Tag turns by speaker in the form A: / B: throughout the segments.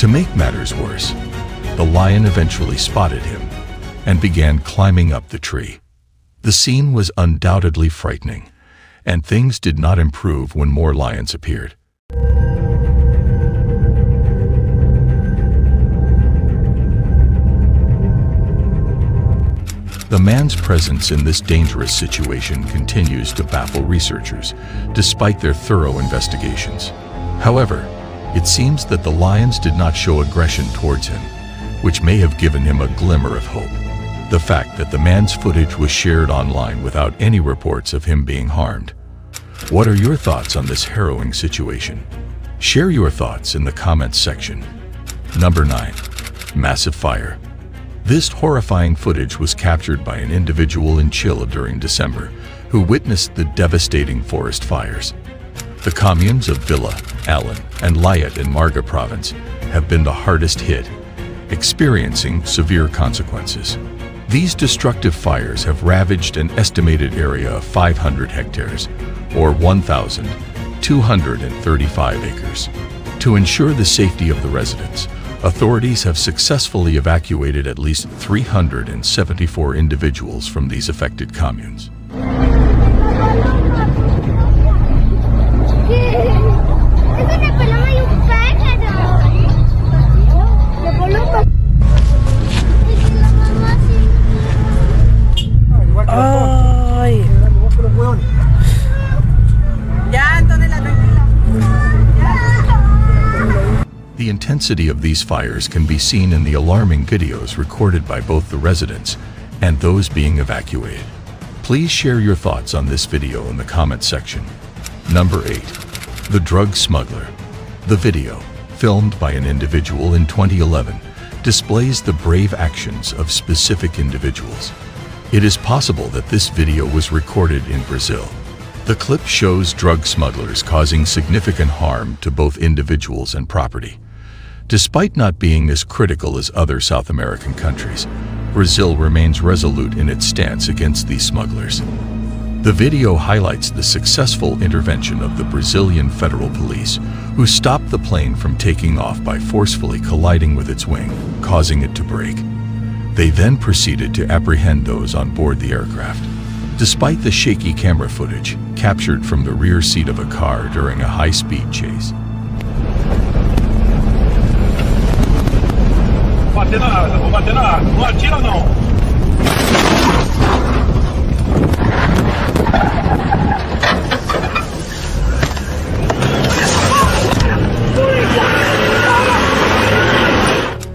A: To make matters worse, the lion eventually spotted him and began climbing up the tree. The scene was undoubtedly frightening, and things did not improve when more lions appeared. The man's presence in this dangerous situation continues to baffle researchers, despite their thorough investigations. However, it seems that the lions did not show aggression towards him, which may have given him a glimmer of hope. The fact that the man's footage was shared online without any reports of him being harmed. What are your thoughts on this harrowing situation? Share your thoughts in the comments section. Number 9. Massive fire. This horrifying footage was captured by an individual in Chile during December who witnessed the devastating forest fires. The communes of Villa, Allen, and Llayet in Marga province have been the hardest hit, experiencing severe consequences. These destructive fires have ravaged an estimated area of 500 hectares, or 1,235 acres. To ensure the safety of the residents, authorities have successfully evacuated at least 374 individuals from these affected communes. The intensity of these fires can be seen in the alarming videos recorded by both the residents and those being evacuated. Please share your thoughts on this video in the comment section. Number 8. The drug smuggler. The video, filmed by an individual in 2011, displays the brave actions of specific individuals. It is possible that this video was recorded in Brazil. The clip shows drug smugglers causing significant harm to both individuals and property. Despite not being as critical as other South American countries, Brazil remains resolute in its stance against these smugglers. The video highlights the successful intervention of the Brazilian Federal Police, who stopped the plane from taking off by forcefully colliding with its wing, causing it to break. They then proceeded to apprehend those on board the aircraft. Despite the shaky camera footage captured from the rear seat of a car during a high-speed chase,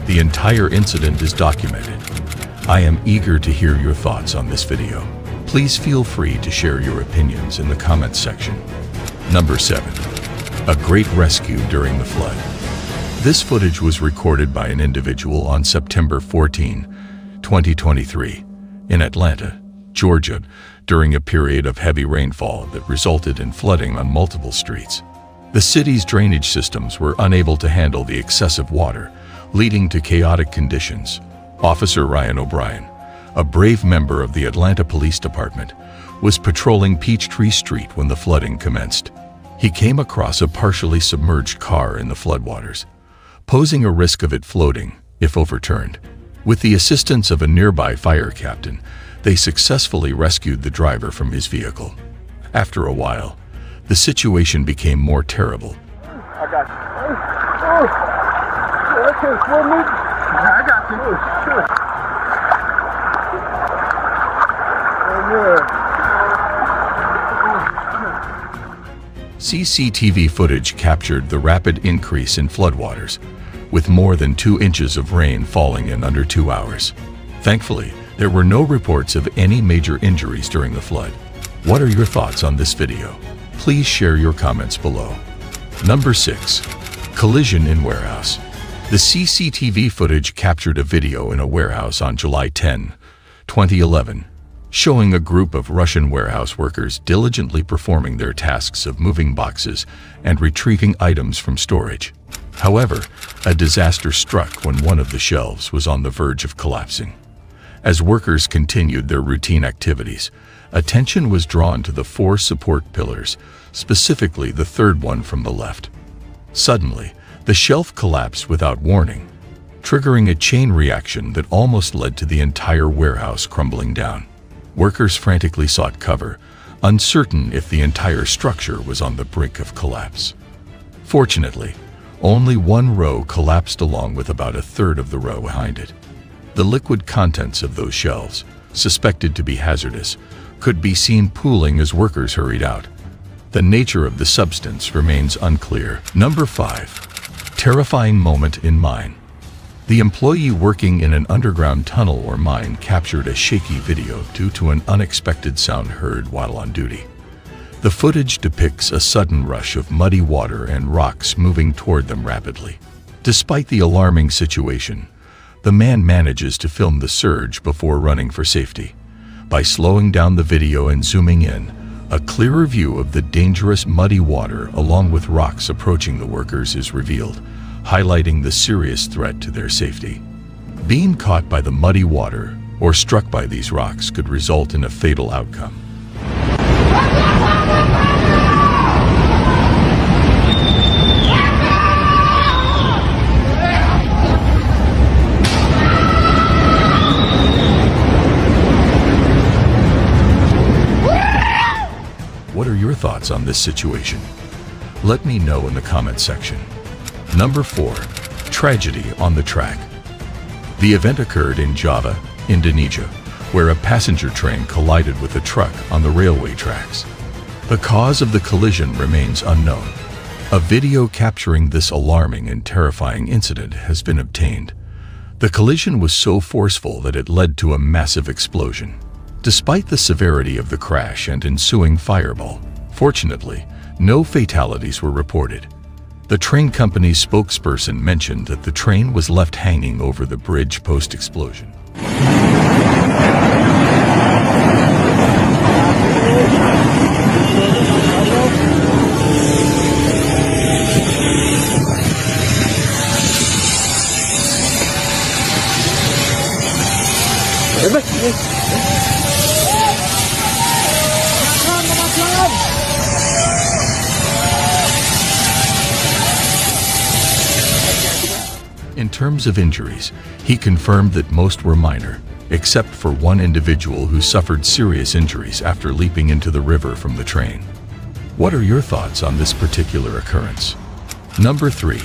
A: the entire incident is documented. I am eager to hear your thoughts on this video. Please feel free to share your opinions in the comments section. Number 7. A great rescue during the flood. This footage was recorded by an individual on September 14, 2023, in Atlanta, Georgia, during a period of heavy rainfall that resulted in flooding on multiple streets. The city's drainage systems were unable to handle the excessive water, leading to chaotic conditions. Officer Ryan O'Brien, a brave member of the Atlanta Police Department, was patrolling Peachtree Street when the flooding commenced. He came across a partially submerged car in the floodwaters, posing a risk of it floating if overturned. With the assistance of a nearby fire captain, they successfully rescued the driver from his vehicle. After a while, the situation became more terrible.
B: I got you. Oh. Okay, we'll meet. I got you. Sure.
A: CCTV footage captured the rapid increase in floodwaters, with more than 2 inches of rain falling in under 2 hours. Thankfully, there were no reports of any major injuries during the flood. What are your thoughts on this video? Please share your comments below. Number 6. Collision in warehouse. The CCTV footage captured a video in a warehouse on July 10, 2011, showing a group of Russian warehouse workers diligently performing their tasks of moving boxes and retrieving items from storage. However, a disaster struck when one of the shelves was on the verge of collapsing. As workers continued their routine activities, attention was drawn to the 4 support pillars, specifically the third one from the left. Suddenly, The shelf collapsed without warning, triggering a chain reaction that almost led to the entire warehouse crumbling down. Workers frantically sought cover, uncertain if the entire structure was on the brink of collapse. Fortunately, only one row collapsed along with about a third of the row behind it. The liquid contents of those shelves, suspected to be hazardous, could be seen pooling as workers hurried out. The nature of the substance remains unclear. Number 5. Terrifying moment in mine. The employee working in an underground tunnel or mine captured a shaky video due to an unexpected sound heard while on duty. The footage depicts a sudden rush of muddy water and rocks moving toward them rapidly. Despite the alarming situation, the man manages to film the surge before running for safety. By slowing down the video and zooming in, a clearer view of the dangerous muddy water along with rocks approaching the workers is revealed, highlighting the serious threat to their safety. Being caught by the muddy water or struck by these rocks could result in a fatal outcome. What are your thoughts on this situation? Let me know in the comment section. Number 4. Tragedy on the track. The event occurred in Java, Indonesia, where a passenger train collided with a truck on the railway tracks. The cause of the collision remains unknown. A video capturing this alarming and terrifying incident has been obtained. The collision was so forceful that it led to a massive explosion. Despite the severity of the crash and ensuing fireball, fortunately, no fatalities were reported. The train company's spokesperson mentioned that the train was left hanging over the bridge post-explosion. In terms of injuries, he confirmed that most were minor, except for one individual who suffered serious injuries after leaping into the river from the train. What are your thoughts on this particular occurrence? Number 3.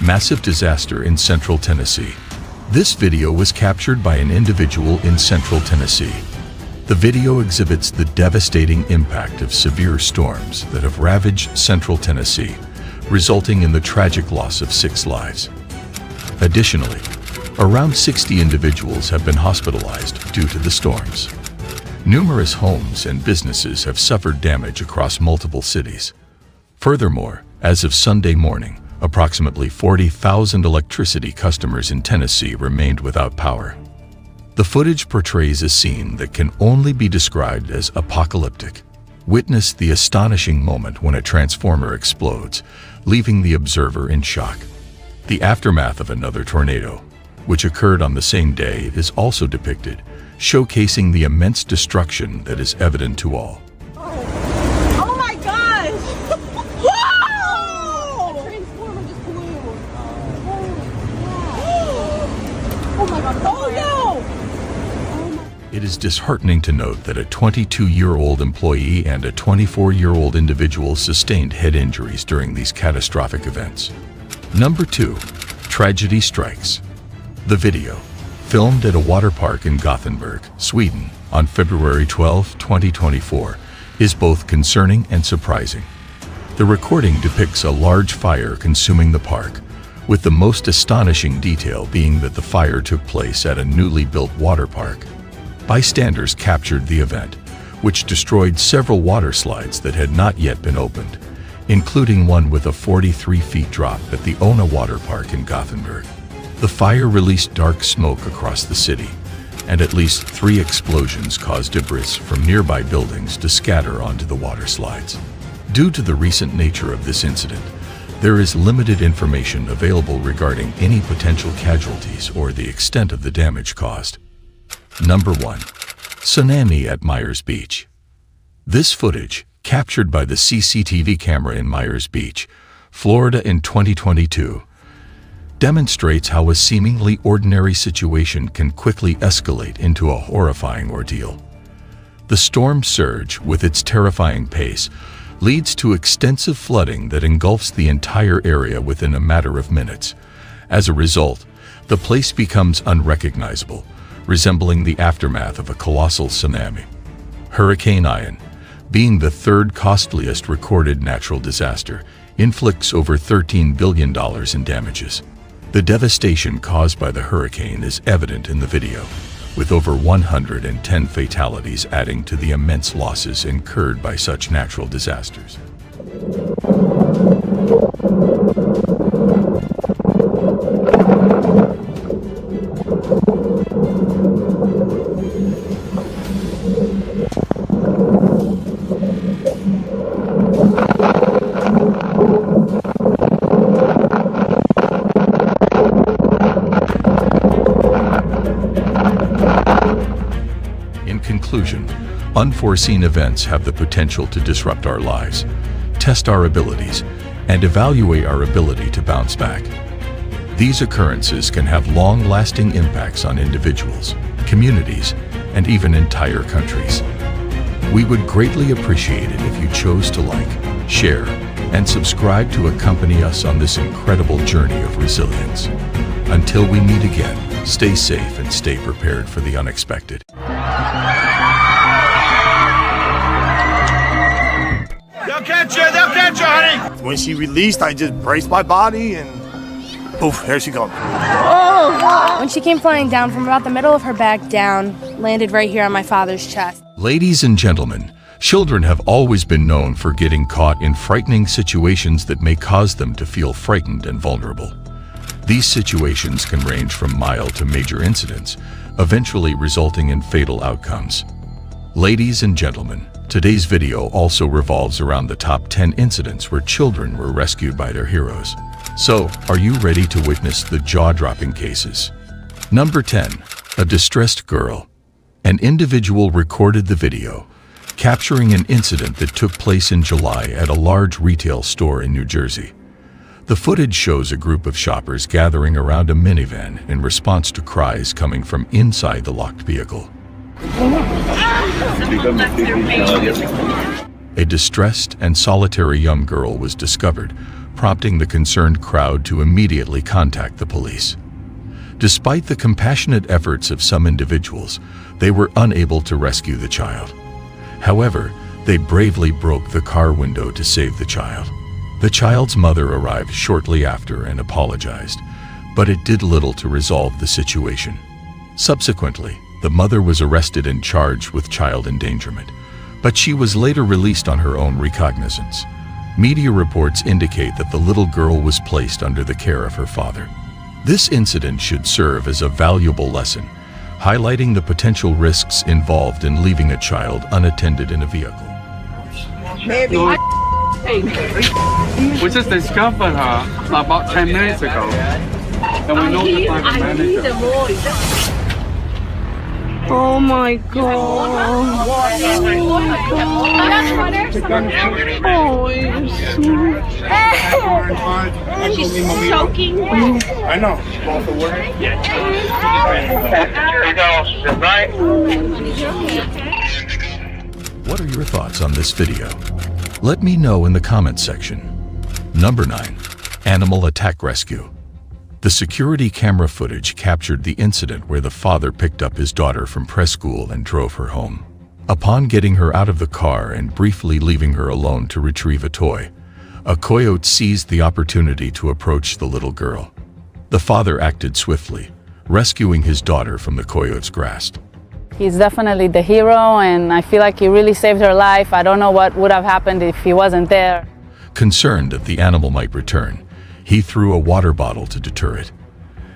A: Massive disaster in Central Tennessee. This video was captured by an individual in Central Tennessee. The video exhibits the devastating impact of severe storms that have ravaged Central Tennessee, resulting in the tragic loss of 6 lives. Additionally, around 60 individuals have been hospitalized due to the storms. Numerous homes and businesses have suffered damage across multiple cities. Furthermore, as of Sunday morning, approximately 40,000 electricity customers in Tennessee remained without power. The footage portrays a scene that can only be described as apocalyptic. Witness the astonishing moment when a transformer explodes, leaving the observer in shock. The aftermath of another tornado, which occurred on the same day, is also depicted, showcasing the immense destruction that is evident to all.
C: Oh my gosh! Whoa! The transformer just blew. Oh my god. Oh no!
A: It is disheartening to note that a 22-year-old employee and a 24-year-old individual sustained head injuries during these catastrophic events. Number 2. Tragedy strikes. The video, filmed at a water park in Gothenburg, Sweden, on February 12, 2024, is both concerning and surprising. The recording depicts a large fire consuming the park, with the most astonishing detail being that the fire took place at a newly built water park. Bystanders captured the event, which destroyed several water slides that had not yet been opened, including one with a 43-foot drop at the Ona Water Park in Gothenburg. The fire released dark smoke across the city, and at least 3 explosions caused debris from nearby buildings to scatter onto the water slides. Due to the recent nature of this incident, there is limited information available regarding any potential casualties or the extent of the damage caused. Number 1. Tsunami at Myers Beach. This footage, captured by the CCTV camera in Myers Beach, Florida in 2022, demonstrates how a seemingly ordinary situation can quickly escalate into a horrifying ordeal. The storm surge, with its terrifying pace, leads to extensive flooding that engulfs the entire area within a matter of minutes. As a result, the place becomes unrecognizable, resembling the aftermath of a colossal tsunami. Hurricane Ian, being the third costliest recorded natural disaster, inflicts over $13 billion in damages. The devastation caused by the hurricane is evident in the video, with over 110 fatalities adding to the immense losses incurred by such natural disasters. In conclusion, unforeseen events have the potential to disrupt our lives, test our abilities, and evaluate our ability to bounce back. These occurrences can have long-lasting impacts on individuals, communities, and even entire countries. We would greatly appreciate it if you chose to like, share, and subscribe to accompany us on this incredible journey of resilience. Until we meet again, stay safe and stay prepared for the unexpected.
B: They'll catch you, honey. When she released, I just braced my body and poof, there she goes.
D: When she came flying down from about the middle of her back down, landed right here on my father's chest.
A: Ladies and gentlemen, children have always been known for getting caught in frightening situations that may cause them to feel frightened and vulnerable. These situations can range from mild to major incidents, eventually resulting in fatal outcomes. Ladies and gentlemen, today's video also revolves around the top 10 incidents where children were rescued by their heroes. So, are you ready to witness the jaw-dropping cases? Number 10. A distressed girl. An individual recorded the video, capturing an incident that took place in July at a large retail store in New Jersey. The footage shows a group of shoppers gathering around a minivan in response to cries coming from inside the locked vehicle. A distressed and solitary young girl was discovered, prompting the concerned crowd to immediately contact the police. Despite the compassionate efforts of some individuals, they were unable to rescue the child. However, they bravely broke the car window to save the child. The child's mother arrived shortly after and apologized, but it did little to resolve the situation. Subsequently, the mother was arrested and charged with child endangerment, but she was later released on her own recognizance. Media reports indicate that the little girl was placed under the care of her father. This incident should serve as a valuable lesson, highlighting the potential risks involved in leaving a child unattended in a vehicle.
E: We just discovered her about 10 minutes ago. And we notified the manager.
C: Oh my god. Oh, you're so... She's soaking wet.
B: I know. Both of work.
A: What are your thoughts on this video? Let me know in the comments section. Number 9. Animal Attack Rescue. The security camera footage captured the incident where the father picked up his daughter from preschool and drove her home. Upon getting her out of the car and briefly leaving her alone to retrieve a toy, a coyote seized the opportunity to approach the little girl. The father acted swiftly, rescuing his daughter from the coyote's grasp.
F: He's definitely the hero, and I feel like he really saved her life. I don't know what would have happened if he wasn't there.
A: Concerned that the animal might return, he threw a water bottle to deter it.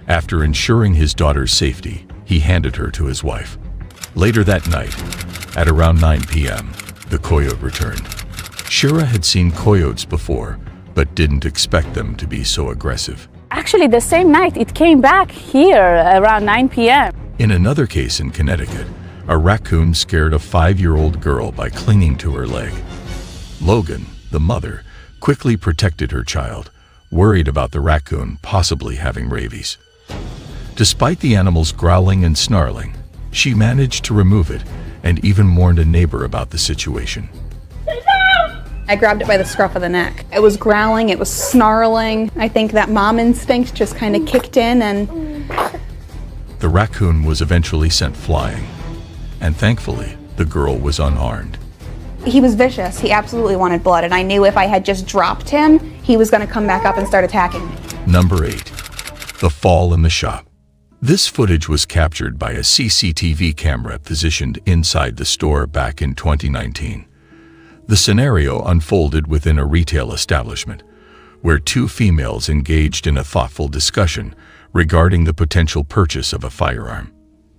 A: After ensuring his daughter's safety, he handed her to his wife. Later that night, at around 9 p.m., the coyote returned. Shira had seen coyotes before, but didn't expect them to be so aggressive.
F: Actually, the same night, it came back here around 9 p.m.
A: In another case in Connecticut, a raccoon scared a 5-year-old girl by clinging to her leg. Logan, the mother, quickly protected her child, worried about the raccoon possibly having rabies. Despite the animal's growling and snarling, she managed to remove it and even warned a neighbor about the situation.
G: I grabbed it by the scruff of the neck. It was growling, it was snarling. I think that mom instinct just kind of kicked in and...
A: The raccoon was eventually sent flying, and thankfully, the girl was unharmed.
G: He was vicious. He absolutely wanted blood, and I knew if I had just dropped him, he was going to come back up and start attacking me.
A: Number 8. The fall in the shop. This footage was captured by a CCTV camera positioned inside the store back in 2019. The scenario unfolded within a retail establishment, where two females engaged in a thoughtful discussion regarding the potential purchase of a firearm.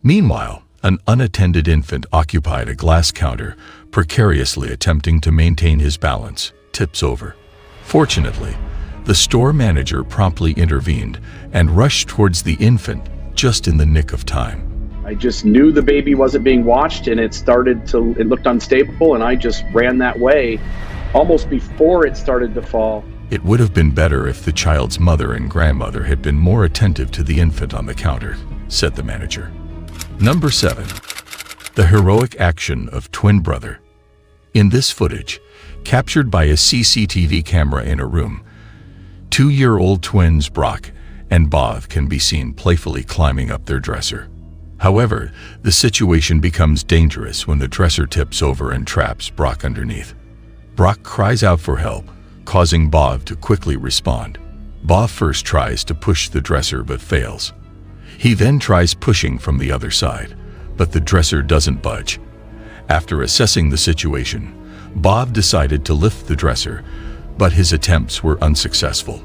A: Meanwhile, an unattended infant occupied a glass counter, precariously attempting to maintain his balance, tips over. Fortunately, the store manager promptly intervened and rushed towards the infant just in the nick of time.
H: I just knew the baby wasn't being watched, and it looked unstable, and I just ran that way almost before it started to fall.
A: It would have been better if the child's mother and grandmother had been more attentive to the infant on the counter, said the manager. Number 7. The heroic action of twin brother. In this footage, captured by a CCTV camera in a room, 2-year-old twins Brock and Bob can be seen playfully climbing up their dresser. However, the situation becomes dangerous when the dresser tips over and traps Brock underneath. Brock cries out for help, causing Bob to quickly respond. Bob first tries to push the dresser but fails. He then tries pushing from the other side, but the dresser doesn't budge. After assessing the situation, Bob decided to lift the dresser, but his attempts were unsuccessful.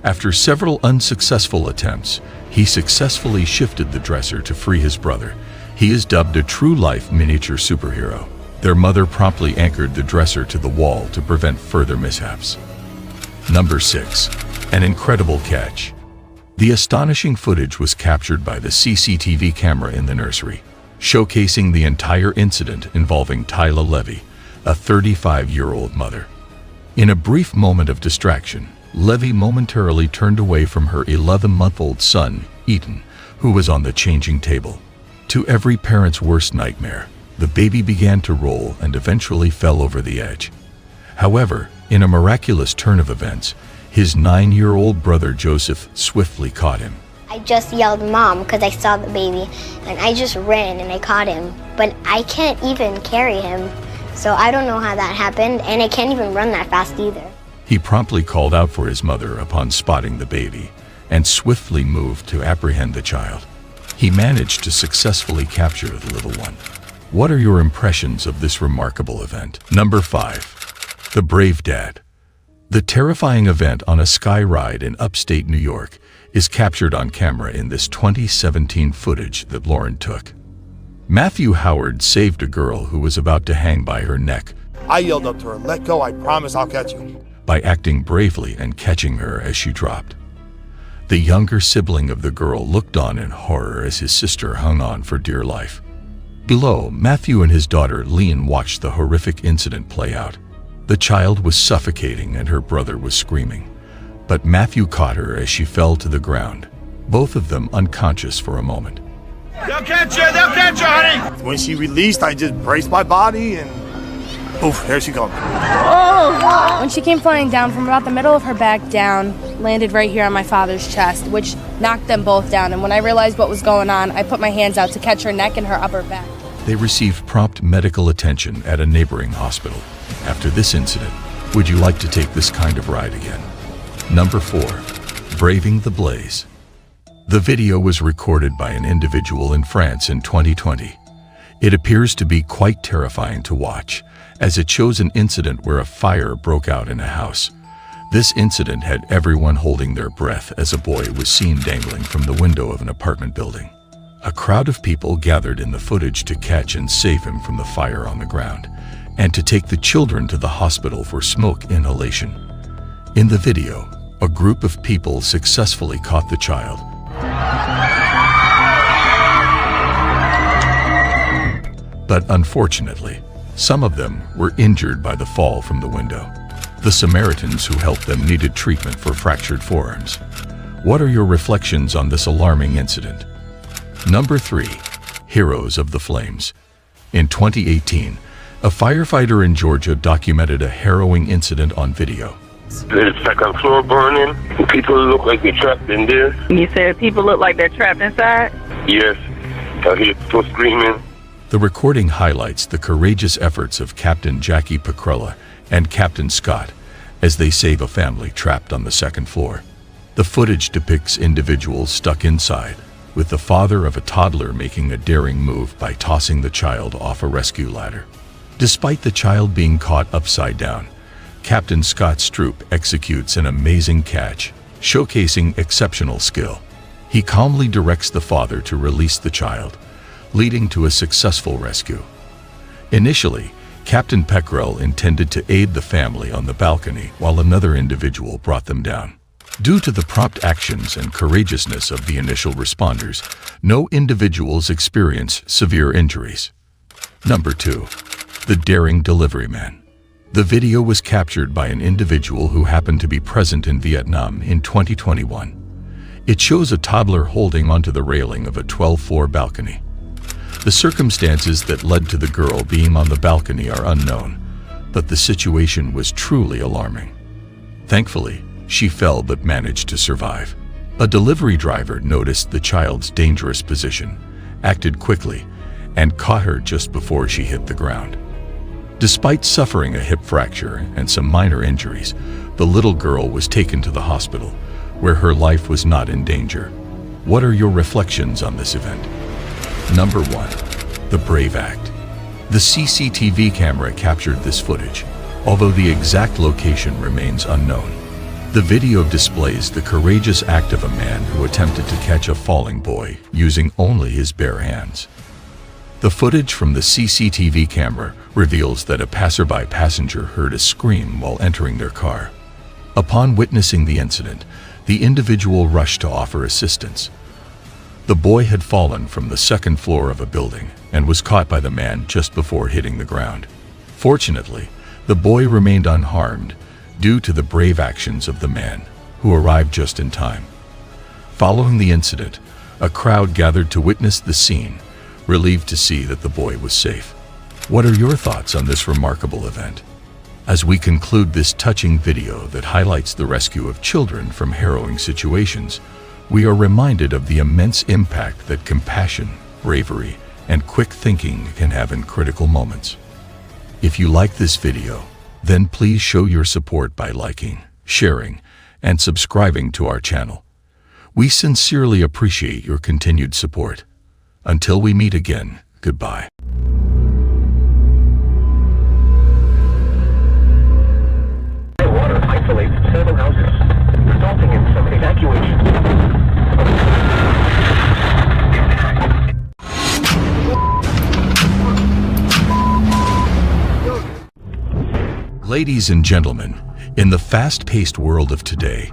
A: After several unsuccessful attempts, he successfully shifted the dresser to free his brother. He is dubbed a true-life miniature superhero. Their mother promptly anchored the dresser to the wall to prevent further mishaps. Number 6. An incredible catch. The astonishing footage was captured by the CCTV camera in the nursery, showcasing the entire incident involving Tyla Levy, a 35-year-old mother. In a brief moment of distraction, Levy momentarily turned away from her 11-month-old son, Ethan, who was on the changing table. To every parent's worst nightmare, the baby began to roll and eventually fell over the edge. However, in a miraculous turn of events, his 9-year-old brother Joseph swiftly caught him.
I: I just yelled "Mom" because I saw the baby, and I just ran and I caught him. But I can't even carry him, so I don't know how that happened, and I can't even run that fast either.
A: He promptly called out for his mother upon spotting the baby and swiftly moved to apprehend the child. He managed to successfully capture the little one. What are your impressions of this remarkable event? Number 5. The Brave Dad. The terrifying event on a sky ride in upstate New York is captured on camera in this 2017 footage that Lauren took. Matthew Howard saved a girl who was about to hang by her neck.
B: I yelled up to her, "Let go, I promise I'll catch you,"
A: by acting bravely and catching her as she dropped. The younger sibling of the girl looked on in horror as his sister hung on for dear life. Below, Matthew and his daughter Lean watched the horrific incident play out. The child was suffocating and her brother was screaming, but Matthew caught her as she fell to the ground, both of them unconscious for a moment.
B: They'll catch you, honey! When she released, I just braced my body and poof, there she goes.
D: When she came flying down from about the middle of her back down, landed right here on my father's chest, which knocked them both down. And when I realized what was going on, I put my hands out to catch her neck and her upper back.
A: They received prompt medical attention at a neighboring hospital. After this incident, would you like to take this kind of ride again? Number 4. Braving the Blaze. The video was recorded by an individual in France in 2020. It appears to be quite terrifying to watch, as it shows an incident where a fire broke out in a house. This incident had everyone holding their breath as a boy was seen dangling from the window of an apartment building. A crowd of people gathered in the footage to catch and save him from the fire on the ground, and to take the children to the hospital for smoke inhalation. In the video, a group of people successfully caught the child. But unfortunately, some of them were injured by the fall from the window. The Samaritans who helped them needed treatment for fractured forearms. What are your reflections on this alarming incident? Number 3. Heroes of the Flames. In 2018, a firefighter in Georgia documented a harrowing incident on video.
J: The second floor burning. People look like they're trapped in there.
C: You said people look like they're trapped inside?
J: Yes. I hear people screaming.
A: The recording highlights the courageous efforts of Captain Jackie Pacrella and Captain Scott as they save a family trapped on the second floor. The footage depicts individuals stuck inside, with the father of a toddler making a daring move by tossing the child off a rescue ladder. Despite the child being caught upside down, Captain Scott Stroop executes an amazing catch, showcasing exceptional skill. He calmly directs the father to release the child, leading to a successful rescue. Initially, Captain Peckrell intended to aid the family on the balcony while another individual brought them down. Due to the prompt actions and courageousness of the initial responders, no individuals experienced severe injuries. Number 2. The Daring Delivery Man. The video was captured by an individual who happened to be present in Vietnam in 2021. It shows a toddler holding onto the railing of a 12th-floor balcony. The circumstances that led to the girl being on the balcony are unknown, but the situation was truly alarming. Thankfully, she fell but managed to survive. A delivery driver noticed the child's dangerous position, acted quickly, and caught her just before she hit the ground. Despite suffering a hip fracture and some minor injuries, the little girl was taken to the hospital, where her life was not in danger. What are your reflections on this event? Number 1. The Brave Act. The CCTV camera captured this footage, although the exact location remains unknown. The video displays the courageous act of a man who attempted to catch a falling boy using only his bare hands. The footage from the CCTV camera reveals that a passerby passenger heard a scream while entering their car. Upon witnessing the incident, the individual rushed to offer assistance. The boy had fallen from the second floor of a building and was caught by the man just before hitting the ground. Fortunately, the boy remained unharmed due to the brave actions of the man, who arrived just in time. Following the incident, a crowd gathered to witness the scene, relieved to see that the boy was safe. What are your thoughts on this remarkable event? As we conclude this touching video that highlights the rescue of children from harrowing situations, we are reminded of the immense impact that compassion, bravery, and quick thinking can have in critical moments. If you like this video, then please show your support by liking, sharing, and subscribing to our channel. We sincerely appreciate your continued support. Until we meet again, goodbye.
J: Water isolates several houses, resulting in some evacuation.
A: Ladies and gentlemen, in the fast-paced world of today,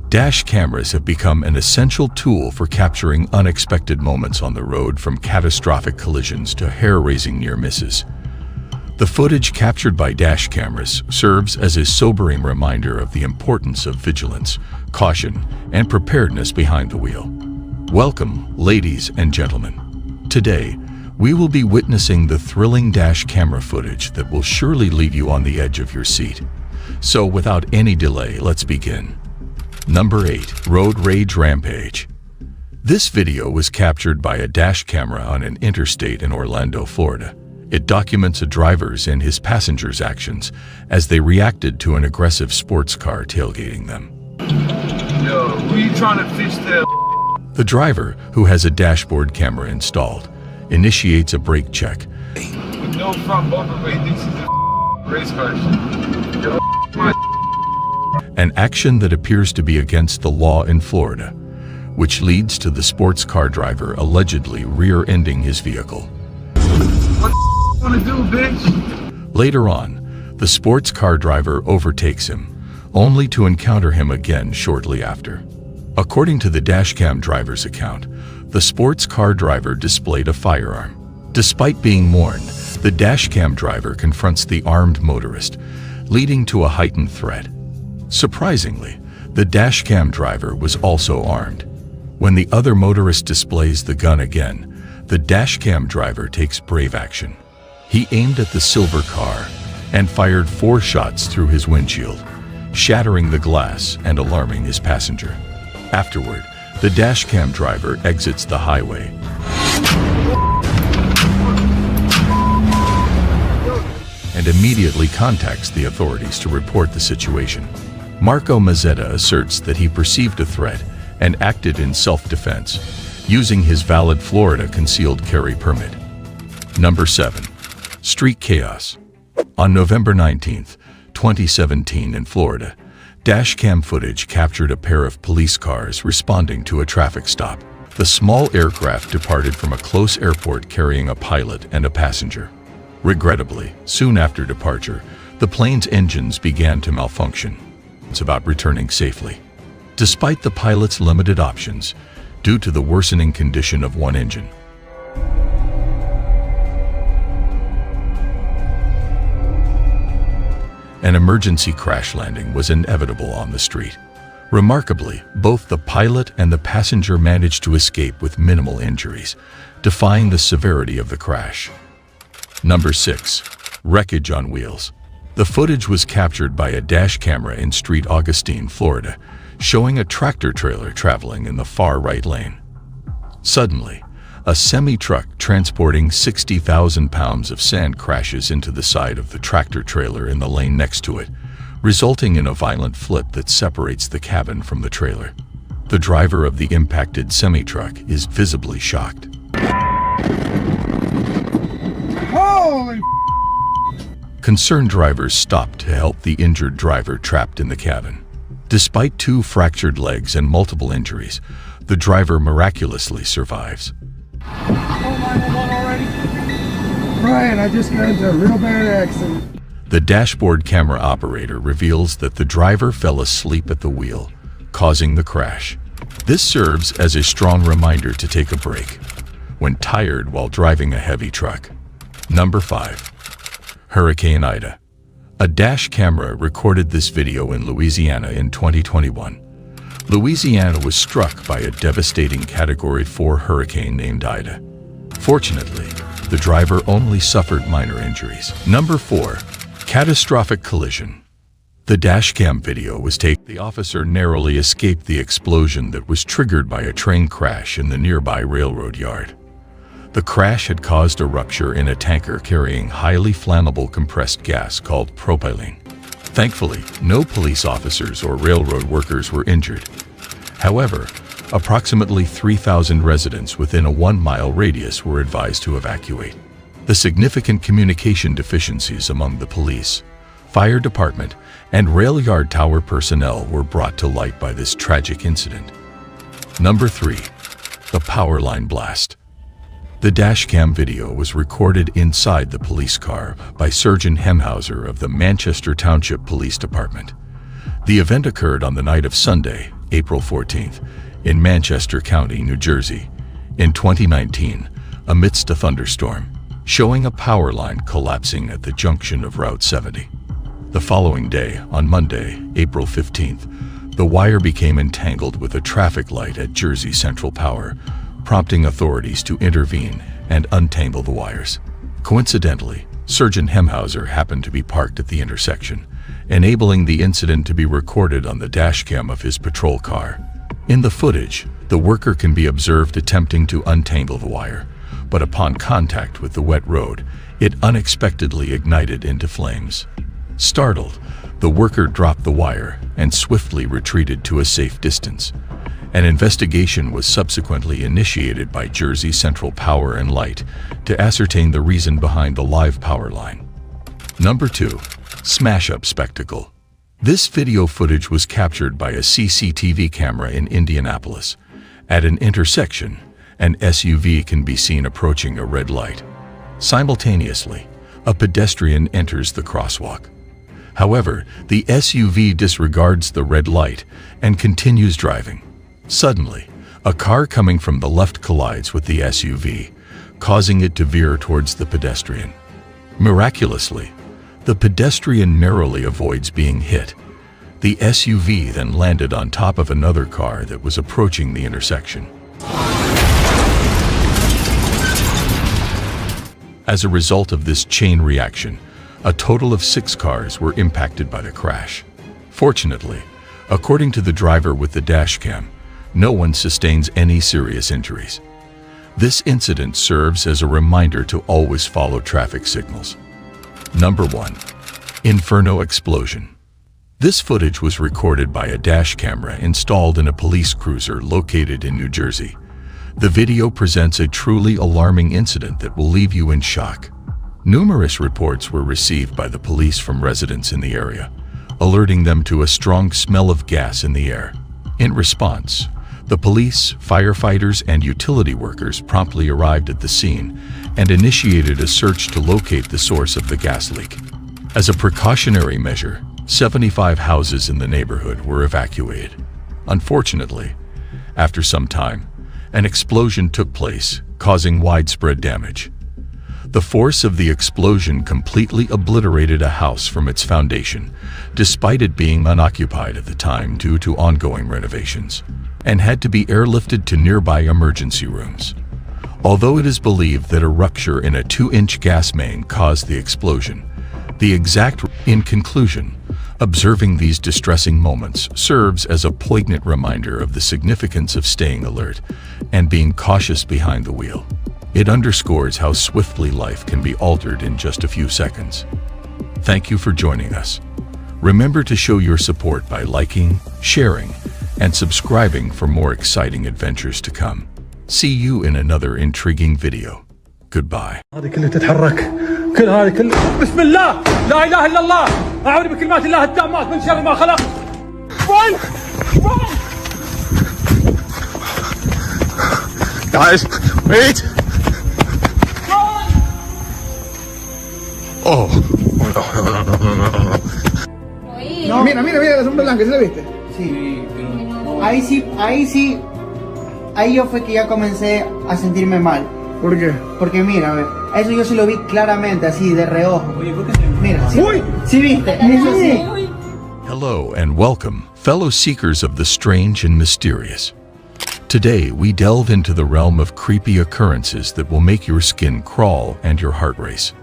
A: dash cameras have become an essential tool for capturing unexpected moments on the road, from catastrophic collisions to hair-raising near misses. The footage captured by dash cameras serves as a sobering reminder of the importance of vigilance, caution, and preparedness behind the wheel. Welcome, ladies and gentlemen. Today, we will be witnessing the thrilling dash camera footage that will surely leave you on the edge of your seat. So without any delay, let's begin. Number 8. Road Rage Rampage. This video was captured by a dash camera on an interstate in Orlando, Florida. It documents a driver's and his passengers' actions as they reacted to an aggressive sports car tailgating them.
E: Yo, who you trying to fish there?
A: The driver, who has a dashboard camera installed, initiates a brake check.
E: With no front bumper, wait, this is a race car. Yo,
A: An action that appears to be against the law in Florida, which leads to the sports car driver allegedly rear-ending his vehicle.
E: what you wanna do, bitch?
A: Later on, the sports car driver overtakes him, only to encounter him again shortly after. According to the dashcam driver's account, the sports car driver displayed a firearm. Despite being warned, the dashcam driver confronts the armed motorist, leading to a heightened threat. Surprisingly, the dashcam driver was also armed. When the other motorist displays the gun again, the dashcam driver takes brave action. He aimed at the silver car and fired 4 shots through his windshield, shattering the glass and alarming his passenger. Afterward, the dashcam driver exits the highway and immediately contacts the authorities to report the situation. Marco Mazzetta asserts that he perceived a threat and acted in self-defense, using his valid Florida concealed carry permit. Number 7. Street chaos. On November 19, 2017 in Florida, dashcam footage captured a pair of police cars responding to a traffic stop. The small aircraft departed from a close airport carrying a pilot and a passenger. Regrettably, soon after departure, the plane's engines began to malfunction. It's about returning safely. Despite the pilot's limited options, due to the worsening condition of one engine. An emergency crash landing was inevitable on the street. Remarkably, both the pilot and the passenger managed to escape with minimal injuries, defying the severity of the crash. Number 6. Wreckage on wheels. The footage was captured by a dash camera in Street Augustine, Florida, showing a tractor trailer traveling in the far right lane. Suddenly, a semi-truck transporting 60,000 pounds of sand crashes into the side of the tractor trailer in the lane next to it, resulting in a violent flip that separates the cabin from the trailer. The driver of the impacted semi-truck is visibly shocked.
B: Holy!
A: Concerned drivers stopped to help the injured driver trapped in the cabin. Despite 2 fractured legs and multiple injuries, the driver miraculously survives.
B: Brian, I just got into a real bad accident.
A: The dashboard camera operator reveals that the driver fell asleep at the wheel, causing the crash. This serves as a strong reminder to take a break when tired while driving a heavy truck. Number 5. Hurricane Ida. A dash camera recorded this video in Louisiana in 2021. Louisiana was struck by a devastating Category 4 hurricane named Ida. Fortunately, the driver only suffered minor injuries. Number 4. Catastrophic collision. The dashcam video was taken. The officer narrowly escaped the explosion that was triggered by a train crash in the nearby railroad yard. The crash had caused a rupture in a tanker carrying highly flammable compressed gas called propylene. Thankfully, no police officers or railroad workers were injured. However, approximately 3,000 residents within a 1-mile radius were advised to evacuate. The significant communication deficiencies among the police, fire department, and rail yard tower personnel were brought to light by this tragic incident. Number 3. The power line blast. The dashcam video was recorded inside the police car by Sergeant Hemhauser of the Manchester Township Police Department. The event occurred on the night of Sunday, April 14th, in Manchester County, New Jersey, in 2019, amidst a thunderstorm, showing a power line collapsing at the junction of Route 70. The following day, on Monday, April 15th, the wire became entangled with a traffic light at Jersey Central Power, prompting authorities to intervene and untangle the wires. Coincidentally, Sergeant Hemhauser happened to be parked at the intersection, enabling the incident to be recorded on the dashcam of his patrol car. In the footage, the worker can be observed attempting to untangle the wire, but upon contact with the wet road, it unexpectedly ignited into flames. Startled, the worker dropped the wire and swiftly retreated to a safe distance. An investigation was subsequently initiated by Jersey Central Power and Light to ascertain the reason behind the live power line. Number 2. Smash-up spectacle. This video footage was captured by a CCTV camera in Indianapolis. At an intersection, an SUV can be seen approaching a red light. Simultaneously, a pedestrian enters the crosswalk. However, the SUV disregards the red light and continues driving. Suddenly, a car coming from the left collides with the SUV, causing it to veer towards the pedestrian. Miraculously, The pedestrian narrowly avoids being hit. The SUV then landed on top of another car that was approaching the intersection. As a result of this chain reaction, a total of 6 cars were impacted by the crash. Fortunately, according to the driver with the dashcam, no one sustains any serious injuries. This incident serves as a reminder to always follow traffic signals. Number 1. Inferno explosion. This footage was recorded by a dash camera installed in a police cruiser located in New Jersey. The video presents a truly alarming incident that will leave you in shock. Numerous reports were received by the police from residents in the area, alerting them to a strong smell of gas in the air. In response, the police, firefighters, and utility workers promptly arrived at the scene and initiated a search to locate the source of the gas leak. As a precautionary measure, 75 houses in the neighborhood were evacuated. Unfortunately, after some time, an explosion took place, causing widespread damage. The force of the explosion completely obliterated a house from its foundation, despite it being unoccupied at the time due to ongoing renovations, and had to be airlifted to nearby emergency rooms. Although it is believed that a rupture in a 2-inch gas main caused the explosion, in conclusion, observing these distressing moments serves as a poignant reminder of the significance of staying alert and being cautious behind the wheel. It underscores how swiftly life can be altered in just a few seconds. Thank you for joining us. Remember to show your support by liking, sharing, and subscribing for more exciting adventures to come. See you in another intriguing video. Goodbye.
K: هذه كلها تتحرك كل هذه كلها بسم الله لا اله الا الله اعوذ بكلمات الله التامات من شر ما خلق. Run! Run!
B: Guys, wait!
K: Run!
B: Oh.
L: No. Mira, la sombra blanca, ¿sí la viste? Sí. Ahí yo fue que ya comencé a sentirme mal.
B: ¿Por qué?
L: Porque mira, a ver, eso yo se lo vi claramente, así, de reojo. Mira, sí, sí viste, eso sí.
A: Hello and welcome, fellow seekers of the strange and mysterious. Today, we delve into the realm of creepy occurrences that will make your skin crawl and your heart race.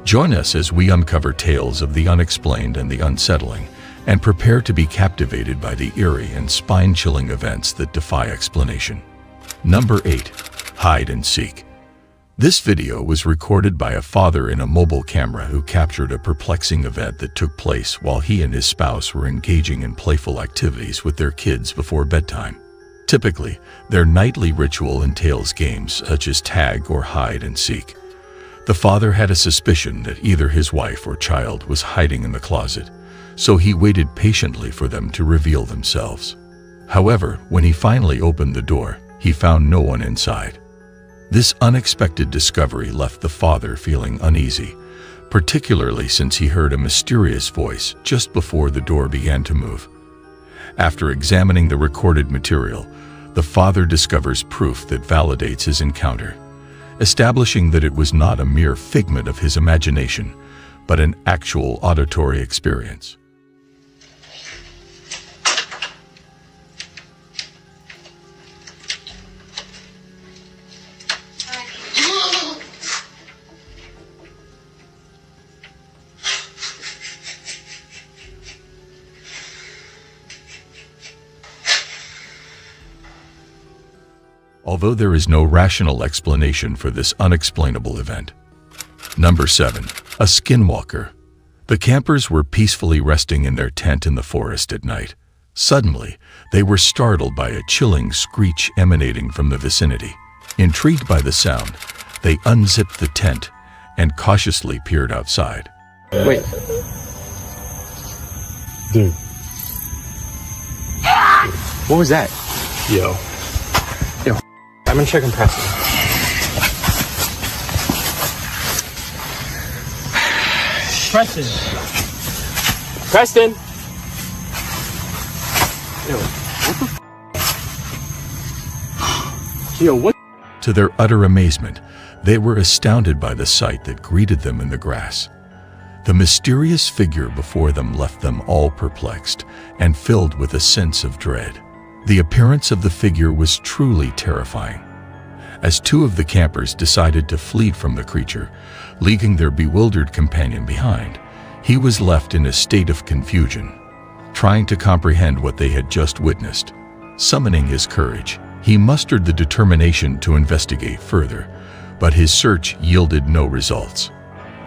A: Join us as we uncover tales of the unexplained and the unsettling, and prepare to be captivated by the eerie and spine-chilling events that defy explanation. Number 8. Hide and seek. This video was recorded by a father in a mobile camera who captured a perplexing event that took place while he and his spouse were engaging in playful activities with their kids before bedtime. Typically, their nightly ritual entails games such as tag or hide and seek. The father had a suspicion that either his wife or child was hiding in the closet, so he waited patiently for them to reveal themselves. However, when he finally opened the door, he found no one inside. This unexpected discovery left the father feeling uneasy, particularly since he heard a mysterious voice just before the door began to move. After examining the recorded material, the father discovers proof that validates his encounter, establishing that it was not a mere figment of his imagination, but an actual auditory experience. Although there is no rational explanation for this unexplainable event. Number 7. A skinwalker. The campers were peacefully resting in their tent in the forest at night. Suddenly, they were startled by a chilling screech emanating from the vicinity. Intrigued by the sound, they unzipped the tent and cautiously peered outside.
E: Wait.
B: Dude.
E: What was that?
B: Yo.
E: I'm gonna check on Preston.
K: Preston.
E: Preston! Yo, what?
A: To their utter amazement, they were astounded by the sight that greeted them in the grass. The mysterious figure before them left them all perplexed and filled with a sense of dread. The appearance of the figure was truly terrifying. As two of the campers decided to flee from the creature, leaving their bewildered companion behind, he was left in a state of confusion, trying to comprehend what they had just witnessed. Summoning his courage, he mustered the determination to investigate further, but his search yielded no results.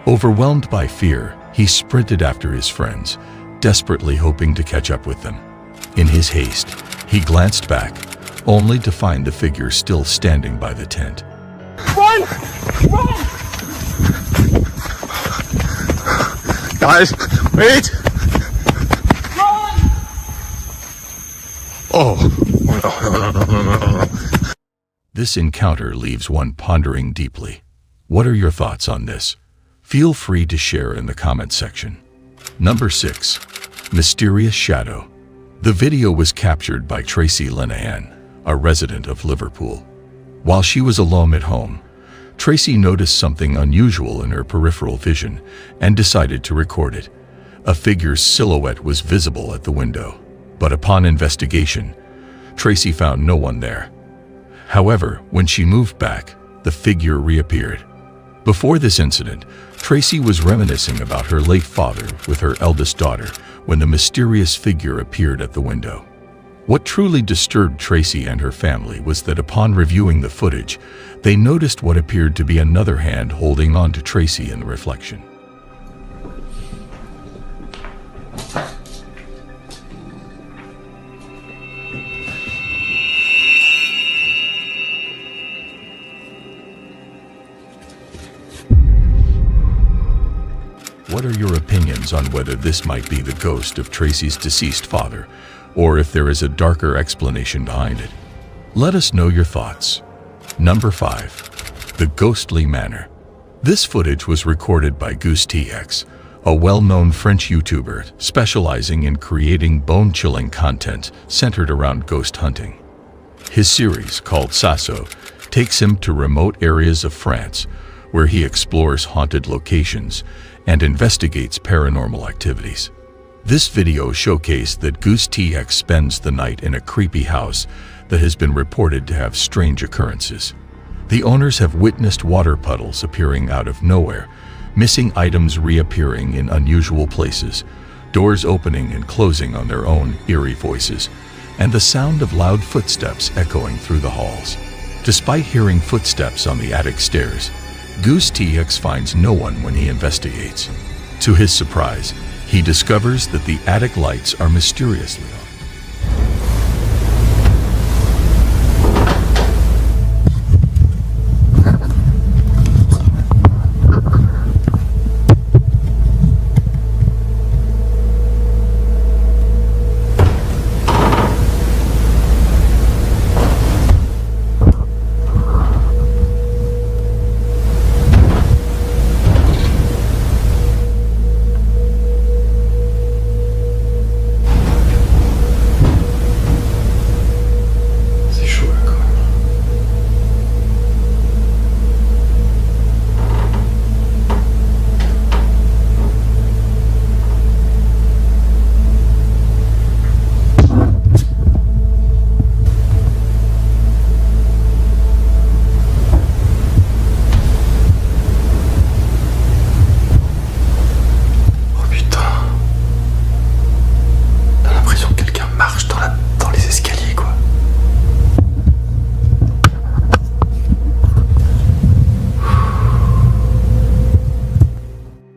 A: Overwhelmed by fear, he sprinted after his friends, desperately hoping to catch up with them. In his haste, he glanced back, only to find the figure still standing by the tent.
B: Run! Run! Guys, wait! Run! Oh.
A: This encounter leaves one pondering deeply. What are your thoughts on this? Feel free to share in the comment section. Number 6. Mysterious Shadow. The video was captured by Tracy Linehan, a resident of Liverpool. While she was alone at home, Tracy noticed something unusual in her peripheral vision and decided to record it. A figure's silhouette was visible at the window, but upon investigation, Tracy found no one there. However, when she moved back, the figure reappeared. Before this incident, Tracy was reminiscing about her late father with her eldest daughter when the mysterious figure appeared at the window. What truly disturbed Tracy and her family was that upon reviewing the footage, they noticed what appeared to be another hand holding on to Tracy in the reflection. What are your opinions on whether this might be the ghost of Tracy's deceased father, or if there is a darker explanation behind it? Let us know your thoughts. Number 5. The Ghostly Manor. This footage was recorded by Goose TX, a well-known French YouTuber specializing in creating bone-chilling content centered around ghost hunting. His series, called Sasso, takes him to remote areas of France, where he explores haunted locations and investigates paranormal activities. This video showcased that Goose TX spends the night in a creepy house that has been reported to have strange occurrences. The owners have witnessed water puddles appearing out of nowhere, missing items reappearing in unusual places, doors opening and closing on their own eerie voices, and the sound of loud footsteps echoing through the halls. Despite hearing footsteps on the attic stairs, Goose TX finds no one when he investigates. To his surprise, he discovers that the attic lights are mysteriously on.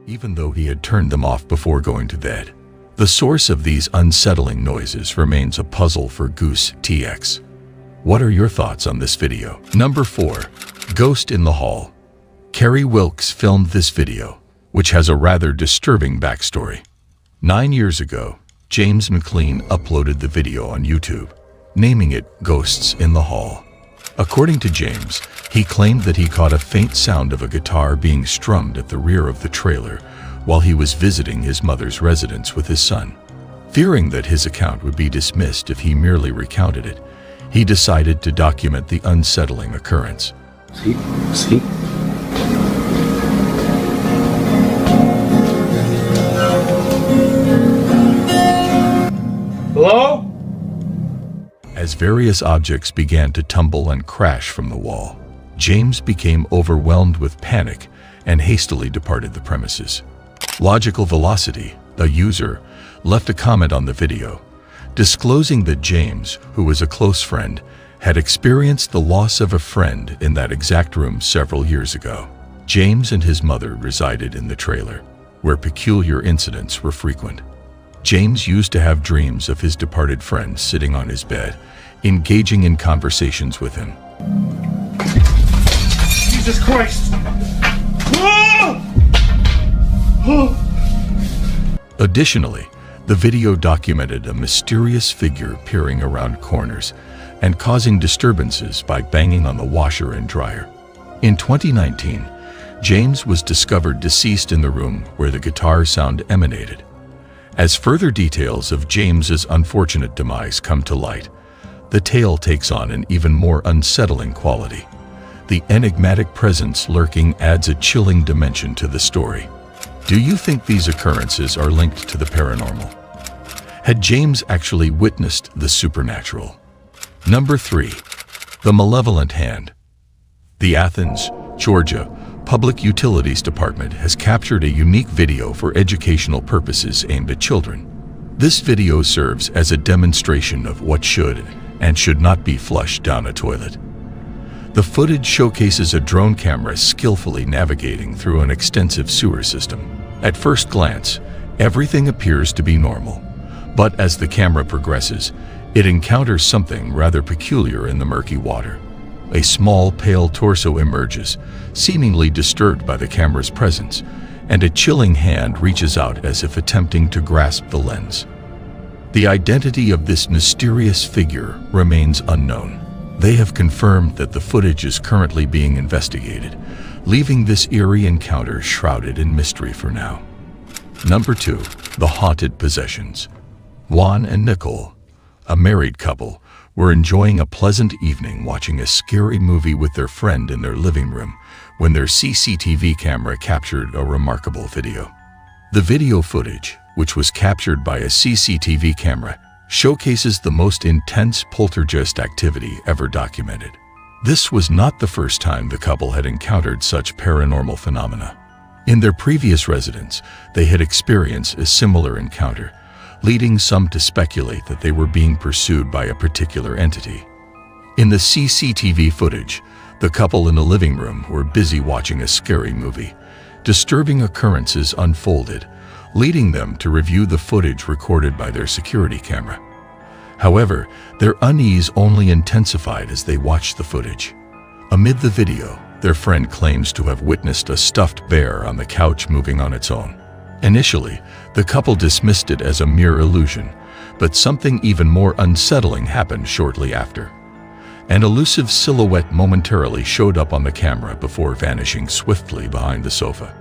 A: Even though he had turned them off before going to bed. The source of these unsettling noises remains a puzzle for Goose TX. What are your thoughts on this video? Number 4. Ghost in the Hall. Carrie Wilkes filmed this video, which has a rather disturbing backstory. 9 years ago, James McLean uploaded the video on YouTube, naming it Ghosts in the Hall. According to James, he claimed that he caught a faint sound of a guitar being strummed at the rear of the trailer while he was visiting his mother's residence with his son. Fearing that his account would be dismissed if he merely recounted it, he decided to document the unsettling occurrence.
K: Sí.
A: as various objects began to tumble and crash from the wall. James became overwhelmed with panic and hastily departed the premises. Logical Velocity, a user, left a comment on the video, disclosing that James, who was a close friend, had experienced the loss of a friend in that exact room several years ago. James and his mother resided in the trailer, where peculiar incidents were frequent. James used to have dreams of his departed friend sitting on his bed, engaging in conversations with him.
B: Jesus Christ!
A: Additionally, the video documented a mysterious figure peering around corners and causing disturbances by banging on the washer and dryer. In 2019, James was discovered deceased in the room where the guitar sound emanated. As further details of James's unfortunate demise come to light, the tale takes on an even more unsettling quality. The enigmatic presence lurking adds a chilling dimension to the story. Do you think these occurrences are linked to the paranormal? Had James actually witnessed the supernatural? Number 3. The Malevolent Hand. The Athens, Georgia, Public Utilities Department has captured a unique video for educational purposes aimed at children. This video serves as a demonstration of what should and should not be flushed down a toilet. The footage showcases a drone camera skillfully navigating through an extensive sewer system. At first glance, everything appears to be normal, but as the camera progresses, it encounters something rather peculiar in the murky water. A small, pale torso emerges, seemingly disturbed by the camera's presence, and a chilling hand reaches out as if attempting to grasp the lens. The identity of this mysterious figure remains unknown. They have confirmed that the footage is currently being investigated, leaving this eerie encounter shrouded in mystery for now. Number 2. The Haunted Possessions. Juan and Nicole, a married couple, were enjoying a pleasant evening watching a scary movie with their friend in their living room when their CCTV camera captured a remarkable video. The video footage, which was captured by a CCTV camera, showcases the most intense poltergeist activity ever documented. This was not the first time the couple had encountered such paranormal phenomena. In their previous residence, they had experienced a similar encounter, leading some to speculate that they were being pursued by a particular entity. In the CCTV footage, the couple in the living room were busy watching a scary movie. Disturbing occurrences unfolded, leading them to review the footage recorded by their security camera. However, their unease only intensified as they watched the footage. Amid the video, their friend claims to have witnessed a stuffed bear on the couch moving on its own. Initially, the couple dismissed it as a mere illusion, but something even more unsettling happened shortly after. An elusive silhouette momentarily showed up on the camera before vanishing swiftly behind the sofa.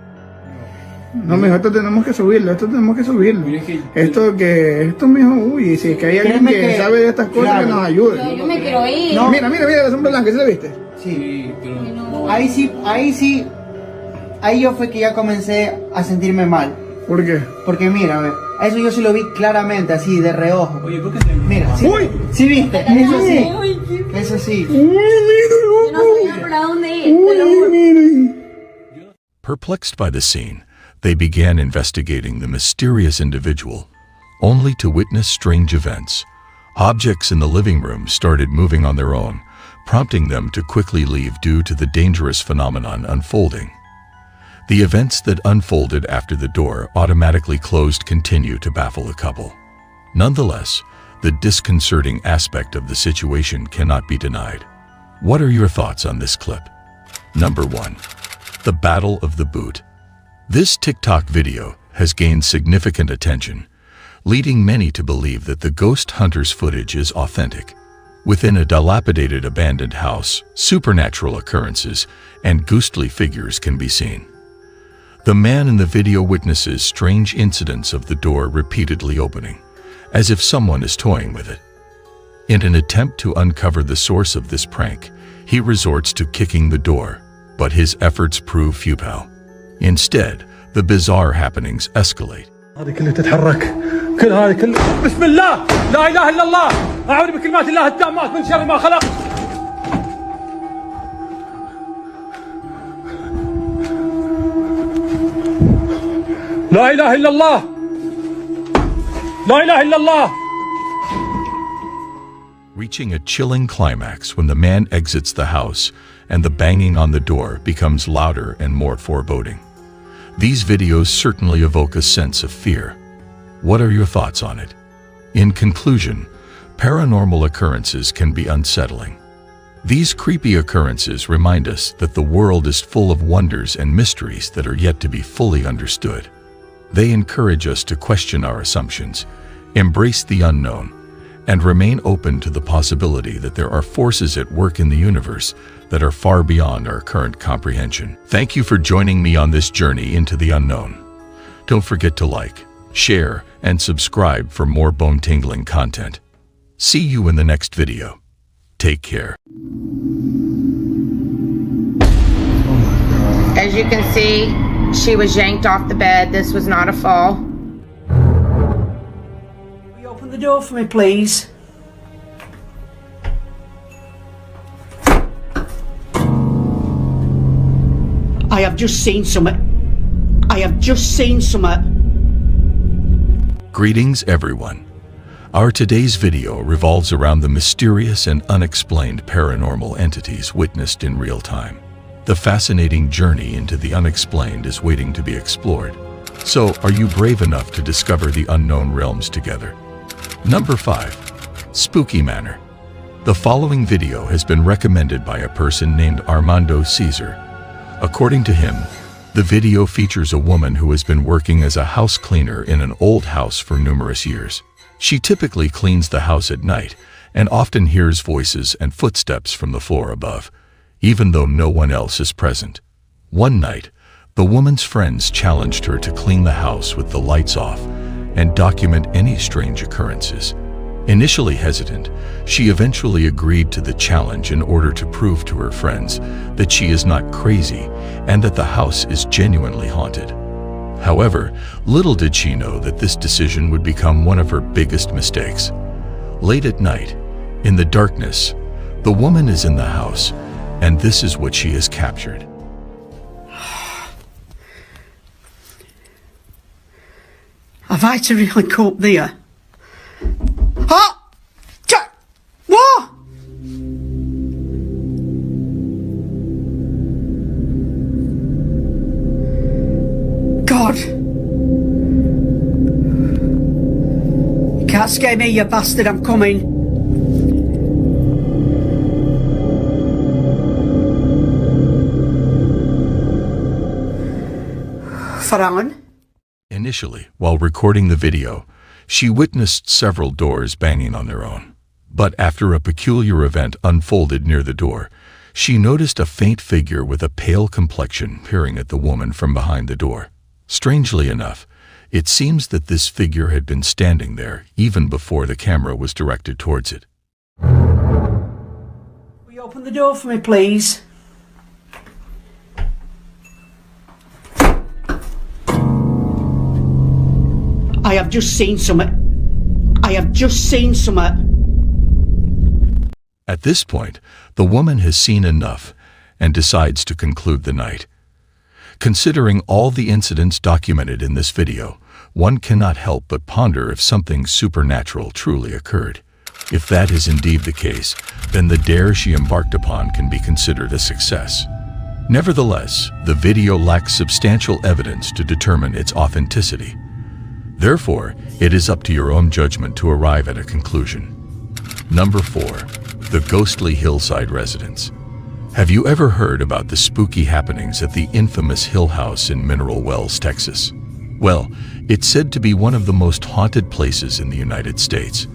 M: No, mijo, esto tenemos que subirlo. Esto, mijo, uy, si es que hay alguien que sabe de estas cosas, que nos ayude.
D: Yo me quiero ir.
M: No. Mira, la sombra blanca, ¿sí la viste?
L: Sí, pero... Ahí sí, ahí yo fue que ya comencé a sentirme mal.
M: ¿Por qué?
L: Porque mira, a ver, eso yo sí lo vi claramente, así, de reojo. Oye, ¿por qué te... Mira, ¿sí?
M: ¡Uy!
L: ¿Sí viste? Eso sí.
M: ¡Uy, mira!
D: Yo no sabía para dónde ir, te lo juro.
M: Mira.
A: Perplexed by the scene, they began investigating the mysterious individual, only to witness strange events. Objects in the living room started moving on their own, prompting them to quickly leave due to the dangerous phenomenon unfolding. The events that unfolded after the door automatically closed continue to baffle the couple. Nonetheless, the disconcerting aspect of the situation cannot be denied. What are your thoughts on this clip? Number 1. The Battle of the Boot. This TikTok video has gained significant attention, leading many to believe that the ghost hunter's footage is authentic. Within a dilapidated abandoned house, supernatural occurrences and ghostly figures can be seen. The man in the video witnesses strange incidents of the door repeatedly opening, as if someone is toying with it. In an attempt to uncover the source of this prank, he resorts to kicking the door, but his efforts prove futile. Instead, the bizarre happenings escalate.
K: هذه كلها تتحرك بسم الله لا إله إلا الله أعوذ بكلمات الله التامات من شر ما خلق. لا إله إلا الله لا إله إلا الله.
A: Reaching a chilling climax when the man exits the house and the banging on the door becomes louder and more foreboding. These videos certainly evoke a sense of fear. What are your thoughts on it? In conclusion, paranormal occurrences can be unsettling. These creepy occurrences remind us that the world is full of wonders and mysteries that are yet to be fully understood. They encourage us to question our assumptions, embrace the unknown, and remain open to the possibility that there are forces at work in the universe that are far beyond our current comprehension. Thank you for joining me on this journey into the unknown. Don't forget to like, share, and subscribe for more bone-tingling content. See you in the next video. Take care.
N: As you can see, she was yanked off the bed. This was not a fall.
L: Open the door for me, please. I have just seen something. I have just seen something.
A: Greetings, everyone. Our today's video revolves around the mysterious and unexplained paranormal entities witnessed in real time. The fascinating journey into the unexplained is waiting to be explored. So, are you brave enough to discover the unknown realms together? Number 5. Spooky Manor. The following video has been recommended by a person named Armando Caesar. According to him, the video features a woman who has been working as a house cleaner in an old house for numerous years. She typically cleans the house at night and often hears voices and footsteps from the floor above, even though no one else is present. One night, the woman's friends challenged her to clean the house with the lights off and document any strange occurrences. Initially hesitant, she eventually agreed to the challenge in order to prove to her friends that she is not crazy and that the house is genuinely haunted. However, little did she know that this decision would become one of her biggest mistakes. Late at night, in the darkness, the woman is in the house, and this is what she has captured.
L: Have I to really cope there? Huh? What? God. You can't scare me, you bastard, I'm coming. Faraon?
A: Initially, while recording the video, she witnessed several doors banging on their own. But after a peculiar event unfolded near the door, she noticed a faint figure with a pale complexion peering at the woman from behind the door. Strangely enough, it seems that this figure had been standing there even before the camera was directed towards it.
L: Will you open the door for me, please? I have just seen something. I have just seen something.
A: At this point, the woman has seen enough and decides to conclude the night. Considering all the incidents documented in this video, one cannot help but ponder if something supernatural truly occurred. If that is indeed the case, then the dare she embarked upon can be considered a success. Nevertheless, the video lacks substantial evidence to determine its authenticity. Therefore, it is up to your own judgment to arrive at a conclusion. Number 4. The ghostly hillside residence. Have you ever heard about the spooky happenings at the infamous Hill House in Mineral Wells, Texas? Well, it's said to be one of the most haunted places in the United States.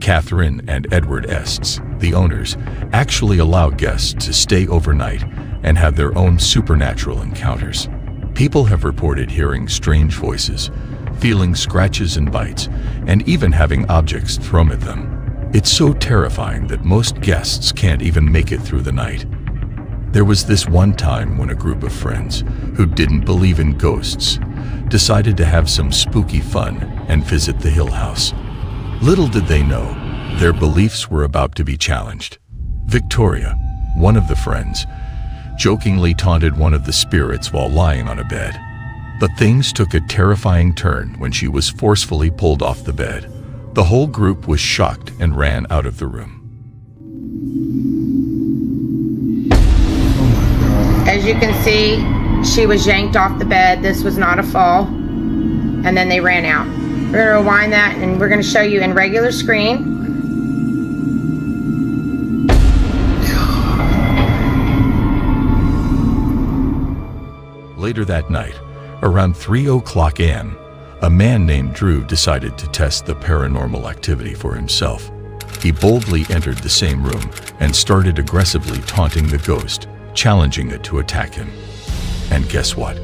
A: Catherine and Edward Estes, the owners, actually allow guests to stay overnight and have their own supernatural encounters. People have reported hearing strange voices, feeling scratches and bites, and even having objects thrown at them. It's so terrifying that most guests can't even make it through the night. There was this one time when a group of friends, who didn't believe in ghosts, decided to have some spooky fun and visit the Hill House. Little did they know, their beliefs were about to be challenged. Victoria, one of the friends, jokingly taunted one of the spirits while lying on a bed. But things took a terrifying turn when she was forcefully pulled off the bed. The whole group was shocked and ran out of the room.
N: As you can see, she was yanked off the bed. This was not a fall. And then they ran out. We're going to rewind that and we're going to show you in regular screen.
A: Later that night, around 3:00 a.m., a man named Drew decided to test the paranormal activity for himself. He boldly entered the same room and started aggressively taunting the ghost, challenging it to attack him. And guess what?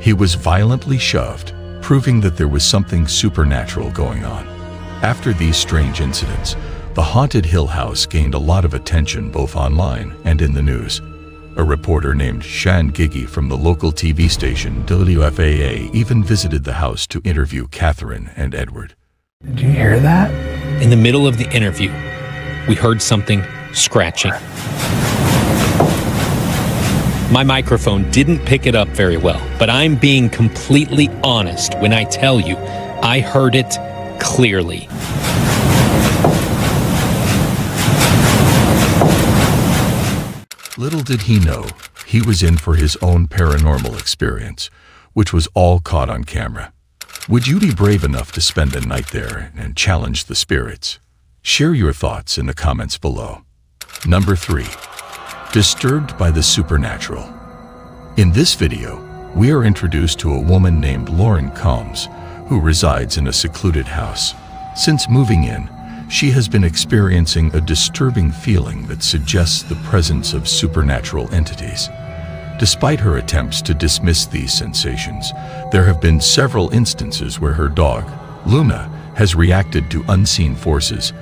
A: He was violently shoved, proving that there was something supernatural going on. After these strange incidents, the haunted Hill House gained a lot of attention both online and in the news. A reporter named Shan Gigi from the local TV station WFAA even visited the house to interview Catherine and Edward.
O: Did you hear that? In the middle of the interview, we heard something scratching. My microphone didn't pick it up very well, but I'm being completely honest when I tell you I heard it clearly.
A: Little did he know, he was in for his own paranormal experience, which was all caught on camera. Would you be brave enough to spend a night there and challenge the spirits? Share your thoughts in the comments below. Number 3. Disturbed by the supernatural. In this video, we are introduced to a woman named Lauren Combs, who resides in a secluded house. Since moving in, she has been experiencing a disturbing feeling that suggests the presence of supernatural entities. Despite her attempts to dismiss these sensations, there have been several instances where her dog, Luna, has reacted to unseen forces,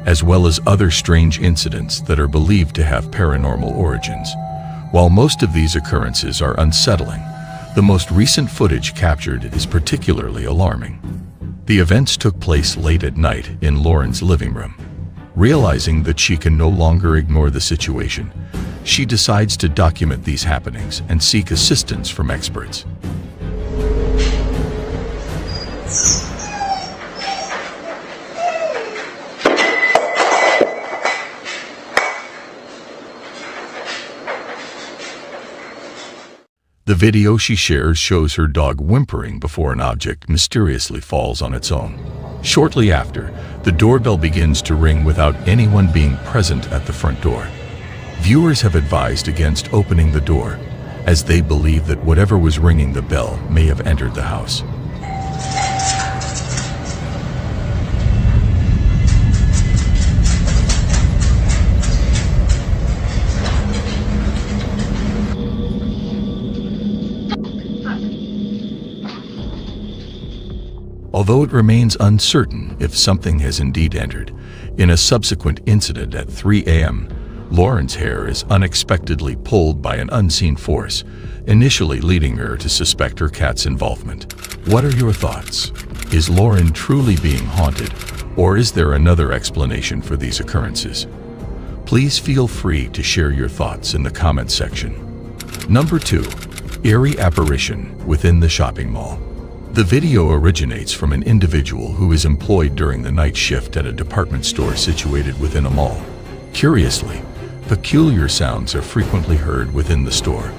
A: as well as other strange incidents that are believed to have paranormal origins. While most of these occurrences are unsettling, the most recent footage captured is particularly alarming. The events took place late at night in Lauren's living room. Realizing that she can no longer ignore the situation, she decides to document these happenings and seek assistance from experts. The video she shares shows her dog whimpering before an object mysteriously falls on its own. Shortly after, the doorbell begins to ring without anyone being present at the front door. Viewers have advised against opening the door, as they believe that whatever was ringing the bell may have entered the house. Although it remains uncertain if something has indeed entered, in a subsequent incident at 3 a.m., Lauren's hair is unexpectedly pulled by an unseen force, initially leading her to suspect her cat's involvement. What are your thoughts? Is Lauren truly being haunted, or is there another explanation for these occurrences? Please feel free to share your thoughts in the comment section. Number 2. Eerie apparition within the shopping mall. The video originates from an individual who is employed during the night shift at a department store situated within a mall. Curiously, peculiar sounds are frequently heard within the store,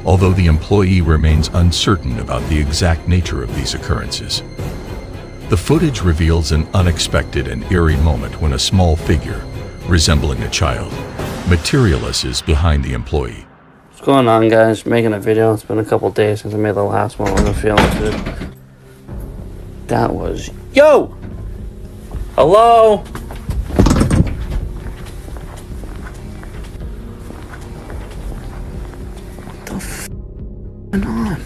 A: although the employee remains uncertain about the exact nature of these occurrences. The footage reveals an unexpected and eerie moment when a small figure, resembling a child, materializes behind the employee.
P: What's going on, guys? Making a video. It's been a couple days since I made the last one. I'm feeling good. That was... Yo! Hello? What the f*** going on?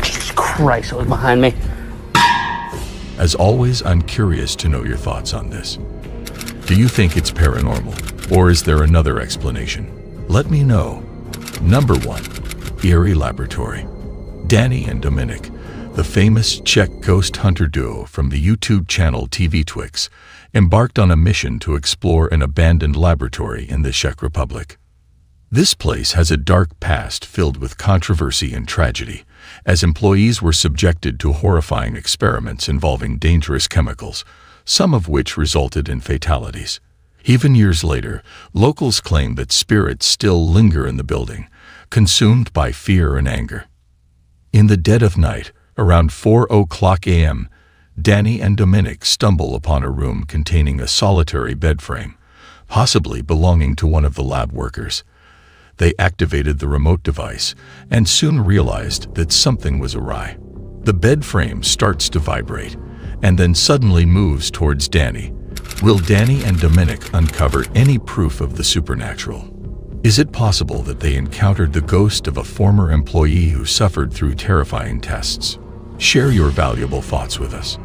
P: Jesus Christ, it was behind me.
A: As always, I'm curious to know your thoughts on this. Do you think it's paranormal, or is there another explanation? Let me know. Number 1. Eerie Laboratory. Danny and Dominic, The famous Czech ghost hunter duo from the YouTube channel TV Twix embarked on a mission to explore an abandoned laboratory in the Czech Republic. This place has a dark past filled with controversy and tragedy, as employees were subjected to horrifying experiments involving dangerous chemicals, some of which resulted in fatalities. Even years later, locals claim that spirits still linger in the building, consumed by fear and anger. In the dead of night, around 4:00 a.m., Danny and Dominic stumble upon a room containing a solitary bed frame, possibly belonging to one of the lab workers. They activated the remote device and soon realized that something was awry. The bed frame starts to vibrate and then suddenly moves towards Danny. Will Danny and Dominic uncover any proof of the supernatural? Is it possible that they encountered the ghost of a former employee who suffered through terrifying tests? Share your valuable thoughts with us.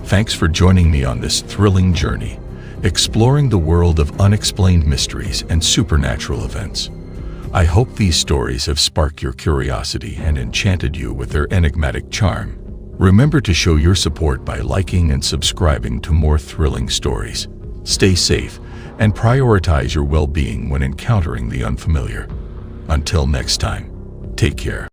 A: Thanks for joining me on this thrilling journey, exploring the world of unexplained mysteries and supernatural events. I hope these stories have sparked your curiosity and enchanted you with their enigmatic charm. Remember to show your support by liking and subscribing to more thrilling stories. Stay safe and prioritize your well-being when encountering the unfamiliar. Until next time, take care.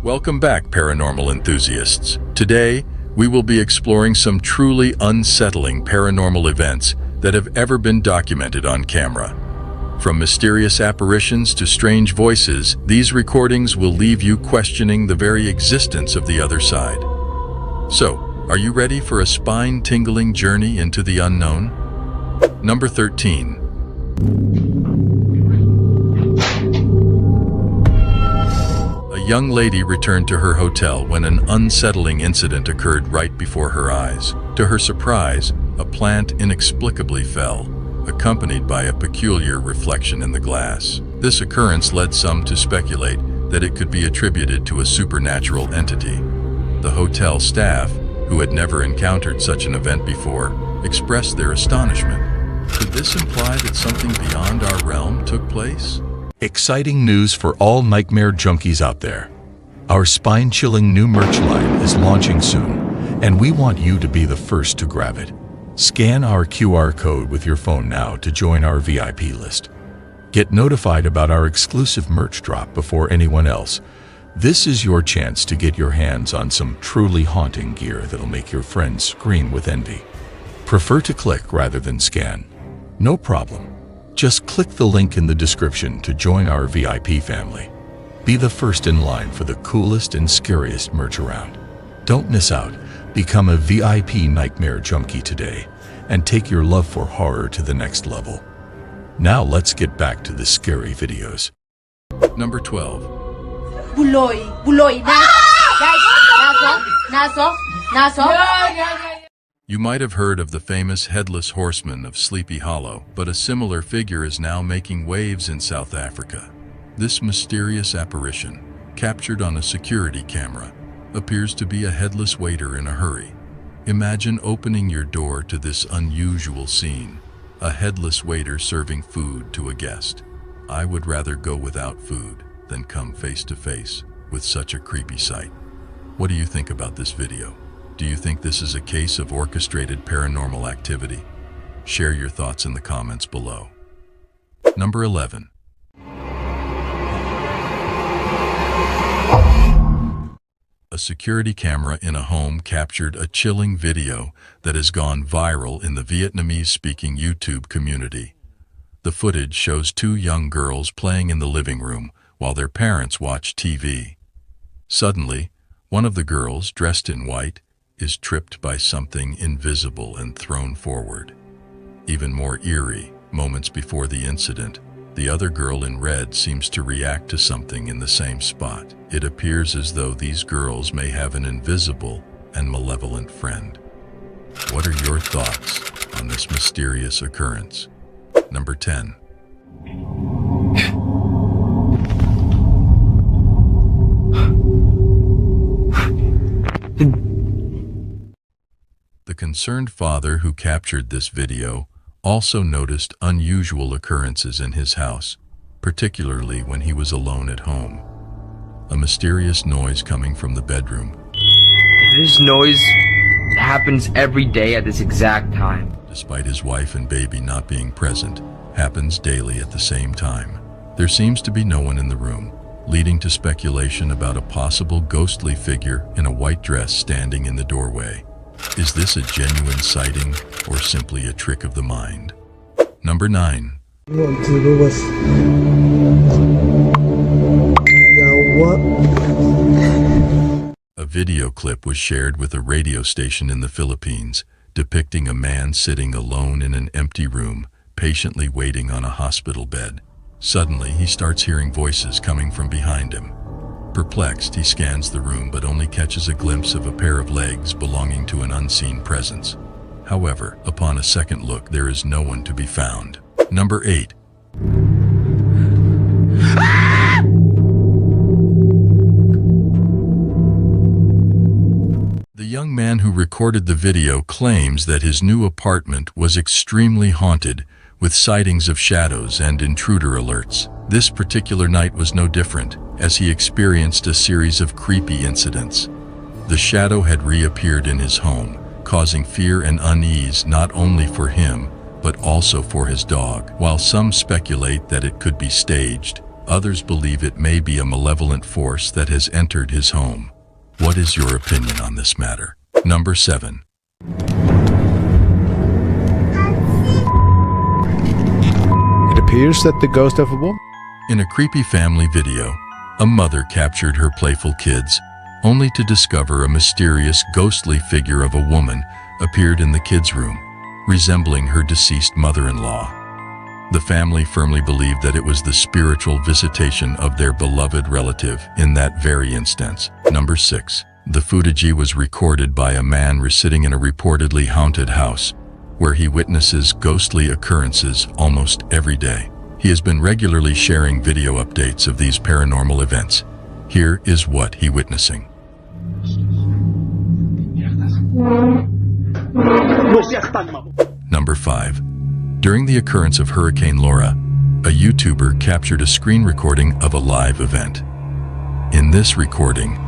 A: Welcome back, paranormal enthusiasts. Today, we will be exploring some truly unsettling paranormal events that have ever been documented on camera. From mysterious apparitions to strange voices, these recordings will leave you questioning the very existence of the other side. So, are you ready for a spine-tingling journey into the unknown? Number 13. A young lady returned to her hotel when an unsettling incident occurred right before her eyes. To her surprise, a plant inexplicably fell, accompanied by a peculiar reflection in the glass. This occurrence led some to speculate that it could be attributed to a supernatural entity. The hotel staff, who had never encountered such an event before, expressed their astonishment. Could this imply that something beyond our realm took place? Exciting news for all nightmare junkies out there. Our spine-chilling new merch line is launching soon, and we want you to be the first to grab it. Scan our QR code with your phone now to join our VIP list. Get notified about our exclusive merch drop before anyone else. This is your chance to get your hands on some truly haunting gear that'll make your friends scream with envy. Prefer to click rather than scan? No problem. Just click the link in the description to join our VIP family. Be the first in line for the coolest and scariest merch around. Don't miss out. Become a VIP nightmare junkie today and take your love for horror to the next level. Now let's get back to the scary videos. Number 12. You might have heard of the famous Headless Horseman of Sleepy Hollow, but a similar figure is now making waves in South Africa. This mysterious apparition, captured on a security camera, appears to be a headless waiter in a hurry. Imagine opening your door to this unusual scene, a headless waiter serving food to a guest. I would rather go without food than come face to face with such a creepy sight. What do you think about this video? Do you think this is a case of orchestrated paranormal activity? Share your thoughts in the comments below. Number 11. A security camera in a home captured a chilling video that has gone viral in the Vietnamese-speaking YouTube community. The footage shows two young girls playing in the living room while their parents watch TV. Suddenly, one of the girls, dressed in white, is tripped by something invisible and thrown forward. Even more eerie, moments before the incident, the other girl in red seems to react to something in the same spot. It appears as though these girls may have an invisible and malevolent friend. What are your thoughts on this mysterious occurrence? Number 10. The concerned father who captured this video also noticed unusual occurrences in his house, particularly when he was alone at home. A mysterious noise coming from the bedroom.
Q: This noise happens every day at this exact time.
A: Despite his wife and baby not being present, happens daily at the same time. There seems to be no one in the room, leading to speculation about a possible ghostly figure in a white dress standing in the doorway. Is this a genuine sighting or simply a trick of the mind? Number 9. A video clip was shared with a radio station in the Philippines, depicting a man sitting alone in an empty room, patiently waiting on a hospital bed. Suddenly, he starts hearing voices coming from behind him. Perplexed, he scans the room but only catches a glimpse of a pair of legs belonging to an unseen presence. However, upon a second look, there is no one to be found. Number 8. The young man who recorded the video claims that his new apartment was extremely haunted, with sightings of shadows and intruder alerts. This particular night was no different, as he experienced a series of creepy incidents. The shadow had reappeared in his home, causing fear and unease not only for him, but also for his dog. While some speculate that it could be staged, others believe it may be a malevolent force that has entered his home. What is your opinion on this matter? Number 7.
R: It appears that the ghost of a woman.
A: In a creepy family video, a mother captured her playful kids, only to discover a mysterious ghostly figure of a woman appeared in the kids' room, resembling her deceased mother-in-law. The family firmly believed that it was the spiritual visitation of their beloved relative in that very instance. Number 6. The footage was recorded by a man sitting in a reportedly haunted house, where he witnesses ghostly occurrences almost every day. He has been regularly sharing video updates of these paranormal events. Here is what he witnessing. Number 5. During the occurrence of Hurricane Laura, a YouTuber captured a screen recording of a live event. In this recording,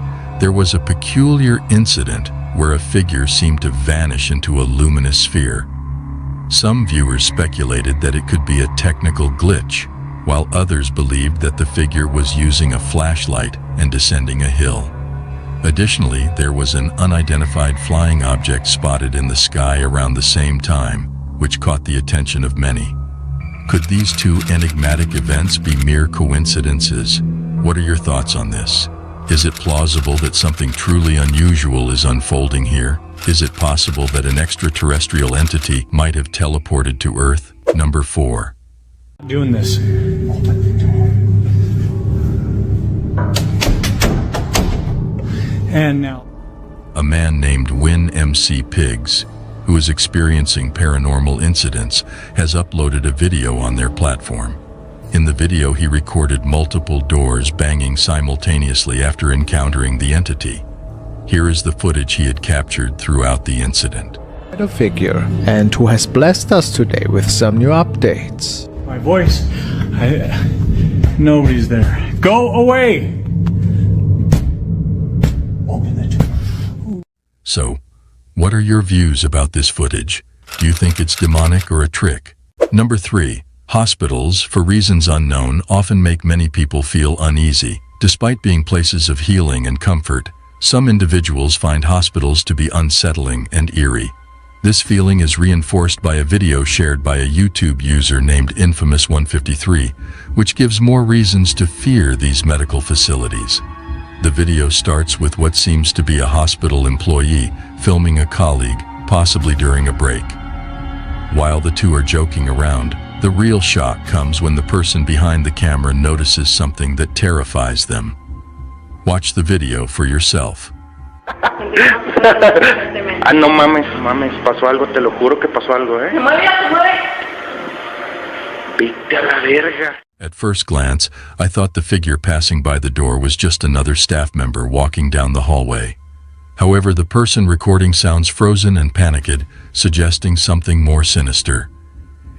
A: there was a peculiar incident where a figure seemed to vanish into a luminous sphere. Some viewers speculated that it could be a technical glitch, while others believed that the figure was using a flashlight and descending a hill. Additionally, there was an unidentified flying object spotted in the sky around the same time, which caught the attention of many. Could these two enigmatic events be mere coincidences? What are your thoughts on this? Is it plausible that something truly unusual is unfolding here? Is it possible that an extraterrestrial entity might have teleported to Earth? Number 4.
K: Doing this. And now.
A: A man named Win MC Pigs, who is experiencing paranormal incidents, has uploaded a video on their platform. In the video, he recorded multiple doors banging simultaneously after encountering the entity. Here is the footage he had captured throughout the incident.
R: A figure, and who has blessed us today with some new updates.
K: My voice. Nobody's there. Go away! Open it.
A: So, what are your views about this footage? Do you think it's demonic or a trick? Number 3. Hospitals, for reasons unknown, often make many people feel uneasy. Despite being places of healing and comfort, some individuals find hospitals to be unsettling and eerie. This feeling is reinforced by a video shared by a YouTube user named Infamous153, which gives more reasons to fear these medical facilities. The video starts with what seems to be a hospital employee filming a colleague, possibly during a break. While the two are joking around, the real shock comes when the person behind the camera notices something that terrifies them. Watch the video for yourself.
J: Ah, no mames, pasó algo, te lo juro que pasó algo,
A: At first glance, I thought the figure passing by the door was just another staff member walking down the hallway. However, the person recording sounds frozen and panicked, suggesting something more sinister.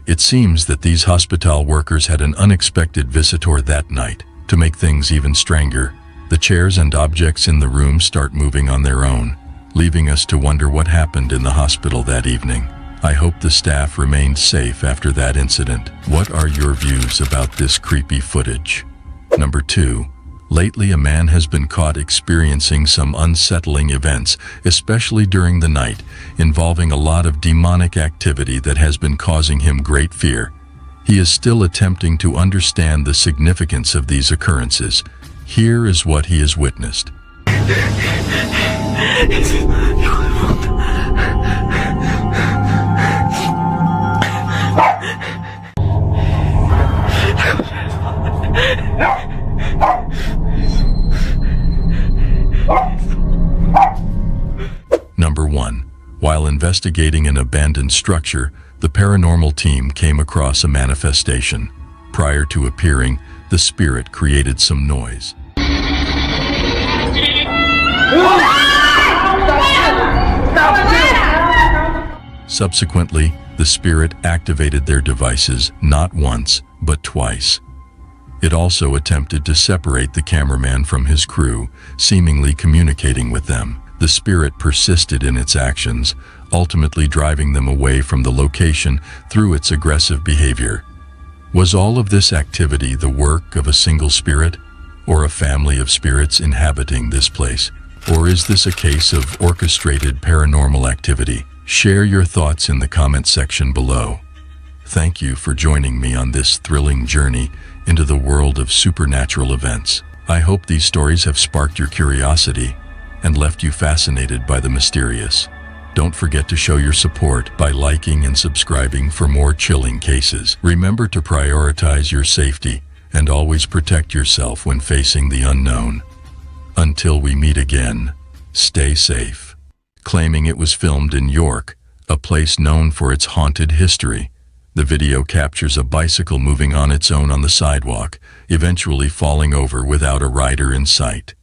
A: It seems that these hospital workers had an unexpected visitor that night. To make things even stranger, the chairs and objects in the room start moving on their own, leaving us to wonder what happened in the hospital that evening. I hope the staff remained safe after that incident. What are your views about this creepy footage? Number 2. Lately, a man has been caught experiencing some unsettling events, especially during the night, involving a lot of demonic activity that has been causing him great fear. He is still attempting to understand the significance of these occurrences. Here is what he has witnessed. Number 1. While investigating an abandoned structure, the paranormal team came across a manifestation. Prior to appearing, the spirit created some noise. Subsequently, the spirit activated their devices not once, but twice. It also attempted to separate the cameraman from his crew, seemingly communicating with them. The spirit persisted in its actions, ultimately driving them away from the location through its aggressive behavior. Was all of this activity the work of a single spirit, or a family of spirits inhabiting this place? Or is this a case of orchestrated paranormal activity? Share your thoughts in the comment section below. Thank you for joining me on this thrilling journey into the world of supernatural events. I hope these stories have sparked your curiosity and left you fascinated by the mysterious. Don't forget to show your support by liking and subscribing for more chilling cases. Remember to prioritize your safety and always protect yourself when facing the unknown. Until we meet again, stay safe. Claiming it was filmed in York, a place known for its haunted history, the video captures a bicycle moving on its own on the sidewalk, eventually falling over without a rider in sight.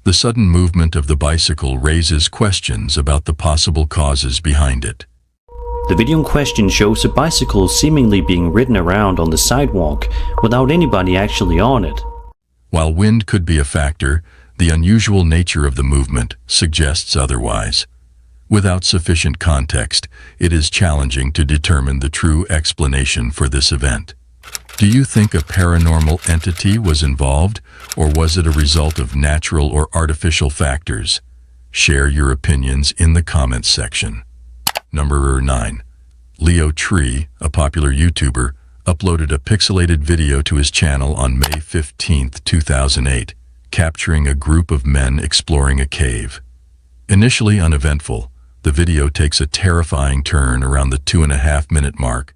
A: The sudden movement of the bicycle raises questions about the possible causes behind it.
S: The video in question shows a bicycle seemingly being ridden around on the sidewalk without anybody actually on it.
A: While wind could be a factor, the unusual nature of the movement suggests otherwise. Without sufficient context, it is challenging to determine the true explanation for this event. Do you think a paranormal entity was involved, or was it a result of natural or artificial factors? Share your opinions in the comments section. Number 9. Leo Tree, a popular YouTuber, uploaded a pixelated video to his channel on May 15, 2008, capturing a group of men exploring a cave. Initially uneventful, the video takes a terrifying turn around the 2.5-minute mark.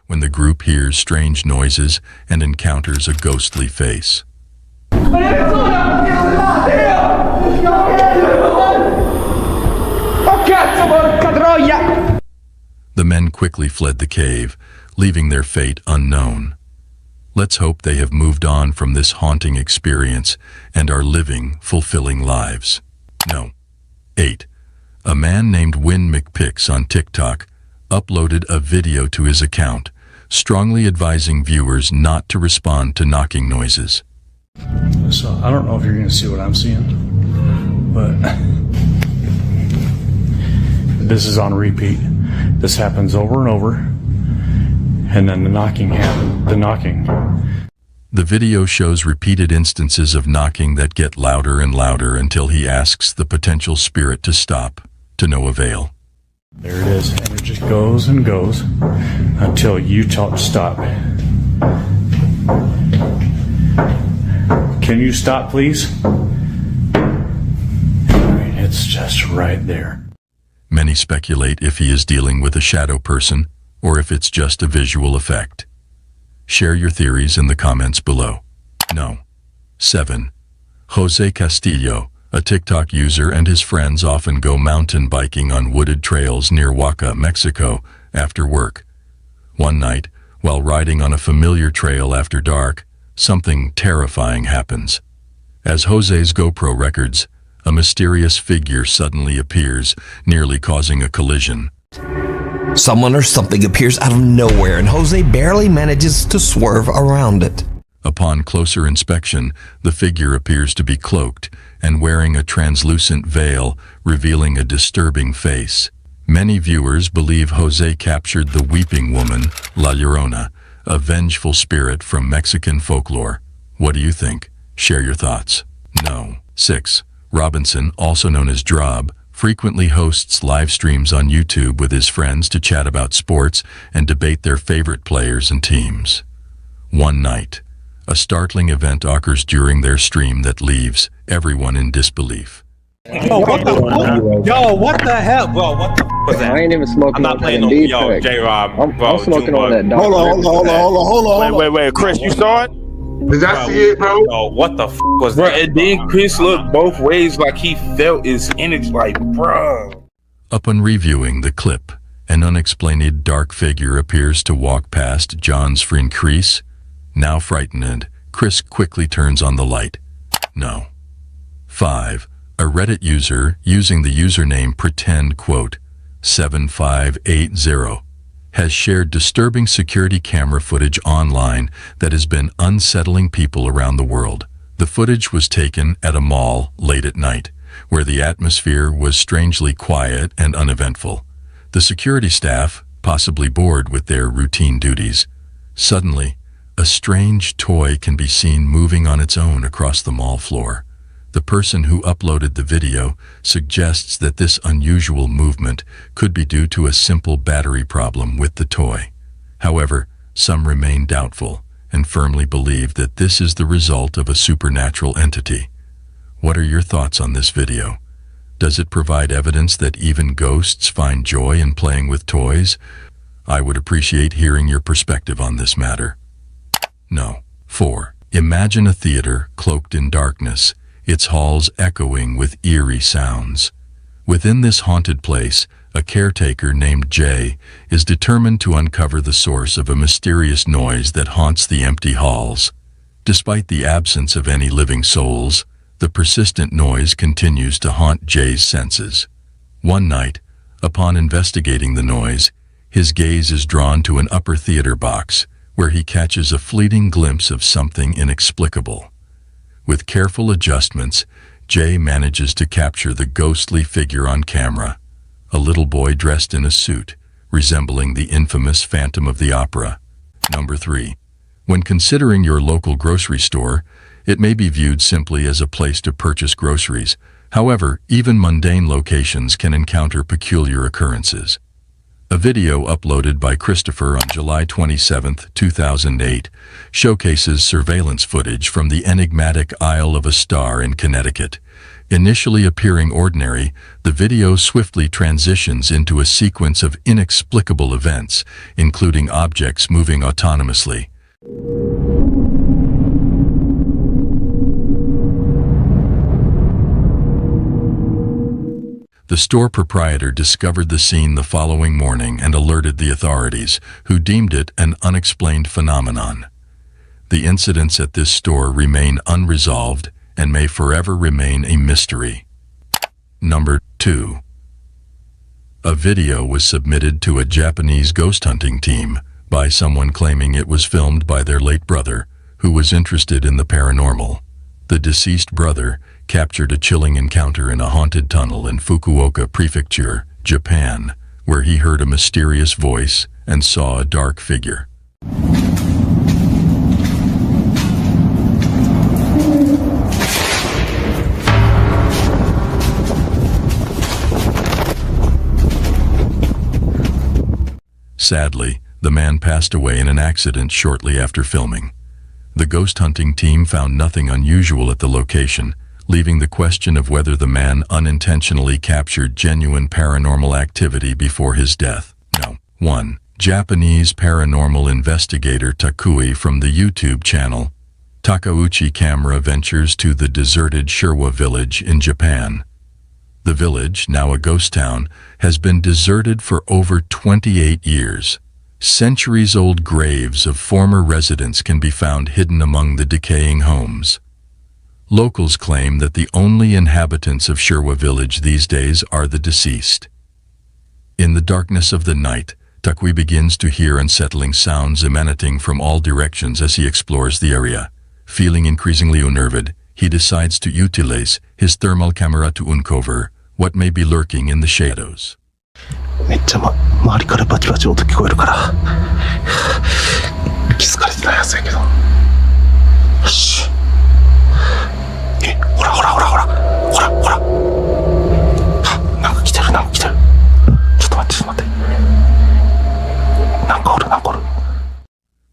A: When the group hears strange noises and encounters a ghostly face. The men quickly fled the cave, leaving their fate unknown. Let's hope they have moved on from this haunting experience and are living fulfilling lives. No. 8. A man named Win McPix on TikTok uploaded a video to his account, strongly advising viewers not to respond to knocking noises.
K: So I don't know if you're going to see what I'm seeing, but this is on repeat. This happens over and over, and then the knocking happens.
A: The video shows repeated instances of knocking that get louder and louder until he asks the potential spirit to stop, to no avail.
K: There it is, and it just goes and goes until you tell it to stop. Can you stop, please? It's just right there.
A: Many speculate if he is dealing with a shadow person or if it's just a visual effect. Share your theories in the comments below. No. 7. Jose Castillo, a TikTok user, and his friends often go mountain biking on wooded trails near Oaxaca, Mexico, after work. One night, while riding on a familiar trail after dark, something terrifying happens. As Jose's GoPro records, a mysterious figure suddenly appears, nearly causing a collision.
T: Someone or something appears out of nowhere, and Jose barely manages to swerve around it.
A: Upon closer inspection, the figure appears to be cloaked and wearing a translucent veil, revealing a disturbing face. Many viewers believe Jose captured the weeping woman, La Llorona, a vengeful spirit from Mexican folklore. What do you think? Share your thoughts. No. 6. Robinson, also known as Drob, frequently hosts live streams on YouTube with his friends to chat about sports and debate their favorite players and teams. One night, a startling event occurs during their stream that leaves everyone in disbelief.
K: Yo, what the fuck? Yo, what the hell? Bro, what the was that?
U: I ain't even smoking.
K: I'm not playing no yo, J-Rob.
U: I'm smoking on that.
B: Hold on. Wait. Chris, you saw it?
K: Did I see it, bro? Yo, what the was that?
V: And then Chris looked both ways like he felt his energy, like, bro.
A: Upon reviewing the clip, an unexplained dark figure appears to walk past John's friend Chris. Now frightened, Chris quickly turns on the light. No. 5. A Reddit user using the username pretend7580 has shared disturbing security camera footage online that has been unsettling people around the world. The footage was taken at a mall late at night, where the atmosphere was strangely quiet and uneventful. The security staff, possibly bored with their routine duties, suddenly, a strange toy can be seen moving on its own across the mall floor. The person who uploaded the video suggests that this unusual movement could be due to a simple battery problem with the toy. However, some remain doubtful and firmly believe that this is the result of a supernatural entity. What are your thoughts on this video? Does it provide evidence that even ghosts find joy in playing with toys? I would appreciate hearing your perspective on this matter. No. 4. Imagine a theater cloaked in darkness, its halls echoing with eerie sounds. Within this haunted place, a caretaker named Jay is determined to uncover the source of a mysterious noise that haunts the empty halls. Despite the absence of any living souls, the persistent noise continues to haunt Jay's senses. One night, upon investigating the noise, his gaze is drawn to an upper theater box, where he catches a fleeting glimpse of something inexplicable. With careful adjustments, Jay manages to capture the ghostly figure on camera, a little boy dressed in a suit, resembling the infamous Phantom of the Opera. Number 3. When considering your local grocery store, it may be viewed simply as a place to purchase groceries. However, even mundane locations can encounter peculiar occurrences. A video uploaded by Christopher on July 27, 2008, showcases surveillance footage from the enigmatic Isle of a Star in Connecticut. Initially appearing ordinary, the video swiftly transitions into a sequence of inexplicable events, including objects moving autonomously. The store proprietor discovered the scene the following morning and alerted the authorities, who deemed it an unexplained phenomenon. The incidents at this store remain unresolved and may forever remain a mystery. Number 2. A video was submitted to a Japanese ghost hunting team by someone claiming it was filmed by their late brother, who was interested in the paranormal. The deceased brother captured a chilling encounter in a haunted tunnel in Fukuoka Prefecture, Japan, where he heard a mysterious voice and saw a dark figure. Sadly, the man passed away in an accident shortly after filming. The ghost hunting team found nothing unusual at the location, leaving the question of whether the man unintentionally captured genuine paranormal activity before his death. No. 1. Japanese paranormal investigator Takui from the YouTube channel Takauchi Camera ventures to the deserted Sherwa village in Japan. The village, now a ghost town, has been deserted for over 28 years. Centuries-old graves of former residents can be found hidden among the decaying homes. Locals claim that the only inhabitants of Sherwa village these days are the deceased. In the darkness of the night, Takui begins to hear unsettling sounds emanating from all directions as he explores the area. Feeling increasingly unnerved, he decides to utilize his thermal camera to uncover what may be lurking in the shadows.
K: めっちゃ周りからバチバチ音聞こえるから気づかれてないはずやけどよしほらほらほらほらほらほらなんか来てるなんか来てるちょっと待ってちょっと待ってなんかおるなんかおる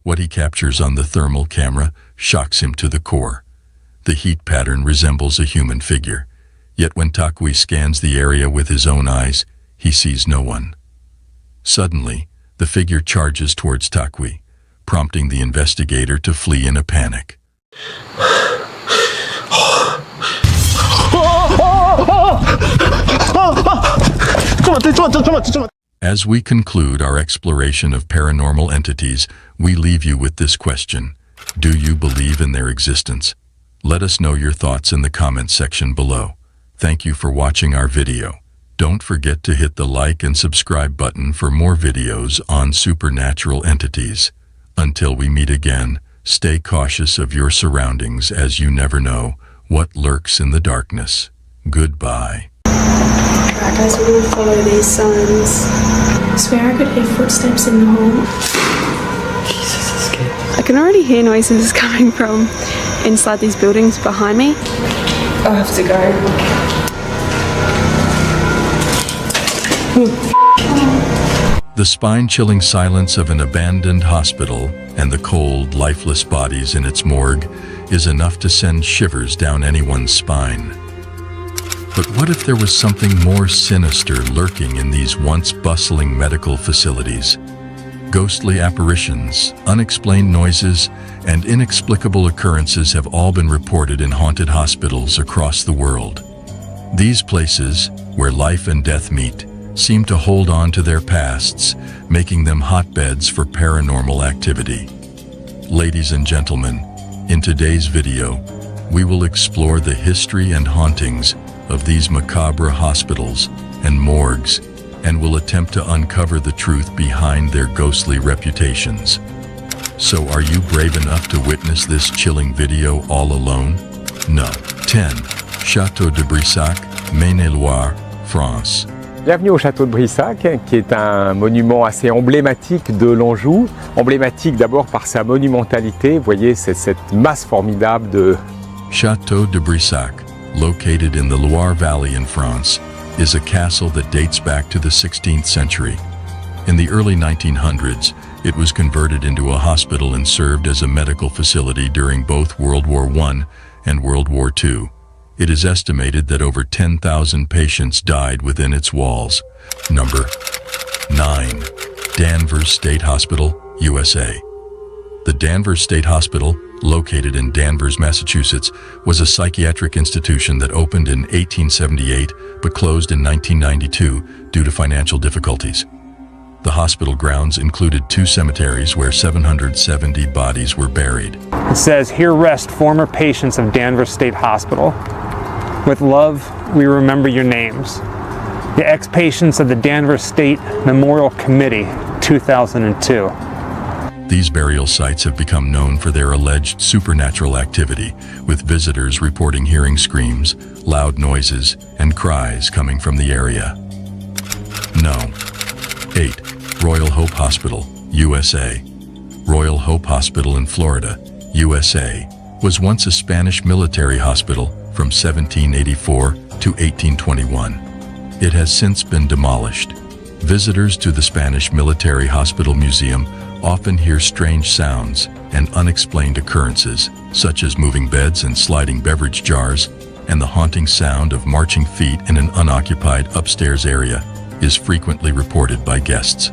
A: What he captures on the thermal camera shocks him to the core. The heat pattern resembles a human figure. Yet when Takui scans the area with his own eyes, he sees no one. Suddenly, the figure charges towards Takui, prompting the investigator to flee in a panic. As we conclude our exploration of paranormal entities, we leave you with this question. Do you believe in their existence? Let us know your thoughts in the comments section below. Thank you for watching our video. Don't forget to hit the like and subscribe button for more videos on supernatural entities. Until we meet again, stay cautious of your surroundings as you never know what lurks in the darkness. Goodbye.
F: Alright guys, we're going to follow these signs. I swear I could hear footsteps in the hall. Jesus, I'm scared. I can already hear noises coming from inside these buildings behind me. I have to go.
A: The spine-chilling silence of an abandoned hospital and the cold, lifeless bodies in its morgue is enough to send shivers down anyone's spine. But what if there was something more sinister lurking in these once bustling medical facilities? Ghostly apparitions, unexplained noises, and inexplicable occurrences have all been reported in haunted hospitals across the world. These places, where life and death meet, seem to hold on to their pasts, making them hotbeds for paranormal activity. Ladies and gentlemen, in today's video, we will explore the history and hauntings of these macabre hospitals and morgues, and will attempt to uncover the truth behind their ghostly reputations. So are you brave enough to witness this chilling video all alone? No. 10. Château de Brissac, Maine-et-Loire, France.
U: Bienvenue au château de Brissac, qui est un monument assez emblématique de l'Anjou. Emblématique d'abord par sa monumentalité, vous voyez, c'est cette masse formidable de...
A: Château de Brissac, located in the Loire Valley in France, is a castle that dates back to the 16th century. In the early 1900s, it was converted into a hospital and served as a medical facility during both World War I and World War II. It is estimated that over 10,000 patients died within its walls. Number 9. Danvers State Hospital, USA. The Danvers State Hospital, located in Danvers, Massachusetts, was a psychiatric institution that opened in 1878 but closed in 1992 due to financial difficulties. The hospital grounds included 2 cemeteries where 770 bodies were buried.
U: It says, "Here rest former patients of Danvers State Hospital. With love, we remember your names. The ex-patients of the Danvers State Memorial Committee, 2002.
A: These burial sites have become known for their alleged supernatural activity, with visitors reporting hearing screams, loud noises, and cries coming from the area. No. 8. Royal Hope Hospital, USA. Royal Hope Hospital in Florida, USA, was once a Spanish military hospital from 1784 to 1821. It has since been demolished. Visitors to the Spanish Military Hospital Museum often hear strange sounds and unexplained occurrences, such as moving beds and sliding beverage jars, and the haunting sound of marching feet in an unoccupied upstairs area is frequently reported by guests.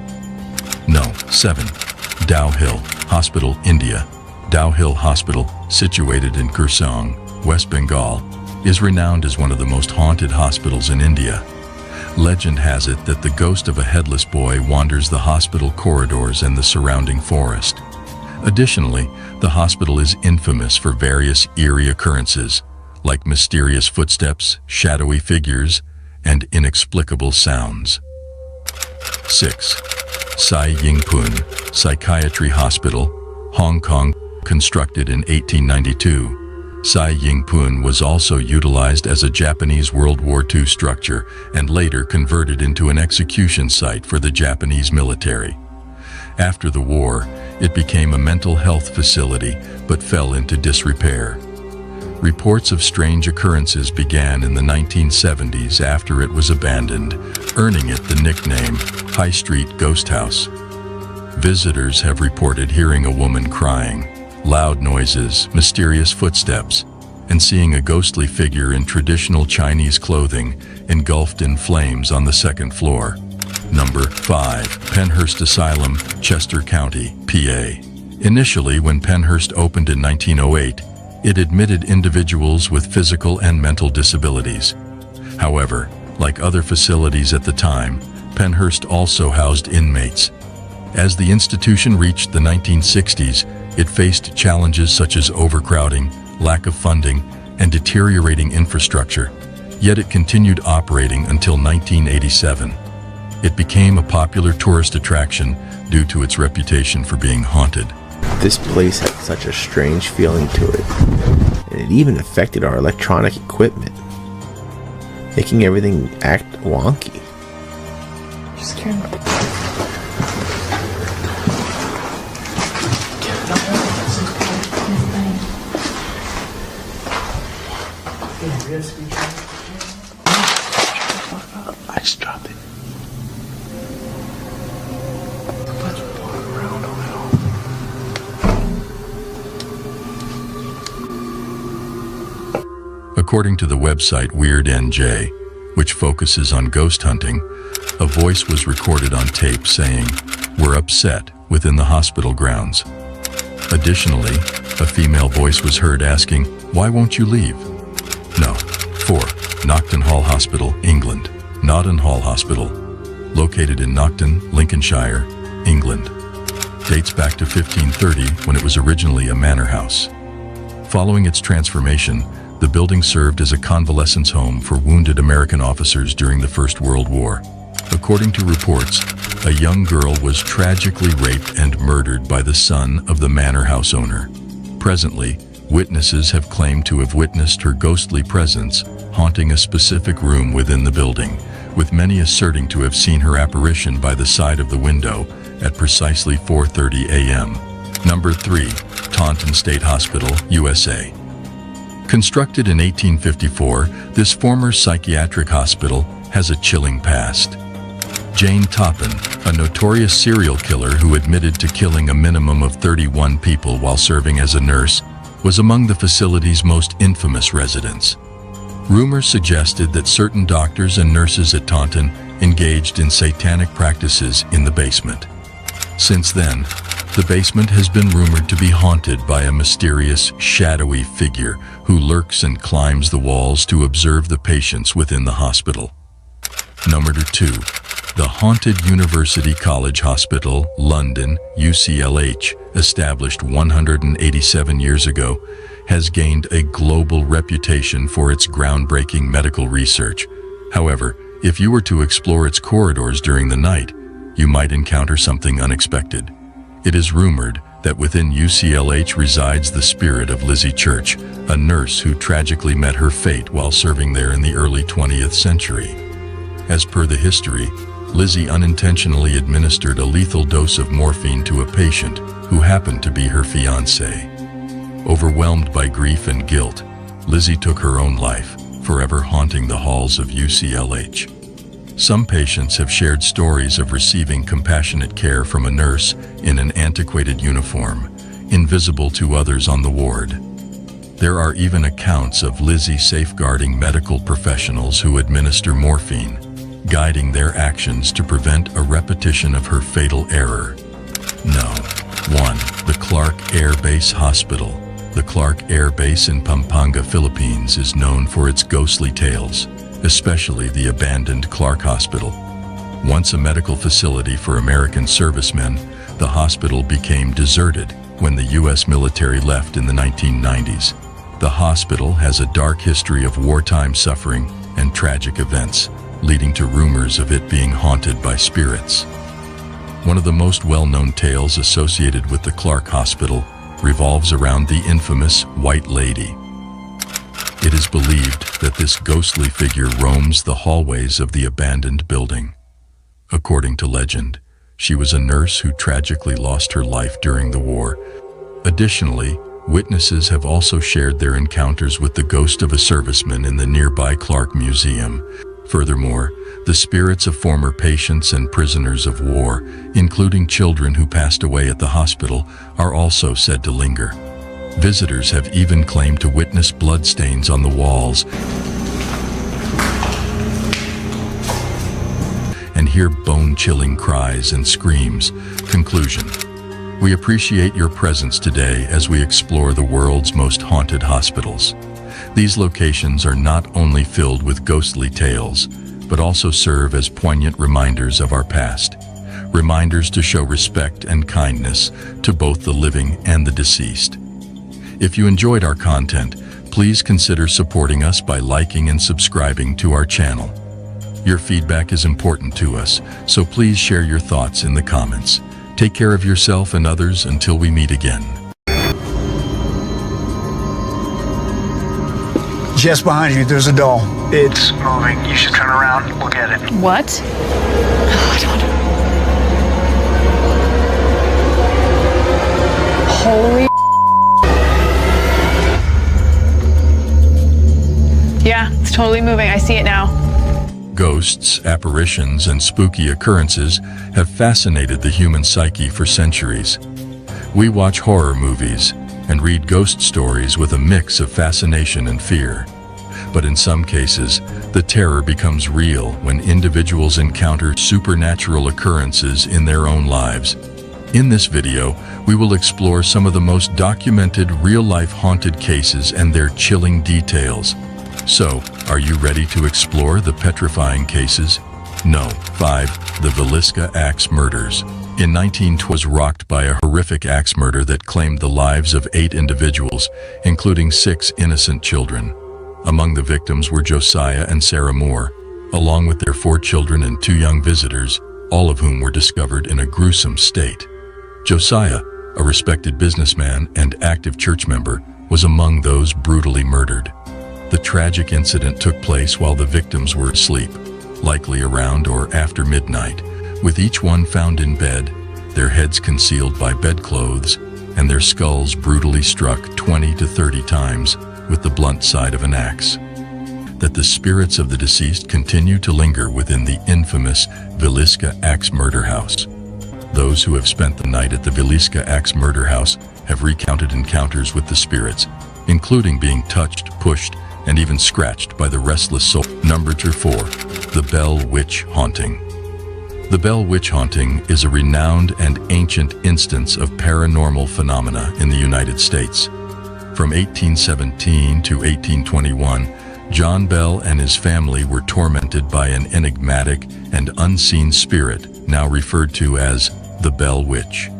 A: No. 7. Dow Hill Hospital, India. Dow Hill Hospital, situated in Kurseong, West Bengal, is renowned as one of the most haunted hospitals in India. Legend has it that the ghost of a headless boy wanders the hospital corridors and the surrounding forest. Additionally, the hospital is infamous for various eerie occurrences, like mysterious footsteps, shadowy figures, and inexplicable sounds. 6. Sai Ying-pun Psychiatry Hospital, Hong Kong, constructed in 1892. Sai Ying-pun was also utilized as a Japanese World War II structure and later converted into an execution site for the Japanese military. After the war, it became a mental health facility but fell into disrepair. Reports of strange occurrences began in the 1970s after it was abandoned, earning it the nickname High Street Ghost House. Visitors have reported hearing a woman crying, loud noises, mysterious footsteps, and seeing a ghostly figure in traditional Chinese clothing engulfed in flames on the second floor. Number 5. Penhurst Asylum, Chester County, PA. Initially, when Penhurst opened in 1908, it admitted individuals with physical and mental disabilities. However, like other facilities at the time, Penhurst also housed inmates. As the institution reached the 1960s, it faced challenges such as overcrowding, lack of funding, and deteriorating infrastructure, yet it continued operating until 1987. It became a popular tourist attraction due to its reputation for being haunted.
G: This place had such a strange feeling to it, and it even affected our electronic equipment, making everything act wonky.
F: Just kidding.
G: I just dropped it.
A: According to the website Weird NJ, which focuses on ghost hunting, a voice was recorded on tape saying, "We're upset," within the hospital grounds. Additionally, a female voice was heard asking, "Why won't you leave?" No. 4. Nocton Hall Hospital, England. Notton Hall Hospital, located in Nocton, Lincolnshire, England. Dates back to 1530 when it was originally a manor house. Following its transformation, the building served as a convalescence home for wounded American officers during the First World War. According to reports, a young girl was tragically raped and murdered by the son of the manor house owner. Presently, witnesses have claimed to have witnessed her ghostly presence haunting a specific room within the building, with many asserting to have seen her apparition by the side of the window at precisely 4:30 a.m. Number 3. Taunton State Hospital, USA. Constructed in 1854, this former psychiatric hospital has a chilling past. Jane Toppin, a notorious serial killer who admitted to killing a minimum of 31 people while serving as a nurse, was among the facility's most infamous residents. Rumors suggested that certain doctors and nurses at Taunton engaged in satanic practices in the basement. Since then, the basement has been rumored to be haunted by a mysterious, shadowy figure who lurks and climbs the walls to observe the patients within the hospital. Number 2. The Haunted University College Hospital, London, UCLH, established 187 years ago, has gained a global reputation for its groundbreaking medical research. However, if you were to explore its corridors during the night, you might encounter something unexpected. It is rumored that within UCLH resides the spirit of Lizzie Church, a nurse who tragically met her fate while serving there in the early 20th century. As per the history, Lizzie unintentionally administered a lethal dose of morphine to a patient who happened to be her fiancé. Overwhelmed by grief and guilt, Lizzie took her own life, forever haunting the halls of UCLH. Some patients have shared stories of receiving compassionate care from a nurse in an antiquated uniform, invisible to others on the ward. There are even accounts of Lizzie safeguarding medical professionals who administer morphine, guiding their actions to prevent a repetition of her fatal error. No. 1. The Clark Air Base Hospital. The Clark Air Base in Pampanga, Philippines is known for its ghostly tales, especially the abandoned Clark Hospital. Once a medical facility for American servicemen, the hospital became deserted when the U.S. military left in the 1990s. The hospital has a dark history of wartime suffering and tragic events, leading to rumors of it being haunted by spirits. One of the most well-known tales associated with the Clark Hospital revolves around the infamous White Lady. It is believed that this ghostly figure roams the hallways of the abandoned building. According to legend, she was a nurse who tragically lost her life during the war. Additionally, witnesses have also shared their encounters with the ghost of a serviceman in the nearby Clark Museum. Furthermore, the spirits of former patients and prisoners of war, including children who passed away at the hospital, are also said to linger. Visitors have even claimed to witness bloodstains on the walls and hear bone-chilling cries and screams. Conclusion: we appreciate your presence today as we explore the world's most haunted hospitals. These locations are not only filled with ghostly tales, but also serve as poignant reminders of our past. Reminders to show respect and kindness to both the living and the deceased. If you enjoyed our content, please consider supporting us by liking and subscribing to our channel. Your feedback is important to us, so please share your thoughts in the comments. Take care of yourself and others until we meet again.
M: Just behind you, there's a doll. It's moving. You should turn around and look at it.
F: What? Oh, I don't know. Holy. Yeah, it's totally moving. I see it now.
A: Ghosts, apparitions, and spooky occurrences have fascinated the human psyche for centuries. We watch horror movies and read ghost stories with a mix of fascination and fear. But in some cases, the terror becomes real when individuals encounter supernatural occurrences in their own lives. In this video, we will explore some of the most documented real-life haunted cases and their chilling details. So, are you ready to explore the petrifying cases? No. 5. The Villisca Axe Murders. In 1912 was rocked by a horrific axe murder that claimed the lives of 8 individuals, including 6 innocent children. Among the victims were Josiah and Sarah Moore, along with their 4 children and 2 young visitors, all of whom were discovered in a gruesome state. Josiah, a respected businessman and active church member, was among those brutally murdered. The tragic incident took place while the victims were asleep, likely around or after midnight, with each one found in bed, their heads concealed by bedclothes, and their skulls brutally struck 20 to 30 times with the blunt side of an axe. That the spirits of the deceased continue to linger within the infamous Villisca Axe Murder House. Those who have spent the night at the Villisca Axe Murder House have recounted encounters with the spirits, including being touched, pushed, and even scratched by the restless soul. Number 4. The Bell Witch Haunting. The Bell Witch Haunting is a renowned and ancient instance of paranormal phenomena in the United States. From 1817 to 1821, John Bell and his family were tormented by an enigmatic and unseen spirit, now referred to as the Bell Witch.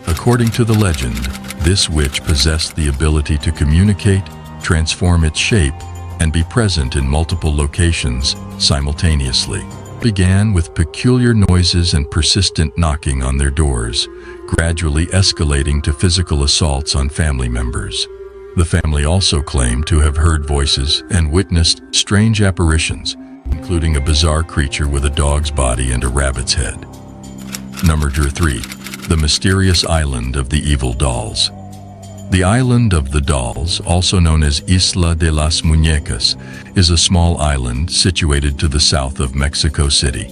A: According to the legend, this witch possessed the ability to communicate, transform its shape, and be present in multiple locations simultaneously. Began with peculiar noises and persistent knocking on their doors, gradually escalating to physical assaults on family members. The family also claimed to have heard voices and witnessed strange apparitions, including a bizarre creature with a dog's body and a rabbit's head. Number 3. The Mysterious Island of the Evil Dolls. The Island of the Dolls, also known as Isla de las Muñecas, is a small island situated to the south of Mexico City.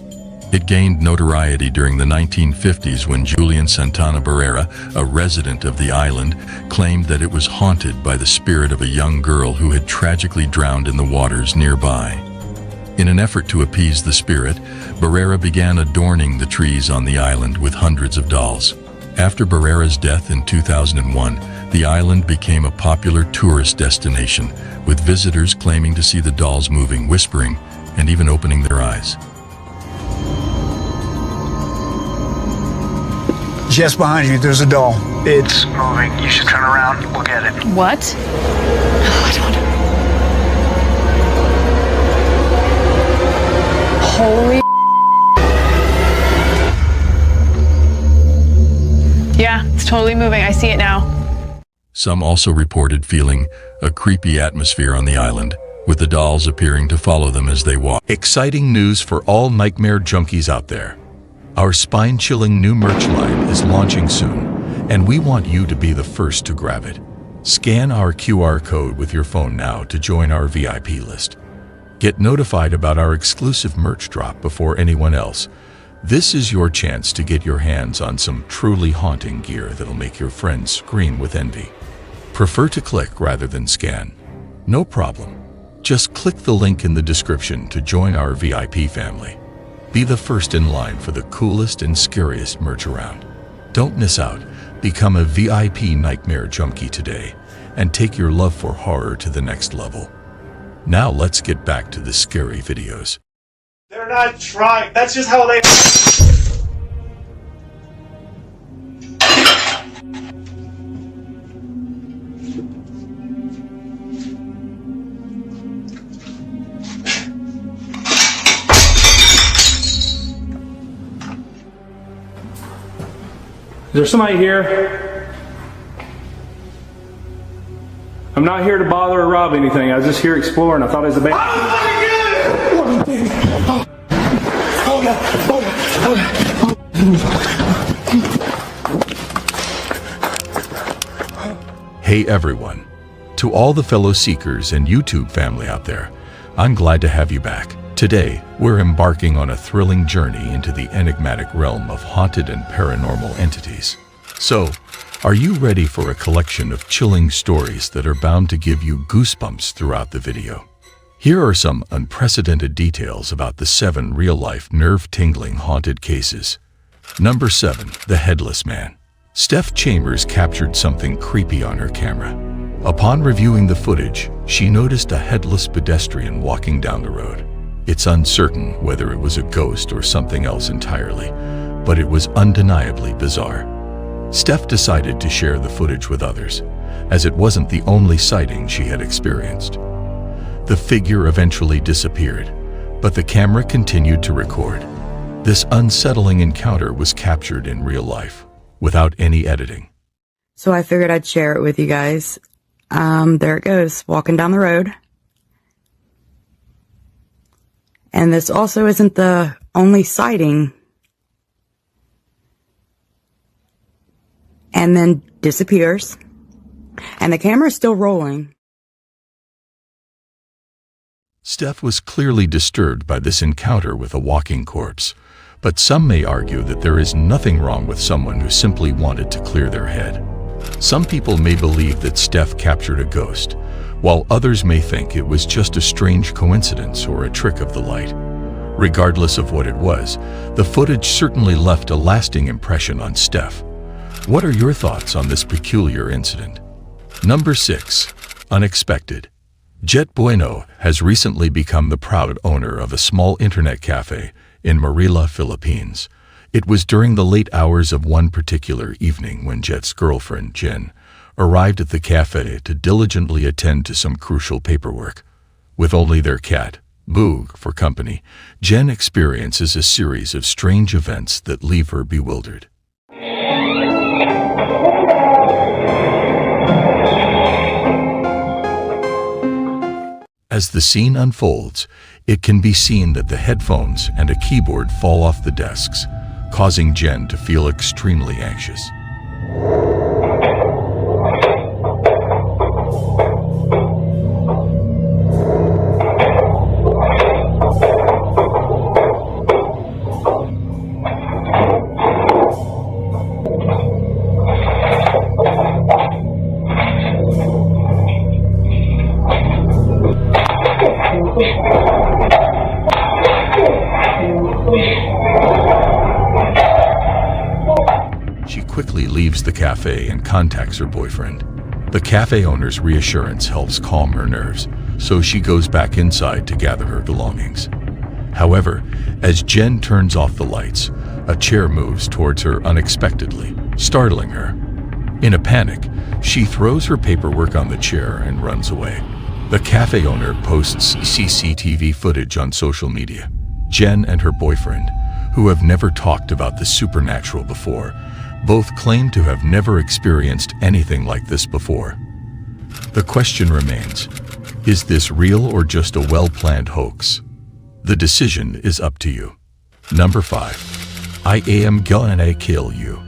A: It gained notoriety during the 1950s when Julian Santana Barrera, a resident of the island, claimed that it was haunted by the spirit of a young girl who had tragically drowned in the waters nearby. In an effort to appease the spirit, Barrera began adorning the trees on the island with hundreds of dolls. After Barrera's death in 2001, the island became a popular tourist destination, with visitors claiming to see the dolls moving, whispering, and even opening their eyes.
M: Just behind you, there's a doll. It's moving. You should turn around and look at it.
F: What? Holy. Yeah, it's totally moving. I see it now.
A: Some also reported feeling a creepy atmosphere on the island, with the dolls appearing to follow them as they walk. Exciting news for all nightmare junkies out there. Our spine-chilling new merch line is launching soon, and we want you to be the first to grab it. Scan our QR code with your phone now to join our VIP list. Get notified about our exclusive merch drop before anyone else. This is your chance to get your hands on some truly haunting gear that'll make your friends scream with envy. Prefer to click rather than scan? No problem. Just click the link in the description to join our VIP family. Be the first in line for the coolest and scariest merch around. Don't miss out. Become a VIP nightmare junkie today and take your love for horror to the next level. Now let's get back to the scary videos.
B: They're not trying. That's just how they...
K: Is there somebody here? I'm not here to bother or rob anything. I was just here exploring. I thought it was a band.
A: Hey everyone. To all the fellow seekers and YouTube family out there, I'm glad to have you back. Today, we're embarking on a thrilling journey into the enigmatic realm of haunted and paranormal entities. So, are you ready for a collection of chilling stories that are bound to give you goosebumps throughout the video? Here are some unprecedented details about the 7 real-life nerve-tingling haunted cases. Number 7. The Headless Man. Steph Chambers captured something creepy on her camera. Upon reviewing the footage, she noticed a headless pedestrian walking down the road. It's uncertain whether it was a ghost or something else entirely, but it was undeniably bizarre. Steph decided to share the footage with others, as it wasn't the only sighting she had experienced. The figure eventually disappeared, but the camera continued to record. This unsettling encounter was captured in real life, without any editing.
H: So I figured I'd share it with you guys. There it goes, walking down the road. And this also isn't the only sighting. And then disappears. And the camera's still rolling.
A: Steph was clearly disturbed by this encounter with a walking corpse, but some may argue that there is nothing wrong with someone who simply wanted to clear their head. Some people may believe that Steph captured a ghost, while others may think it was just a strange coincidence or a trick of the light. Regardless of what it was, the footage certainly left a lasting impression on Steph. What are your thoughts on this peculiar incident? Number 6. Unexpected. Jet Bueno has recently become the proud owner of a small internet cafe in Manila, Philippines. It was during the late hours of one particular evening when Jet's girlfriend, Jen, arrived at the cafe to diligently attend to some crucial paperwork. With only their cat, Boog, for company, Jen experiences a series of strange events that leave her bewildered. As the scene unfolds, it can be seen that the headphones and a keyboard fall off the desks, causing Jen to feel extremely anxious. leaves the cafe and contacts her boyfriend. The cafe owner's reassurance helps calm her nerves, so she goes back inside to gather her belongings. However, as Jen turns off the lights, a chair moves towards her unexpectedly, startling her. In a panic, she throws her paperwork on the chair and runs away. The cafe owner posts CCTV footage on social media. Jen and her boyfriend, who have never talked about the supernatural before, both claim to have never experienced anything like this before. The question remains, is this real or just a well-planned hoax? The decision is up to you. Number 5. I am gonna kill you.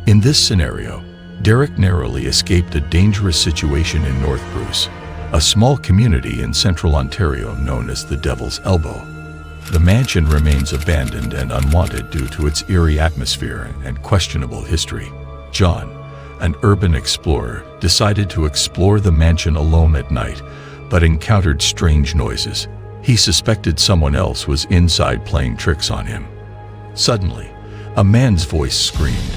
A: In this scenario, Derek narrowly escaped a dangerous situation in North Bruce, a small community in central Ontario known as the Devil's Elbow. The mansion remains abandoned and unwanted due to its eerie atmosphere and questionable history. John, an urban explorer, decided to explore the mansion alone at night, but encountered strange noises. He suspected someone else was inside playing tricks on him. Suddenly, a man's voice screamed,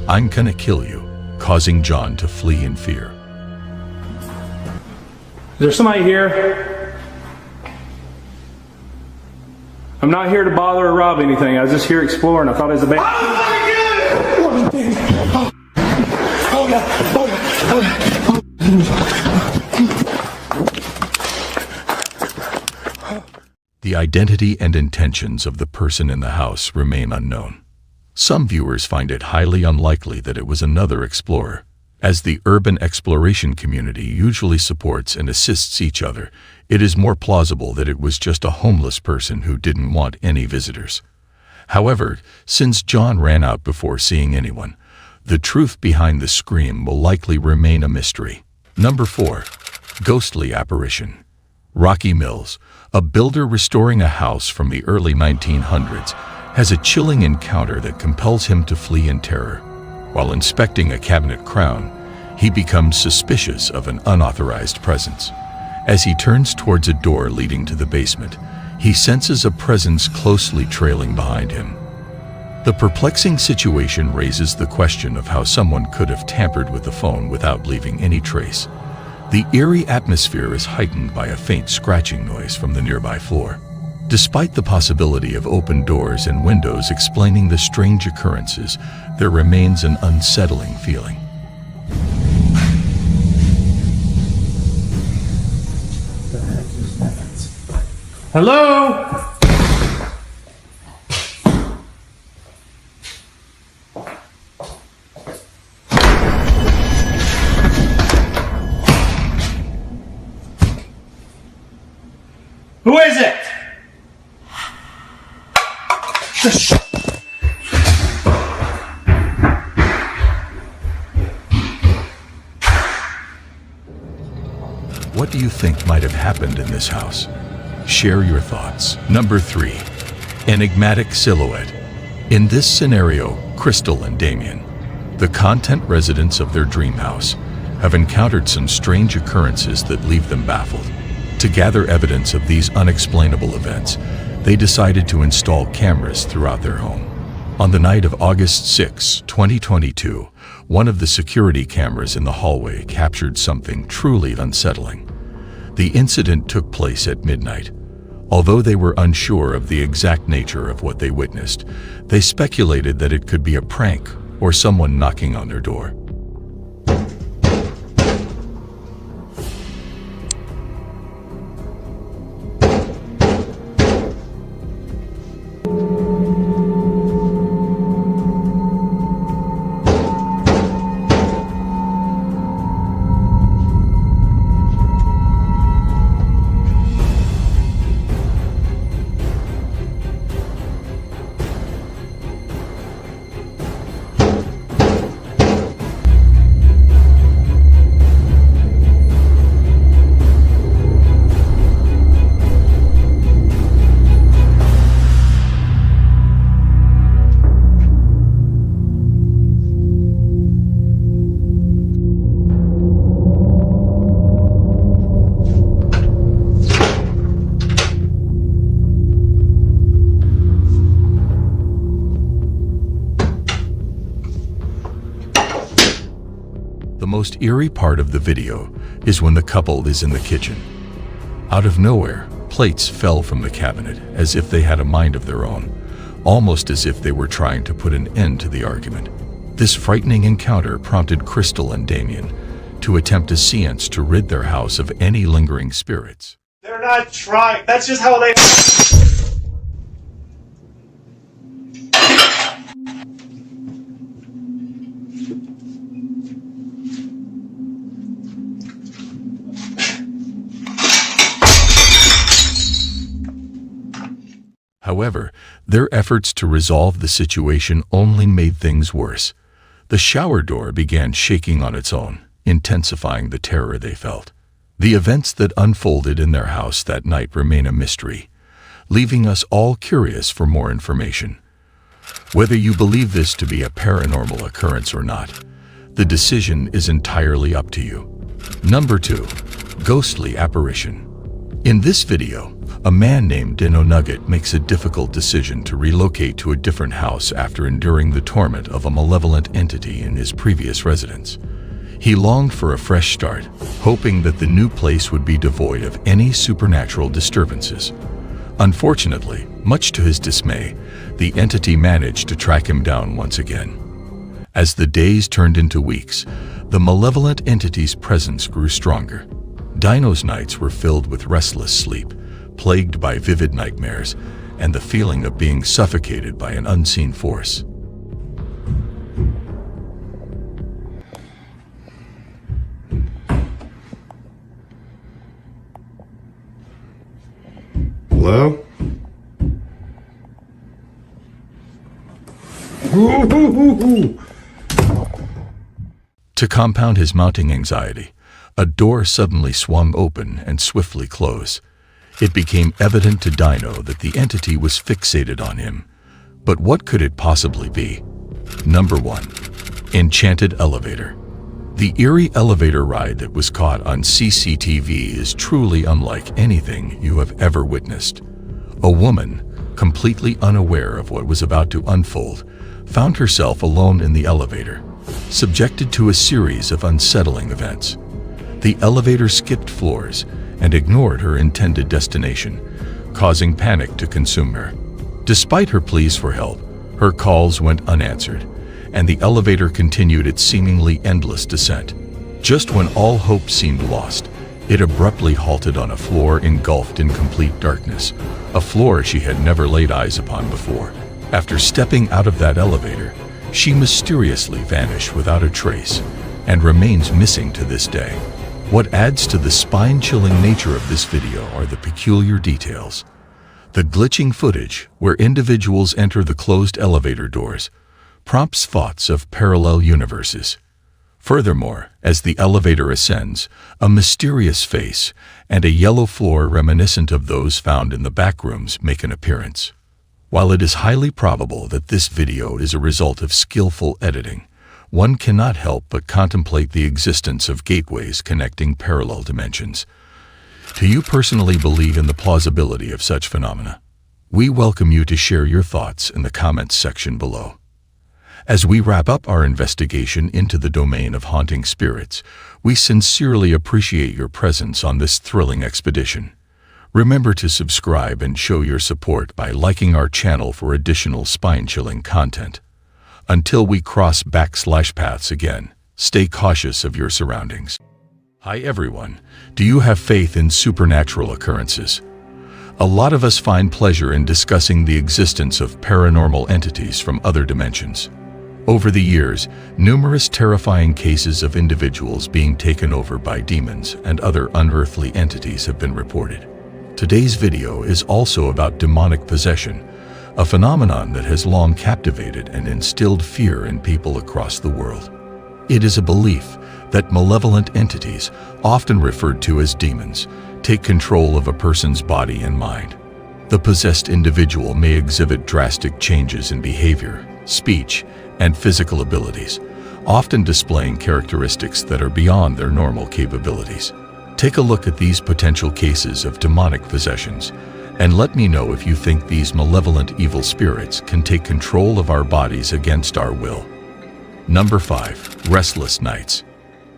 A: "I'm gonna kill you," causing John to flee in fear.
K: Is there somebody here? I'm not here to bother or rob anything. I was just here exploring. I thought it was a band.
A: The identity and intentions of the person in the house remain unknown. Some viewers find it highly unlikely that it was another explorer. As the urban exploration community usually supports and assists each other, it is more plausible that it was just a homeless person who didn't want any visitors. However, since John ran out before seeing anyone, the truth behind the scream will likely remain a mystery. Number 4. Ghostly apparition. Rocky Mills, a builder restoring a house from the early 1900s, has a chilling encounter that compels him to flee in terror. While inspecting a cabinet crown, he becomes suspicious of an unauthorized presence. As he turns towards a door leading to the basement, he senses a presence closely trailing behind him. The perplexing situation raises the question of how someone could have tampered with the phone without leaving any trace. The eerie atmosphere is heightened by a faint scratching noise from the nearby floor. Despite the possibility of open doors and windows explaining the strange occurrences, there remains an unsettling feeling.
K: Hello? Who is it?
A: What do you think might have happened in this house? Share your thoughts. Number 3. Enigmatic silhouette. In this scenario, Crystal and Damien, the content residents of their dream house, have encountered some strange occurrences that leave them baffled. To gather evidence of these unexplainable events, they decided to install cameras throughout their home. On the night of August 6, 2022, one of the security cameras in the hallway captured something truly unsettling. The incident took place at midnight. Although they were unsure of the exact nature of what they witnessed, they speculated that it could be a prank or someone knocking on their door. most eerie part of the video is when the couple is in the kitchen. Out of nowhere, plates fell from the cabinet as if they had a mind of their own, almost as if they were trying to put an end to the argument. This frightening encounter prompted Crystal and Damien to attempt a seance to rid their house of any lingering spirits.
C: They're not trying. That's just how they...
A: However, their efforts to resolve the situation only made things worse. The shower door began shaking on its own, intensifying the terror they felt. The events that unfolded in their house that night remain a mystery, leaving us all curious for more information. Whether you believe this to be a paranormal occurrence or not, the decision is entirely up to you. Number 2. Ghostly apparition. In this video, a man named Dino Nugget makes a difficult decision to relocate to a different house after enduring the torment of a malevolent entity in his previous residence. He longed for a fresh start, hoping that the new place would be devoid of any supernatural disturbances. Unfortunately, much to his dismay, the entity managed to track him down once again. As the days turned into weeks, the malevolent entity's presence grew stronger. Dino's nights were filled with restless sleep, plagued by vivid nightmares, and the feeling of being suffocated by an unseen force.
B: Hello?
A: To compound his mounting anxiety, a door suddenly swung open and swiftly closed. It became evident to Dino that the entity was fixated on him. But what could it possibly be? Number 1. Enchanted elevator. The eerie elevator ride that was caught on CCTV is truly unlike anything you have ever witnessed. A woman, completely unaware of what was about to unfold, found herself alone in the elevator, subjected to a series of unsettling events. The elevator skipped floors and ignored her intended destination, causing panic to consume her. Despite her pleas for help, her calls went unanswered, and the elevator continued its seemingly endless descent. Just when all hope seemed lost, it abruptly halted on a floor engulfed in complete darkness, a floor she had never laid eyes upon before. After stepping out of that elevator, she mysteriously vanished without a trace and remains missing to this day. What adds to the spine-chilling nature of this video are the peculiar details. The glitching footage, where individuals enter the closed elevator doors, prompts thoughts of parallel universes. Furthermore, as the elevator ascends, a mysterious face and a yellow floor reminiscent of those found in the back rooms make an appearance. While it is highly probable that this video is a result of skillful editing, one cannot help but contemplate the existence of gateways connecting parallel dimensions. Do you personally believe in the plausibility of such phenomena? We welcome you to share your thoughts in the comments section below. As we wrap up our investigation into the domain of haunting spirits, we sincerely appreciate your presence on this thrilling expedition. Remember to subscribe and show your support by liking our channel for additional spine-chilling content. Until we cross paths again, stay cautious of your surroundings. Hi everyone, do you have faith in supernatural occurrences? A lot of us find pleasure in discussing the existence of paranormal entities from other dimensions. Over the years, numerous terrifying cases of individuals being taken over by demons and other unearthly entities have been reported. Today's video is also about demonic possession, a phenomenon that has long captivated and instilled fear in people across the world. It is a belief that malevolent entities, often referred to as demons, take control of a person's body and mind. The possessed individual may exhibit drastic changes in behavior, speech, and physical abilities, often displaying characteristics that are beyond their normal capabilities. Take a look at these potential cases of demonic possessions, and let me know if you think these malevolent evil spirits can take control of our bodies against our will. Number 5. Restless nights.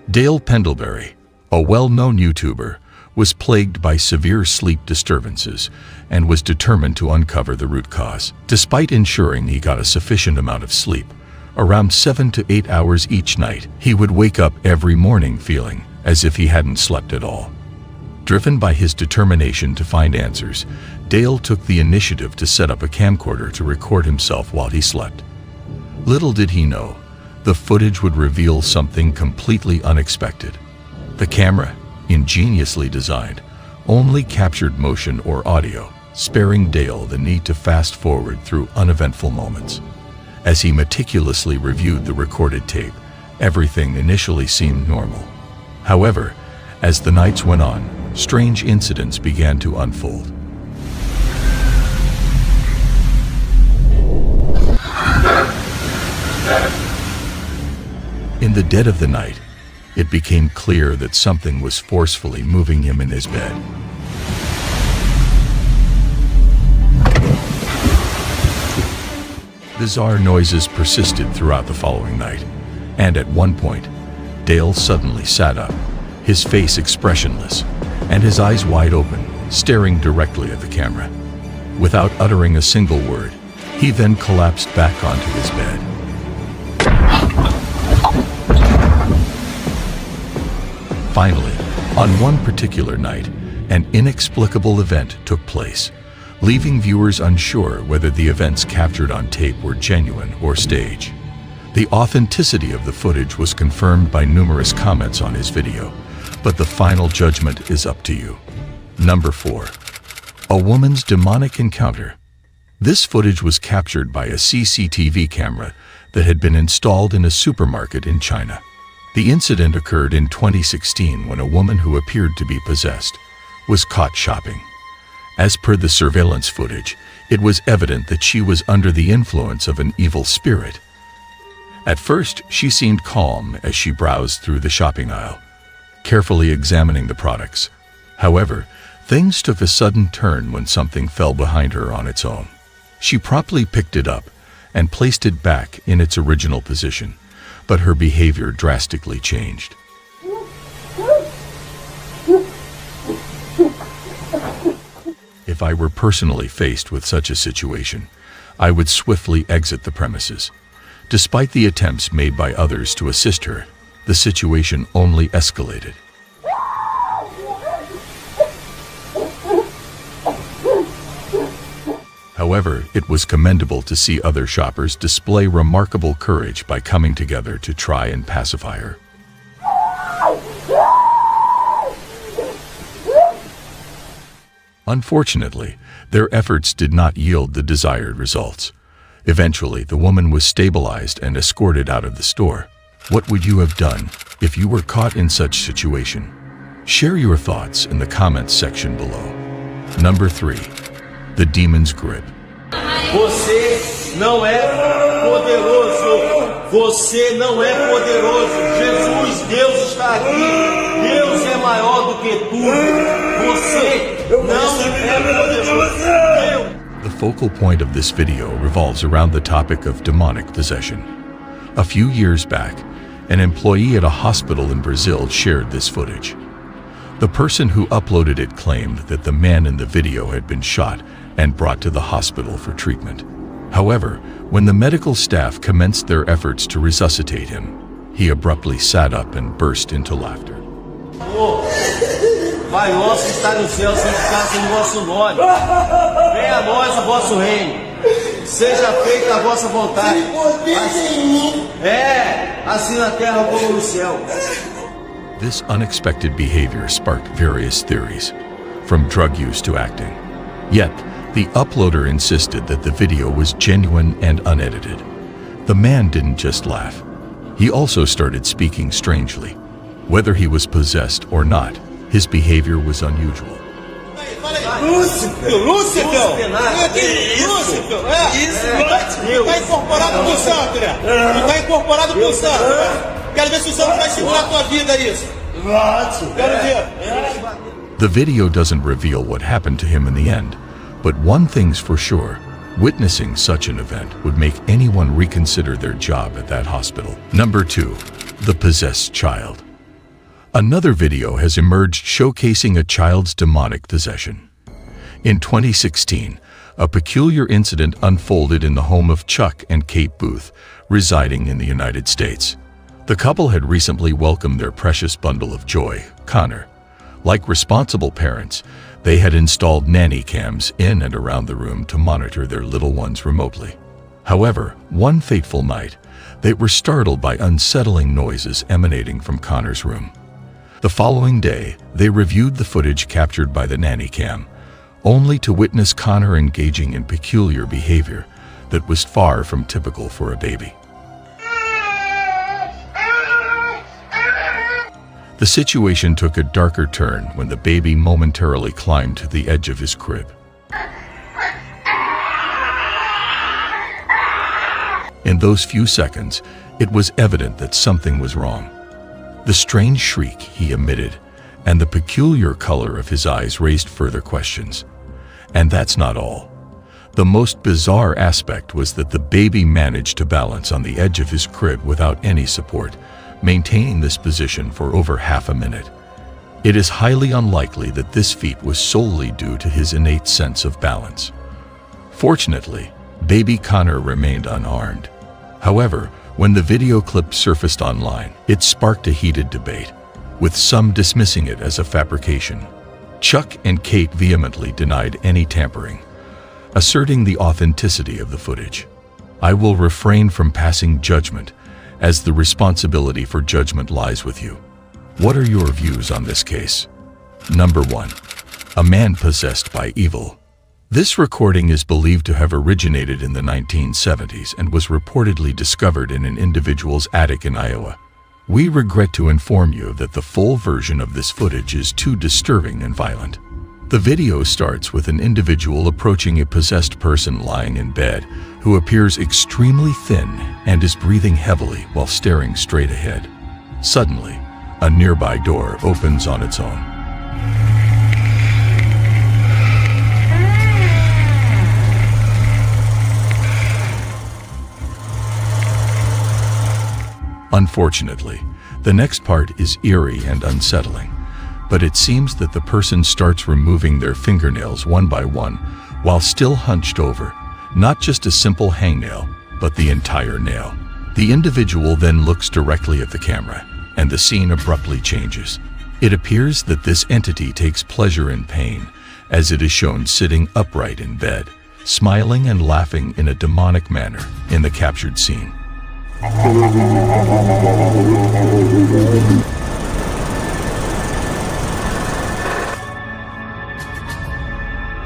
A: Dale Pendlebury, a well-known YouTuber, was plagued by severe sleep disturbances and was determined to uncover the root cause. Despite ensuring he got a sufficient amount of sleep, around 7 to 8 hours each night, he would wake up every morning feeling as if he hadn't slept at all. Driven by his determination to find answers, Dale took the initiative to set up a camcorder to record himself while he slept. Little did he know, the footage would reveal something completely unexpected. The camera, ingeniously designed, only captured motion or audio, sparing Dale the need to fast forward through uneventful moments. As he meticulously reviewed the recorded tape, everything initially seemed normal. However, as the nights went on, strange incidents began to unfold. In the dead of the night, it became clear that something was forcefully moving him in his bed. Bizarre noises persisted throughout the following night, and at one point, Dale suddenly sat up, his face expressionless, and his eyes wide open, staring directly at the camera. Without uttering a single word, he then collapsed back onto his bed. Finally, on one particular night, an inexplicable event took place, leaving viewers unsure whether the events captured on tape were genuine or staged. The authenticity of the footage was confirmed by numerous comments on his video, but the final judgment is up to you. Number 4. A woman's demonic encounter. This footage was captured by a CCTV camera that had been installed in a supermarket in China. The incident occurred in 2016 when a woman who appeared to be possessed was caught shopping. As per the surveillance footage, it was evident that she was under the influence of an evil spirit. At first, she seemed calm as she browsed through the shopping aisle, carefully examining the products. However, things took a sudden turn when something fell behind her on its own. She promptly picked it up and placed it back in its original position, but her behavior drastically changed. If I were personally faced with such a situation, I would swiftly exit the premises. Despite the attempts made by others to assist her, the situation only escalated. However, it was commendable to see other shoppers display remarkable courage by coming together to try and pacify her. Unfortunately, their efforts did not yield the desired results. Eventually, the woman was stabilized and escorted out of the store. What would you have done if you were caught in such situation? Share your thoughts in the comments section below. Number 3. The Demon's Grip.
E: Você não é poderoso. Você não é poderoso. Jesus, Deus está aqui. Deus é maior do que tudo. Você não é poderoso.
A: The focal point of this video revolves around the topic of demonic possession. A few years back, an employee at a hospital in Brazil shared this footage. The person who uploaded it claimed that the man in the video had been shot and brought to the hospital for treatment. However, when the medical staff commenced their efforts to resuscitate him, he abruptly sat up and burst into laughter.
E: Pai nosso que está no céu, santificado o vosso nome. Venha a nós o vosso reino. Seja feita a vossa vontade. Assim na terra como no céu.
A: This unexpected behavior sparked various theories, from drug use to acting. Yet, the uploader insisted that the video was genuine and unedited. The man didn't just laugh. He also started speaking strangely. Whether he was possessed or not, his behavior was unusual.
E: Lúcifer! Está incorporado com o santo, né? Está incorporado com o santo. Quero ver se o santo vai segurar a tua vida isso. Quero ver.
A: The video doesn't reveal what happened to him in the end, but one thing's for sure, witnessing such an event would make anyone reconsider their job at that hospital. Number 2. The Possessed Child. Another video has emerged showcasing a child's demonic possession. In 2016, a peculiar incident unfolded in the home of Chuck and Kate Booth, residing in the United States. The couple had recently welcomed their precious bundle of joy, Connor. Like responsible parents, they had installed nanny cams in and around the room to monitor their little ones remotely. However, one fateful night, they were startled by unsettling noises emanating from Connor's room. The following day, they reviewed the footage captured by the nanny cam, only to witness Connor engaging in peculiar behavior that was far from typical for a baby. The situation took a darker turn when the baby momentarily climbed to the edge of his crib. In those few seconds, it was evident that something was wrong. The strange shriek he emitted and the peculiar color of his eyes raised further questions. And that's not all. The most bizarre aspect was that the baby managed to balance on the edge of his crib without any support, maintaining this position for over half a minute. It is highly unlikely that this feat was solely due to his innate sense of balance. Fortunately, baby Connor remained unharmed. However, when the video clip surfaced online, it sparked a heated debate, with some dismissing it as a fabrication. Chuck and Kate vehemently denied any tampering, asserting the authenticity of the footage. I will refrain from passing judgment, as the responsibility for judgment lies with you. What are your views on this case? Number 1. A man possessed by evil. This recording is believed to have originated in the 1970s and was reportedly discovered in an individual's attic in Iowa. We regret to inform you that the full version of this footage is too disturbing and violent. The video starts with an individual approaching a possessed person lying in bed, who appears extremely thin and is breathing heavily while staring straight ahead. Suddenly, a nearby door opens on its own. Unfortunately, the next part is eerie and unsettling, but it seems that the person starts removing their fingernails one by one while still hunched over, not just a simple hangnail, but the entire nail. The individual then looks directly at the camera, and the scene abruptly changes. It appears that this entity takes pleasure in pain, as it is shown sitting upright in bed, smiling and laughing in a demonic manner in the captured scene.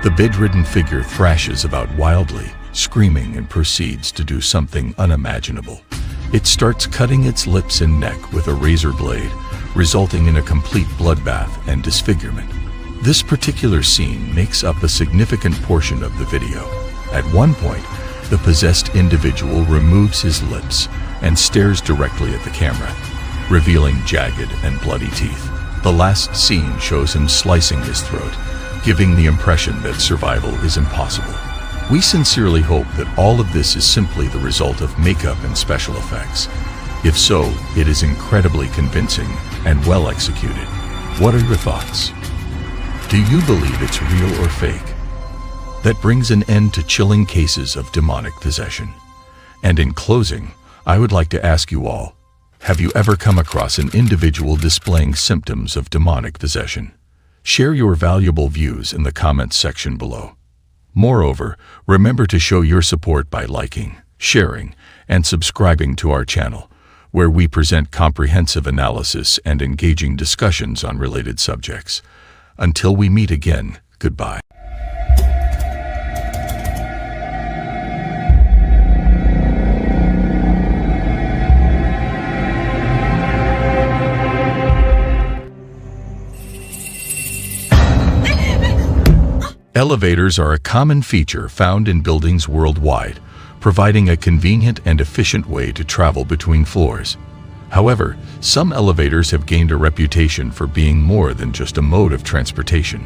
A: The bedridden figure thrashes about wildly, screaming, and proceeds to do something unimaginable. It starts cutting its lips and neck with a razor blade, resulting in a complete bloodbath and disfigurement. This particular scene makes up a significant portion of the video. At one point, the possessed individual removes his lips and stares directly at the camera, revealing jagged and bloody teeth. The last scene shows him slicing his throat, giving the impression that survival is impossible. We sincerely hope that all of this is simply the result of makeup and special effects. If so, it is incredibly convincing and well executed. What are your thoughts? Do you believe it's real or fake? That brings an end to chilling cases of demonic possession. And in closing, I would like to ask you all, have you ever come across an individual displaying symptoms of demonic possession? Share your valuable views in the comments section below. Moreover, remember to show your support by liking, sharing, and subscribing to our channel, where we present comprehensive analysis and engaging discussions on related subjects. Until we meet again, goodbye. Elevators are a common feature found in buildings worldwide, providing a convenient and efficient way to travel between floors. However, some elevators have gained a reputation for being more than just a mode of transportation.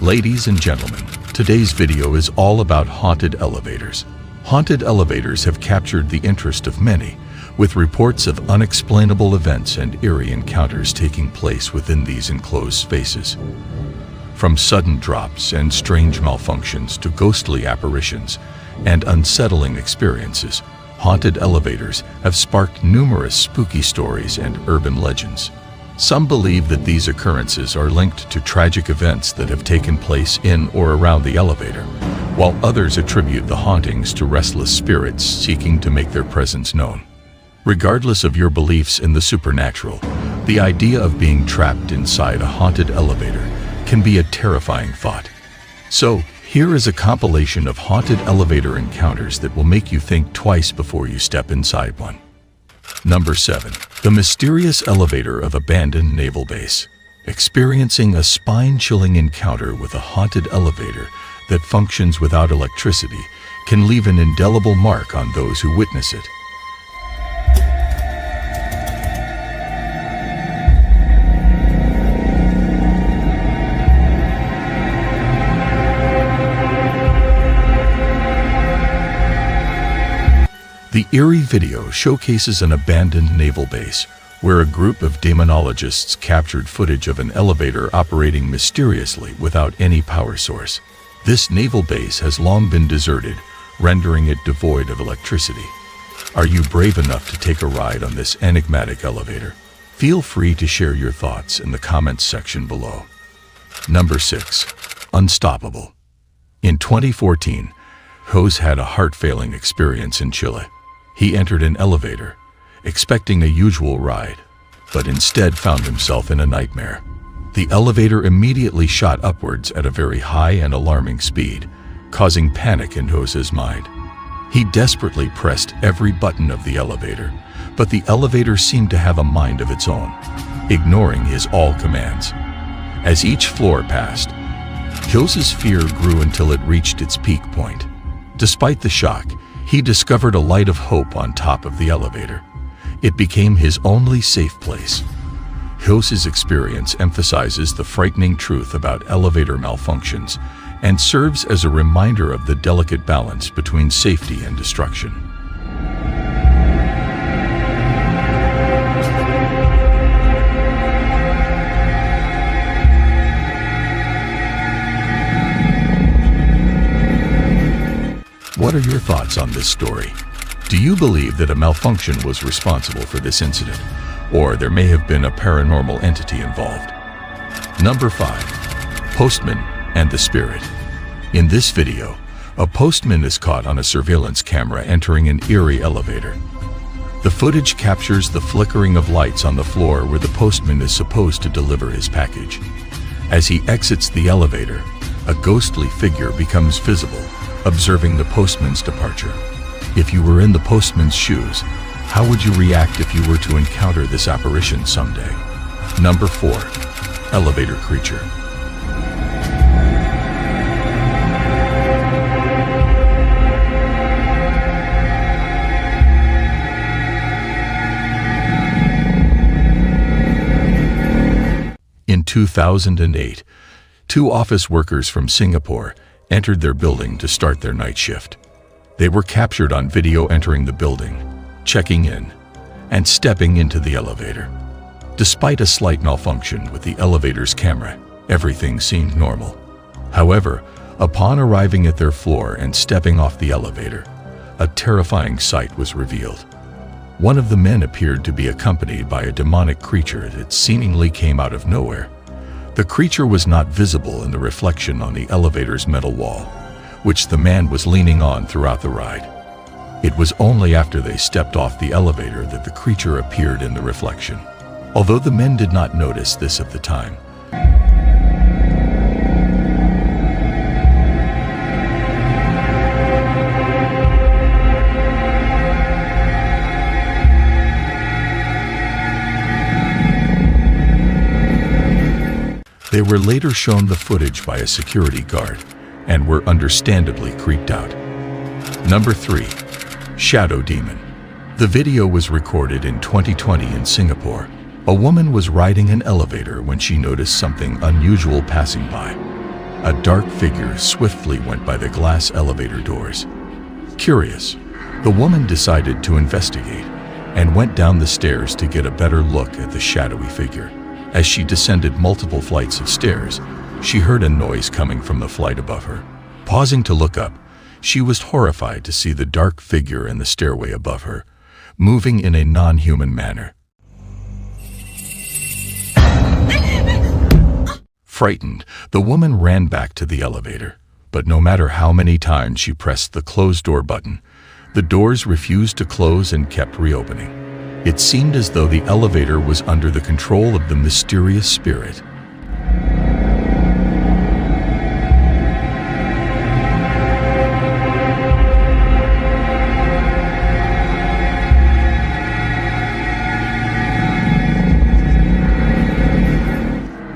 A: Ladies and gentlemen, today's video is all about haunted elevators. Haunted elevators have captured the interest of many, with reports of unexplainable events and eerie encounters taking place within these enclosed spaces. From sudden drops and strange malfunctions to ghostly apparitions and unsettling experiences, haunted elevators have sparked numerous spooky stories and urban legends. Some believe that these occurrences are linked to tragic events that have taken place in or around the elevator, while others attribute the hauntings to restless spirits seeking to make their presence known. Regardless of your beliefs in the supernatural, the idea of being trapped inside a haunted elevator can be a terrifying thought. So, here is a compilation of haunted elevator encounters that will make you think twice before you step inside one. Number 7. The mysterious elevator of abandoned naval base. Experiencing a spine-chilling encounter with a haunted elevator that functions without electricity can leave an indelible mark on those who witness it. The eerie video showcases an abandoned naval base where a group of demonologists captured footage of an elevator operating mysteriously without any power source. This naval base has long been deserted, rendering it devoid of electricity. Are you brave enough to take a ride on this enigmatic elevator? Feel free to share your thoughts in the comments section below. Number 6. Unstoppable. In 2014, Jose had a heart-failing experience in Chile. He entered an elevator, expecting a usual ride, but instead found himself in a nightmare. The elevator immediately shot upwards at a very high and alarming speed, causing panic in Jose's mind. He desperately pressed every button of the elevator, but the elevator seemed to have a mind of its own, ignoring his all commands. As each floor passed, Jose's fear grew until it reached its peak point. Despite the shock, he discovered a light of hope on top of the elevator. It became his only safe place. Jose's experience emphasizes the frightening truth about elevator malfunctions and serves as a reminder of the delicate balance between safety and destruction. What are your thoughts on this story? Do you believe that a malfunction was responsible for this incident, or there may have been a paranormal entity involved? Number 5. Postman and the Spirit. In this video, a postman is caught on a surveillance camera entering an eerie elevator. The footage captures the flickering of lights on the floor where the postman is supposed to deliver his package. As he exits the elevator, a ghostly figure becomes visible, observing the postman's departure. If you were in the postman's shoes, how would you react if you were to encounter this apparition someday? Number 4. Elevator creature. In 2008, 2 office workers from Singapore entered their building to start their night shift. They were captured on video entering the building, checking in, and stepping into the elevator. Despite a slight malfunction with the elevator's camera, everything seemed normal. However, upon arriving at their floor and stepping off the elevator, a terrifying sight was revealed. One of the men appeared to be accompanied by a demonic creature that seemingly came out of nowhere. The creature was not visible in the reflection on the elevator's metal wall, which the man was leaning on throughout the ride. It was only after they stepped off the elevator that the creature appeared in the reflection. Although the men did not notice this at the time, they were later shown the footage by a security guard and were understandably creeped out. Number 3. Shadow Demon. The video was recorded in 2020 in Singapore. A woman was riding an elevator when she noticed something unusual passing by. A dark figure swiftly went by the glass elevator doors. Curious, the woman decided to investigate and went down the stairs to get a better look at the shadowy figure. As she descended multiple flights of stairs, she heard a noise coming from the flight above her. Pausing to look up, she was horrified to see the dark figure in the stairway above her, moving in a non-human manner. Frightened, the woman ran back to the elevator, but no matter how many times she pressed the close door button, the doors refused to close and kept reopening. It seemed as though the elevator was under the control of the mysterious spirit.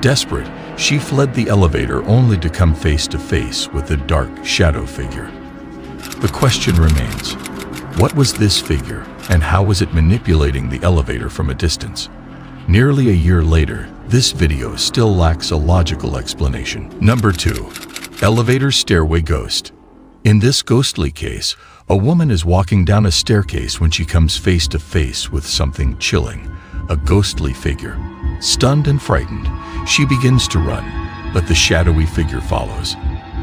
A: Desperate, she fled the elevator only to come face to face with the dark shadow figure. The question remains, what was this figure and how was it manipulating the elevator from a distance? Nearly a year later, this video still lacks a logical explanation. Number 2. Elevator stairway ghost. In this ghostly case, a woman is walking down a staircase when she comes face to face with something chilling, a ghostly figure. Stunned and frightened, she begins to run, but the shadowy figure follows,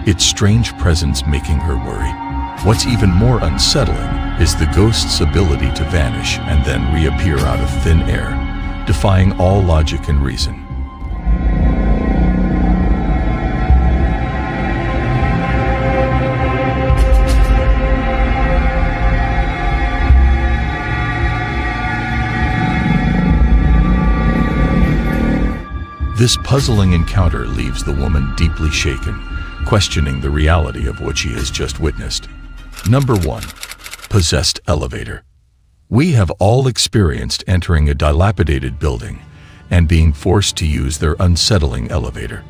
A: its strange presence making her worry. What's even more unsettling is the ghost's ability to vanish and then reappear out of thin air, defying all logic and reason. This puzzling encounter leaves the woman deeply shaken, questioning the reality of what she has just witnessed. Number 1. Possessed elevator. We have all experienced entering a dilapidated building and being forced to use their unsettling elevator.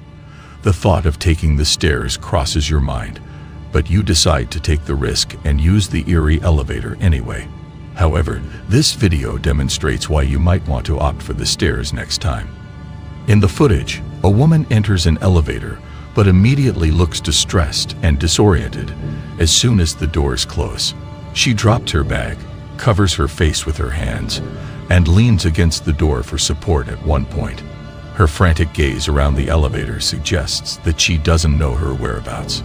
A: The thought of taking the stairs crosses your mind, but you decide to take the risk and use the eerie elevator anyway. However, this video demonstrates why you might want to opt for the stairs next time. In the footage, a woman enters an elevator but immediately looks distressed and disoriented as soon as the doors close. She drops her bag, covers her face with her hands, and leans against the door for support at one point. Her frantic gaze around the elevator suggests that she doesn't know her whereabouts.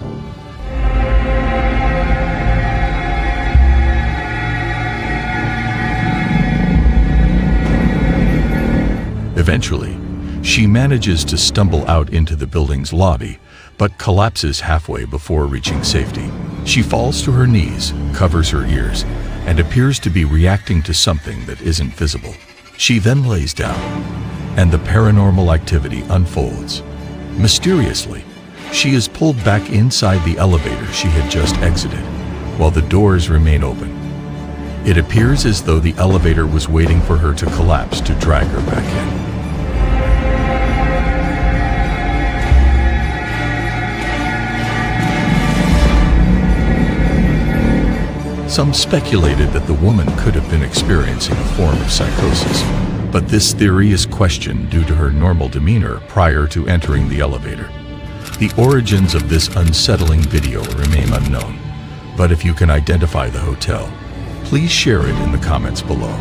A: Eventually, she manages to stumble out into the building's lobby, but collapses halfway before reaching safety. She falls to her knees, covers her ears, and appears to be reacting to something that isn't visible. She then lays down, and the paranormal activity unfolds. Mysteriously, she is pulled back inside the elevator she had just exited, while the doors remain open. It appears as though the elevator was waiting for her to collapse to drag her back in. Some speculated that the woman could have been experiencing a form of psychosis, but this theory is questioned due to her normal demeanor prior to entering the elevator. The origins of this unsettling video remain unknown, but if you can identify the hotel, please share it in the comments below.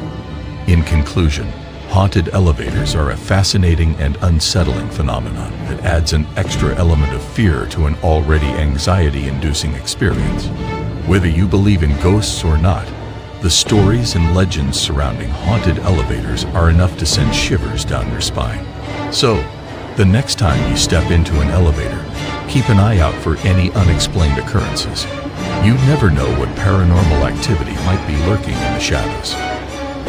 A: In conclusion, haunted elevators are a fascinating and unsettling phenomenon that adds an extra element of fear to an already anxiety-inducing experience. Whether you believe in ghosts or not, the stories and legends surrounding haunted elevators are enough to send shivers down your spine. So, the next time you step into an elevator, keep an eye out for any unexplained occurrences. You never know what paranormal activity might be lurking in the shadows.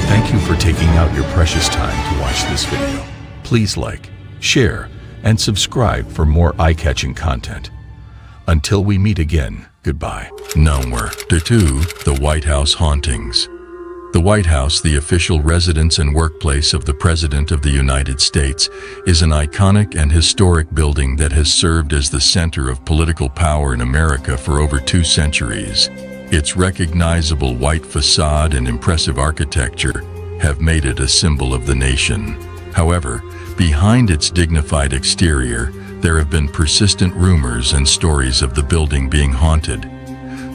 A: Thank you for taking out your precious time to watch this video. Please like, share, and subscribe for more eye-catching content. Until we meet again, goodbye. Number 2. The White House Hauntings. The White House, the official residence and workplace of the President of the United States, is an iconic and historic building that has served as the center of political power in America for over 2 centuries. Its recognizable white facade and impressive architecture have made it a symbol of the nation. However, behind its dignified exterior, there have been persistent rumors and stories of the building being haunted.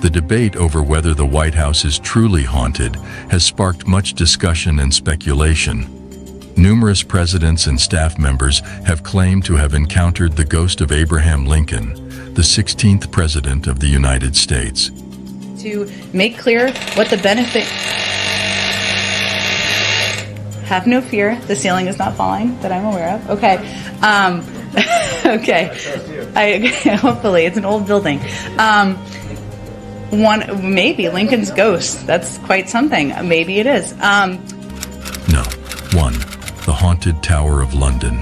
A: The The debate over whether the White House is truly haunted has sparked much discussion and speculation. Numerous presidents and staff members have claimed to have encountered the ghost of Abraham Lincoln, the 16th President of the United States.
D: To make clear what the benefit... Have no fear, the ceiling is not falling that I'm aware of. Okay. Okay. Hopefully, it's an old building. Maybe Lincoln's ghost. That's quite something. Maybe it is.
A: No. 1. The Haunted Tower of London.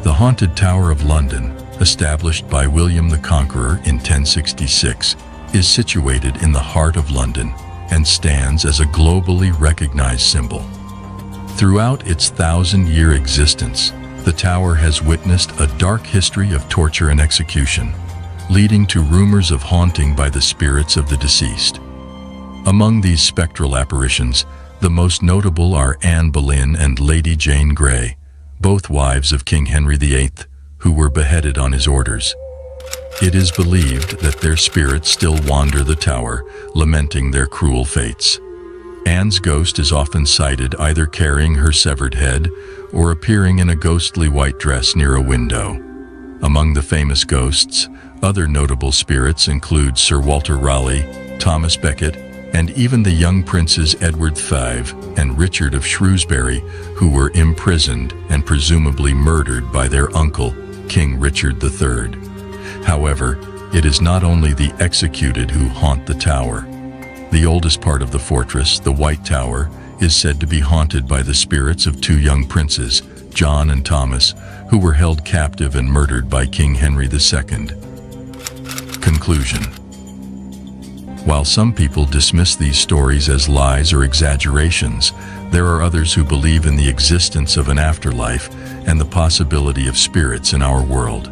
A: The Haunted Tower of London, established by William the Conqueror in 1066, is situated in the heart of London and stands as a globally recognized symbol. Throughout its 1,000-year existence, the tower has witnessed a dark history of torture and execution, leading to rumors of haunting by the spirits of the deceased. Among these spectral apparitions, the most notable are Anne Boleyn and Lady Jane Grey, both wives of King Henry VIII, who were beheaded on his orders. It is believed that their spirits still wander the tower, lamenting their cruel fates. Anne's ghost is often sighted either carrying her severed head or appearing in a ghostly white dress near a window. Among the famous ghosts, other notable spirits include Sir Walter Raleigh, Thomas Becket, and even the young princes Edward V and Richard of Shrewsbury, who were imprisoned and presumably murdered by their uncle, King Richard III. However, it is not only the executed who haunt the tower. The oldest part of the fortress, the White Tower, is said to be haunted by the spirits of two young princes, John and Thomas, who were held captive and murdered by King Henry II. Conclusion. While some people dismiss these stories as lies or exaggerations, there are others who believe in the existence of an afterlife and the possibility of spirits in our world.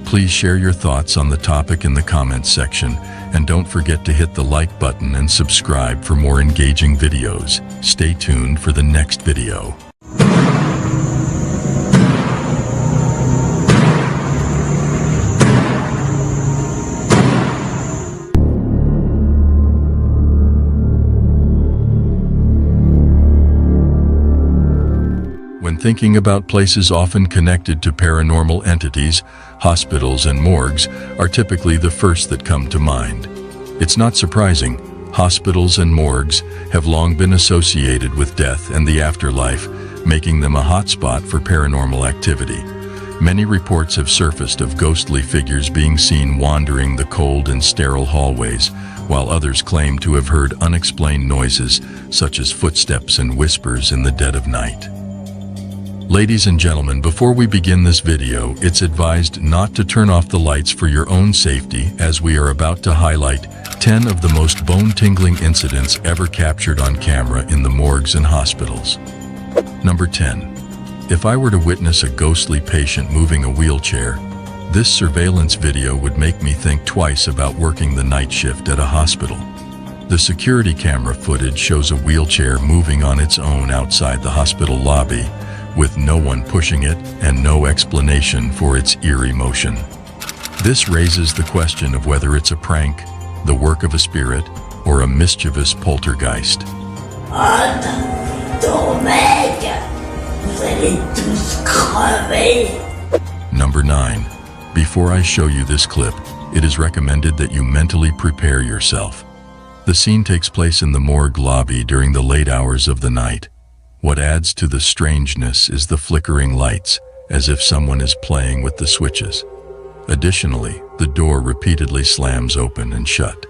A: Please share your thoughts on the topic in the comments section, and don't forget to hit the like button and subscribe for more engaging videos. Stay tuned for the next video. When thinking about places often connected to paranormal entities, hospitals and morgues are typically the first that come to mind. It's not surprising. Hospitals and morgues have long been associated with death and the afterlife, making them a hotspot for paranormal activity. Many reports have surfaced of ghostly figures being seen wandering the cold and sterile hallways, while others claim to have heard unexplained noises such as footsteps and whispers in the dead of night. Ladies and gentlemen, before we begin this video, it's advised not to turn off the lights for your own safety, as we are about to highlight 10 of the most bone-tingling incidents ever captured on camera in the morgues and hospitals. Number 10. If I were to witness a ghostly patient moving a wheelchair, this surveillance video would make me think twice about working the night shift at a hospital. The security camera footage shows a wheelchair moving on its own outside the hospital lobby, with no one pushing it and no explanation for its eerie motion. This raises the question of whether it's a prank, the work of a spirit, or a mischievous poltergeist. Number 9. Before I show you this clip, it is recommended that you mentally prepare yourself. The scene takes place in the morgue lobby during the late hours of the night. What adds to the strangeness is the flickering lights, as if someone is playing with the switches. Additionally, the door repeatedly slams open and shut.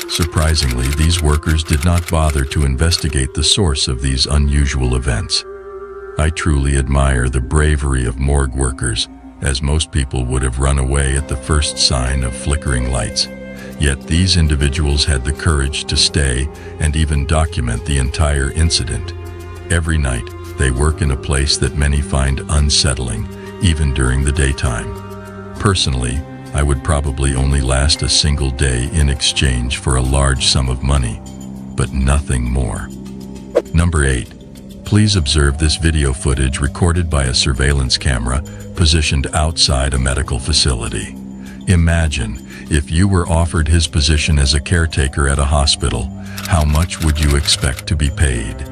A: Surprisingly, these workers did not bother to investigate the source of these unusual events. I truly admire the bravery of morgue workers, as most people would have run away at the first sign of flickering lights. Yet these individuals had the courage to stay and even document the entire incident. Every night, they work in a place that many find unsettling, even during the daytime. Personally, I would probably only last a single day in exchange for a large sum of money, but nothing more. Number 8. Please observe this video footage recorded by a surveillance camera positioned outside a medical facility. Imagine If you were offered his position as a caretaker at a hospital, how much would you expect to be paid?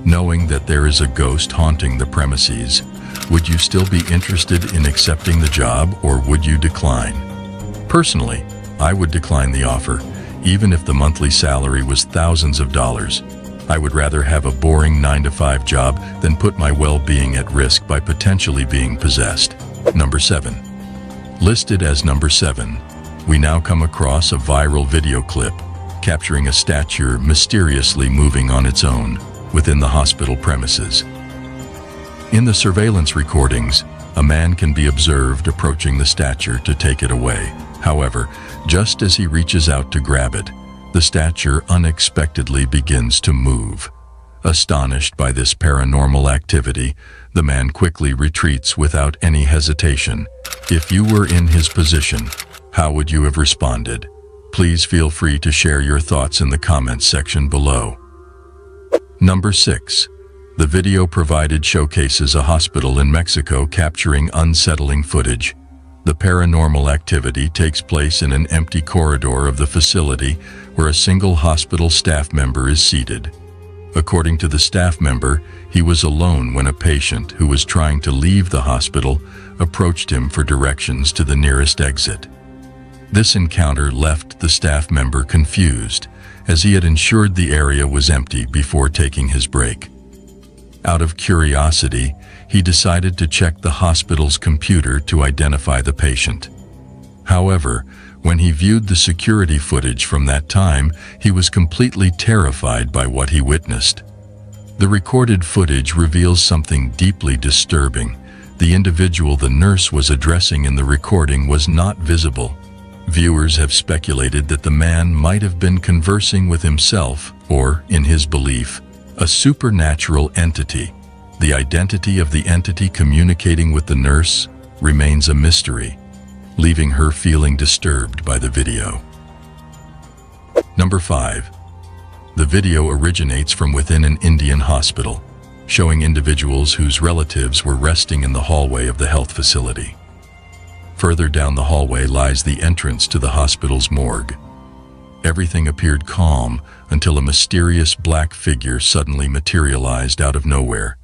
A: Knowing that there is a ghost haunting the premises, would you still be interested in accepting the job, or would you decline? Personally, I would decline the offer, even if the monthly salary was thousands of dollars. I would rather have a boring 9-to-5 job than put my well-being at risk by potentially being possessed. Number 7. Listed as number 7, we now come across a viral video clip capturing a statue mysteriously moving on its own within the hospital premises. In the surveillance recordings, a man can be observed approaching the statue to take it away. However, just as he reaches out to grab it, the statue unexpectedly begins to move. Astonished by this paranormal activity, the man quickly retreats without any hesitation. If you were in his position, how would you have responded? Please feel free to share your thoughts in the comments section below. Number 6. The video provided showcases a hospital in Mexico capturing unsettling footage. The paranormal activity takes place in an empty corridor of the facility where a single hospital staff member is seated. According to the staff member, he was alone when a patient who was trying to leave the hospital approached him for directions to the nearest exit. This encounter left the staff member confused, as he had ensured the area was empty before taking his break. Out of curiosity, he decided to check the hospital's computer to identify the patient. However, when he viewed the security footage from that time, he was completely terrified by what he witnessed. The recorded footage reveals something deeply disturbing. The individual the nurse was addressing in the recording was not visible. Viewers have speculated that the man might have been conversing with himself or, in his belief, a supernatural entity. The identity of the entity communicating with the nurse remains a mystery, leaving her feeling disturbed by the video. Number 5. The video originates from within an Indian hospital, showing individuals whose relatives were resting in the hallway of the health facility. Further down the hallway lies the entrance to the hospital's morgue. Everything appeared calm until a mysterious black figure suddenly materialized out of nowhere.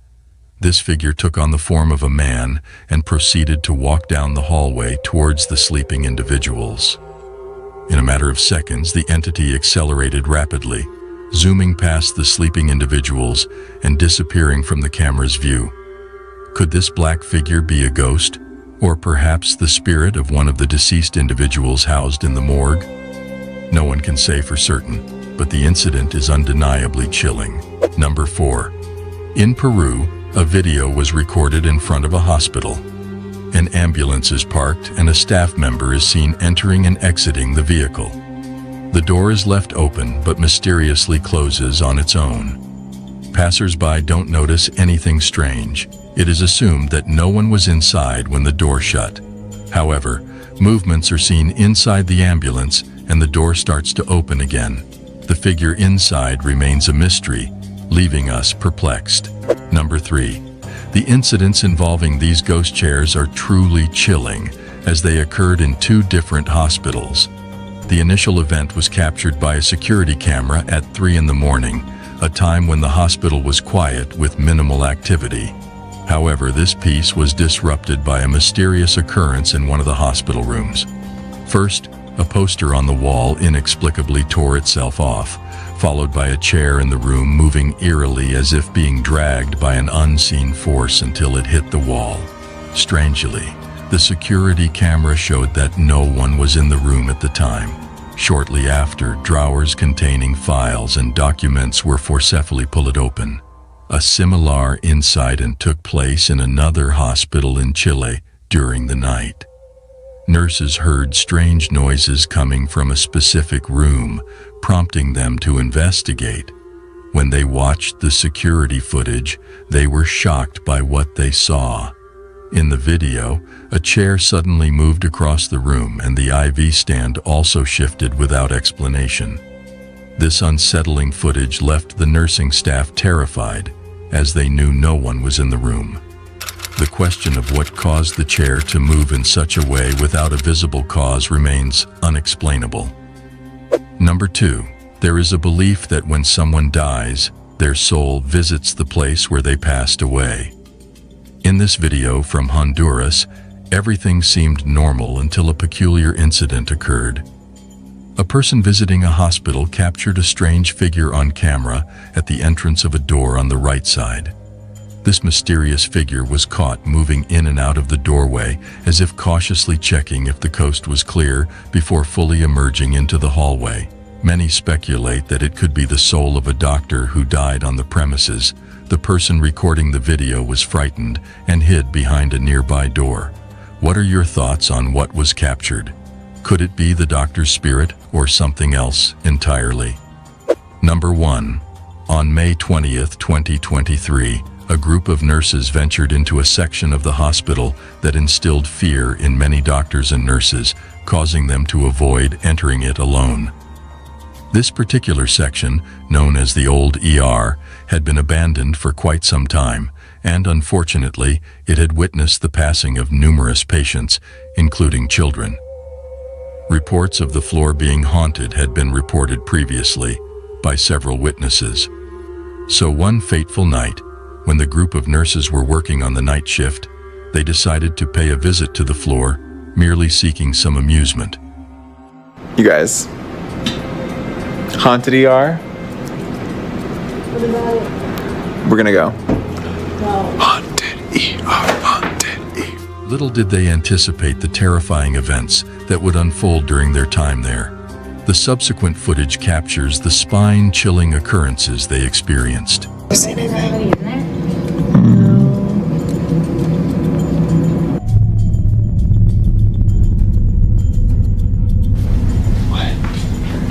A: This figure took on the form of a man and proceeded to walk down the hallway towards the sleeping individuals. In a matter of seconds, the entity accelerated rapidly, zooming past the sleeping individuals and disappearing from the camera's view. Could this black figure be a ghost, or perhaps the spirit of one of the deceased individuals housed in the morgue? No one can say for certain, but the incident is undeniably chilling. Number 4. In Peru, a video was recorded in front of a hospital. An ambulance is parked and a staff member is seen entering and exiting the vehicle. The door is left open but mysteriously closes on its own. Passers-by don't notice anything strange. It is assumed that no one was inside when the door shut. However, movements are seen inside the ambulance and the door starts to open again. The figure inside remains a mystery, leaving us perplexed. Number 3. The incidents involving these ghost chairs are truly chilling, as they occurred in 2 different hospitals. The initial event was captured by a security camera at 3 in the morning, a time when the hospital was quiet with minimal activity. However, this piece was disrupted by a mysterious occurrence in one of the hospital rooms. First, a poster on the wall inexplicably tore itself off, followed by a chair in the room moving eerily as if being dragged by an unseen force until it hit the wall. Strangely, the security camera showed that no one was in the room at the time. Shortly after, drawers containing files and documents were forcefully pulled open. A similar incident took place in another hospital in Chile during the night. Nurses heard strange noises coming from a specific room, prompting them to investigate. When they watched the security footage, they were shocked by what they saw. In the video, a chair suddenly moved across the room and the IV stand also shifted without explanation. This unsettling footage left the nursing staff terrified, as they knew no one was in the room. the question of what caused the chair to move in such a way without a visible cause remains unexplainable. Number 2. There is a belief that when someone dies, their soul visits the place where they passed away. In this video from Honduras, everything seemed normal until a peculiar incident occurred. A person visiting a hospital captured a strange figure on camera at the entrance of a door on the right side. This mysterious figure was caught moving in and out of the doorway as if cautiously checking if the coast was clear before fully emerging into the hallway. Many speculate that it could be the soul of a doctor who died on the premises. The person recording the video was frightened and hid behind a nearby door. What are your thoughts on what was captured? Could it be the doctor's spirit or something else entirely? Number 1. On May 20th, 2023, a group of nurses ventured into a section of the hospital that instilled fear in many doctors and nurses, causing them to avoid entering it alone. This particular section, known as the old ER, had been abandoned for quite some time, and unfortunately, it had witnessed the passing of numerous patients, including children. Reports of the floor being haunted had been reported previously by several witnesses. So one fateful night, when the group of nurses were working on the night shift, they decided to pay a visit to the floor, merely seeking some amusement.
I: You guys, haunted ER?
F: What about it?
I: We're gonna go.
F: No.
I: Haunted ER, haunted ER.
A: Little did they anticipate the terrifying events that would unfold during their time there. The subsequent footage captures the spine-chilling occurrences they experienced.
F: Is there anybody in there?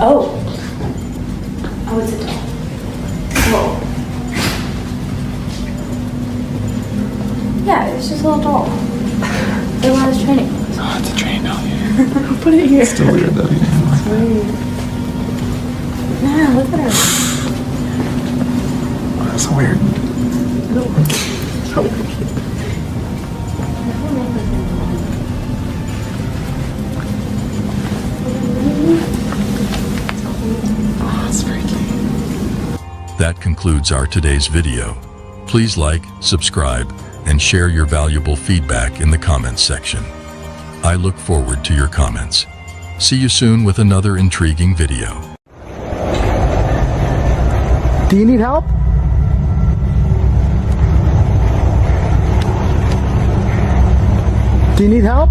F: Oh. Oh, it's a doll. Whoa. Yeah, it's just a little doll. They want his training.
I: Oh, it's a train doll, yeah.
F: Put it here.
I: It's still weird though.
F: It's weird. Yeah, look at her.
I: Oh, that's so weird.
F: So weird.
A: That concludes our today's video. Please like, subscribe, and share your valuable feedback in the comments section. I look forward to your comments. See you soon with another intriguing video.
R: Do you need help? Do you need help?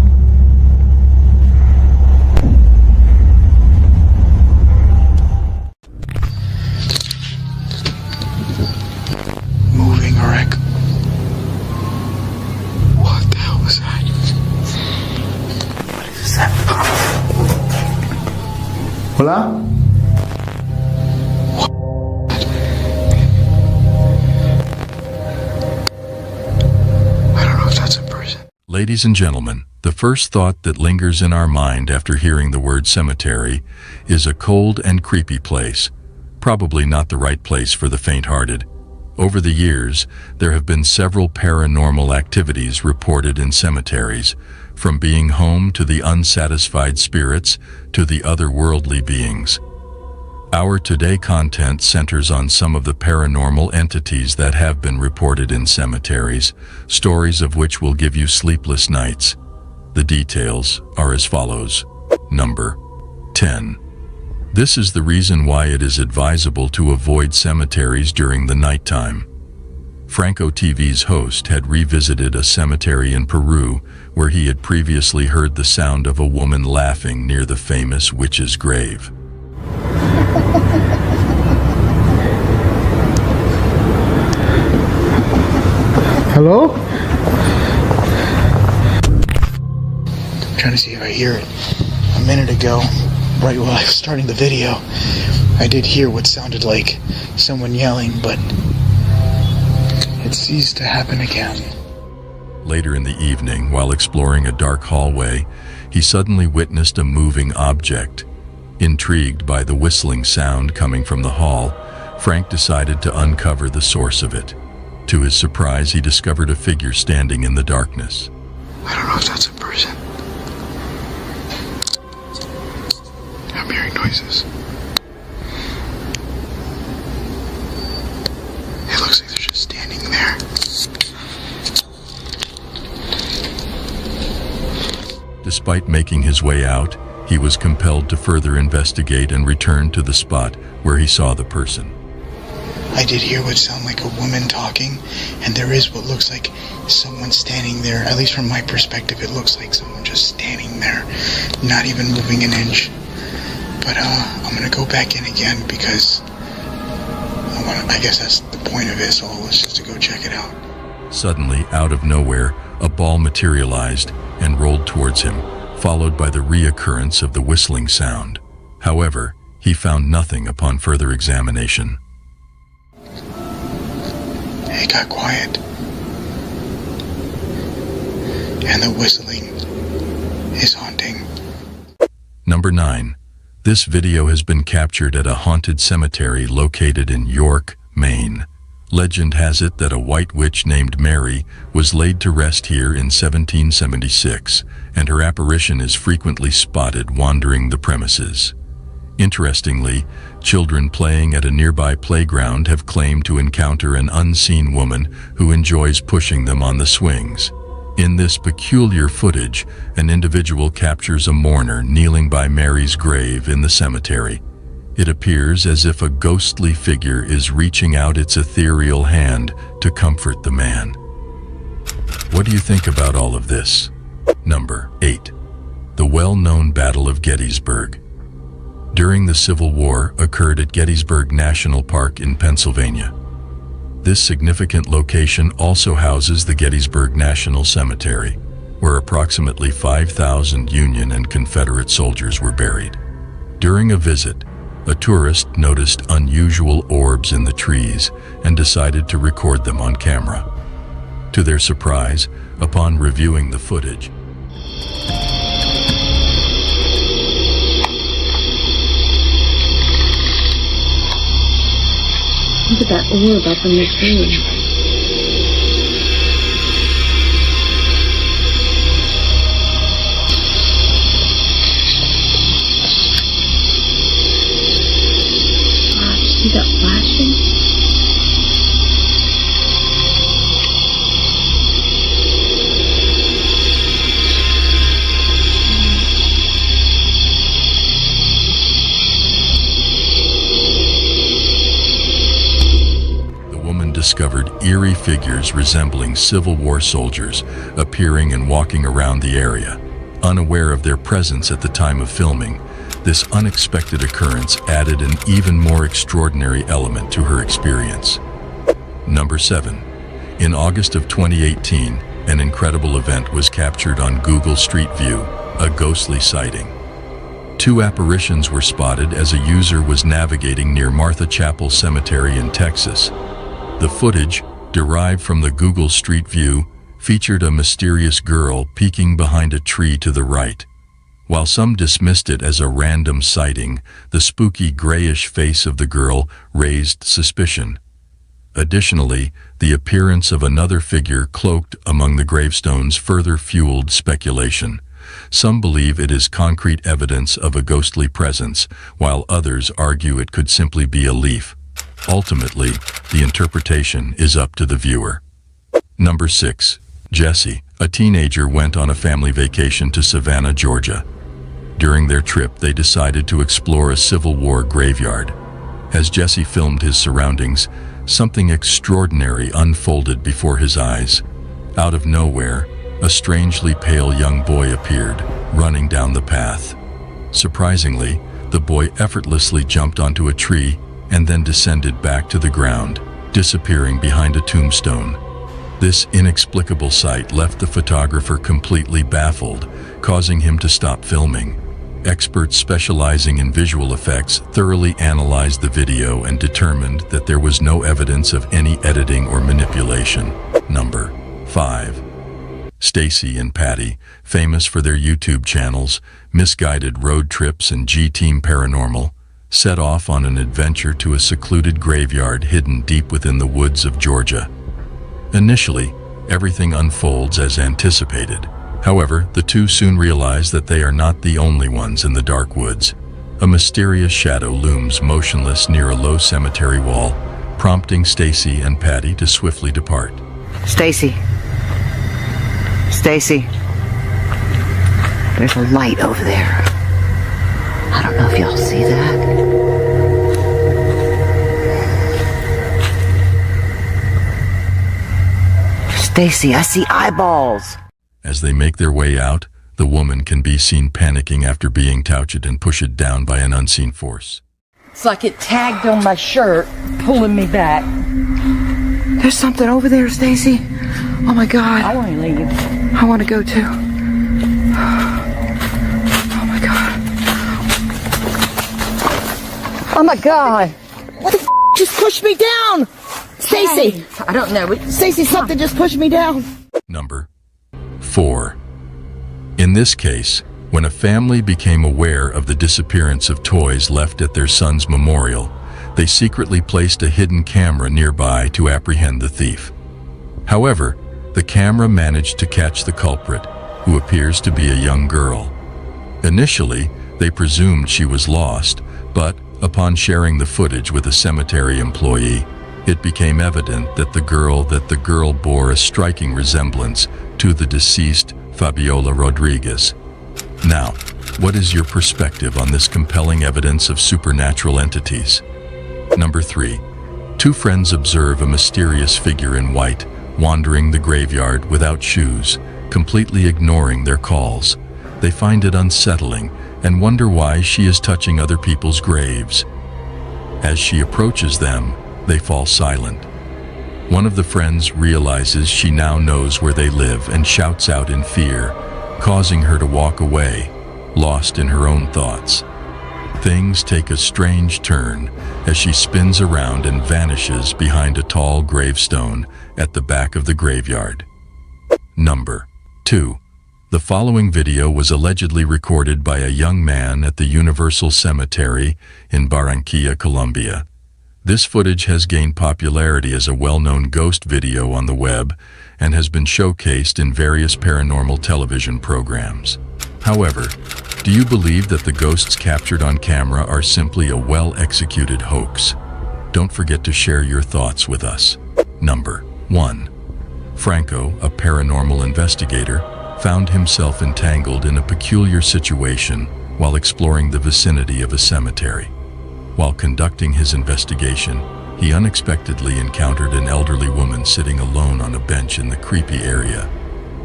M: Moving or what the hell was that? What is that?
R: Hola?
M: I don't know if that's a person.
A: Ladies and gentlemen, the first thought that lingers in our mind after hearing the word cemetery is a cold and creepy place, probably not the right place for the faint-hearted. Over the years, there have been several paranormal activities reported in cemeteries, from being home to the unsatisfied spirits to the otherworldly beings. Our today content centers on some of the paranormal entities that have been reported in cemeteries, stories of which will give you sleepless nights. The details are as follows. Number 10. This is the reason why it is advisable to avoid cemeteries during the nighttime. Franco TV's host had revisited a cemetery in Peru where he had previously heard the sound of a woman laughing near the famous witch's grave.
R: Hello?
M: I'm trying to see if I hear it. A minute ago, right while I was starting the video, I did hear what sounded like someone yelling, but it ceased to happen again.
A: Later in the evening, while exploring a dark hallway, he suddenly witnessed a moving object. Intrigued by the whistling sound coming from the hall, Frank decided to uncover the source of it. To his surprise, he discovered a figure standing in the darkness.
M: I don't know if that's a person. I'm hearing noises. It looks like they're just standing there.
A: Despite making his way out, he was compelled to further investigate and return to the spot where he saw the person.
M: I did hear what sounded like a woman talking, and there is what looks like someone standing there. At least from my perspective, it looks like someone just standing there, not even moving an inch. But I'm gonna go back in again because I guess that's the point of this all, is just to go check it out.
A: Suddenly, out of nowhere, a ball materialized and rolled towards him, followed by the reoccurrence of the whistling sound. However, he found nothing upon further examination.
M: It got quiet. And the whistling is haunting.
A: Number 9. This video has been captured at a haunted cemetery located in York, Maine. Legend has it that a white witch named Mary was laid to rest here in 1776, and her apparition is frequently spotted wandering the premises. Interestingly, children playing at a nearby playground have claimed to encounter an unseen woman who enjoys pushing them on the swings. In this peculiar footage, an individual captures a mourner kneeling by Mary's grave in the cemetery. It appears as if a ghostly figure is reaching out its ethereal hand to comfort the man. What do you think about all of this? Number 8. The well-known Battle of Gettysburg. During the Civil War occurred at Gettysburg National Park in Pennsylvania. This significant location also houses the Gettysburg National Cemetery, where approximately 5,000 Union and Confederate soldiers were buried. During a visit, a tourist noticed unusual orbs in the trees and decided to record them on camera. To their surprise, upon reviewing the footage,
F: look at that orb up in the tree. See that flashing?
A: the woman discovered eerie figures resembling Civil War soldiers appearing and walking around the area. Unaware of their presence at the time of filming, this unexpected occurrence added an even more extraordinary element to her experience. Number 7. In August of 2018, an incredible event was captured on Google Street View, a ghostly sighting. 2 apparitions were spotted as a user was navigating near Martha Chapel Cemetery in Texas. The footage, derived from the Google Street View, featured a mysterious girl peeking behind a tree to the right. While some dismissed it as a random sighting, the spooky grayish face of the girl raised suspicion. Additionally, the appearance of another figure cloaked among the gravestones further fueled speculation. Some believe it is concrete evidence of a ghostly presence, while others argue it could simply be a leaf. Ultimately, the interpretation is up to the viewer. Number 6. Jesse, a teenager, went on a family vacation to Savannah, Georgia. During their trip, they decided to explore a Civil War graveyard. As Jesse filmed his surroundings, something extraordinary unfolded before his eyes. Out of nowhere, a strangely pale young boy appeared, running down the path. Surprisingly, the boy effortlessly jumped onto a tree and then descended back to the ground, disappearing behind a tombstone. This inexplicable sight left the photographer completely baffled, causing him to stop filming. Experts specializing in visual effects thoroughly analyzed the video and determined that there was no evidence of any editing or manipulation. Number 5. Stacy and Patty, famous for their YouTube channels, Misguided Road Trips and G-Team Paranormal, set off on an adventure to a secluded graveyard hidden deep within the woods of Georgia. Initially, everything unfolds as anticipated. However, the two soon realize that they are not the only ones in the dark woods. A mysterious shadow looms motionless near a low cemetery wall, prompting Stacy and Patty to swiftly depart.
H: Stacy. Stacy. There's a light over there. I don't know if y'all see that. Stacy, I see eyeballs.
A: As they make their way out, the woman can be seen panicking after being touched and pushed down by an unseen force.
H: It's like it tagged on my shirt, pulling me back. There's something over there, Stacy. Oh my God. I want to leave. I want to go too. Oh my God. Oh my God. What the f just pushed me down? Stacy. I don't know. Stacy, something just pushed me down.
A: Number 4. In this case, when a family became aware of the disappearance of toys left at their son's memorial, they secretly placed a hidden camera nearby to apprehend the thief. However, the camera managed to catch the culprit, who appears to be a young girl. Initially, they presumed she was lost, but upon sharing the footage with a cemetery employee, it became evident that the girl bore a striking resemblance to the deceased Fabiola Rodriguez. Now, what is your perspective on this compelling evidence of supernatural entities? Number 3. Two friends observe a mysterious figure in white wandering the graveyard without shoes, completely ignoring their calls. They find it unsettling and wonder why she is touching other people's graves. As she approaches them, they fall silent. One of the friends realizes she now knows where they live and shouts out in fear, causing her to walk away, lost in her own thoughts. Things take a strange turn as she spins around and vanishes behind a tall gravestone at the back of the graveyard. Number 2. The following video was allegedly recorded by a young man at the Universal Cemetery in Barranquilla, Colombia. This footage has gained popularity as a well-known ghost video on the web and has been showcased in various paranormal television programs. However, do you believe that the ghosts captured on camera are simply a well-executed hoax? Don't forget to share your thoughts with us. Number 1. Franco, a paranormal investigator, found himself entangled in a peculiar situation while exploring the vicinity of a cemetery. While conducting his investigation, he unexpectedly encountered an elderly woman sitting alone on a bench in the creepy area.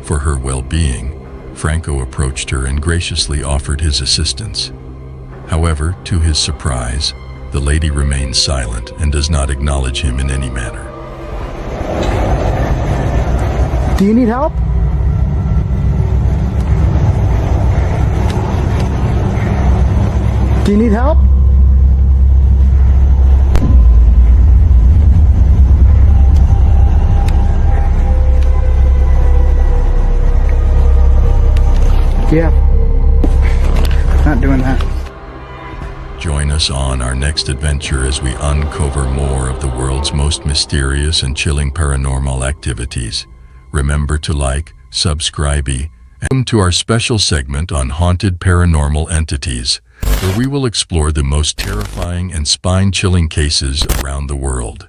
A: For her well-being, Franco approached her and graciously offered his assistance. However, to his surprise, the lady remains silent and does not acknowledge him in any manner.
K: Do you need help? Do you need help? Yeah. Not doing that.
A: Join us on our next adventure as we uncover more of the world's most mysterious and chilling paranormal activities. Remember to like, subscribe, and welcome to our special segment on haunted paranormal entities, where we will explore the most terrifying and spine-chilling cases around the world.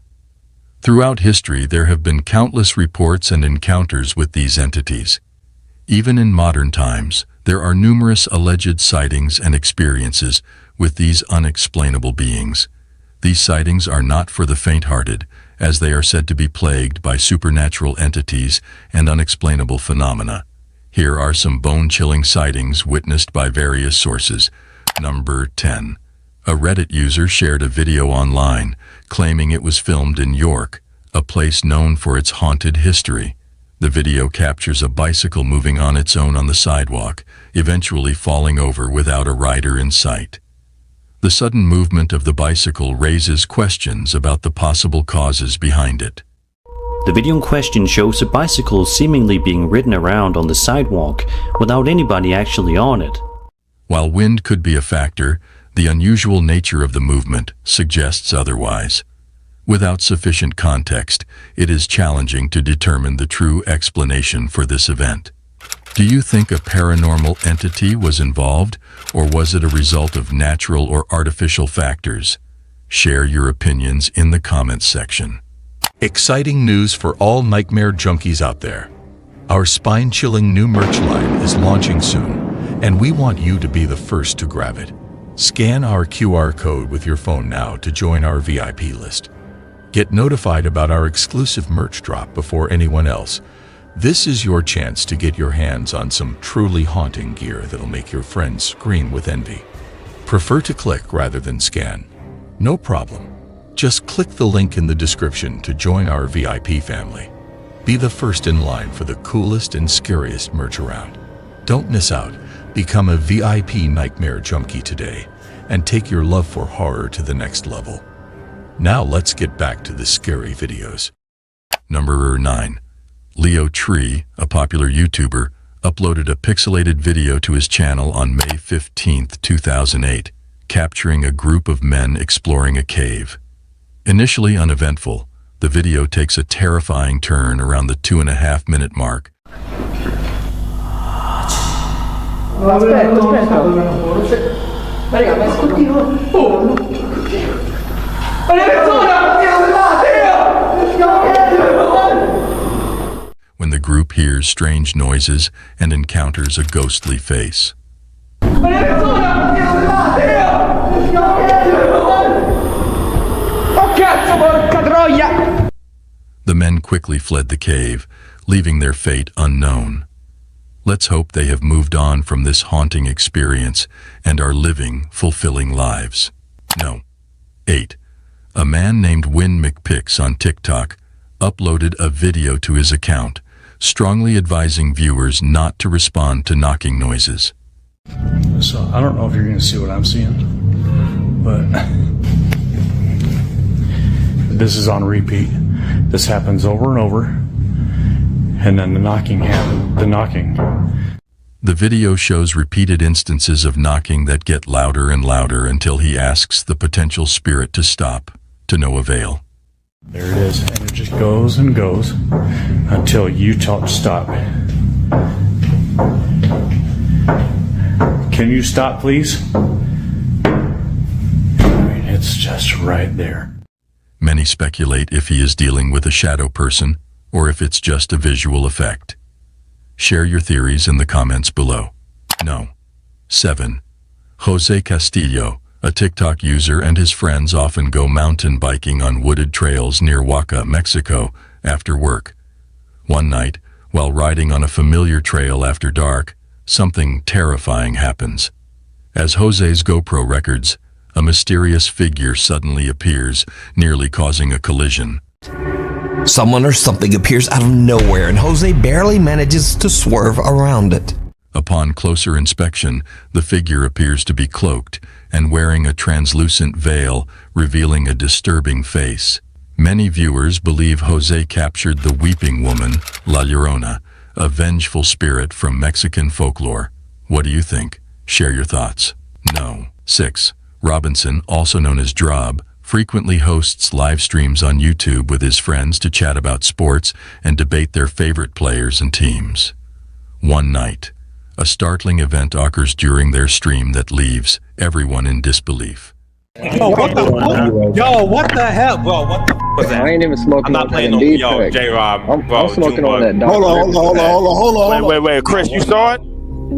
A: Throughout history, there have been countless reports and encounters with these entities. Even in modern times, there are numerous alleged sightings and experiences with these unexplainable beings. These sightings are not for the faint-hearted, as they are said to be plagued by supernatural entities and unexplainable phenomena. Here are some bone-chilling sightings witnessed by various sources. Number 10. A Reddit user shared a video online claiming it was filmed in York, a place known for its haunted history. The video captures a bicycle moving on its own on the sidewalk, eventually falling over without a rider in sight. The sudden movement of the bicycle raises questions about the possible causes behind it.
S: The video in question shows a bicycle seemingly being ridden around on the sidewalk without anybody actually on it.
A: While wind could be a factor, the unusual nature of the movement suggests otherwise. Without sufficient context, it is challenging to determine the true explanation for this event. Do you think a paranormal entity was involved, or was it a result of natural or artificial factors? Share your opinions in the comments section. Exciting news for all nightmare junkies out there. Our spine-chilling new merch line is launching soon, and we want you to be the first to grab it. Scan our QR code with your phone now to join our VIP list. Get notified about our exclusive merch drop before anyone else. This is your chance to get your hands on some truly haunting gear that'll make your friends scream with envy. Prefer to click rather than scan? No problem. Just click the link in the description to join our VIP family. Be the first in line for the coolest and scariest merch around. Don't miss out. Become a VIP nightmare junkie today and take your love for horror to the next level. Now let's get back to the scary videos. Number 9. Leo Tree, a popular YouTuber, uploaded a pixelated video to his channel on May 15, 2008, capturing a group of men exploring a cave. Initially uneventful, the video takes a terrifying turn around the 2.5-minute mark. When the group hears strange noises and encounters a ghostly face. The men quickly fled the cave, leaving their fate unknown. Let's hope they have moved on from this haunting experience and are living fulfilling lives. No. 8. A man named Win McPix on TikTok uploaded a video to his account, strongly advising viewers not to respond to knocking noises.
L: So I don't know if you're going to see what I'm seeing, but this is on repeat. This happens over and over, and then the knocking happens.
A: The video shows repeated instances of knocking that get louder and louder until he asks the potential spirit to stop, to no avail.
L: There it is, and it just goes and goes until you tell it to stop. Can you stop, please? I mean, it's just right there.
A: Many speculate if he is dealing with a shadow person or if it's just a visual effect. Share your theories in the comments below. No. 7. Jose Castillo, a TikTok user, and his friends often go mountain biking on wooded trails near Oaxaca, Mexico, after work. One night, while riding on a familiar trail after dark, something terrifying happens. As Jose's GoPro records, a mysterious figure suddenly appears, nearly causing a collision.
T: Someone or something appears out of nowhere and Jose barely manages to swerve around it.
A: Upon closer inspection, the figure appears to be cloaked and wearing a translucent veil, revealing a disturbing face. Many viewers believe Jose captured the weeping woman, La Llorona, a vengeful spirit from Mexican folklore. What do you think? Share your thoughts. No. 6. Robinson, also known as Drob, frequently hosts live streams on YouTube with his friends to chat about sports and debate their favorite players and teams. One night, a startling event occurs during their stream that leaves everyone in disbelief.
K: Yo, what the fuck? Yo, what the hell? Bro, what the f was that?
N: I ain't even smoking.
K: I'm not playing no. Yo, J-Rob.
N: I'm smoking on that.
B: Hold on. Wait. Chris, you saw it?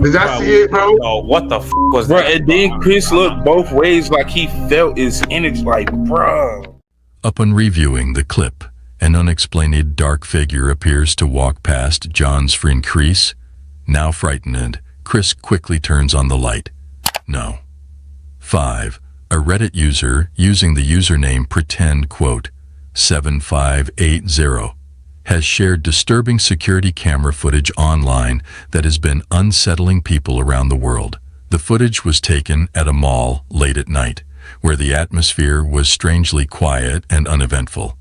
V: Did I see it, bro?
K: Yo, what the f was
V: Bro,
K: that?
V: and then Chris looked both ways like he felt his energy, like, bro.
A: Upon reviewing the clip, an unexplained dark figure appears to walk past John's friend Chris. Now frightened, Chris quickly turns on the light. No. 5. A Reddit user using the username pretend7580 has shared disturbing security camera footage online that has been unsettling people around the world. The footage was taken at a mall late at night, where the atmosphere was strangely quiet and uneventful.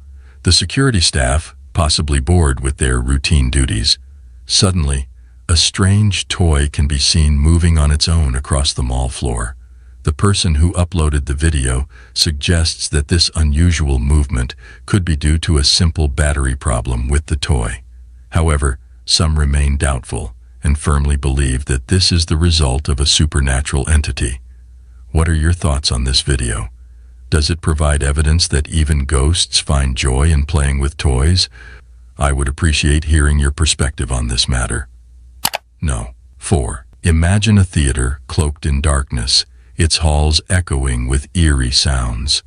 A: The security staff, possibly bored with their routine duties, suddenly, a strange toy can be seen moving on its own across the mall floor. The person who uploaded the video suggests that this unusual movement could be due to a simple battery problem with the toy. However, some remain doubtful and firmly believe that this is the result of a supernatural entity. What are your thoughts on this video? Does it provide evidence that even ghosts find joy in playing with toys? I would appreciate hearing your perspective on this matter. No. 4. Imagine a theater cloaked in darkness, its halls echoing with eerie sounds.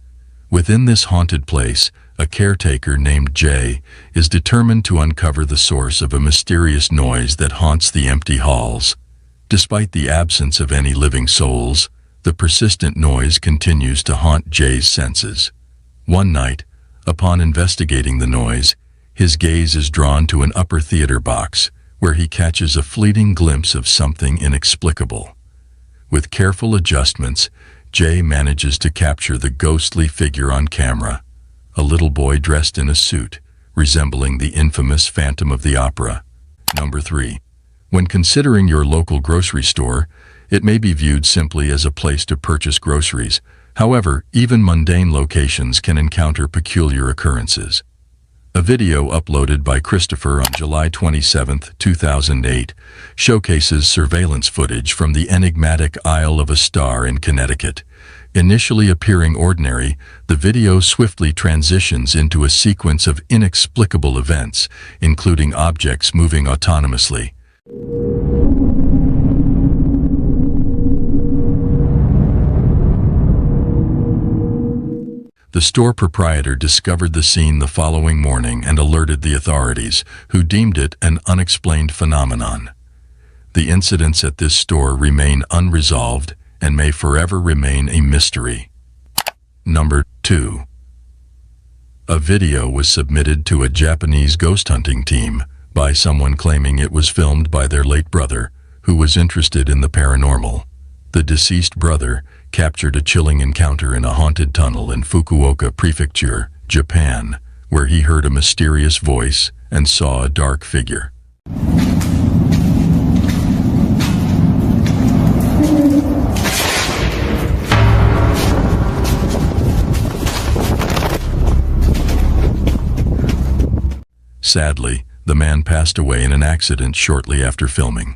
A: Within this haunted place, a caretaker named Jay is determined to uncover the source of a mysterious noise that haunts the empty halls. Despite the absence of any living souls, the persistent noise continues to haunt Jay's senses. One night, upon investigating the noise, his gaze is drawn to an upper theater box, where he catches a fleeting glimpse of something inexplicable. With careful adjustments, Jay manages to capture the ghostly figure on camera, a little boy dressed in a suit, resembling the infamous Phantom of the Opera. Number 3. When considering your local grocery store, it may be viewed simply as a place to purchase groceries. However, even mundane locations can encounter peculiar occurrences. A video uploaded by Christopher on July 27, 2008, showcases surveillance footage from the enigmatic Isle of a Star in Connecticut. Initially appearing ordinary, the video swiftly transitions into a sequence of inexplicable events, including objects moving autonomously. The store proprietor discovered the scene the following morning and alerted the authorities, who deemed it an unexplained phenomenon. The incidents at this store remain unresolved and may forever remain a mystery. Number 2. A video was submitted to a Japanese ghost hunting team by someone claiming it was filmed by their late brother, who was interested in the paranormal. The deceased brother captured a chilling encounter in a haunted tunnel in Fukuoka Prefecture, Japan, where he heard a mysterious voice and saw a dark figure. Sadly, the man passed away in an accident shortly after filming.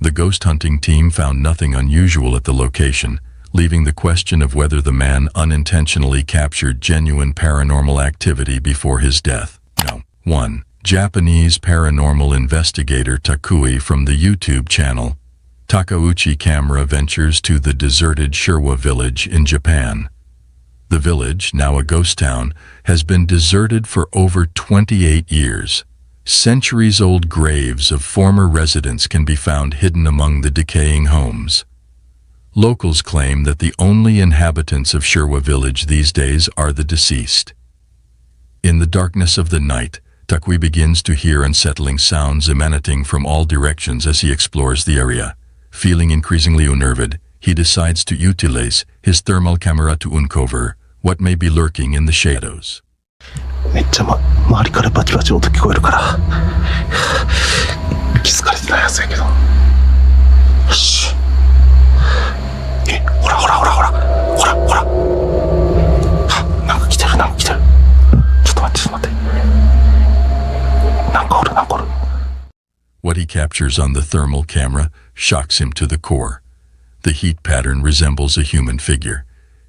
A: The ghost hunting team found nothing unusual at the location, leaving the question of whether the man unintentionally captured genuine paranormal activity before his death. No. 1. Japanese paranormal investigator Takui from the YouTube channel Takauchi Camera ventures to the deserted Sherwa village in Japan. The village, now a ghost town, has been deserted for over 28 years. Centuries-old graves of former residents can be found hidden among the decaying homes. Locals claim that the only inhabitants of Sherwa village these days are the deceased. In the darkness of the night, Takui begins to hear unsettling sounds emanating from all directions as he explores the area. Feeling increasingly unnerved, he decides to utilize his thermal camera to uncover what may be lurking in the shadows.
B: めっちゃ周りからバチバチ音聞こえるから気づかれてないはずやけどよしほらほらほらほらほらほらなんか来てるなんか来てるちょっと待ってちょっと待ってなんかおるなんかおる
A: What he captures on the thermal camera shocks him to the core. The heat pattern resembles a human figure,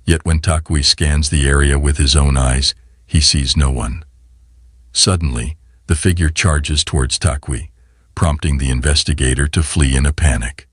A: yet when Takui scans the area with his own eyes, he sees no one. Suddenly, the figure charges towards Takui, prompting the investigator to flee in a panic.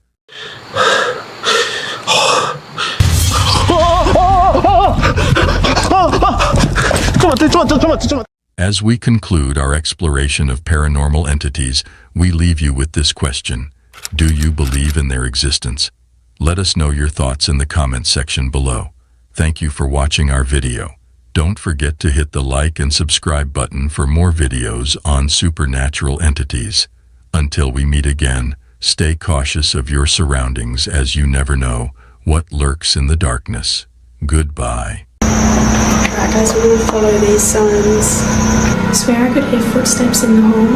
A: As we conclude our exploration of paranormal entities, we leave you with this question. Do you believe in their existence? Let us know your thoughts in the comments section below. Thank you for watching our video. Don't forget to hit the like and subscribe button for more videos on supernatural entities. Until we meet again, stay cautious of your surroundings as you never know what lurks in the darkness. Goodbye.
F: Alright guys, we're gonna follow these signs. I swear I could hear footsteps in the hall.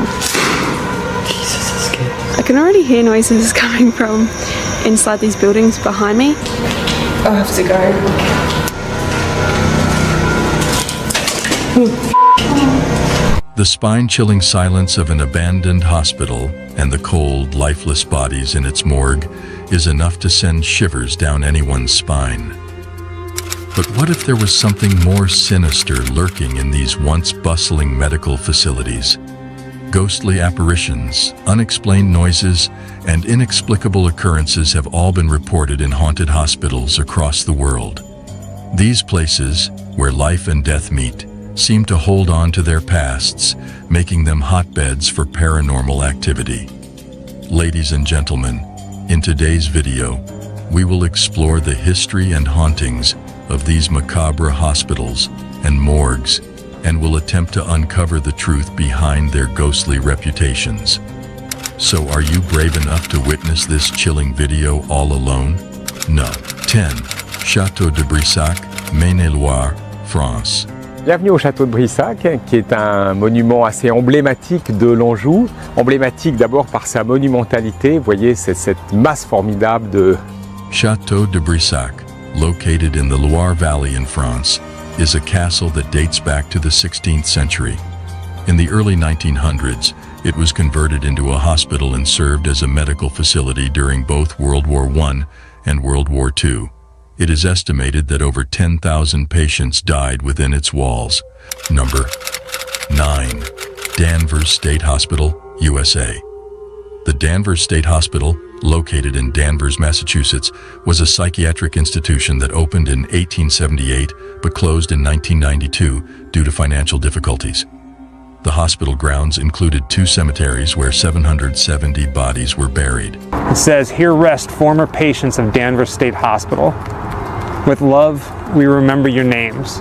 F: Jesus, that's scary. I can already hear noises coming from inside these buildings behind me. I'll have to go.
A: The spine-chilling silence of an abandoned hospital and the cold, lifeless bodies in its morgue is enough to send shivers down anyone's spine. But what if there was something more sinister lurking in these once bustling medical facilities? Ghostly apparitions, unexplained noises, and inexplicable occurrences have all been reported in haunted hospitals across the world. These places, where life and death meet, seem to hold on to their pasts, making them hotbeds for paranormal activity. Ladies and gentlemen, in today's video, we will explore the history and hauntings of these macabre hospitals and morgues, and will attempt to uncover the truth behind their ghostly reputations. So are you brave enough to witness this chilling video all alone? No. 10. Château de Brissac, Maine-et-Loire, France.
N: Bienvenue au château de Brissac, qui est un monument assez emblématique de l'Anjou. Emblématique d'abord par sa monumentalité, vous voyez, c'est cette masse formidable de...
A: Château de Brissac, located in the Loire Valley in France, is a castle that dates back to the 16th century. In the early 1900s, it was converted into a hospital and served as a medical facility during both World War I and World War II. It is estimated that over 10,000 patients died within its walls. Number 9. Danvers State Hospital, USA. The Danvers State Hospital, located in Danvers, Massachusetts, was a psychiatric institution that opened in 1878 but closed in 1992 due to financial difficulties. The hospital grounds included 2 cemeteries where 770 bodies were buried.
U: It says, "Here rest former patients of Danvers State Hospital. With love, we remember your names.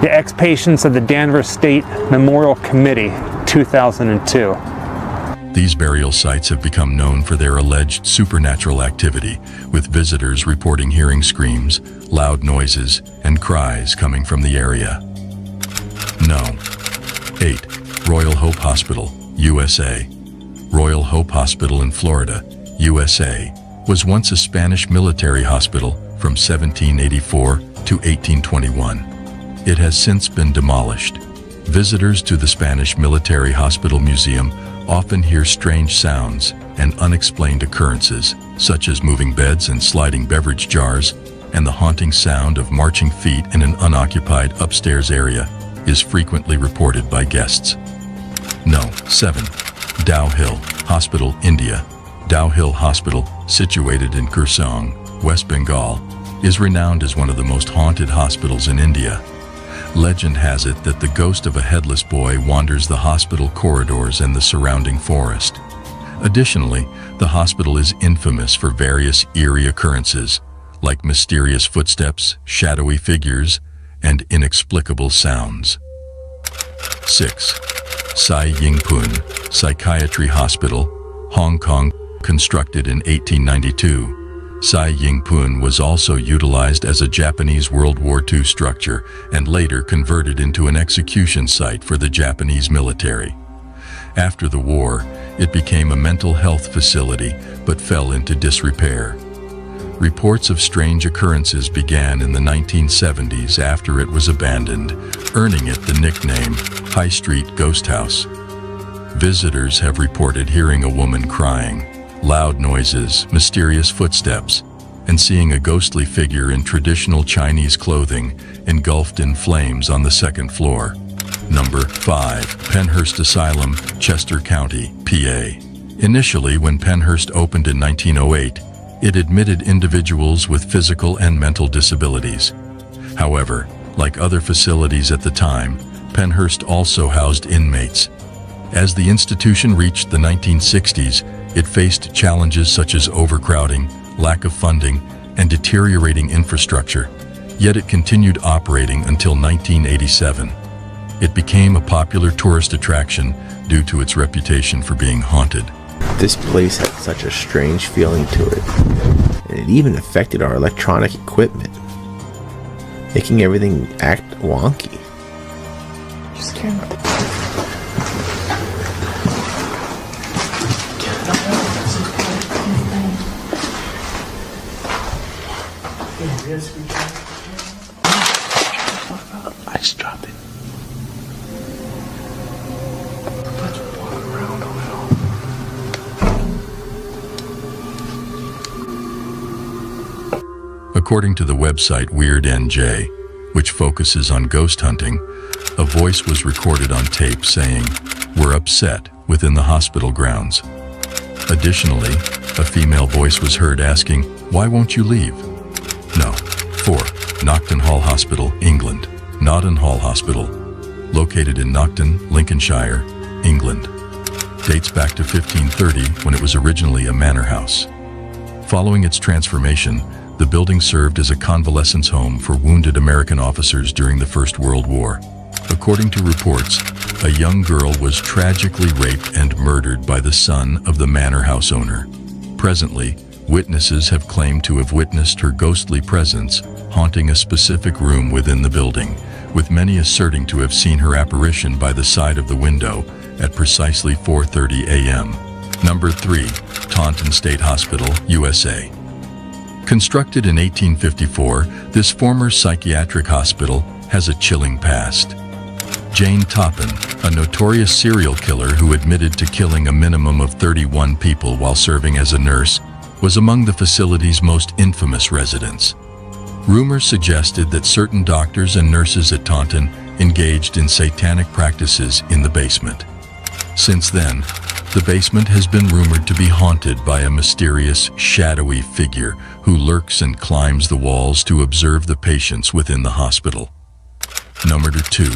U: The ex-patients of the Danvers State Memorial Committee, 2002.
A: These burial sites have become known for their alleged supernatural activity, with visitors reporting hearing screams, loud noises, and cries coming from the area. No. 8. Royal Hope Hospital, USA. Royal Hope Hospital in Florida, USA, was once a Spanish military hospital from 1784 to 1821. It has since been demolished. Visitors to the Spanish Military Hospital Museum often hear strange sounds and unexplained occurrences, such as moving beds and sliding beverage jars, and the haunting sound of marching feet in an unoccupied upstairs area is frequently reported by guests. No. 7. Dow Hill Hospital, India. Dow Hill Hospital, situated in Kurseong, West Bengal, is renowned as one of the most haunted hospitals in India. Legend has it that the ghost of a headless boy wanders the hospital corridors and the surrounding forest. Additionally, the hospital is infamous for various eerie occurrences, like mysterious footsteps, shadowy figures, and inexplicable sounds. 6. Sai Ying Pun Psychiatry Hospital, Hong Kong, constructed in 1892. Sai Ying Pun was also utilized as a Japanese World War II structure and later converted into an execution site for the Japanese military. After the war, it became a mental health facility but fell into disrepair. Reports of strange occurrences began in the 1970s after it was abandoned, earning it the nickname High Street Ghost House. Visitors have reported hearing a woman crying, loud noises, mysterious footsteps, and seeing a ghostly figure in traditional Chinese clothing engulfed in flames on the second floor. Number 5. Penhurst Asylum, Chester County, PA. Initially, when Penhurst opened in 1908, it admitted individuals with physical and mental disabilities. However, like other facilities at the time, Penhurst also housed inmates. As the institution reached the 1960s, it faced challenges such as overcrowding, lack of funding, and deteriorating infrastructure, yet it continued operating until 1987. It became a popular tourist attraction due to its reputation for being haunted.
G: This place had such a strange feeling to it, and it even affected our electronic equipment, making everything act wonky.
F: Just turn.
B: I just dropped it. Let's walk around a little.
A: According to the website Weird NJ, which focuses on ghost hunting, a voice was recorded on tape saying, "We're upset," within the hospital grounds. Additionally, a female voice was heard asking, "Why won't you leave?" No. 4. Nocton Hall Hospital, England. Notton Hall Hospital, located in Nocton, Lincolnshire, England. Dates back to 1530 when it was originally a manor house. Following its transformation, the building served as a convalescence home for wounded American officers during the First World War. According to reports, a young girl was tragically raped and murdered by the son of the manor house owner. Presently, witnesses have claimed to have witnessed her ghostly presence haunting a specific room within the building, with many asserting to have seen her apparition by the side of the window at precisely 4:30 a.m. Number 3. Taunton State Hospital, USA. Constructed in 1854, this former psychiatric hospital has a chilling past. Jane Toppin, a notorious serial killer who admitted to killing a minimum of 31 people while serving as a nurse, was among the facility's most infamous residents. Rumors suggested that certain doctors and nurses at Taunton engaged in satanic practices in the basement. Since then, the basement has been rumored to be haunted by a mysterious, shadowy figure who lurks and climbs the walls to observe the patients within the hospital. Number 2.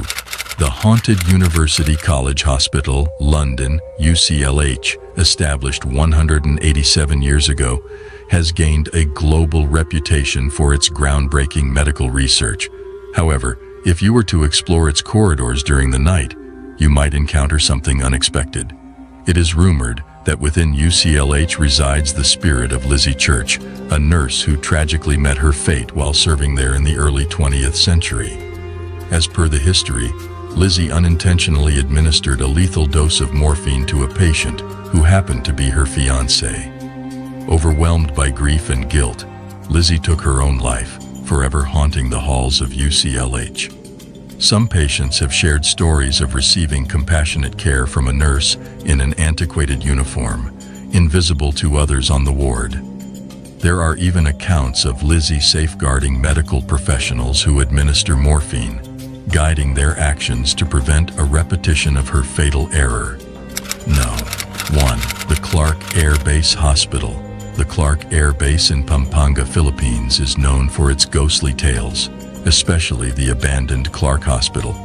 A: The Haunted University College Hospital, London, UCLH, established 187 years ago, has gained a global reputation for its groundbreaking medical research. However, if you were to explore its corridors during the night, you might encounter something unexpected. It is rumored that within UCLH resides the spirit of Lizzie Church, a nurse who tragically met her fate while serving there in the early 20th century. As per the history, Lizzie unintentionally administered a lethal dose of morphine to a patient who happened to be her fiancé. Overwhelmed by grief and guilt, Lizzie took her own life, forever haunting the halls of UCLH. Some patients have shared stories of receiving compassionate care from a nurse in an antiquated uniform, invisible to others on the ward. There are even accounts of Lizzie safeguarding medical professionals who administer morphine, guiding their actions to prevent a repetition of her fatal error. No. 1. The Clark Air Base Hospital. The Clark Air Base in Pampanga, Philippines is known for its ghostly tales, especially the abandoned Clark Hospital.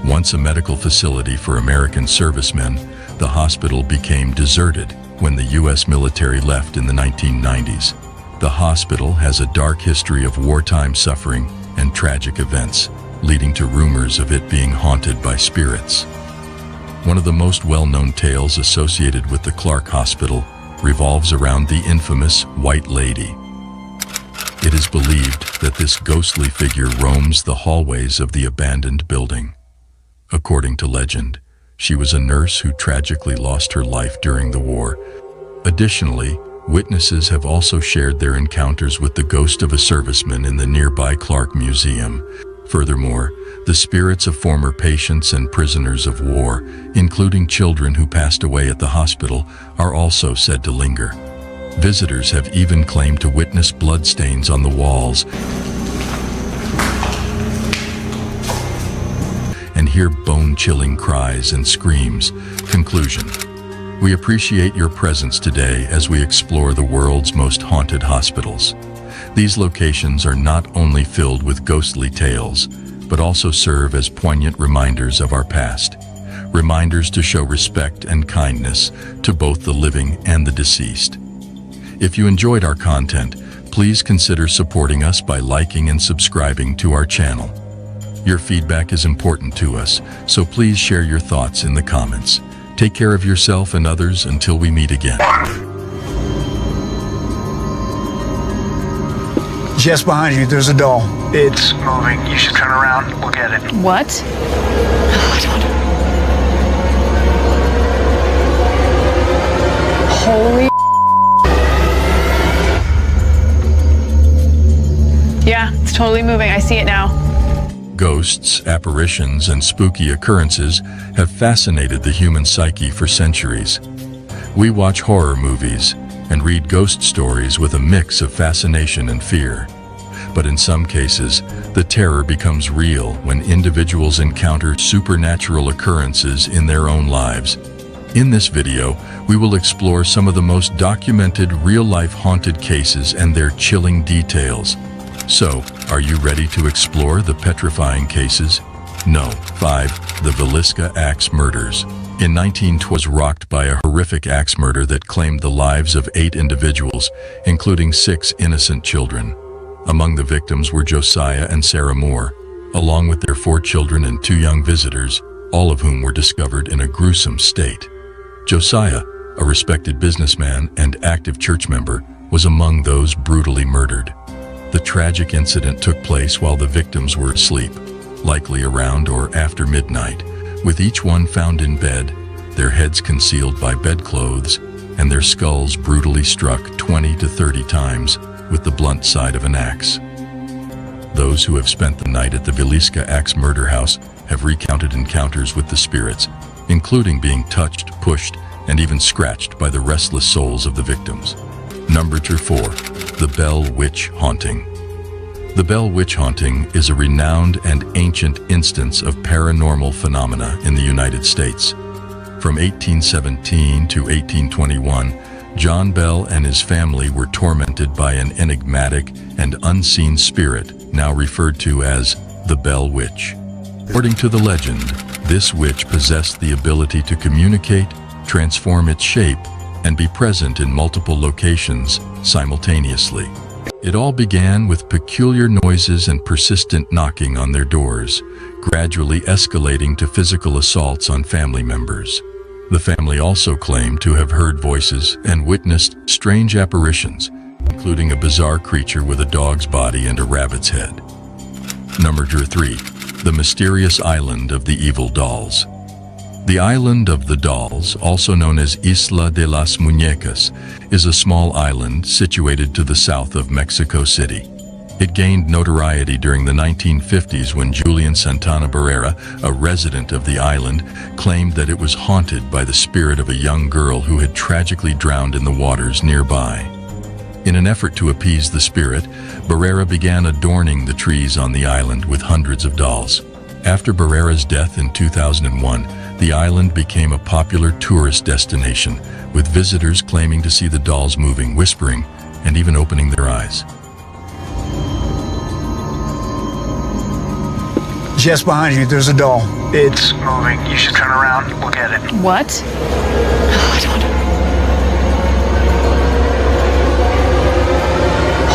A: Once a medical facility for American servicemen, the hospital became deserted when the U.S. military left in the 1990s. The hospital has a dark history of wartime suffering and tragic events, leading to rumors of it being haunted by spirits. One of the most well-known tales associated with the Clark Hospital revolves around the infamous White Lady. It is believed that this ghostly figure roams the hallways of the abandoned building. According to legend, she was a nurse who tragically lost her life during the war. Additionally, witnesses have also shared their encounters with the ghost of a serviceman in the nearby Clark Museum. Furthermore, the spirits of former patients and prisoners of war, including children who passed away at the hospital, are also said to linger. Visitors have even claimed to witness bloodstains on the walls and hear bone-chilling cries and screams. Conclusion: we appreciate your presence today as we explore the world's most haunted hospitals. These locations are not only filled with ghostly tales, but also serve as poignant reminders of our past. Reminders to show respect and kindness to both the living and the deceased. If you enjoyed our content, please consider supporting us by liking and subscribing to our channel. Your feedback is important to us, so please share your thoughts in the comments. Take care of yourself and others until we meet again.
M: Just behind you, there's a doll. It's moving. You should turn around. Look at it.
D: What? Holy.
F: Yeah, it's totally moving. I see it now.
A: Ghosts, apparitions, and spooky occurrences have fascinated the human psyche for centuries. We watch horror movies and read ghost stories with a mix of fascination and fear. But in some cases, the terror becomes real when individuals encounter supernatural occurrences in their own lives. In this video, we will explore some of the most documented real-life haunted cases and their chilling details. So, are you ready to explore the petrifying cases? No. 5. The Villisca Axe Murders. In 1912 was rocked by a horrific axe murder that claimed the lives of 8 individuals, including 6 innocent children. Among the victims were Josiah and Sarah Moore, along with their 4 children and 2 young visitors, all of whom were discovered in a gruesome state. Josiah, a respected businessman and active church member, was among those brutally murdered. The tragic incident took place while the victims were asleep, likely around or after midnight, with each one found in bed, their heads concealed by bedclothes, and their skulls brutally struck 20 to 30 times with the blunt side of an axe. Those who have spent the night at the Villisca Axe Murder House have recounted encounters with the spirits, including being touched, pushed, and even scratched by the restless souls of the victims. Number 4. The Bell Witch Haunting. The Bell Witch Haunting is a renowned and ancient instance of paranormal phenomena in the United States. From 1817 to 1821, John Bell and his family were tormented by an enigmatic and unseen spirit, now referred to as the Bell Witch. According to the legend, this witch possessed the ability to communicate, transform its shape, and be present in multiple locations simultaneously. It all began with peculiar noises and persistent knocking on their doors, gradually escalating to physical assaults on family members. The family also claimed to have heard voices and witnessed strange apparitions, including a bizarre creature with a dog's body and a rabbit's head. Number 3. The Mysterious Island of the Evil Dolls. The Island of the Dolls, also known as Isla de las Muñecas, is a small island situated to the south of Mexico City. It gained notoriety during the 1950s when Julian Santana Barrera, a resident of the island, claimed that it was haunted by the spirit of a young girl who had tragically drowned in the waters nearby. In an effort to appease the spirit, Barrera began adorning the trees on the island with hundreds of dolls. After Barrera's death in 2001, the island became a popular tourist destination, with visitors claiming to see the dolls moving, whispering, and even opening their eyes.
M: Just behind you, there's a doll. It's moving. You should turn around and look at it.
F: What? Oh, I don't know.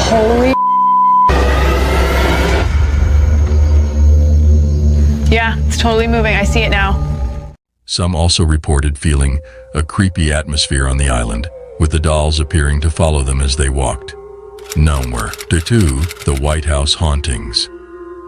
F: Holy. Yeah, it's totally moving. I see it now.
A: Some also reported feeling a creepy atmosphere on the island, with the dolls appearing to follow them as they walked. Number 2. The White House Hauntings.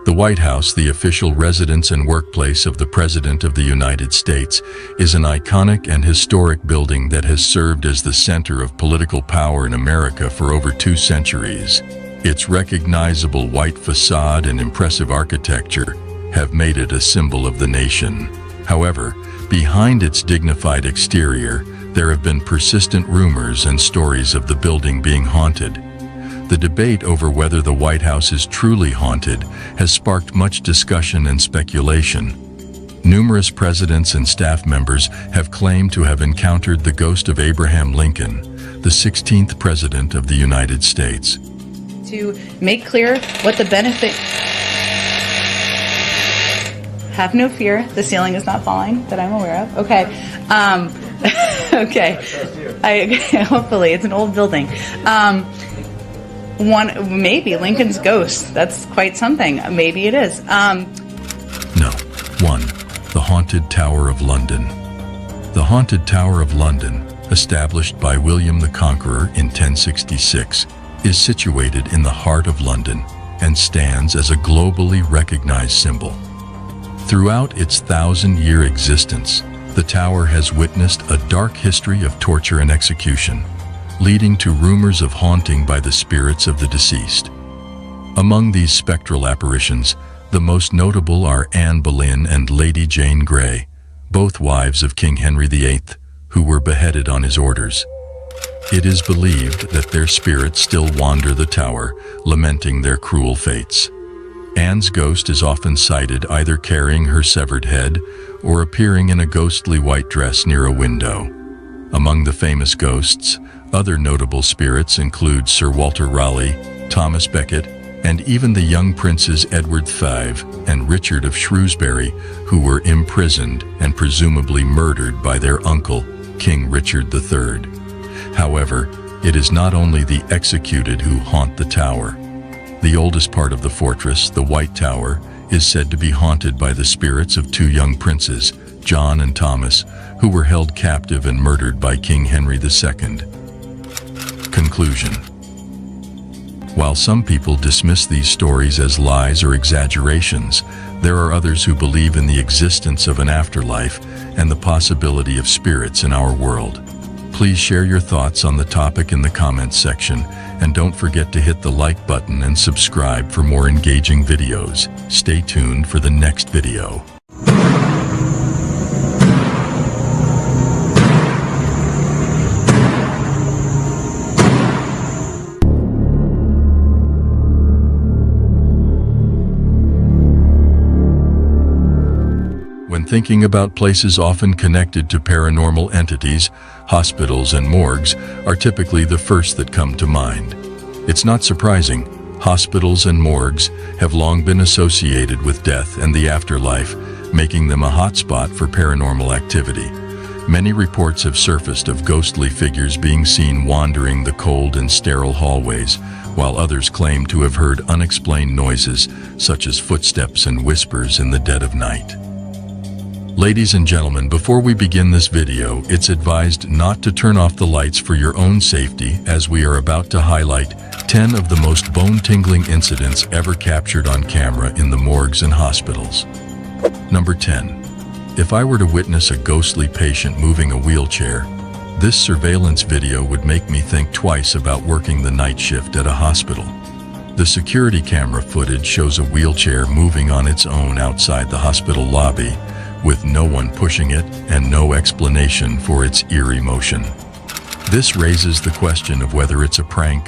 A: The White House, the official residence and workplace of the President of the United States, is an iconic and historic building that has served as the center of political power in America for over 2 centuries. Its recognizable white facade and impressive architecture have made it a symbol of the nation. However, behind its dignified exterior, there have been persistent rumors and stories of the building being haunted. The debate over whether the White House is truly haunted has sparked much discussion and speculation. Numerous presidents and staff members have claimed to have encountered the ghost of Abraham Lincoln, the 16th President of the United States.
D: To make clear what the benefit... Have no fear, the ceiling is not falling that I'm aware of. Okay. Okay. Hopefully, it's an old building. Maybe Lincoln's ghost. That's quite something. Maybe it is.
A: No. 1. The Haunted Tower of London. The Haunted Tower of London, established by William the Conqueror in 1066, is situated in the heart of London and stands as a globally recognized symbol. Throughout its 1,000-year existence, the tower has witnessed a dark history of torture and execution, leading to rumors of haunting by the spirits of the deceased. Among these spectral apparitions, the most notable are Anne Boleyn and Lady Jane Grey, both wives of King Henry VIII, who were beheaded on his orders. It is believed that their spirits still wander the tower, lamenting their cruel fates. Anne's ghost is often sighted either carrying her severed head or appearing in a ghostly white dress near a window. Among the famous ghosts, other notable spirits include Sir Walter Raleigh, Thomas Becket, and even the young princes Edward V and Richard of Shrewsbury, who were imprisoned and presumably murdered by their uncle, King Richard III. However, it is not only the executed who haunt the tower. The oldest part of the fortress, the White Tower, is said to be haunted by the spirits of two young princes, John and Thomas, who were held captive and murdered by King Henry II. Conclusion. While some people dismiss these stories as lies or exaggerations, there are others who believe in the existence of an afterlife and the possibility of spirits in our world. Please share your thoughts on the topic in the comments section, and don't forget to hit the like button and subscribe for more engaging videos. Stay tuned for the next video. When thinking about places often connected to paranormal entities, hospitals and morgues are typically the first that come to mind. It's not surprising. Hospitals and morgues have long been associated with death and the afterlife, making them a hotspot for paranormal activity. Many reports have surfaced of ghostly figures being seen wandering the cold and sterile hallways, while others claim to have heard unexplained noises, such as footsteps and whispers in the dead of night. Ladies and gentlemen, before we begin this video, it's advised not to turn off the lights for your own safety, as we are about to highlight 10 of the most bone-tingling incidents ever captured on camera in the morgues and hospitals. Number 10. If I were to witness a ghostly patient moving a wheelchair, this surveillance video would make me think twice about working the night shift at a hospital. The security camera footage shows a wheelchair moving on its own outside the hospital lobby, with no one pushing it and no explanation for its eerie motion. This raises the question of whether it's a prank,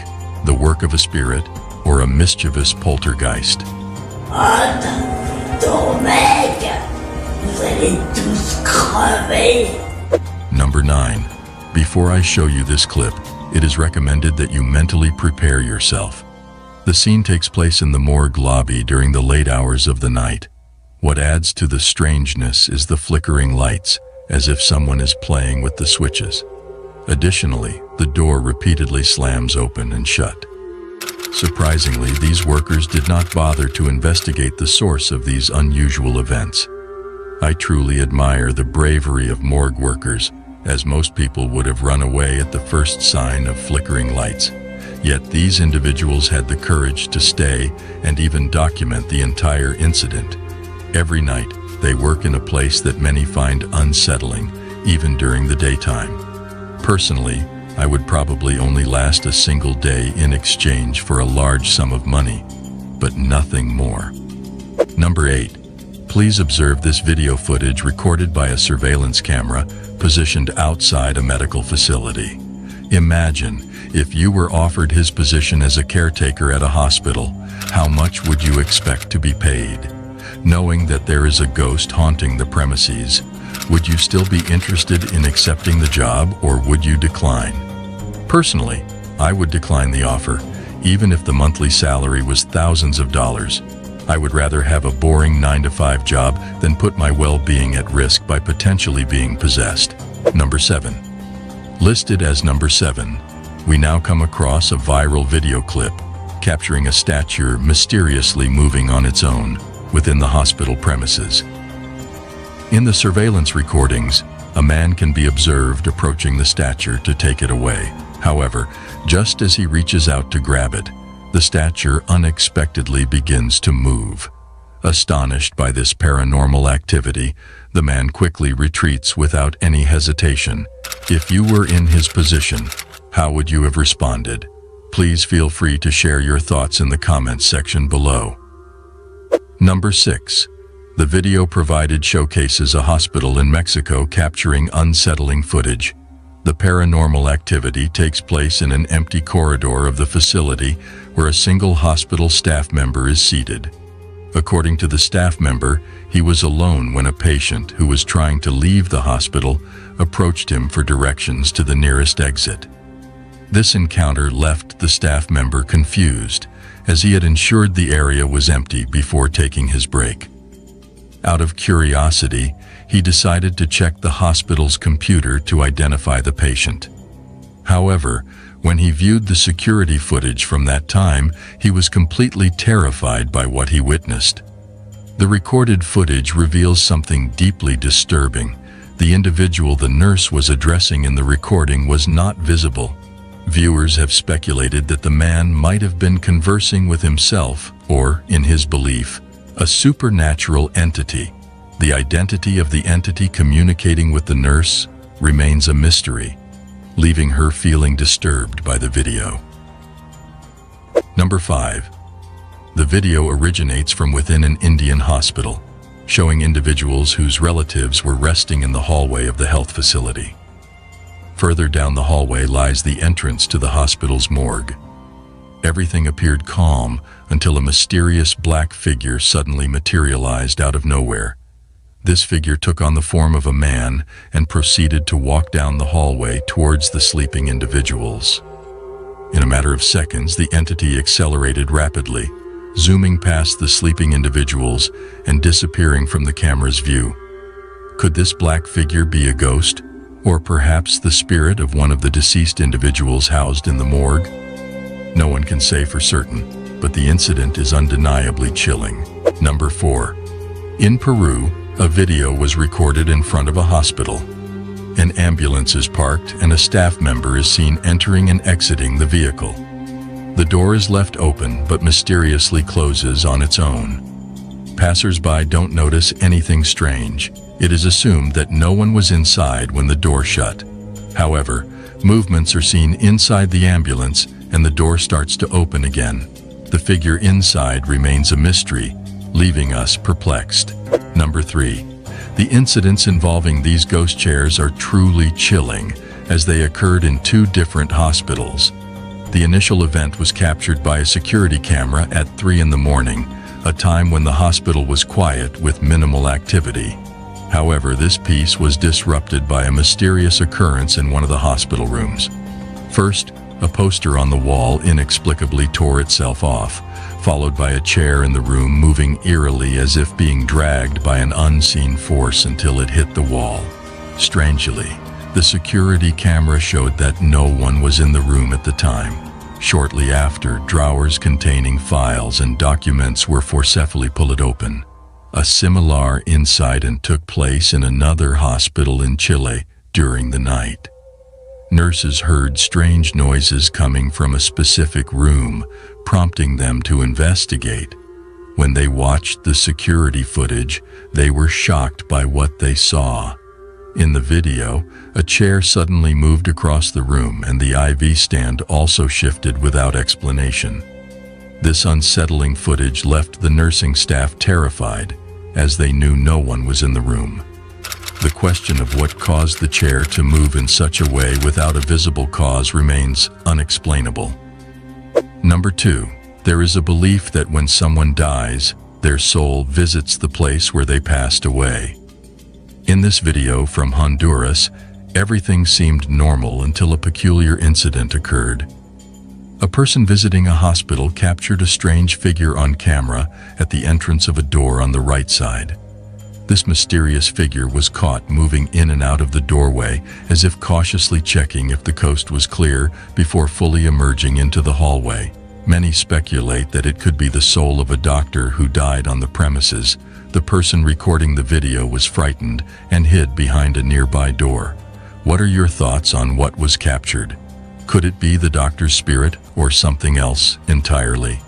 A: the work of a spirit, or a mischievous poltergeist. Number 9. Before I show you this clip, it is recommended that you mentally prepare yourself. The scene takes place in the morgue lobby during the late hours of the night. What adds to the strangeness is the flickering lights, as if someone is playing with the switches. Additionally, the door repeatedly slams open and shut. Surprisingly, these workers did not bother to investigate the source of these unusual events. I truly admire the bravery of morgue workers, as most people would have run away at the first sign of flickering lights. Yet these individuals had the courage to stay and even document the entire incident. Every night, they work in a place that many find unsettling, even during the daytime. Personally, I would probably only last a single day in exchange for a large sum of money, but nothing more. Number 8. Please observe this video footage recorded by a surveillance camera positioned outside a medical facility. Imagine if you were offered his position as a caretaker at a hospital, how much would you expect to be paid? Knowing that there is a ghost haunting the premises, would you still be interested in accepting the job, or would you decline? Personally, I would decline the offer, even if the monthly salary was thousands of dollars. I would rather have a boring 9-to-5 job than put my well-being at risk by potentially being possessed. Number 7. Listed as number 7, we now come across a viral video clip capturing a statue mysteriously moving on its own within the hospital premises. In the surveillance recordings, a man can be observed approaching the statue to take it away. However, just as he reaches out to grab it, the statue unexpectedly begins to move. Astonished by this paranormal activity, the man quickly retreats without any hesitation. If you were in his position, how would you have responded? Please feel free to share your thoughts in the comments section below. Number 6. The video provided showcases a hospital in Mexico capturing unsettling footage. The paranormal activity takes place in an empty corridor of the facility where a single hospital staff member is seated. According to the staff member, he was alone when a patient who was trying to leave the hospital approached him for directions to the nearest exit. This encounter left the staff member confused, as he had ensured the area was empty before taking his break. Out of curiosity, he decided to check the hospital's computer to identify the patient. However, when he viewed the security footage from that time, he was completely terrified by what he witnessed. The recorded footage reveals something deeply disturbing. The individual the nurse was addressing in the recording was not visible. Viewers have speculated that the man might have been conversing with himself, or, in his belief, a supernatural entity. The identity of the entity communicating with the nurse remains a mystery, leaving her feeling disturbed by the video. Number 5. The video originates from within an Indian hospital, showing individuals whose relatives were resting in the hallway of the health facility. Further down the hallway lies the entrance to the hospital's morgue. Everything appeared calm until a mysterious black figure suddenly materialized out of nowhere. This figure took on the form of a man and proceeded to walk down the hallway towards the sleeping individuals. In a matter of seconds, the entity accelerated rapidly, zooming past the sleeping individuals and disappearing from the camera's view. Could this black figure be a ghost, or perhaps the spirit of one of the deceased individuals housed in the morgue? No one can say for certain, but the incident is undeniably chilling. Number 4. In Peru, a video was recorded in front of a hospital. An ambulance is parked and a staff member is seen entering and exiting the vehicle. The door is left open but mysteriously closes on its own. Passers-by don't notice anything strange. It is assumed that no one was inside when the door shut. However, movements are seen inside the ambulance and the door starts to open again. The figure inside remains a mystery, leaving us perplexed. Number 3. The incidents involving these ghost chairs are truly chilling, as they occurred in 2 different hospitals. The initial event was captured by a security camera at 3 in the morning, a time when the hospital was quiet with minimal activity. However, this piece was disrupted by a mysterious occurrence in one of the hospital rooms. First, a poster on the wall inexplicably tore itself off, followed by a chair in the room moving eerily as if being dragged by an unseen force until it hit the wall. Strangely, the security camera showed that no one was in the room at the time. Shortly after, drawers containing files and documents were forcefully pulled open. A similar incident took place in another hospital in Chile during the night. Nurses heard strange noises coming from a specific room, prompting them to investigate. When they watched the security footage, they were shocked by what they saw. In the video, a chair suddenly moved across the room and the IV stand also shifted without explanation. This unsettling footage left the nursing staff terrified, as they knew no one was in the room. The question of what caused the chair to move in such a way without a visible cause remains unexplainable. Number 2. There is a belief that when someone dies, their soul visits the place where they passed away. In this video from Honduras, everything seemed normal until a peculiar incident occurred. A person visiting a hospital captured a strange figure on camera at the entrance of a door on the right side. This mysterious figure was caught moving in and out of the doorway as if cautiously checking if the coast was clear before fully emerging into the hallway. Many speculate that it could be the soul of a doctor who died on the premises. The person recording the video was frightened and hid behind a nearby door. What are your thoughts on what was captured? Could it be the doctor's spirit or something else entirely?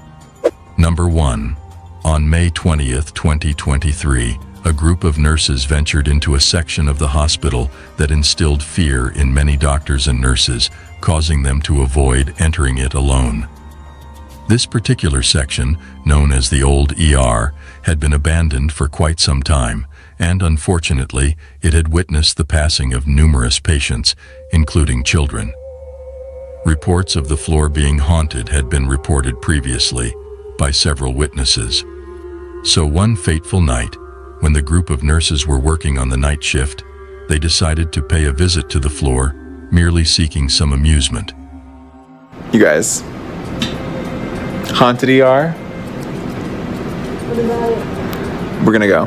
A: Number 1. On May 20th, 2023, a group of nurses ventured into a section of the hospital that instilled fear in many doctors and nurses, causing them to avoid entering it alone. This particular section, known as the old ER, had been abandoned for quite some time, and unfortunately, it had witnessed the passing of numerous patients, including children. Reports of the floor being haunted had been reported previously by several witnesses. So one fateful night, when the group of nurses were working on the night shift, they decided to pay a visit to the floor, merely seeking some amusement.
I: You guys, haunted ER?
F: What about it?
I: We're gonna go.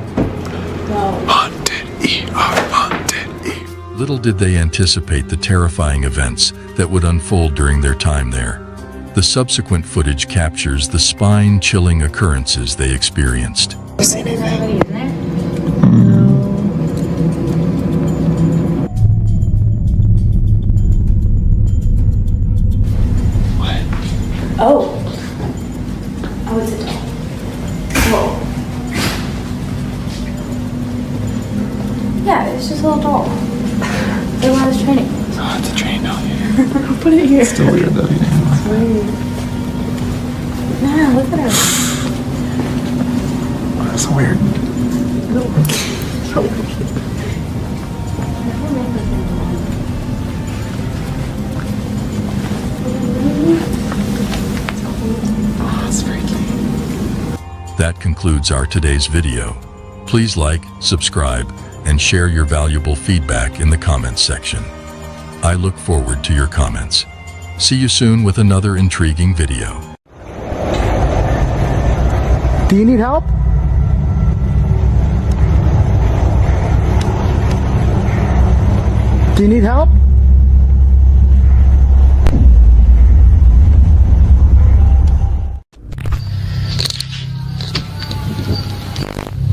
F: No.
I: Haunted ER, haunted ER.
A: Little did they anticipate the terrifying events that would unfold during their time there. The subsequent footage captures the spine-chilling occurrences they experienced.
F: You see anything? Oh. Oh, it's a doll. Oh. Yeah, it's just a little doll. They want us training.
I: Oh, it's a train down here.
F: Put it here.
I: It's still weird though.
F: It's weird. Nah, look at her.
I: Oh, that's weird.
F: So weird.
I: Oh, that's freaky.
A: That concludes our today's video. Please like, subscribe, and share your valuable feedback in the comments section. I look forward to your comments. See you soon with another intriguing video.
K: Do you need help? Do you need help?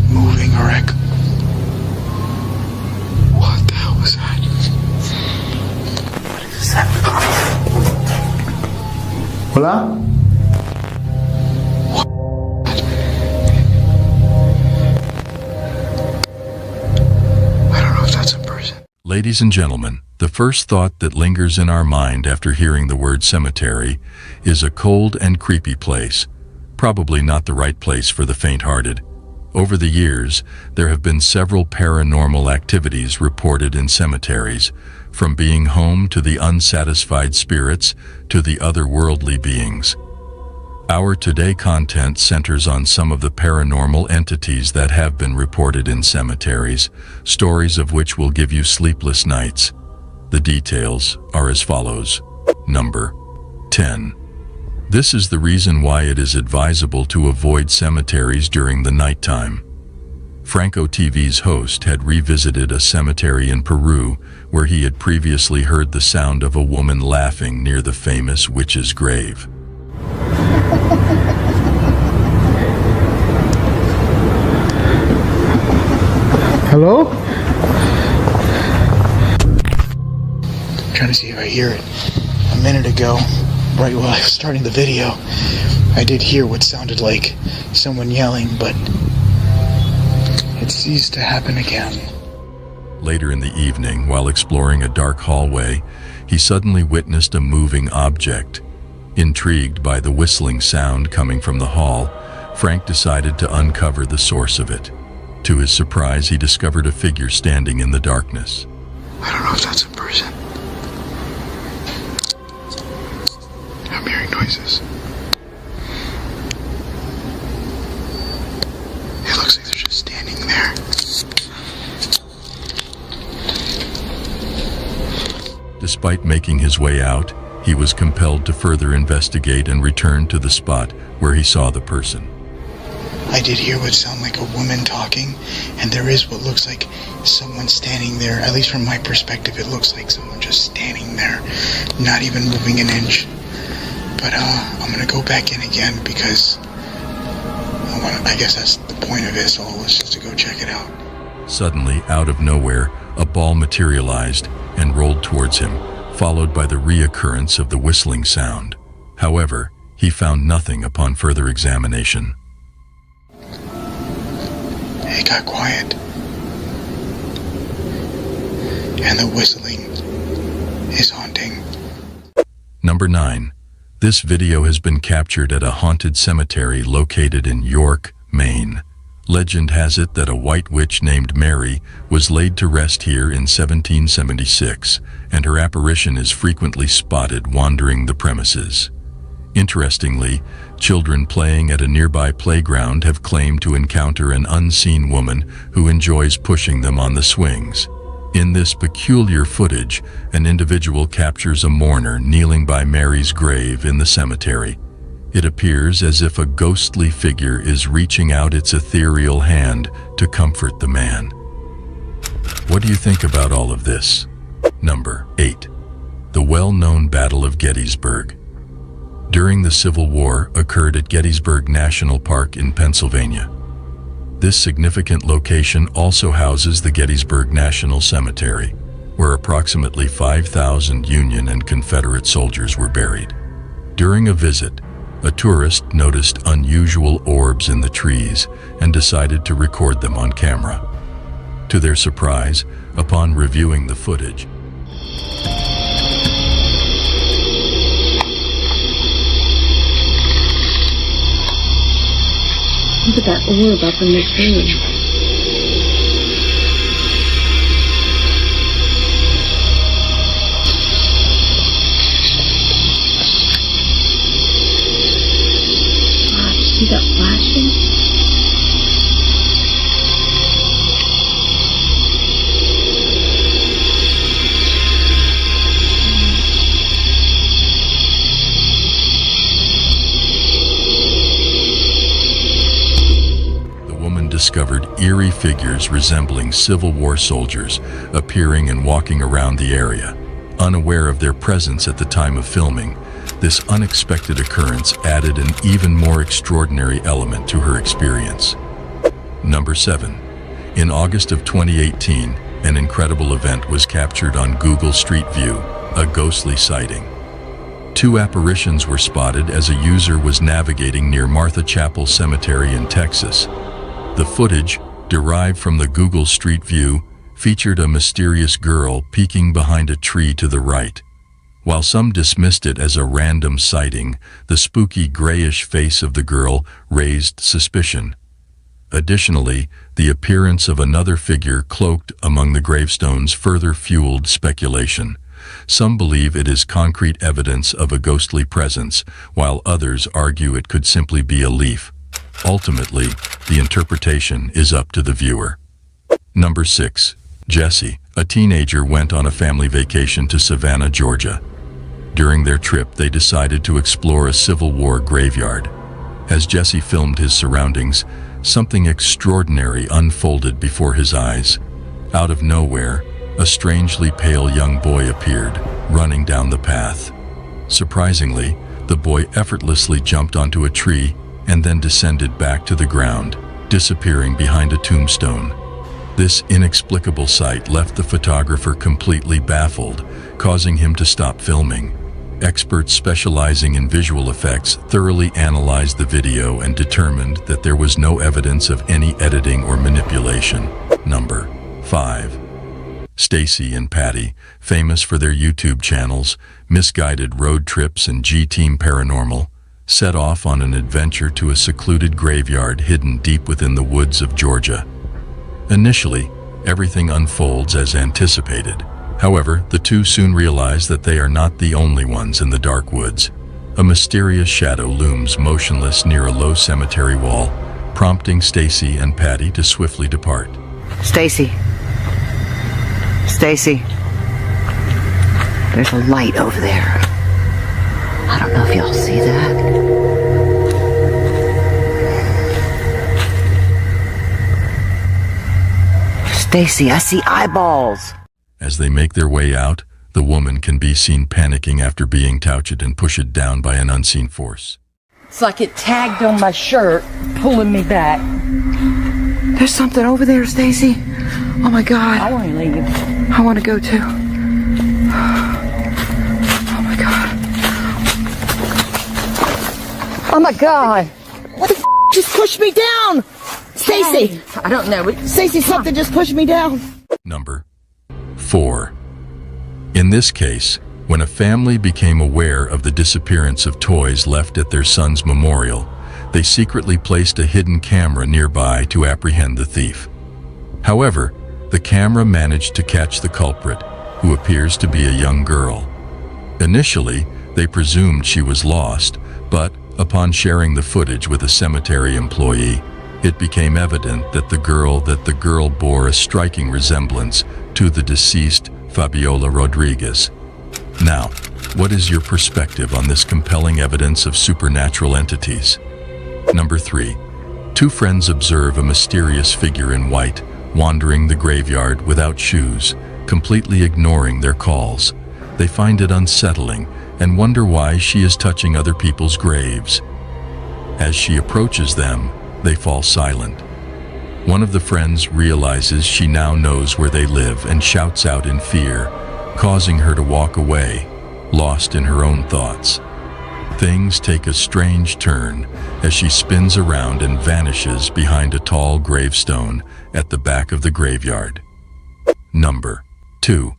M: Moving wreck. What the hell was that? What is that?
K: Hola?
M: I don't know if that's a person.
A: Ladies and gentlemen, the first thought that lingers in our mind after hearing the word cemetery is a cold and creepy place. Probably not the right place for the faint-hearted. Over the years, there have been several paranormal activities reported in cemeteries, from being home to the unsatisfied spirits to the otherworldly beings. Our today content centers on some of the paranormal entities that have been reported in cemeteries, stories of which will give you sleepless nights. The details are as follows. Number 10. This is the reason why it is advisable to avoid cemeteries during the nighttime. Franco TV's host had revisited a cemetery in Peru where he had previously heard the sound of a woman laughing near the famous witch's grave.
K: Hello?
M: I'm trying to see if I hear it. A minute ago, right while I was starting the video, I did hear what sounded like someone yelling, but it ceased to happen again.
A: Later in the evening, while exploring a dark hallway, he suddenly witnessed a moving object. Intrigued by the whistling sound coming from the hall, Frank decided to uncover the source of it. To his surprise, he discovered a figure standing in the darkness.
M: I don't know if that's a person. I'm hearing noises. It looks like they're just standing there.
A: Despite making his way out, he was compelled to further investigate and return to the spot where he saw the person.
M: I did hear what sounded like a woman talking, and there is what looks like someone standing there. At least from my perspective, it looks like someone just standing there, not even moving an inch. But I'm gonna go back in again because I guess that's the point of this all, is just to go check it out.
A: Suddenly, out of nowhere, a ball materialized and rolled towards him, followed by the reoccurrence of the whistling sound. However, he found nothing upon further examination.
M: It got quiet. And the whistling is haunting.
A: Number 9. This video has been captured at a haunted cemetery located in York, Maine. Legend has it that a white witch named Mary was laid to rest here in 1776, and her apparition is frequently spotted wandering the premises. Interestingly, children playing at a nearby playground have claimed to encounter an unseen woman who enjoys pushing them on the swings. In this peculiar footage, an individual captures a mourner kneeling by Mary's grave in the cemetery. It appears as if a ghostly figure is reaching out its ethereal hand to comfort the man. What do you think about all of this? Number 8. The well-known Battle of Gettysburg. During the Civil War occurred at Gettysburg National Park in Pennsylvania. This significant location also houses the Gettysburg National Cemetery, where approximately 5,000 Union and Confederate soldiers were buried. During a visit, a tourist noticed unusual orbs in the trees and decided to record them on camera. To their surprise, upon reviewing the footage,
F: look at that orb up in the tree. Wow, did you see that flashing?
A: discovered eerie figures resembling Civil War soldiers appearing and walking around the area. Unaware of their presence at the time of filming, this unexpected occurrence added an even more extraordinary element to her experience. Number 7. In August of 2018, an incredible event was captured on Google Street View, a ghostly sighting. 2 apparitions were spotted as a user was navigating near Martha Chapel Cemetery in Texas. The footage, derived from the Google Street View, featured a mysterious girl peeking behind a tree to the right. While some dismissed it as a random sighting, the spooky grayish face of the girl raised suspicion. Additionally, the appearance of another figure cloaked among the gravestones further fueled speculation. Some believe it is concrete evidence of a ghostly presence, while others argue it could simply be a leaf. Ultimately, the interpretation is up to the viewer. Number 6. Jesse, a teenager, went on a family vacation to Savannah, Georgia. During their trip, they decided to explore a Civil War graveyard. As Jesse filmed his surroundings, something extraordinary unfolded before his eyes. Out of nowhere, a strangely pale young boy appeared, running down the path. Surprisingly, the boy effortlessly jumped onto a tree and then descended back to the ground, disappearing behind a tombstone. This inexplicable sight left the photographer completely baffled, causing him to stop filming. Experts specializing in visual effects thoroughly analyzed the video and determined that there was no evidence of any editing or manipulation. Number 5. Stacy and Patty, famous for their YouTube channels, Misguided Road Trips and G-Team Paranormal, set off on an adventure to a secluded graveyard hidden deep within the woods of Georgia. Initially, everything unfolds as anticipated. However, the two soon realize that they are not the only ones in the dark woods. A mysterious shadow looms motionless near a low cemetery wall, prompting Stacy and Patty to swiftly depart.
H: Stacy. Stacy. There's a light over there. I don't know if y'all see that. Stacy, I see eyeballs.
A: As they make their way out, the woman can be seen panicking after being touched and pushed down by an unseen force.
H: It's like it tagged on my shirt, pulling me back. There's something over there, Stacy. Oh my God. I want to leave. I want to go too. Oh my God. Oh my God. What the f*** just pushed me down? Stacy! I don't know. Stacy, something just pushed me down.
A: Number 4. In this case, when a family became aware of the disappearance of toys left at their son's memorial, they secretly placed a hidden camera nearby to apprehend the thief. However, the camera managed to catch the culprit, who appears to be a young girl. Initially, they presumed she was lost, but upon sharing the footage with a cemetery employee, it became evident that the girl bore a striking resemblance to the deceased Fabiola Rodriguez. Now, what is your perspective on this compelling evidence of supernatural entities? Number 3. 2 friends observe a mysterious figure in white wandering the graveyard without shoes, completely ignoring their calls. They find it unsettling and wonder why she is touching other people's graves. As she approaches them, they fall silent. One of the friends realizes she now knows where they live and shouts out in fear, causing her to walk away, lost in her own thoughts. Things take a strange turn as she spins around and vanishes behind a tall gravestone at the back of the graveyard. Number 2.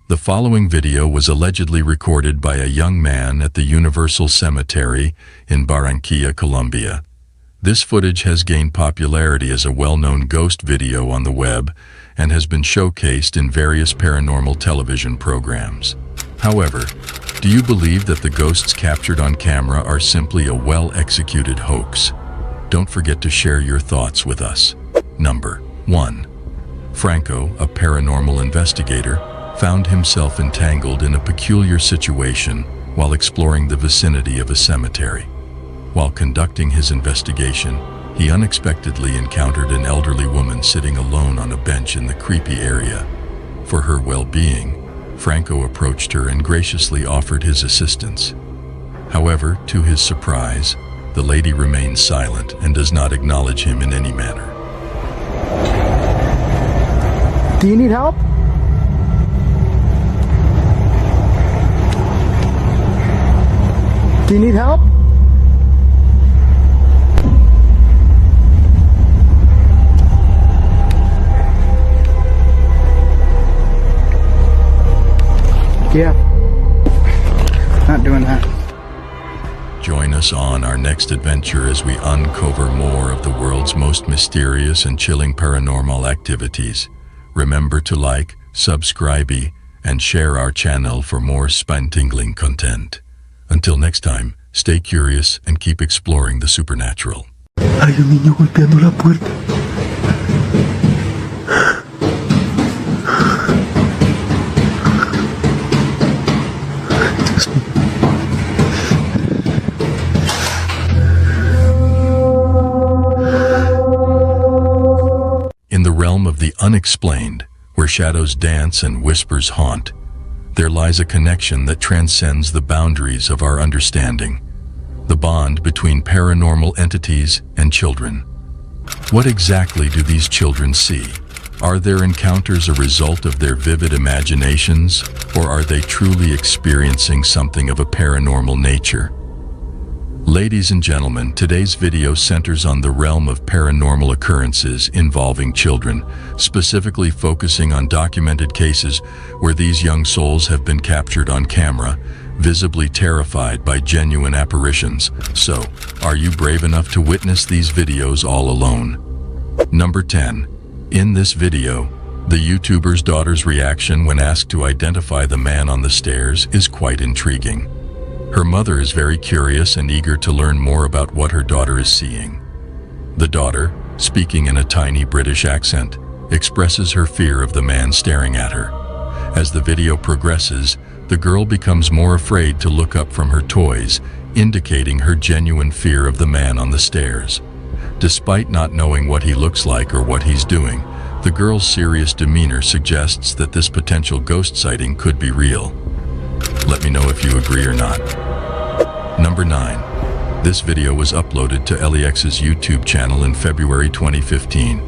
A: The following video was allegedly recorded by a young man at the Universal Cemetery in Barranquilla, Colombia. This footage has gained popularity as a well-known ghost video on the web and has been showcased in various paranormal television programs. However, do you believe that the ghosts captured on camera are simply a well-executed hoax? Don't forget to share your thoughts with us. Number 1. Franco, a paranormal investigator, found himself entangled in a peculiar situation while exploring the vicinity of a cemetery. While conducting his investigation, he unexpectedly encountered an elderly woman sitting alone on a bench in the creepy area. For her well-being, Franco approached her and graciously offered his assistance. However, to his surprise, the lady remains silent and does not acknowledge him in any manner.
H: Do you need help? Do you need help? Yeah. Not doing that.
A: Join us on our next adventure as we uncover more of the world's most mysterious and chilling paranormal activities. Remember to like, subscribe, and share our channel for more spine-tingling content. Until next time, stay curious and keep exploring the supernatural.
B: Hay un niño golpeando la puerta. Dios mío.
A: In the realm of the unexplained, where shadows dance and whispers haunt, there lies a connection that transcends the boundaries of our understanding, the bond between paranormal entities and children. What exactly do these children see? Are their encounters a result of their vivid imaginations, or are they truly experiencing something of a paranormal nature? Ladies and gentlemen, today's video centers on the realm of paranormal occurrences involving children, specifically focusing on documented cases where these young souls have been captured on camera, visibly terrified by genuine apparitions. So, are you brave enough to witness these videos all alone? Number 10. In this video, the YouTuber's daughter's reaction when asked to identify the man on the stairs is quite intriguing. Her mother is very curious and eager to learn more about what her daughter is seeing. The daughter, speaking in a tiny British accent, expresses her fear of the man staring at her. As the video progresses, the girl becomes more afraid to look up from her toys, indicating her genuine fear of the man on the stairs. Despite not knowing what he looks like or what he's doing, the girl's serious demeanor suggests that this potential ghost sighting could be real. Let me know if you agree or not. Number 9. This video was uploaded to LEX's YouTube channel in February 2015.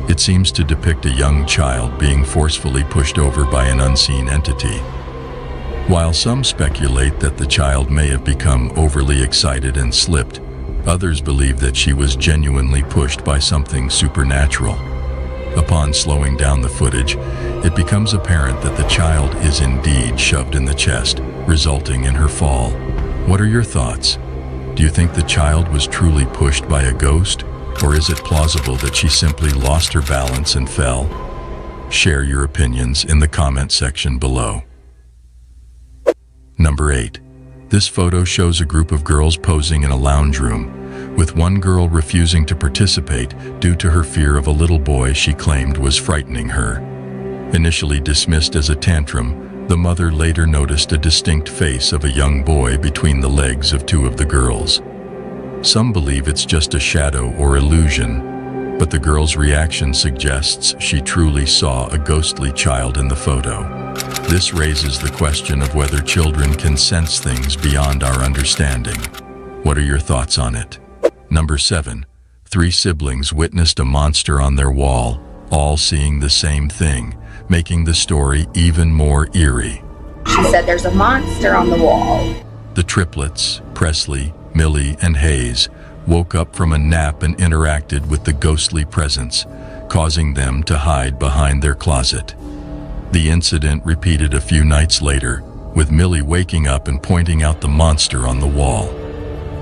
A: It seems to depict a young child being forcefully pushed over by an unseen entity. While some speculate that the child may have become overly excited and slipped, Others believe that she was genuinely pushed by something supernatural. Upon slowing down the footage, it becomes apparent that the child is indeed shoved in the chest, resulting in her fall. What are your thoughts? Do you think the child was truly pushed by a ghost, or is it plausible that she simply lost her balance and fell? Share your opinions in the comment section below. Number 8. This photo shows a group of girls posing in a lounge room, with one girl refusing to participate due to her fear of a little boy she claimed was frightening her. Initially dismissed as a tantrum, the mother later noticed a distinct face of a young boy between the legs of two of the girls. Some believe it's just a shadow or illusion, but the girl's reaction suggests she truly saw a ghostly child in the photo. This raises the question of whether children can sense things beyond our understanding. What are your thoughts on it? Number 7. 3 siblings witnessed a monster on their wall, all seeing the same thing, making the story even more eerie.
O: She said there's a monster on the wall.
A: The triplets, Presley, Millie, and Hayes, woke up from a nap and interacted with the ghostly presence, causing them to hide behind their closet. The incident repeated a few nights later, with Millie waking up and pointing out the monster on the wall.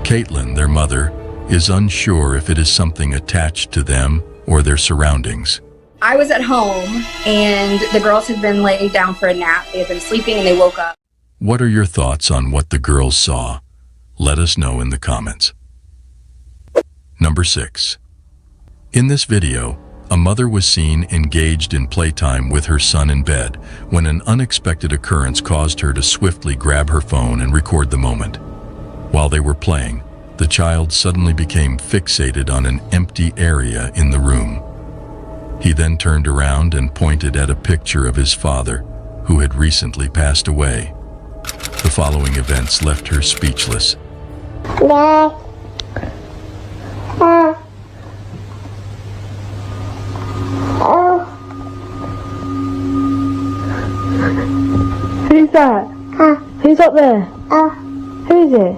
A: Caitlin, their mother, is unsure if it is something attached to them or their surroundings.
O: I was at home and the girls had been laid down for a nap. They had been sleeping and they woke up.
A: What are your thoughts on what the girls saw? Let us know in the comments. Number 6. In this video, a mother was seen engaged in playtime with her son in bed when an unexpected occurrence caused her to swiftly grab her phone and record the moment. While they were playing, the child suddenly became fixated on an empty area in the room. He then turned around and pointed at a picture of his father, who had recently passed away. The following events left her speechless.
P: Who's that? Who's up there? Who is it?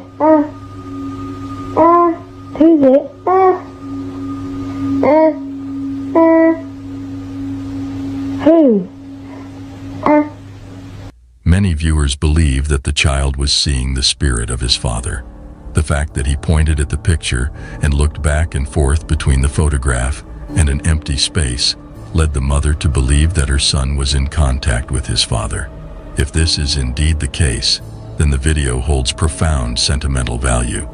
P: Who is it? Who?
A: Many viewers believe that the child was seeing the spirit of his father. The fact that he pointed at the picture and looked back and forth between the photograph and an empty space led the mother to believe that her son was in contact with his father. If this is indeed the case, then the video holds profound sentimental value.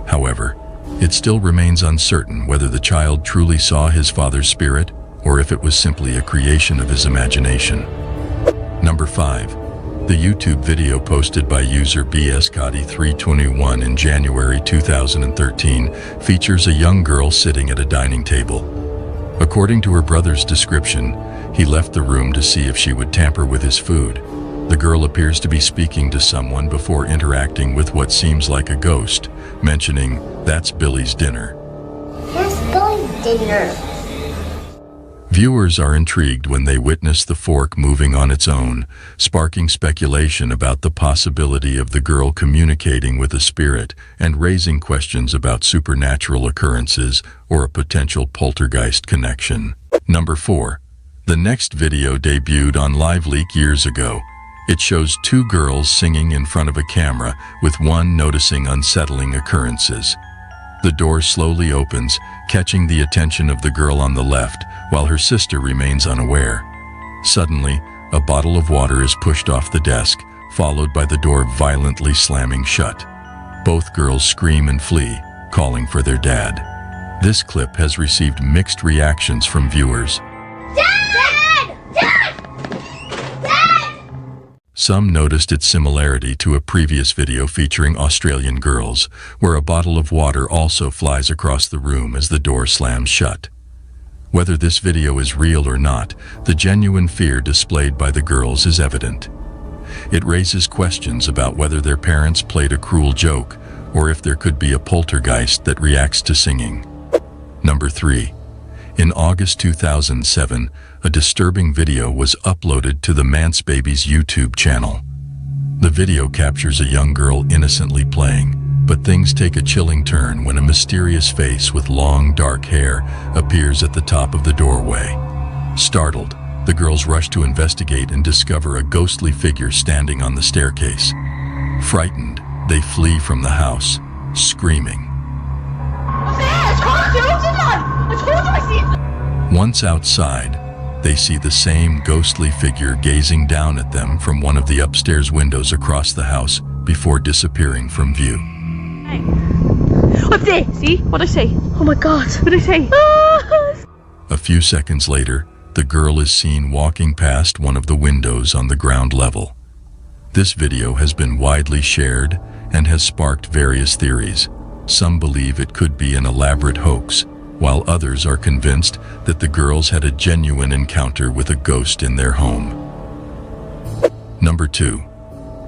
A: However, it still remains uncertain whether the child truly saw his father's spirit or if it was simply a creation of his imagination. Number 5. The YouTube video posted by user BSCotty321 in January 2013 features a young girl sitting at a dining table. According to her brother's description, he left the room to see if she would tamper with his food. The girl appears to be speaking to someone before interacting with what seems like a ghost, mentioning, "That's Billy's dinner."
O: That's Billy's dinner.
A: Viewers are intrigued when they witness the fork moving on its own, sparking speculation about the possibility of the girl communicating with a spirit and raising questions about supernatural occurrences or a potential poltergeist connection. Number 4. The next video debuted on LiveLeak years ago. It shows 2 girls singing in front of a camera, with one noticing unsettling occurrences. The door slowly opens, catching the attention of the girl on the left, while her sister remains unaware. Suddenly, a bottle of water is pushed off the desk, followed by the door violently slamming shut. Both girls scream and flee, calling for their dad. This clip has received mixed reactions from viewers.
O: Dad! Dad! Dad!
A: Some noticed its similarity to a previous video featuring Australian girls, where a bottle of water also flies across the room as the door slams shut. Whether this video is real or not, the genuine fear displayed by the girls is evident. It raises questions about whether their parents played a cruel joke, or if there could be a poltergeist that reacts to singing. Number 3. In August 2007, a disturbing video was uploaded to the Mance Babies YouTube channel. The video captures a young girl innocently playing, But things take a chilling turn when a mysterious face with long, dark hair appears at the top of the doorway. Startled, the girls rush to investigate and discover a ghostly figure standing on the staircase. Frightened, they flee from the house, screaming. Once outside, they see the same ghostly figure gazing down at them from one of the upstairs windows across the house before disappearing from view.
P: Up there, see? What'd I say? Oh my god, what'd I say?
A: A few seconds later, the girl is seen walking past one of the windows on the ground level. This video has been widely shared and has sparked various theories. Some believe it could be an elaborate hoax, while others are convinced that the girls had a genuine encounter with a ghost in their home. Number 2.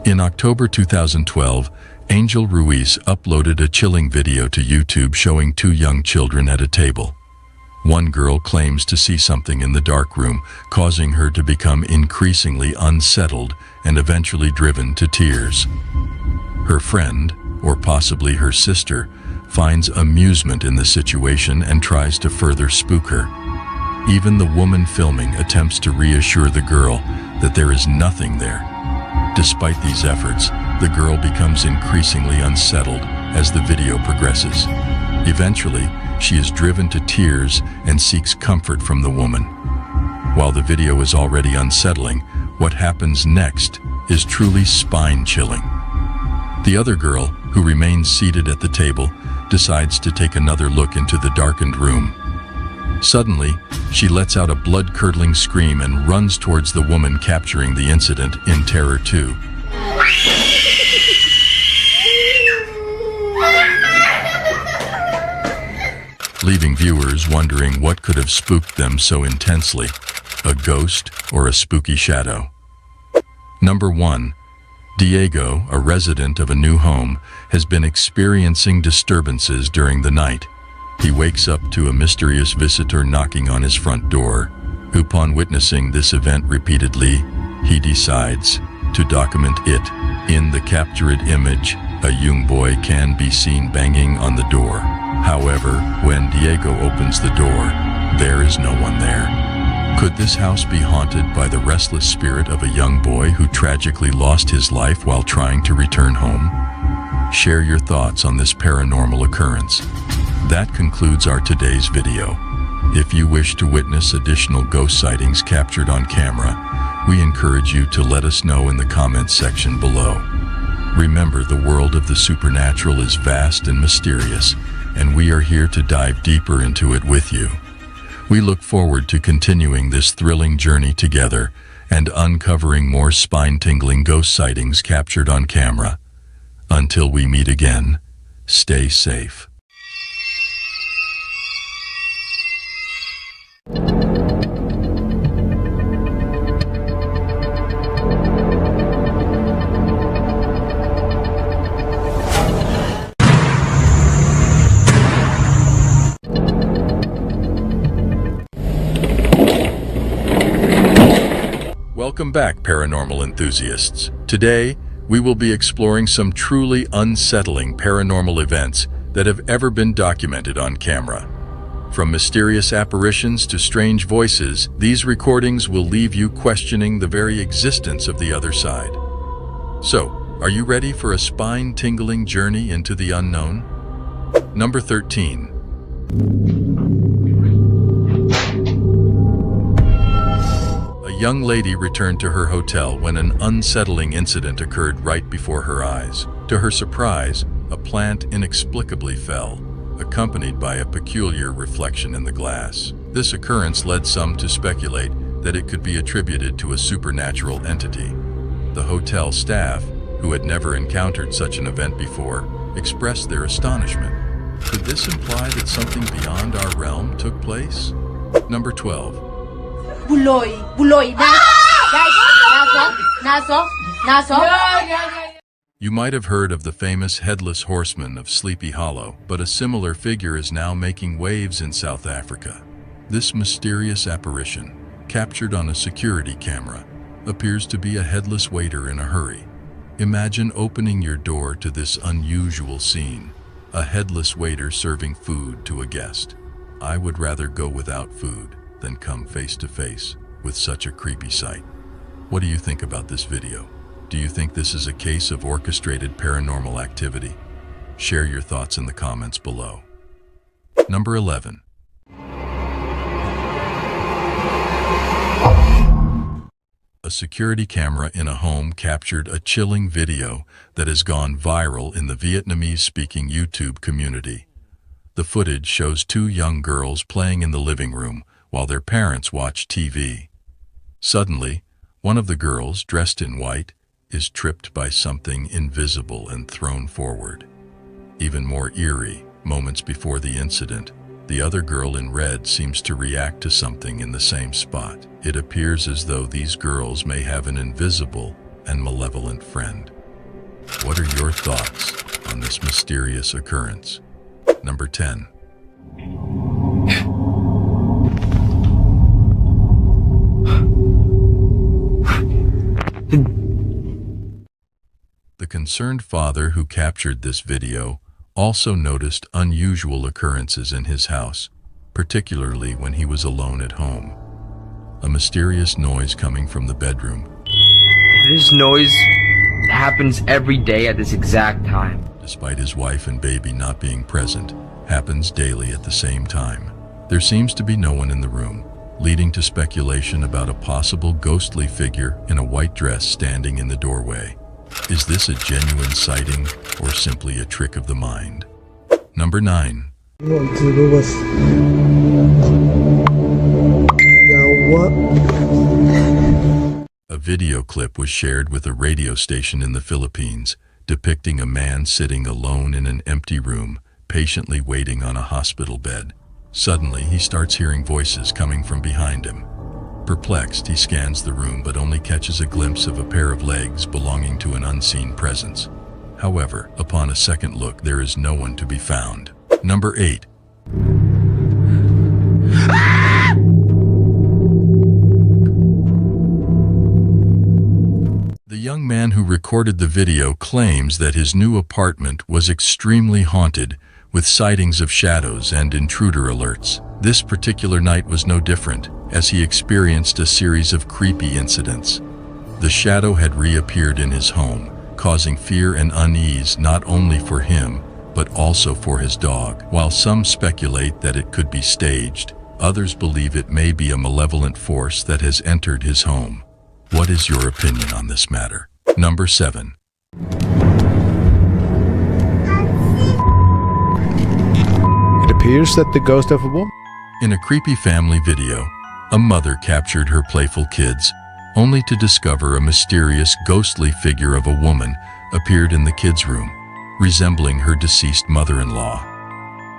A: In October 2012, Angel Ruiz uploaded a chilling video to YouTube showing 2 young children at a table. One girl claims to see something in the dark room, causing her to become increasingly unsettled and eventually driven to tears. Her friend, or possibly her sister, finds amusement in the situation and tries to further spook her. Even the woman filming attempts to reassure the girl that there is nothing there. Despite these efforts, the girl becomes increasingly unsettled as the video progresses. Eventually, she is driven to tears and seeks comfort from the woman. While the video is already unsettling, what happens next is truly spine-chilling. The other girl, who remains seated at the table, decides to take another look into the darkened room. Suddenly, she lets out a blood-curdling scream and runs towards the woman, capturing the incident in terror too. Leaving viewers wondering what could have spooked them so intensely, a ghost or a spooky shadow. Number 1. Diego, a resident of a new home, has been experiencing disturbances during the night. He wakes up to a mysterious visitor knocking on his front door. Upon witnessing this event repeatedly, he decides to document it. In the captured image, a young boy can be seen banging on the door. However, when Diego opens the door, there is no one there. Could this house be haunted by the restless spirit of a young boy who tragically lost his life while trying to return home? Share your thoughts on this paranormal occurrence. That concludes our today's video. If you wish to witness additional ghost sightings captured on camera, we encourage you to let us know in the comments section below. Remember, the world of the supernatural is vast and mysterious, and we are here to dive deeper into it with you. We look forward to continuing this thrilling journey together and uncovering more spine-tingling ghost sightings captured on camera. Until we meet again, stay safe. Welcome back, paranormal enthusiasts. Today, we will be exploring some truly unsettling paranormal events that have ever been documented on camera. From mysterious apparitions to strange voices, these recordings will leave you questioning the very existence of the other side. So, are you ready for a spine-tingling journey into the unknown? Number 13. A young lady returned to her hotel when an unsettling incident occurred right before her eyes. To her surprise, a plant inexplicably fell, accompanied by a peculiar reflection in the glass. This occurrence led some to speculate that it could be attributed to a supernatural entity. The hotel staff, who had never encountered such an event before, expressed their astonishment. Could this imply that something beyond our realm took place? Number 12. You might have heard of the famous Headless Horseman of Sleepy Hollow, but a similar figure is now making waves in South Africa. This mysterious apparition, captured on a security camera, appears to be a headless waiter in a hurry. Imagine opening your door to this unusual scene, a headless waiter serving food to a guest. I would rather go without food than come face to face with such a creepy sight. What do you think about this video? Do you think this is a case of orchestrated paranormal activity? Share your thoughts in the comments below. Number 11. A security camera in a home captured a chilling video that has gone viral in the Vietnamese-speaking YouTube community. The footage shows two young girls playing in the living room while their parents watch TV. Suddenly, one of the girls, dressed in white, is tripped by something invisible and thrown forward. Even more eerie, moments before the incident, the other girl in red seems to react to something in the same spot. It appears as though these girls may have an invisible and malevolent friend. What are your thoughts on this mysterious occurrence? Number 10. The concerned father who captured this video also noticed unusual occurrences in his house, particularly when he was alone at home. A mysterious noise coming from the bedroom.
J: This noise happens every day at this exact time.
A: Despite his wife and baby not being present, happens daily at the same time. There seems to be no one in the room, leading to speculation about a possible ghostly figure in a white dress standing in the doorway. Is this a genuine sighting or simply a trick of the mind? Number 9. A video clip was shared with a radio station in the Philippines, depicting a man sitting alone in an empty room, patiently waiting on a hospital bed. Suddenly, he starts hearing voices coming from behind him. Perplexed, he scans the room but only catches a glimpse of a pair of legs belonging to an unseen presence. However, upon a second look, there is no one to be found. Number 8. The young man who recorded the video claims that his new apartment was extremely haunted, with sightings of shadows and intruder alerts. This particular night was no different, as he experienced a series of creepy incidents. The shadow had reappeared in his home, causing fear and unease not only for him, but also for his dog. While some speculate that it could be staged, others believe it may be a malevolent force that has entered his home. What is your opinion on this matter? Number 7.
R: It appears that the ghost of a woman.
A: In a creepy family video, a mother captured her playful kids, only to discover a mysterious ghostly figure of a woman appeared in the kids' room, resembling her deceased mother-in-law.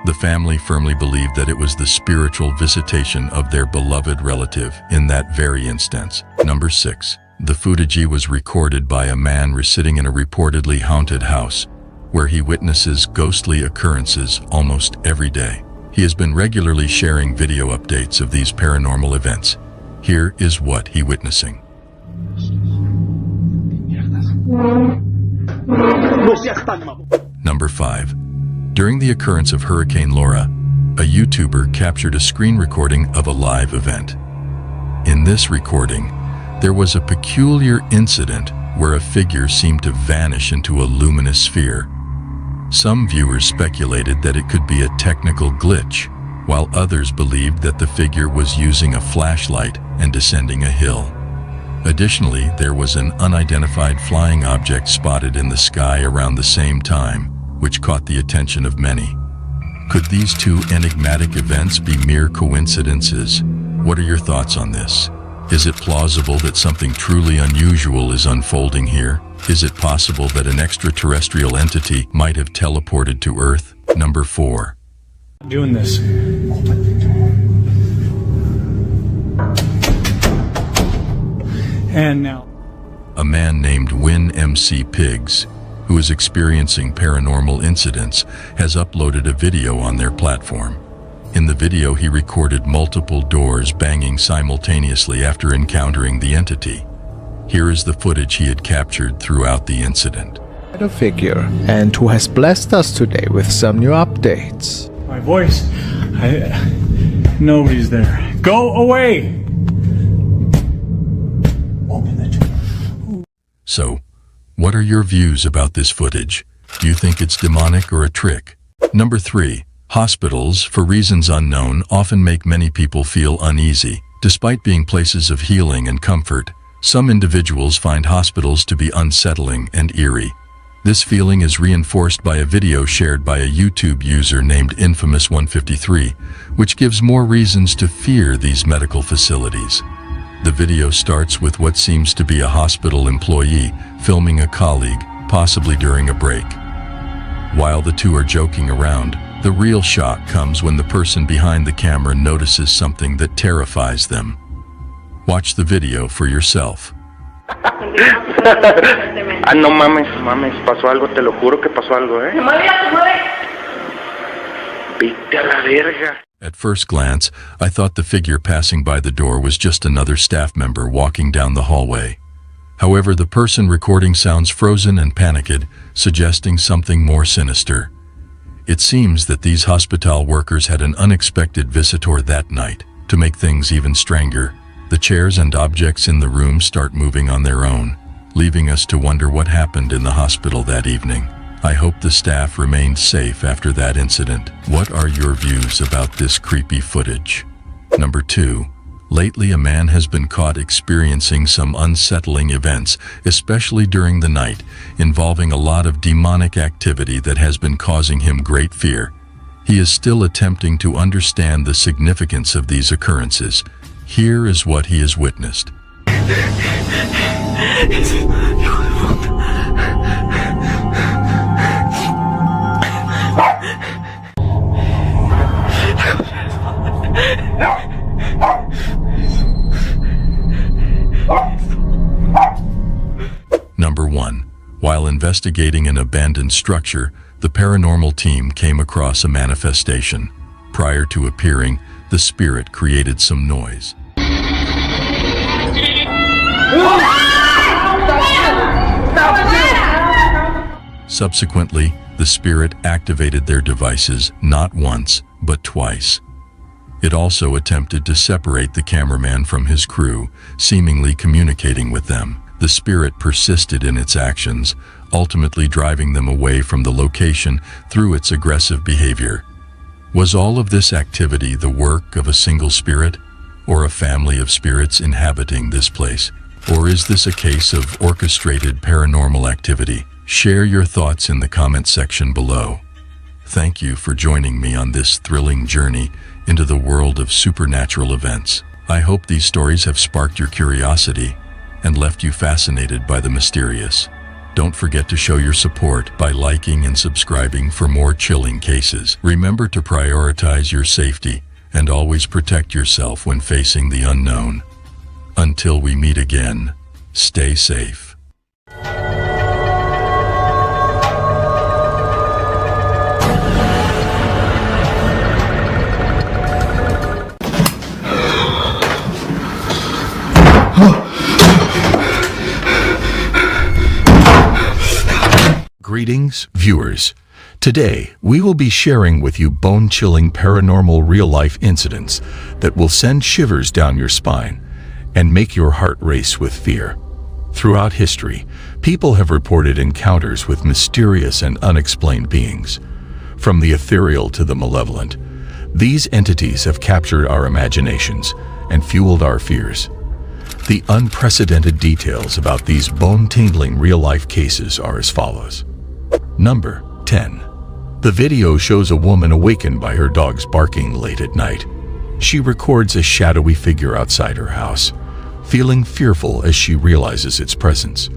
A: The family firmly believed that it was the spiritual visitation of their beloved relative in that very instance. Number 6. The footage was recorded by a man sitting in a reportedly haunted house, where he witnesses ghostly occurrences almost every day. He has been regularly sharing video updates of these paranormal events. Here is what he's witnessing. Number 5. During the occurrence of Hurricane Laura, a YouTuber captured a screen recording of a live event. In this recording, there was a peculiar incident where a figure seemed to vanish into a luminous sphere. Some viewers speculated that it could be a technical glitch, while others believed that the figure was using a flashlight and descending a hill. Additionally, there was an unidentified flying object spotted in the sky around the same time, which caught the attention of many. Could these two enigmatic events be mere coincidences? What are your thoughts on this? Is it plausible that something truly unusual is unfolding here? Is it possible that an extraterrestrial entity might have teleported to Earth? Number 4.
L: Doing this. And now.
A: A man named Win MC Pigs, who is experiencing paranormal incidents, has uploaded a video on their platform. In the video, he recorded multiple doors banging simultaneously after encountering the entity. Here is the footage he had captured throughout the incident.
R: A figure, and who has blessed us today with some new updates.
L: My voice, nobody's there. Go away!
A: So, what are your views about this footage? Do you think it's demonic or a trick? Number 3. Hospitals, for reasons unknown, often make many people feel uneasy. Despite being places of healing and comfort, some individuals find hospitals to be unsettling and eerie. This feeling is reinforced by a video shared by a YouTube user named Infamous153, which gives more reasons to fear these medical facilities. The video starts with what seems to be a hospital employee filming a colleague, possibly during a break. While the two are joking around, the real shock comes when the person behind the camera notices something that terrifies them. Watch the video for yourself.
V: Ah, no mames, pasó algo, te lo juro que pasó algo, Vete a la verga.
A: At first glance, I thought the figure passing by the door was just another staff member walking down the hallway. However, the person recording sounds frozen and panicked, suggesting something more sinister. It seems that these hospital workers had an unexpected visitor that night. To make things even stranger, the chairs and objects in the room start moving on their own, leaving us to wonder what happened in the hospital that evening. I hope the staff remained safe after that incident. What are your views about this creepy footage? Number 2. Lately, a man has been caught experiencing some unsettling events, especially during the night, involving a lot of demonic activity that has been causing him great fear. He is still attempting to understand the significance of these occurrences. Here is what he has witnessed. Number 1. While investigating an abandoned structure, the paranormal team came across a manifestation. Prior to appearing, the spirit created some noise. Subsequently, the spirit activated their devices not once, but twice. It also attempted to separate the cameraman from his crew, seemingly communicating with them. The spirit persisted in its actions, ultimately driving them away from the location through its aggressive behavior. Was all of this activity the work of a single spirit, or a family of spirits inhabiting this place? Or is this a case of orchestrated paranormal activity? Share your thoughts in the comment section below. Thank you for joining me on this thrilling journey into the world of supernatural events. I hope these stories have sparked your curiosity and left you fascinated by the mysterious. Don't forget to show your support by liking and subscribing for more chilling cases. Remember to prioritize your safety and always protect yourself when facing the unknown. Until we meet again, stay safe. Greetings, viewers. Today, we will be sharing with you bone-chilling paranormal real-life incidents that will send shivers down your spine and make your heart race with fear. Throughout history, people have reported encounters with mysterious and unexplained beings. From the ethereal to the malevolent, these entities have captured our imaginations and fueled our fears. The unprecedented details about these bone-tingling real-life cases are as follows. Number 10. The video shows a woman awakened by her dog's barking late at night. She records a shadowy figure outside her house, feeling fearful as she realizes its presence.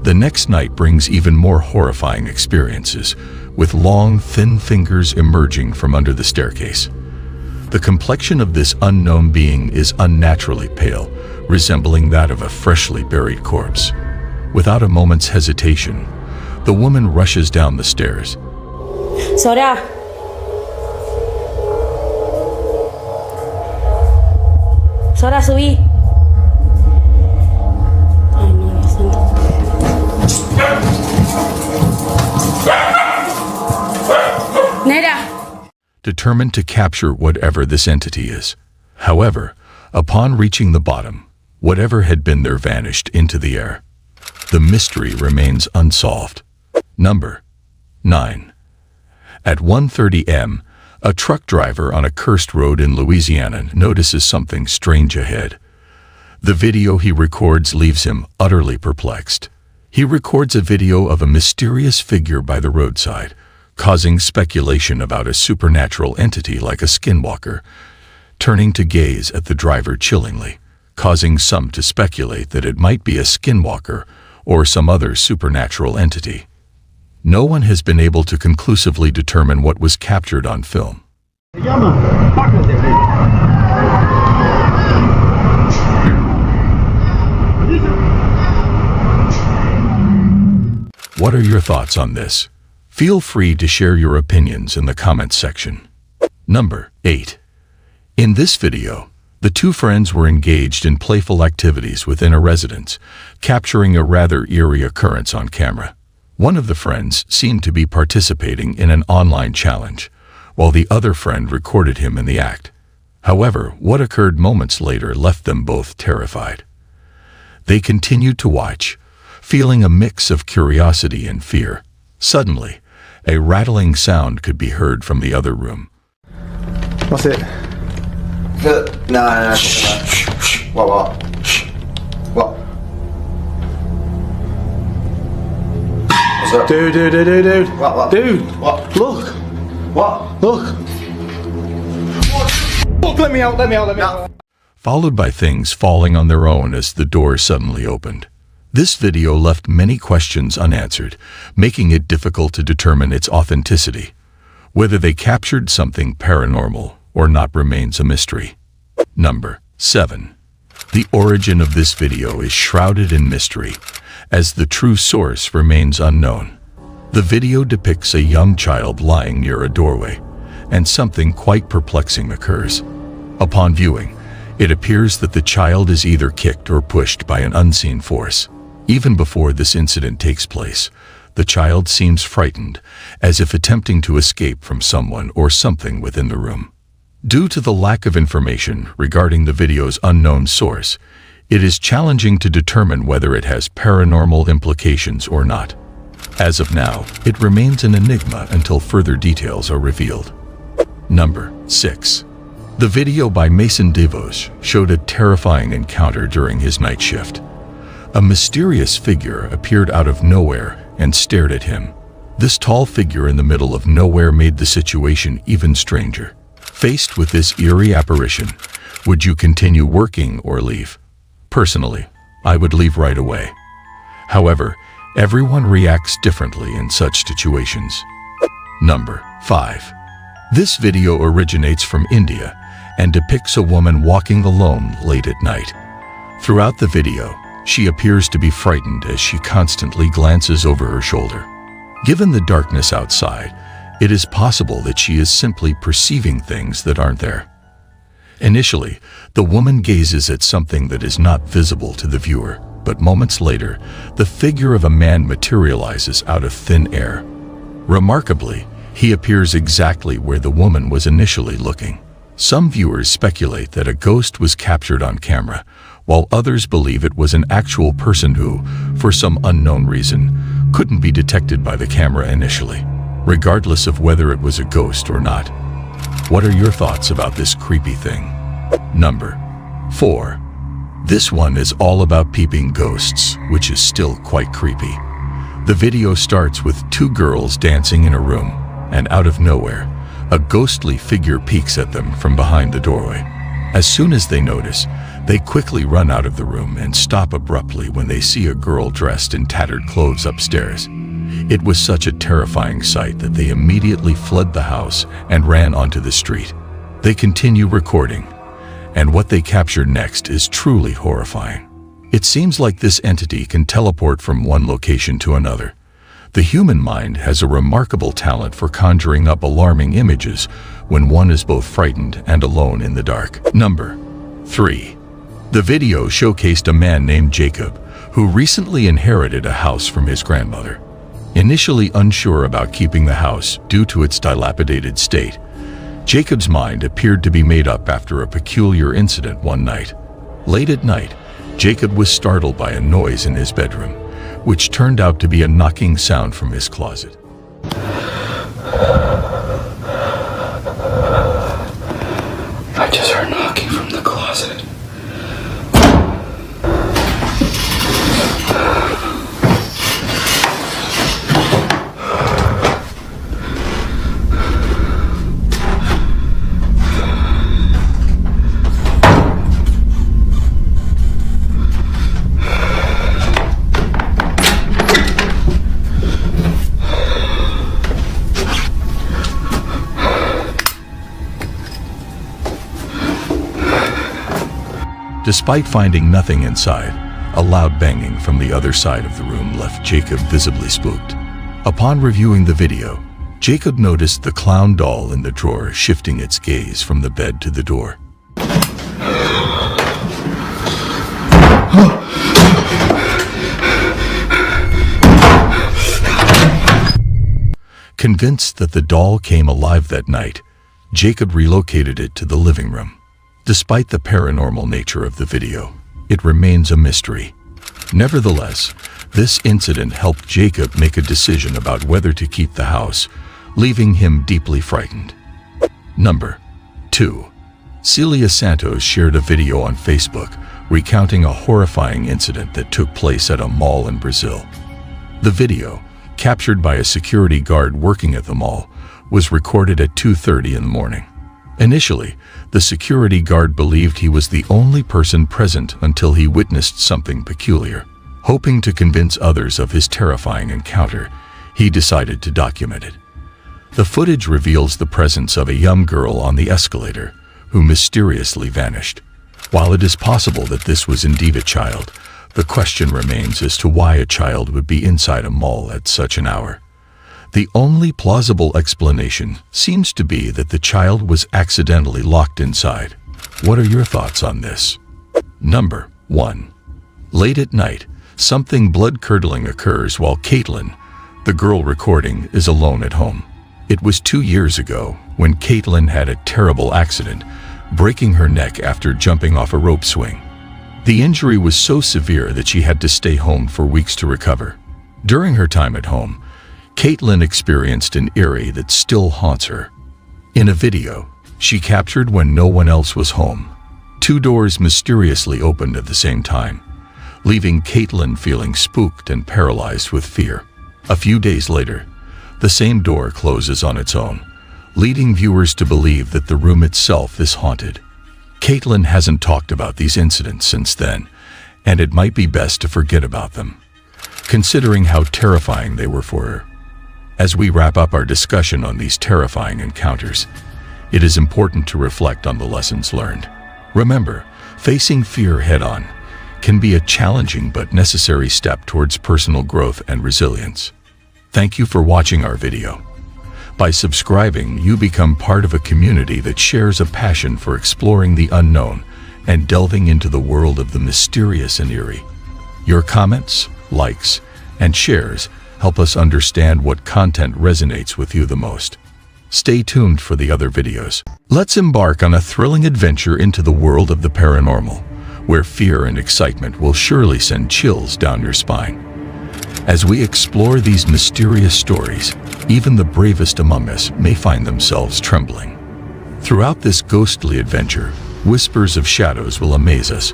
A: The next night brings even more horrifying experiences, with long, thin fingers emerging from under the staircase. The complexion of this unknown being is unnaturally pale, resembling that of a freshly buried corpse. Without a moment's hesitation, the woman rushes down the stairs.
P: Sora. Sora, subí. Ay,
A: determined to capture whatever this entity is. However, upon reaching the bottom, whatever had been there vanished into the air. The mystery remains unsolved. Number 9. At 1:30 am, a truck driver on a cursed road in Louisiana notices something strange ahead. The video he records leaves him utterly perplexed. He records a video of a mysterious figure by the roadside, causing speculation about a supernatural entity like a skinwalker, turning to gaze at the driver chillingly, causing some to speculate that it might be a skinwalker or some other supernatural entity. No one has been able to conclusively determine what was captured on film. What are your thoughts on this? Feel free to share your opinions in the comments section. Number 8. In this video, the two friends were engaged in playful activities within a residence, capturing a rather eerie occurrence on camera. One of the friends seemed to be participating in an online challenge, while the other friend recorded him in the act. However, what occurred moments later left them both terrified. They continued to watch, feeling a mix of curiosity and fear. Suddenly, a rattling sound could be heard from the other room.
M: What's it?
C: No. What? What's up?
M: Dude.
C: What?
M: Dude.
C: What?
M: Look.
C: What?
M: Look. Look, let me out.
A: Followed by things falling on their own as the door suddenly opened. This video left many questions unanswered, making it difficult to determine its authenticity. Whether they captured something paranormal or not remains a mystery. Number 7. The origin of this video is shrouded in mystery, as the true source remains unknown. The video depicts a young child lying near a doorway, and something quite perplexing occurs. Upon viewing, it appears that the child is either kicked or pushed by an unseen force. Even before this incident takes place, the child seems frightened, as if attempting to escape from someone or something within the room. Due to the lack of information regarding the video's unknown source, it is challenging to determine whether it has paranormal implications or not. As of now, it remains an enigma until further details are revealed. Number 6. The video by Mason DeVos showed a terrifying encounter during his night shift. A mysterious figure appeared out of nowhere and stared at him. This tall figure in the middle of nowhere made the situation even stranger. Faced with this eerie apparition, would you continue working or leave? Personally, I would leave right away. However, everyone reacts differently in such situations. Number 5. This video originates from India and depicts a woman walking alone late at night. Throughout the video, she appears to be frightened as she constantly glances over her shoulder. Given the darkness outside, it is possible that she is simply perceiving things that aren't there. Initially, the woman gazes at something that is not visible to the viewer, but moments later, the figure of a man materializes out of thin air. Remarkably, he appears exactly where the woman was initially looking. Some viewers speculate that a ghost was captured on camera, while others believe it was an actual person who, for some unknown reason, couldn't be detected by the camera initially, regardless of whether it was a ghost or not. What are your thoughts about this creepy thing? Number 4. This one is all about peeping ghosts, which is still quite creepy. The video starts with two girls dancing in a room, and out of nowhere, a ghostly figure peeks at them from behind the doorway. As soon as they notice, they quickly run out of the room and stop abruptly when they see a girl dressed in tattered clothes upstairs. It was such a terrifying sight that they immediately fled the house and ran onto the street. They continue recording, and what they capture next is truly horrifying. It seems like this entity can teleport from one location to another. The human mind has a remarkable talent for conjuring up alarming images when one is both frightened and alone in the dark. Number 3. The video showcased a man named Jacob, who recently inherited a house from his grandmother. Initially unsure about keeping the house due to its dilapidated state, Jacob's mind appeared to be made up after a peculiar incident one night. Late at night, Jacob was startled by a noise in his bedroom, which turned out to be a knocking sound from his closet.
B: I just heard knocking from the closet.
A: Despite finding nothing inside, a loud banging from the other side of the room left Jacob visibly spooked. Upon reviewing the video, Jacob noticed the clown doll in the drawer shifting its gaze from the bed to the door. Convinced that the doll came alive that night, Jacob relocated it to the living room. Despite the paranormal nature of the video, it remains a mystery. Nevertheless, this incident helped Jacob make a decision about whether to keep the house, leaving him deeply frightened. Number 2. Celia Santos shared a video on Facebook recounting a horrifying incident that took place at a mall in Brazil. The video, captured by a security guard working at the mall, was recorded at 2:30 in the morning. Initially, the security guard believed he was the only person present until he witnessed something peculiar. Hoping to convince others of his terrifying encounter, he decided to document it. The footage reveals the presence of a young girl on the escalator, who mysteriously vanished. While it is possible that this was indeed a child, the question remains as to why a child would be inside a mall at such an hour. The only plausible explanation seems to be that the child was accidentally locked inside. What are your thoughts on this? Number 1. Late at night, something blood-curdling occurs while Caitlin, the girl recording, is alone at home. It was 2 years ago when Caitlin had a terrible accident, breaking her neck after jumping off a rope swing. The injury was so severe that she had to stay home for weeks to recover. During her time at home, Caitlin experienced an eerie that still haunts her. In a video she captured when no one else was home, 2 doors mysteriously opened at the same time, leaving Caitlin feeling spooked and paralyzed with fear. A few days later, the same door closes on its own, leading viewers to believe that the room itself is haunted. Caitlin hasn't talked about these incidents since then, and it might be best to forget about them, considering how terrifying they were for her. As we wrap up our discussion on these terrifying encounters, it is important to reflect on the lessons learned. Remember, facing fear head-on can be a challenging but necessary step towards personal growth and resilience. Thank you for watching our video. By subscribing, you become part of a community that shares a passion for exploring the unknown and delving into the world of the mysterious and eerie. Your comments, likes, and shares help us understand what content resonates with you the most. Stay tuned for the other videos. Let's embark on a thrilling adventure into the world of the paranormal, where fear and excitement will surely send chills down your spine. As we explore these mysterious stories, even the bravest among us may find themselves trembling. Throughout this ghostly adventure, whispers of shadows will amaze us,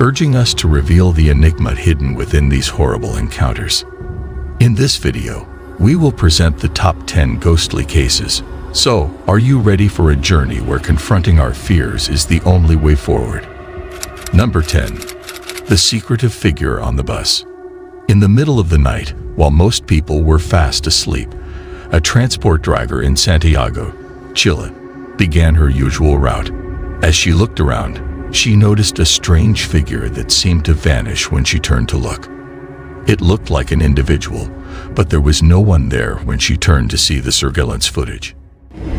A: urging us to reveal the enigma hidden within these horrible encounters. In this video, we will present the top 10 ghostly cases. So, are you ready for a journey where confronting our fears is the only way forward? Number 10. The secretive figure on the bus. In the middle of the night, while most people were fast asleep, a transport driver in Santiago, Chile, began her usual route. As she looked around, she noticed a strange figure that seemed to vanish when she turned to look. It looked like an individual, but there was no one there when she turned to see the surveillance footage.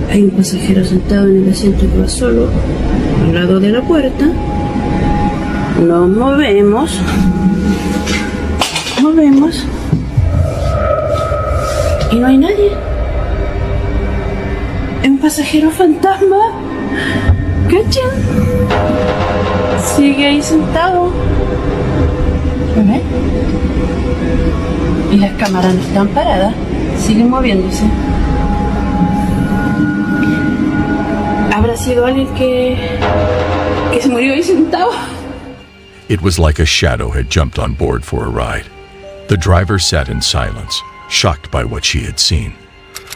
E: Hay un pasajero sentado en el asiento que va solo, al lado de la puerta. Nos movemos. Y no hay nadie. pasajero fantasma. ¿Cachan? Sigue ahí sentado. ¿Ven? Y las cámaras no están paradas. Siguen moviéndose. ¿Habrá sido alguien que se murió ahí sentado?
A: It was like a shadow had jumped on board for a ride. The driver sat in silence, shocked by what she had seen.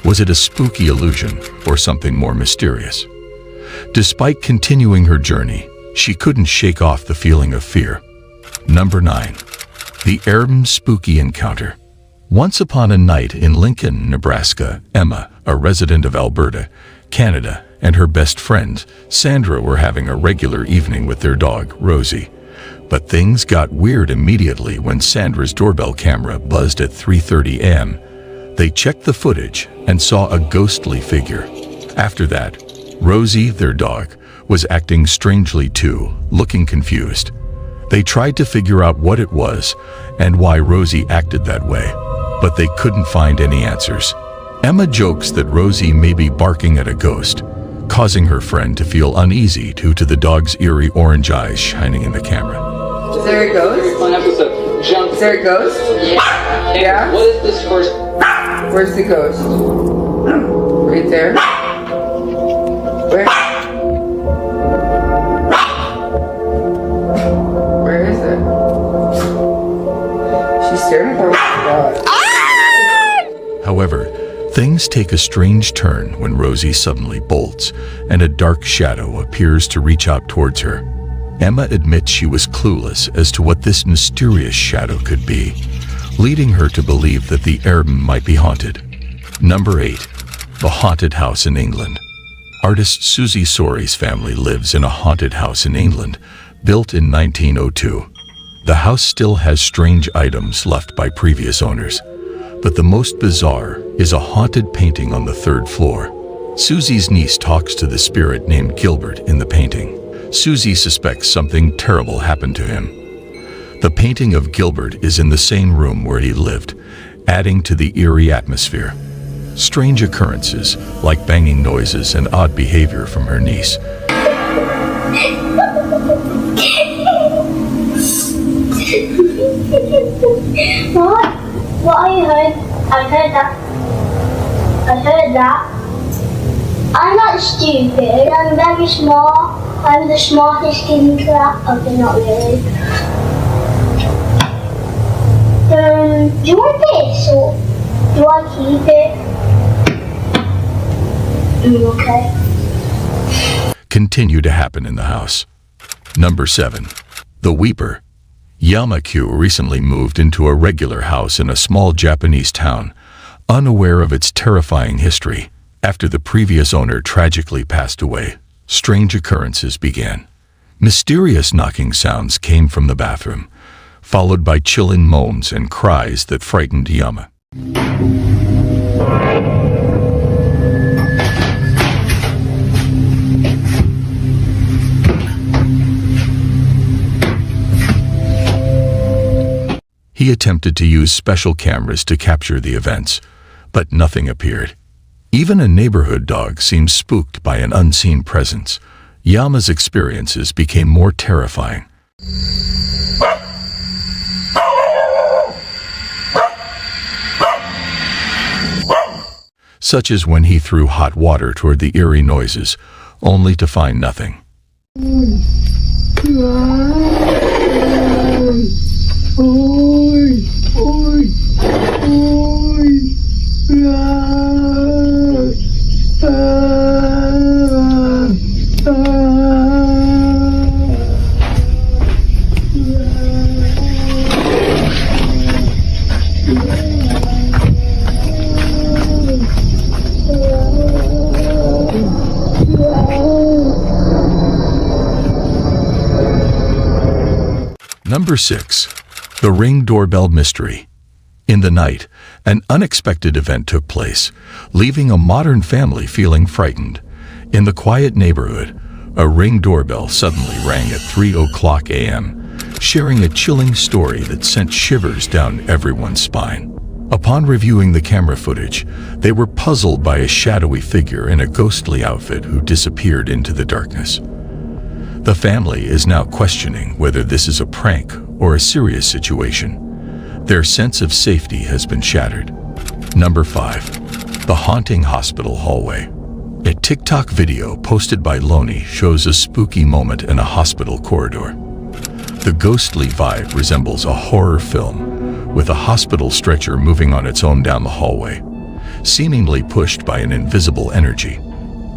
A: Was it a spooky illusion or something more mysterious? Despite continuing her journey, she couldn't shake off the feeling of fear. Number 9. The Erm Spooky Encounter. Once upon a night in Lincoln, Nebraska, Emma, a resident of Alberta, Canada, and her best friend, Sandra, were having a regular evening with their dog, Rosie. But things got weird immediately when Sandra's doorbell camera buzzed at 3:30 a.m. They checked the footage and saw a ghostly figure. After that, Rosie, their dog, was acting strangely too, looking confused. They tried to figure out what it was and why Rosie acted that way, but they couldn't find any answers. Emma jokes that Rosie may be barking at a ghost, causing her friend to feel uneasy due to the dog's eerie orange eyes shining in the camera.
H: Is there a ghost? Is there a ghost? Yeah. Yeah? What is this first? Where's the ghost? Right there? Where? Where is it? She's staring at the dog.
A: However, things take a strange turn when Rosie suddenly bolts and a dark shadow appears to reach out towards her. Emma admits she was clueless as to what this mysterious shadow could be, leading her to believe that the Erm might be haunted. Number 8. The Haunted House in England. Artist Susie Sori's family lives in a haunted house in England, built in 1902. The house still has strange items left by previous owners, but the most bizarre is a haunted painting on the 3rd floor. Susie's niece talks to the spirit named Gilbert in the painting. Susie suspects something terrible happened to him. The painting of Gilbert is in the same room where he lived, adding to the eerie atmosphere. Strange occurrences, like banging noises and odd behavior from her niece.
P: What are you heard? I heard that. I heard that. I'm not stupid. I'm very smart. I'm the smartest kid in class. Okay, not really. Do you want this or do I keep it? Okay.
A: Continue to happen in the house. Number 7. The Weeper. Yamakyu recently moved into a regular house in a small Japanese town, unaware of its terrifying history. After the previous owner tragically passed away, strange occurrences began. Mysterious knocking sounds came from the bathroom, followed by chilling moans and cries that frightened Yama. He attempted to use special cameras to capture the events, but nothing appeared. Even a neighborhood dog seemed spooked by an unseen presence. Yama's experiences became more terrifying. Such as when he threw hot water toward the eerie noises, only to find nothing. Number 6. The Ring Doorbell Mystery. In the night, an unexpected event took place, leaving a modern family feeling frightened. In the quiet neighborhood, a Ring doorbell suddenly rang at 3:00 a.m., sharing a chilling story that sent shivers down everyone's spine. Upon reviewing the camera footage, they were puzzled by a shadowy figure in a ghostly outfit who disappeared into the darkness. The family is now questioning whether this is a prank or a serious situation. Their sense of safety has been shattered. Number 5. The haunting hospital hallway. A TikTok video posted by Loni shows a spooky moment in a hospital corridor. The ghostly vibe resembles a horror film, with a hospital stretcher moving on its own down the hallway, seemingly pushed by an invisible energy.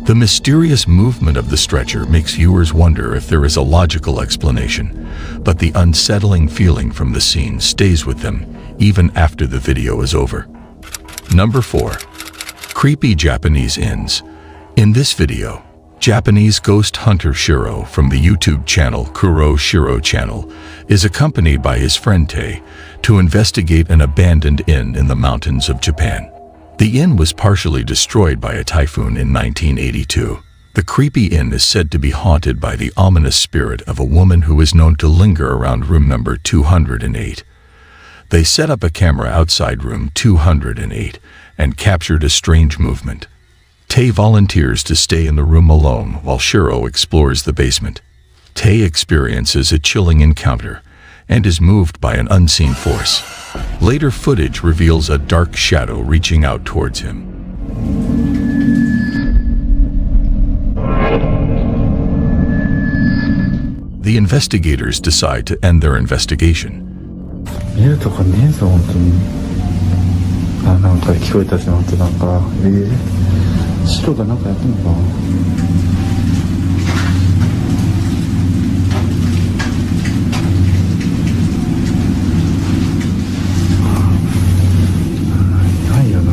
A: The mysterious movement of the stretcher makes viewers wonder if there is a logical explanation, but the unsettling feeling from the scene stays with them even after the video is over. Number 4. Creepy Japanese inns. In this video, Japanese ghost hunter Shiro from the YouTube channel Kuro Shiro Channel is accompanied by his friend Tae to investigate an abandoned inn in the mountains of Japan. The inn was partially destroyed by a typhoon in 1982. The creepy inn is said to be haunted by the ominous spirit of a woman who is known to linger around room number 208. They set up a camera outside room 208 and captured a strange movement. Tae volunteers to stay in the room alone while Shiro explores the basement. Tae experiences a chilling encounter and is moved by an unseen force. Later footage reveals a dark shadow reaching out towards him. The investigators decide to end their investigation.
I: 見えるとこねえぞ本当に。なんか聞こえたし本当なんか白がなんかやってんのか。ないよな。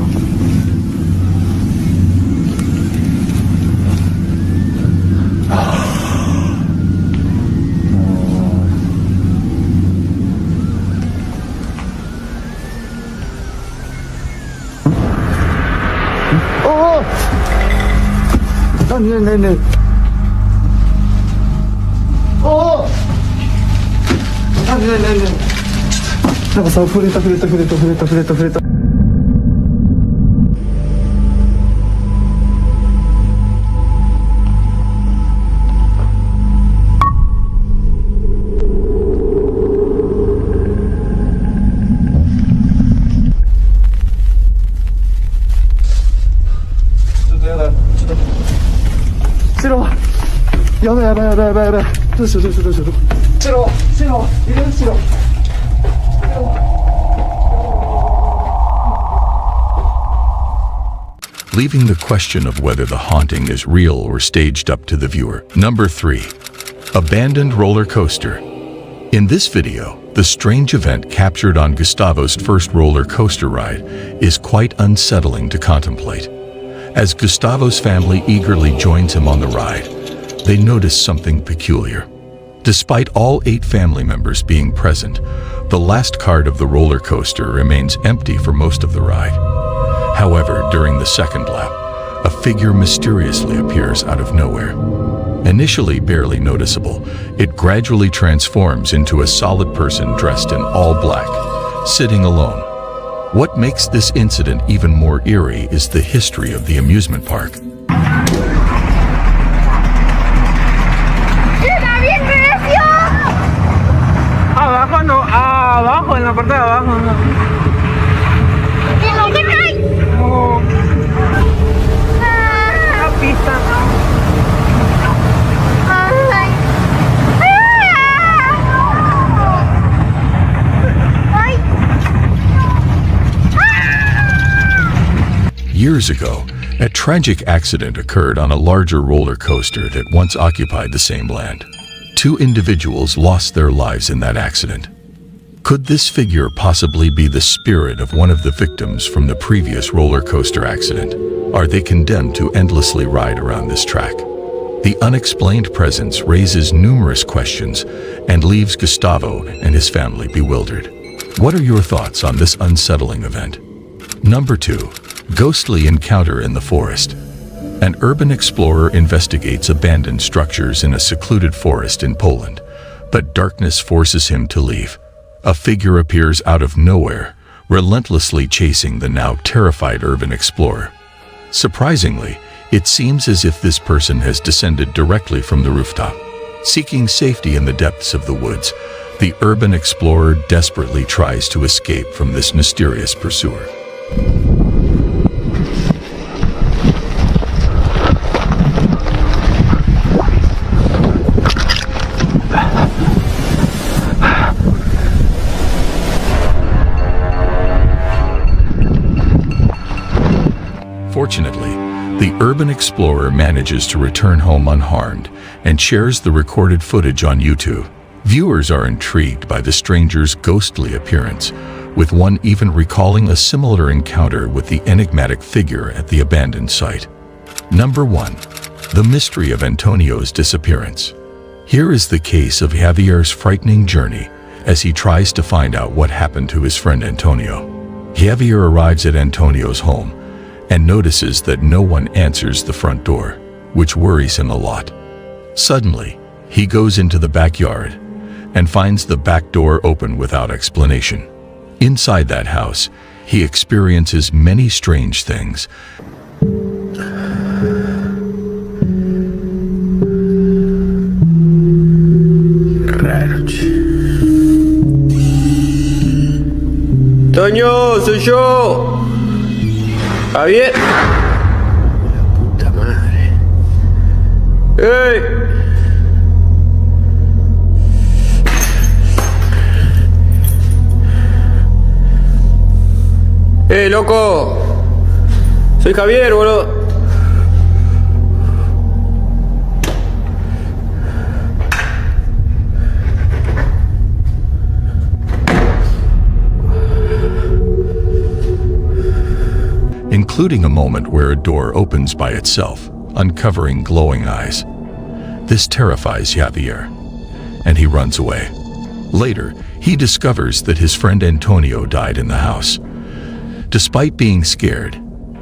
I: ねえおおねえなんかさ触れたやばいどうしよう白入れる白
A: leaving the question of whether the haunting is real or staged up to the viewer. Number 3. Abandoned roller coaster. In this video, the strange event captured on Gustavo's first roller coaster ride is quite unsettling to contemplate. As Gustavo's family eagerly joins him on the ride, they notice something peculiar. Despite all 8 family members being present, the last cart of the roller coaster remains empty for most of the ride. However, during the second lap, a figure mysteriously appears out of nowhere. Initially barely noticeable, it gradually transforms into a solid person dressed in all black, sitting alone. What makes this incident even more eerie is the history of the amusement park.
K: Abajo, en la parte de abajo. La pista.
A: Years ago, a tragic accident occurred on a larger roller coaster that once occupied the same land. 2 individuals lost their lives in that accident. Could this figure possibly be the spirit of one of the victims from the previous roller coaster accident? Are they condemned to endlessly ride around this track? The unexplained presence raises numerous questions and leaves Gustavo and his family bewildered. What are your thoughts on this unsettling event? Number 2. Ghostly encounter in the forest. An urban explorer investigates abandoned structures in a secluded forest in Poland, but darkness forces him to leave. A figure appears out of nowhere, relentlessly chasing the now terrified urban explorer. Surprisingly, it seems as if this person has descended directly from the rooftop. Seeking safety in the depths of the woods, the urban explorer desperately tries to escape from this mysterious pursuer. Fortunately, the urban explorer manages to return home unharmed and shares the recorded footage on YouTube. Viewers are intrigued by the stranger's ghostly appearance, with one even recalling a similar encounter with the enigmatic figure at the abandoned site. Number 1. The mystery of Antonio's disappearance. Here is the case of Javier's frightening journey as he tries to find out what happened to his friend Antonio. Javier arrives at Antonio's home and notices that no one answers the front door, which worries him a lot. Suddenly, he goes into the backyard and finds the back door open without explanation. Inside that house, he experiences many strange things.
G: Toño, soy yo. Javier. La puta madre. ¡Ey! ¡Eh, loco! Soy Javier, boludo.
A: Including a moment where a door opens by itself, uncovering glowing eyes. This terrifies Javier, and he runs away. Later, he discovers that his friend Antonio died in the house. Despite being scared,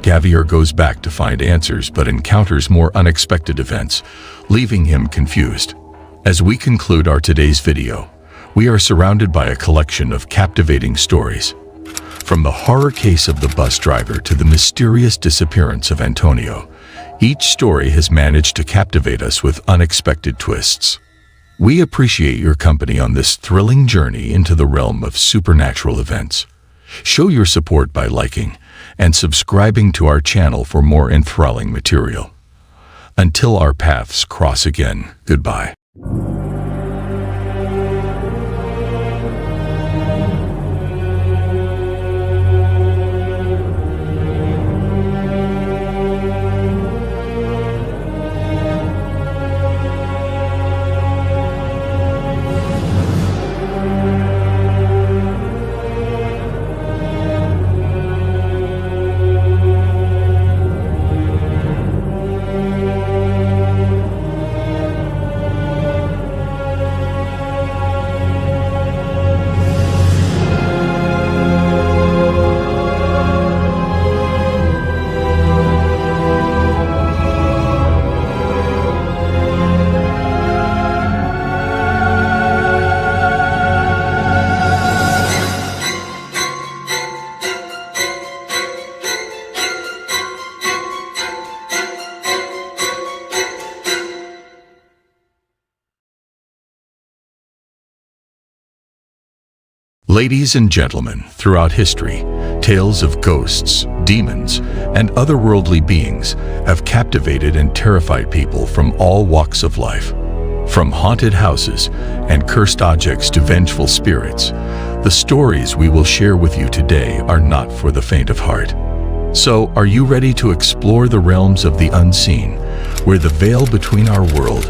A: Javier goes back to find answers but encounters more unexpected events, leaving him confused. As we conclude our today's video, we are surrounded by a collection of captivating stories. From the horror case of the bus driver to the mysterious disappearance of Antonio, each story has managed to captivate us with unexpected twists. We appreciate your company on this thrilling journey into the realm of supernatural events. Show your support by liking and subscribing to our channel for more enthralling material. Until our paths cross again, goodbye. Ladies and gentlemen, throughout history, tales of ghosts, demons, and otherworldly beings have captivated and terrified people from all walks of life. From haunted houses and cursed objects to vengeful spirits, the stories we will share with you today are not for the faint of heart. So, are you ready to explore the realms of the unseen, where the veil between our world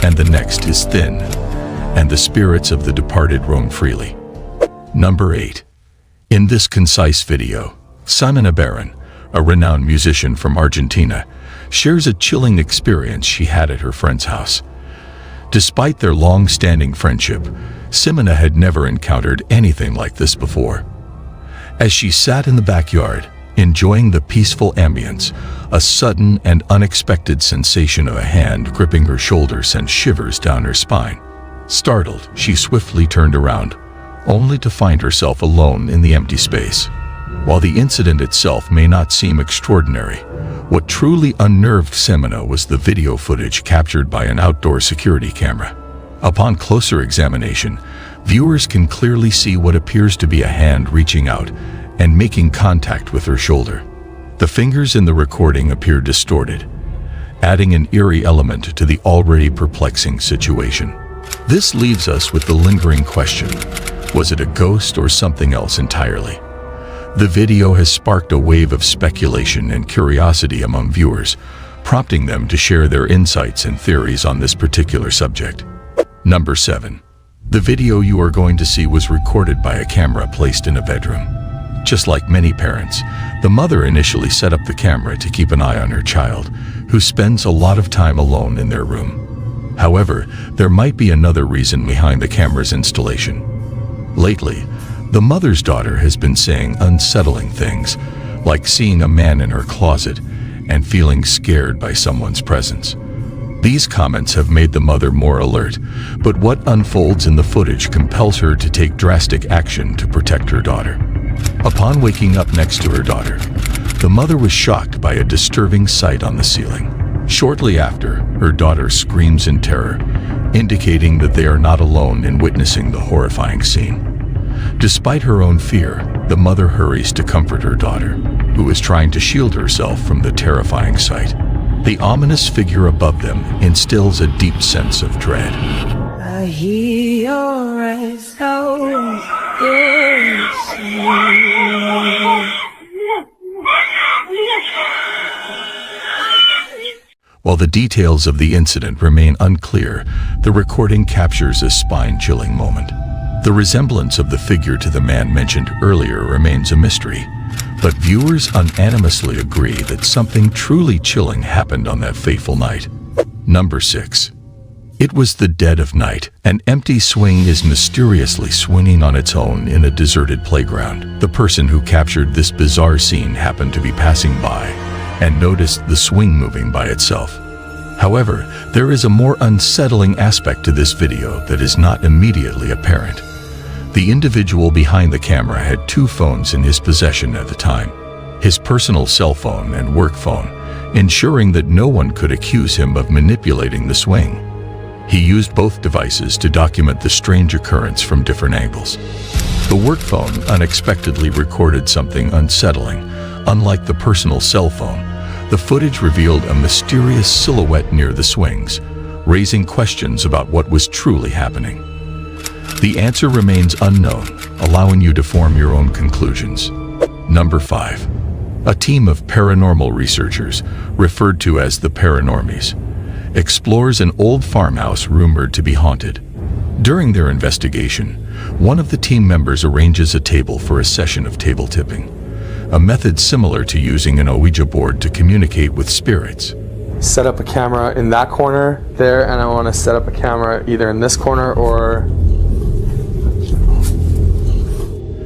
A: and the next is thin, and the spirits of the departed roam freely? Number 8. In this concise video, Ximena Barron, a renowned musician from Argentina, shares a chilling experience she had at her friend's house. Despite their long-standing friendship, Ximena had never encountered anything like this before. As she sat in the backyard, enjoying the peaceful ambience, a sudden and unexpected sensation of a hand gripping her shoulder sent shivers down her spine. Startled, she swiftly turned around, only to find herself alone in the empty space. While the incident itself may not seem extraordinary, what truly unnerved Semina was the video footage captured by an outdoor security camera. Upon closer examination, viewers can clearly see what appears to be a hand reaching out and making contact with her shoulder. The fingers in the recording appear distorted, adding an eerie element to the already perplexing situation. This leaves us with the lingering question: was it a ghost or something else entirely? The video has sparked a wave of speculation and curiosity among viewers, prompting them to share their insights and theories on this particular subject. Number 7. The video you are going to see was recorded by a camera placed in a bedroom. Just like many parents, the mother initially set up the camera to keep an eye on her child, who spends a lot of time alone in their room. However, there might be another reason behind the camera's installation. Lately, the mother's daughter has been saying unsettling things, like seeing a man in her closet and feeling scared by someone's presence. These comments have made the mother more alert, but what unfolds in the footage compels her to take drastic action to protect her daughter. Upon waking up next to her daughter, the mother was shocked by a disturbing sight on the ceiling. Shortly after, her daughter screams in terror, indicating that they are not alone in witnessing the horrifying scene. Despite her own fear, the mother hurries to comfort her daughter, who is trying to shield herself from the terrifying sight. The ominous figure above them instills a deep sense of dread.
Q: I hear your eyes now.
A: While the details of the incident remain unclear, the recording captures a spine-chilling moment. The resemblance of the figure to the man mentioned earlier remains a mystery, but viewers unanimously agree that something truly chilling happened on that fateful night. Number 6. It was the dead of night. An empty swing is mysteriously swinging on its own in a deserted playground. The person who captured this bizarre scene happened to be passing by and noticed the swing moving by itself. However, there is a more unsettling aspect to this video that is not immediately apparent. The individual behind the camera had 2 phones in his possession at the time, his personal cell phone and work phone, ensuring that no one could accuse him of manipulating the swing. He used both devices to document the strange occurrence from different angles. The work phone unexpectedly recorded something unsettling. Unlike the personal cell phone, the footage revealed a mysterious silhouette near the swings, raising questions about what was truly happening. The answer remains unknown, allowing you to form your own conclusions. Number 5. A team of paranormal researchers, referred to as the Paranormies, explores an old farmhouse rumored to be haunted. During their investigation, one of the team members arranges a table for a session of table tipping, a method similar to using an Ouija board to communicate with spirits.
S: Set up a camera in that corner there, and I want to set up a camera either in this corner or...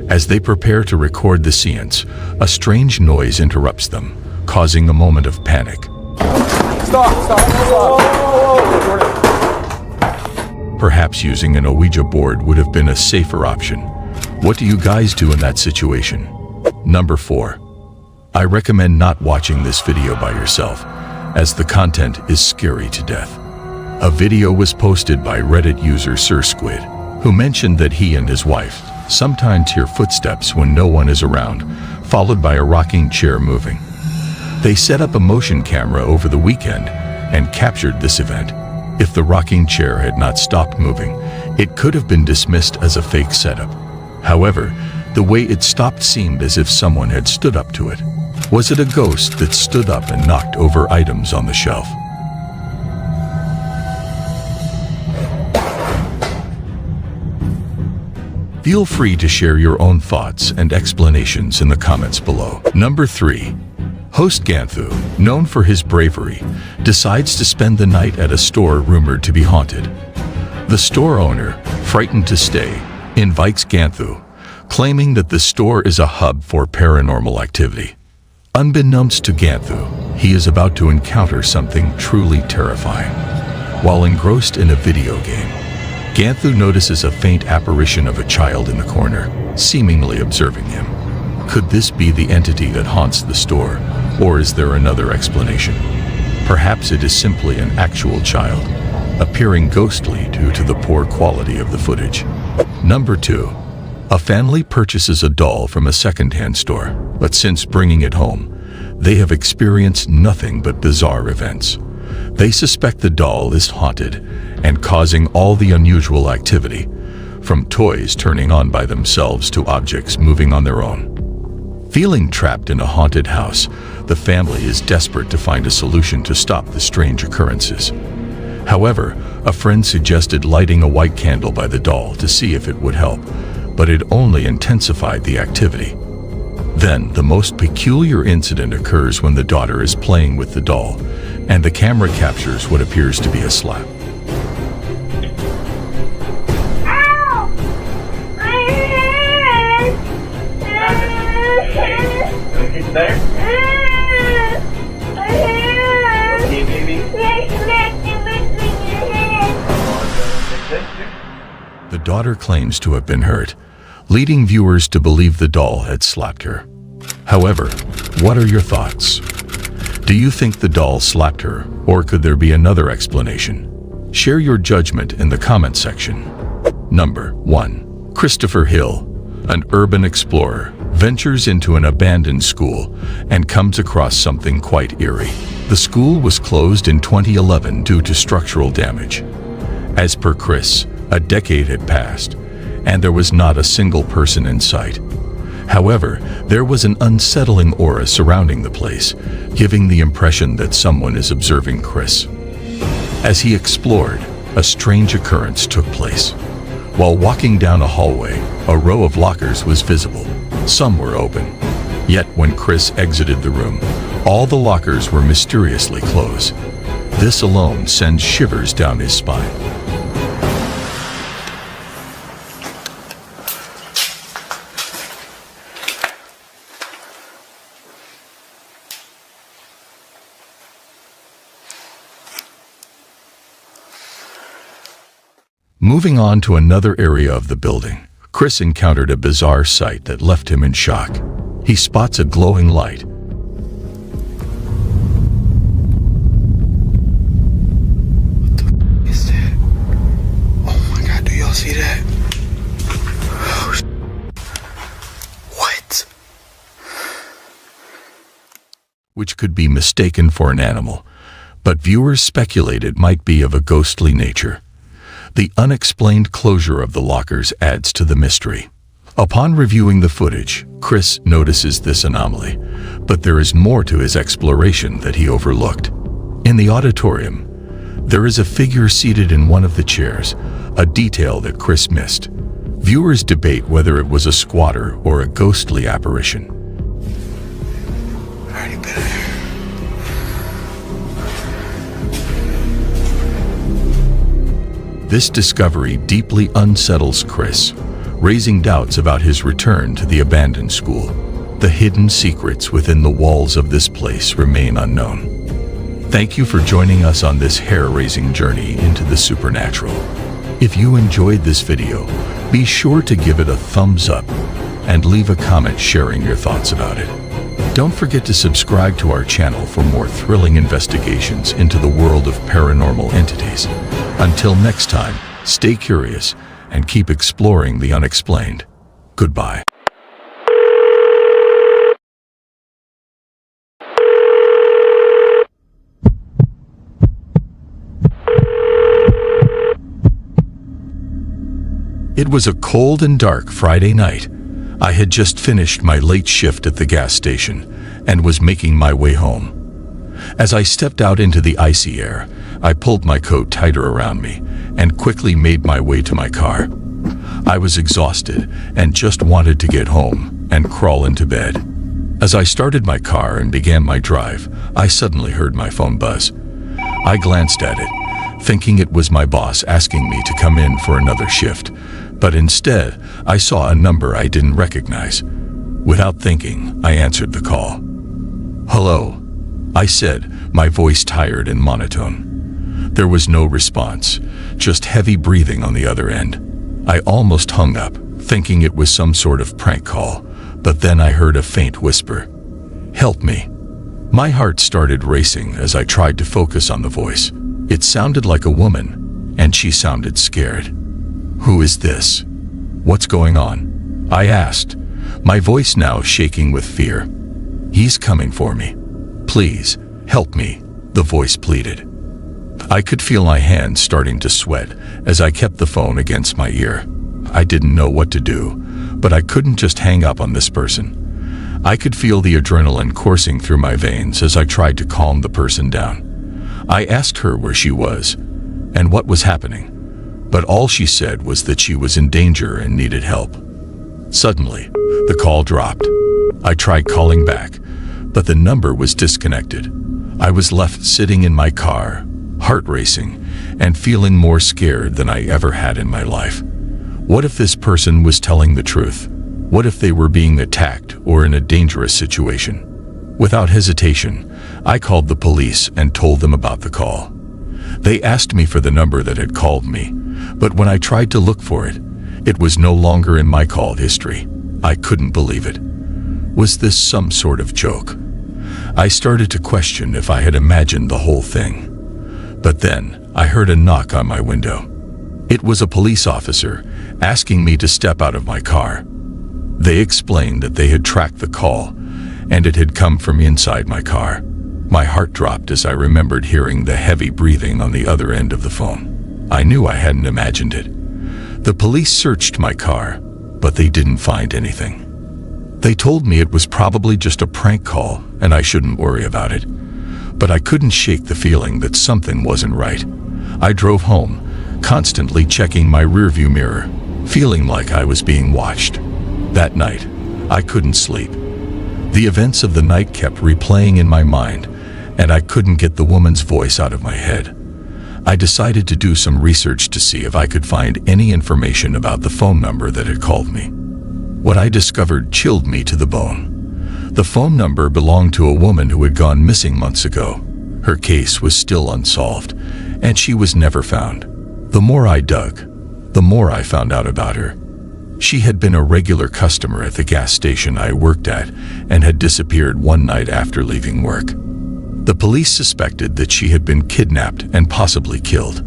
A: As they prepare to record the seance, a strange noise interrupts them, causing a moment of panic.
S: Stop!
A: Perhaps using an Ouija board would have been a safer option. What do you guys do in that situation? Number 4. I recommend not watching this video by yourself, as the content is scary to death. A video was posted by Reddit user Sir Squid, who mentioned that he and his wife sometimes hear footsteps when no one is around, followed by a rocking chair moving. They set up a motion camera over the weekend and captured this event. If the rocking chair had not stopped moving, it could have been dismissed as a fake setup. However, the way it stopped seemed as if someone had stood up to it. Was it a ghost that stood up and knocked over items on the shelf? Feel free to share your own thoughts and explanations in the comments below. Number 3. Host Ganthu, known for his bravery, decides to spend the night at a store rumored to be haunted. The store owner, frightened to stay, invites Ganthu, claiming that the store is a hub for paranormal activity. Unbeknownst to Ganthu, he is about to encounter something truly terrifying. While engrossed in a video game, Ganthu notices a faint apparition of a child in the corner, seemingly observing him. Could this be the entity that haunts the store, or is there another explanation? Perhaps it is simply an actual child, appearing ghostly due to the poor quality of the footage. Number 2. A family purchases a doll from a second-hand store, but since bringing it home, they have experienced nothing but bizarre events. They suspect the doll is haunted and causing all the unusual activity, from toys turning on by themselves to objects moving on their own. Feeling trapped in a haunted house, the family is desperate to find a solution to stop the strange occurrences. However, a friend suggested lighting a white candle by the doll to see if it would help, but it only intensified the activity. Then, the most peculiar incident occurs when the daughter is playing with the doll, and the camera captures what appears to be a slap.
C: There? Okay, baby.
A: The daughter claims to have been hurt, leading viewers to believe the doll had slapped her. However, what are your thoughts? Do you think the doll slapped her, or could there be another explanation? Share your judgment in the comment section. Number 1. Christopher Hill, an urban explorer, ventures into an abandoned school and comes across something quite eerie. The school was closed in 2011 due to structural damage. As per Chris, a decade had passed, and there was not a single person in sight. However, there was an unsettling aura surrounding the place, giving the impression that someone is observing Chris. As he explored, a strange occurrence took place. While walking down a hallway, a row of lockers was visible. Some were open. Yet when Chris exited the room, all the lockers were mysteriously closed. This alone sends shivers down his spine. Moving on to another area of the building, Chris encountered a bizarre sight that left him in shock. He spots a glowing light.
M: What the is that? Oh my god, do y'all see that? What?
A: Which could be mistaken for an animal, but viewers speculate it might be of a ghostly nature. The unexplained closure of the lockers adds to the mystery. Upon reviewing the footage, Chris notices this anomaly, but there is more to his exploration that he overlooked. In the auditorium, there is a figure seated in one of the chairs, a detail that Chris missed. Viewers debate whether it was a squatter or a ghostly apparition.
M: Already been there.
A: This discovery deeply unsettles Chris, raising doubts about his return to the abandoned school. The hidden secrets within the walls of this place remain unknown. Thank you for joining us on this hair-raising journey into the supernatural. If you enjoyed this video, be sure to give it a thumbs up and leave a comment sharing your thoughts about it. Don't forget to subscribe to our channel for more thrilling investigations into the world of paranormal entities. Until next time, stay curious and keep exploring the unexplained. Goodbye. It was a cold and dark Friday night. I had just finished my late shift at the gas station and was making my way home. As I stepped out into the icy air, I pulled my coat tighter around me and quickly made my way to my car. I was exhausted and just wanted to get home and crawl into bed. As I started my car and began my drive, I suddenly heard my phone buzz. I glanced at it, thinking it was my boss asking me to come in for another shift, but instead, I saw a number I didn't recognize. Without thinking, I answered the call. "Hello," I said, my voice tired and monotone. There was no response, just heavy breathing on the other end. I almost hung up, thinking it was some sort of prank call, But then I heard a faint whisper, "Help me." My heart started racing as I tried to focus on the voice. It sounded like a woman, and she sounded scared. "Who is this? What's going on?" I asked, my voice now shaking with fear. "He's coming for me. Please, help me," the voice pleaded. I could feel my hands starting to sweat as I kept the phone against my ear. I didn't know what to do, but I couldn't just hang up on this person. I could feel the adrenaline coursing through my veins as I tried to calm the person down. I asked her where she was and what was happening, but all she said was that she was in danger and needed help. Suddenly, the call dropped. I tried calling back, but the number was disconnected. I was left sitting in my car, heart racing, and feeling more scared than I ever had in my life. What if this person was telling the truth? What if they were being attacked or in a dangerous situation? Without hesitation, I called the police and told them about the call. They asked me for the number that had called me, but when I tried to look for it, it was no longer in my call history. I couldn't believe it. Was this some sort of joke? I started to question if I had imagined the whole thing. But then I heard a knock on my window. It was a police officer asking me to step out of my car. They explained that they had tracked the call, and it had come from inside my car. My heart dropped as I remembered hearing the heavy breathing on the other end of the phone. I knew I hadn't imagined it. The police searched my car, but they didn't find anything. They told me it was probably just a prank call and I shouldn't worry about it. But I couldn't shake the feeling that something wasn't right. I drove home, constantly checking my rearview mirror, feeling like I was being watched. That night, I couldn't sleep. The events of the night kept replaying in my mind, and I couldn't get the woman's voice out of my head. I decided to do some research to see if I could find any information about the phone number that had called me. What I discovered chilled me to the bone. The phone number belonged to a woman who had gone missing months ago. Her case was still unsolved, and she was never found. The more I dug, the more I found out about her. She had been a regular customer at the gas station I worked at and had disappeared one night after leaving work. The police suspected that she had been kidnapped and possibly killed.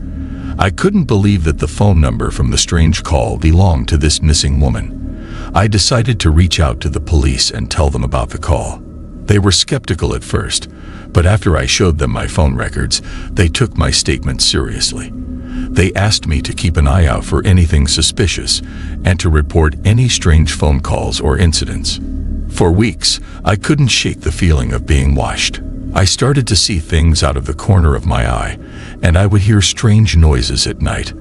A: I couldn't believe that the phone number from the strange call belonged to this missing woman. I decided to reach out to the police and tell them about the call. They were skeptical at first, but after I showed them my phone records, they took my statement seriously. They asked me to keep an eye out for anything suspicious and to report any strange phone calls or incidents. For weeks, I couldn't shake the feeling of being watched. I started to see things out of the corner of my eye, and I would hear strange noises at night.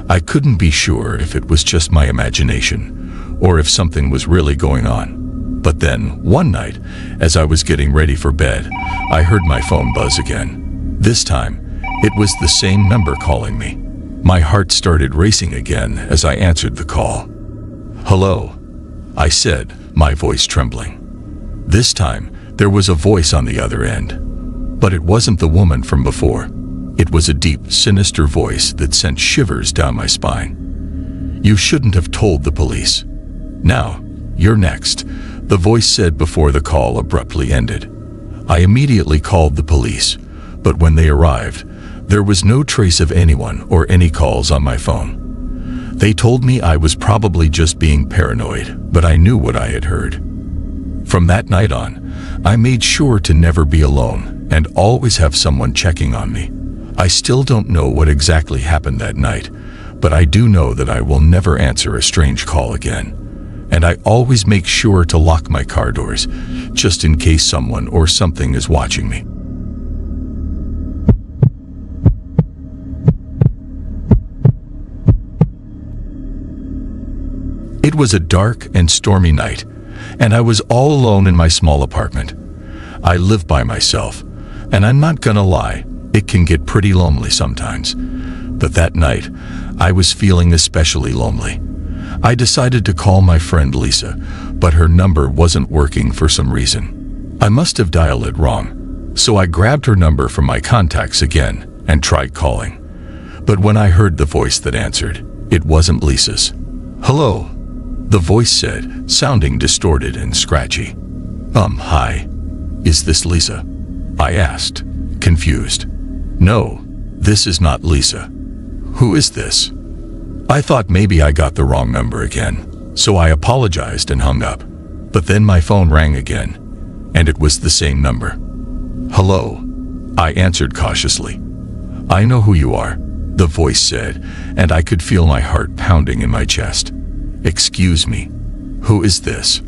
A: I couldn't be sure if it was just my imagination or if something was really going on. But then, one night, as I was getting ready for bed, I heard my phone buzz again. This time, it was the same number calling me. My heart started racing again as I answered the call. "Hello," I said, my voice trembling. This time, there was a voice on the other end. But it wasn't the woman from before. It was a deep, sinister voice that sent shivers down my spine. "You shouldn't have told the police. Now, you're next," the voice said before the call abruptly ended. I immediately called the police, but when they arrived, there was no trace of anyone or any calls on my phone. They told me I was probably just being paranoid, but I knew what I had heard. From that night on, I made sure to never be alone and always have someone checking on me. I still don't know what exactly happened that night, but I do know that I will never answer a strange call again. And I always make sure to lock my car doors, just in case someone or something is watching me. It was a dark and stormy night, and I was all alone in my small apartment. I live by myself, and I'm not gonna lie, it can get pretty lonely sometimes. But that night, I was feeling especially lonely. I decided to call my friend Lisa, but her number wasn't working for some reason. I must have dialed it wrong, so I grabbed her number from my contacts again and tried calling. But when I heard the voice that answered, it wasn't Lisa's. "Hello," the voice said, sounding distorted and scratchy. Hi. Is this Lisa? I asked, confused. No, this is not Lisa. Who is this? I thought maybe I got the wrong number again, so I apologized and hung up. But then my phone rang again, and it was the same number. Hello, I answered cautiously. I know who you are, the voice said, and I could feel my heart pounding in my chest. Excuse me, who is this?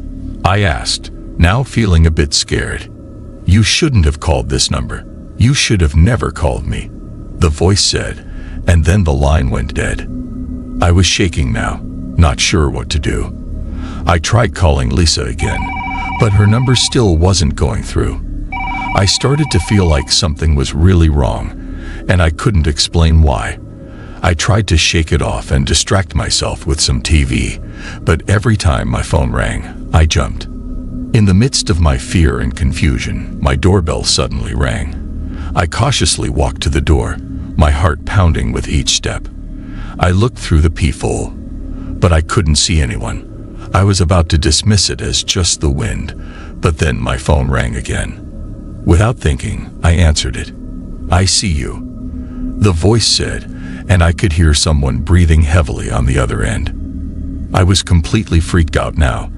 A: I asked, now feeling a bit scared. You shouldn't have called this number. You should have never called me, the voice said, and then the line went dead. I was shaking now, not sure what to do. I tried calling Lisa again, but her number still wasn't going through. I started to feel like something was really wrong, and I couldn't explain why. I tried to shake it off and distract myself with some TV, but every time my phone rang, I jumped. In the midst of my fear and confusion, my doorbell suddenly rang. I cautiously walked to the door, my heart pounding with each step. I looked through the peephole, but I couldn't see anyone. I was about to dismiss it as just the wind, but then my phone rang again. Without thinking, I answered it. I see you, the voice said, and I could hear someone breathing heavily on the other end. I was completely freaked out now,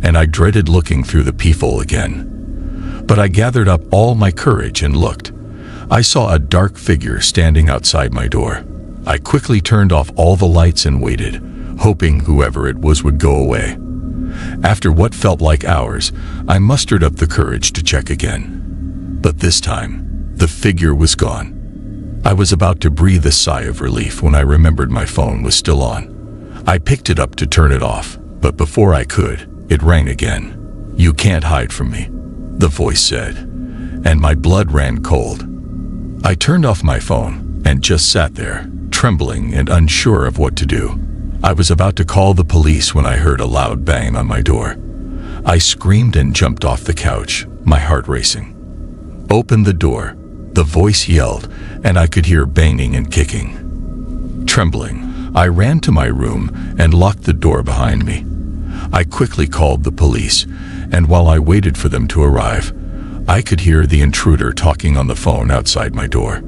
A: and I dreaded looking through the peephole again. But I gathered up all my courage and looked. I saw a dark figure standing outside my door. I quickly turned off all the lights and waited, hoping whoever it was would go away. After what felt like hours, I mustered up the courage to check again. But this time, the figure was gone. I was about to breathe a sigh of relief when I remembered my phone was still on. I picked it up to turn it off, but before I could, it rang again. You can't hide from me, the voice said, and my blood ran cold. I turned off my phone and just sat there, trembling and unsure of what to do. I was about to call the police when I heard a loud bang on my door. I screamed and jumped off the couch, my heart racing. Open the door, the voice yelled, and I could hear banging and kicking. Trembling, I ran to my room and locked the door behind me. I quickly called the police, and while I waited for them to arrive, I could hear the intruder talking on the phone outside my door.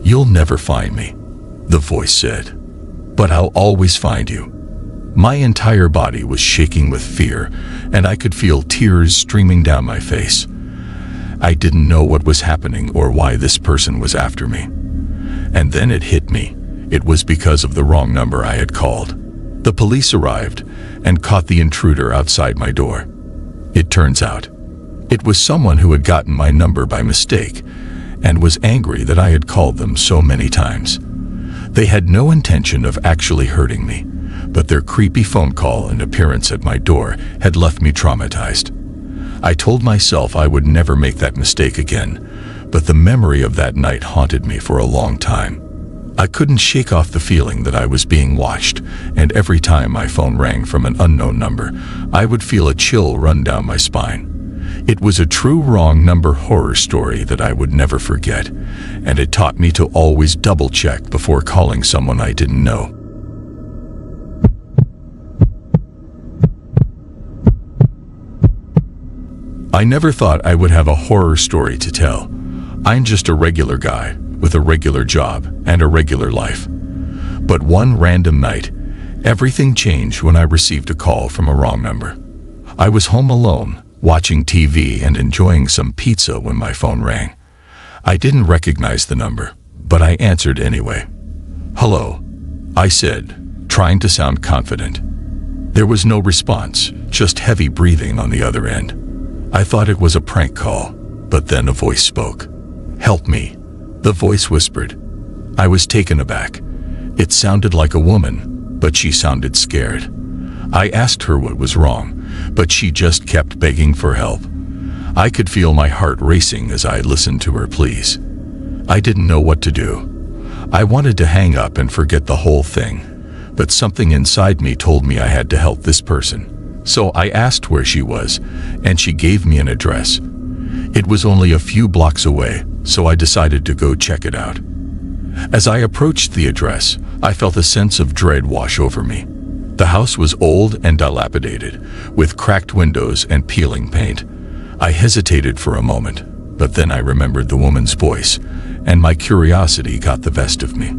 A: You'll never find me, the voice said, but I'll always find you. My entire body was shaking with fear, and I could feel tears streaming down my face. I didn't know what was happening or why this person was after me. And then it hit me. It was because of the wrong number I had called. The police arrived and caught the intruder outside my door. It turns out, it was someone who had gotten my number by mistake and was angry that I had called them so many times. They had no intention of actually hurting me, but their creepy phone call and appearance at my door had left me traumatized. I told myself I would never make that mistake again, but the memory of that night haunted me for a long time. I couldn't shake off the feeling that I was being watched, and every time my phone rang from an unknown number, I would feel a chill run down my spine. It was a true wrong number horror story that I would never forget, and it taught me to always double-check before calling someone I didn't know. I never thought I would have a horror story to tell. I'm just a regular guy with a regular job and a regular life. But one random night, everything changed when I received a call from a wrong number. I was home alone, watching TV and enjoying some pizza when my phone rang. I didn't recognize the number, but I answered anyway. Hello, I said, trying to sound confident. There was no response, just heavy breathing on the other end. I thought it was a prank call, but then a voice spoke. Help me, the voice whispered. I was taken aback. It sounded like a woman, but she sounded scared. I asked her what was wrong, but she just kept begging for help. I could feel my heart racing as I listened to her pleas. I didn't know what to do. I wanted to hang up and forget the whole thing, but something inside me told me I had to help this person. So I asked where she was, and she gave me an address. It was only a few blocks away, so I decided to go check it out. As I approached the address, I felt a sense of dread wash over me. The house was old and dilapidated, with cracked windows and peeling paint. I hesitated for a moment, but then I remembered the woman's voice, and my curiosity got the best of me.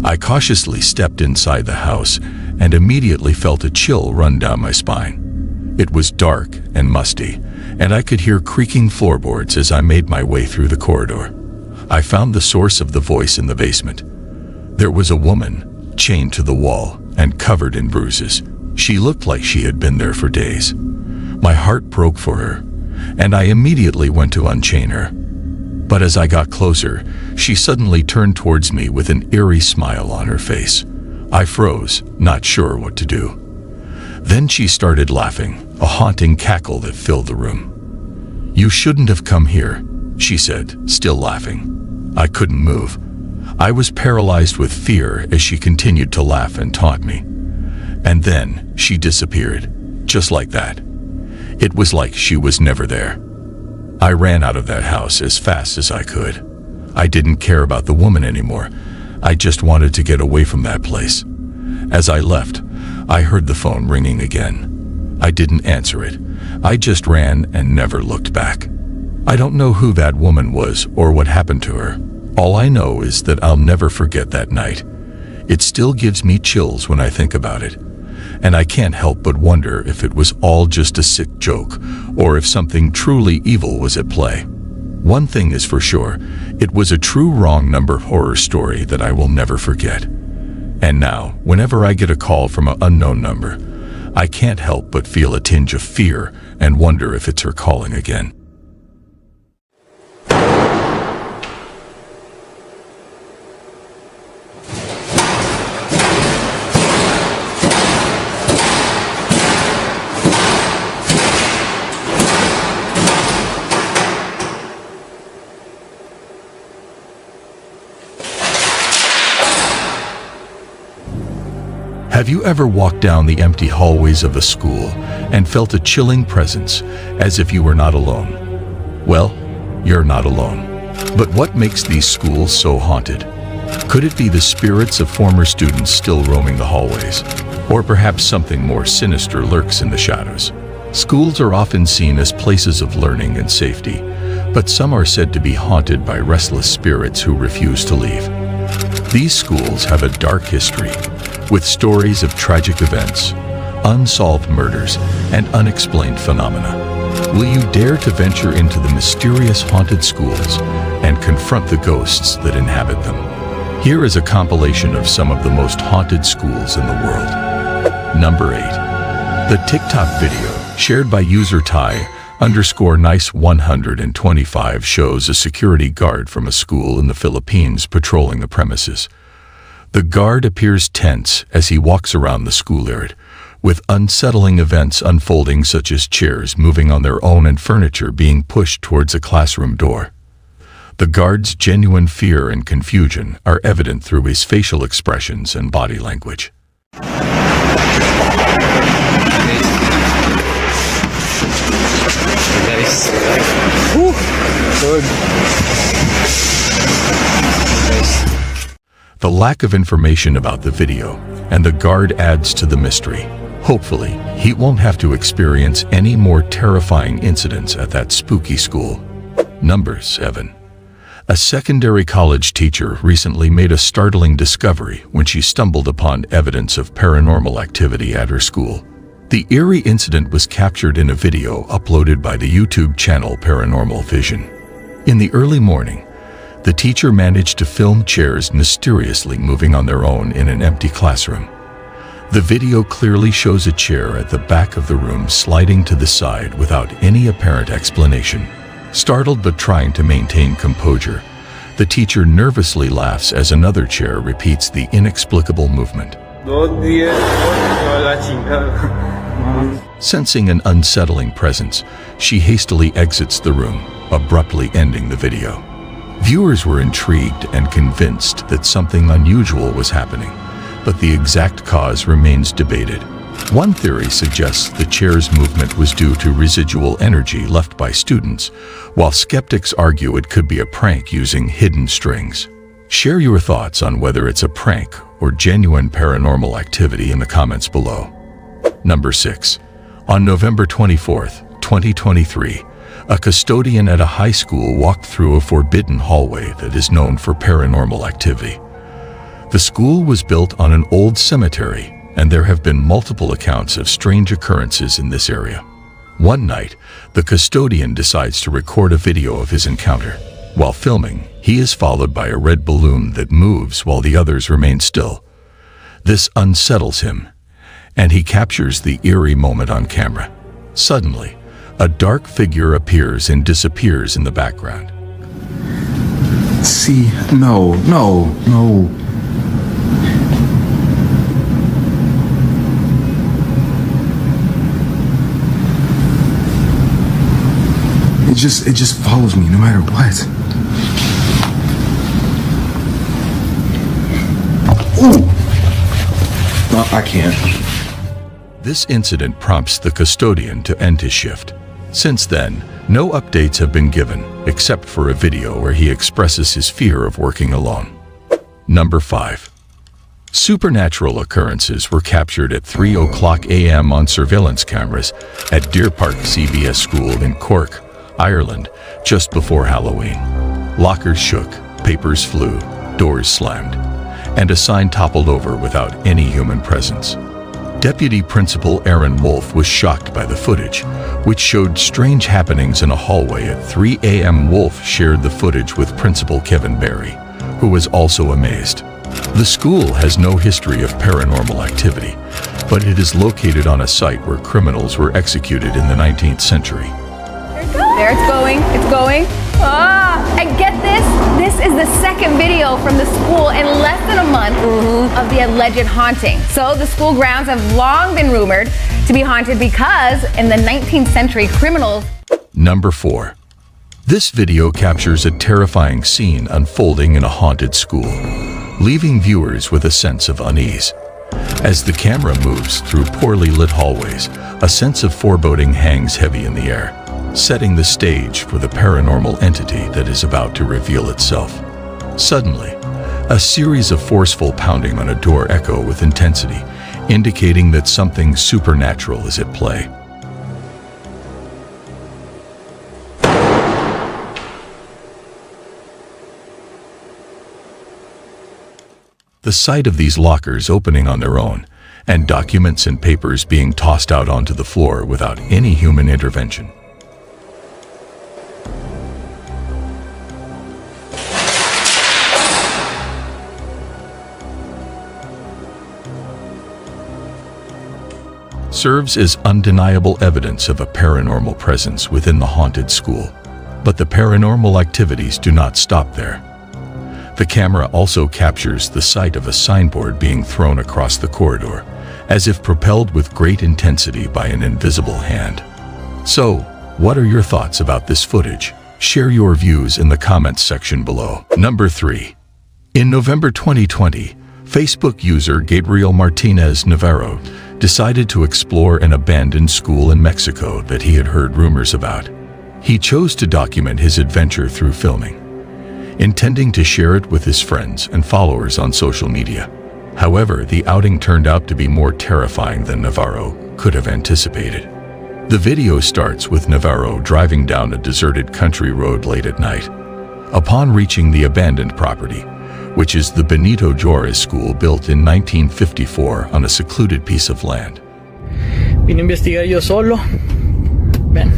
A: I cautiously stepped inside the house and immediately felt a chill run down my spine. It was dark and musty, and I could hear creaking floorboards as I made my way through the corridor. I found the source of the voice in the basement. There was a woman, chained to the wall and covered in bruises. She looked like she had been there for days. My heart broke for her, and I immediately went to unchain her. But as I got closer, she suddenly turned towards me with an eerie smile on her face. I froze, not sure what to do. Then she started laughing, a haunting cackle that filled the room. "You shouldn't have come here," she said, still laughing. I couldn't move. I was paralyzed with fear as she continued to laugh and taunt me. And then she disappeared, just like that. It was like she was never there. I ran out of that house as fast as I could. I didn't care about the woman anymore. I just wanted to get away from that place. As I left, I heard the phone ringing again. I didn't answer it. I just ran and never looked back. I don't know who that woman was or what happened to her. All I know is that I'll never forget that night. It still gives me chills when I think about it. And I can't help but wonder if it was all just a sick joke, or if something truly evil was at play. One thing is for sure, it was a true wrong number horror story that I will never forget. And now, whenever I get a call from an unknown number, I can't help but feel a tinge of fear and wonder if it's her calling again. Have you ever walked down the empty hallways of a school and felt a chilling presence, as if you were not alone? Well, you're not alone. But what makes these schools so haunted? Could it be the spirits of former students still roaming the hallways? Or perhaps something more sinister lurks in the shadows? Schools are often seen as places of learning and safety, but some are said to be haunted by restless spirits who refuse to leave. These schools have a dark history, with stories of tragic events, unsolved murders, and unexplained phenomena. Will you dare to venture into the mysterious haunted schools and confront the ghosts that inhabit them? Here is a compilation of some of the most haunted schools in the world. Number 8. The TikTok video, shared by user Thai_nice125, shows a security guard from a school in the Philippines patrolling the premises. The guard appears tense as he walks around the schoolyard, with unsettling events unfolding, such as chairs moving on their own and furniture being pushed towards a classroom door. The guard's genuine fear and confusion are evident through his facial expressions and body language. The lack of information about the video and the guard adds to the mystery. Hopefully, he won't have to experience any more terrifying incidents at that spooky school. Number 7. A secondary college teacher recently made a startling discovery when she stumbled upon evidence of paranormal activity at her school. The eerie incident was captured in a video uploaded by the YouTube channel Paranormal Vision. In the early morning, the teacher managed to film chairs mysteriously moving on their own in an empty classroom. The video clearly shows a chair at the back of the room sliding to the side without any apparent explanation. Startled but trying to maintain composure, the teacher nervously laughs as another chair repeats the inexplicable movement. Sensing an unsettling presence, she hastily exits the room, abruptly ending the video. Viewers were intrigued and convinced that something unusual was happening, but the exact cause remains debated. One theory suggests the chair's movement was due to residual energy left by students, while skeptics argue it could be a prank using hidden strings. Share your thoughts on whether it's a prank or genuine paranormal activity in the comments below. Number 6. On November 24th, 2023, a custodian at a high school walked through a forbidden hallway that is known for paranormal activity. The school was built on an old cemetery, and there have been multiple accounts of strange occurrences in this area. One night, the custodian decides to record a video of his encounter. While filming, he is followed by a red balloon that moves while the others remain still. This unsettles him, and he captures the eerie moment on camera. Suddenly, a dark figure appears and disappears in the background.
B: See, no. It just follows me no matter what. Ooh! No, I can't.
A: This incident prompts the custodian to end his shift. Since then, no updates have been given, except for a video where he expresses his fear of working alone. Number 5. Supernatural occurrences were captured at 3:00 a.m. on surveillance cameras at Deer Park CBS School in Cork, Ireland, just before Halloween. Lockers shook, papers flew, doors slammed, and a sign toppled over without any human presence. Deputy Principal Aaron Wolfe was shocked by the footage, which showed strange happenings in a hallway at 3 a.m. Wolfe shared the footage with Principal Kevin Barry, who was also amazed. The school has no history of paranormal activity, but it is located on a site where criminals were executed in the 19th century.
N: There it's going. And get this, this is the second video from the school in less than a month of the alleged haunting. So the school grounds have long been rumored to be haunted because in the 19th century, criminals...
A: Number 4. This video captures a terrifying scene unfolding in a haunted school, leaving viewers with a sense of unease. As the camera moves through poorly lit hallways, a sense of foreboding hangs heavy in the air, setting the stage for the paranormal entity that is about to reveal itself. Suddenly, a series of forceful pounding on a door echo with intensity, indicating that something supernatural is at play. The sight of these lockers opening on their own, and documents and papers being tossed out onto the floor without any human intervention. Serves as undeniable evidence of a paranormal presence within the haunted school. But the paranormal activities do not stop there. The camera also captures the sight of a signboard being thrown across the corridor, as if propelled with great intensity by an invisible hand. So, what are your thoughts about this footage? Share your views in the comments section below. Number 3. In November 2020, Facebook user Gabriel Martinez Navarro decided to explore an abandoned school in Mexico that he had heard rumors about. He chose to document his adventure through filming, intending to share it with his friends and followers on social media. However, the outing turned out to be more terrifying than Navarro could have anticipated. The video starts with Navarro driving down a deserted country road late at night. Upon reaching the abandoned property, which is the Benito Juarez School built in 1954 on a secluded piece of land.
T: Vine a investigar yo solo. Ven.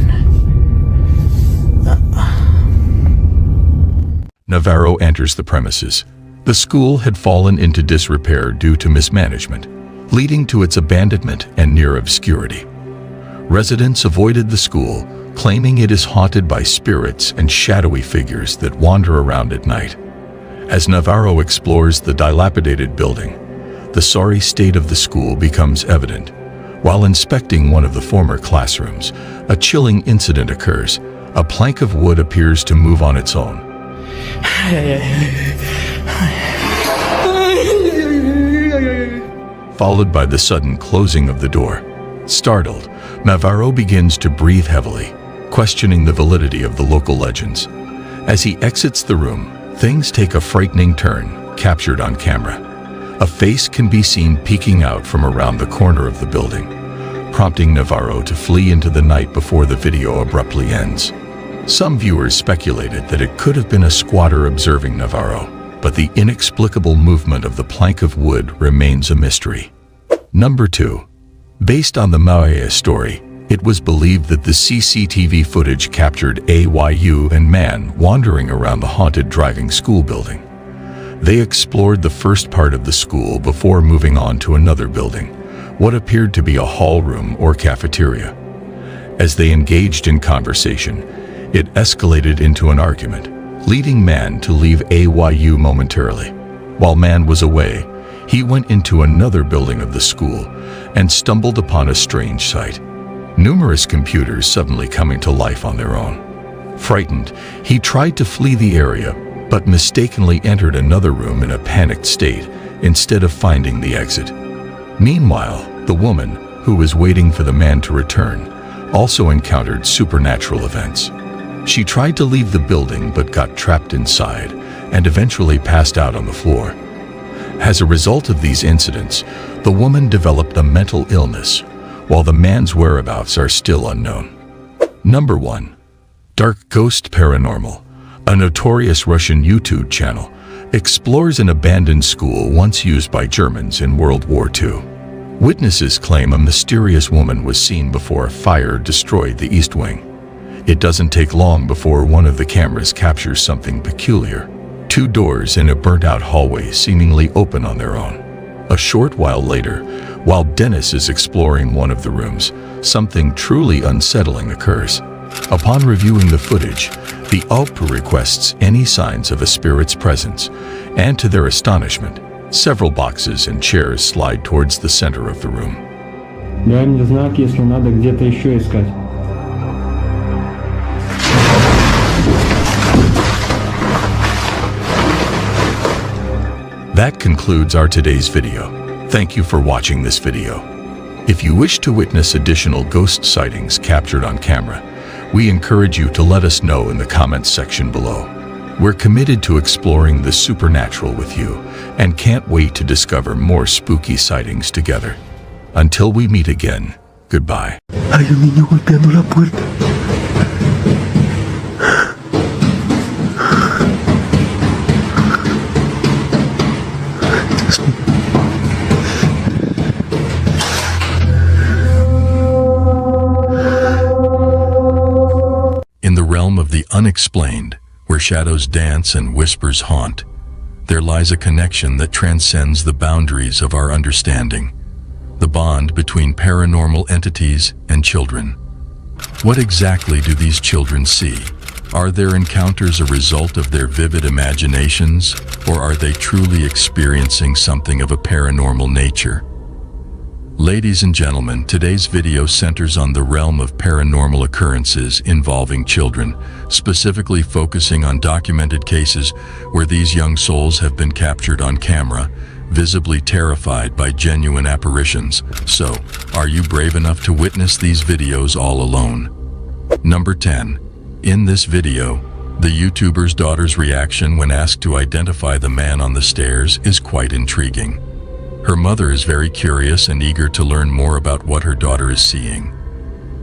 A: Navarro enters the premises. The school had fallen into disrepair due to mismanagement, leading to its abandonment and near obscurity. Residents avoided the school, claiming it is haunted by spirits and shadowy figures that wander around at night. As Navarro explores the dilapidated building, the sorry state of the school becomes evident. While inspecting one of the former classrooms, a chilling incident occurs. A plank of wood appears to move on its own, followed by the sudden closing of the door. Startled, Navarro begins to breathe heavily, questioning the validity of the local legends. As he exits the room, things take a frightening turn, captured on camera. A face can be seen peeking out from around the corner of the building, prompting Navarro to flee into the night before the video abruptly ends. Some viewers speculated that it could have been a squatter observing Navarro, but the inexplicable movement of the plank of wood remains a mystery. Number 2. Based on the Maya story, it was believed that the CCTV footage captured AYU and man wandering around the haunted driving school building. They explored the first part of the school before moving on to another building, what appeared to be a hall room or cafeteria. As they engaged in conversation, it escalated into an argument, leading man to leave AYU momentarily. While man was away, he went into another building of the school and stumbled upon a strange sight. Numerous computers suddenly coming to life on their own. Frightened, he tried to flee the area, but mistakenly entered another room in a panicked state instead of finding the exit. Meanwhile, the woman, who was waiting for the man to return, also encountered supernatural events. She tried to leave the building but got trapped inside and eventually passed out on the floor. As a result of these incidents, the woman developed a mental illness, while the man's whereabouts are still unknown. Number 1. Dark Ghost Paranormal, a notorious Russian YouTube channel, explores an abandoned school once used by Germans in World War II. Witnesses claim a mysterious woman was seen before a fire destroyed the East Wing. It doesn't take long before one of the cameras captures something peculiar. 2 doors in a burnt-out hallway seemingly open on their own. A short while later, while Dennis is exploring one of the rooms, something truly unsettling occurs. Upon reviewing the footage, the Alpha requests any signs of a spirit's presence, and to their astonishment, several boxes and chairs slide towards the center of the room.
I: Дай мне знак, если надо где-то еще искать.
A: That concludes our today's video. Thank you for watching this video. If you wish to witness additional ghost sightings captured on camera, we encourage you to let us know in the comments section below. We're committed to exploring the supernatural with you and can't wait to discover more spooky sightings together. Until we meet again, goodbye.
B: Hay un niño golpeando la puerta.
A: In the realm of the unexplained, where shadows dance and whispers haunt, there lies a connection that transcends the boundaries of our understanding, the bond between paranormal entities and children. What exactly do these children see? Are their encounters a result of their vivid imaginations, or are they truly experiencing something of a paranormal nature? Ladies and gentlemen, today's video centers on the realm of paranormal occurrences involving children, specifically focusing on documented cases where these young souls have been captured on camera, visibly terrified by genuine apparitions. So, are you brave enough to witness these videos all alone? Number 10. In this video, the YouTuber's daughter's reaction when asked to identify the man on the stairs is quite intriguing. Her mother is very curious and eager to learn more about what her daughter is seeing.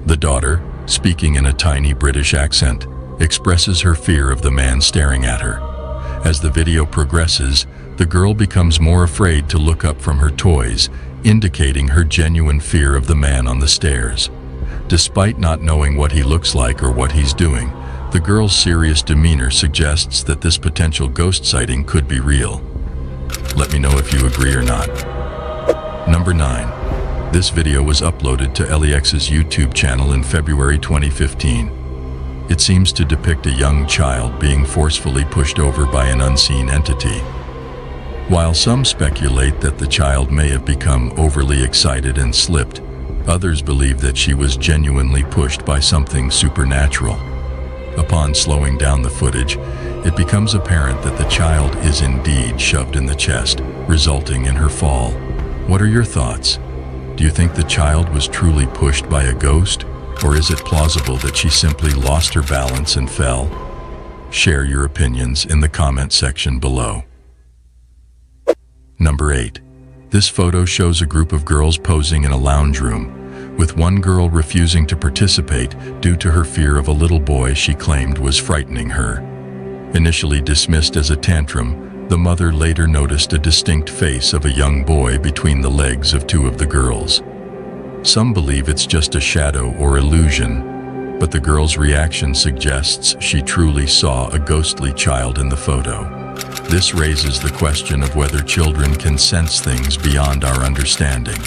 A: The daughter, speaking in a tiny British accent, expresses her fear of the man staring at her. As the video progresses, the girl becomes more afraid to look up from her toys, indicating her genuine fear of the man on the stairs. Despite not knowing what he looks like or what he's doing, the girl's serious demeanor suggests that this potential ghost sighting could be real. Let me know if you agree or not. Number 9. This video was uploaded to LEX's YouTube channel in February 2015. It seems to depict a young child being forcefully pushed over by an unseen entity. While some speculate that the child may have become overly excited and slipped, others believe that she was genuinely pushed by something supernatural. Upon slowing down the footage, it becomes apparent that the child is indeed shoved in the chest, resulting in her fall. What are your thoughts? Do you think the child was truly pushed by a ghost, or is it plausible that she simply lost her balance and fell? Share your opinions in the comment section below. Number 8. This photo shows a group of girls posing in a lounge room, with one girl refusing to participate due to her fear of a little boy she claimed was frightening her. Initially dismissed as a tantrum, the mother later noticed a distinct face of a young boy between the legs of two of the girls. Some believe it's just a shadow or illusion, but the girl's reaction suggests she truly saw a ghostly child in the photo. This raises the question of whether children can sense things beyond our understanding.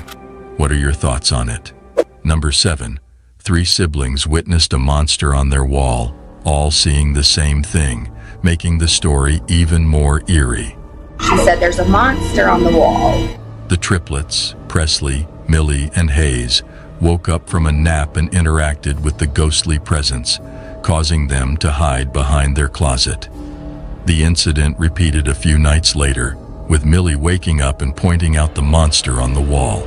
A: What are your thoughts on it? Number 7. 3 siblings witnessed a monster on their wall, all seeing the same thing, making the story even more eerie.
O: She said there's a monster on the wall.
A: The triplets, Presley, Millie, and Hayes, woke up from a nap and interacted with the ghostly presence, causing them to hide behind their closet. The incident repeated a few nights later, with Millie waking up and pointing out the monster on the wall.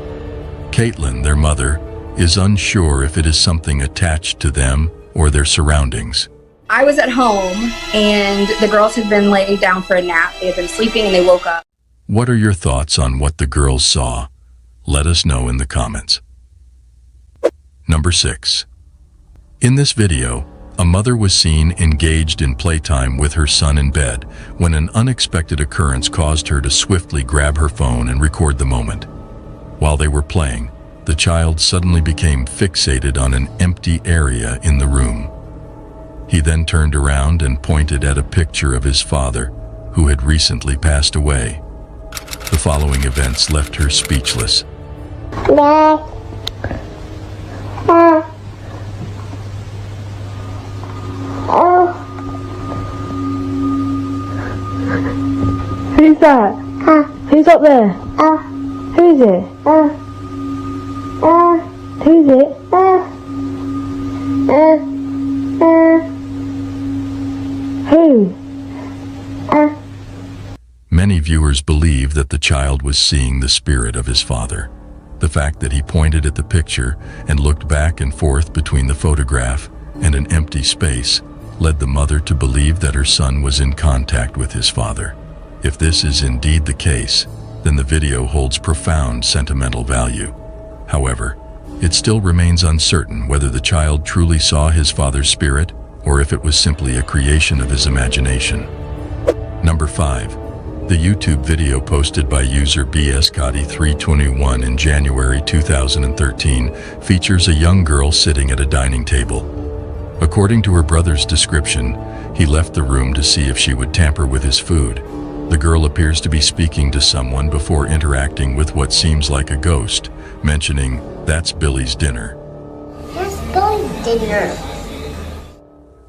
A: Caitlin, their mother, is unsure if it is something attached to them or their surroundings.
O: I was at home and the girls had been laid down for a nap. They had been sleeping and they woke up.
A: What are your thoughts on what the girls saw? Let us know in the comments. Number 6. In this video, a mother was seen engaged in playtime with her son in bed when an unexpected occurrence caused her to swiftly grab her phone and record the moment. While they were playing, the child suddenly became fixated on an empty area in the room. He then turned around and pointed at a picture of his father, who had recently passed away. The following events left her speechless.
D: Who's that? Who's up there? Who is it? Who is it? Who?
A: Many viewers believe that the child was seeing the spirit of his father. The fact that he pointed at the picture and looked back and forth between the photograph and an empty space led the mother to believe that her son was in contact with his father. If this is indeed the case, then the video holds profound sentimental value. However, it still remains uncertain whether the child truly saw his father's spirit or if it was simply a creation of his imagination. Number 5. The YouTube video posted by user BSCotty321 in January 2013 features a young girl sitting at a dining table. According to her brother's description, he left the room to see if she would tamper with his food. The girl appears to be speaking to someone before interacting with what seems like a ghost, mentioning, "That's Billy's dinner."
P: That's Billy's dinner.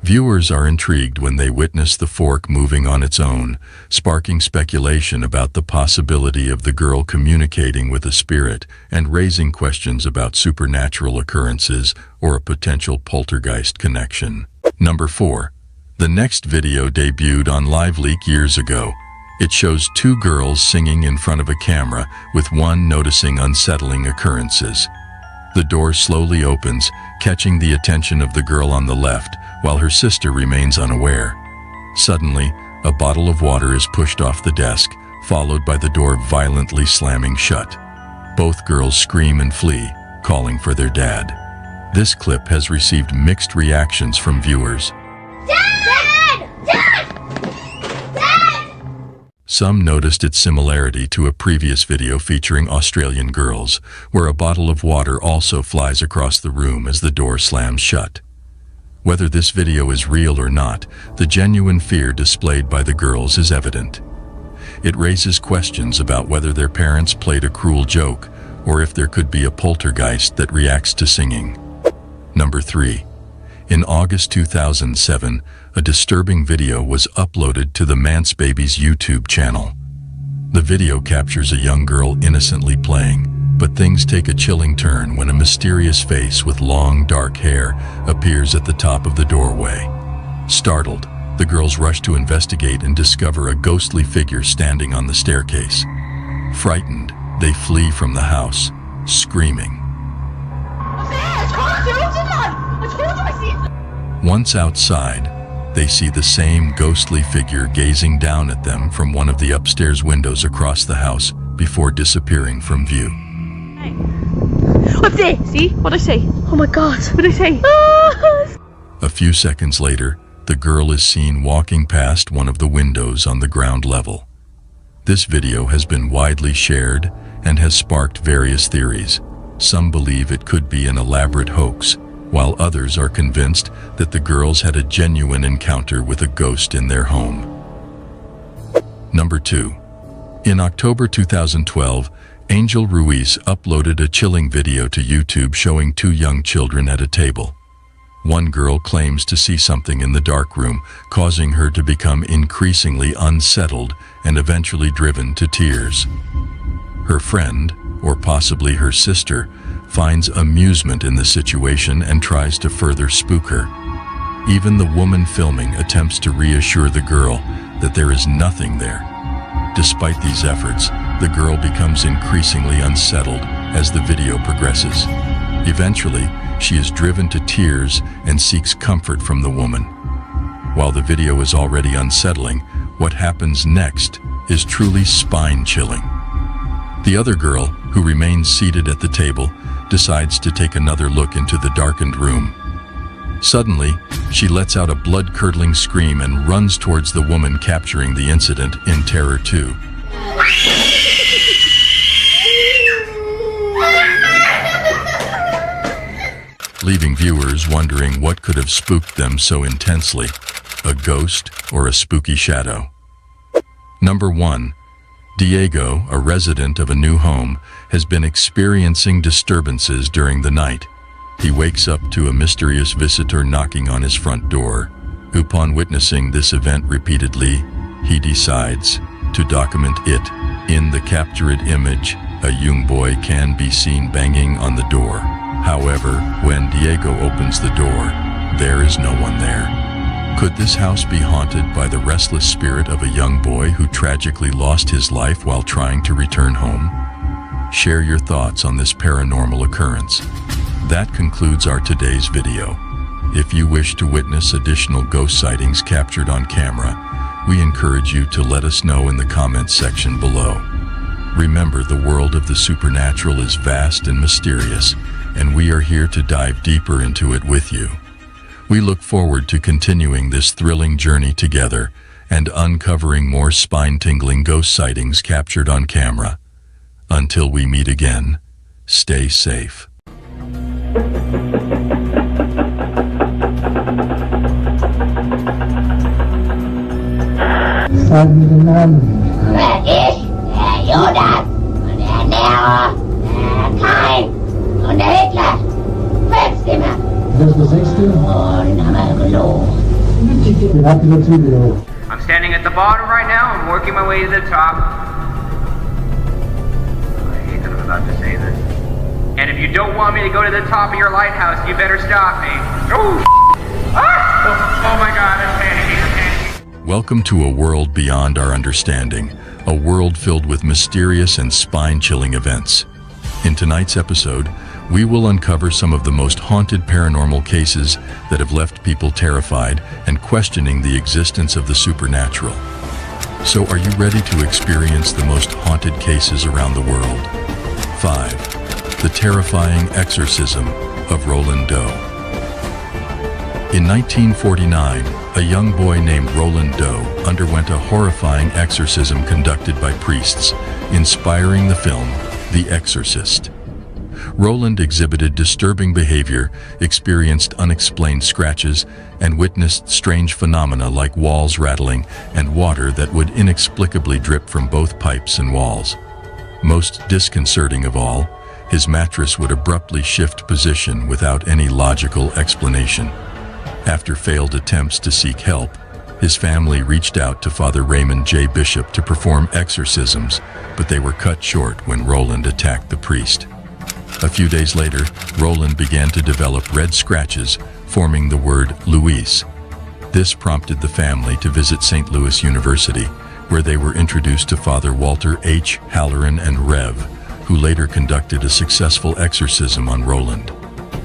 A: Viewers are intrigued when they witness the fork moving on its own, sparking speculation about the possibility of the girl communicating with a spirit and raising questions about supernatural occurrences or a potential poltergeist connection. Number 4. The next video debuted on LiveLeak years ago. It shows 2 girls singing in front of a camera, with one noticing unsettling occurrences. The door slowly opens, catching the attention of the girl on the left, while her sister remains unaware. Suddenly, a bottle of water is pushed off the desk, followed by the door violently slamming shut. Both girls scream and flee, calling for their dad. This clip has received mixed reactions from viewers.
P: Dad! Dad! Dad!
A: Some noticed its similarity to a previous video featuring Australian girls, where a bottle of water also flies across the room as the door slams shut. Whether this video is real or not, the genuine fear displayed by the girls is evident. It raises questions about whether their parents played a cruel joke or if there could be a poltergeist that reacts to singing. Number 3. In August 2007, a disturbing video was uploaded to the Mance Babies YouTube channel. The video captures a young girl innocently playing, but things take a chilling turn when a mysterious face with long, dark hair appears at the top of the doorway. Startled, the girls rush to investigate and discover a ghostly figure standing on the staircase. Frightened, they flee from the house, screaming. Once outside, they see the same ghostly figure gazing down at them from one of the upstairs windows across the house, before disappearing from view.
D: What's there? See? What'd I say? Oh my god. What'd I say?
A: A few seconds later, the girl is seen walking past one of the windows on the ground level. This video has been widely shared and has sparked various theories. Some believe it could be an elaborate hoax, while others are convinced that the girls had a genuine encounter with a ghost in their home. Number 2. In October 2012, Angel Ruiz uploaded a chilling video to YouTube showing two young children at a table. One girl claims to see something in the dark room, causing her to become increasingly unsettled and eventually driven to tears. Her friend, or possibly her sister, finds amusement in the situation and tries to further spook her. Even the woman filming attempts to reassure the girl that there is nothing there. Despite these efforts, the girl becomes increasingly unsettled as the video progresses. Eventually, she is driven to tears and seeks comfort from the woman. While the video is already unsettling, what happens next is truly spine-chilling. The other girl, who remains seated at the table, decides to take another look into the darkened room. Suddenly, she lets out a blood-curdling scream and runs towards the woman, capturing the incident in terror too. Leaving viewers wondering what could have spooked them so intensely, a ghost or a spooky shadow. Number 1. Diego, a resident of a new home, has been experiencing disturbances during the night. He wakes up to a mysterious visitor knocking on his front door. Upon witnessing this event repeatedly, he decides to document it. In the captured image, a young boy can be seen banging on the door. However, when Diego opens the door, there is no one there. Could this house be haunted by the restless spirit of a young boy who tragically lost his life while trying to return home? Share your thoughts on this paranormal occurrence. That concludes our today's video. If you wish to witness additional ghost sightings captured on camera, we encourage you to let us know in the comments section below. Remember, the world of the supernatural is vast and mysterious, and we are here to dive deeper into it with you. We look forward to continuing this thrilling journey together and uncovering more spine-tingling ghost sightings captured on camera. Until we meet again, stay safe.
J: I'm standing at the bottom right now. I'm working my way to the top. I hate that I'm about to say this. And if you don't want me to go to the top of your lighthouse, you better stop me. Oh, oh my God, I'm panicking.
A: Welcome to a world beyond our understanding, a world filled with mysterious and spine-chilling events. In tonight's episode, we will uncover some of the most haunted paranormal cases that have left people terrified and questioning the existence of the supernatural. So are you ready to experience the most haunted cases around the world? 5. The terrifying exorcism of Roland Doe. In 1949, a young boy named Roland Doe underwent a horrifying exorcism conducted by priests, inspiring the film The Exorcist. Roland exhibited disturbing behavior, experienced unexplained scratches, and witnessed strange phenomena like walls rattling and water that would inexplicably drip from both pipes and walls. Most disconcerting of all, his mattress would abruptly shift position without any logical explanation. After failed attempts to seek help, his family reached out to Father Raymond J. Bishop to perform exorcisms, but they were cut short when Roland attacked the priest. A few days later, Roland began to develop red scratches, forming the word Luis. This prompted the family to visit St. Louis University, where they were introduced to Father Walter H. Halloran and Rev, who later conducted a successful exorcism on Roland.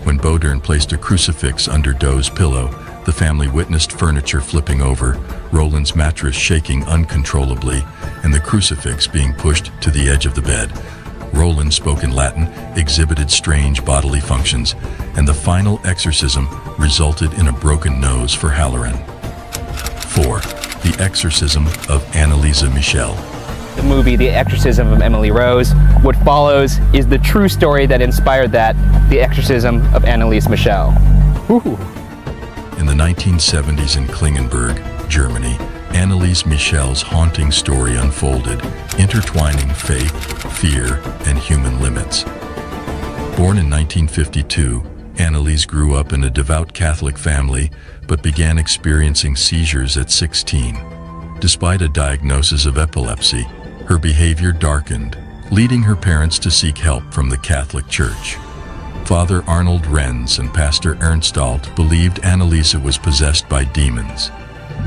A: When Bodern placed a crucifix under Doe's pillow, the family witnessed furniture flipping over, Roland's mattress shaking uncontrollably, and the crucifix being pushed to the edge of the bed. Roland spoke in Latin, exhibited strange bodily functions, and the final exorcism resulted in a broken nose for Halloran. 4. The Exorcism of Annalisa Michel.
F: The movie The Exorcism of Emily Rose. What follows is the true story that inspired that, The Exorcism of Annalise Michel. Ooh.
A: In the 1970s in Klingenberg, Germany, Annalise Michel's haunting story unfolded, intertwining faith, fear, and human limits. Born in 1952, Annalise grew up in a devout Catholic family, but began experiencing seizures at 16. Despite a diagnosis of epilepsy, her behavior darkened, leading her parents to seek help from the Catholic Church. Father Arnold Renz and Pastor Ernst Alt believed Annalisa was possessed by demons.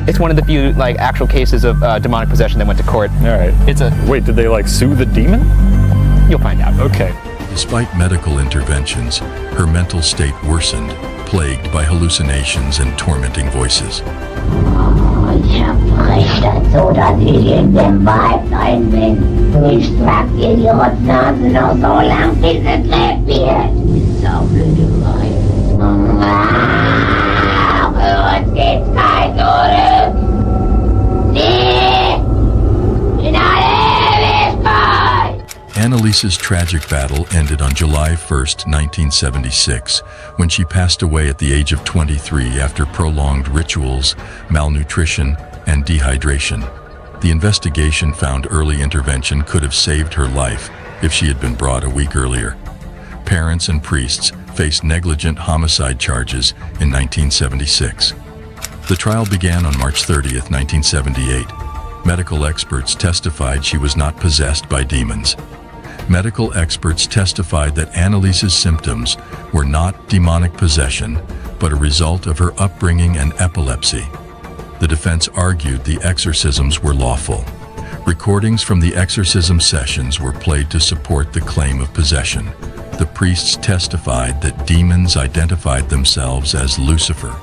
F: It's one of the few actual cases of demonic possession that went to court.
L: All right.
F: Wait,
L: did they sue the demon?
F: You'll find out.
L: Okay.
A: Despite medical interventions, her mental state worsened, plagued by hallucinations and tormenting voices.
P: Ich hab recht dazu, dass ich in dem Weib rein bin. Ich trag dir die Rotznase noch so lang, bis es lebt wird. So blöde Weib. Für uns geht's kein Zurück. Nie! In alle Ewigkeit!
A: Annalisa's tragic battle ended on July 1st, 1976, when she passed away at the age of 23 after prolonged rituals, malnutrition, and dehydration. The investigation found early intervention could have saved her life if she had been brought a week earlier. Parents and priests faced negligent homicide charges in 1976. The trial began on March 30th, 1978. Medical experts testified she was not possessed by demons. Medical experts testified that Annalisa's symptoms were not demonic possession, but a result of her upbringing and epilepsy. The defense argued the exorcisms were lawful. Recordings from the exorcism sessions were played to support the claim of possession. The priests testified that demons identified themselves as Lucifer.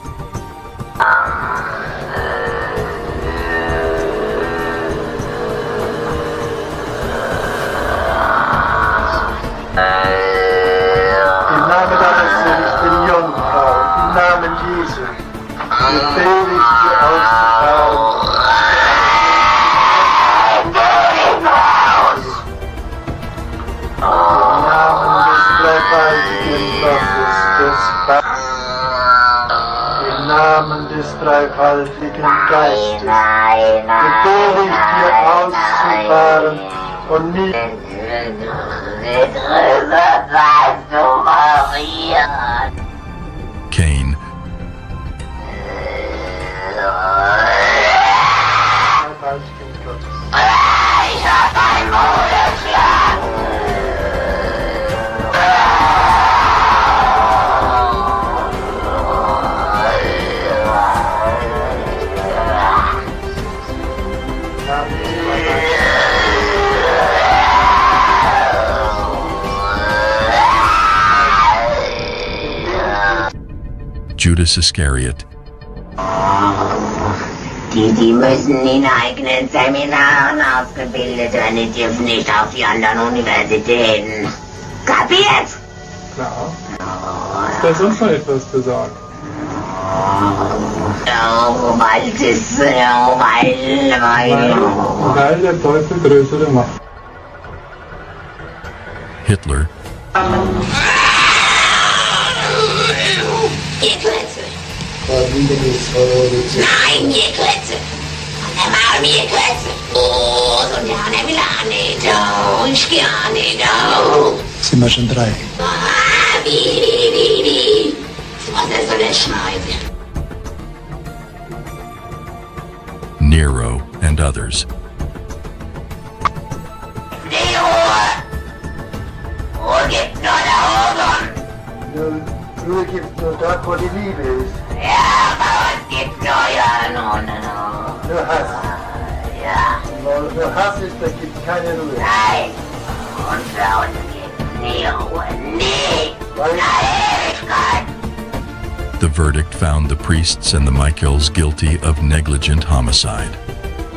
U: Im Namen des dreifaltigen Geistes befehle ich dir auszufahren und nicht.
A: Cain. Judas Iscariot.
P: Die müssen in eigenen Seminaren ausgebildet werden, die dürfen nicht auf die anderen Universitäten. Kapiert?
U: Klar. Ist da sonst noch etwas gesagt? Weil der Teufel größere Macht.
A: Hitler.
P: Nein, mir Klötze! Und dann machen mir Klötze! Oh, so ja, ne will auch nicht, oh, ich geh auch nicht, oh.
M: Sind wir schon 3?
P: Wie? Was ist so eine Scheiße?
A: Nero and others.
P: Die Ruhe gibt's nur da oben.
U: Ruhe gibt's nur da, wo die Liebe ist.
P: Ja, bei uns gibt's nur
U: Nur Hass.
P: Ja.
U: Nur Hass ist, da gibt's keine Ruhe.
P: Nein. Und bei uns gibt's nie Ruhe. Nie. Ewigkeit.
A: The verdict found the priests and the Michaels guilty of negligent homicide.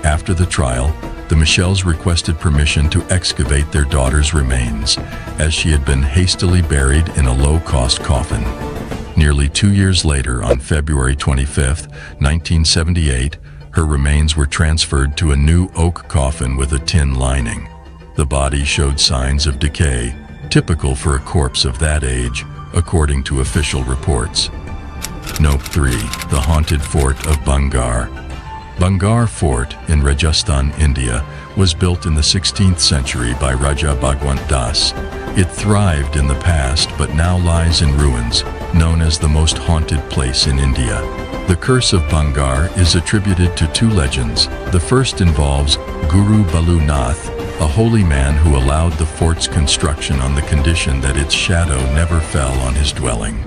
A: After the trial, the the Michels requested permission to excavate their daughter's remains, as she had been hastily buried in a low-cost coffin. Nearly 2 years later, on February 25, 1978, her remains were transferred to a new oak coffin with a tin lining. The body showed signs of decay, typical for a corpse of that age, according to official reports. Note 3. The Haunted Fort of Bangar. Bangar Fort in Rajasthan, India, was built in the 16th century by Raja Bhagwant Das. It thrived in the past but now lies in ruins, known as the most haunted place in India. The curse of Bangar is attributed to two legends. The first involves Guru Balu Nath, a holy man who allowed the fort's construction on the condition that its shadow never fell on his dwelling.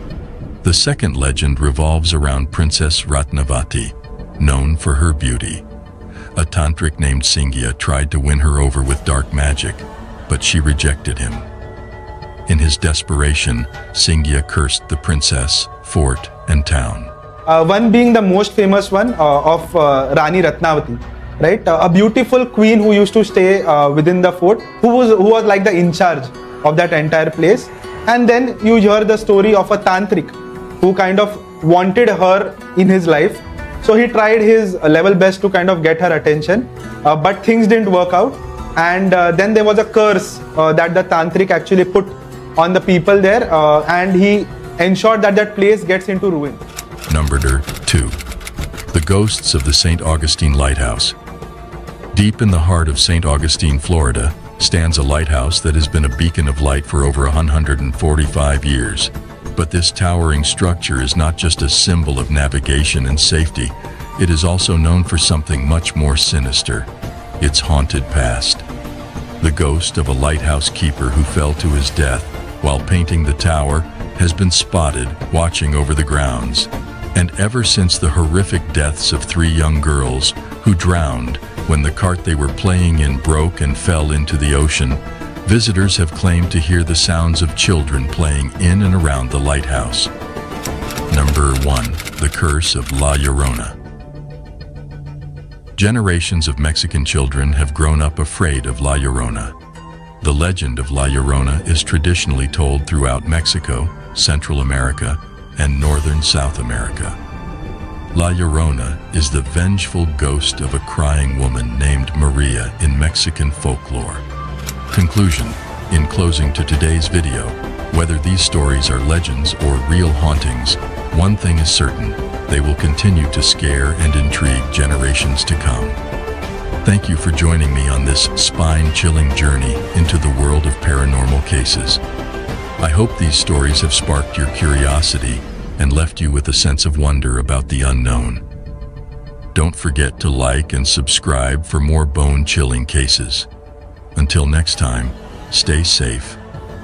A: The second legend revolves around Princess Ratnavati, known for her beauty. A tantric named Singya tried to win her over with dark magic, but she rejected him. In his desperation, Singya cursed the princess, fort, and town.
S: One being the most famous one of Rani Ratnavati, right? A beautiful queen who used to stay within the fort, who was like the in charge of that entire place. And then you hear the story of a tantric who kind of wanted her in his life. So he tried his level best to kind of get her attention, but things didn't work out. And then there was a curse that the tantric actually put on the people there, and he ensured that that place gets into ruin.
A: Number 2. The Ghosts of the St. Augustine Lighthouse. Deep in the heart of St. Augustine, Florida, stands a lighthouse that has been a beacon of light for over 145 years. But this towering structure is not just a symbol of navigation and safety. It is also known for something much more sinister: its haunted past. The ghost of a lighthouse keeper who fell to his death while painting the tower has been spotted watching over the grounds. And ever since the horrific deaths of 3 young girls who drowned when the cart they were playing in broke and fell into the ocean, visitors have claimed to hear the sounds of children playing in and around the lighthouse. Number 1. The Curse of La Llorona. Generations of Mexican children have grown up afraid of La Llorona. The legend of La Llorona is traditionally told throughout Mexico, Central America, and northern South America. La Llorona is the vengeful ghost of a crying woman named Maria in Mexican folklore. Conclusion. In closing to today's video, whether these stories are legends or real hauntings, one thing is certain: they will continue to scare and intrigue generations to come. Thank you for joining me on this spine-chilling journey into the world of paranormal cases. I hope these stories have sparked your curiosity and left you with a sense of wonder about the unknown. Don't forget to like and subscribe for more bone-chilling cases. Until next time, stay safe,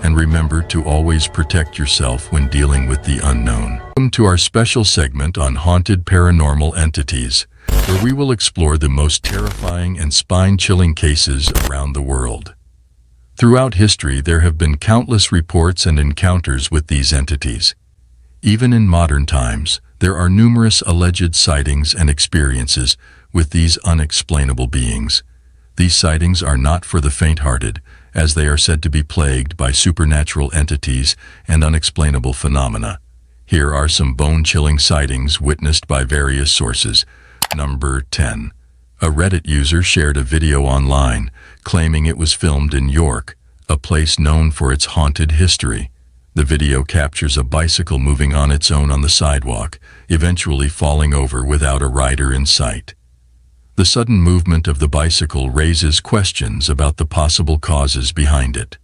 A: and remember to always protect yourself when dealing with the unknown. Welcome to our special segment on haunted paranormal entities, where we will explore the most terrifying and spine-chilling cases around the world. Throughout history, there have been countless reports and encounters with these entities. Even in modern times, there are numerous alleged sightings and experiences with these unexplainable beings. These sightings are not for the faint-hearted, as they are said to be plagued by supernatural entities and unexplainable phenomena. Here are some bone-chilling sightings witnessed by various sources. Number 10. A Reddit user shared a video online claiming it was filmed in York, a place known for its haunted history. The video captures a bicycle moving on its own on the sidewalk, eventually falling over without a rider in sight. The sudden movement of the bicycle raises questions about the possible causes behind it.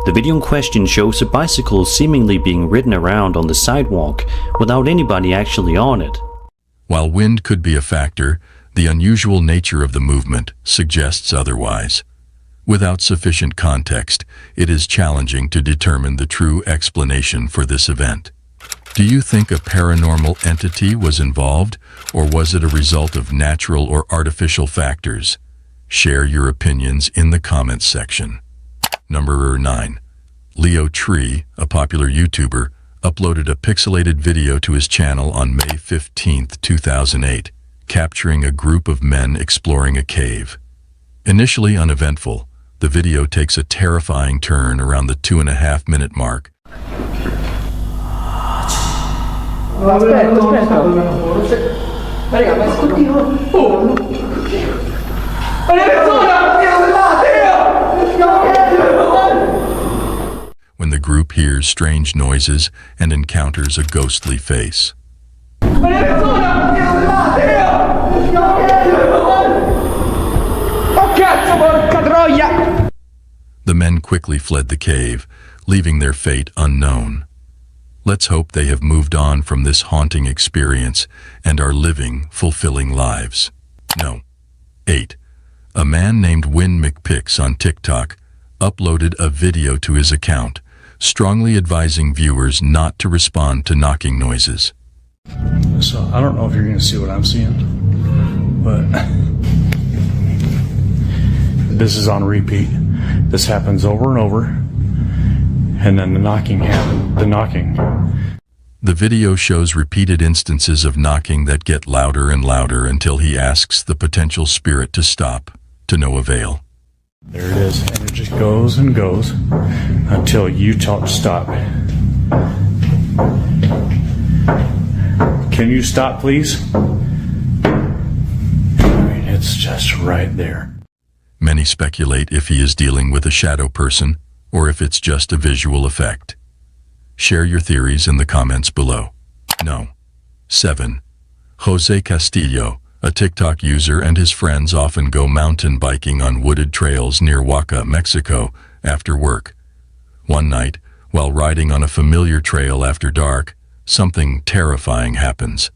R: The video in question shows a bicycle seemingly being ridden around on the sidewalk without anybody actually on it.
A: While wind could be a factor, the unusual nature of the movement suggests otherwise. Without sufficient context, it is challenging to determine the true explanation for this event. Do you think a paranormal entity was involved, or was it a result of natural or artificial factors? Share your opinions in the comments section. Number 9. Leo Tree, a popular YouTuber, uploaded a pixelated video to his channel on May 15, 2008, capturing a group of men exploring a cave. Initially uneventful, the video takes a terrifying turn around the 2.5-minute mark. When the group hears strange noises and encounters a ghostly face. The men quickly fled the cave, leaving their fate unknown. Let's hope they have moved on from this haunting experience and are living fulfilling lives. No. 8. A man named Win McPix on TikTok uploaded a video to his account, strongly advising viewers not to respond to knocking noises.
L: So I don't know if you're going to see what I'm seeing, but this is on repeat. This happens over and over, and then the knocking happens.
A: The video shows repeated instances of knocking that get louder and louder until he asks the potential spirit to stop, to no avail.
L: There it is, and it just goes and goes until you tell it to stop. Can you stop, please? I mean, it's just right there.
A: Many speculate if he is dealing with a shadow person or if it's just a visual effect. Share your theories in the comments below. No. 7. Jose Castillo, a TikTok user, and his friends often go mountain biking on wooded trails near Oaxaca, Mexico, after work. One night, while riding on a familiar trail after dark, something terrifying happens.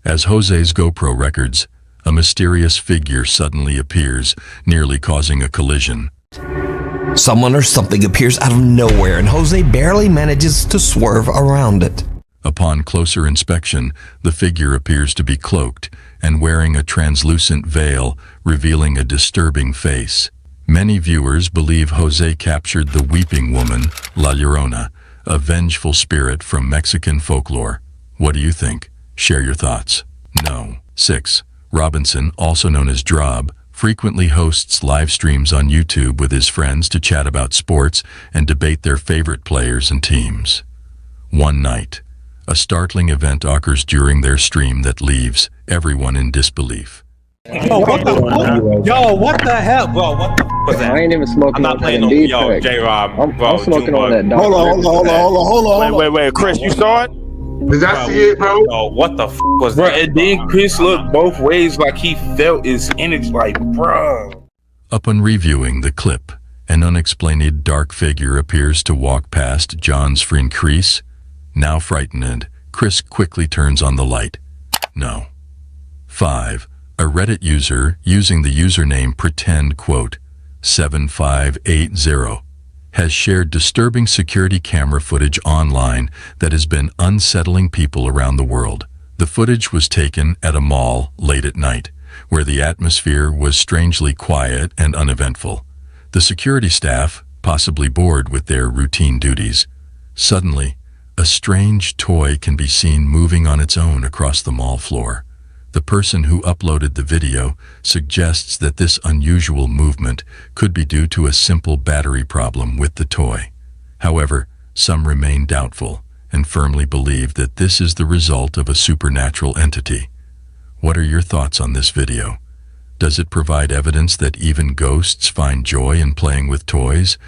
A: As Jose's GoPro records, a mysterious figure suddenly appears, nearly causing a collision.
E: Someone or something appears out of nowhere, and Jose barely manages to swerve around it.
A: Upon closer inspection, the figure appears to be cloaked and wearing a translucent veil, revealing a disturbing face. Many viewers believe Jose captured the weeping woman, La Llorona, a vengeful spirit from Mexican folklore. What do you think? Share your thoughts. No. 6. Robinson, also known as Drob, frequently hosts live streams on YouTube with his friends to chat about sports and debate their favorite players and teams. One night, a startling event occurs during their stream that leaves everyone in disbelief.
K: Yo, what the fuck? Yo, what the hell? Bro, what the fuck was that?
V: I ain't even smoking.
K: I'm not playing no. Yo, J-Rob.
V: I'm smoking on that.
B: Hold on. Wait. Chris, you saw it?
W: Did I see it, bro?
K: Yo, what the fuck was
W: Bro,
K: that?
W: and then Chris looked both ways like he felt his energy, like, bro.
A: Upon reviewing the clip, an unexplained dark figure appears to walk past John's friend Chris. Now frightened, Chris quickly turns on the light. No. 5. A Reddit user using the username pretend7580 has shared disturbing security camera footage online that has been unsettling people around the world. The footage was taken at a mall late at night, where the atmosphere was strangely quiet and uneventful. The security staff, possibly bored with their routine duties, suddenly, a strange toy can be seen moving on its own across the mall floor. The person who uploaded the video suggests that this unusual movement could be due to a simple battery problem with the toy. However, some remain doubtful and firmly believe that this is the result of a supernatural entity. What are your thoughts on this video? Does it provide evidence that even ghosts find joy in playing with toys?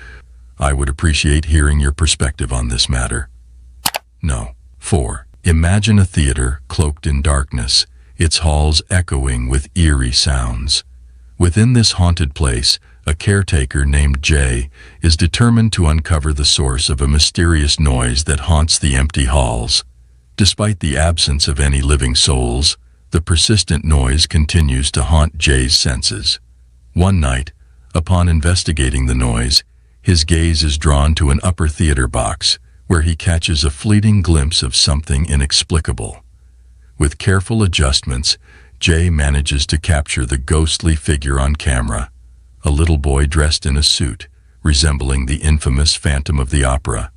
A: I would appreciate hearing your perspective on this matter. No. 4. Imagine a theater cloaked in darkness, its halls echoing with eerie sounds. Within this haunted place, a caretaker named Jay is determined to uncover the source of a mysterious noise that haunts the empty halls. Despite the absence of any living souls, the persistent noise continues to haunt Jay's senses. One night, upon investigating the noise, his gaze is drawn to an upper theater box, where he catches a fleeting glimpse of something inexplicable. With careful adjustments, Jay manages to capture the ghostly figure on camera, a little boy dressed in a suit, resembling the infamous Phantom of the Opera.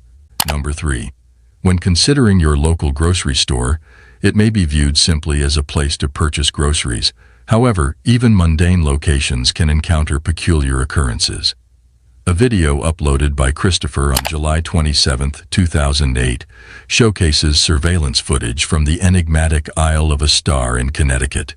A: Number 3. When considering your local grocery store, it may be viewed simply as a place to purchase groceries, However, even mundane locations can encounter peculiar occurrences. A video uploaded by Christopher on July 27, 2008, showcases surveillance footage from the enigmatic Isle of a Star in Connecticut.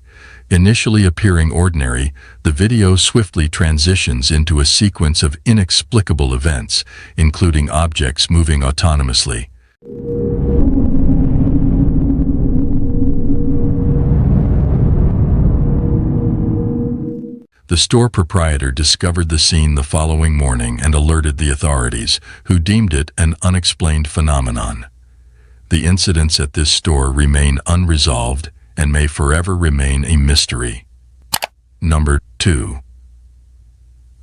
A: Initially appearing ordinary, the video swiftly transitions into a sequence of inexplicable events, including objects moving autonomously. The store proprietor discovered the scene the following morning and alerted the authorities, who deemed it an unexplained phenomenon. The incidents at this store remain unresolved and may forever remain a mystery. Number 2.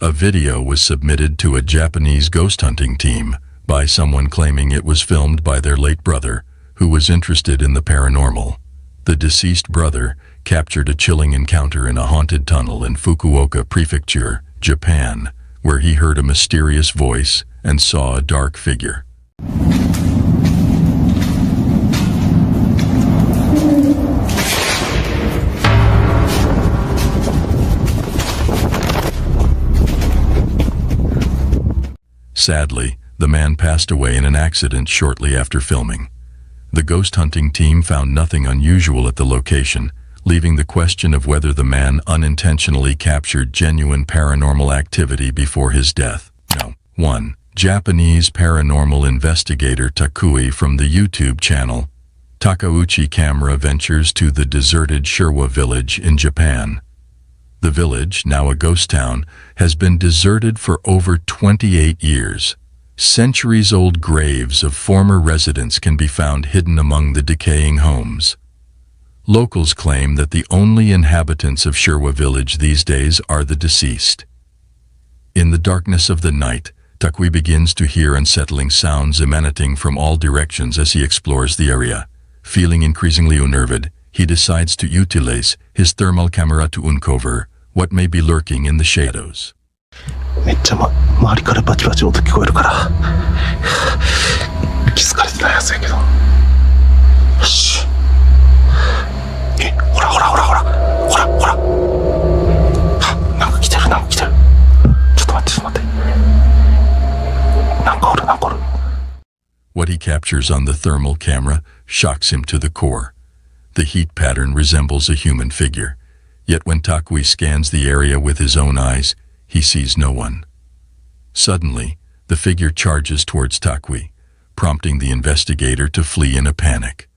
A: A video was submitted to a Japanese ghost hunting team by someone claiming it was filmed by their late brother, who was interested in the paranormal. The deceased brother captured a chilling encounter in a haunted tunnel in Fukuoka Prefecture, Japan, where he heard a mysterious voice and saw a dark figure. Sadly, the man passed away in an accident shortly after filming. The ghost hunting team found nothing unusual at the location, leaving the question of whether the man unintentionally captured genuine paranormal activity before his death. No. 1. Japanese paranormal investigator Takui from the YouTube channel Takauchi Camera ventures to the deserted Shirwa village in Japan. The village, now a ghost town, has been deserted for over 28 years. Centuries-old graves of former residents can be found hidden among the decaying homes. Locals claim that the only inhabitants of Shirwa village these days are the deceased. In the darkness of the night, Takui begins to hear unsettling sounds emanating from all directions as he explores the area. Feeling increasingly unnerved, he decides to utilize his thermal camera to uncover what may be lurking in the shadows.
B: めっちゃ周りからバチバチ音聞こえるから気づかれてないやつやけどよしほらほらほらほらほらほらなんか来てるなんか来てるちょっと待ってちょっと待ってなんかおるなんかおる
A: What he captures on the thermal camera shocks him to the core. The heat pattern resembles a human figure, yet when Takui scans the area with his own eyes, he sees no one. Suddenly, the figure charges towards Takui, prompting the investigator to flee in a panic.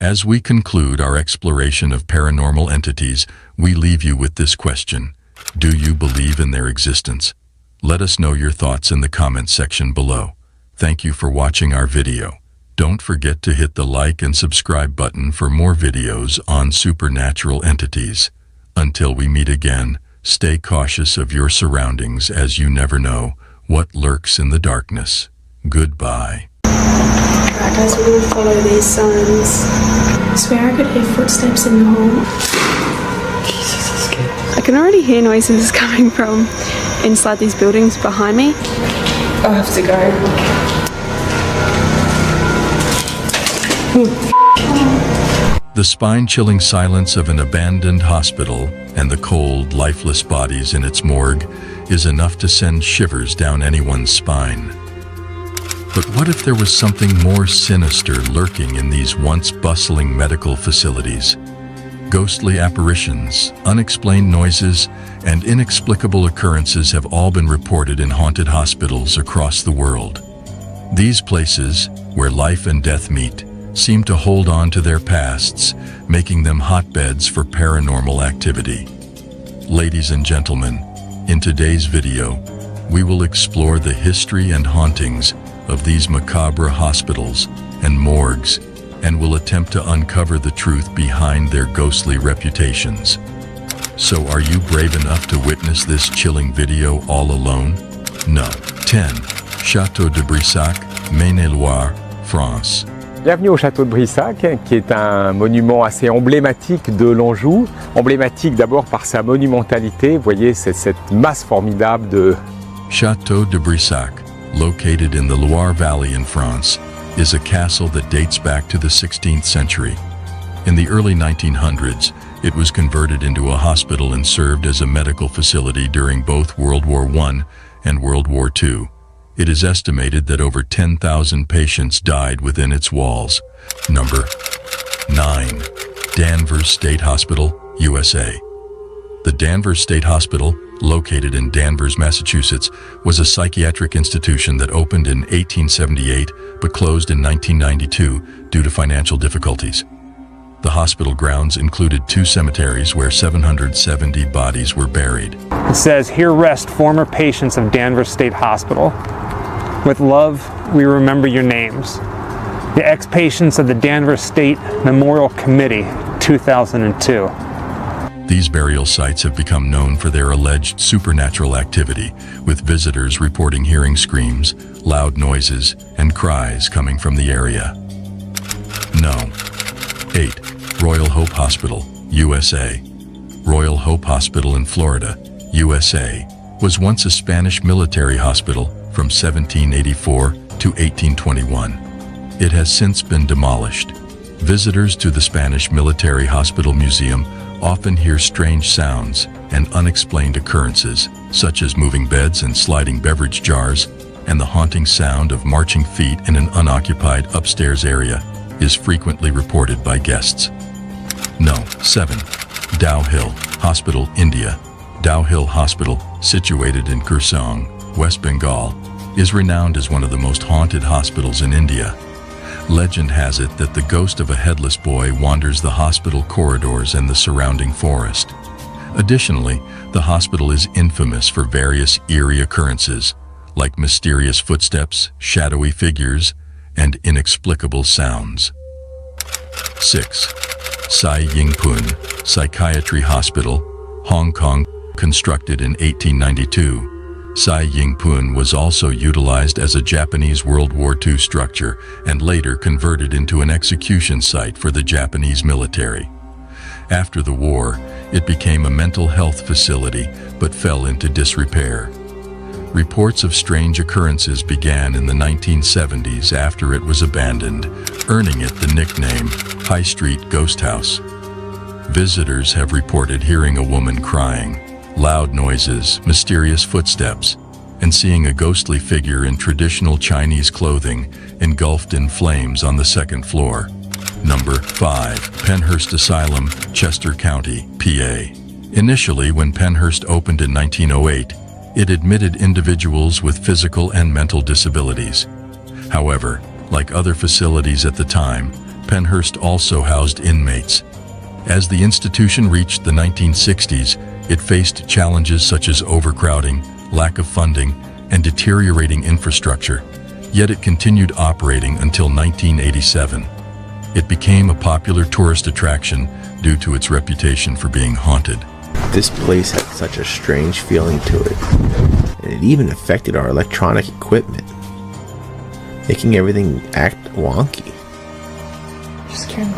A: As we conclude our exploration of paranormal entities, we leave you with this question. Do you believe in their existence? Let us know your thoughts in the comment section below. Thank you for watching our video. Don't forget to hit the like and subscribe button for more videos on supernatural entities. Until we meet again, stay cautious of your surroundings as you never know what lurks in the darkness. Goodbye.
G: Alright guys, we're gonna follow these signs. I swear I could hear footsteps in the hall. Jesus, I'm scared. I can already hear noises coming from inside these buildings behind me. I have to go.
A: The spine-chilling silence of an abandoned hospital and the cold, lifeless bodies in its morgue is enough to send shivers down anyone's spine. But what if there was something more sinister lurking in these once bustling medical facilities? Ghostly apparitions, unexplained noises, and inexplicable occurrences have all been reported in haunted hospitals across the world. These places, where life and death meet, seem to hold on to their pasts, making them hotbeds for paranormal activity. Ladies and gentlemen, in today's video, we will explore the history and hauntings of these macabre hospitals and morgues, and will attempt to uncover the truth behind their ghostly reputations. So are you brave enough to witness this chilling video all alone? No. 10. Château de Brissac, Maine-et-Loire, France.
H: Bienvenue au château de Brissac, qui est un monument assez emblématique de l'Anjou. Emblématique d'abord par sa monumentalité, vous voyez, c'est cette masse formidable de...
A: Château de Brissac, located in the Loire Valley in France, is a castle that dates back to the 16th century. In the early 1900s, it was converted into a hospital and served as a medical facility during both World War I and World War II. It is estimated that over 10,000 patients died within its walls. Number 9. Danvers State Hospital, USA. The Danvers State Hospital, located in Danvers, Massachusetts, was a psychiatric institution that opened in 1878 but closed in 1992 due to financial difficulties. The hospital grounds included 2 cemeteries where 770 bodies were buried.
H: It says, "Here rest former patients of Danvers State Hospital. With love, we remember your names. The ex-patients of the Danvers State Memorial Committee, 2002.
A: These burial sites have become known for their alleged supernatural activity, with visitors reporting hearing screams, loud noises, and cries coming from the area. No. 8. Royal Hope Hospital, USA. Royal Hope Hospital in Florida, USA, was once a Spanish military hospital from 1784 to 1821. It has since been demolished. Visitors to the Spanish Military Hospital Museum often hear strange sounds and unexplained occurrences, such as moving beds and sliding beverage jars, and the haunting sound of marching feet in an unoccupied upstairs area is frequently reported by guests. No. 7. Dow Hill Hospital, India. Dow Hill Hospital, situated in Kurseong, West Bengal, is renowned as one of the most haunted hospitals in India. Legend has it that the ghost of a headless boy wanders the hospital corridors and the surrounding forest. Additionally, the hospital is infamous for various eerie occurrences, like mysterious footsteps, shadowy figures, and inexplicable sounds. 6. Sai Ying Pun Psychiatry Hospital, Hong Kong, constructed in 1892. Sai Ying Pun was also utilized as a Japanese World War II structure and later converted into an execution site for the Japanese military. After the war, it became a mental health facility but fell into disrepair. Reports of strange occurrences began in the 1970s after it was abandoned, earning it the nickname High Street Ghost House. Visitors have reported hearing a woman crying, loud noises, mysterious footsteps, and seeing a ghostly figure in traditional Chinese clothing engulfed in flames on the 2nd floor. Number 5. Pennhurst Asylum, Chester County, PA. Initially, when Pennhurst opened in 1908, it admitted individuals with physical and mental disabilities. However, like other facilities at the time, Pennhurst also housed inmates. As the institution reached the 1960s, it faced challenges such as overcrowding, lack of funding, and deteriorating infrastructure, yet it continued operating until 1987. It became a popular tourist attraction due to its reputation for being haunted.
C: This place had such a strange feeling to it, and it even affected our electronic equipment, making everything act wonky.
G: Just scared me.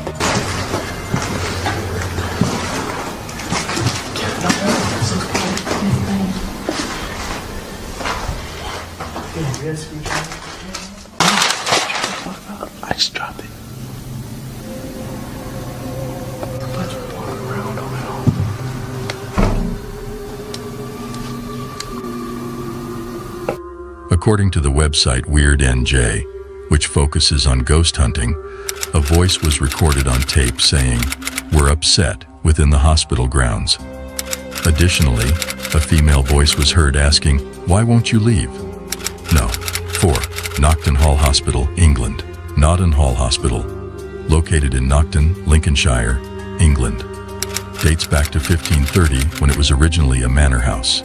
B: I just dropped it.
A: According to the website Weird NJ, which focuses on ghost hunting, a voice was recorded on tape saying, "We're upset," within the hospital grounds. Additionally, a female voice was heard asking, "Why won't you leave?" No. 4. Nocton Hall Hospital, England. Notton Hall Hospital, located in Nocton, Lincolnshire, England. Dates back to 1530 when it was originally a manor house.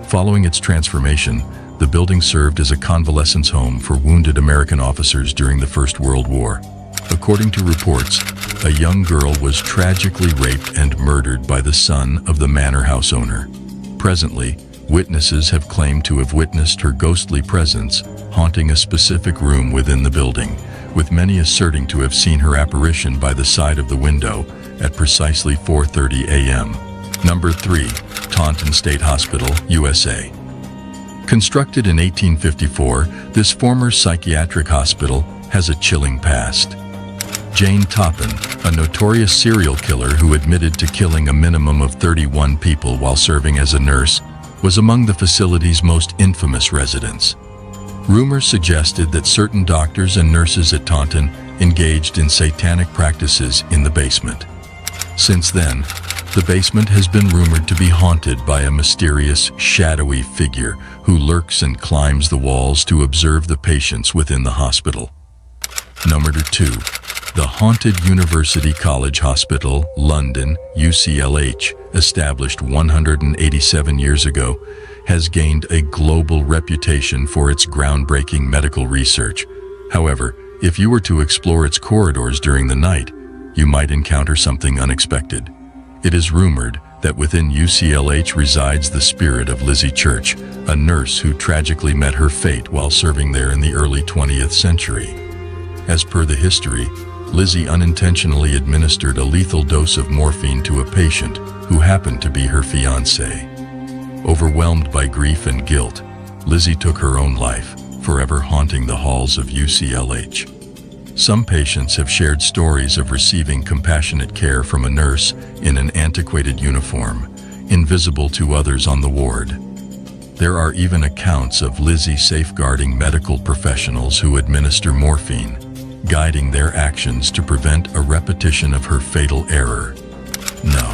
A: Following its transformation, the building served as a convalescence home for wounded American officers during the First World War. According to reports, a young girl was tragically raped and murdered by the son of the manor house owner. Presently, witnesses have claimed to have witnessed her ghostly presence haunting a specific room within the building, with many asserting to have seen her apparition by the side of the window at precisely 4:30 a.m. Number 3. Taunton State Hospital, USA. Constructed in 1854, this former psychiatric hospital has a chilling past. Jane Toppin, a notorious serial killer who admitted to killing a minimum of 31 people while serving as a nurse, was among the facility's most infamous residents. Rumors suggested that certain doctors and nurses at Taunton engaged in satanic practices in the basement. Since then, the basement has been rumored to be haunted by a mysterious, shadowy figure who lurks and climbs the walls to observe the patients within the hospital. Number 2. The Haunted University College Hospital, London, UCLH, established 187 years ago, has gained a global reputation for its groundbreaking medical research. However, if you were to explore its corridors during the night, you might encounter something unexpected. It is rumored that within UCLH resides the spirit of Lizzie Church, a nurse who tragically met her fate while serving there in the early 20th century. As per the history, Lizzie unintentionally administered a lethal dose of morphine to a patient who happened to be her fiancé. Overwhelmed by grief and guilt, Lizzie took her own life, forever haunting the halls of UCLH. Some patients have shared stories of receiving compassionate care from a nurse in an antiquated uniform, invisible to others on the ward. There are even accounts of Lizzie safeguarding medical professionals who administer morphine, guiding their actions to prevent a repetition of her fatal error. No.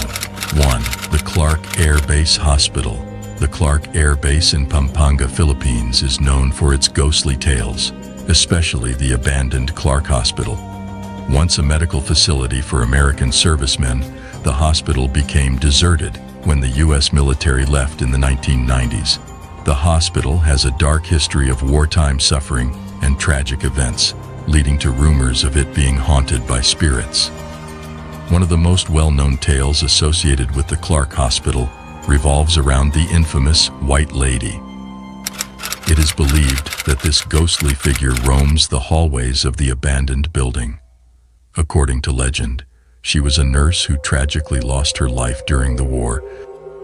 A: 1. The Clark Air Base Hospital. The Clark Air Base in Pampanga, Philippines is known for its ghostly tales, especially the abandoned Clark Hospital. Once a medical facility for American servicemen, the hospital became deserted when the U.S. military left in the 1990s. The hospital has a dark history of wartime suffering and tragic events, leading to rumors of it being haunted by spirits. One of the most well-known tales associated with the Clark Hospital revolves around the infamous White Lady. It is believed that this ghostly figure roams the hallways of the abandoned building. According to legend, she was a nurse who tragically lost her life during the war.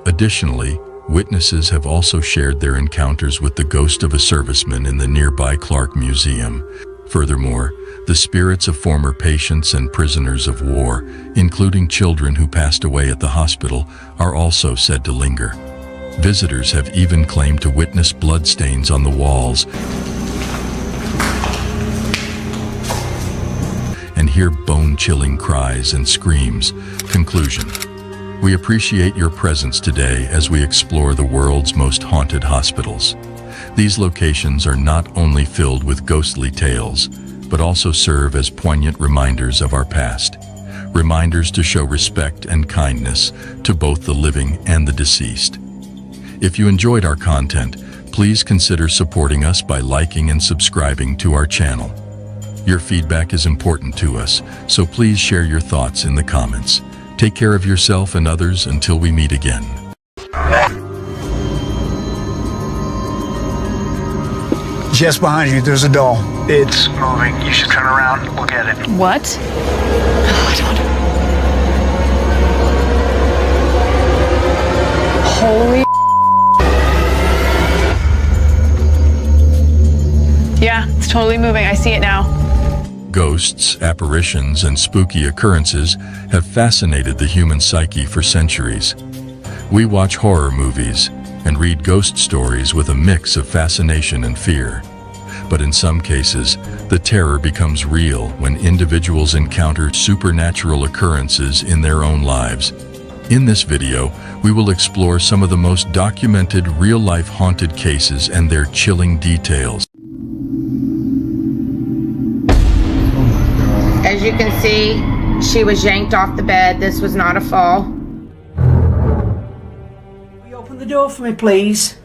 A: Additionally, witnesses have also shared their encounters with the ghost of a serviceman in the nearby Clark Museum. Furthermore, the spirits of former patients and prisoners of war, including children who passed away at the hospital, are also said to linger. Visitors have even claimed to witness bloodstains on the walls and hear bone-chilling cries and screams. Conclusion: we appreciate your presence today as we explore the world's most haunted hospitals. These locations are not only filled with ghostly tales, but also serve as poignant reminders of our past. Reminders to show respect and kindness to both the living and the deceased. If you enjoyed our content, please consider supporting us by liking and subscribing to our channel. Your feedback is important to us, so please share your thoughts in the comments. Take care of yourself and others until we meet again.
M: Just behind you, there's a doll. It's moving. You should turn around and look at it.
G: What? Holy. Yeah, it's totally moving. I see it now.
A: Ghosts, apparitions, and spooky occurrences have fascinated the human psyche for centuries. We watch horror movies and read ghost stories with a mix of fascination and fear. But in some cases, the terror becomes real when individuals encounter supernatural occurrences in their own lives. In this video, we will explore some of the most documented real-life haunted cases and their chilling details.
N: As you can see, she was yanked off the bed. This was not a fall.
Q: Will you open the door for me, please?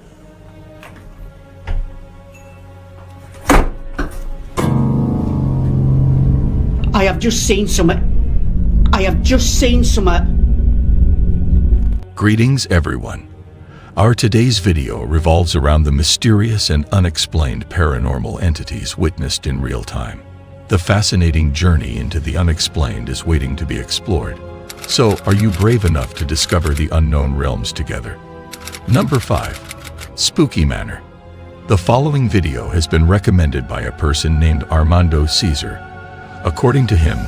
Q: I have just seen something.
A: Greetings, everyone. Our today's video revolves around the mysterious and unexplained paranormal entities witnessed in real time. The fascinating journey into the unexplained is waiting to be explored. So, are you brave enough to discover the unknown realms together? Number 5. Spooky Manor. The following video has been recommended by a person named Armando Caesar. According to him,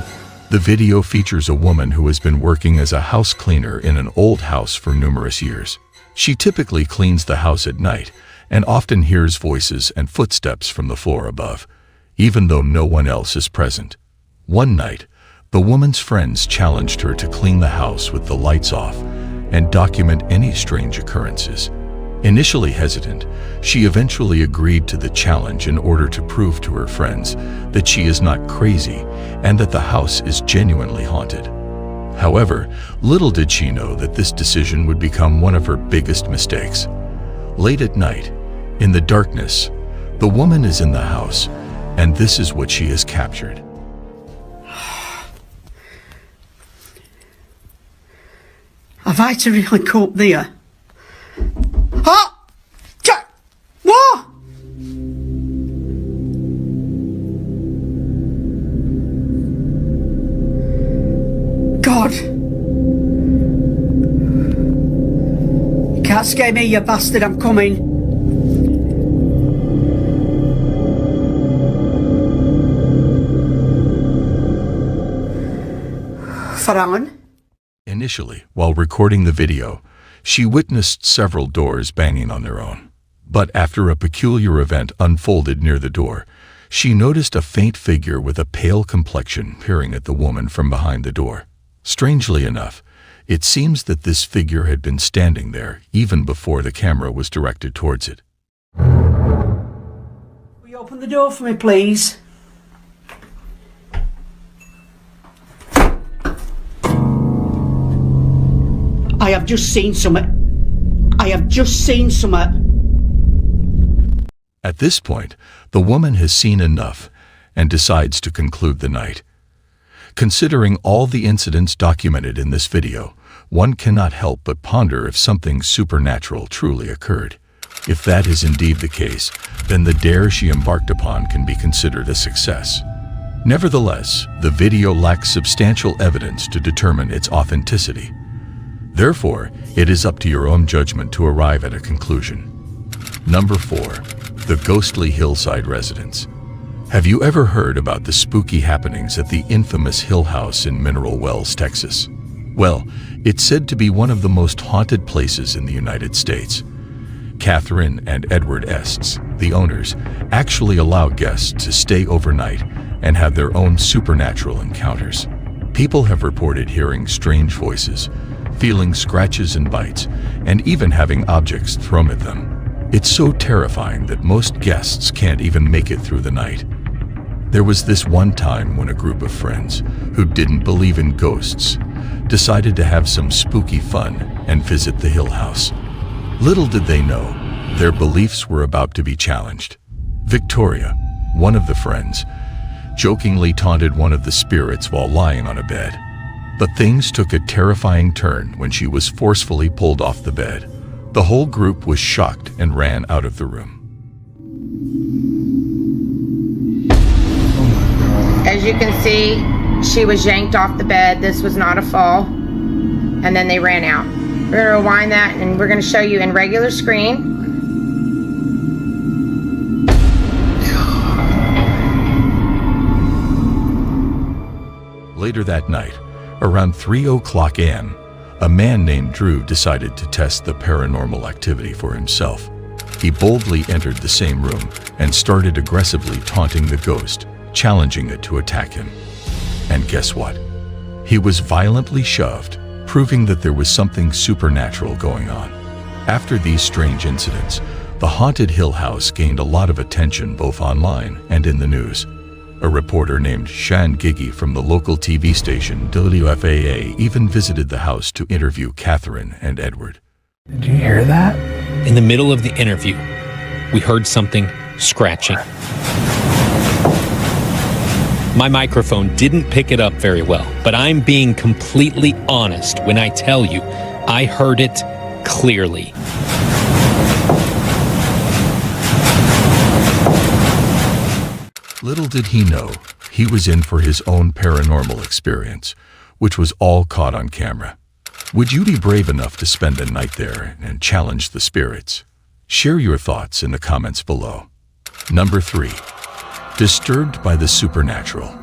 A: the video features a woman who has been working as a house cleaner in an old house for numerous years. She typically cleans the house at night and often hears voices and footsteps from the floor above, even though no one else is present. One night, the woman's friends challenged her to clean the house with the lights off and document any strange occurrences. Initially hesitant, she eventually agreed to the challenge in order to prove to her friends that she is not crazy and that the house is genuinely haunted. However, little did she know that this decision would become one of her biggest mistakes. Late at night, in the darkness, the woman is in the house, and this is what she has captured.
Q: Have I to really cope there? Ah! What? God! You can't scare me, you bastard, I'm coming. Farhan?
A: Initially, while recording the video, she witnessed several doors banging on their own. But after a peculiar event unfolded near the door, she noticed a faint figure with a pale complexion peering at the woman from behind the door. Strangely enough, it seems that this figure had been standing there even before the camera was directed towards it.
Q: Will you open the door for me, please? I have just seen something. I have just seen something.
A: At this point, the woman has seen enough and decides to conclude the night. Considering all the incidents documented in this video, one cannot help but ponder if something supernatural truly occurred. If that is indeed the case, then the dare she embarked upon can be considered a success. Nevertheless, the video lacks substantial evidence to determine its authenticity. Therefore, it is up to your own judgment to arrive at a conclusion. Number 4. The ghostly hillside residence. Have you ever heard about the spooky happenings at the infamous Hill House in Mineral Wells, Texas? Well, it's said to be one of the most haunted places in the United States. Catherine and Edward Estes, the owners, actually allow guests to stay overnight and have their own supernatural encounters. People have reported hearing strange voices, feeling scratches and bites, and even having objects thrown at them. It's so terrifying that most guests can't even make it through the night. There was this one time when a group of friends, who didn't believe in ghosts, decided to have some spooky fun and visit the Hill House. Little did they know, their beliefs were about to be challenged. Victoria, one of the friends, jokingly taunted one of the spirits while lying on a bed. But things took a terrifying turn when she was forcefully pulled off the bed. The whole group was shocked and ran out of the room.
N: As you can see, she was yanked off the bed. This was not a fall. And then they ran out. We're going to rewind that and we're going to show you in regular screen.
A: Later that night, around 3:00 a.m., a man named Drew decided to test the paranormal activity for himself. He boldly entered the same room and started aggressively taunting the ghost, challenging it to attack him. And guess what? He was violently shoved, proving that there was something supernatural going on. After these strange incidents, the haunted Hill House gained a lot of attention both online and in the news. A reporter named Shan Gigi from the local TV station WFAA even visited the house to interview Catherine and Edward.
I: Did you hear that? In the middle of the interview, we heard something scratching. My microphone didn't pick it up very well, but I'm being completely honest when I tell you I heard it clearly.
A: Little did he know, he was in for his own paranormal experience, which was all caught on camera. Would you be brave enough to spend a night there and challenge the spirits? Share your thoughts in the comments below. Number 3. Disturbed by the supernatural.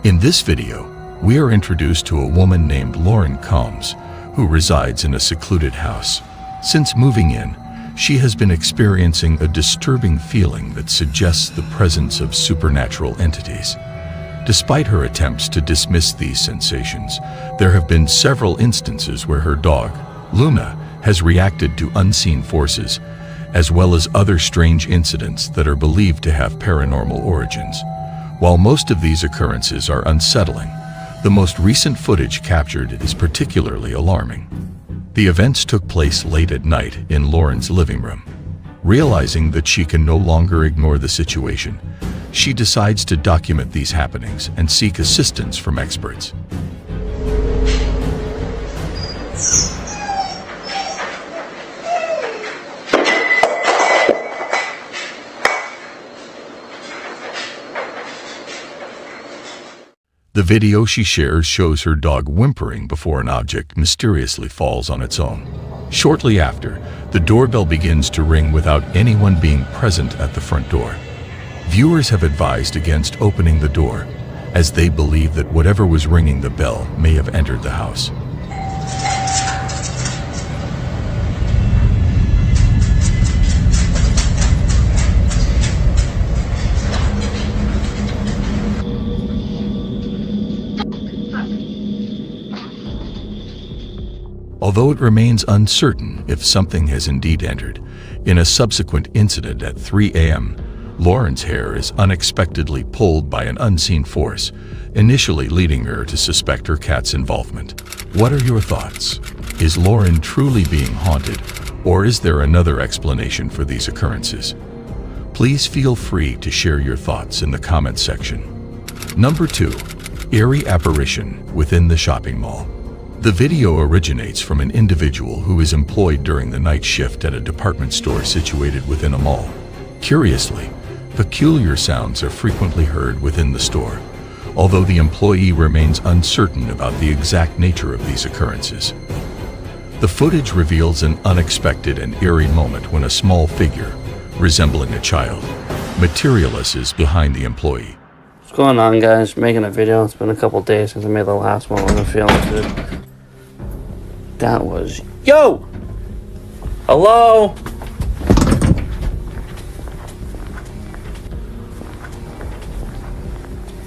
A: In this video, we are introduced to a woman named Lauren Combs, who resides in a secluded house. Since moving in, she has been experiencing a disturbing feeling that suggests the presence of supernatural entities. Despite her attempts to dismiss these sensations, there have been several instances where her dog, Luna, has reacted to unseen forces, as well as other strange incidents that are believed to have paranormal origins. While most of these occurrences are unsettling, the most recent footage captured is particularly alarming. The events took place late at night in Lauren's living room. Realizing that she can no longer ignore the situation, she decides to document these happenings and seek assistance from experts. The video she shares shows her dog whimpering before an object mysteriously falls on its own. Shortly after, the doorbell begins to ring without anyone being present at the front door. Viewers have advised against opening the door, as they believe that whatever was ringing the bell may have entered the house. Although it remains uncertain if something has indeed entered, in a subsequent incident at 3 a.m., Lauren's hair is unexpectedly pulled by an unseen force, initially leading her to suspect her cat's involvement. What are your thoughts? Is Lauren truly being haunted, or is there another explanation for these occurrences? Please feel free to share your thoughts in the comment section. Number 2. Eerie apparition within the shopping mall. The video originates from an individual who is employed during the night shift at a department store situated within a mall. Curiously, peculiar sounds are frequently heard within the store, although the employee remains uncertain about the exact nature of these occurrences. The footage reveals an unexpected and eerie moment when a small figure, resembling a child, materializes behind the employee.
O: What's going on, guys? Making a video. It's been a couple days since I made the last one. I'm feeling good. That was... Yo! Hello?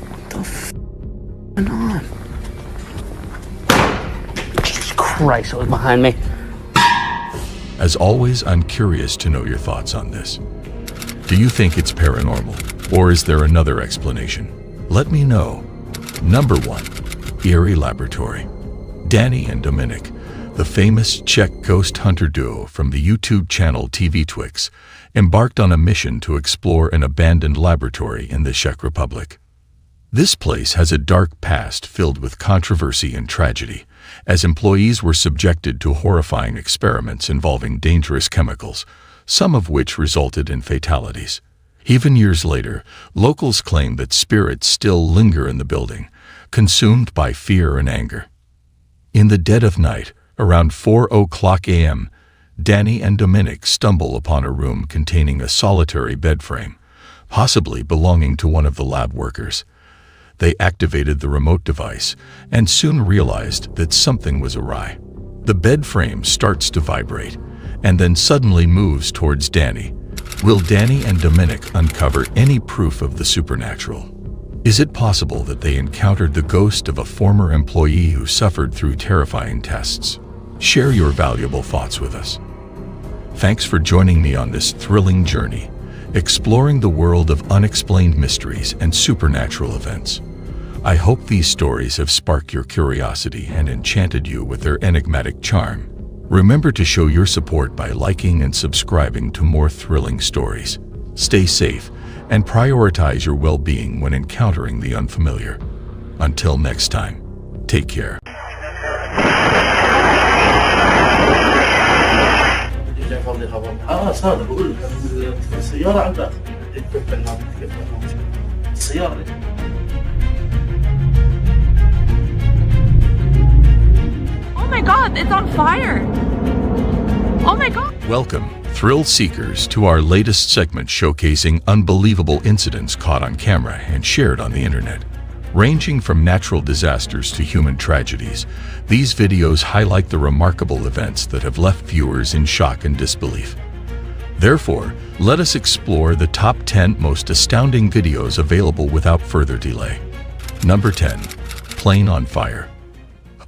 O: What the f*** going on? Jesus Christ, it was behind me.
A: As always, I'm curious to know your thoughts on this. Do you think it's paranormal, or is there another explanation? Let me know. Number 1. Eerie Laboratory. Danny and Dominic, the famous Czech ghost hunter duo from the YouTube channel TV Twix, embarked on a mission to explore an abandoned laboratory in the Czech Republic. This place has a dark past filled with controversy and tragedy, as employees were subjected to horrifying experiments involving dangerous chemicals, some of which resulted in fatalities. Even years later, locals claim that spirits still linger in the building, consumed by fear and anger. In the dead of night, around 4:00 a.m., Danny and Dominic stumble upon a room containing a solitary bed frame, possibly belonging to one of the lab workers. They activated the remote device and soon realized that something was awry. The bed frame starts to vibrate and then suddenly moves towards Danny. Will Danny and Dominic uncover any proof of the supernatural? Is it possible that they encountered the ghost of a former employee who suffered through terrifying tests? Share your valuable thoughts with us. Thanks for joining me on this thrilling journey, exploring the world of unexplained mysteries and supernatural events. I hope these stories have sparked your curiosity and enchanted you with their enigmatic charm. Remember to show your support by liking and subscribing to more thrilling stories. Stay safe and prioritize your well-being when encountering the unfamiliar. Until next time, take care.
T: صار بقول لك السيارة عندها السيارة
G: Oh my god, it's on fire! Oh my god!
A: Welcome. Thrill seekers, to our latest segment showcasing unbelievable incidents caught on camera and shared on the internet. Ranging from natural disasters to human tragedies, these videos highlight the remarkable events that have left viewers in shock and disbelief. Therefore, let us explore the top 10 most astounding videos available without further delay. Number 10. Plane on fire.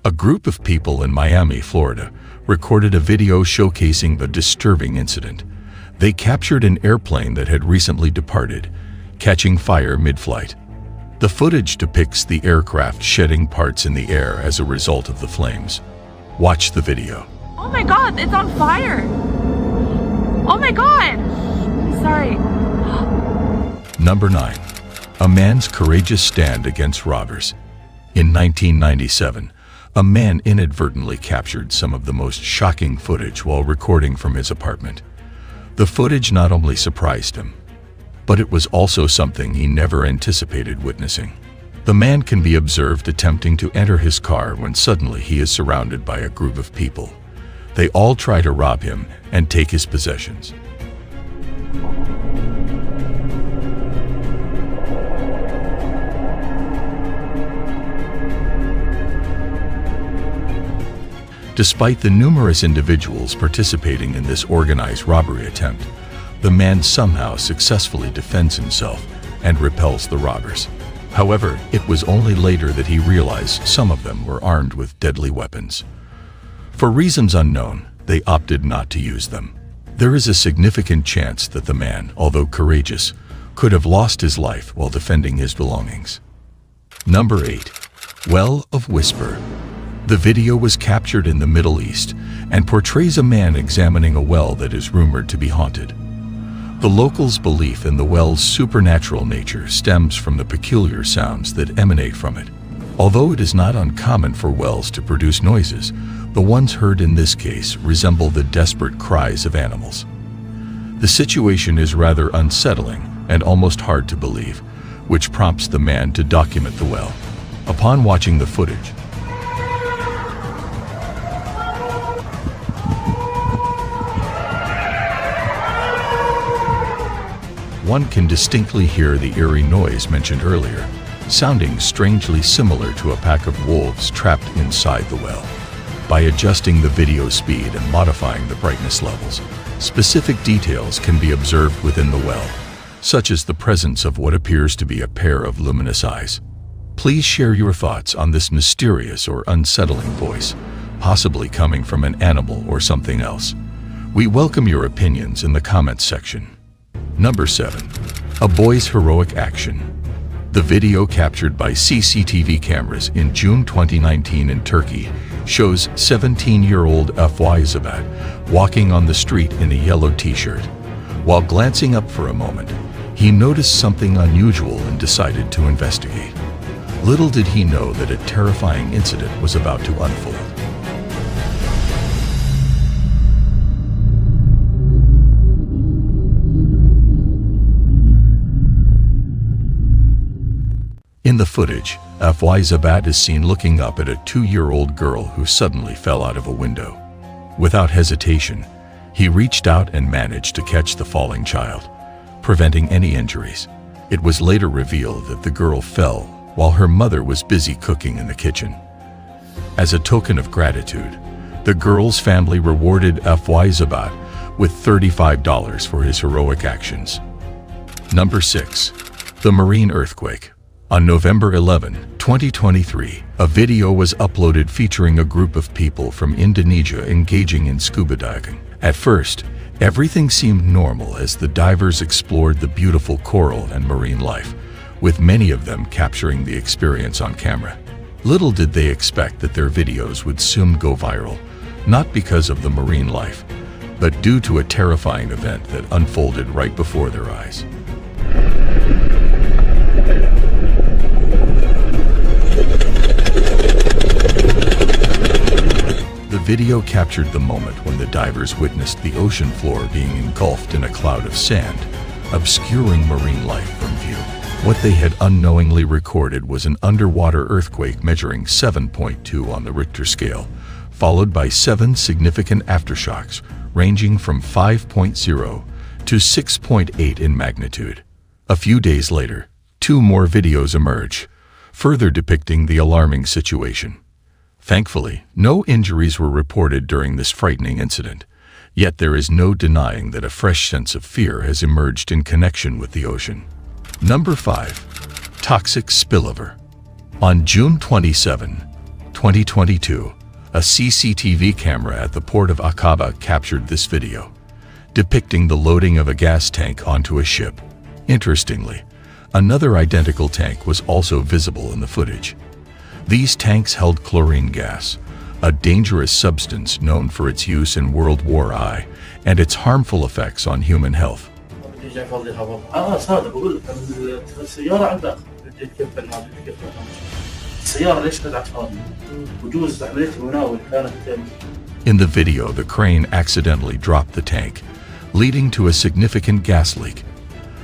A: A group of people in Miami, Florida, recorded a video showcasing the disturbing incident. They captured an airplane that had recently departed, catching fire mid-flight. The footage depicts the aircraft shedding parts in the air as a result of the flames. Watch the video.
D: Oh my god, it's on fire! Oh my god! Sorry.
A: Number 9. A man's courageous stand against robbers. In 1997, a man inadvertently captured some of the most shocking footage while recording from his apartment. The footage not only surprised him, but it was also something he never anticipated witnessing. The man can be observed attempting to enter his car when suddenly he is surrounded by a group of people. They all try to rob him and take his possessions. Despite the numerous individuals participating in this organized robbery attempt, the man somehow successfully defends himself and repels the robbers. However, it was only later that he realized some of them were armed with deadly weapons. For reasons unknown, they opted not to use them. There is a significant chance that the man, although courageous, could have lost his life while defending his belongings. Number 8. Well of Whisper. The video was captured in the Middle East and portrays a man examining a well that is rumored to be haunted. The locals' belief in the well's supernatural nature stems from the peculiar sounds that emanate from it. Although it is not uncommon for wells to produce noises, the ones heard in this case resemble the desperate cries of animals. The situation is rather unsettling and almost hard to believe, which prompts the man to document the well. Upon watching the footage, one can distinctly hear the eerie noise mentioned earlier, sounding strangely similar to a pack of wolves trapped inside the well. By adjusting the video speed and modifying the brightness levels, specific details can be observed within the well, such as the presence of what appears to be a pair of luminous eyes. Please share your thoughts on this mysterious or unsettling voice, possibly coming from an animal or something else. We welcome your opinions in the comments section. Number 7. A boy's heroic action. The video captured by CCTV cameras in June 2019 in Turkey shows 17-year-old Zabat walking on the street in a yellow t-shirt. While glancing up for a moment, he noticed something unusual and decided to investigate. Little did he know that a terrifying incident was about to unfold. In the footage, Zabat is seen looking up at a 2-year-old girl who suddenly fell out of a window. Without hesitation, he reached out and managed to catch the falling child, preventing any injuries. It was later revealed that the girl fell while her mother was busy cooking in the kitchen. As a token of gratitude, the girl's family rewarded Zabat with $35 for his heroic actions. Number 6. The Marine Earthquake. On November 11, 2023, a video was uploaded featuring a group of people from Indonesia engaging in scuba diving. At first, everything seemed normal as the divers explored the beautiful coral and marine life, with many of them capturing the experience on camera. Little did they expect that their videos would soon go viral, not because of the marine life, but due to a terrifying event that unfolded right before their eyes. The video captured the moment when the divers witnessed the ocean floor being engulfed in a cloud of sand, obscuring marine life from view. What they had unknowingly recorded was an underwater earthquake measuring 7.2 on the Richter scale, followed by 7 significant aftershocks, ranging from 5.0 to 6.8 in magnitude. A few days later, 2 more videos emerged, further depicting the alarming situation. Thankfully, no injuries were reported during this frightening incident, yet there is no denying that a fresh sense of fear has emerged in connection with the ocean. Number 5. Toxic spillover. On June 27, 2022, a CCTV camera at the port of Aqaba captured this video, depicting the loading of a gas tank onto a ship. Interestingly, another identical tank was also visible in the footage. These tanks held chlorine gas, a dangerous substance known for its use in World War I and its harmful effects on human health. In the video, the crane accidentally dropped the tank, leading to a significant gas leak.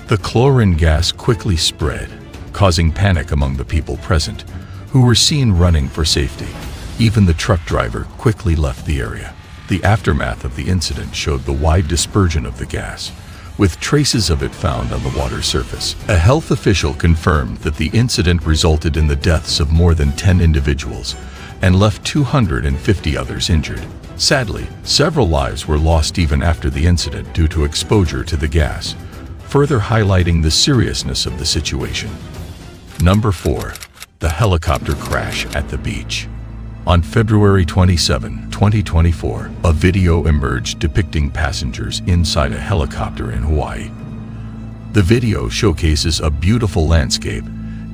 A: The chlorine gas quickly spread, causing panic among the people present, who were seen running for safety. Even the truck driver quickly left the area. The aftermath of the incident showed the wide dispersion of the gas, with traces of it found on the water surface. A health official confirmed that the incident resulted in the deaths of more than 10 individuals and left 250 others injured. Sadly, several lives were lost even after the incident due to exposure to the gas, further highlighting the seriousness of the situation. Number 4. The helicopter crash at the beach. On February 27, 2024, a video emerged depicting passengers inside a helicopter in Hawaii. The video showcases a beautiful landscape,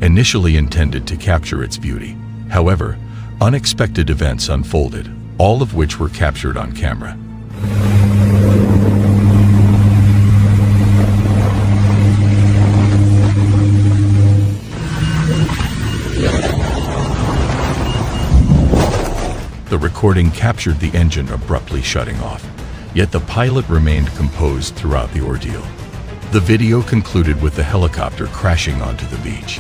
A: initially intended to capture its beauty. However, unexpected events unfolded, all of which were captured on camera. The recording captured the engine abruptly shutting off, yet the pilot remained composed throughout the ordeal. The video concluded with the helicopter crashing onto the beach.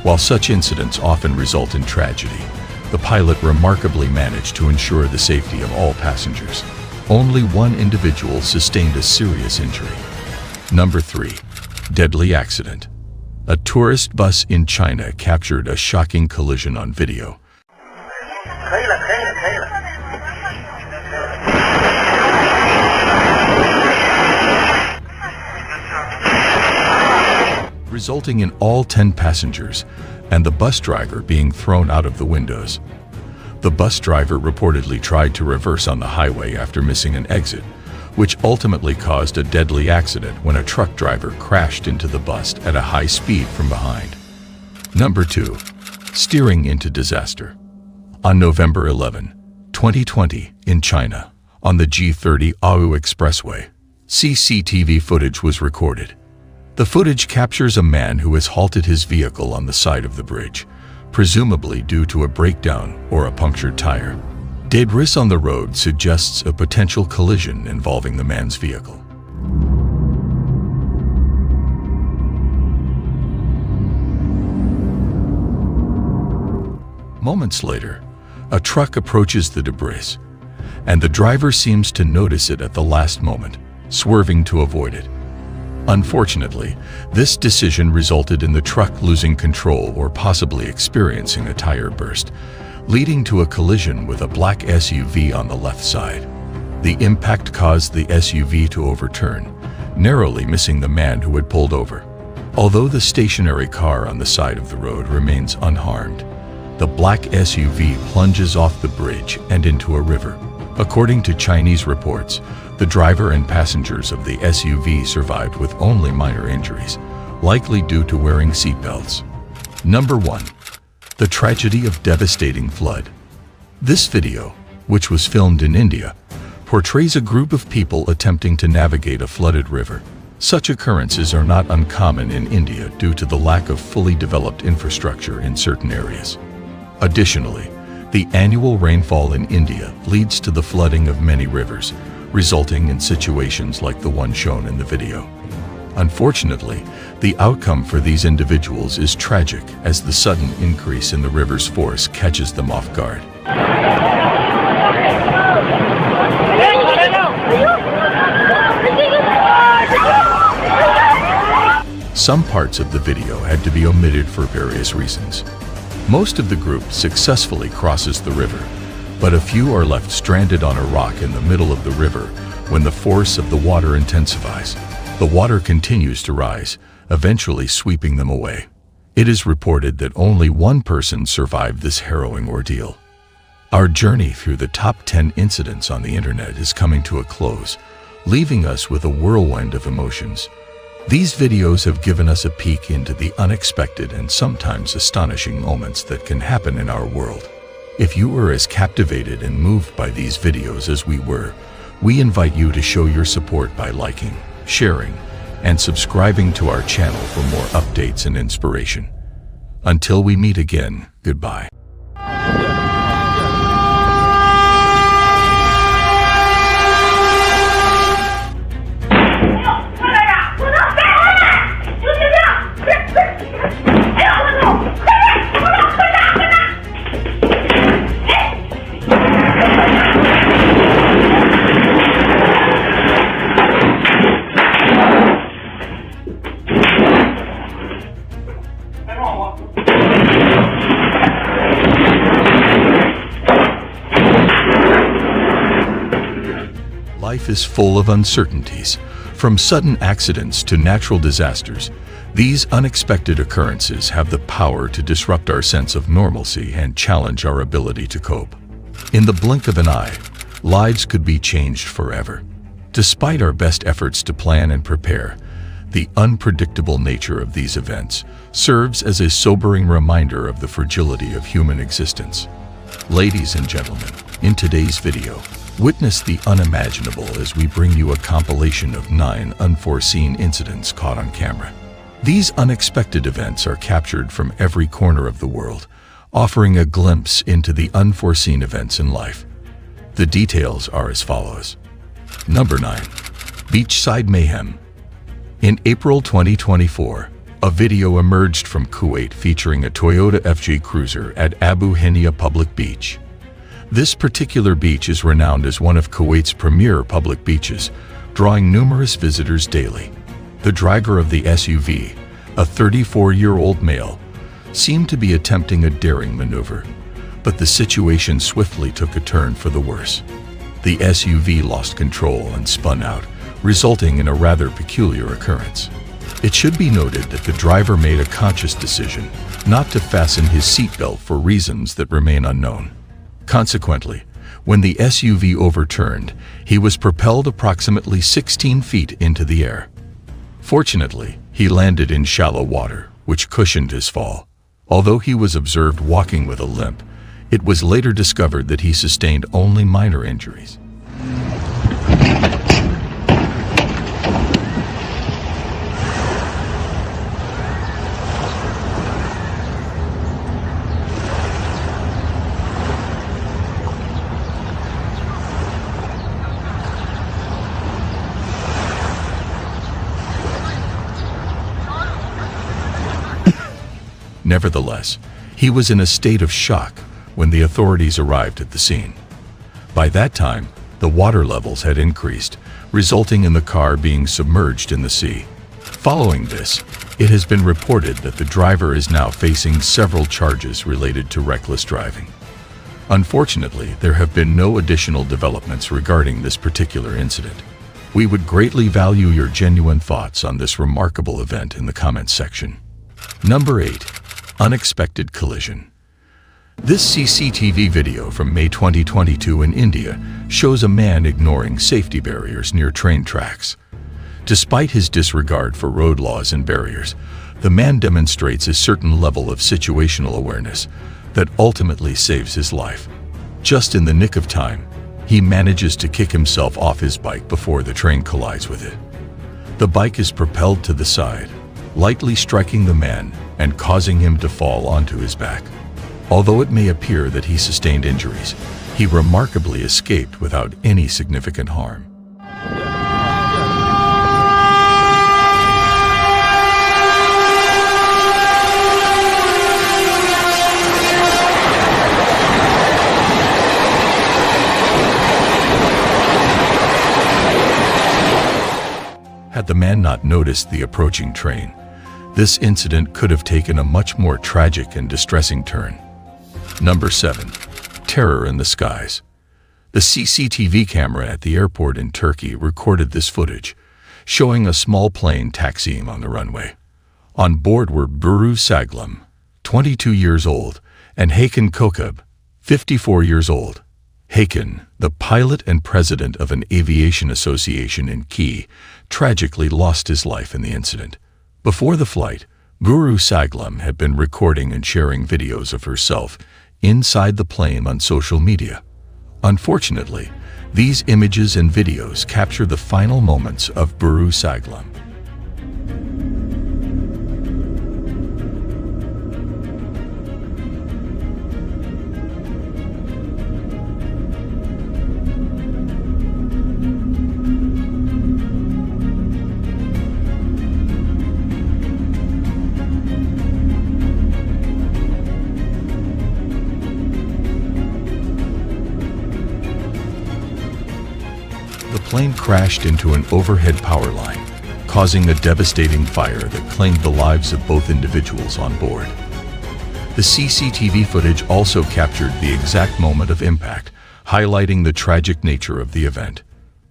A: While such incidents often result in tragedy, the pilot remarkably managed to ensure the safety of all passengers. Only one individual sustained a serious injury. Number 3. Deadly accident. A tourist bus in China captured a shocking collision on video. Resulting in all 10 passengers and the bus driver being thrown out of the windows. The bus driver reportedly tried to reverse on the highway after missing an exit, which ultimately caused a deadly accident when a truck driver crashed into the bus at a high speed from behind. Number 2. Steering into disaster. On November 11, 2020, in China, on the G30 Aoyu Expressway, CCTV footage was recorded. The footage captures a man who has halted his vehicle on the side of the bridge, presumably due to a breakdown or a punctured tire. Debris on the road suggests a potential collision involving the man's vehicle. Moments later, a truck approaches the debris, and the driver seems to notice it at the last moment, swerving to avoid it. Unfortunately, this decision resulted in the truck losing control or possibly experiencing a tire burst, leading to a collision with a black SUV on the left side. The impact caused the SUV to overturn, narrowly missing the man who had pulled over. Although the stationary car on the side of the road remains unharmed, the black SUV plunges off the bridge and into a river. According to Chinese reports, the driver and passengers of the SUV survived with only minor injuries, likely due to wearing seatbelts. Number 1. The tragedy of devastating flood. This video, which was filmed in India, portrays a group of people attempting to navigate a flooded river. Such occurrences are not uncommon in India due to the lack of fully developed infrastructure in certain areas. Additionally, the annual rainfall in India leads to the flooding of many rivers, resulting in situations like the one shown in the video. Unfortunately, the outcome for these individuals is tragic as the sudden increase in the river's force catches them off guard. Some parts of the video had to be omitted for various reasons. Most of the group successfully crosses the river, but a few are left stranded on a rock in the middle of the river when the force of the water intensifies. The water continues to rise, eventually sweeping them away. It is reported that only one person survived this harrowing ordeal. Our journey through the top 10 incidents on the internet is coming to a close, leaving us with a whirlwind of emotions. These videos have given us a peek into the unexpected and sometimes astonishing moments that can happen in our world. If you were as captivated and moved by these videos as we were, we invite you to show your support by liking, sharing, and subscribing to our channel for more updates and inspiration. Until we meet again, goodbye. Life is full of uncertainties. From sudden accidents to natural disasters, these unexpected occurrences have the power to disrupt our sense of normalcy and challenge our ability to cope. In the blink of an eye, lives could be changed forever. Despite our best efforts to plan and prepare, the unpredictable nature of these events serves as a sobering reminder of the fragility of human existence. Ladies and gentlemen, in today's video, witness the unimaginable as we bring you a compilation of 9 unforeseen incidents caught on camera. These unexpected events are captured from every corner of the world, offering a glimpse into the unforeseen events in life. The details are as follows. Number 9. Beachside Mayhem. In April 2024, a video emerged from Kuwait featuring a Toyota FJ Cruiser at Abu Henia Public Beach. This particular beach is renowned as one of Kuwait's premier public beaches, drawing numerous visitors daily. The driver of the SUV, a 34-year-old male, seemed to be attempting a daring maneuver, but the situation swiftly took a turn for the worse. The SUV lost control and spun out, resulting in a rather peculiar occurrence. It should be noted that the driver made a conscious decision not to fasten his seatbelt for reasons that remain unknown. Consequently, when the SUV overturned, he was propelled approximately 16 feet into the air. Fortunately, he landed in shallow water, which cushioned his fall. Although he was observed walking with a limp, it was later discovered that he sustained only minor injuries. Nevertheless, he was in a state of shock when the authorities arrived at the scene. By that time, the water levels had increased, resulting in the car being submerged in the sea. Following this, it has been reported that the driver is now facing several charges related to reckless driving. Unfortunately, there have been no additional developments regarding this particular incident. We would greatly value your genuine thoughts on this remarkable event in the comments section. Number 8. Unexpected collision. This CCTV video from May 2022 in India shows a man ignoring safety barriers near train tracks. Despite his disregard for road laws and barriers, the man demonstrates a certain level of situational awareness that ultimately saves his life. Just in the nick of time, he manages to kick himself off his bike before the train collides with it. The bike is propelled to the side, lightly striking the man and causing him to fall onto his back. Although it may appear that he sustained injuries, he remarkably escaped without any significant harm. Had the man not noticed the approaching train, This incident could have taken a much more tragic and distressing turn. Number 7. Terror in the skies. The CCTV camera at the airport in Turkey recorded this footage, showing a small plane taxiing on the runway. On board were Buru Saglam, 22 years old, and Hakan Kokub, 54 years old. Hakan, the pilot and president of an aviation association in Kyiv, tragically lost his life in the incident. Before the flight, Buru Saglam had been recording and sharing videos of herself inside the plane on social media. Unfortunately, these images and videos capture the final moments of Buru Saglam. The plane crashed into an overhead power line, causing a devastating fire that claimed the lives of both individuals on board. The CCTV footage also captured the exact moment of impact, highlighting the tragic nature of the event.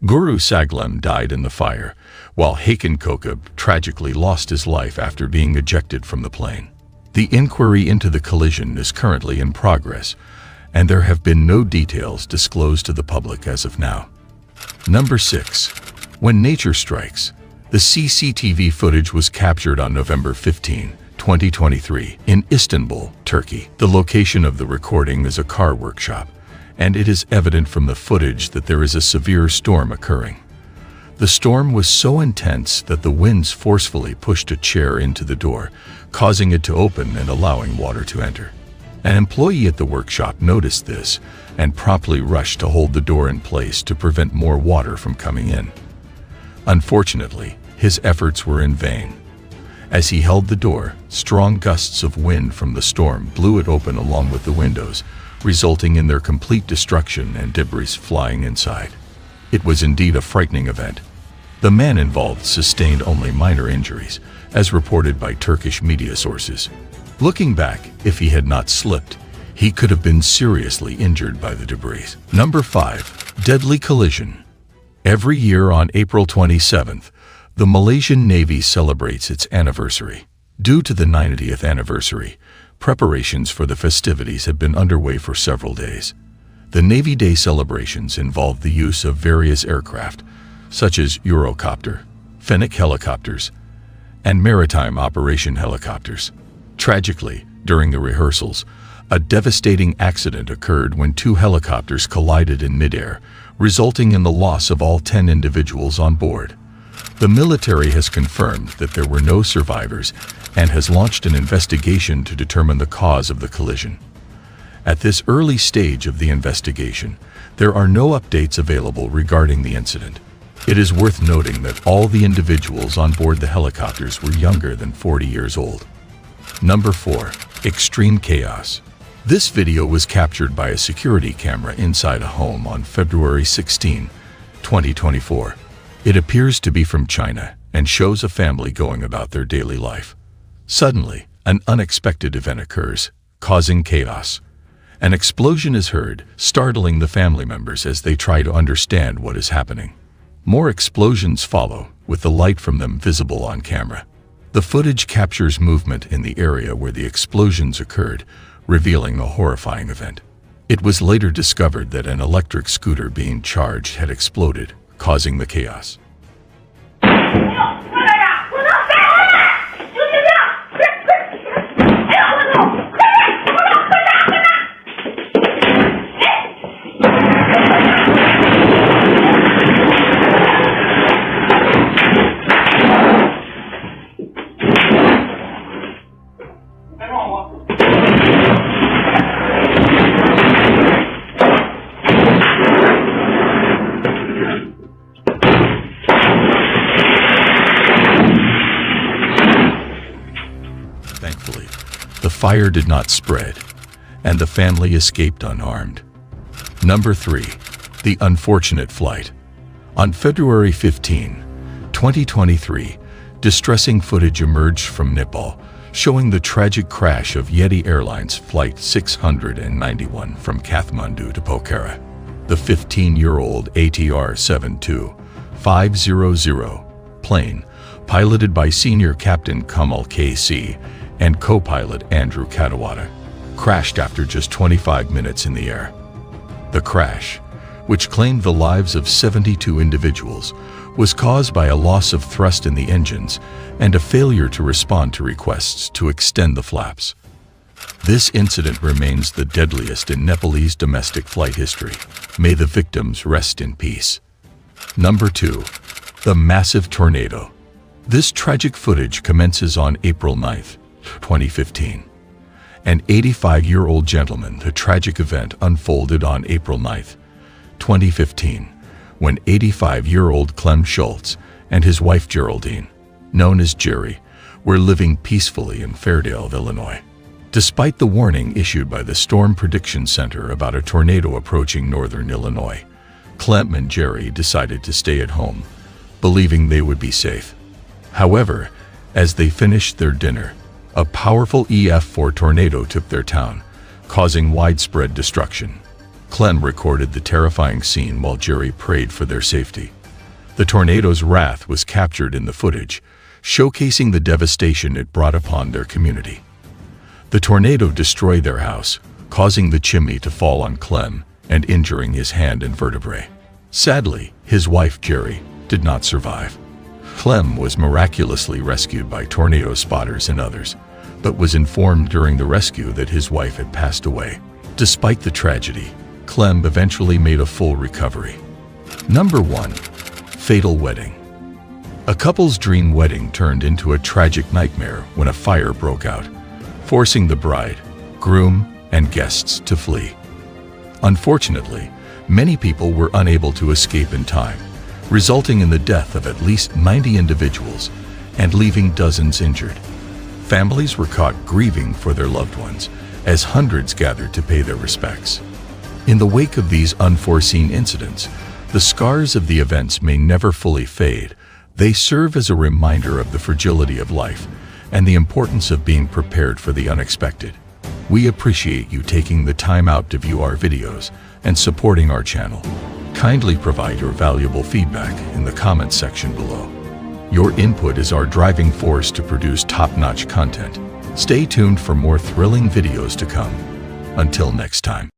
A: Buru Saglam died in the fire, while Hakan Kokub tragically lost his life after being ejected from the plane. The inquiry into the collision is currently in progress, and there have been no details disclosed to the public as of now. Number 6. When nature strikes. The CCTV footage was captured on November 15, 2023, in Istanbul, Turkey. The location of the recording is a car workshop, and it is evident from the footage that there is a severe storm occurring. The storm was so intense that the winds forcefully pushed a chair into the door, causing it to open and allowing water to enter. An employee at the workshop noticed this and promptly rushed to hold the door in place to prevent more water from coming in. Unfortunately, his efforts were in vain. As he held the door, strong gusts of wind from the storm blew it open along with the windows, resulting in their complete destruction and debris flying inside. It was indeed a frightening event. The man involved sustained only minor injuries, as reported by Turkish media sources. Looking back, if he had not slipped, he could have been seriously injured by the debris. Number 5. Deadly collision. Every year on April 27th, the Malaysian Navy celebrates its anniversary. Due to the 90th anniversary, preparations for the festivities have been underway for several days. The Navy Day celebrations involve the use of various aircraft, such as Eurocopter, Fennec helicopters, and maritime operation helicopters. Tragically, during the rehearsals, a devastating accident occurred when 2 helicopters collided in midair, resulting in the loss of all 10 individuals on board. The military has confirmed that there were no survivors and has launched an investigation to determine the cause of the collision. At this early stage of the investigation, there are no updates available regarding the incident. It is worth noting that all the individuals on board the helicopters were younger than 40 years old. Number 4. Extreme chaos. This video was captured by a security camera inside a home on February 16, 2024. It appears to be from China and shows a family going about their daily life. Suddenly, an unexpected event occurs, causing chaos. An explosion is heard, startling the family members as they try to understand what is happening. More explosions follow, with the light from them visible on camera. The footage captures movement in the area where the explosions occurred, revealing a horrifying event. It was later discovered that an electric scooter being charged had exploded, causing the chaos. Thankfully, the fire did not spread, and the family escaped unharmed. Number 3. The unfortunate flight. On February 15, 2023, Distressing footage emerged from Nepal, showing the tragic crash of Yeti Airlines Flight 691 from Kathmandu to Pokhara. The 15-year-old ATR 72500 plane, piloted by Senior Captain Kamal KC and co-pilot Andrew Katawada, crashed after just 25 minutes in the air. The crash, which claimed the lives of 72 individuals, was caused by a loss of thrust in the engines and a failure to respond to requests to extend the flaps. This incident remains the deadliest in Nepalese domestic flight history. May the victims rest in peace. Number 2. The massive tornado. This tragic footage commences on April 9th, 2015. An 85-year-old gentleman. The tragic event unfolded on April 9th, 2015, when 85-year-old Clem Schultz and his wife Geraldine, known as Jerry, were living peacefully in Fairdale, Illinois. Despite the warning issued by the Storm Prediction Center about a tornado approaching northern Illinois, Clem and Jerry decided to stay at home, believing they would be safe. However, as they finished their dinner, a powerful EF4 tornado took their town, causing widespread destruction. Clem recorded the terrifying scene while Jerry prayed for their safety. The tornado's wrath was captured in the footage, showcasing the devastation it brought upon their community. The tornado destroyed their house, causing the chimney to fall on Clem and injuring his hand and vertebrae. Sadly, his wife Jerry did not survive. Clem was miraculously rescued by tornado spotters and others, but was informed during the rescue that his wife had passed away. Despite the tragedy, Clem eventually made a full recovery. Number 1. Fatal wedding. A couple's dream wedding turned into a tragic nightmare when a fire broke out, forcing the bride, groom, and guests to flee. Unfortunately, many people were unable to escape in time, resulting in the death of at least 90 individuals and leaving dozens injured. Families were caught grieving for their loved ones as hundreds gathered to pay their respects. In the wake of these unforeseen incidents, the scars of the events may never fully fade. They serve as a reminder of the fragility of life and the importance of being prepared for the unexpected. We appreciate you taking the time out to view our videos and supporting our channel. Kindly provide your valuable feedback in the comments section below. Your input is our driving force to produce top-notch content. Stay tuned for more thrilling videos to come. Until next time.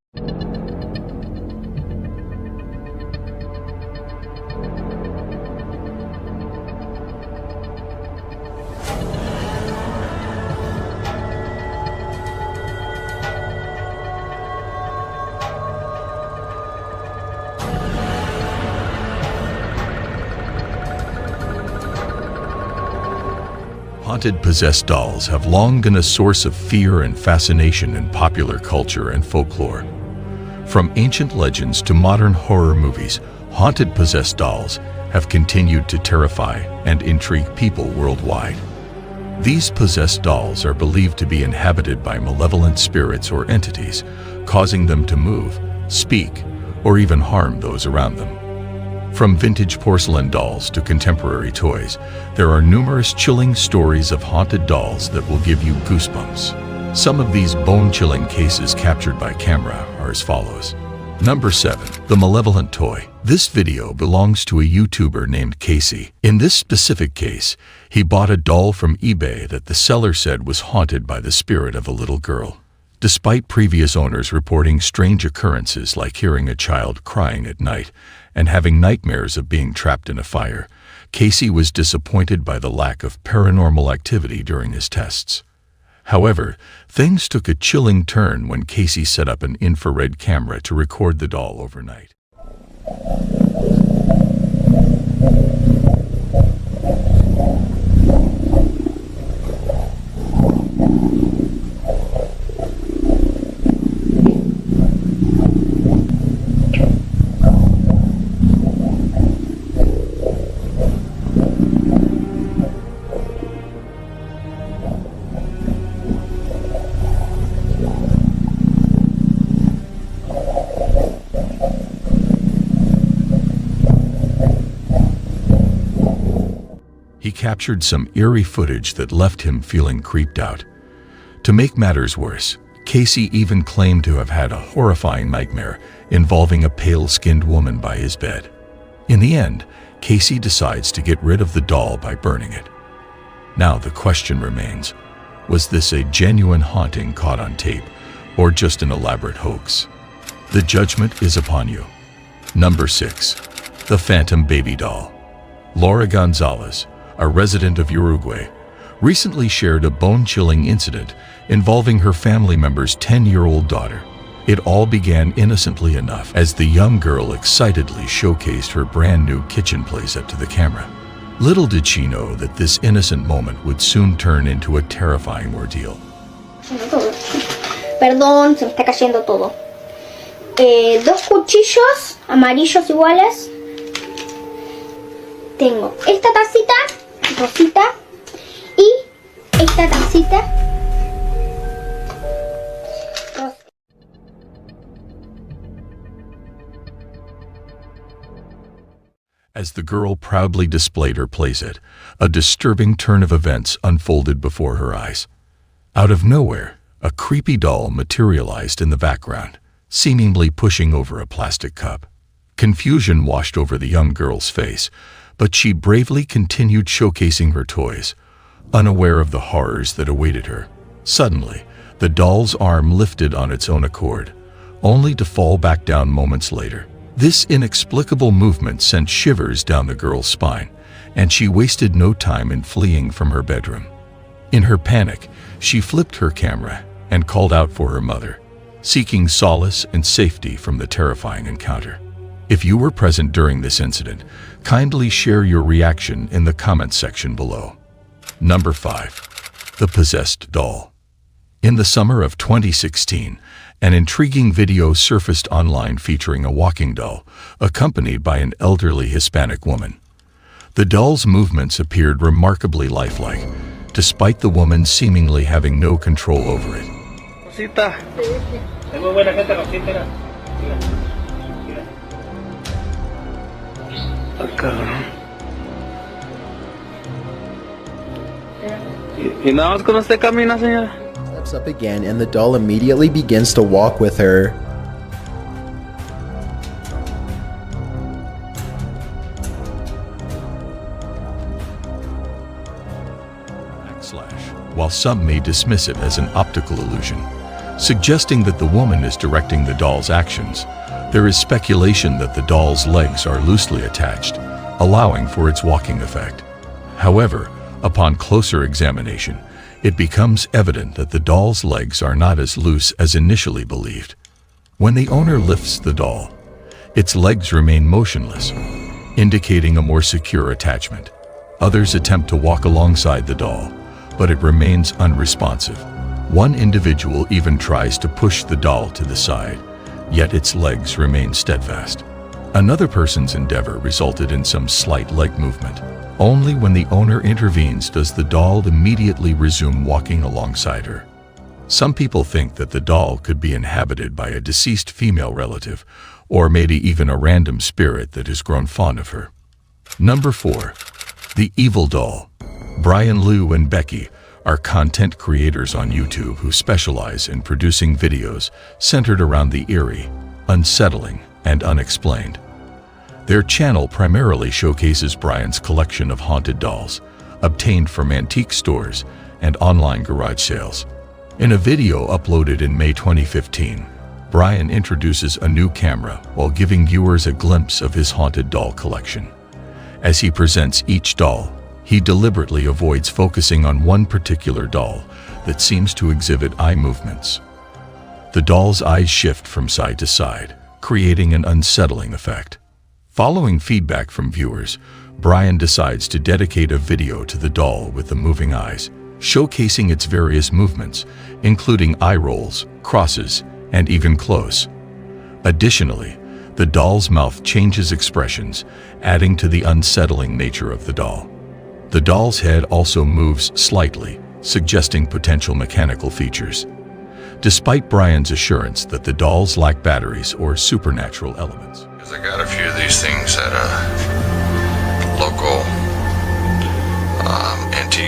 A: Haunted possessed dolls have long been a source of fear and fascination in popular culture and folklore. From ancient legends to modern horror movies, haunted possessed dolls have continued to terrify and intrigue people worldwide. These possessed dolls are believed to be inhabited by malevolent spirits or entities, causing them to move, speak, or even harm those around them. From vintage porcelain dolls to contemporary toys, there are numerous chilling stories of haunted dolls that will give you goosebumps. Some of these bone-chilling cases captured by camera are as follows. Number 7. The Malevolent Toy. This video belongs to a YouTuber named Casey. In this specific case, he bought a doll from eBay that the seller said was haunted by the spirit of a little girl. Despite previous owners reporting strange occurrences like hearing a child crying at night and having nightmares of being trapped in a fire, Casey was disappointed by the lack of paranormal activity during his tests. However, things took a chilling turn when Casey set up an infrared camera to record the doll overnight. captured some eerie footage that left him feeling creeped out. To make matters worse, Casey even claimed to have had a horrifying nightmare involving a pale-skinned woman by his bed. In the end, Casey decides to get rid of the doll by burning it. Now the question remains, was this a genuine haunting caught on tape, or just an elaborate hoax? The judgment is upon you. Number 6. The Phantom Baby Doll. Laura Gonzalez, a resident of Uruguay, recently shared a bone-chilling incident involving her family member's 10-year-old daughter. It all began innocently enough as the young girl excitedly showcased her brand-new kitchen playset to the camera. Little did she know that this innocent moment would soon turn into a terrifying ordeal.
P: Perdón, se me está cayendo todo. Dos cuchillos amarillos iguales. Tengo esta tacita rosita y esta tacita.
A: As the girl proudly displayed her playset, a disturbing turn of events unfolded before her eyes. Out of nowhere, a creepy doll materialized in the background, seemingly pushing over a plastic cup. Confusion washed over the young girl's face, but she bravely continued showcasing her toys, unaware of the horrors that awaited her. Suddenly, the doll's arm lifted on its own accord, only to fall back down moments later. This inexplicable movement sent shivers down the girl's spine, and she wasted no time in fleeing from her bedroom. In her panic, she flipped her camera and called out for her mother, seeking solace and safety from the terrifying encounter. If you were present during this incident, kindly share your reaction in the comments section below. Number 5. The Possessed Doll. In the summer of 2016, an intriguing video surfaced online featuring a walking doll, accompanied by an elderly Hispanic woman. The doll's movements appeared remarkably lifelike, despite the woman seemingly having no control over it.
T: Rosita. Es muy buena gente, Rosita. Mira. Ah, cabrón. Y nada más con usted camina, señora.
F: Steps up again, and the doll immediately begins to walk with her.
A: While some may dismiss it as an optical illusion, suggesting that the woman is directing the doll's actions, there is speculation that the doll's legs are loosely attached, allowing for its walking effect. However, upon closer examination, it becomes evident that the doll's legs are not as loose as initially believed. When the owner lifts the doll, its legs remain motionless, indicating a more secure attachment. Others attempt to walk alongside the doll, but it remains unresponsive. One individual even tries to push the doll to the side, yet its legs remain steadfast. Another person's endeavor resulted in some slight leg movement. Only when the owner intervenes does the doll immediately resume walking alongside her. Some people think that the doll could be inhabited by a deceased female relative, or maybe even a random spirit that has grown fond of her. Number 4. The Evil Doll. Brian Liu and Becky are content creators on YouTube who specialize in producing videos centered around the eerie, unsettling, and unexplained. Their channel primarily showcases Brian's collection of haunted dolls, obtained from antique stores and online garage sales. In a video uploaded in May 2015, Brian introduces a new camera while giving viewers a glimpse of his haunted doll collection. As he presents each doll, he deliberately avoids focusing on one particular doll that seems to exhibit eye movements. The doll's eyes shift from side to side, creating an unsettling effect. Following feedback from viewers, Brian decides to dedicate a video to the doll with the moving eyes, showcasing its various movements, including eye rolls, crosses, and even close. Additionally, the doll's mouth changes expressions, adding to the unsettling nature of the doll. The doll's head also moves slightly, suggesting potential mechanical features. Despite Brian's assurance that the dolls lack batteries or supernatural elements.
J: I got a few of these things at a local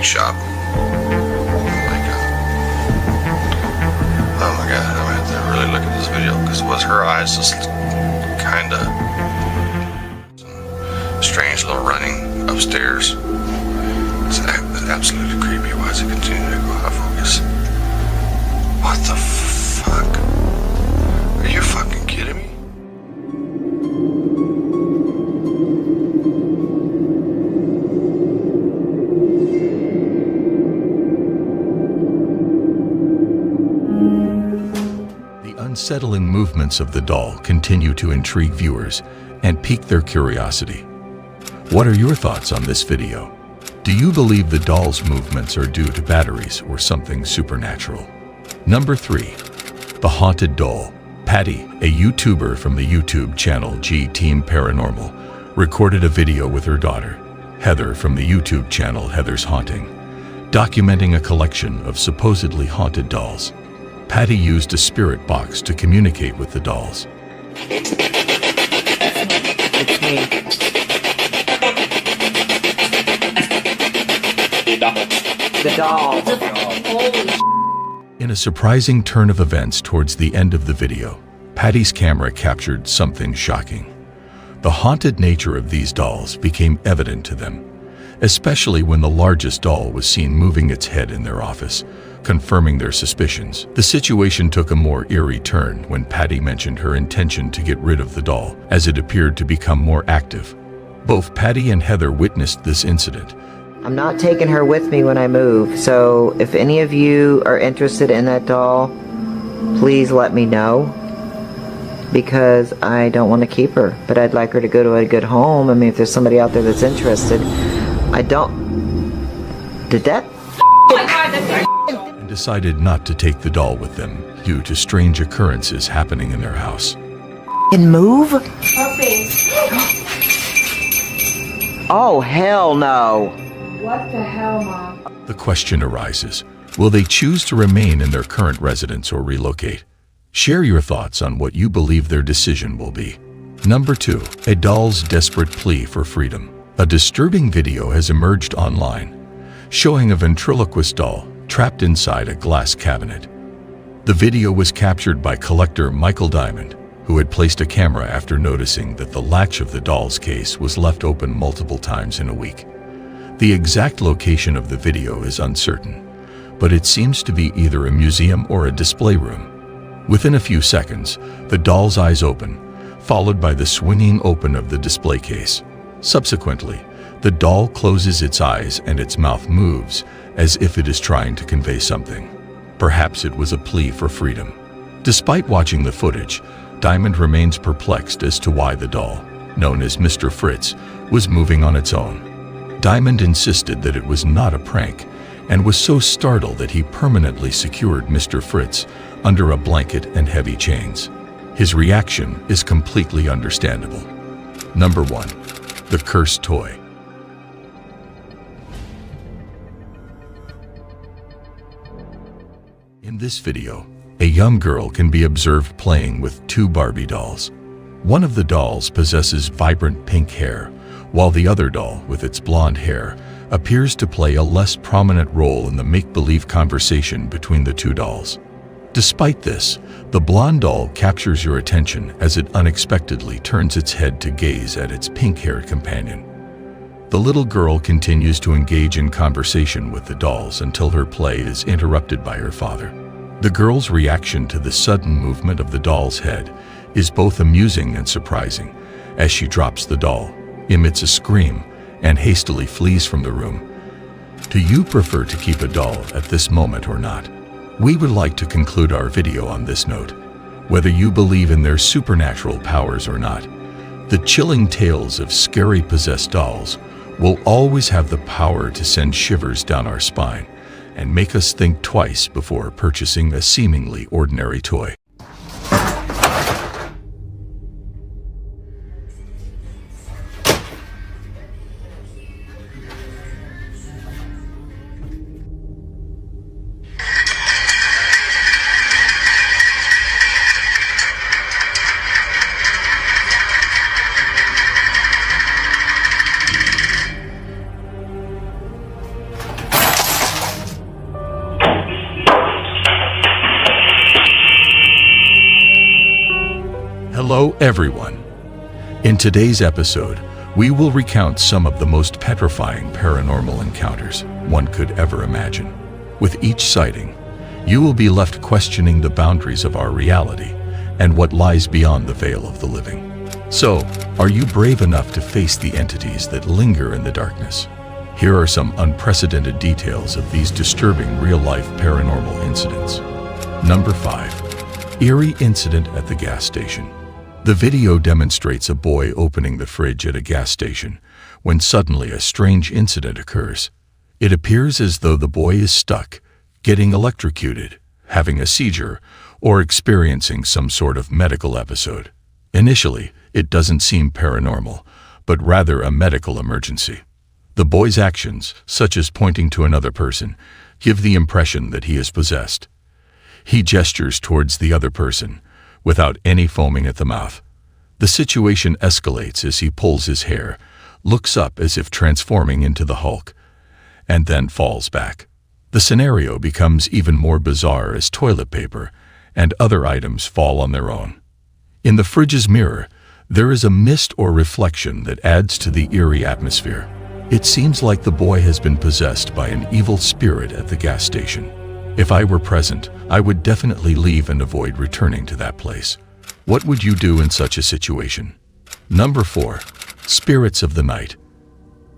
J: shop. Oh my god, I'm gonna have to really look at this video because was her eyes just kinda strange little running upstairs. It's absolutely creepy. Why does it continue to go out of focus? What the fuck? Are you fucking kidding me?
A: Unsettling movements of the doll continue to intrigue viewers and pique their curiosity. What are your thoughts on this video? Do you believe the doll's movements are due to batteries or something supernatural? Number 3. The Haunted Doll. Patty, a YouTuber from the YouTube channel G Team Paranormal, recorded a video with her daughter, Heather, from the YouTube channel Heather's Haunting, documenting a collection of supposedly haunted dolls. Patty used a spirit box to communicate with the dolls.
U: It's me. The doll.
A: In a surprising turn of events towards the end of the video, Patty's camera captured something shocking. The haunted nature of these dolls became evident to them, especially when the largest doll was seen moving its head in their office, confirming their suspicions. The situation took a more eerie turn when Patty mentioned her intention to get rid of the doll, as it appeared to become more active. Both Patty and Heather witnessed this incident.
U: I'm not taking her with me when I move, so if any of you are interested in that doll, please let me know, because I don't want to keep her, but I'd like her to go to a good home. I mean, if there's somebody out there that's interested. I don't... Did that...
A: And decided not to take the doll with them due to strange occurrences happening in their house.
U: And move? Oh, hell no.
N: What the hell, Mom?
A: The question arises, will they choose to remain in their current residence or relocate? Share your thoughts on what you believe their decision will be. Number 2. A doll's desperate plea for freedom. A disturbing video has emerged online, showing a ventriloquist doll trapped inside a glass cabinet. The video was captured by collector Michael Diamond, who had placed a camera after noticing that the latch of the doll's case was left open multiple times in a week. The exact location of the video is uncertain, but it seems to be either a museum or a display room. Within a few seconds, the doll's eyes open, followed by the swinging open of the display case. Subsequently, the doll closes its eyes and its mouth moves as if it is trying to convey something. Perhaps it was a plea for freedom. Despite watching the footage, Diamond remains perplexed as to why the doll, known as Mr. Fritz, was moving on its own. Diamond insisted that it was not a prank and was so startled that he permanently secured Mr. Fritz under a blanket and heavy chains. His reaction is completely understandable. Number 1. The Cursed Toy. In this video, a young girl can be observed playing with 2 Barbie dolls. One of the dolls possesses vibrant pink hair, while the other doll, with its blonde hair, appears to play a less prominent role in the make-believe conversation between the 2 dolls. Despite this, the blonde doll captures your attention as it unexpectedly turns its head to gaze at its pink-haired companion. The little girl continues to engage in conversation with the dolls until her play is interrupted by her father. The girl's reaction to the sudden movement of the doll's head is both amusing and surprising, as she drops the doll, emits a scream, and hastily flees from the room. Do you prefer to keep a doll at this moment or not? We would like to conclude our video on this note. Whether you believe in their supernatural powers or not, the chilling tales of scary possessed dolls will always have the power to send shivers down our spine and make us think twice before purchasing a seemingly ordinary toy. Hello everyone. In today's episode, we will recount some of the most petrifying paranormal encounters one could ever imagine. With each sighting, you will be left questioning the boundaries of our reality and what lies beyond the veil of the living. So, are you brave enough to face the entities that linger in the darkness? Here are some unprecedented details of these disturbing real-life paranormal incidents. Number 5. Eerie incident at the gas station. The video demonstrates a boy opening the fridge at a gas station when suddenly a strange incident occurs. It appears as though the boy is stuck, getting electrocuted, having a seizure, or experiencing some sort of medical episode. Initially, it doesn't seem paranormal, but rather a medical emergency. The boy's actions, such as pointing to another person, give the impression that he is possessed. He gestures towards the other person, without any foaming at the mouth. The situation escalates as he pulls his hair, looks up as if transforming into the Hulk, and then falls back. The scenario becomes even more bizarre as toilet paper and other items fall on their own. In the fridge's mirror, there is a mist or reflection that adds to the eerie atmosphere. It seems like the boy has been possessed by an evil spirit at the gas station. If I were present, I would definitely leave and avoid returning to that place. What would you do in such a situation? Number 4. Spirits of the night.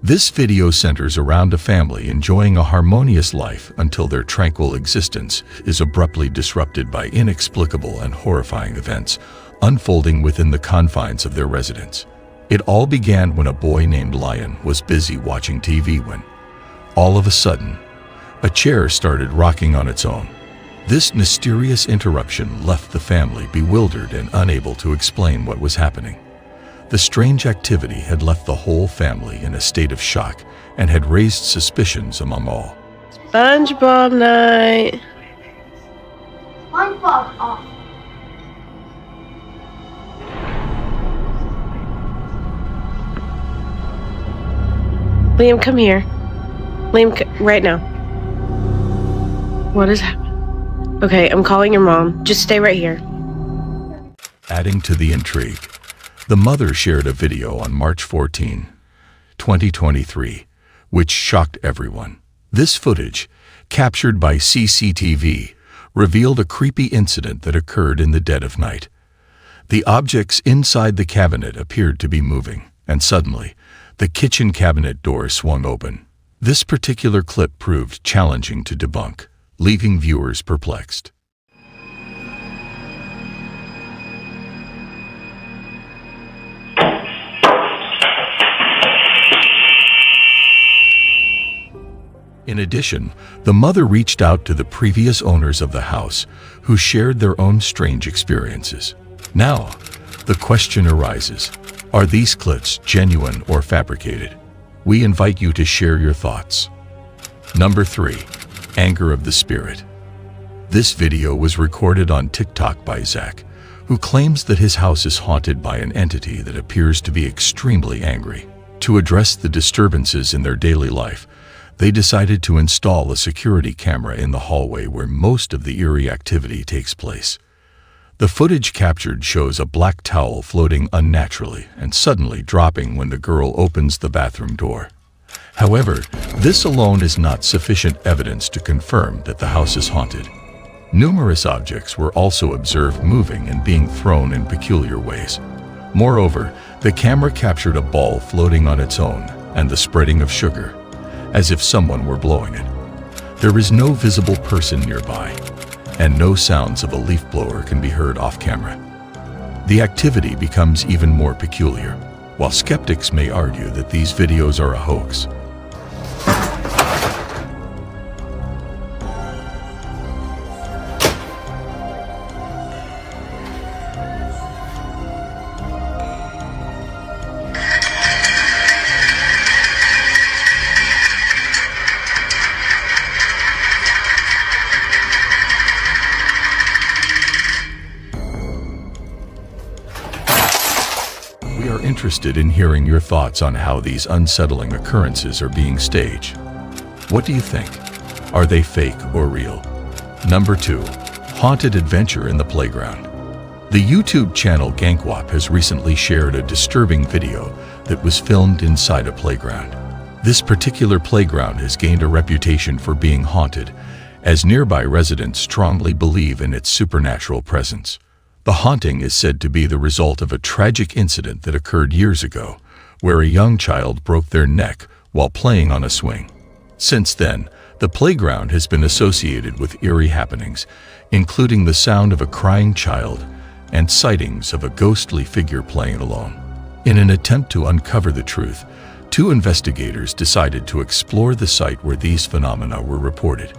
A: This video centers around a family enjoying a harmonious life until their tranquil existence is abruptly disrupted by inexplicable and horrifying events unfolding within the confines of their residence. It all began when a boy named Lion was busy watching TV when, all of a sudden, a chair started rocking on its own. This mysterious interruption left the family bewildered and unable to explain what was happening. The strange activity had left the whole family in a state of shock and had raised suspicions among all.
R: SpongeBob night.
P: SpongeBob off.
R: Liam, come here. Liam, right now. What is happening? Okay, I'm calling your mom. Just stay right here.
A: Adding to the intrigue, the mother shared a video on March 14, 2023, which shocked everyone. This footage, captured by CCTV, revealed a creepy incident that occurred in the dead of night. The objects inside the cabinet appeared to be moving, and suddenly, the kitchen cabinet door swung open. This particular clip proved challenging to debunk, leaving viewers perplexed. In addition, the mother reached out to the previous owners of the house, who shared their own strange experiences. Now, the question arises, are these clips genuine or fabricated? We invite you to share your thoughts. Number 3. Anger of the Spirit. This video was recorded on TikTok by Zach, who claims that his house is haunted by an entity that appears to be extremely angry. To address the disturbances in their daily life, they decided to install a security camera in the hallway where most of the eerie activity takes place. The footage captured shows a black towel floating unnaturally and suddenly dropping when the girl opens the bathroom door. However, this alone is not sufficient evidence to confirm that the house is haunted. Numerous objects were also observed moving and being thrown in peculiar ways. Moreover, the camera captured a ball floating on its own and the spreading of sugar, as if someone were blowing it. There is no visible person nearby, and no sounds of a leaf blower can be heard off camera. The activity becomes even more peculiar, while skeptics may argue that these videos are a hoax. We are interested in hearing your thoughts on how these unsettling occurrences are being staged. What do you think? Are they fake or real? Number 2. Haunted adventure in the playground. The YouTube channel Gankwap has recently shared a disturbing video that was filmed inside a playground. This particular playground has gained a reputation for being haunted, as nearby residents strongly believe in its supernatural presence. The haunting is said to be the result of a tragic incident that occurred years ago, where a young child broke their neck while playing on a swing. Since then, the playground has been associated with eerie happenings, including the sound of a crying child and sightings of a ghostly figure playing alone. In an attempt to uncover the truth, 2 investigators decided to explore the site where these phenomena were reported.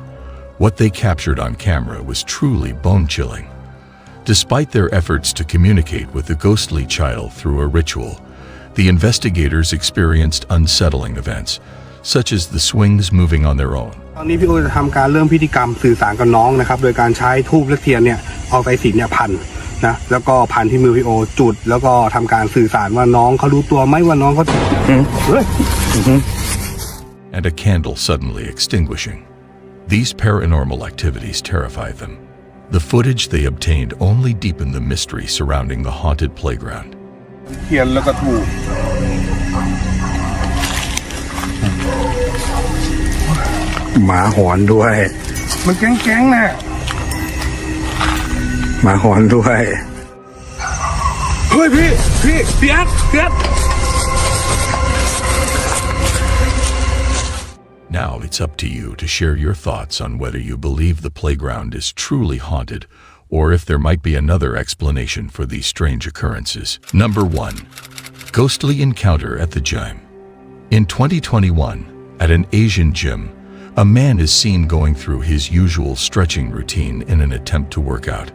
A: What they captured on camera was truly bone-chilling. Despite their efforts to communicate with the ghostly child through a ritual, the investigators experienced unsettling events, such as the swings moving on their own.
L: ตอนนี้พี่โอจะทำการเริ่มพิธีกรรมสื่อสารกับน้องนะครับโดยการใช้ธูปและเทียนเนี่ยเอาสายสิญจน์เนี่ยพันนะแล้วก็พันที่มือพี่โอจุดแล้วก็ทำการสื่อสารว่าน้องเขารู้ตัวไหมว่าน้องเขา
A: And a candle suddenly extinguishing. These paranormal activities terrify them. The footage they obtained only deepened the mystery surrounding the haunted playground.
L: เทียนแล้วก็ธูปหมาหอนด้วยมันแก๊งๆนะหมาหอนด้วยเฮ้ยพี่แอด
A: Now it's up to you to share your thoughts on whether you believe the playground is truly haunted or if there might be another explanation for these strange occurrences. Number 1. Ghostly encounter at the gym. In 2021, at an Asian gym, a man is seen going through his usual stretching routine in an attempt to work out.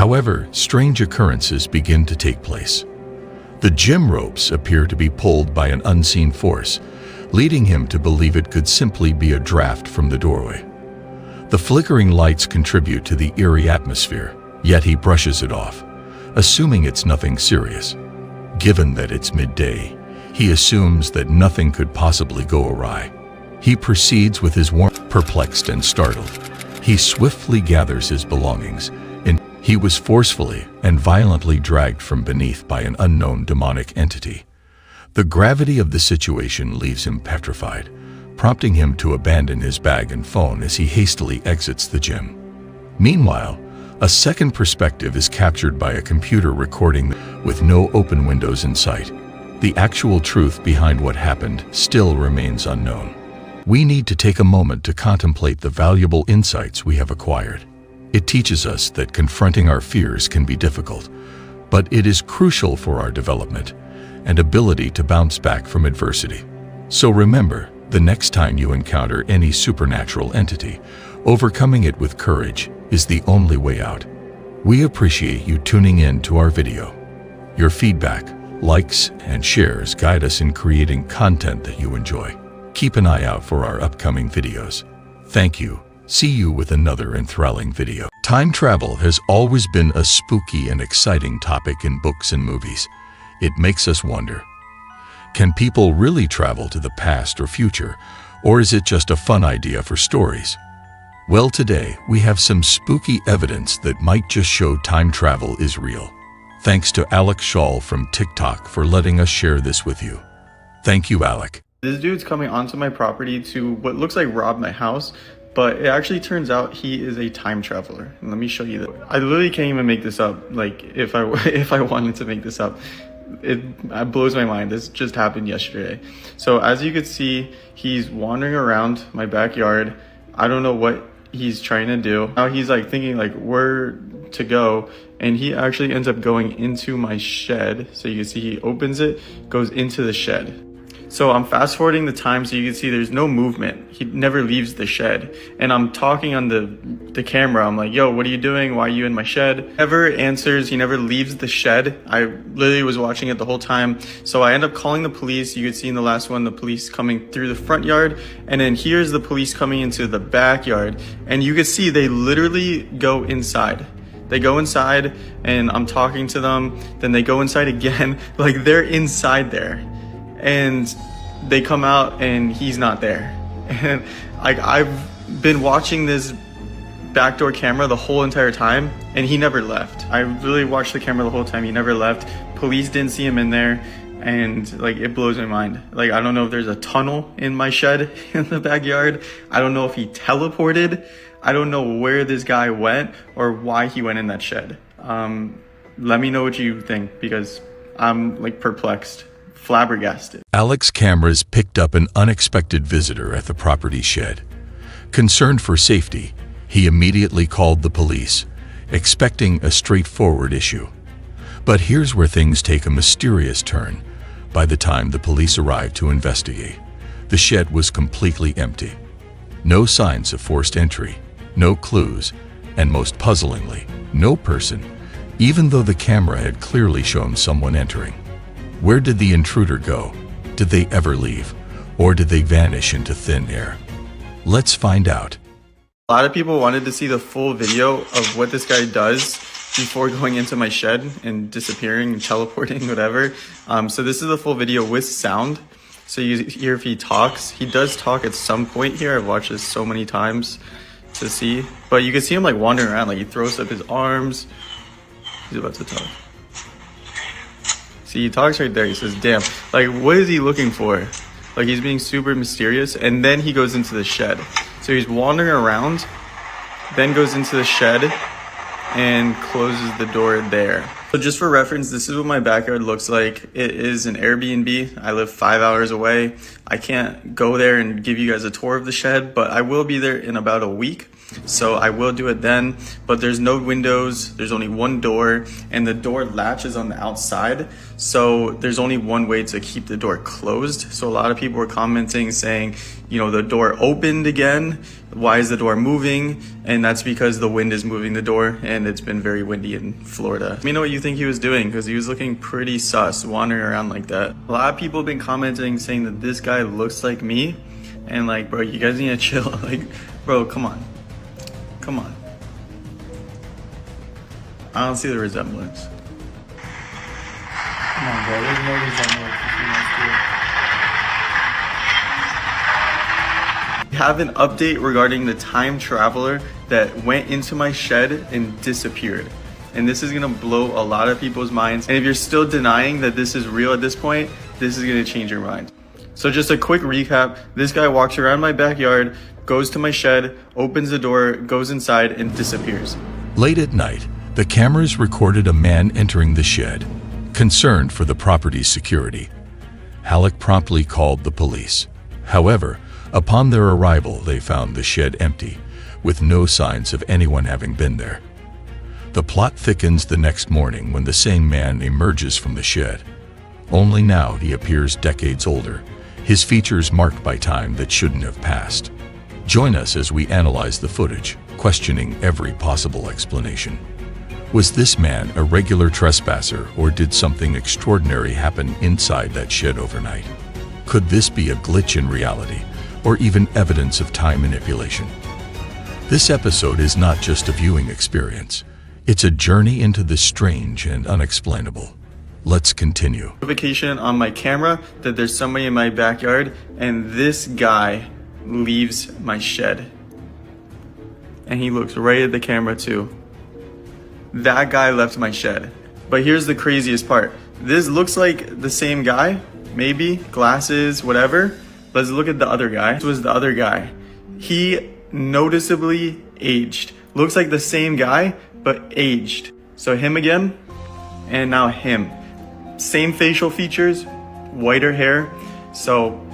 A: However, strange occurrences begin to take place. The gym ropes appear to be pulled by an unseen force, leading him to believe it could simply be a draft from the doorway. The flickering lights contribute to the eerie atmosphere, yet he brushes it off, assuming it's nothing serious. Given that it's midday, he assumes that nothing could possibly go awry. He proceeds with his warmth. Perplexed and startled, he swiftly gathers his belongings, and he was forcefully and violently dragged from beneath by an unknown demonic entity. The gravity of the situation leaves him petrified, prompting him to abandon his bag and phone as he hastily exits the gym. Meanwhile, a second perspective is captured by a computer recording with no open windows in sight. The actual truth behind what happened still remains unknown. We need to take a moment to contemplate the valuable insights we have acquired. It teaches us that confronting our fears can be difficult, but it is crucial for our development and ability to bounce back from adversity. So remember, the next time you encounter any supernatural entity, overcoming it with courage is the only way out. We appreciate you tuning in to our video. Your feedback, likes, and shares guide us in creating content that you enjoy. Keep an eye out for our upcoming videos. Thank you. See you with another enthralling video. Time travel has always been a spooky and exciting topic in books and movies. It makes us wonder, can people really travel to the past or future, or is it just a fun idea for stories? Well, today we have some spooky evidence that might just show time travel is real. Thanks to Alec Shaw from TikTok for letting us share this with you. Thank you, Alec.
S: This dude's coming onto my property to what looks like rob my house, but it actually turns out he is a time traveler. And let me show you that. I literally can't even make this up. Like if I wanted to make this up, it blows my mind. This just happened yesterday. So as you can see, he's wandering around my backyard. I don't know what he's trying to do. Now he's like thinking like where to go, and he actually ends up going into my shed. So you can see he opens it, goes into the shed. So I'm fast forwarding the time so you can see there's no movement. He never leaves the shed. And I'm talking on the camera. I'm like, yo, what are you doing? Why are you in my shed? Never answers. He never leaves the shed. I literally was watching it the whole time. So I end up calling the police. You could see in the last one, the police coming through the front yard. And then here's the police coming into the backyard. And you could see they literally go inside. They go inside and I'm talking to them. Then they go inside again. Like they're inside there. And they come out and he's not there. And like I've been watching this backdoor camera the whole entire time, and he never left. I really watched the camera the whole time. He never left. Police didn't see him in there, and like, it blows my mind. Like, I don't know if there's a tunnel in my shed in the backyard. I don't know if he teleported. I don't know where this guy went or why he went in that shed. Let me know what you think, because I'm like perplexed, flabbergasted.
A: Alec's cameras picked up an unexpected visitor at the property shed. Concerned for safety, he immediately called the police, expecting a straightforward issue. But here's where things take a mysterious turn. By the time the police arrived to investigate, the shed was completely empty. No signs of forced entry, no clues, and most puzzlingly, no person, even though the camera had clearly shown someone entering. Where did the intruder go? Did they ever leave? Or did they vanish into thin air? Let's find out.
S: A lot of people wanted to see the full video of what this guy does before going into my shed and disappearing and teleporting, whatever. So this is the full video with sound. So you hear if he talks. He does talk at some point here. I've watched this so many times to see. But you can see him like wandering around. Like, he throws up his arms. He's about to talk. See, he talks right there. He says, damn. Like, what is he looking for? Like, he's being super mysterious. And then he goes into the shed. So he's wandering around, then goes into the shed and closes the door there. So just for reference, this is what my backyard looks like. It is an Airbnb. I live 5 hours away. I can't go there and give you guys a tour of the shed, but I will be there in about a week. So I will do it then, but there's no windows, there's only one door, and the door latches on the outside. So there's only one way to keep the door closed. So a lot of people were commenting saying, you know, the door opened again. Why is the door moving? And that's because the wind is moving the door, and it's been very windy in Florida. Let me know what you think he was doing, because he was looking pretty sus, wandering around like that. A lot of people have been commenting saying that this guy looks like me, and like, bro, you guys need to chill. Like, bro, come on. Come on. I don't see the resemblance. Come on, bro. There's no resemblance between us two. We have an update regarding the time traveler that went into my shed and disappeared. And this is gonna blow a lot of people's minds. And if you're still denying that this is real at this point, this is gonna change your mind. So just a quick recap. This guy walks around my backyard, goes to my shed, opens the door, goes inside, and disappears.
A: Late at night, the cameras recorded a man entering the shed. Concerned for the property's security, Alec promptly called the police. However, upon their arrival, they found the shed empty, with no signs of anyone having been there. The plot thickens the next morning when the same man emerges from the shed. Only now he appears decades older, his features marked by time that shouldn't have passed. Join us as we analyze the footage, questioning every possible explanation. Was this man a regular trespasser, or did something extraordinary happen inside that shed overnight? Could this be a glitch in reality, or even evidence of time manipulation? This episode is not just a viewing experience. It's a journey into the strange and unexplainable. Let's continue.
S: Notification on my camera that there's somebody in my backyard, and this guy leaves my shed. And he looks right at the camera too. That guy left my shed. But here's the craziest part. This looks like the same guy, maybe, glasses, whatever. Let's look at the other guy. This was the other guy. He noticeably aged. Looks like the same guy, but aged. So him again, and now him. Same facial features, whiter hair. So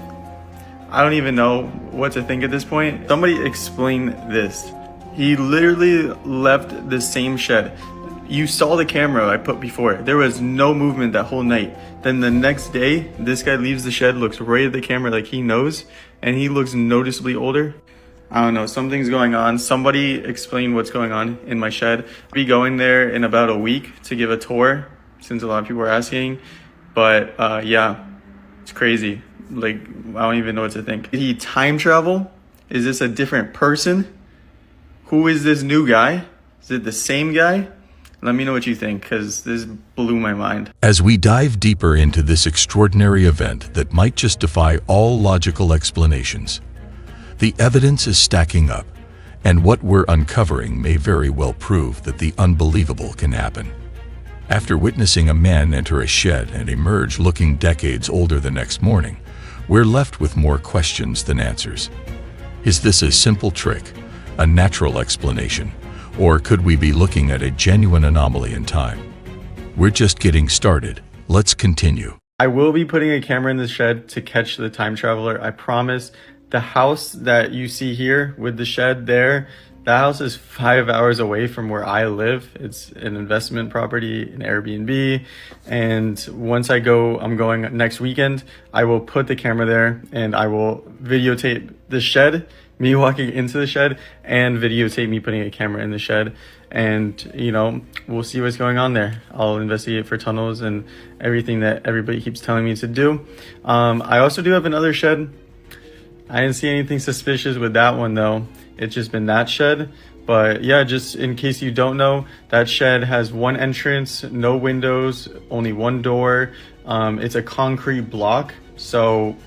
S: I don't even know what to think at this point. Somebody explain this. He literally left the same shed. You saw the camera I put before. There was no movement that whole night. Then the next day, this guy leaves the shed, looks right at the camera like he knows, and he looks noticeably older. I don't know, something's going on. Somebody explain what's going on in my shed. I'll be going there in about a week to give a tour, since a lot of people are asking. But yeah, it's crazy. Like, I don't even know what to think. Did he time travel? Is this a different person? Who is this new guy? Is it the same guy? Let me know what you think, because this blew my mind.
A: As we dive deeper into this extraordinary event that might just defy all logical explanations, the evidence is stacking up, And what we're uncovering may very well prove that the unbelievable can happen. After witnessing a man enter a shed and emerge looking decades older the next morning, we're left with more questions than answers. Is this a simple trick, a natural explanation, or could we be looking at a genuine anomaly in time? We're just getting started. Let's continue.
S: I will be putting a camera in the shed to catch the time traveler, I promise. The house that you see here with the shed there, the house is 5 hours away from where I live. It's an investment property, an Airbnb. And once I'm going next weekend, I will put the camera there and I will videotape the shed, me walking into the shed, and videotape me putting a camera in the shed. And, you know, we'll see what's going on there. I'll investigate for tunnels and everything that everybody keeps telling me to do. I also do have another shed. I didn't see anything suspicious with that one though. It's just been that shed. But yeah, just in case you don't know, that shed has one entrance, no windows, only one door. It's a concrete block. So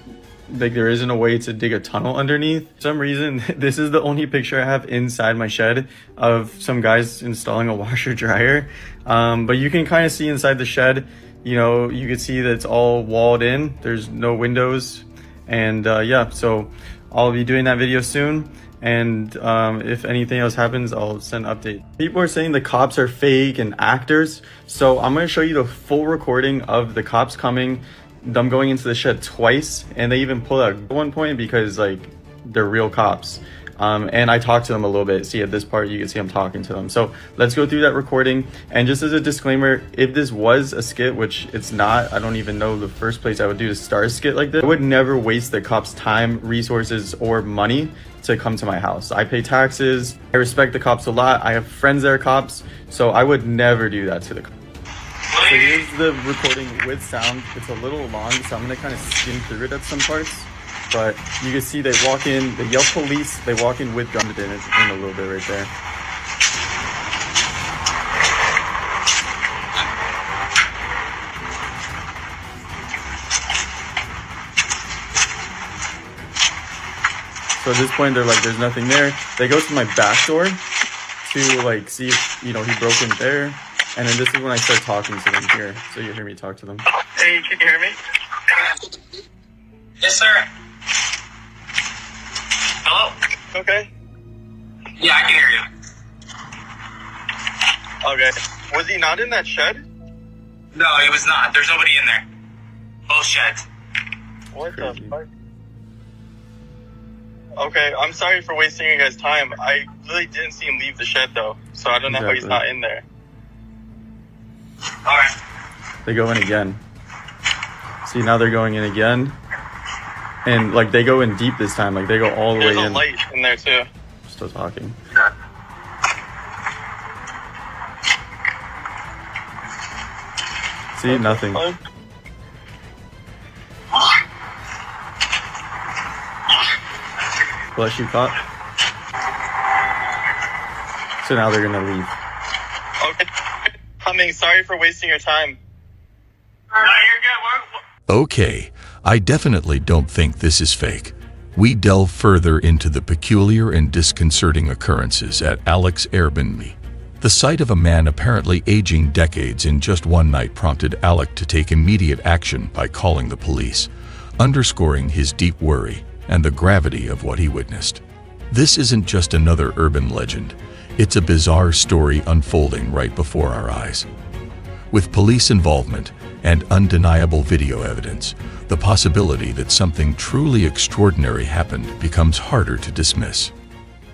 S: like there isn't a way to dig a tunnel underneath. For some reason, this is the only picture I have inside my shed of some guys installing a washer dryer. But you can kind of see inside the shed, you know, you can see that it's all walled in. There's no windows. And yeah, so I'll be doing that video soon. And if anything else happens, I'll send an update. People are saying the cops are fake and actors. So I'm going to show you the full recording of the cops coming, them going into the shed twice. And they even pull out at one point because like they're real cops. And I talked to them a little bit. See, at this part, you can see I'm talking to them. So let's go through that recording. And just as a disclaimer, if this was a skit, which it's not, I don't even know the first place I would do to start a skit like this. I would never waste the cops' time, resources, or money to come to my house. I pay taxes. I respect the cops a lot. I have friends that are cops. So I would never do that to the cops. So here's the recording with sound. It's a little long, so I'm going to kind of skim through it at some parts. But you can see they walk in, they yell police, they walk in with guns in a little bit right there. So at this point, they're like, there's nothing there. They go to my back door to like see if, you know, he broke in there. And then this is when I start talking to them here. So you hear me talk to them.
E: Hey, can you hear me? Yes, sir. Hello? Okay. Yeah, I can hear you. Okay. Was he not in that shed? No, he was not. There's nobody in there. Both sheds. What the fuck? Okay, I'm sorry for wasting your guys' time. I really didn't see him leave the shed though, so I don't know how he's not in there. Alright.
S: They go in again. See, now they're going in again. And like they go in deep this time, like they go all the way in.
E: There's a light in there too.
S: Still talking.
E: Sure.
S: See, nothing. Bless you, cop. So now they're gonna leave.
E: Okay. Coming, sorry for wasting your time. No, you're good.
A: Okay, I definitely don't think this is fake. We delve further into the peculiar and disconcerting occurrences at Alex Airbnb. The sight of a man apparently aging decades in just one night prompted Alec to take immediate action by calling the police, underscoring his deep worry and the gravity of what he witnessed. This isn't just another urban legend. It's a bizarre story unfolding right before our eyes. With police involvement and undeniable video evidence, the possibility that something truly extraordinary happened becomes harder to dismiss.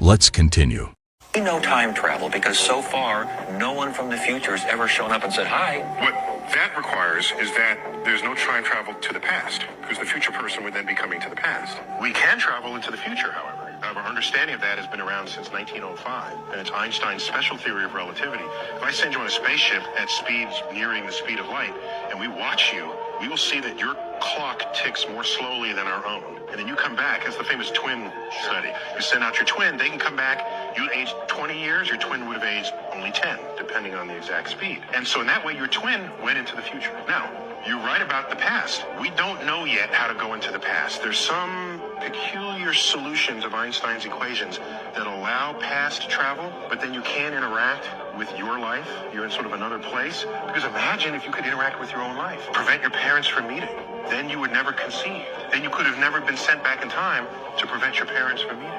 A: Let's continue.
K: We know time travel because so far, no one from the future has ever shown up and said hi.
V: What that requires is that there's no time travel to the past, because the future person would then be coming to the past. We can travel into the future, however. Our understanding of that has been around since 1905, and it's Einstein's special theory of relativity. If I send you on a spaceship at speeds nearing the speed of light, and we watch you, we will see that your clock ticks more slowly than our own. And then you come back, that's the famous twin study. You send out your twin, they can come back, you aged 20 years, your twin would have aged only 10, depending on the exact speed. And so in that way, your twin went into the future. Now, You write about the past. We don't know yet how to go into the past. There's some peculiar solutions of Einstein's equations that allow past travel, but then you can't interact with your life. You're in sort of another place. Because imagine if you could interact with your own life. Prevent your parents from meeting. Then you would never conceive. Then you could have never been sent back in time to prevent your parents from meeting.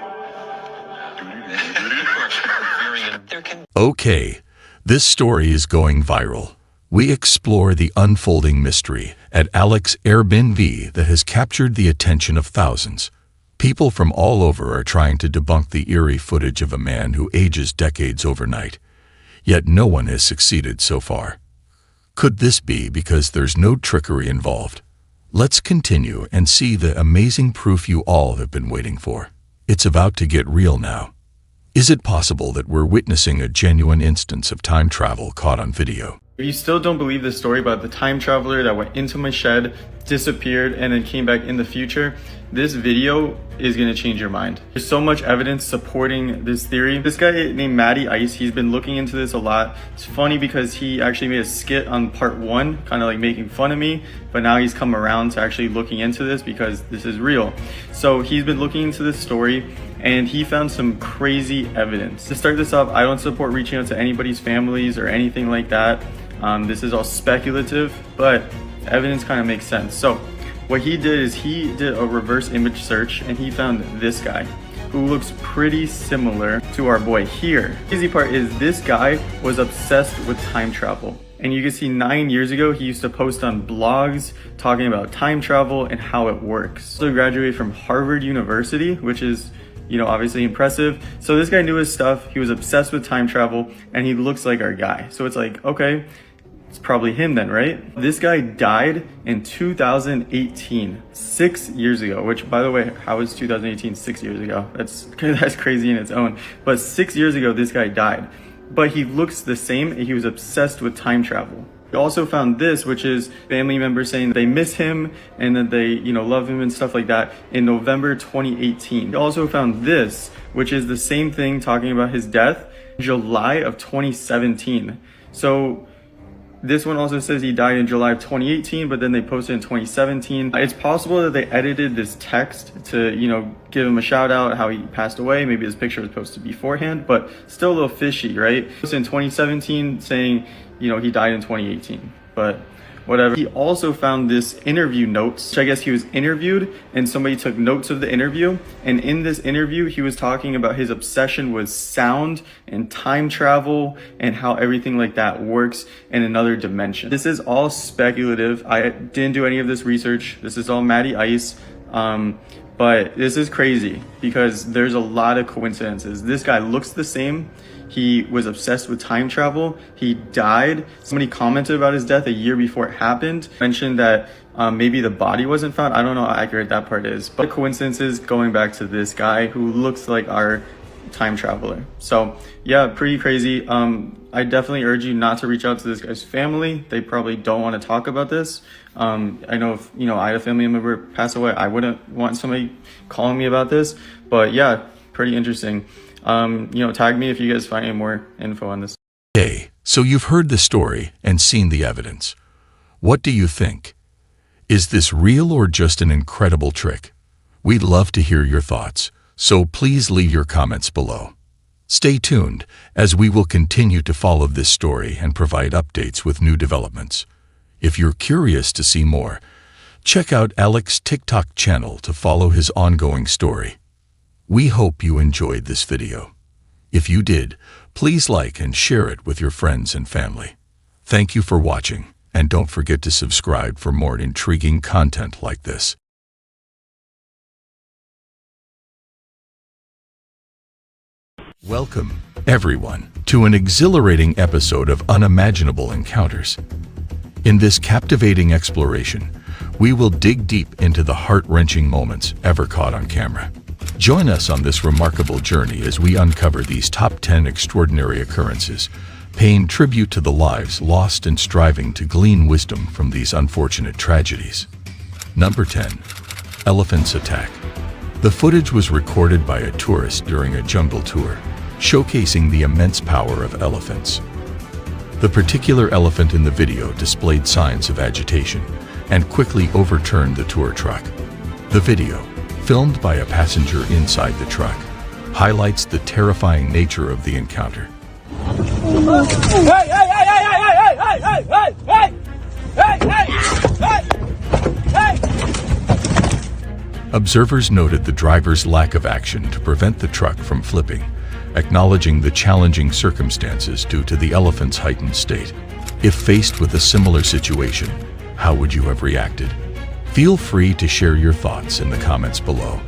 A: Okay, this story is going viral. We explore the unfolding mystery at Alex Airbnb that has captured the attention of thousands. People from all over are trying to debunk the eerie footage of a man who ages decades overnight. Yet no one has succeeded so far. Could this be because there's no trickery involved? Let's continue and see the amazing proof you all have been waiting for. It's about to get real now. Is it possible that we're witnessing a genuine instance of time travel caught on video?
S: If you still don't believe the story about the time traveler that went into my shed, disappeared, and then came back in the future, this video is going to change your mind. There's so much evidence supporting this theory. This guy named Matty Ice, he's been looking into this a lot. It's funny because he actually made a skit on part 1, kind of like making fun of me, but now he's come around to actually looking into this because this is real. So he's been looking into this story and he found some crazy evidence. To start this off, I don't support reaching out to anybody's families or anything like that. This is all speculative, but evidence kind of makes sense. So what he did is he did a reverse image search and he found this guy who looks pretty similar to our boy here. The crazy part is this guy was obsessed with time travel. And you can see 9 years ago, he used to post on blogs talking about time travel and how it works. So he graduated from Harvard University, which is, you know, obviously impressive. So this guy knew his stuff. He was obsessed with time travel and he looks like our guy. So it's like, okay, it's probably him then, right? This guy died in 2018, 6 years ago, which by the way, how is 2018 6 years ago? That's crazy in its own. But 6 years ago, this guy died, but he looks the same and he was obsessed with time travel. We also found this, which is family members saying they miss him and that they, you know, love him and stuff like that in November 2018. We also found this, which is the same thing talking about his death, July of 2017. So this one also says he died in July of 2018, but then they posted in 2017. It's possible that they edited this text to, you know, give him a shout out, how he passed away. Maybe this picture was posted beforehand, but still a little fishy, right? It was in 2017 saying, you know, he died in 2018, but whatever. He also found this interview notes, which I guess he was interviewed and somebody took notes of the interview. And in this interview, he was talking about his obsession with sound and time travel and how everything like that works in another dimension. This is all speculative. I didn't do any of this research. This is all Matty Ice. But this is crazy because there's a lot of coincidences. This guy looks the same. He was obsessed with time travel. He died. Somebody commented about his death a year before it happened. Mentioned that maybe the body wasn't found. I don't know how accurate that part is. But coincidences going back to this guy who looks like our time traveler. So yeah, pretty crazy. I definitely urge you not to reach out to this guy's family. They probably don't want to talk about this. I know if, you know, I had a family member pass away, I wouldn't want somebody calling me about this. But yeah, pretty interesting. You know, tag me if you guys find any more info on this.
A: Okay, so you've heard the story and seen the evidence. What do you think? Is this real or just an incredible trick? We'd love to hear your thoughts, so please leave your comments below. Stay tuned, as we will continue to follow this story and provide updates with new developments. If you're curious to see more, check out Alex's TikTok channel to follow his ongoing story. We hope you enjoyed this video. If you did, please like and share it with your friends and family. Thank you for watching, and don't forget to subscribe for more intriguing content like this. Welcome, everyone, to an exhilarating episode of Unimaginable Encounters. In this captivating exploration, we will dig deep into the heart-wrenching moments ever caught on camera. Join us on this remarkable journey as we uncover these top 10 extraordinary occurrences, paying tribute to the lives lost and striving to glean wisdom from these unfortunate tragedies. Number 10. Elephants Attack. The footage was recorded by a tourist during a jungle tour, showcasing the immense power of elephants. The particular elephant in the video displayed signs of agitation and quickly overturned the tour truck. The video, filmed by a passenger inside the truck, highlights the terrifying nature of the encounter. Observers noted the driver's lack of action to prevent the truck from flipping, acknowledging the challenging circumstances due to the elephant's heightened state. If faced with a similar situation, how would you have reacted? Feel free to share your thoughts in the comments below.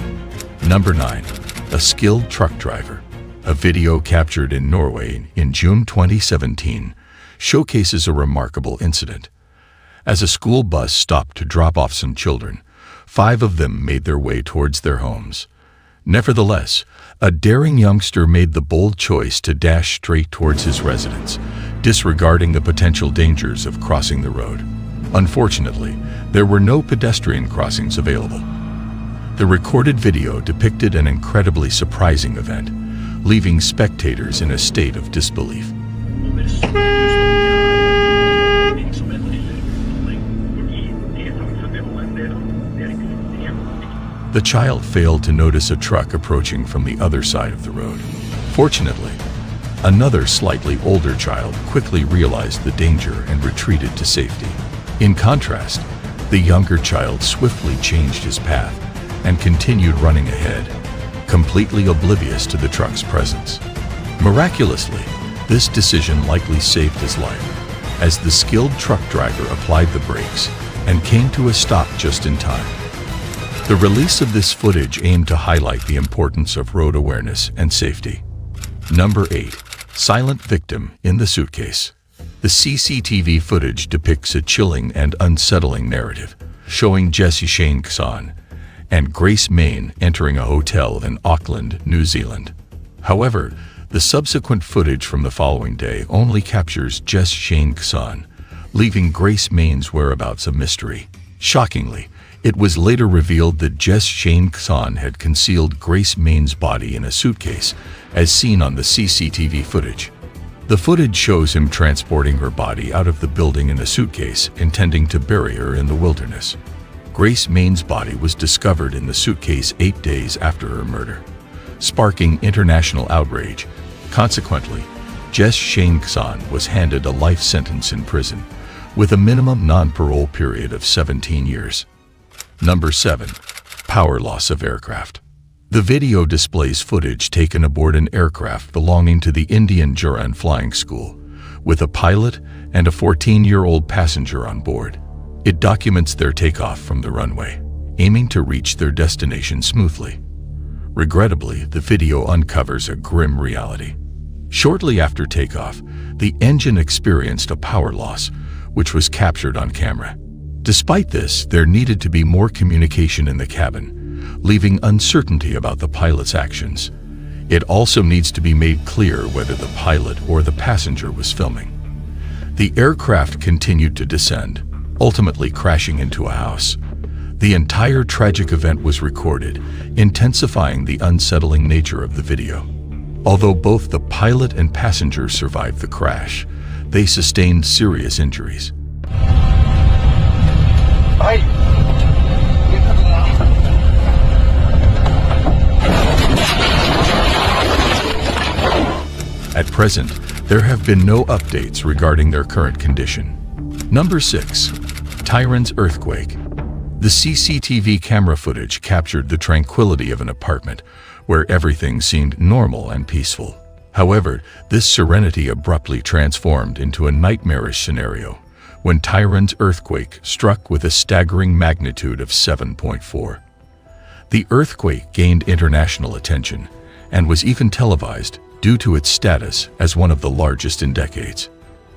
A: Number 9. A skilled truck driver. A video captured in Norway in June 2017 showcases a remarkable incident. As a school bus stopped to drop off some children, 5 of them made their way towards their homes. Nevertheless, a daring youngster made the bold choice to dash straight towards his residence, disregarding the potential dangers of crossing the road. Unfortunately, there were no pedestrian crossings available. The recorded video depicted an incredibly surprising event, leaving spectators in a state of disbelief. The child failed to notice a truck approaching from the other side of the road. Fortunately, another slightly older child quickly realized the danger and retreated to safety. In contrast, the younger child swiftly changed his path and continued running ahead, completely oblivious to the truck's presence. Miraculously, this decision likely saved his life, as the skilled truck driver applied the brakes and came to a stop just in time. The release of this footage aimed to highlight the importance of road awareness and safety. Number 8. Silent victim in the suitcase. The CCTV footage depicts a chilling and unsettling narrative, showing Jesse Shane Kson and Grace Main entering a hotel in Auckland, New Zealand. However, the subsequent footage from the following day only captures Jess Shane Kson, leaving Grace Main's whereabouts a mystery. Shockingly, it was later revealed that Jess Shane Kson had concealed Grace Main's body in a suitcase, as seen on the CCTV footage. The footage shows him transporting her body out of the building in a suitcase, intending to bury her in the wilderness. Grace Main's body was discovered in the suitcase 8 days after her murder, sparking international outrage. Consequently, Jess Shane Kson was handed a life sentence in prison, with a minimum non-parole period of 17 years. Number 7. Power loss of aircraft. The video displays footage taken aboard an aircraft belonging to the Indian Juran Flying School, with a pilot and a 14-year-old passenger on board. It documents their takeoff from the runway, aiming to reach their destination smoothly. Regrettably, the video uncovers a grim reality. Shortly after takeoff, the engine experienced a power loss, which was captured on camera. Despite this, there needed to be more communication in the cabin, leaving uncertainty about the pilot's actions. It also needs to be made clear whether the pilot or the passenger was filming. The aircraft continued to descend, ultimately crashing into a house. The entire tragic event was recorded, intensifying the unsettling nature of the video. Although both the pilot and passenger survived the crash, they sustained serious injuries. At present, there have been no updates regarding their current condition. Number 6. Tyran's earthquake. The CCTV camera footage captured the tranquility of an apartment where everything seemed normal and peaceful. However, this serenity abruptly transformed into a nightmarish scenario when Tyran's earthquake struck with a staggering magnitude of 7.4. The earthquake gained international attention and was even televised due to its status as one of the largest in decades.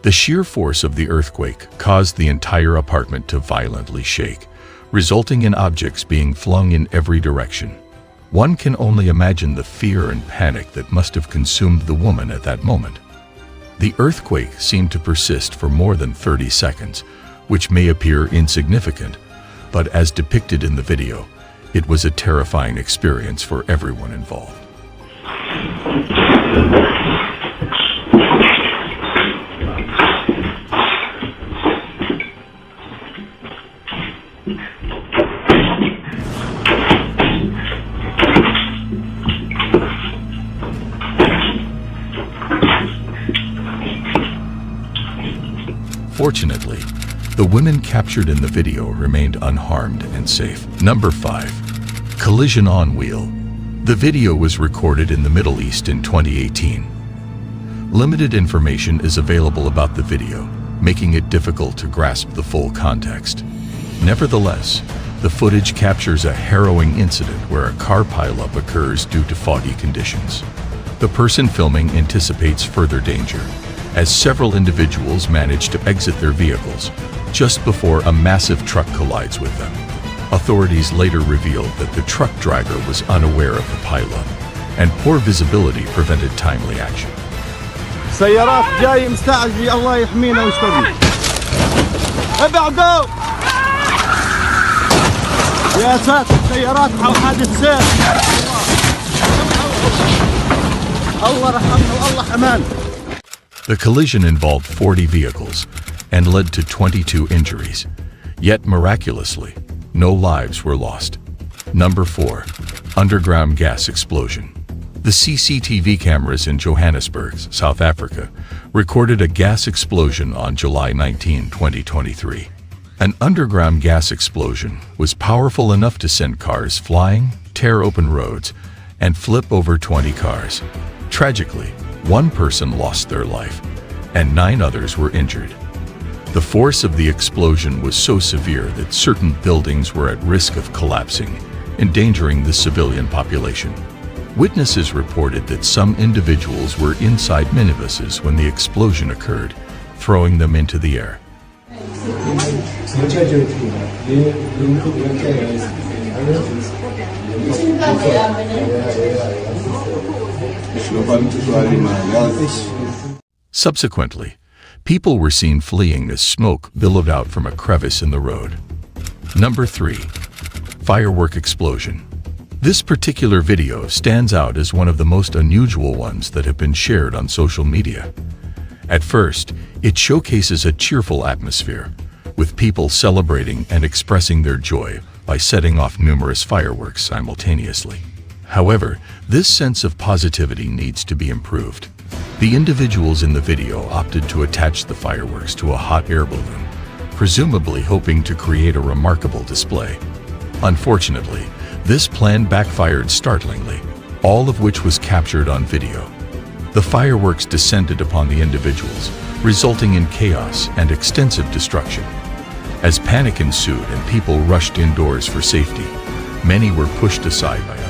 A: The sheer force of the earthquake caused the entire apartment to violently shake, resulting in objects being flung in every direction. One can only imagine the fear and panic that must have consumed the woman at that moment. The earthquake seemed to persist for more than 30 seconds, which may appear insignificant, but as depicted in the video, it was a terrifying experience for everyone involved. Fortunately, the women captured in the video remained unharmed and safe. Number 5. Collision on wheel. The video was recorded in the Middle East in 2018. Limited information is available about the video, making it difficult to grasp the full context. Nevertheless, the footage captures a harrowing incident where a car pileup occurs due to foggy conditions. The person filming anticipates further danger, as several individuals manage to exit their vehicles just before a massive truck collides with them. Authorities later revealed that the truck driver was unaware of the pileup, and poor visibility prevented timely action.
C: سيارات جاي مستعجل الله يحمينا ويسترنا. ابعدوا يا ساتر سيارات حادث سير. الله رحمنا والله حمان.
A: The collision involved 40 vehicles and led to 22 injuries. Yet miraculously, no lives were lost. Number 4. Underground gas explosion. The CCTV cameras in Johannesburg, South Africa, recorded a gas explosion on July 19, 2023. An underground gas explosion was powerful enough to send cars flying, tear open roads, and flip over 20 cars. Tragically, one person lost their life, and 9 others were injured. The force of the explosion was so severe that certain buildings were at risk of collapsing, endangering the civilian population. Witnesses reported that some individuals were inside minibuses when the explosion occurred, throwing them into the air. Subsequently, people were seen fleeing as smoke billowed out from a crevice in the road. Number 3. Firework explosion. This particular video stands out as one of the most unusual ones that have been shared on social media. At first, it showcases a cheerful atmosphere, with people celebrating and expressing their joy by setting off numerous fireworks simultaneously. However, this sense of positivity needs to be improved. The individuals in the video opted to attach the fireworks to a hot air balloon, presumably hoping to create a remarkable display. Unfortunately, this plan backfired startlingly, all of which was captured on video. The fireworks descended upon the individuals, resulting in chaos and extensive destruction. As panic ensued and people rushed indoors for safety, many were pushed aside by others.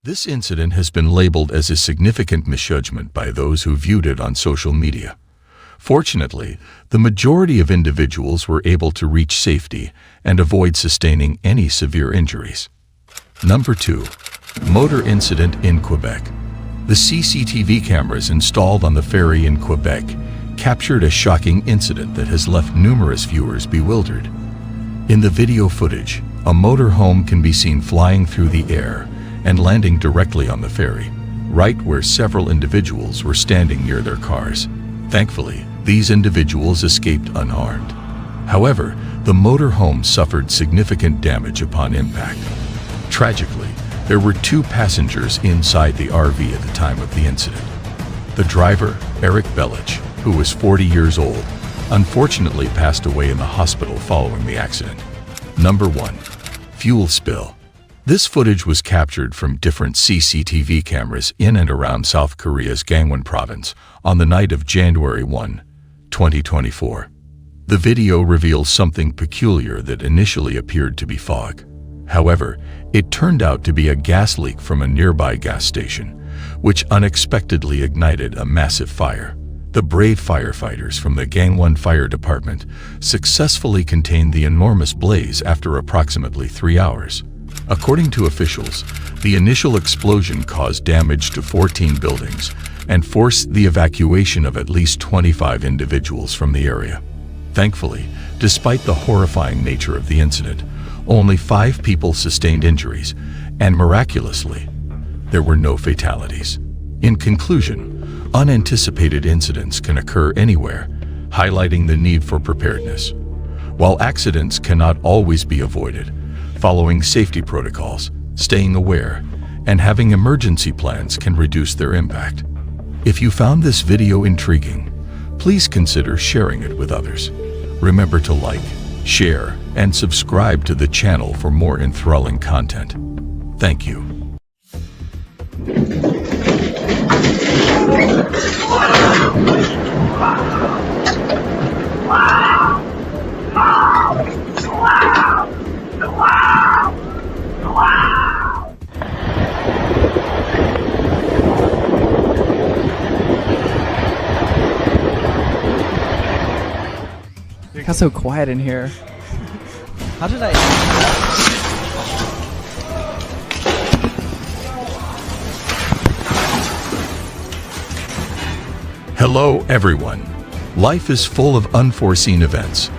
A: This incident has been labeled as a significant misjudgment by those who viewed it on social media. Fortunately, the majority of individuals were able to reach safety and avoid sustaining any severe injuries. Number 2. Motor incident in Quebec. The CCTV cameras installed on the ferry in Quebec captured a shocking incident that has left numerous viewers bewildered. In the video footage, a motorhome can be seen flying through the air and landing directly on the ferry, right where several individuals were standing near their cars. Thankfully, these individuals escaped unharmed. However, the motorhome suffered significant damage upon impact. Tragically, there were 2 passengers inside the RV at the time of the incident. The driver, Eric Bellich, who was 40 years old, unfortunately passed away in the hospital following the accident. Number 1. Fuel spill. This footage was captured from different CCTV cameras in and around South Korea's Gangwon province on the night of January 1, 2024. The video reveals something peculiar that initially appeared to be fog. However, it turned out to be a gas leak from a nearby gas station, which unexpectedly ignited a massive fire. The brave firefighters from the Gangwon Fire Department successfully contained the enormous blaze after approximately 3 hours. According to officials, the initial explosion caused damage to 14 buildings and forced the evacuation of at least 25 individuals from the area. Thankfully, despite the horrifying nature of the incident, only 5 people sustained injuries, and miraculously, there were no fatalities. In conclusion, unanticipated incidents can occur anywhere, highlighting the need for preparedness. While accidents cannot always be avoided, following safety protocols, staying aware, and having emergency plans can reduce their impact. If you found this video intriguing, please consider sharing it with others. Remember to like, share, and subscribe to the channel for more enthralling content. Thank you.
B: It got so quiet in here. How did I...
A: Hello, everyone. Life is full of unforeseen events.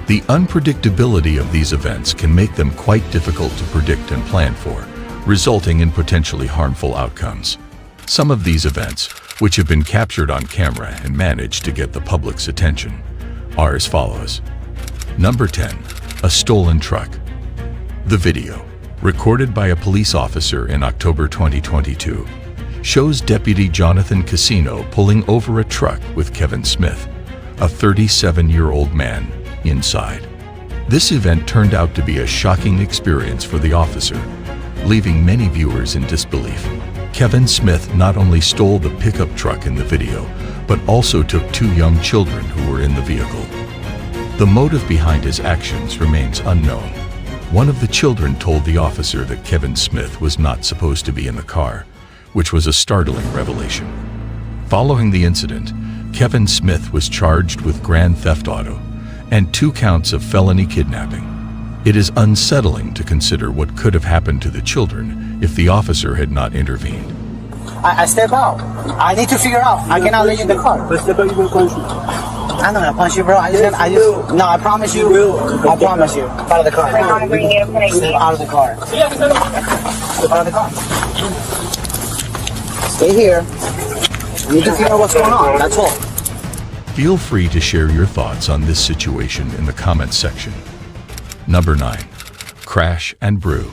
A: The unpredictability of these events can make them quite difficult to predict and plan for, resulting in potentially harmful outcomes. Some of these events, which have been captured on camera and managed to get the public's attention, are as follows. Number 10. A stolen truck. The video, recorded by a police officer in October 2022, shows Deputy Jonathan Casino pulling over a truck with Kevin Smith, a 37-year-old man, inside. This event turned out to be a shocking experience for the officer, leaving many viewers in disbelief. Kevin Smith not only stole the pickup truck in the video, but also took 2 young children who were in the vehicle. The motive behind his actions remains unknown. One of the children told the officer that Kevin Smith was not supposed to be in the car, which was a startling revelation. Following the incident, Kevin Smith was charged with grand theft auto and 2 counts of felony kidnapping. It is unsettling to consider what could have happened to the children if the officer had not intervened.
H: I step out. I need to figure out. I cannot let you in the car. I step out, you will punch me. I'm not gonna punch you, bro. No, I promise you. I promise you. Out of the car. Step out of the car. Step out of the car. Stay here. I need to figure out what's going on. That's all.
A: Feel free to share your thoughts on this situation in the comments section. Number 9. Crash and Brew.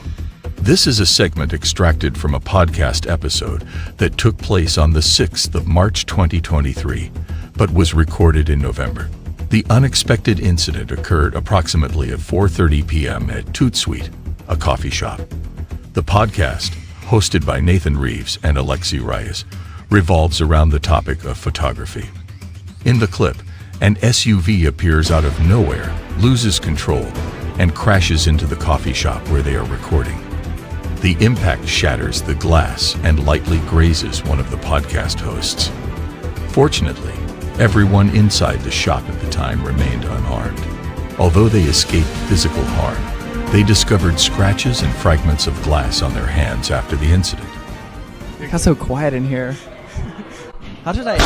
A: This is a segment extracted from a podcast episode that took place on the 6th of March 2023, but was recorded in November. The unexpected incident occurred approximately at 4:30 p.m. at Toot Sweet, a coffee shop. The podcast, hosted by Nathan Reeves and Alexi Reyes, revolves around the topic of photography. In the clip, an SUV appears out of nowhere, loses control, and crashes into the coffee shop where they are recording. The impact shatters the glass and lightly grazes one of the podcast hosts. Fortunately, everyone inside the shop at the time remained unharmed. Although they escaped physical harm, they discovered scratches and fragments of glass on their hands after the incident.
B: It got so quiet in here. How did I...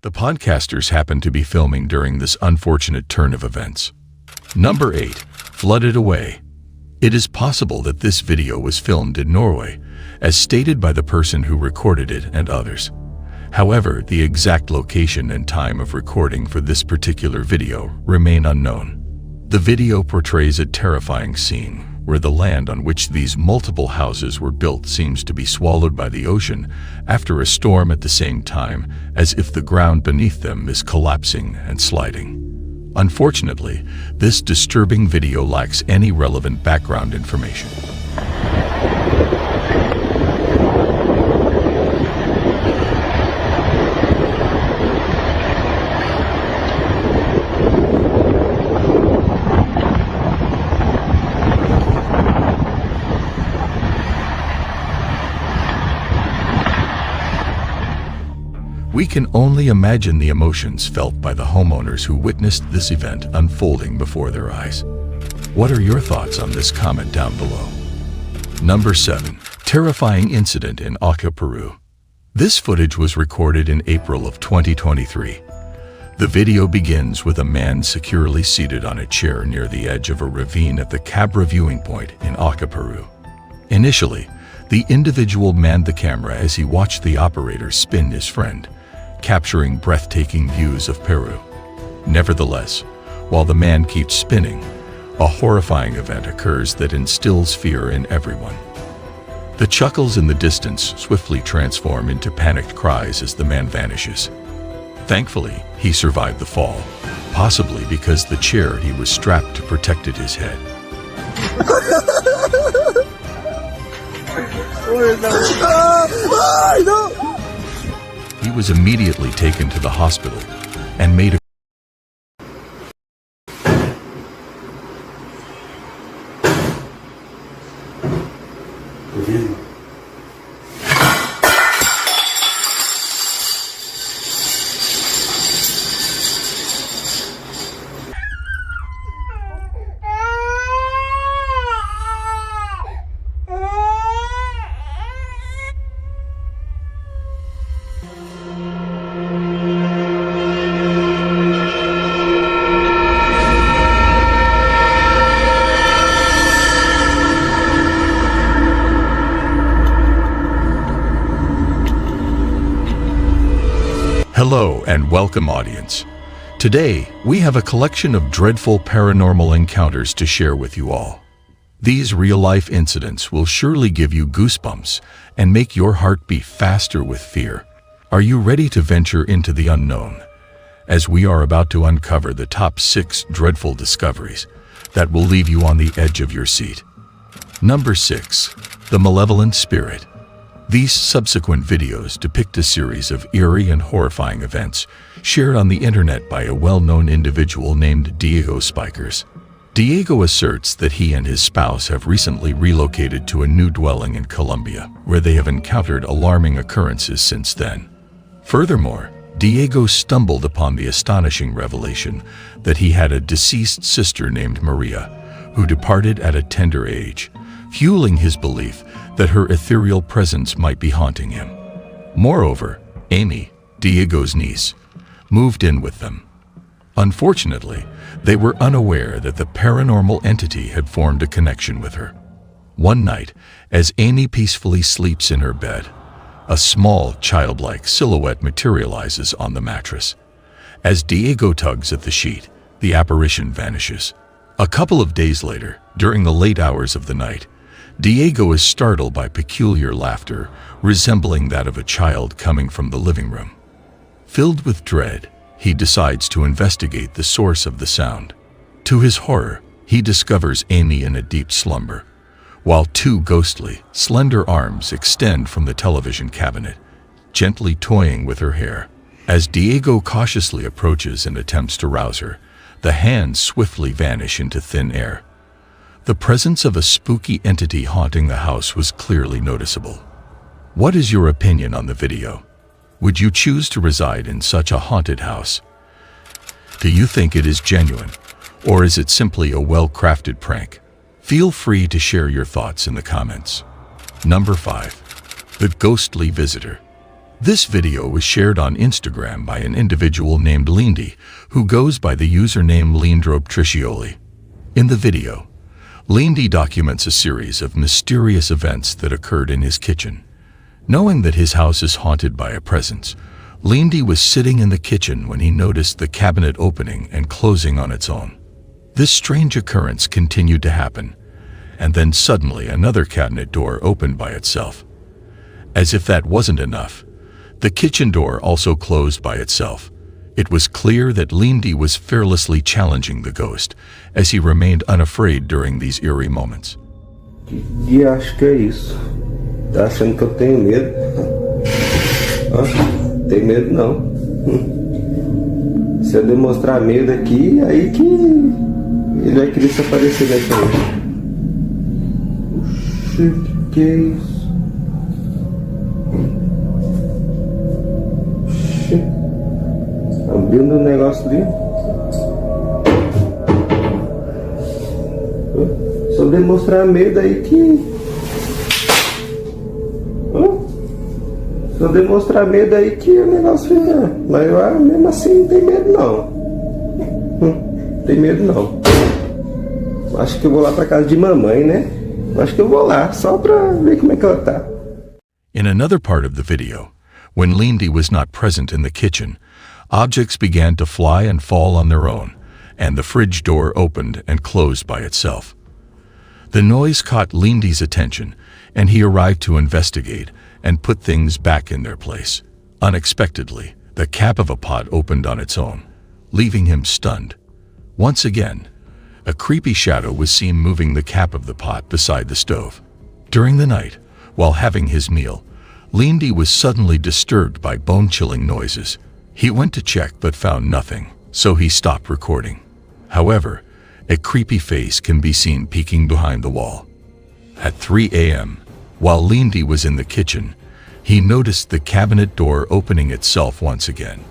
A: The podcasters happened to be filming during this unfortunate turn of events. Number 8. Flooded away. It is possible that this video was filmed in Norway, as stated by the person who recorded it and others. However, the exact location and time of recording for this particular video remain unknown. The video portrays a terrifying scene where the land on which these multiple houses were built seems to be swallowed by the ocean after a storm at the same time as if the ground beneath them is collapsing and sliding. Unfortunately, this disturbing video lacks any relevant background information. We can only imagine the emotions felt by the homeowners who witnessed this event unfolding before their eyes. What are your thoughts on this? Comment down below. Number 7. Terrifying incident in Auca, Peru. This footage was recorded in April of 2023. The video begins with a man securely seated on a chair near the edge of a ravine at the Cabra viewing point in Auca, Peru. Initially, the individual manned the camera as he watched the operator spin his friend, capturing breathtaking views of Peru. Nevertheless, while the man keeps spinning, a horrifying event occurs that instills fear in everyone. The chuckles in the distance swiftly transform into panicked cries as the man vanishes. Thankfully, he survived the fall, possibly because the chair he was strapped to protected his head. He was immediately taken to the hospital and made a Hello and welcome, audience. Today, we have a collection of dreadful paranormal encounters to share with you all. These real-life incidents will surely give you goosebumps and make your heart beat faster with fear. Are you ready to venture into the unknown? As we are about to uncover the top 6 dreadful discoveries that will leave you on the edge of your seat. Number 6. The Malevolent Spirit. These subsequent videos depict a series of eerie and horrifying events shared on the internet by a well-known individual named Diego Spikers. Diego asserts that he and his spouse have recently relocated to a new dwelling in Colombia, where they have encountered alarming occurrences since then. Furthermore, Diego stumbled upon the astonishing revelation that he had a deceased sister named Maria, who departed at a tender age, fueling his belief that her ethereal presence might be haunting him. Moreover, Amy, Diego's niece, moved in with them. Unfortunately, they were unaware that the paranormal entity had formed a connection with her. One night, as Amy peacefully sleeps in her bed, a small, childlike silhouette materializes on the mattress. As Diego tugs at the sheet, the apparition vanishes. A couple of days later, during the late hours of the night, Diego is startled by peculiar laughter, resembling that of a child coming from the living room. Filled with dread, he decides to investigate the source of the sound. To his horror, he discovers Amy in a deep slumber, while 2 ghostly, slender arms extend from the television cabinet, gently toying with her hair. As Diego cautiously approaches and attempts to rouse her, the hands swiftly vanish into thin air. The presence of a spooky entity haunting the house was clearly noticeable. What is your opinion on the video? Would you choose to reside in such a haunted house? Do you think it is genuine, or is it simply a well-crafted prank? Feel free to share your thoughts in the comments. Number 5. The Ghostly Visitor. This video was shared on Instagram by an individual named Lindy, who goes by the username Leandrobe Triscioli. In the video, Lindy documents a series of mysterious events that occurred in his kitchen. Knowing that his house is haunted by a presence, Lindy was sitting in the kitchen when he noticed the cabinet opening and closing on its own. This strange occurrence continued to happen, and then suddenly another cabinet door opened by itself. As if that wasn't enough, the kitchen door also closed by itself. It was clear that Lindy was fearlessly challenging the ghost, as he remained unafraid during these eerie moments.
M: E acho que é isso. Tá achando que eu tenho medo? Tem medo não. Se eu demonstrar medo aqui, aí que ele vai querer se aparecer dessa vez. Oxi, que é isso? Oxi. Abrindo um negócio ali. Se eu demonstrar medo aí que Só demonstrar medo aí que o negócio fica. Mas eu mesmo assim não tem medo não. Tem medo não. Acho que eu vou lá pra casa de mamãe, né? Acho que eu vou lá, só pra ver como é que ela tá.
A: In another part of the video, when Lindy was not present in the kitchen, objects began to fly and fall on their own, and the fridge door opened and closed by itself. The noise caught Lindy's attention, and he arrived to investigate and put things back in their place. Unexpectedly, the cap of a pot opened on its own, leaving him stunned. Once again, a creepy shadow was seen moving the cap of the pot beside the stove. During the night, while having his meal, Lindy was suddenly disturbed by bone-chilling noises. He went to check but found nothing, so he stopped recording. However, a creepy face can be seen peeking behind the wall. At 3 a.m., while Lindy was in the kitchen, he noticed the cabinet door opening itself once again.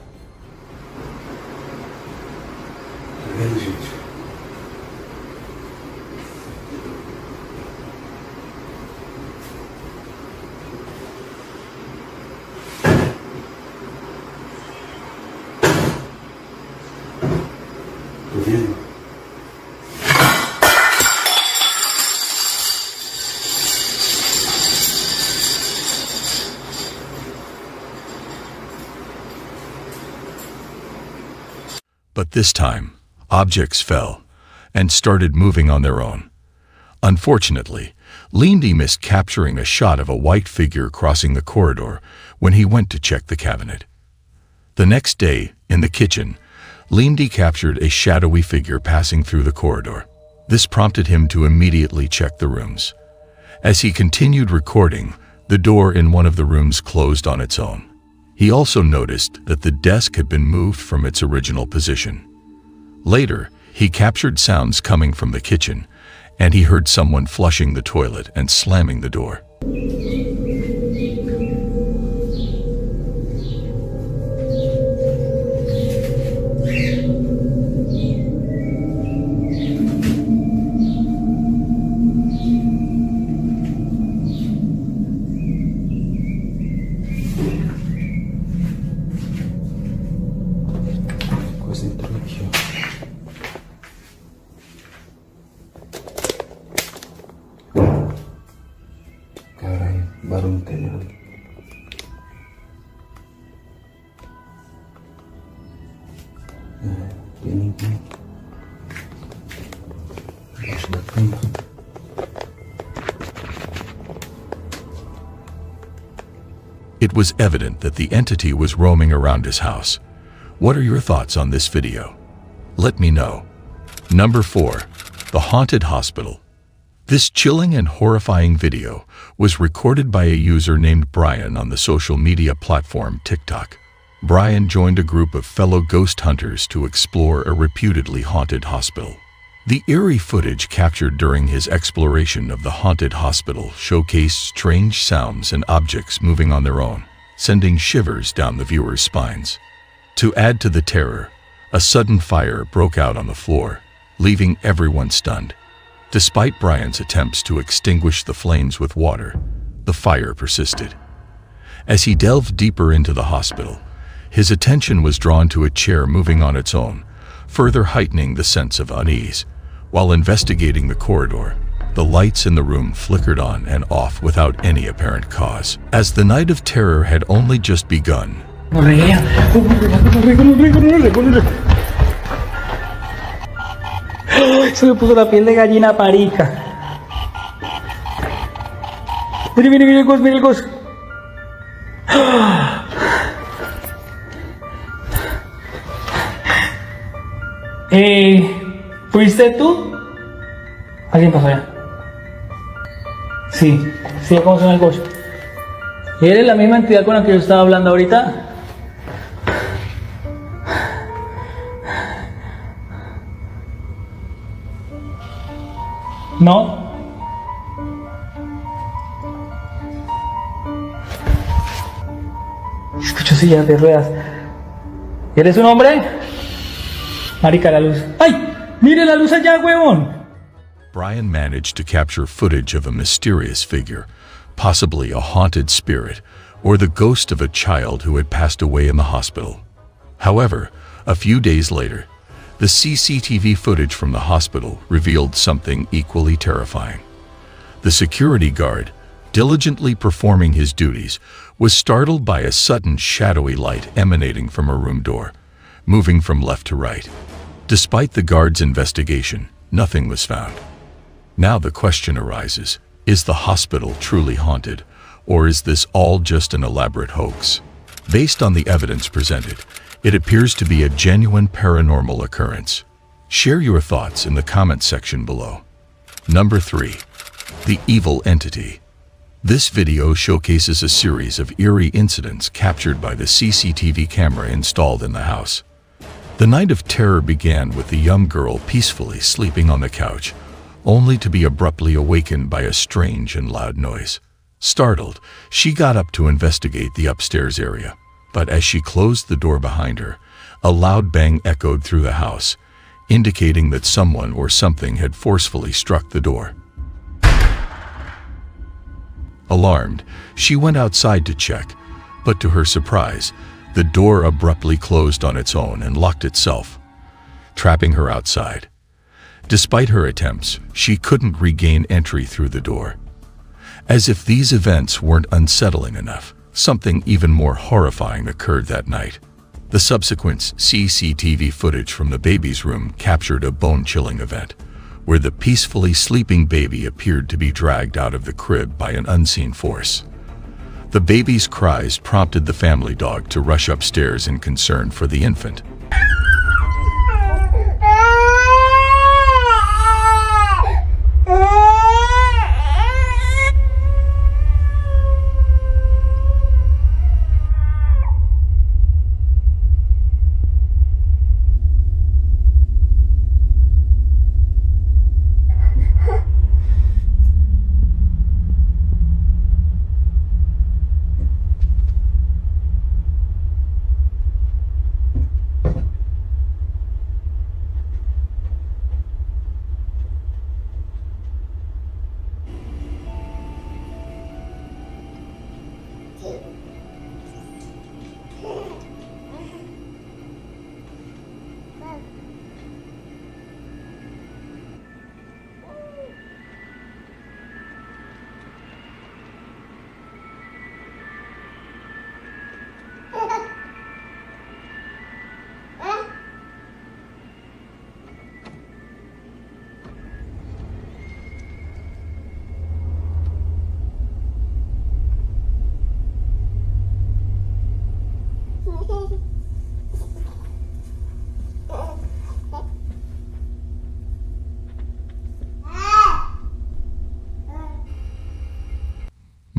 A: But this time, objects fell and started moving on their own. Unfortunately, Lindy missed capturing a shot of a white figure crossing the corridor when he went to check the cabinet. The next day, in the kitchen, Lindy captured a shadowy figure passing through the corridor. This prompted him to immediately check the rooms. As he continued recording, the door in one of the rooms closed on its own. He also noticed that the desk had been moved from its original position. Later, he captured sounds coming from the kitchen, and he heard someone flushing the toilet and slamming the door. It was evident that the entity was roaming around his house. What are your thoughts on this video? Let me know. Number 4. The Haunted Hospital. This chilling and horrifying video was recorded by a user named Brian on the social media platform TikTok. Brian joined a group of fellow ghost hunters to explore a reputedly haunted hospital. The eerie footage captured during his exploration of the haunted hospital showcased strange sounds and objects moving on their own, sending shivers down the viewer's spines. To add to the terror, a sudden fire broke out on the floor, leaving everyone stunned. Despite Brian's attempts to extinguish the flames with water, the fire persisted. As he delved deeper into the hospital, his attention was drawn to a chair moving on its own, further heightening the sense of unease. While investigating the corridor, the lights in the room flickered on and off without any apparent cause. As the night of terror had only just begun,
T: Se me puso la piel de gallina parica. Mire el ghost, mire el ghost. ¿Fuiste tú? ¿Alguien pasó allá? Sí, ¿cómo suena el ghost? ¿Eres la misma entidad con la que yo estaba hablando ahorita? ¿No? Escucho sillas de ruedas. ¿Eres un hombre? Marica, la luz. ¡Ay! ¡Mire la luz allá, huevón!
A: Brian managed to capture footage of a mysterious figure, possibly a haunted spirit or the ghost of a child who had passed away in the hospital. However, a few days later, the CCTV footage from the hospital revealed something equally terrifying. The security guard, diligently performing his duties, was startled by a sudden shadowy light emanating from a room door, moving from left to right. Despite the guard's investigation, nothing was found. Now the question arises, is the hospital truly haunted, or is this all just an elaborate hoax? Based on the evidence presented, it appears to be a genuine paranormal occurrence. Share your thoughts in the comment section below. Number 3. The evil entity. This video showcases a series of eerie incidents captured by the CCTV camera installed in the house. The night of terror began with the young girl peacefully sleeping on the couch, only to be abruptly awakened by a strange and loud noise. Startled, she got up to investigate the upstairs area, but as she closed the door behind her, a loud bang echoed through the house, indicating that someone or something had forcefully struck the door. Alarmed, she went outside to check, but to her surprise, the door abruptly closed on its own and locked itself, trapping her outside. Despite her attempts, she couldn't regain entry through the door. As if these events weren't unsettling enough, something even more horrifying occurred that night. The subsequent CCTV footage from the baby's room captured a bone-chilling event, where the peacefully sleeping baby appeared to be dragged out of the crib by an unseen force. The baby's cries prompted the family dog to rush upstairs in concern for the infant.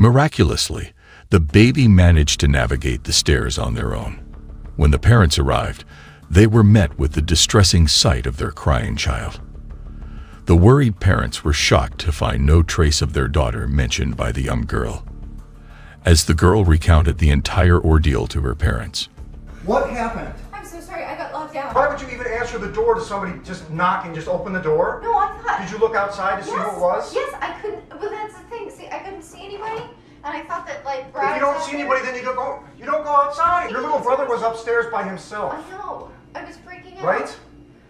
A: Miraculously, the baby managed to navigate the stairs on their own. When the parents arrived, they were met with the distressing sight of their crying child. The worried parents were shocked to find no trace of their daughter mentioned by the young girl. As the girl recounted the entire ordeal to her parents.
I: What happened?
Q: I'm so sorry, I got locked out.
I: Why would you even answer the door to somebody just knock and just open the door?
Q: No, I thought...
I: Did you look outside to see who it was?
Q: Yes, I couldn't, but that's the thing, see, I couldn't see anybody, and I thought that, like, Brad...
I: If you don't see anybody, then you don't go outside. Your little brother was upstairs by himself.
Q: I know, I was freaking out.
I: Right?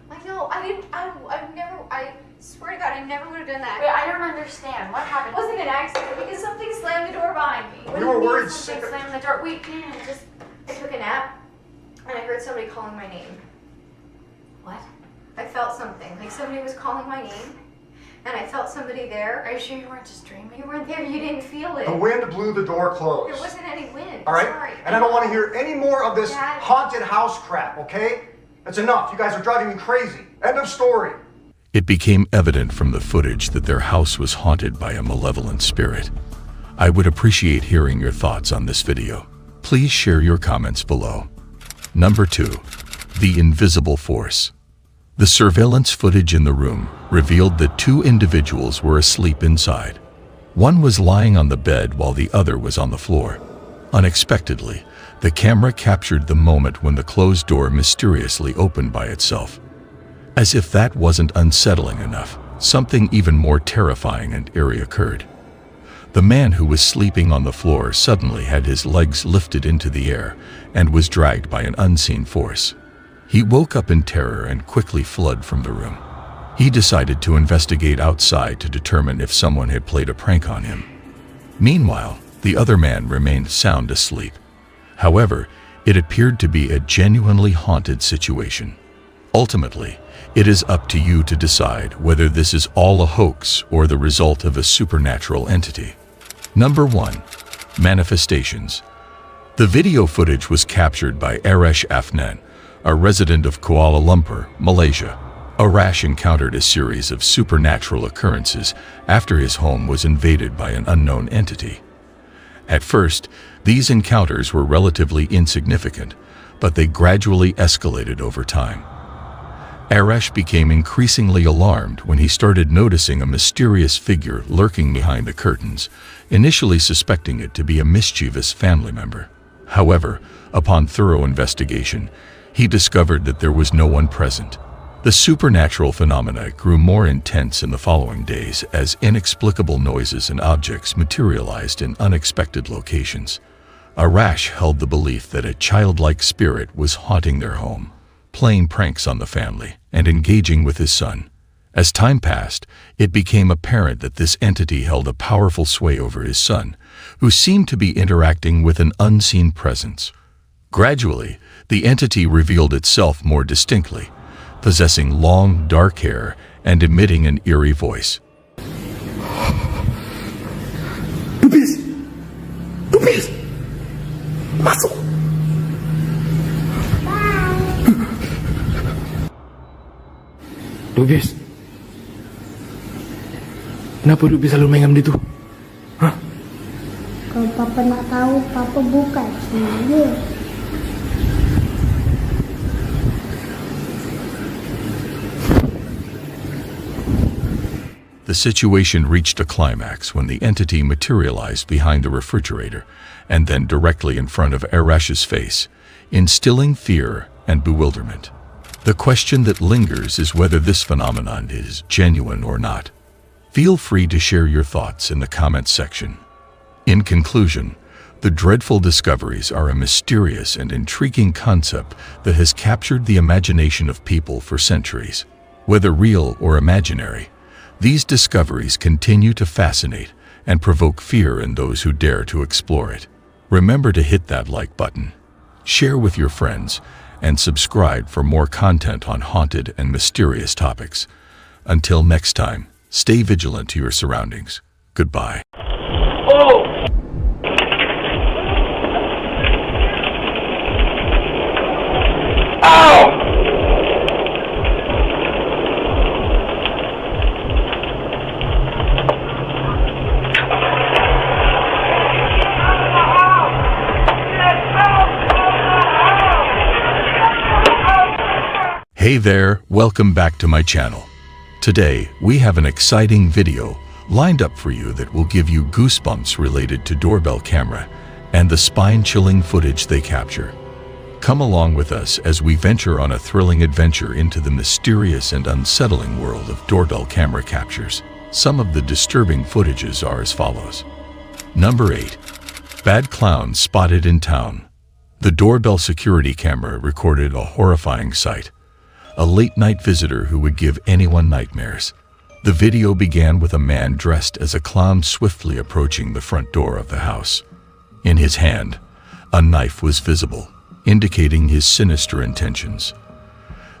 Q: I know, I swear to God, I never would have done that. Wait, I don't understand, what happened? It wasn't an accident, because something slammed the door behind me.
I: We were worried
Q: something slammed the door? Wait, I took a nap, and I heard somebody calling my name. What? I felt something, like somebody was calling my name, and I felt somebody there. Are you sure you weren't just dreaming? You weren't there, you didn't feel it.
I: The wind blew the door closed.
Q: There wasn't any wind.
I: All right?
Q: Sorry.
I: And I don't want to hear any more of this
Q: Dad.
I: haunted house crap, okay? That's enough. You guys are driving me crazy. End of story.
A: It became evident from the footage that their house was haunted by a malevolent spirit. I would appreciate hearing your thoughts on this video. Please share your comments below. Number 2. The invisible force. The surveillance footage in the room revealed that 2 individuals were asleep inside. One was lying on the bed while the other was on the floor. Unexpectedly, the camera captured the moment when the closed door mysteriously opened by itself. As if that wasn't unsettling enough, something even more terrifying and eerie occurred. The man who was sleeping on the floor suddenly had his legs lifted into the air and was dragged by an unseen force. He woke up in terror and quickly fled from the room. He decided to investigate outside to determine if someone had played a prank on him. Meanwhile, the other man remained sound asleep. However, it appeared to be a genuinely haunted situation. Ultimately, it is up to you to decide whether this is all a hoax or the result of a supernatural entity. Number 1. Manifestations. The video footage was captured by Arash Afnan, a resident of Kuala Lumpur, Malaysia. Arash encountered a series of supernatural occurrences after his home was invaded by an unknown entity. At first, these encounters were relatively insignificant, but they gradually escalated over time. Arash became increasingly alarmed when he started noticing a mysterious figure lurking behind the curtains, initially suspecting it to be a mischievous family member. However, upon thorough investigation, he discovered that there was no one present. The supernatural phenomena grew more intense in the following days as inexplicable noises and objects materialized in unexpected locations. Arash held the belief that a childlike spirit was haunting their home, playing pranks on the family, and engaging with his son. As time passed, it became apparent that this entity held a powerful sway over his son, who seemed to be interacting with an unseen presence. Gradually, the entity revealed itself more distinctly, possessing long, dark hair and emitting an eerie voice.
G: Tupis! Tupis! Masuk! Tupis! Kenapa Tupis selalu main itu? Hah?
P: Kalau Papa nak tahu, Papa buka sini.
A: The situation reached a climax when the entity materialized behind the refrigerator and then directly in front of Arash's face, instilling fear and bewilderment. The question that lingers is whether this phenomenon is genuine or not. Feel free to share your thoughts in the comments section. In conclusion, the dreadful discoveries are a mysterious and intriguing concept that has captured the imagination of people for centuries. Whether real or imaginary, these discoveries continue to fascinate and provoke fear in those who dare to explore it. Remember to hit that like button, share with your friends, and subscribe for more content on haunted and mysterious topics. Until next time, stay vigilant to your surroundings. Goodbye.
G: Oh! Ow!
A: Hey there, welcome back to my channel. Today, we have an exciting video lined up for you that will give you goosebumps related to doorbell camera and the spine-chilling footage they capture. Come along with us as we venture on a thrilling adventure into the mysterious and unsettling world of doorbell camera captures. Some of the disturbing footages are as follows. Number 8. Bad clowns spotted in town. The doorbell security camera recorded a horrifying sight. A late-night visitor who would give anyone nightmares. The video began with a man dressed as a clown swiftly approaching the front door of the house. In his hand, a knife was visible, indicating his sinister intentions.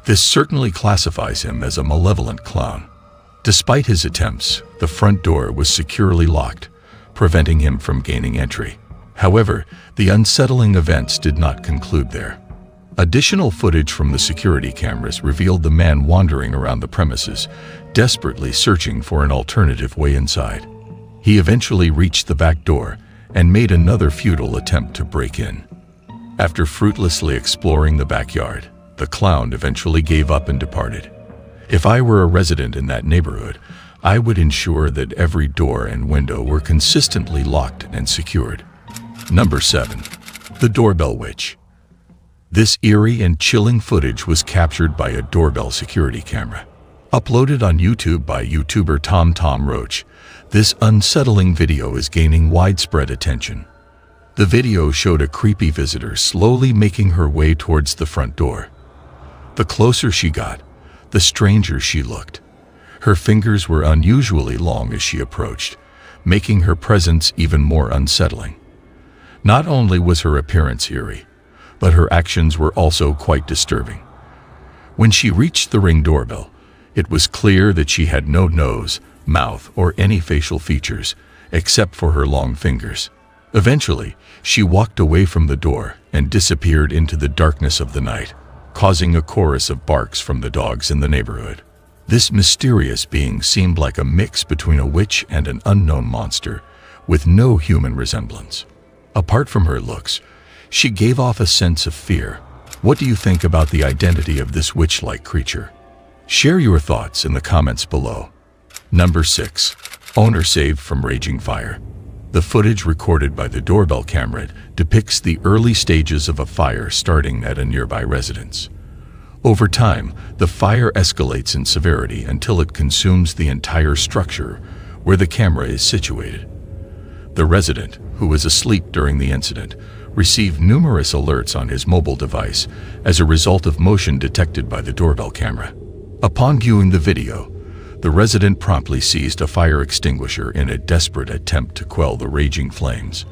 A: This certainly classifies him as a malevolent clown. Despite his attempts, the front door was securely locked, preventing him from gaining entry. However, the unsettling events did not conclude there. Additional footage from the security cameras revealed the man wandering around the premises, desperately searching for an alternative way inside. He eventually reached the back door and made another futile attempt to break in. After fruitlessly exploring the backyard, the clown eventually gave up and departed. If I were a resident in that neighborhood, I would ensure that every door and window were consistently locked and secured. Number 7. The Doorbell Witch. This eerie and chilling footage was captured by a doorbell security camera. Uploaded on YouTube by YouTuber Tom Roach, This unsettling video is gaining widespread attention. The video showed a creepy visitor slowly making her way towards the front door. The closer she got, the stranger she looked. Her fingers were unusually long as she approached, making her presence even more unsettling. Not only was her appearance eerie, but her actions were also quite disturbing. When she reached the Ring doorbell, it was clear that she had no nose, mouth, or any facial features, except for her long fingers. Eventually, she walked away from the door and disappeared into the darkness of the night, causing a chorus of barks from the dogs in the neighborhood. This mysterious being seemed like a mix between a witch and an unknown monster, with no human resemblance. Apart from her looks, she gave off a sense of fear. What do you think about the identity of this witch-like creature? Share your thoughts in the comments below. Number 6. Owner saved from raging fire. The footage recorded by the doorbell camera depicts the early stages of a fire starting at a nearby residence. Over time, the fire escalates in severity until it consumes the entire structure where the camera is situated. The resident, who was asleep during the incident, received numerous alerts on his mobile device as a result of motion detected by the doorbell camera. Upon viewing the video, the resident promptly seized a fire extinguisher in a desperate attempt to quell the raging flames.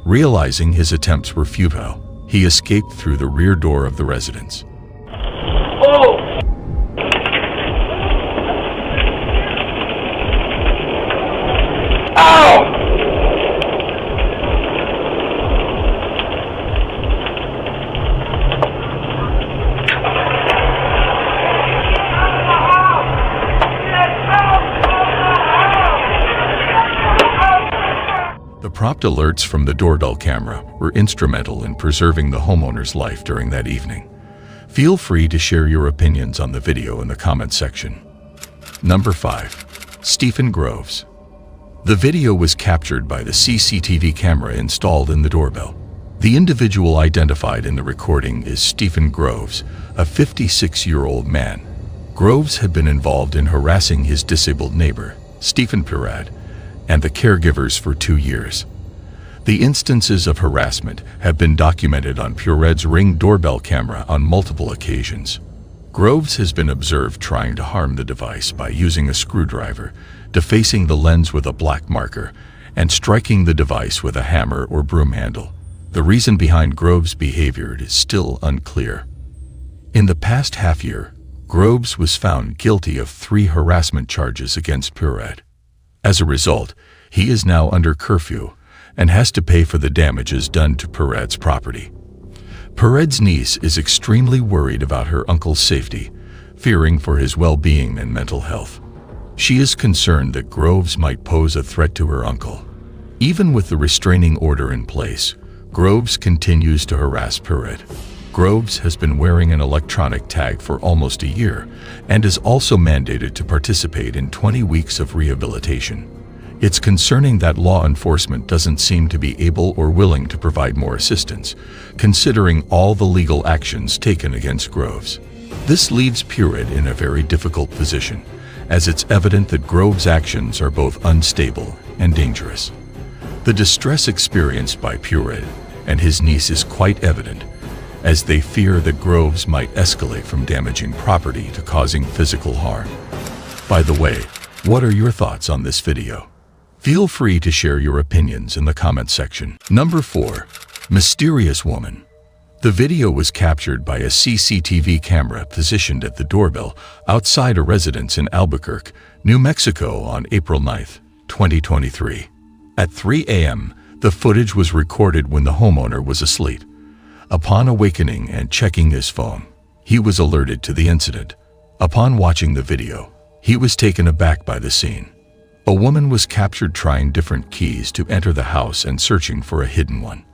A: Realizing his attempts were futile, he escaped through the rear door of the residence.
G: Oh! Ow!
A: The prompt alerts from the doorbell camera were instrumental in preserving the homeowner's life during that evening. Feel free to share your opinions on the video in the comment section. Number 5. Stephen Groves. The video was captured by the CCTV camera installed in the doorbell. The individual identified in the recording is Stephen Groves, a 56-year-old man. Groves had been involved in harassing his disabled neighbor, Stephen Perad, and the caregivers for 2 years. The instances of harassment have been documented on Pureed's Ring doorbell camera on multiple occasions. Groves has been observed trying to harm the device by using a screwdriver, defacing the lens with a black marker, and striking the device with a hammer or broom handle. The reason behind Groves' behavior is still unclear. In the past half year, Groves was found guilty of 3 harassment charges against Pureed. As a result, he is now under curfew and has to pay for the damages done to Pureed's property. Pureed's niece is extremely worried about her uncle's safety, fearing for his well-being and mental health. She is concerned that Groves might pose a threat to her uncle. Even with the restraining order in place, Groves continues to harass Pureed. Groves has been wearing an electronic tag for almost a year and is also mandated to participate in 20 weeks of rehabilitation. It's concerning that law enforcement doesn't seem to be able or willing to provide more assistance, considering all the legal actions taken against Groves. This leaves Pureed in a very difficult position, as it's evident that Groves' actions are both unstable and dangerous. The distress experienced by Pureed and his niece is quite evident, as they fear that Groves might escalate from damaging property to causing physical harm. By the way, what are your thoughts on this video? Feel free to share your opinions in the comment section. Number 4. Mysterious Woman. The video was captured by a CCTV camera positioned at the doorbell outside a residence in Albuquerque, New Mexico on April 9, 2023. At 3 a.m., the footage was recorded when the homeowner was asleep. Upon awakening and checking his phone, he was alerted to the incident. Upon watching the video, he was taken aback by the scene. A woman was captured trying different keys to enter the house and searching for a hidden one.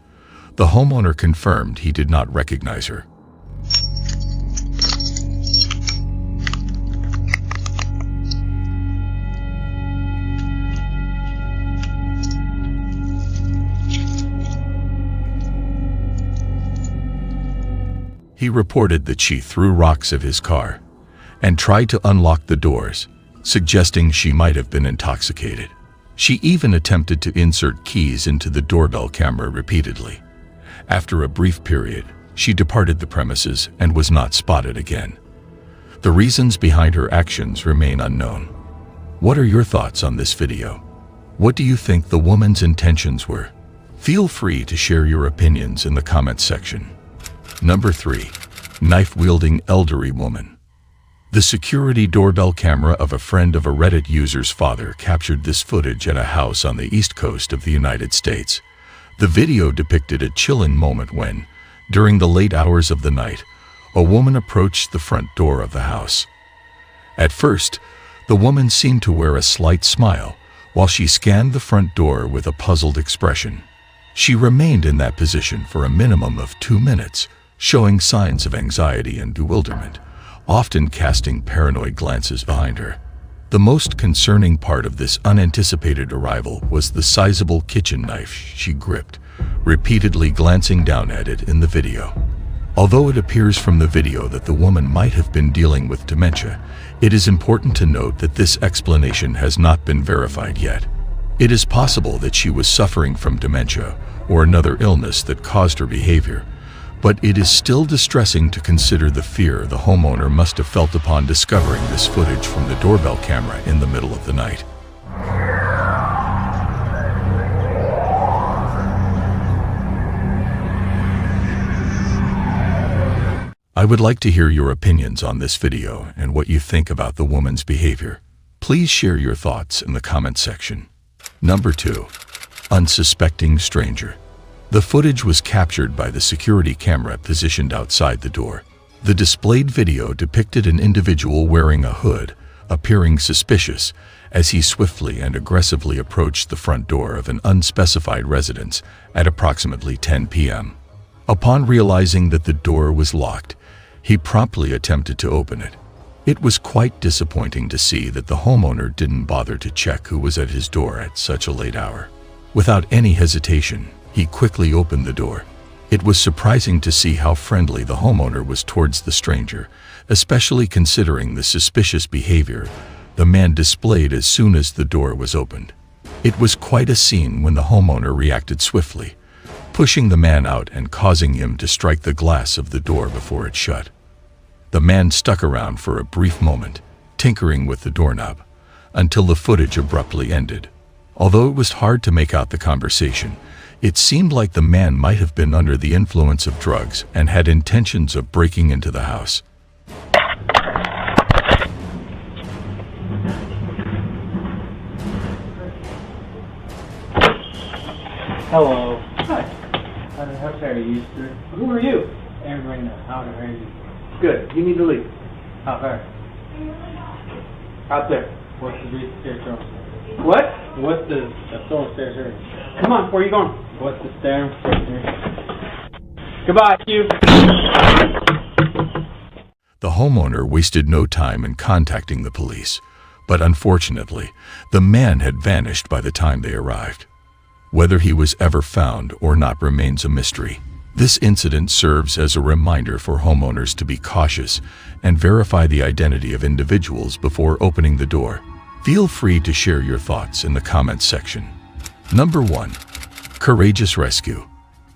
A: The homeowner confirmed he did not recognize her. He reported that she threw rocks at his car and tried to unlock the doors, suggesting she might have been intoxicated. She even attempted to insert keys into the doorbell camera repeatedly. After a brief period, she departed the premises and was not spotted again. The reasons behind her actions remain unknown. What are your thoughts on this video? What do you think the woman's intentions were? Feel free to share your opinions in the comments section. Number 3. Knife-wielding elderly woman. The security doorbell camera of a friend of a Reddit user's father captured this footage at a house on the East Coast of the United States. The video depicted a chilling moment when, during the late hours of the night, a woman approached the front door of the house. At first, the woman seemed to wear a slight smile while she scanned the front door with a puzzled expression. She remained in that position for a minimum of 2 minutes, showing signs of anxiety and bewilderment, often casting paranoid glances behind her. The most concerning part of this unanticipated arrival was the sizable kitchen knife she gripped, repeatedly glancing down at it in the video. Although it appears from the video that the woman might have been dealing with dementia, it is important to note that this explanation has not been verified yet. It is possible that she was suffering from dementia or another illness that caused her behavior, but it is still distressing to consider the fear the homeowner must have felt upon discovering this footage from the doorbell camera in the middle of the night. I would like to hear your opinions on this video and what you think about the woman's behavior. Please share your thoughts in the comment section. Number 2. Unsuspecting stranger. The footage was captured by the security camera positioned outside the door. The displayed video depicted an individual wearing a hood, appearing suspicious, as he swiftly and aggressively approached the front door of an unspecified residence at approximately 10 p.m. Upon realizing that the door was locked, he promptly attempted to open it. It was quite disappointing to see that the homeowner didn't bother to check who was at his door at such a late hour. Without any hesitation, he quickly opened the door. It was surprising to see how friendly the homeowner was towards the stranger, especially considering the suspicious behavior the man displayed as soon as the door was opened. It was quite a scene when the homeowner reacted swiftly, pushing the man out and causing him to strike the glass of the door before it shut. The man stuck around for a brief moment, tinkering with the doorknob, until the footage abruptly ended. Although it was hard to make out the conversation, it seemed like the man might have been under the influence of drugs and had intentions of breaking into the house.
T: Hello. Hi. How far are you, sir? Who are you? Everybody knows. How far are you? Good. You need to leave. How far? Out there. What's the stairs from? What? What's the stairs here? Come on, where are you going? What's the stairs here? Goodbye, you.
A: The homeowner wasted no time in contacting the police, but unfortunately, the man had vanished by the time they arrived. Whether he was ever found or not remains a mystery. This incident serves as a reminder for homeowners to be cautious and verify the identity of individuals before opening the door. Feel free to share your thoughts in the comments section. Number 1. Courageous rescue.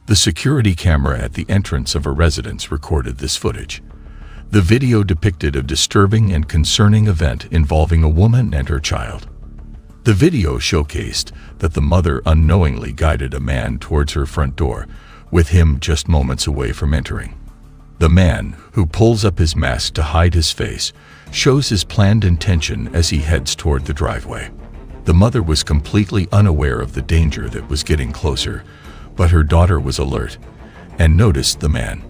A: The security camera at the entrance of a residence recorded this footage. The video depicted a disturbing and concerning event involving a woman and her child. The video showcased that the mother unknowingly guided a man towards her front door, with him just moments away from entering. The man, who pulls up his mask to hide his face, shows his planned intention as he heads toward the driveway. The mother was completely unaware of the danger that was getting closer, but her daughter was alert and noticed the man.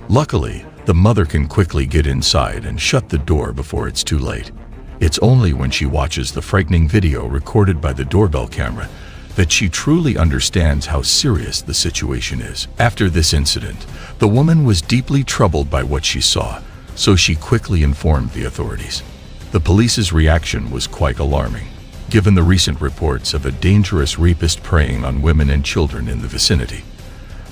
A: Luckily, the mother can quickly get inside and shut the door before it's too late. It's only when she watches the frightening video recorded by the doorbell camera that she truly understands how serious the situation is. After this incident, the woman was deeply troubled by what she saw, so she quickly informed the authorities. The police's reaction was quite alarming, given the recent reports of a dangerous rapist preying on women and children in the vicinity.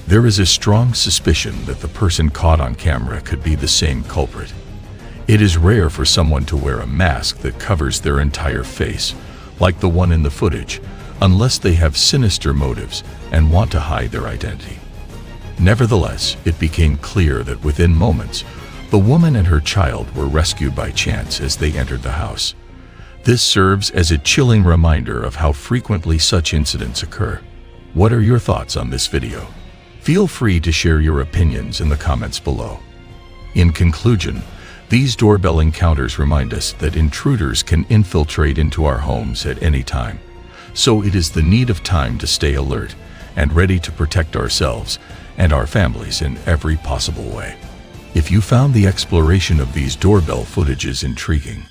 A: There is a strong suspicion that the person caught on camera could be the same culprit. It is rare for someone to wear a mask that covers their entire face, like the one in the footage, unless they have sinister motives and want to hide their identity. Nevertheless, it became clear that within moments, the woman and her child were rescued by chance as they entered the house. This serves as a chilling reminder of how frequently such incidents occur. What are your thoughts on this video? Feel free to share your opinions in the comments below. In conclusion, these doorbell encounters remind us that intruders can infiltrate into our homes at any time. So it is the need of time to stay alert and ready to protect ourselves and our families in every possible way. If you found the exploration of these doorbell footages intriguing,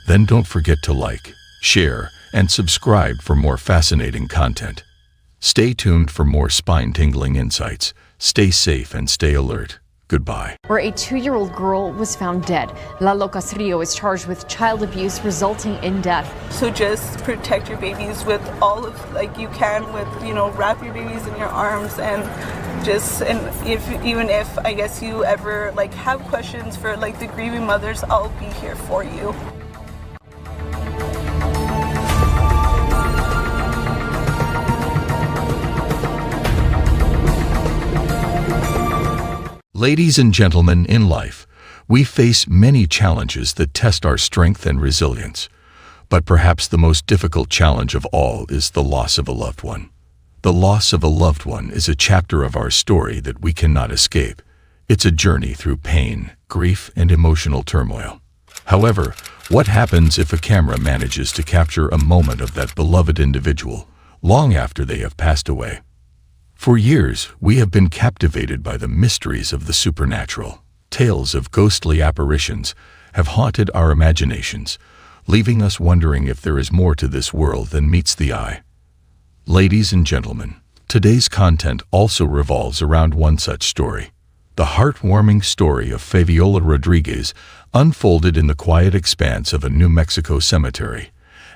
A: then don't forget to like, share, and subscribe for more fascinating content. Stay tuned for more spine-tingling insights. Stay safe and stay alert. Goodbye.
D: Where a 2-year-old girl was found dead. Lalo Castillo is charged with child abuse resulting in death.
O: So just protect your babies with all of, you can with, wrap your babies in your arms and even if I guess you ever have questions for the grieving mothers, I'll be here for you.
A: Ladies and gentlemen, in life, we face many challenges that test our strength and resilience. But perhaps the most difficult challenge of all is the loss of a loved one. The loss of a loved one is a chapter of our story that we cannot escape. It's a journey through pain, grief, and emotional turmoil. However, what happens if a camera manages to capture a moment of that beloved individual long after they have passed away? For years, we have been captivated by the mysteries of the supernatural. Tales of ghostly apparitions have haunted our imaginations, leaving us wondering if there is more to this world than meets the eye. Ladies and gentlemen, today's content also revolves around one such story. The heartwarming story of Fabiola Rodriguez unfolded in the quiet expanse of a New Mexico cemetery,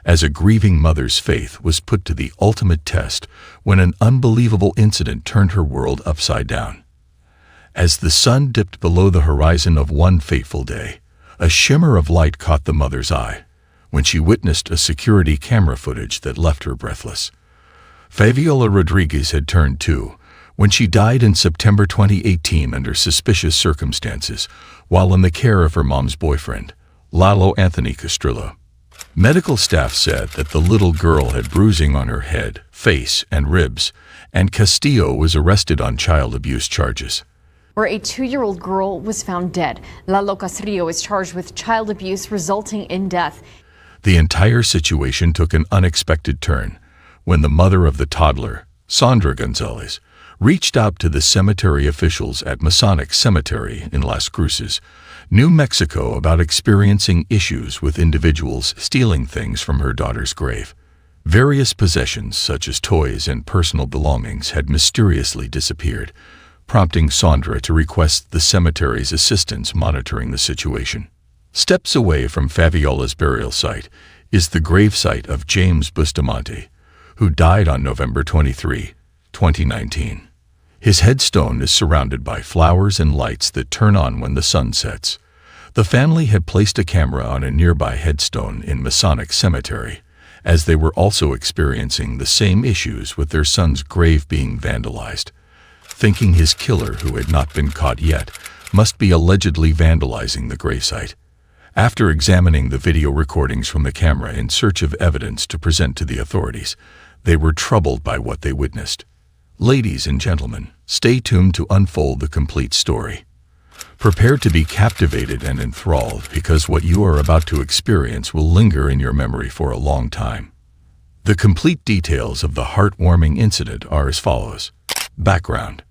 A: as a grieving mother's faith was put to the ultimate test when an unbelievable incident turned her world upside down. As the sun dipped below the horizon of one fateful day, a shimmer of light caught the mother's eye when she witnessed a security camera footage that left her breathless. Fabiola Rodriguez had turned 2 when she died in September 2018 under suspicious circumstances while in the care of her mom's boyfriend, Lalo Anthony Castrillo. Medical staff said that the little girl had bruising on her head, face, and ribs, and Castillo was arrested on child abuse charges.
D: Where a 2-year-old girl was found dead. Lalo Castillo is charged with child abuse resulting in death.
A: The entire situation took an unexpected turn when the mother of the toddler, Sandra Gonzalez, reached out to the cemetery officials at Masonic Cemetery in Las Cruces, New Mexico, about experiencing issues with individuals stealing things from her daughter's grave. Various possessions, such as toys and personal belongings, had mysteriously disappeared, prompting Sandra to request the cemetery's assistance monitoring the situation. Steps away from Fabiola's burial site is the gravesite of James Bustamante, who died on November 23, 2019. His headstone is surrounded by flowers and lights that turn on when the sun sets. The family had placed a camera on a nearby headstone in Masonic Cemetery, as they were also experiencing the same issues with their son's grave being vandalized. Thinking his killer, who had not been caught yet, must be allegedly vandalizing the gravesite. After examining the video recordings from the camera in search of evidence to present to the authorities, they were troubled by what they witnessed. Ladies and gentlemen, stay tuned to unfold the complete story. Prepare to be captivated and enthralled, because what you are about to experience will linger in your memory for a long time. The complete details of the heartwarming incident are as follows. Background.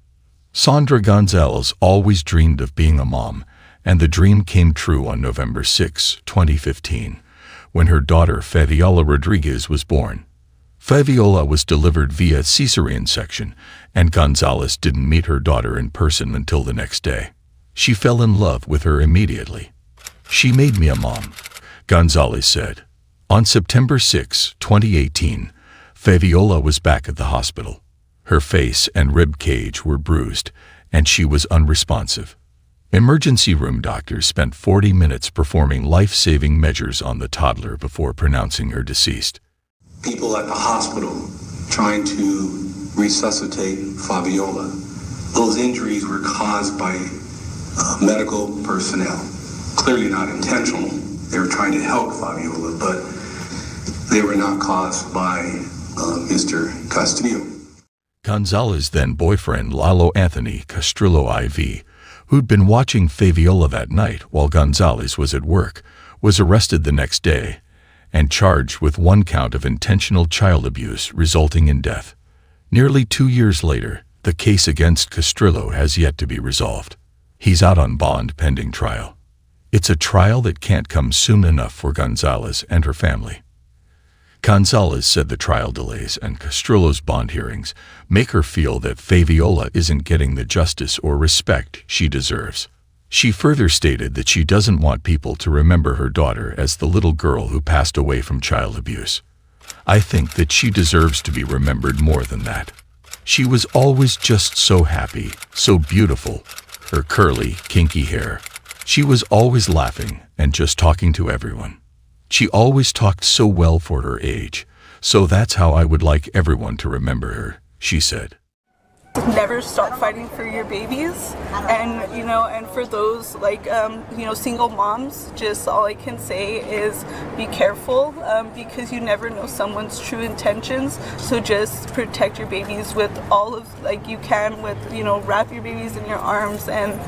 A: Sandra Gonzalez always dreamed of being a mom, and the dream came true on November 6, 2015, when her daughter Fabiola Rodriguez was born. Fabiola was delivered via cesarean section, and Gonzalez didn't meet her daughter in person until the next day. She fell in love with her immediately. "She made me a mom," Gonzalez said. On September 6, 2018, Fabiola was back at the hospital. Her face and rib cage were bruised, and she was unresponsive. Emergency room doctors spent 40 minutes performing life-saving measures on the toddler before pronouncing her deceased.
M: people at the hospital trying to resuscitate Fabiola. Those injuries were caused by medical personnel. Clearly not intentional. They were trying to help Fabiola, but they were not caused by Mr. Castillo.
A: Gonzalez's then-boyfriend Lalo Anthony Castrillo IV, who'd been watching Fabiola that night while Gonzalez was at work, was arrested the next day and charged with 1 count of intentional child abuse resulting in death. Nearly 2 years later, the case against Castrillo has yet to be resolved. He's out on bond pending trial. It's a trial that can't come soon enough for Gonzalez and her family. Gonzalez said the trial delays and Castrillo's bond hearings make her feel that Fabiola isn't getting the justice or respect she deserves. She further stated that she doesn't want people to remember her daughter as the little girl who passed away from child abuse. I think that she deserves to be remembered more than that. She was always just so happy, so beautiful, her curly, kinky hair. She was always laughing and just talking to everyone. She always talked so well for her age, so that's how I would like everyone to remember her, she said.
O: Never stop fighting for your babies, and and for those single moms, just all I can say is be careful, because you never know someone's true intentions. So just protect your babies with all of you can, with wrap your babies in your arms, and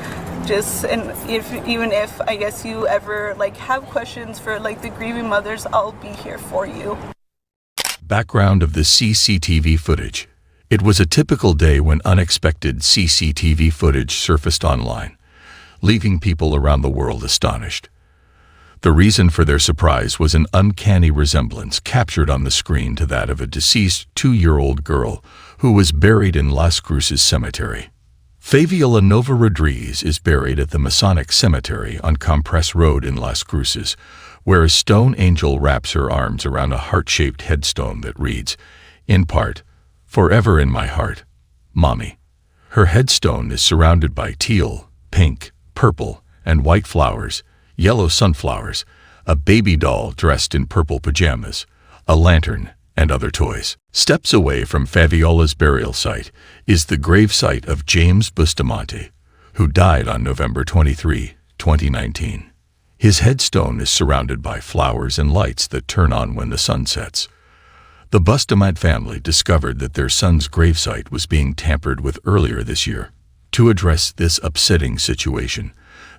O: if I guess you ever have questions for the grieving mothers, I'll be here for you.
A: Background of the CCTV footage. It was a typical day when unexpected CCTV footage surfaced online, leaving people around the world astonished. The reason for their surprise was an uncanny resemblance captured on the screen to that of a deceased 2-year-old girl who was buried in Las Cruces Cemetery. Fabiola Nova Rodriguez is buried at the Masonic Cemetery on Compress Road in Las Cruces, where a stone angel wraps her arms around a heart-shaped headstone that reads, in part, "Forever in my heart, Mommy." Her headstone is surrounded by teal, pink, purple, and white flowers, yellow sunflowers, a baby doll dressed in purple pajamas, a lantern, and other toys. Steps away from Fabiola's burial site is the gravesite of James Bustamante, who died on November 23, 2019. His headstone is surrounded by flowers and lights that turn on when the sun sets. The Bustamante family discovered that their son's gravesite was being tampered with earlier this year. To address this upsetting situation,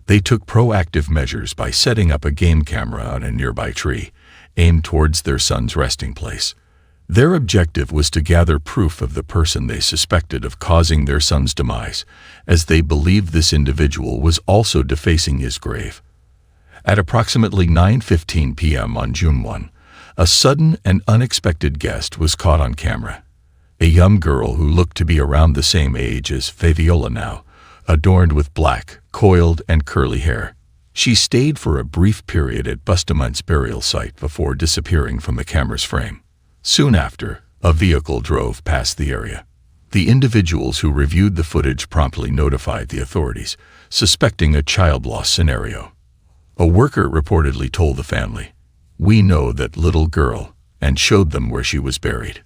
A: they took proactive measures by setting up a game camera on a nearby tree, aimed towards their son's resting place. Their objective was to gather proof of the person they suspected of causing their son's demise, as they believed this individual was also defacing his grave. At approximately 9:15 p.m. on June 1, a sudden and unexpected guest was caught on camera. A young girl who looked to be around the same age as Fabiola now, adorned with black, coiled, and curly hair. She stayed for a brief period at Bustamante's burial site before disappearing from the camera's frame. Soon after, a vehicle drove past the area. The individuals who reviewed the footage promptly notified the authorities, suspecting a child loss scenario. A worker reportedly told the family, "We know that little girl," and showed them where she was buried.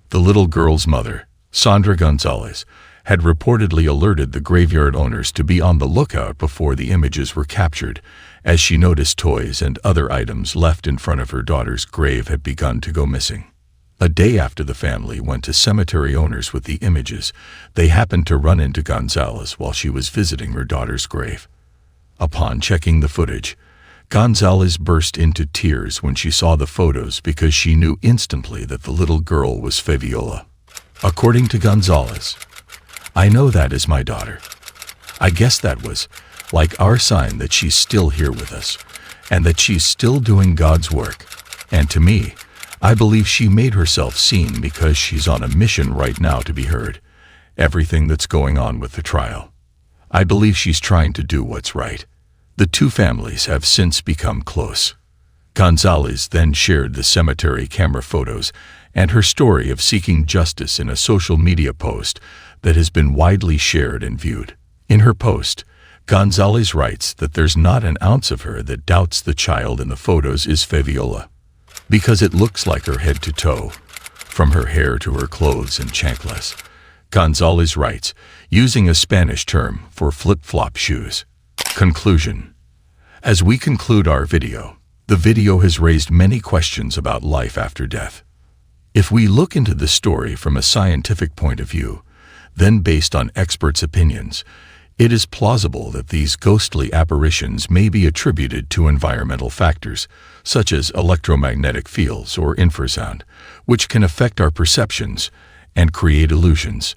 A: The little girl's mother, Sandra Gonzalez, had reportedly alerted the graveyard owners to be on the lookout before the images were captured, as she noticed toys and other items left in front of her daughter's grave had begun to go missing. A day after the family went to cemetery owners with the images, they happened to run into Gonzalez while she was visiting her daughter's grave. Upon checking the footage, Gonzalez burst into tears when she saw the photos because she knew instantly that the little girl was Fabiola. According to Gonzalez, "I know that is my daughter. I guess that was like our sign that she's still here with us, and that she's still doing God's work. And to me, I believe she made herself seen because she's on a mission right now to be heard. Everything that's going on with the trial. I believe she's trying to do what's right." The two families have since become close. Gonzalez then shared the cemetery camera photos and her story of seeking justice in a social media post that has been widely shared and viewed. In her post, Gonzalez writes that there's not an ounce of her that doubts the child in the photos is Fabiola. because it looks like her head to toe, from her hair to her clothes and chanclas. Gonzalez writes, using a Spanish term for flip-flop shoes. Conclusion. As we conclude our video, the video has raised many questions about life after death. If we look into the story from a scientific point of view, then based on experts' opinions, it is plausible that these ghostly apparitions may be attributed to environmental factors, such as electromagnetic fields or infrasound, which can affect our perceptions and create illusions.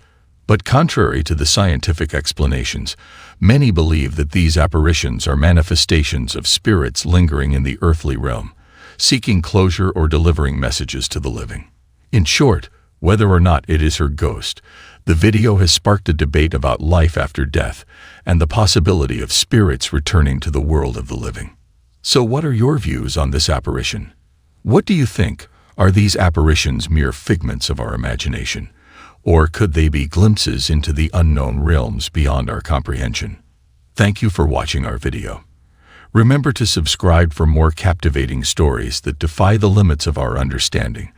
A: But contrary to the scientific explanations, many believe that these apparitions are manifestations of spirits lingering in the earthly realm, seeking closure or delivering messages to the living. In short, whether or not it is her ghost, the video has sparked a debate about life after death and the possibility of spirits returning to the world of the living. So what are your views on this apparition? What do you think? Are these apparitions mere figments of our imagination? Or could they be glimpses into the unknown realms beyond our comprehension? Thank you for watching our video. Remember to subscribe for more captivating stories that defy the limits of our understanding.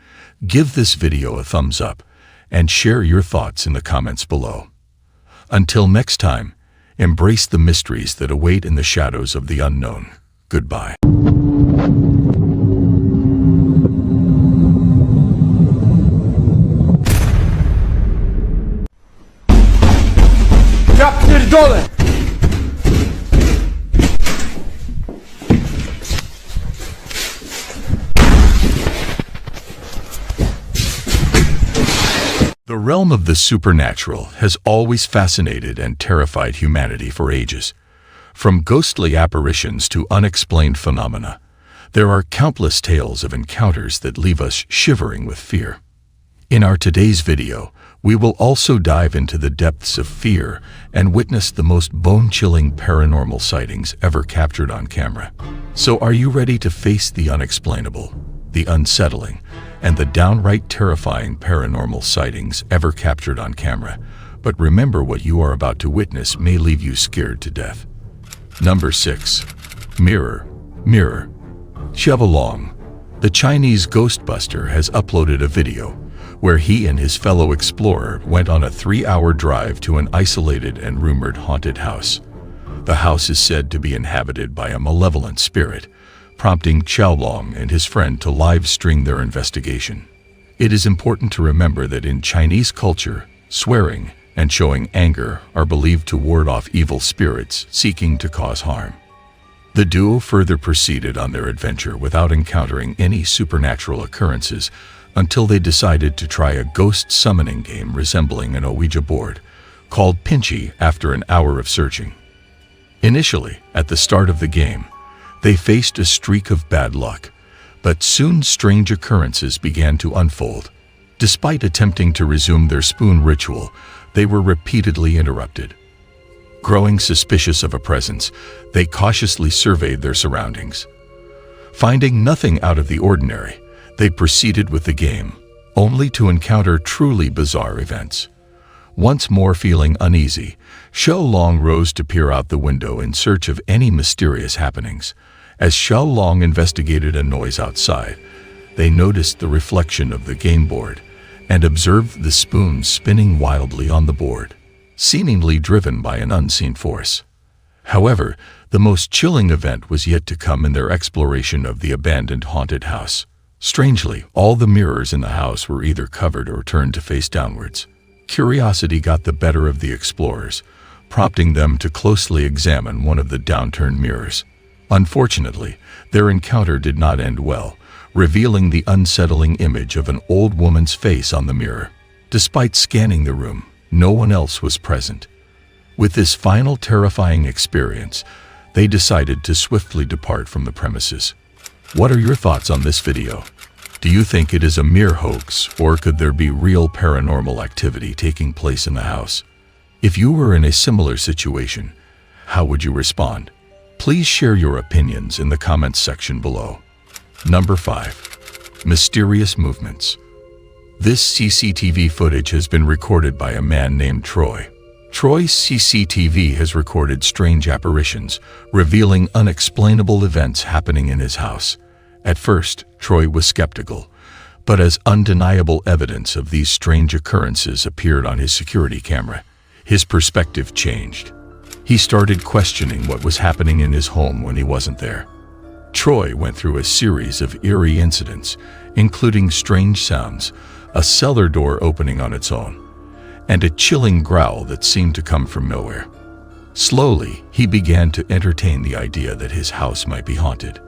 A: Give this video a thumbs up and share your thoughts in the comments below. Until next time, embrace the mysteries that await in the shadows of the unknown. Goodbye.
C: Ja pierdolę!
A: The realm of the supernatural has always fascinated and terrified humanity for ages. From ghostly apparitions to unexplained phenomena, there are countless tales of encounters that leave us shivering with fear. In our today's video, we will also dive into the depths of fear and witness the most bone-chilling paranormal sightings ever captured on camera. So are you ready to face the unexplainable, the unsettling, and the downright terrifying paranormal sightings ever captured on camera? But remember, what you are about to witness may leave you scared to death. Number 6. Mirror. Mirror. Xiaolong, the Chinese ghostbuster, has uploaded a video where he and his fellow explorer went on a 3-hour drive to an isolated and rumored haunted house. The house is said to be inhabited by a malevolent spirit, prompting Xiaolong and his friend to live-stream their investigation. It is important to remember that in Chinese culture, swearing and showing anger are believed to ward off evil spirits seeking to cause harm. The duo further proceeded on their adventure without encountering any supernatural occurrences until they decided to try a ghost summoning game resembling an Ouija board, called Pinchy, after an hour of searching. Initially, at the start of the game, they faced a streak of bad luck, but soon strange occurrences began to unfold. Despite attempting to resume their spoon ritual, they were repeatedly interrupted. Growing suspicious of a presence, they cautiously surveyed their surroundings. Finding nothing out of the ordinary, they proceeded with the game, only to encounter truly bizarre events. Once more feeling uneasy, Xiaolong rose to peer out the window in search of any mysterious happenings. As Xiaolong investigated a noise outside, they noticed the reflection of the game board and observed the spoon spinning wildly on the board, seemingly driven by an unseen force. However, the most chilling event was yet to come in their exploration of the abandoned haunted house. Strangely, all the mirrors in the house were either covered or turned to face downwards. Curiosity got the better of the explorers, prompting them to closely examine one of the downturned mirrors. Unfortunately, their encounter did not end well, revealing the unsettling image of an old woman's face on the mirror. Despite scanning the room, no one else was present. With this final terrifying experience, they decided to swiftly depart from the premises. What are your thoughts on this video? Do you think it is a mere hoax, or could there be real paranormal activity taking place in the house? If you were in a similar situation, how would you respond? Please share your opinions in the comments section below. Number 5. Mysterious movements. This CCTV footage has been recorded by a man named Troy. Troy's CCTV has recorded strange apparitions, revealing unexplainable events happening in his house. At first, Troy was skeptical, but as undeniable evidence of these strange occurrences appeared on his security camera, his perspective changed. He started questioning what was happening in his home when he wasn't there. Troy went through a series of eerie incidents, including strange sounds, a cellar door opening on its own, and a chilling growl that seemed to come from nowhere. Slowly, he began to entertain the idea that his house might be haunted.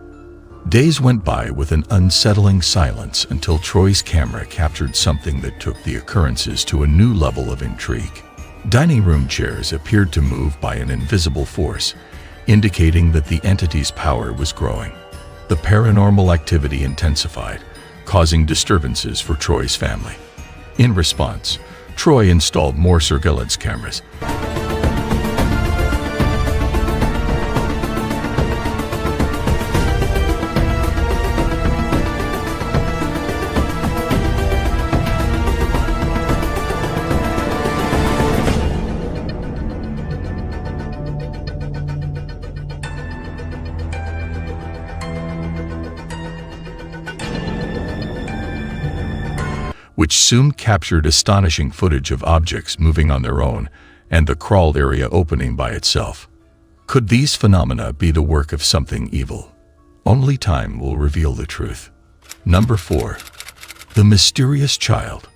A: Days went by with an unsettling silence until Troy's camera captured something that took the occurrences to a new level of intrigue. Dining room chairs appeared to move by an invisible force, indicating that the entity's power was growing. The paranormal activity intensified, causing disturbances for Troy's family. In response, Troy installed more surveillance cameras. Which soon captured astonishing footage of objects moving on their own and the crawl area opening by itself. Could these phenomena be the work of something evil? Only time will reveal the truth. Number 4. The mysterious child.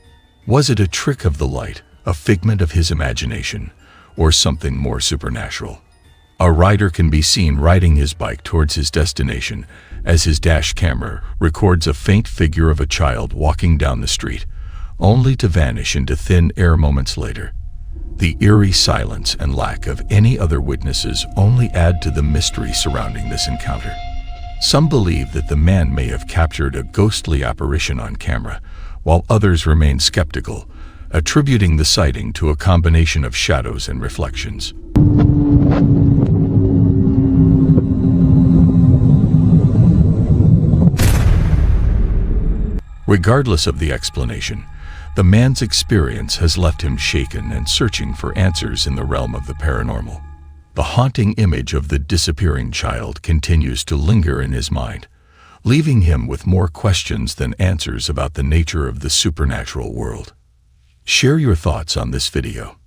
A: Was it a trick of the light, a figment of his imagination, or something more supernatural? A rider can be seen riding his bike towards his destination as his dash camera records a faint figure of a child walking down the street, only to vanish into thin air moments later. The eerie silence and lack of any other witnesses only add to the mystery surrounding this encounter. Some believe that the man may have captured a ghostly apparition on camera, while others remain skeptical, attributing the sighting to a combination of shadows and reflections. Regardless of the explanation, the man's experience has left him shaken and searching for answers in the realm of the paranormal. The haunting image of the disappearing child continues to linger in his mind, leaving him with more questions than answers about the nature of the supernatural world. Share your thoughts on this video.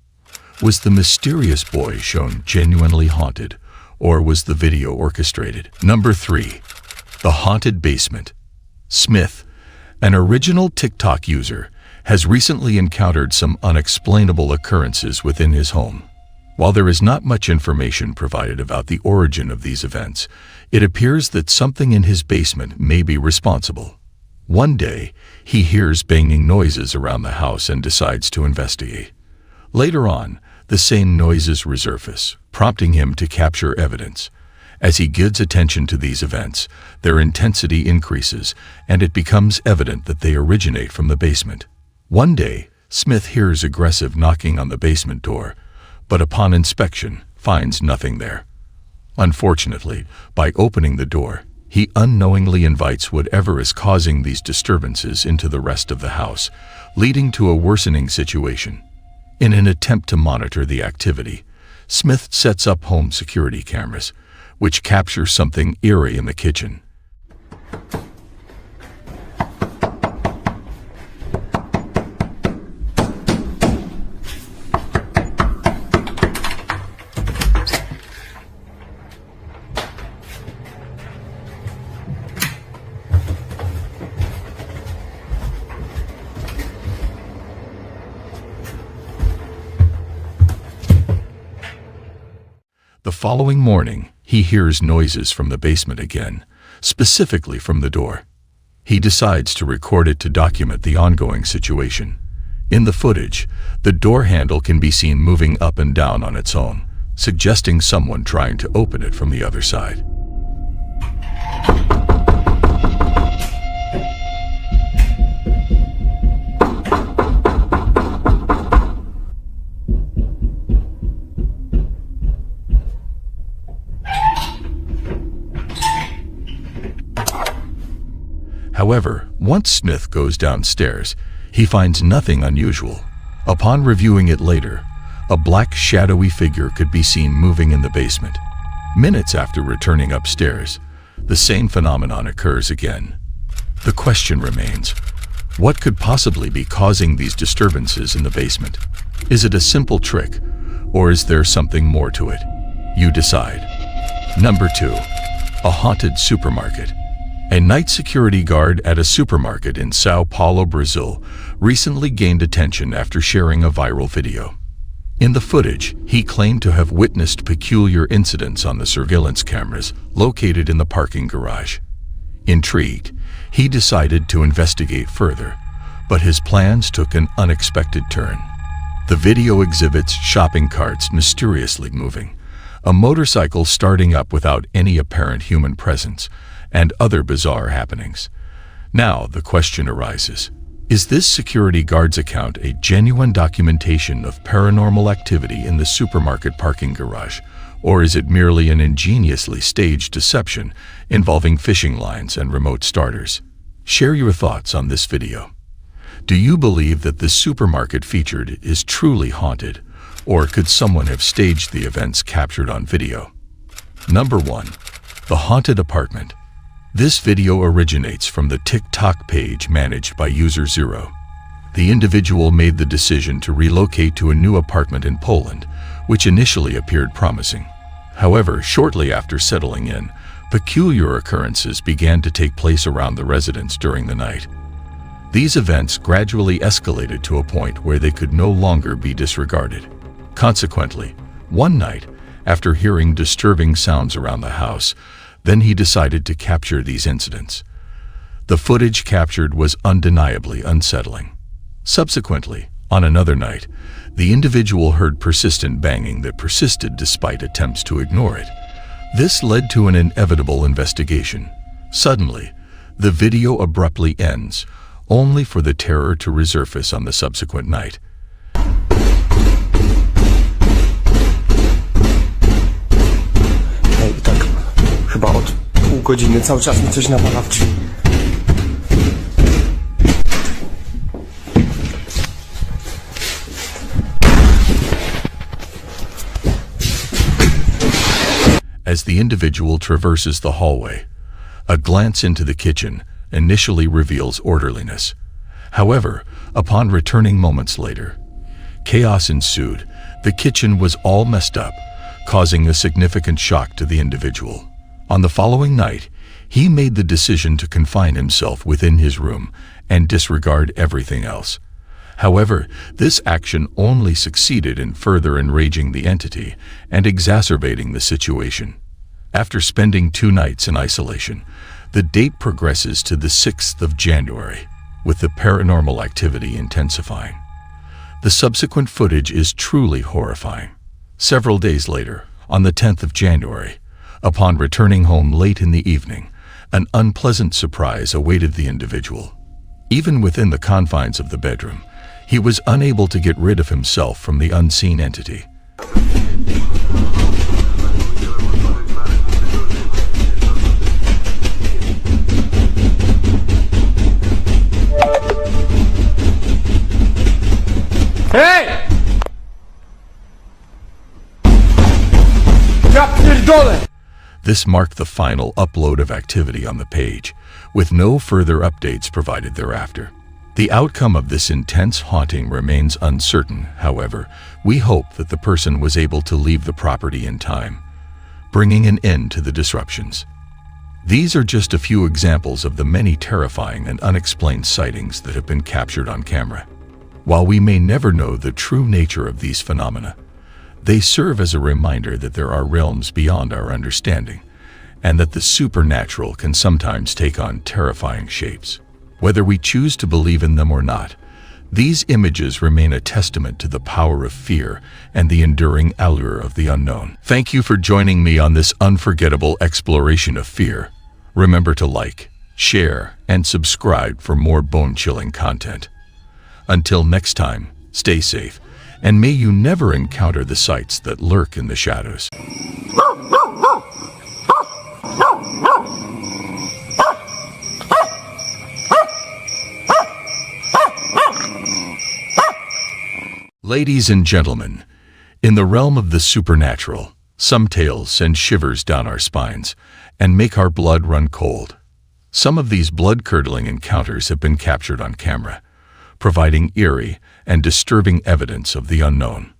A: Was the mysterious boy shown genuinely haunted, or was the video orchestrated? Number 3. The haunted basement. Smith, an original TikTok user, has recently encountered some unexplainable occurrences within his home. While there is not much information provided about the origin of these events, it appears that something in his basement may be responsible. One day, he hears banging noises around the house and decides to investigate. Later on, the same noises resurface, prompting him to capture evidence. As he gives attention to these events, their intensity increases, and it becomes evident that they originate from the basement. One day, Smith hears aggressive knocking on the basement door, but upon inspection, finds nothing there. Unfortunately, by opening the door, he unknowingly invites whatever is causing these disturbances into the rest of the house, leading to a worsening situation. In an attempt to monitor the activity, Smith sets up home security cameras, which capture something eerie in the kitchen. The following morning, he hears noises from the basement again, specifically from the door. He decides to record it to document the ongoing situation. In the footage, the door handle can be seen moving up and down on its own, suggesting someone trying to open it from the other side. However, once Smith goes downstairs, he finds nothing unusual. Upon reviewing it later, a black shadowy figure could be seen moving in the basement. Minutes after returning upstairs, the same phenomenon occurs again. The question remains, what could possibly be causing these disturbances in the basement? Is it a simple trick, or is there something more to it? You decide. Number 2. A haunted supermarket. A night security guard at a supermarket in Sao Paulo, Brazil, recently gained attention after sharing a viral video. In the footage, he claimed to have witnessed peculiar incidents on the surveillance cameras located in the parking garage. Intrigued, he decided to investigate further, but his plans took an unexpected turn. The video exhibits shopping carts mysteriously moving, a motorcycle starting up without any apparent human presence, and other bizarre happenings. Now the question arises, is this security guard's account a genuine documentation of paranormal activity in the supermarket parking garage, or is it merely an ingeniously staged deception involving fishing lines and remote starters? Share your thoughts on this video. Do you believe that the supermarket featured is truly haunted, or could someone have staged the events captured on video? Number 1. The haunted apartment. This video originates from the TikTok page managed by user Zero. The individual made the decision to relocate to a new apartment in Poland, which initially appeared promising. However, shortly after settling in, peculiar occurrences began to take place around the residence during the night. These events gradually escalated to a point where they could no longer be disregarded. Consequently, one night, after hearing disturbing sounds around the house, then he decided to capture these incidents. The footage captured was undeniably unsettling. Subsequently, on another night, the individual heard persistent banging that persisted despite attempts to ignore it. This led to an inevitable investigation. Suddenly, the video abruptly ends, only for the terror to resurface on the subsequent night.
F: Ej, tak chyba od pół godziny cały czas mi coś nawala w drzwi.
A: As the individual traverses the hallway, a glance into the kitchen initially reveals orderliness. However, upon returning moments later, chaos ensued. The kitchen was all messed up, causing a significant shock to the individual. On the following night, he made the decision to confine himself within his room and disregard everything else. However, this action only succeeded in further enraging the entity and exacerbating the situation. After spending 2 nights in isolation, the date progresses to the 6th of January, with the paranormal activity intensifying. The subsequent footage is truly horrifying. Several days later, on the 10th of January, upon returning home late in the evening, an unpleasant surprise awaited the individual. Even within the confines of the bedroom, he was unable to get rid of himself from the unseen entity.
F: Hej! Ja pierdolę!
A: This marked the final upload of activity on the page, with no further updates provided thereafter. The outcome of this intense haunting remains uncertain. However, we hope that the person was able to leave the property in time, bringing an end to the disruptions. These are just a few examples of the many terrifying and unexplained sightings that have been captured on camera. While we may never know the true nature of these phenomena, they serve as a reminder that there are realms beyond our understanding, and that the supernatural can sometimes take on terrifying shapes. Whether we choose to believe in them or not, these images remain a testament to the power of fear and the enduring allure of the unknown. Thank you for joining me on this unforgettable exploration of fear. Remember to like, share, and subscribe for more bone-chilling content. Until next time, stay safe, and may you never encounter the sights that lurk in the shadows. Ladies and gentlemen, in the realm of the supernatural, Some tales send shivers down our spines and make our blood run cold. Some of these blood-curdling encounters have been captured on camera, providing eerie and disturbing evidence of the unknown.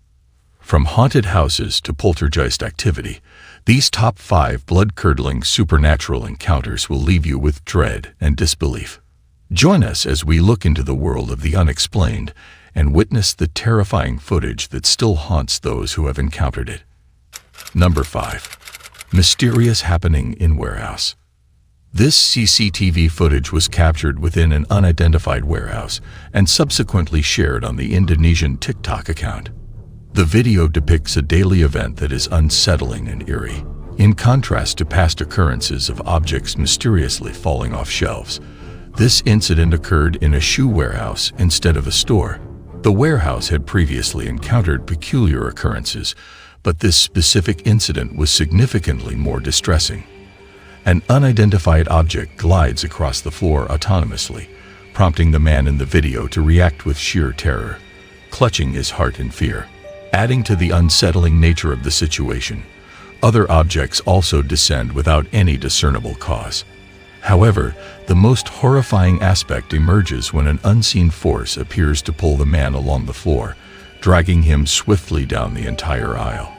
A: From haunted houses to poltergeist activity, these top 5 blood-curdling supernatural encounters will leave you with dread and disbelief. Join us as we look into the world of the unexplained and witness the terrifying footage that still haunts those who have encountered it. Number 5. Mysterious happening in warehouse. This CCTV footage was captured within an unidentified warehouse and subsequently shared on the Indonesian TikTok account. The video depicts a daily event that is unsettling and eerie. In contrast to past occurrences of objects mysteriously falling off shelves, this incident occurred in a shoe warehouse instead of a store. The warehouse had previously encountered peculiar occurrences, but this specific incident was significantly more distressing. An unidentified object glides across the floor autonomously, prompting the man in the video to react with sheer terror, clutching his heart in fear. Adding to the unsettling nature of the situation, other objects also descend without any discernible cause. However, the most horrifying aspect emerges when an unseen force appears to pull the man along the floor, dragging him swiftly down the entire aisle.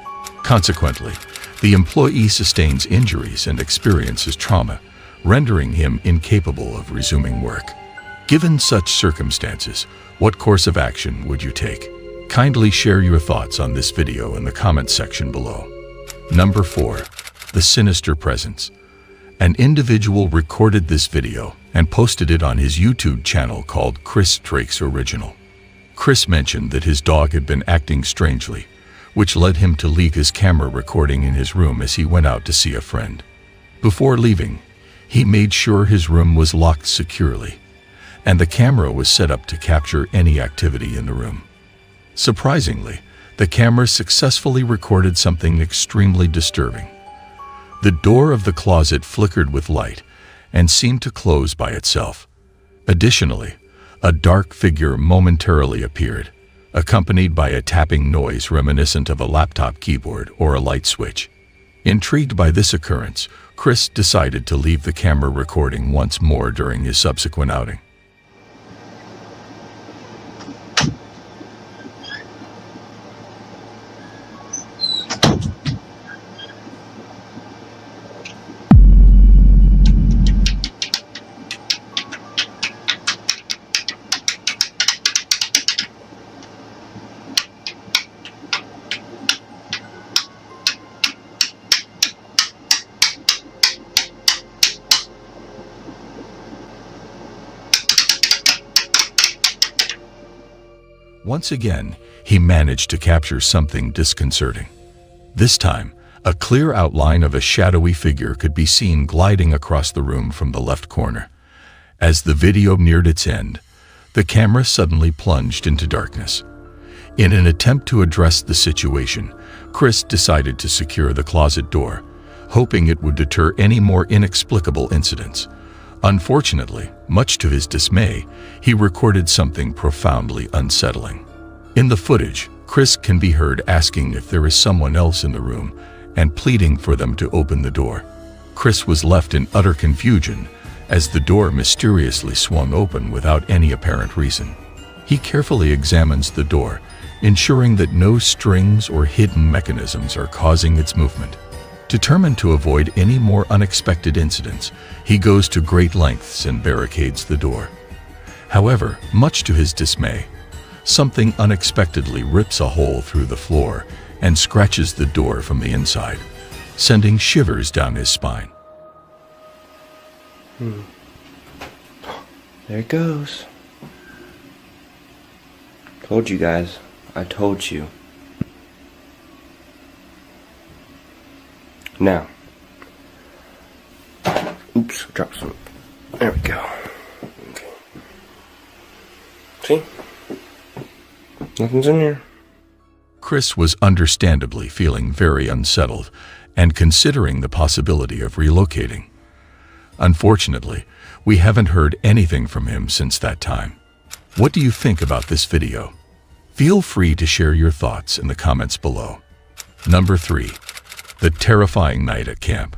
A: Consequently, the employee sustains injuries and experiences trauma, rendering him incapable of resuming work. Given such circumstances, what course of action would you take? Kindly share your thoughts on this video in the comments section below. Number 4. The sinister presence. An individual recorded this video and posted it on his YouTube channel called Chris Drake's Original. Chris mentioned that his dog had been acting strangely, which led him to leave his camera recording in his room as he went out to see a friend. Before leaving, he made sure his room was locked securely, and the camera was set up to capture any activity in the room. Surprisingly, the camera successfully recorded something extremely disturbing. The door of the closet flickered with light and seemed to close by itself. Additionally, a dark figure momentarily appeared, accompanied by a tapping noise reminiscent of a laptop keyboard or a light switch. Intrigued by this occurrence, Chris decided to leave the camera recording once more during his subsequent outing. Once again, he managed to capture something disconcerting. This time, a clear outline of a shadowy figure could be seen gliding across the room from the left corner. As the video neared its end, the camera suddenly plunged into darkness. In an attempt to address the situation, Chris decided to secure the closet door, hoping it would deter any more inexplicable incidents. Unfortunately, much to his dismay, he recorded something profoundly unsettling. In the footage, Chris can be heard asking if there is someone else in the room and pleading for them to open the door. Chris was left in utter confusion as the door mysteriously swung open without any apparent reason. He carefully examines the door, ensuring that no strings or hidden mechanisms are causing its movement. Determined to avoid any more unexpected incidents, he goes to great lengths and barricades the door. However, much to his dismay, something unexpectedly rips a hole through the floor and scratches the door from the inside, sending shivers down his spine.
F: There it goes. Told you guys. I told you. Now. Oops, dropped some. There we go. Okay. See? Nothing's in here.
A: Chris was understandably feeling very unsettled and considering the possibility of relocating. Unfortunately, we haven't heard anything from him since that time. What do you think about this video? Feel free to share your thoughts in the comments below. Number 3. The terrifying night at camp.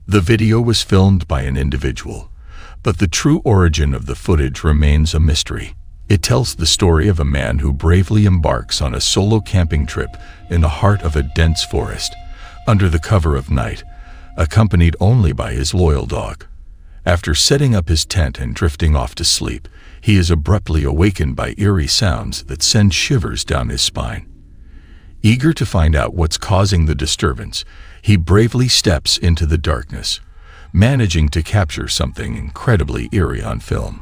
A: The video was filmed by an individual, but the true origin of the footage remains a mystery. It tells the story of a man who bravely embarks on a solo camping trip in the heart of a dense forest, under the cover of night, accompanied only by his loyal dog. After setting up his tent and drifting off to sleep, he is abruptly awakened by eerie sounds that send shivers down his spine. Eager to find out what's causing the disturbance, he bravely steps into the darkness, managing to capture something incredibly eerie on film.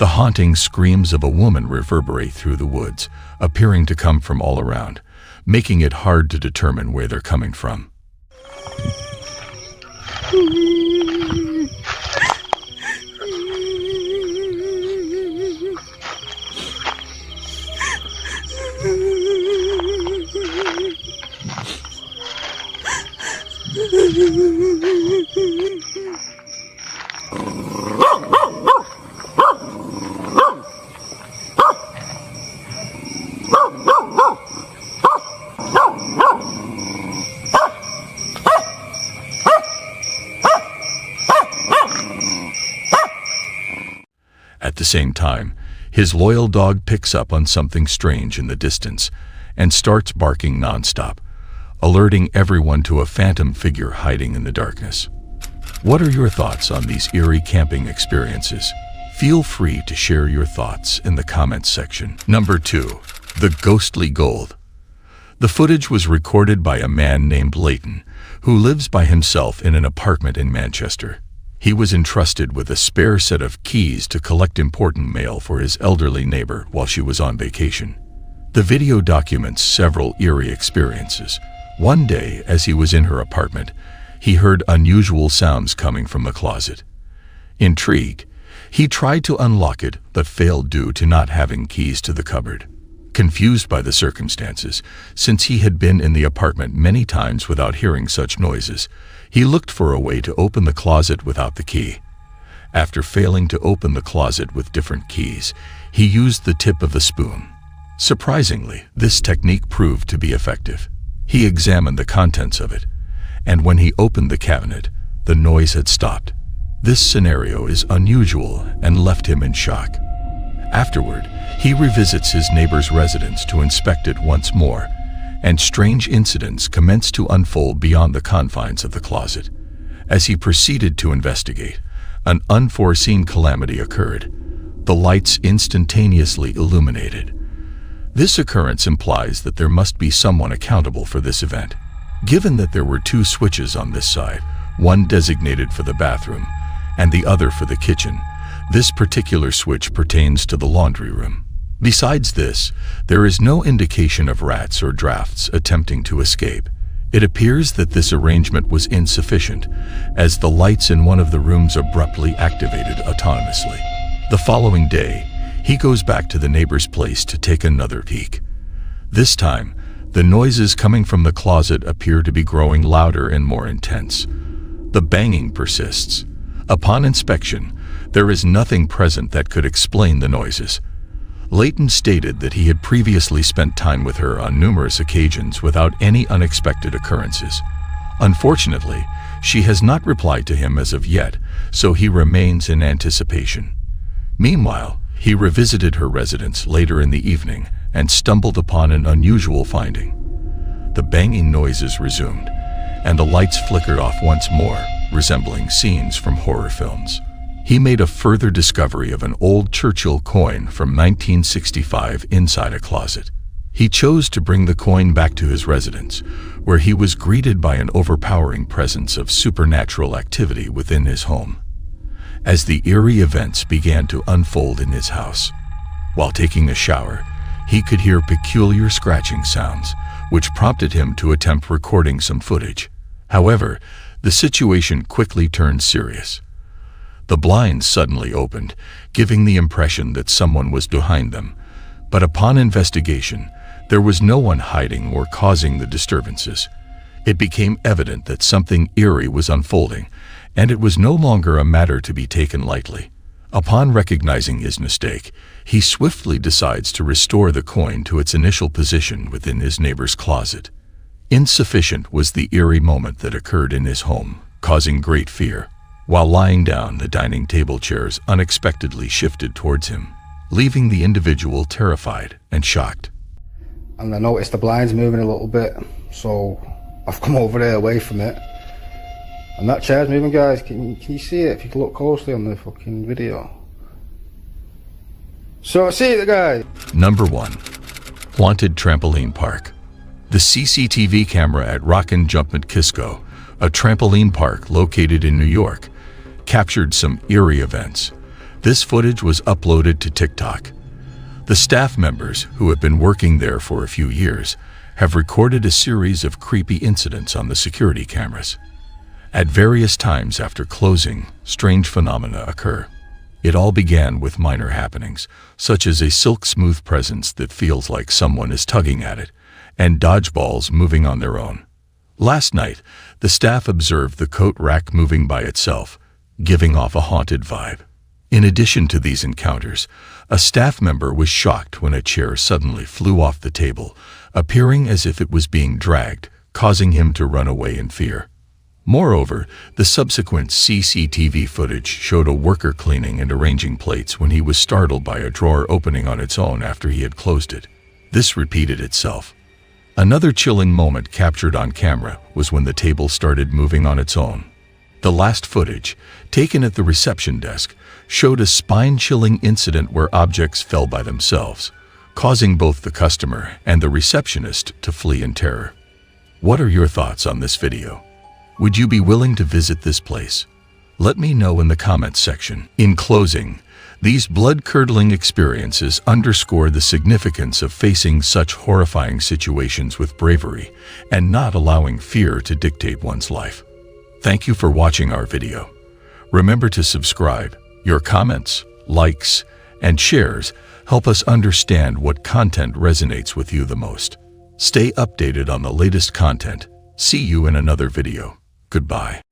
A: The haunting screams of a woman reverberate through the woods, appearing to come from all around, making it hard to determine where they're coming from. At the same time, his loyal dog picks up on something strange in the distance and starts barking nonstop, alerting everyone to a phantom figure hiding in the darkness. What are your thoughts on these eerie camping experiences? Feel free to share your thoughts in the comments section. Number 2. The Ghostly Gold. The footage was recorded by a man named Leighton, who lives by himself in an apartment in Manchester. He was entrusted with a spare set of keys to collect important mail for his elderly neighbor while she was on vacation. The video documents several eerie experiences. One day, as he was in her apartment, he heard unusual sounds coming from the closet. Intrigued, he tried to unlock it but failed due to not having keys to the cupboard. Confused by the circumstances, since he had been in the apartment many times without hearing such noises, he looked for a way to open the closet without the key. After failing to open the closet with different keys, he used the tip of the spoon. Surprisingly, this technique proved to be effective. He examined the contents of it, and when he opened the cabinet, the noise had stopped. This scenario is unusual and left him in shock. Afterward, he revisits his neighbor's residence to inspect it once more, and strange incidents commenced to unfold beyond the confines of the closet. As he proceeded to investigate, an unforeseen calamity occurred. The lights instantaneously illuminated. This occurrence implies that there must be someone accountable for this event. Given that there were 2 switches on this side, one designated for the bathroom and the other for the kitchen, this particular switch pertains to the laundry room. Besides this, there is no indication of rats or drafts attempting to escape. It appears that this arrangement was insufficient, as the lights in one of the rooms abruptly activated autonomously. The following day, he goes back to the neighbor's place to take another peek. This time, the noises coming from the closet appear to be growing louder and more intense. The banging persists. Upon inspection, there is nothing present that could explain the noises. Leighton stated that he had previously spent time with her on numerous occasions without any unexpected occurrences. Unfortunately, she has not replied to him as of yet, so he remains in anticipation. Meanwhile, he revisited her residence later in the evening and stumbled upon an unusual finding. The banging noises resumed, and the lights flickered off once more, resembling scenes from horror films. He made a further discovery of an old Churchill coin from 1965 inside a closet. He chose to bring the coin back to his residence, where he was greeted by an overpowering presence of supernatural activity within his home. As the eerie events began to unfold in his house, while taking a shower, he could hear peculiar scratching sounds, which prompted him to attempt recording some footage. However, the situation quickly turned serious. The blinds suddenly opened, giving the impression that someone was behind them, but upon investigation, there was no one hiding or causing the disturbances. It became evident that something eerie was unfolding, and it was no longer a matter to be taken lightly. Upon recognizing his mistake, he swiftly decides to restore the coin to its initial position within his neighbor's closet. Insufficient was the eerie moment that occurred in his home, causing great fear. While lying down, the dining table chairs unexpectedly shifted towards him, leaving the individual terrified and shocked.
L: And I noticed the blinds moving a little bit, so I've come over there away from it. And that chair's moving, guys. Can you see it? If you can look closely on the fucking video. So I see it, guys.
A: Number 1. Haunted Trampoline Park. The CCTV camera at Rockin' Jumpin' Kisco, a trampoline park located in New York, captured some eerie events. This footage was uploaded to TikTok. The staff members, who have been working there for a few years, have recorded a series of creepy incidents on the security cameras. At various times after closing, strange phenomena occur. It all began with minor happenings, such as a silk-smooth presence that feels like someone is tugging at it, and dodgeballs moving on their own. Last night, the staff observed the coat rack moving by itself, giving off a haunted vibe. In addition to these encounters, a staff member was shocked when a chair suddenly flew off the table, appearing as if it was being dragged, causing him to run away in fear. Moreover, the subsequent CCTV footage showed a worker cleaning and arranging plates when he was startled by a drawer opening on its own after he had closed it. This repeated itself. Another chilling moment captured on camera was when the table started moving on its own. The last footage, taken at the reception desk, showed a spine-chilling incident where objects fell by themselves, causing both the customer and the receptionist to flee in terror. What are your thoughts on this video? Would you be willing to visit this place? Let me know in the comments section. In closing, these blood-curdling experiences underscore the significance of facing such horrifying situations with bravery and not allowing fear to dictate one's life. Thank you for watching our video. Remember to subscribe. Your comments, likes, and shares help us understand what content resonates with you the most. Stay updated on the latest content. See you in another video. Goodbye.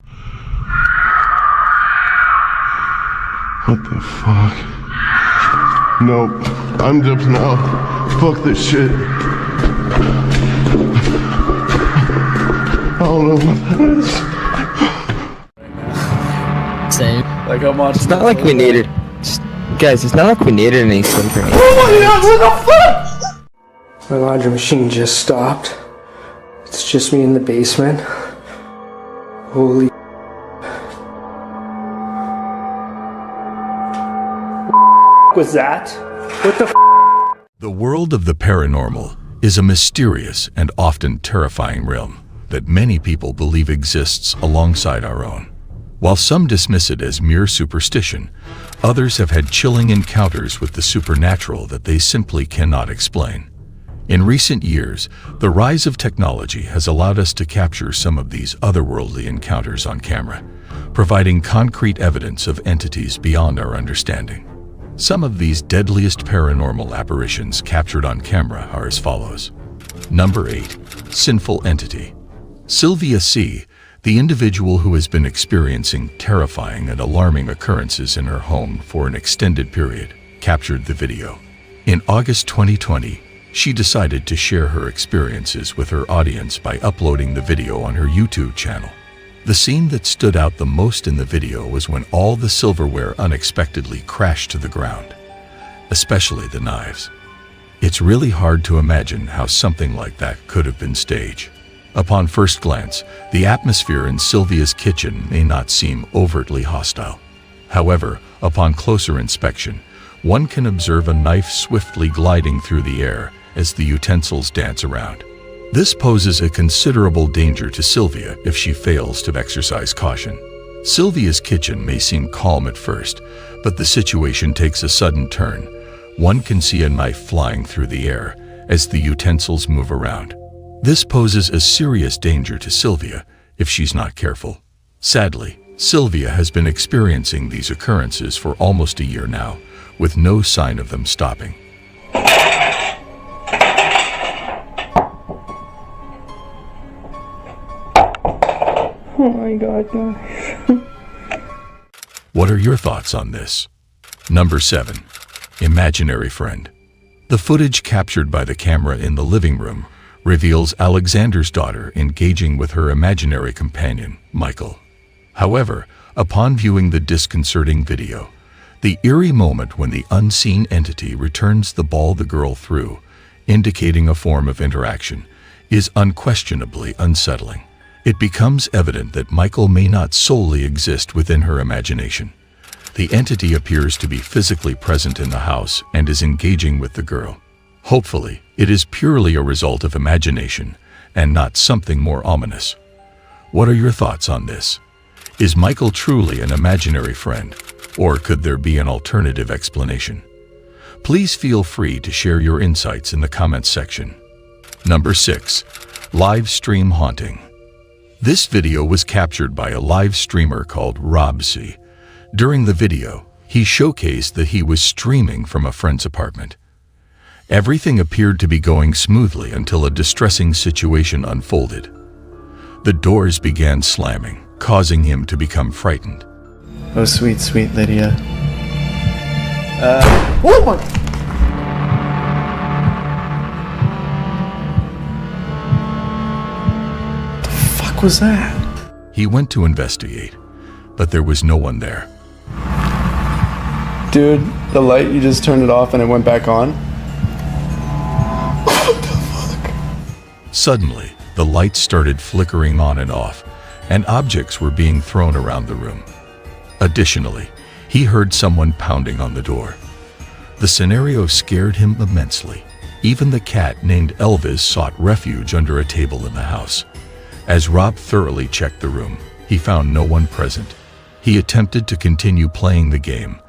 M: What the fuck? Nope. I'm jumping out. Fuck this shit. I don't know what that is.
B: Same. Like how much?
F: It's not like we needed. Guys, it's not like we needed any sleeping.
M: Oh my god, what the fuck?
F: My laundry machine just stopped. It's just me in the basement. Holy was that? What the
A: The world of the paranormal is a mysterious and often terrifying realm that many people believe exists alongside our own. While some dismiss it as mere superstition, others have had chilling encounters with the supernatural that they simply cannot explain. In recent years, the rise of technology has allowed us to capture some of these otherworldly encounters on camera, providing concrete evidence of entities beyond our understanding. Some of these deadliest paranormal apparitions captured on camera are as follows. Number 8. Sinful Entity. Sylvia C., the individual who has been experiencing terrifying and alarming occurrences in her home for an extended period, captured the video. In August 2020, she decided to share her experiences with her audience by uploading the video on her YouTube channel. The scene that stood out the most in the video was when all the silverware unexpectedly crashed to the ground, especially the knives. It's really hard to imagine how something like that could have been staged. Upon first glance, the atmosphere in Sylvia's kitchen may not seem overtly hostile. However, upon closer inspection, one can observe a knife swiftly gliding through the air as the utensils dance around. This poses a considerable danger to Sylvia if she fails to exercise caution. Sylvia's kitchen may seem calm at first, but the situation takes a sudden turn. One can see a knife flying through the air as the utensils move around. This poses a serious danger to Sylvia if she's not careful. Sadly, Sylvia has been experiencing these occurrences for almost a year now, with no sign of them stopping.
O: Oh my god, guys.
A: What are your thoughts on this? Number 7. Imaginary Friend. The footage captured by the camera in the living room reveals Alexander's daughter engaging with her imaginary companion, Michael. However, upon viewing the disconcerting video, the eerie moment when the unseen entity returns the ball the girl threw, indicating a form of interaction, is unquestionably unsettling. It becomes evident that Michael may not solely exist within her imagination. The entity appears to be physically present in the house and is engaging with the girl. Hopefully, it is purely a result of imagination and not something more ominous. What are your thoughts on this? Is Michael truly an imaginary friend, or could there be an alternative explanation? Please feel free to share your insights in the comments section. Number 6. Live Stream Haunting. This video was captured by a live streamer called Rob C. During the video, he showcased that he was streaming from a friend's apartment. Everything appeared to be going smoothly until a distressing situation unfolded. The doors began slamming, causing him to become frightened.
S: Oh, sweet, sweet Lydia.
B: Oh my!
S: The fuck was that?
A: He went to investigate, but there was no one there.
S: Dude, the light, you just turned it off and it went back on?
A: Suddenly, the lights started flickering on and off, and objects were being thrown around the room. Additionally, he heard someone pounding on the door. The scenario scared him immensely. Even the cat named Elvis sought refuge under a table in the house. As Rob thoroughly checked the room, he found no one present. He attempted to continue playing the game,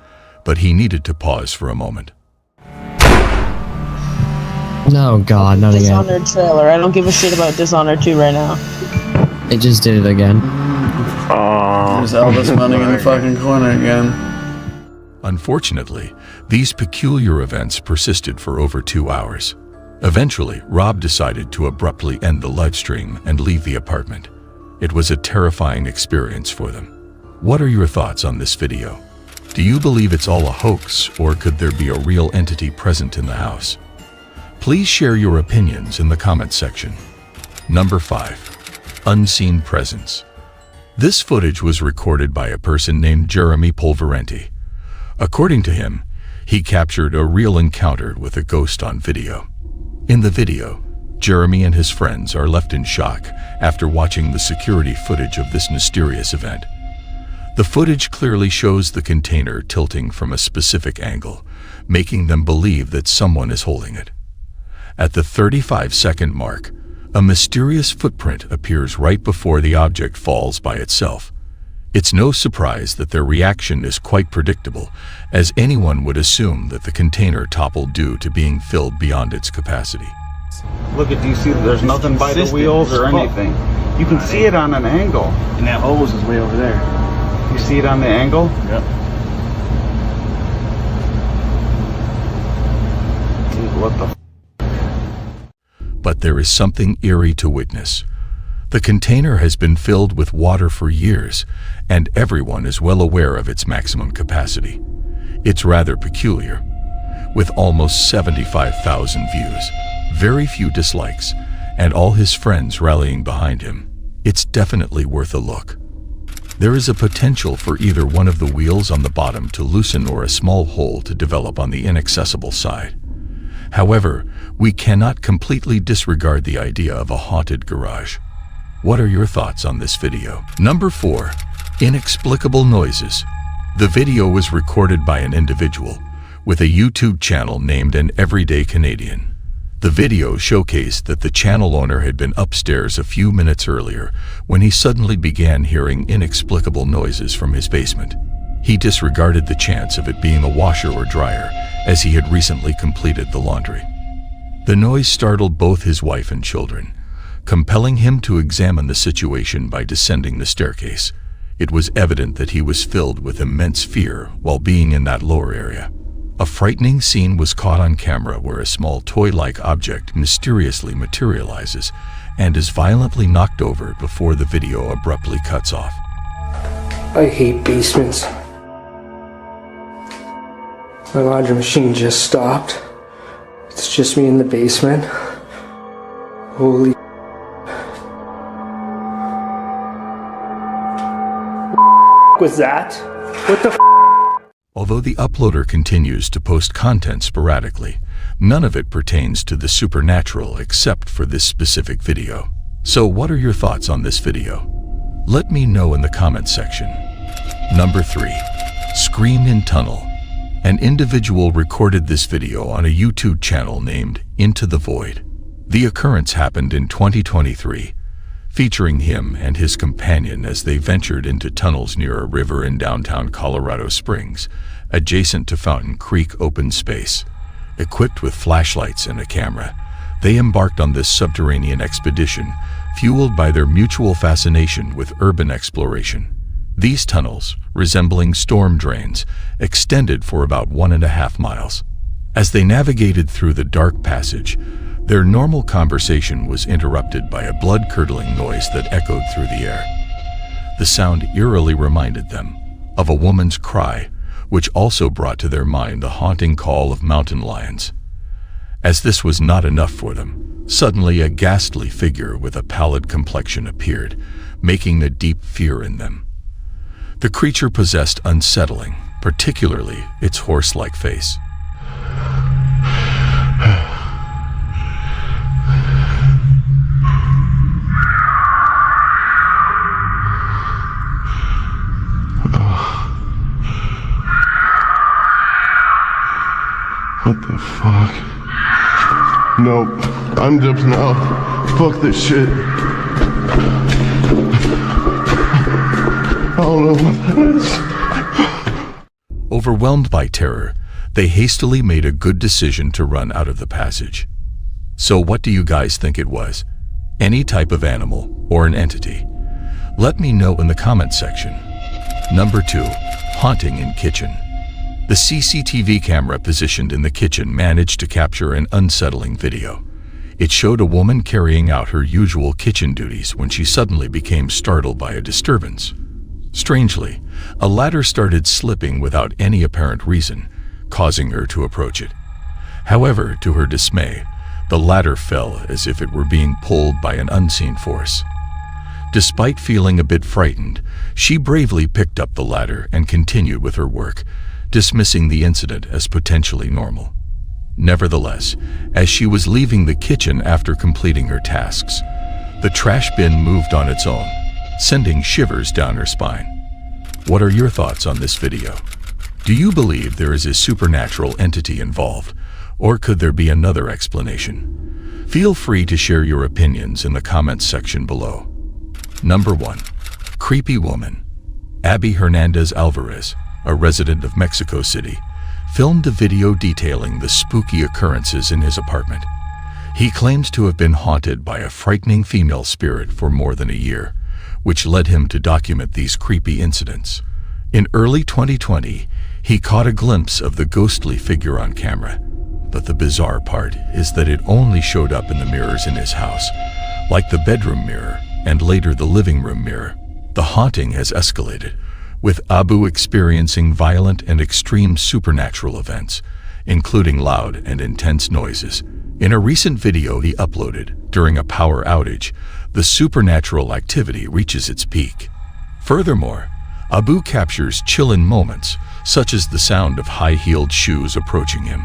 A: but he needed to pause for a moment.
J: No, God, not again.
U: Dishonored trailer. I don't give a shit about Dishonored 2 right now.
J: It just did it again.
S: There's Elvis running in the fucking corner again.
A: Unfortunately, these peculiar events persisted for over 2 hours. Eventually, Rob decided to abruptly end the live stream and leave the apartment. It was a terrifying experience for them. What are your thoughts on this video? Do you believe it's all a hoax, or could there be a real entity present in the house? Please share your opinions in the comments section. Number 5. Unseen Presence. This footage was recorded by a person named Jeremy Polverenti. According to him, he captured a real encounter with a ghost on video. In the video, Jeremy and his friends are left in shock after watching the security footage of this mysterious event. The footage clearly shows the container tilting from a specific angle, making them believe that someone is holding it. At the 35-second mark, a mysterious footprint appears right before the object falls by itself. It's no surprise that their reaction is quite predictable, as anyone would assume that the container toppled due to being filled beyond its capacity.
C: Look at, do you see there's nothing by the wheels or anything? You can see it on an angle.
T: And that hose is way over there.
C: You see it on the angle?
T: Yep.
C: Dude, what the
A: But there is something eerie to witness. The container has been filled with water for years, and everyone is well aware of its maximum capacity. It's rather peculiar. With almost 75,000 views, very few dislikes, and all his friends rallying behind him, it's definitely worth a look. There is a potential for either one of the wheels on the bottom to loosen or a small hole to develop on the inaccessible side. However, we cannot completely disregard the idea of a haunted garage. What are your thoughts on this video? Number 4. Inexplicable noises. The video was recorded by an individual with a YouTube channel named An Everyday Canadian. The video showcased that the channel owner had been upstairs a few minutes earlier when he suddenly began hearing inexplicable noises from his basement. He disregarded the chance of it being a washer or dryer, as he had recently completed the laundry. The noise startled both his wife and children, compelling him to examine the situation by descending the staircase. It was evident that he was filled with immense fear while being in that lower area. A frightening scene was caught on camera where a small toy-like object mysteriously materializes and is violently knocked over before the video abruptly cuts off.
F: I hate basements. My laundry machine just stopped. It's just me in the basement. Holy was that? What the
A: Although the uploader continues to post content sporadically, none of it pertains to the supernatural except for this specific video. So what are your thoughts on this video? Let me know in the comments section. Number 3. Scream in Tunnel. An individual recorded this video on a YouTube channel named Into the Void. The occurrence happened in 2023, featuring him and his companion as they ventured into tunnels near a river in downtown Colorado Springs, adjacent to Fountain Creek open space. Equipped with flashlights and a camera, they embarked on this subterranean expedition, fueled by their mutual fascination with urban exploration. These tunnels, resembling storm drains, extended for about 1.5 miles. As they navigated through the dark passage, their normal conversation was interrupted by a blood-curdling noise that echoed through the air. The sound eerily reminded them of a woman's cry, which also brought to their mind the haunting call of mountain lions. As this was not enough for them, suddenly a ghastly figure with a pallid complexion appeared, making a deep fear in them. The creature possessed unsettling, particularly its horse-like face.
N: What the fuck? Nope. I'm jumping out. Fuck this shit. I don't know what that is.
A: Overwhelmed by terror, they hastily made a good decision to run out of the passage. So what do you guys think it was? Any type of animal or an entity? Let me know in the comments section. Number 2. Haunting in Kitchen. The CCTV camera positioned in the kitchen managed to capture an unsettling video. It showed a woman carrying out her usual kitchen duties when she suddenly became startled by a disturbance. Strangely, a ladder started slipping without any apparent reason, causing her to approach it. However, to her dismay, the ladder fell as if it were being pulled by an unseen force. Despite feeling a bit frightened, she bravely picked up the ladder and continued with her work, dismissing the incident as potentially normal. Nevertheless, as she was leaving the kitchen after completing her tasks, the trash bin moved on its own, sending shivers down her spine. What are your thoughts on this video? Do you believe there is a supernatural entity involved, or could there be another explanation? Feel free to share your opinions in the comments section below. Number 1. Creepy Woman. Abby Hernandez Alvarez, a resident of Mexico City, filmed a video detailing the spooky occurrences in his apartment. He claims to have been haunted by a frightening female spirit for more than a year, which led him to document these creepy incidents. In early 2020, he caught a glimpse of the ghostly figure on camera. But the bizarre part is that it only showed up in the mirrors in his house, like the bedroom mirror and later the living room mirror. The haunting has escalated, with Abu experiencing violent and extreme supernatural events, including loud and intense noises. In a recent video he uploaded during a power outage, the supernatural activity reaches its peak. Furthermore, Abu captures chilling moments, such as the sound of high-heeled shoes approaching him.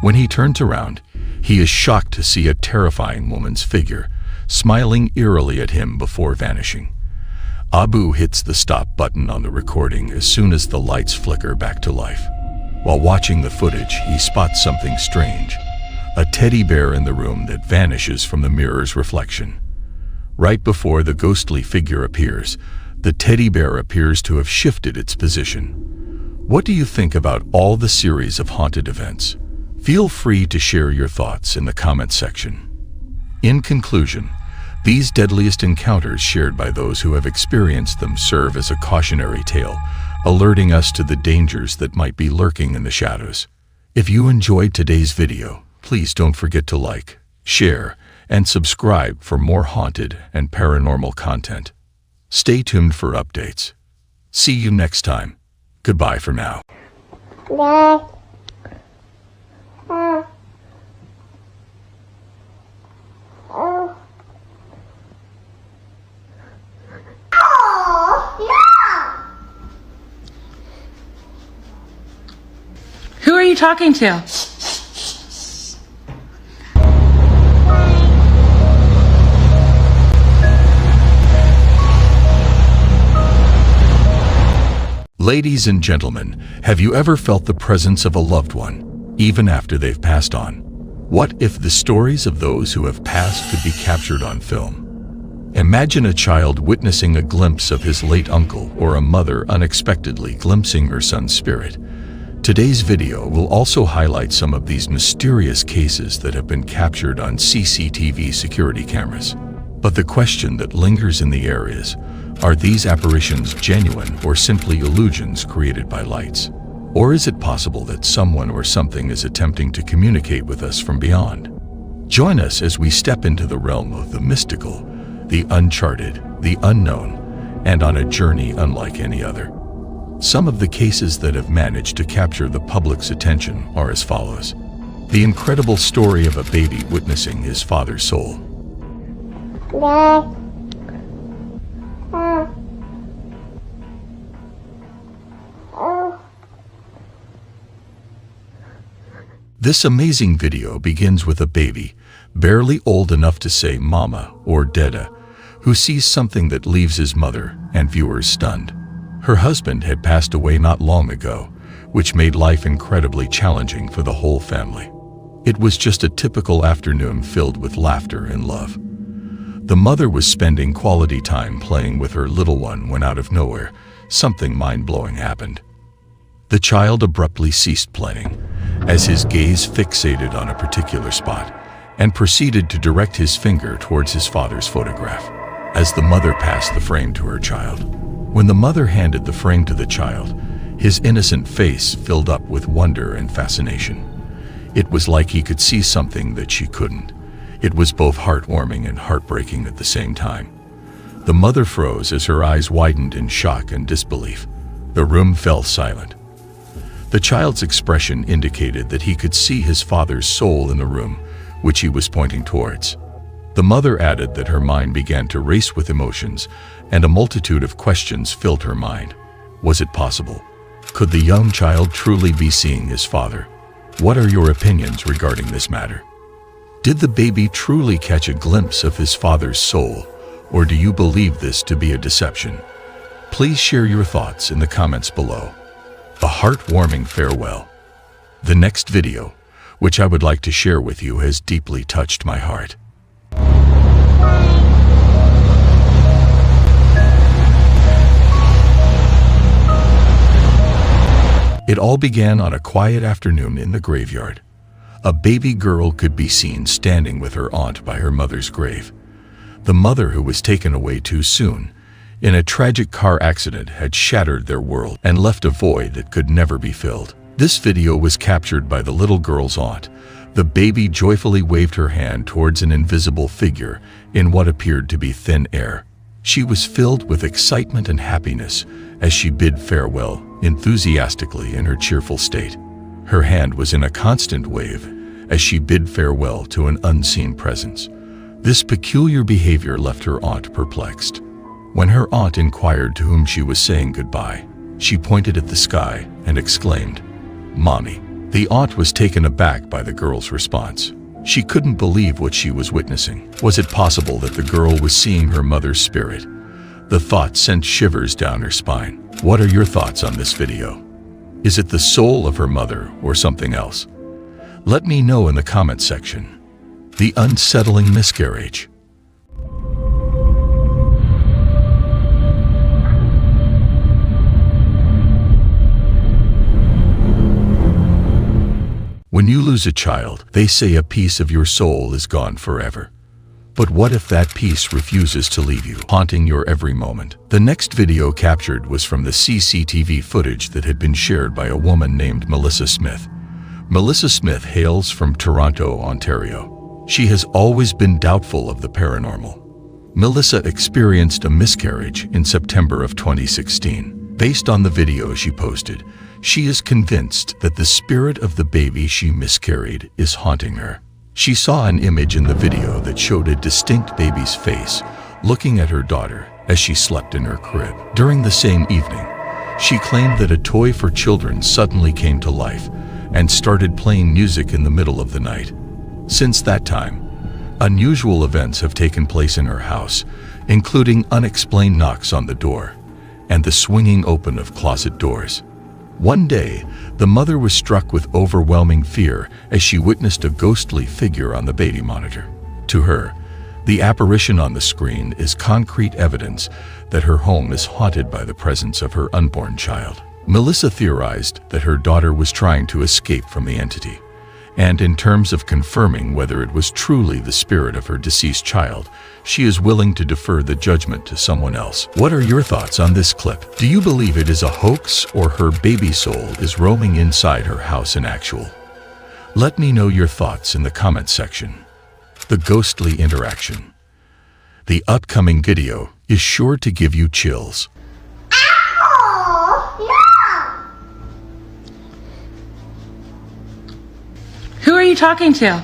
A: When he turns around, he is shocked to see a terrifying woman's figure, smiling eerily at him before vanishing. Abu hits the stop button on the recording as soon as the lights flicker back to life. While watching the footage, he spots something strange, a teddy bear in the room that vanishes from the mirror's reflection. Right before the ghostly figure appears, the teddy bear appears to have shifted its position. What do you think about all the series of haunted events? Feel free to share your thoughts in the comments section. In conclusion, these deadliest encounters shared by those who have experienced them serve as a cautionary tale, alerting us to the dangers that might be lurking in the shadows. If you enjoyed today's video, please don't forget to like, share, and subscribe for more haunted and paranormal content. Stay tuned for updates. See you next time. Goodbye for now.
P: Oh.
E: talking to?
A: Ladies and gentlemen, have you ever felt the presence of a loved one, even after they've passed on? What if the stories of those who have passed could be captured on film? Imagine a child witnessing a glimpse of his late uncle or a mother unexpectedly glimpsing her son's spirit. Today's video will also highlight some of these mysterious cases that have been captured on CCTV security cameras. But the question that lingers in the air is, are these apparitions genuine or simply illusions created by lights? Or is it possible that someone or something is attempting to communicate with us from beyond? Join us as we step into the realm of the mystical, the uncharted, the unknown, and on a journey unlike any other. Some of the cases that have managed to capture the public's attention are as follows. The incredible story of a baby witnessing his father's soul. This amazing video begins with a baby, barely old enough to say mama or dada, who sees something that leaves his mother and viewers stunned. Her husband had passed away not long ago, which made life incredibly challenging for the whole family. It was just a typical afternoon filled with laughter and love. The mother was spending quality time playing with her little one when out of nowhere, something mind-blowing happened. The child abruptly ceased playing, as his gaze fixated on a particular spot, and proceeded to direct his finger towards his father's photograph, as the mother passed the frame to her child. When the mother handed the frame to the child, his innocent face filled up with wonder and fascination. It was like he could see something that she couldn't. It was both heartwarming and heartbreaking at the same time. The mother froze as her eyes widened in shock and disbelief. The room fell silent. The child's expression indicated that he could see his father's soul in the room, which he was pointing towards. The mother added that her mind began to race with emotions, and a multitude of questions filled her mind. Was it possible? Could the young child truly be seeing his father? What are your opinions regarding this matter? Did the baby truly catch a glimpse of his father's soul, or do you believe this to be a deception? Please share your thoughts in the comments below. A heartwarming farewell. The next video, which I would like to share with you, has deeply touched my heart. It all began on a quiet afternoon in the graveyard. A baby girl could be seen standing with her aunt by her mother's grave. The mother, who was taken away too soon in a tragic car accident, had shattered their world and left a void that could never be filled. This video was captured by the little girl's aunt. The baby joyfully waved her hand towards an invisible figure in what appeared to be thin air. She was filled with excitement and happiness as she bid farewell enthusiastically in her cheerful state. Her hand was in a constant wave as she bid farewell to an unseen presence. This peculiar behavior left her aunt perplexed. When her aunt inquired to whom she was saying goodbye, she pointed at the sky and exclaimed, "Mommy." The aunt was taken aback by the girl's response. She couldn't believe what she was witnessing. Was it possible that the girl was seeing her mother's spirit? The thought sent shivers down her spine. What are your thoughts on this video? Is it the soul of her mother or something else? Let me know in the comment section. The unsettling miscarriage. When you lose a child, they say a piece of your soul is gone forever. But what if that piece refuses to leave you, haunting your every moment? The next video captured was from the CCTV footage that had been shared by a woman named Melissa Smith. Melissa Smith hails from Toronto, Ontario. She has always been doubtful of the paranormal. Melissa experienced a miscarriage in September of 2016. Based on the video she posted, she is convinced that the spirit of the baby she miscarried is haunting her. She saw an image in the video that showed a distinct baby's face looking at her daughter as she slept in her crib. During the same evening, she claimed that a toy for children suddenly came to life and started playing music in the middle of the night. Since that time, unusual events have taken place in her house, including unexplained knocks on the door and the swinging open of closet doors. One day, the mother was struck with overwhelming fear as she witnessed a ghostly figure on the baby monitor. To her, the apparition on the screen is concrete evidence that her home is haunted by the presence of her unborn child. Melissa theorized that her daughter was trying to escape from the entity, and in terms of confirming whether it was truly the spirit of her deceased child, she is willing to defer the judgment to someone else. What are your thoughts on this clip? Do you believe it is a hoax or her baby soul is roaming inside her house in actual? Let me know your thoughts in the comment section. The ghostly interaction. The upcoming video is sure to give you chills.
E: Who are you talking to?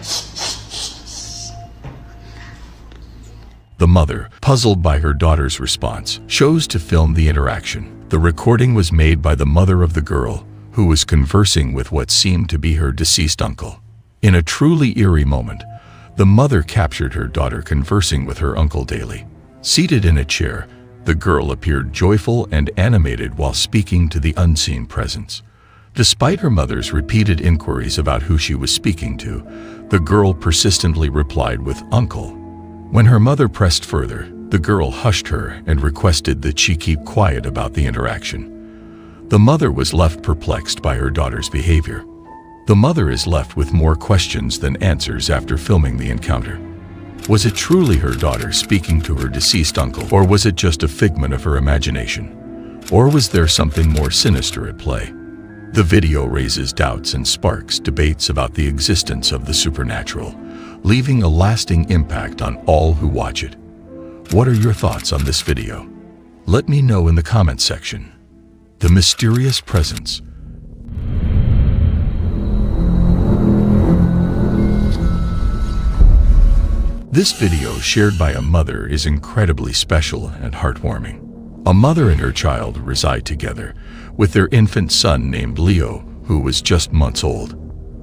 A: The mother, puzzled by her daughter's response, chose to film the interaction. The recording was made by the mother of the girl, who was conversing with what seemed to be her deceased uncle. In a truly eerie moment, the mother captured her daughter conversing with her uncle daily. Seated in a chair, the girl appeared joyful and animated while speaking to the unseen presence. Despite her mother's repeated inquiries about who she was speaking to, the girl persistently replied with "uncle." When her mother pressed further, the girl hushed her and requested that she keep quiet about the interaction. The mother was left perplexed by her daughter's behavior. The mother is left with more questions than answers after filming the encounter. Was it truly her daughter speaking to her deceased uncle, or was it just a figment of her imagination? Or was there something more sinister at play? The video raises doubts and sparks debates about the existence of the supernatural, leaving a lasting impact on all who watch it. What are your thoughts on this video? Let me know in the comment section. The mysterious presence. This video shared by a mother is incredibly special and heartwarming. A mother and her child reside together, with their infant son named Leo, who was just months old,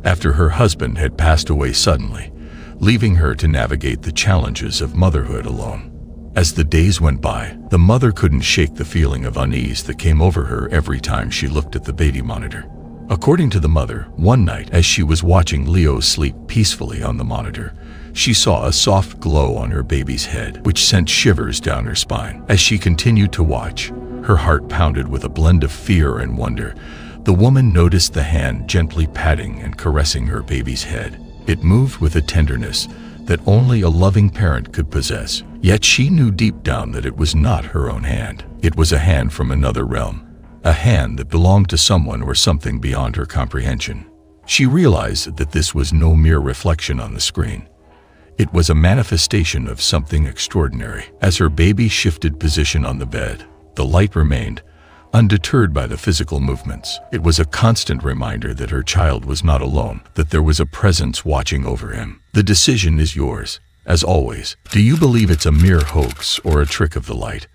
A: after her husband had passed away suddenly, leaving her to navigate the challenges of motherhood alone. As the days went by, the mother couldn't shake the feeling of unease that came over her every time she looked at the baby monitor. According to the mother, one night as she was watching Leo sleep peacefully on the monitor, she saw a soft glow on her baby's head, which sent shivers down her spine. As she continued to watch, her heart pounded with a blend of fear and wonder. The woman noticed the hand gently patting and caressing her baby's head. It moved with a tenderness that only a loving parent could possess. Yet she knew deep down that it was not her own hand. It was a hand from another realm, a hand that belonged to someone or something beyond her comprehension. She realized that this was no mere reflection on the screen. It was a manifestation of something extraordinary. As her baby shifted position on the bed, the light remained, undeterred by the physical movements. It was a constant reminder that her child was not alone, that there was a presence watching over him. The decision is yours. As always, do you believe it's a mere hoax or a trick of the light?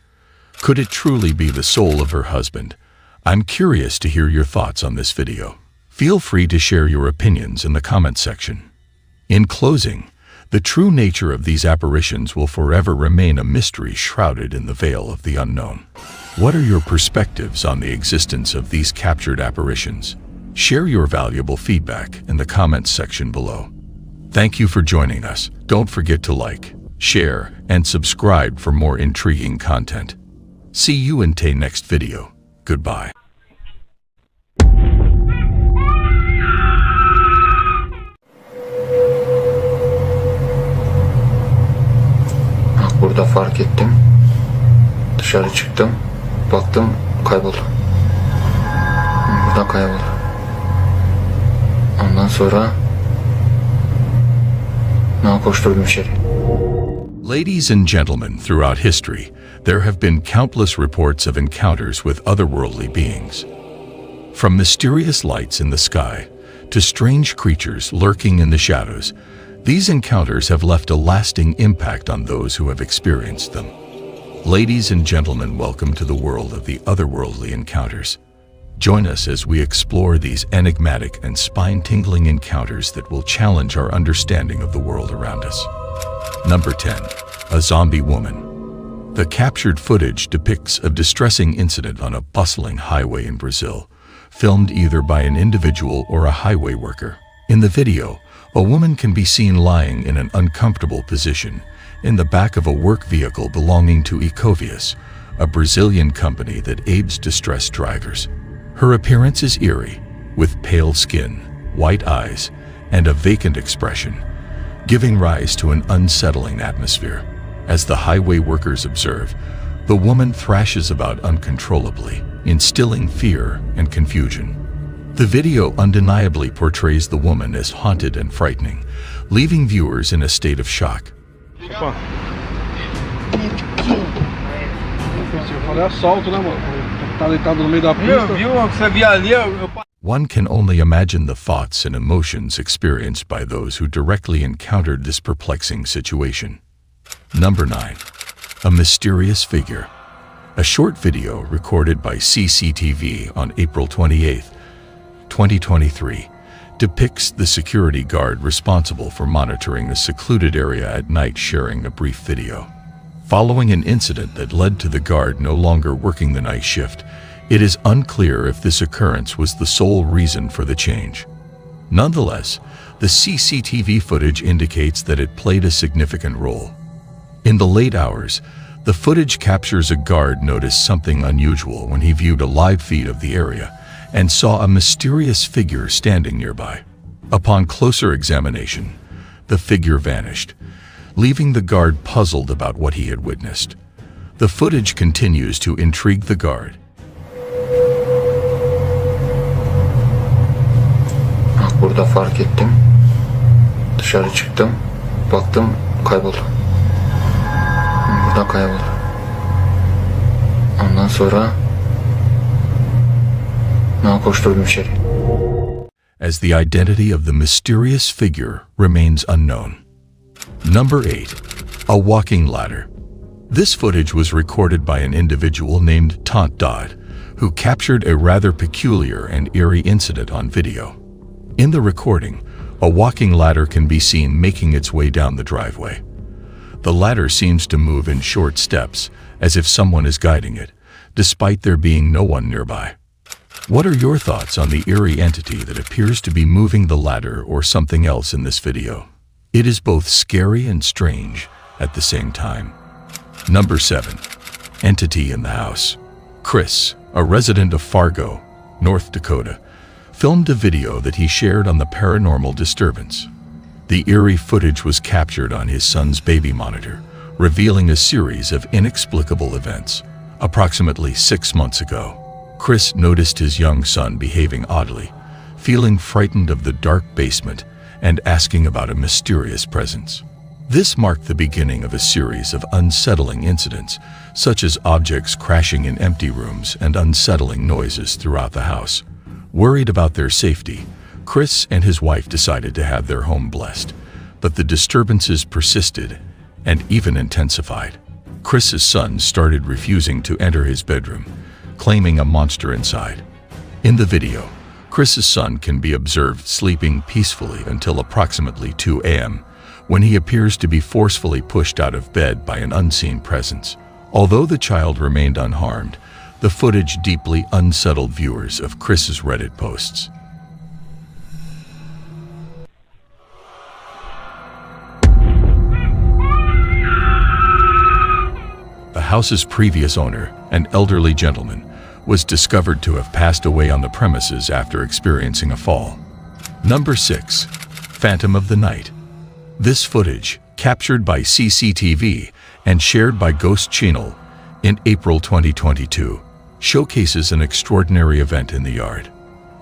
A: Could it truly be the soul of her husband? I'm curious to hear your thoughts on this video. Feel free to share your opinions in the comment section. In closing, the true nature of these apparitions will forever remain a mystery shrouded in the veil of the unknown. What are your perspectives on the existence of these captured apparitions? Share your valuable feedback in the comments section below. Thank you for joining us. Don't forget to like, share, and subscribe for more intriguing content. See you in the next video. Goodbye.
R: Burada fark ettim. Dışarı çıktım. Baktım kayboldu. Buradan kayboldu. Ondan sonra koşturdum içeri.
A: Ladies and gentlemen, throughout history, there have been countless reports of encounters with otherworldly beings. From mysterious lights in the sky to strange creatures lurking in the shadows, these encounters have left a lasting impact on those who have experienced them. Ladies and gentlemen, welcome to the world of the otherworldly encounters. Join us as we explore these enigmatic and spine-tingling encounters that will challenge our understanding of the world around us. Number 10. A zombie woman. The captured footage depicts a distressing incident on a bustling highway in Brazil, filmed either by an individual or a highway worker. In the video, a woman can be seen lying in an uncomfortable position in the back of a work vehicle belonging to Ecovias, a Brazilian company that aids distressed drivers. Her appearance is eerie, with pale skin, white eyes, and a vacant expression, giving rise to an unsettling atmosphere. As the highway workers observe, the woman thrashes about uncontrollably, instilling fear and confusion. The video undeniably portrays the woman as haunted and frightening, leaving viewers in a state of shock. One can only imagine the thoughts and emotions experienced by those who directly encountered this perplexing situation. Number 9. A mysterious figure. A short video recorded by CCTV on April 28, 2023, depicts the security guard responsible for monitoring a secluded area at night sharing a brief video. Following an incident that led to the guard no longer working the night shift, it is unclear if this occurrence was the sole reason for the change. Nonetheless, the CCTV footage indicates that it played a significant role. In the late hours, the footage captures a guard noticed something unusual when he viewed a live feed of the area and saw a mysterious figure standing nearby. Upon closer examination, the figure vanished, leaving the guard puzzled about what he had witnessed. The footage continues to intrigue the guard.
R: Burada fark ettim. Dışarı çıktım. Baktım kayboldu. Burada kayboldu. Ondan sonra koşturdum içeri.
A: As the identity of the mysterious figure remains unknown. Number 8. A walking ladder. This footage was recorded by an individual named Tant Dodd, who captured a rather peculiar and eerie incident on video. In the recording, a walking ladder can be seen making its way down the driveway. The ladder seems to move in short steps, as if someone is guiding it, despite there being no one nearby. What are your thoughts on the eerie entity that appears to be moving the ladder or something else in this video? It is both scary and strange at the same time. Number 7. Entity in the house. Chris, a resident of Fargo, North Dakota, filmed a video that he shared on the paranormal disturbance. The eerie footage was captured on his son's baby monitor, revealing a series of inexplicable events. Approximately 6 months ago, Chris noticed his young son behaving oddly, feeling frightened of the dark basement and asking about a mysterious presence. This marked the beginning of a series of unsettling incidents, such as objects crashing in empty rooms and unsettling noises throughout the house. Worried about their safety, Chris and his wife decided to have their home blessed, but the disturbances persisted and even intensified. Chris's son started refusing to enter his bedroom, claiming a monster inside. In the video, Chris's son can be observed sleeping peacefully until approximately 2 a.m., when he appears to be forcefully pushed out of bed by an unseen presence. Although the child remained unharmed, the footage deeply unsettled viewers of Chris's Reddit posts. The house's previous owner, an elderly gentleman, was discovered to have passed away on the premises after experiencing a fall. Number 6. Phantom of the Night. This footage, captured by CCTV and shared by Ghost Channel in April 2022, showcases an extraordinary event in the yard.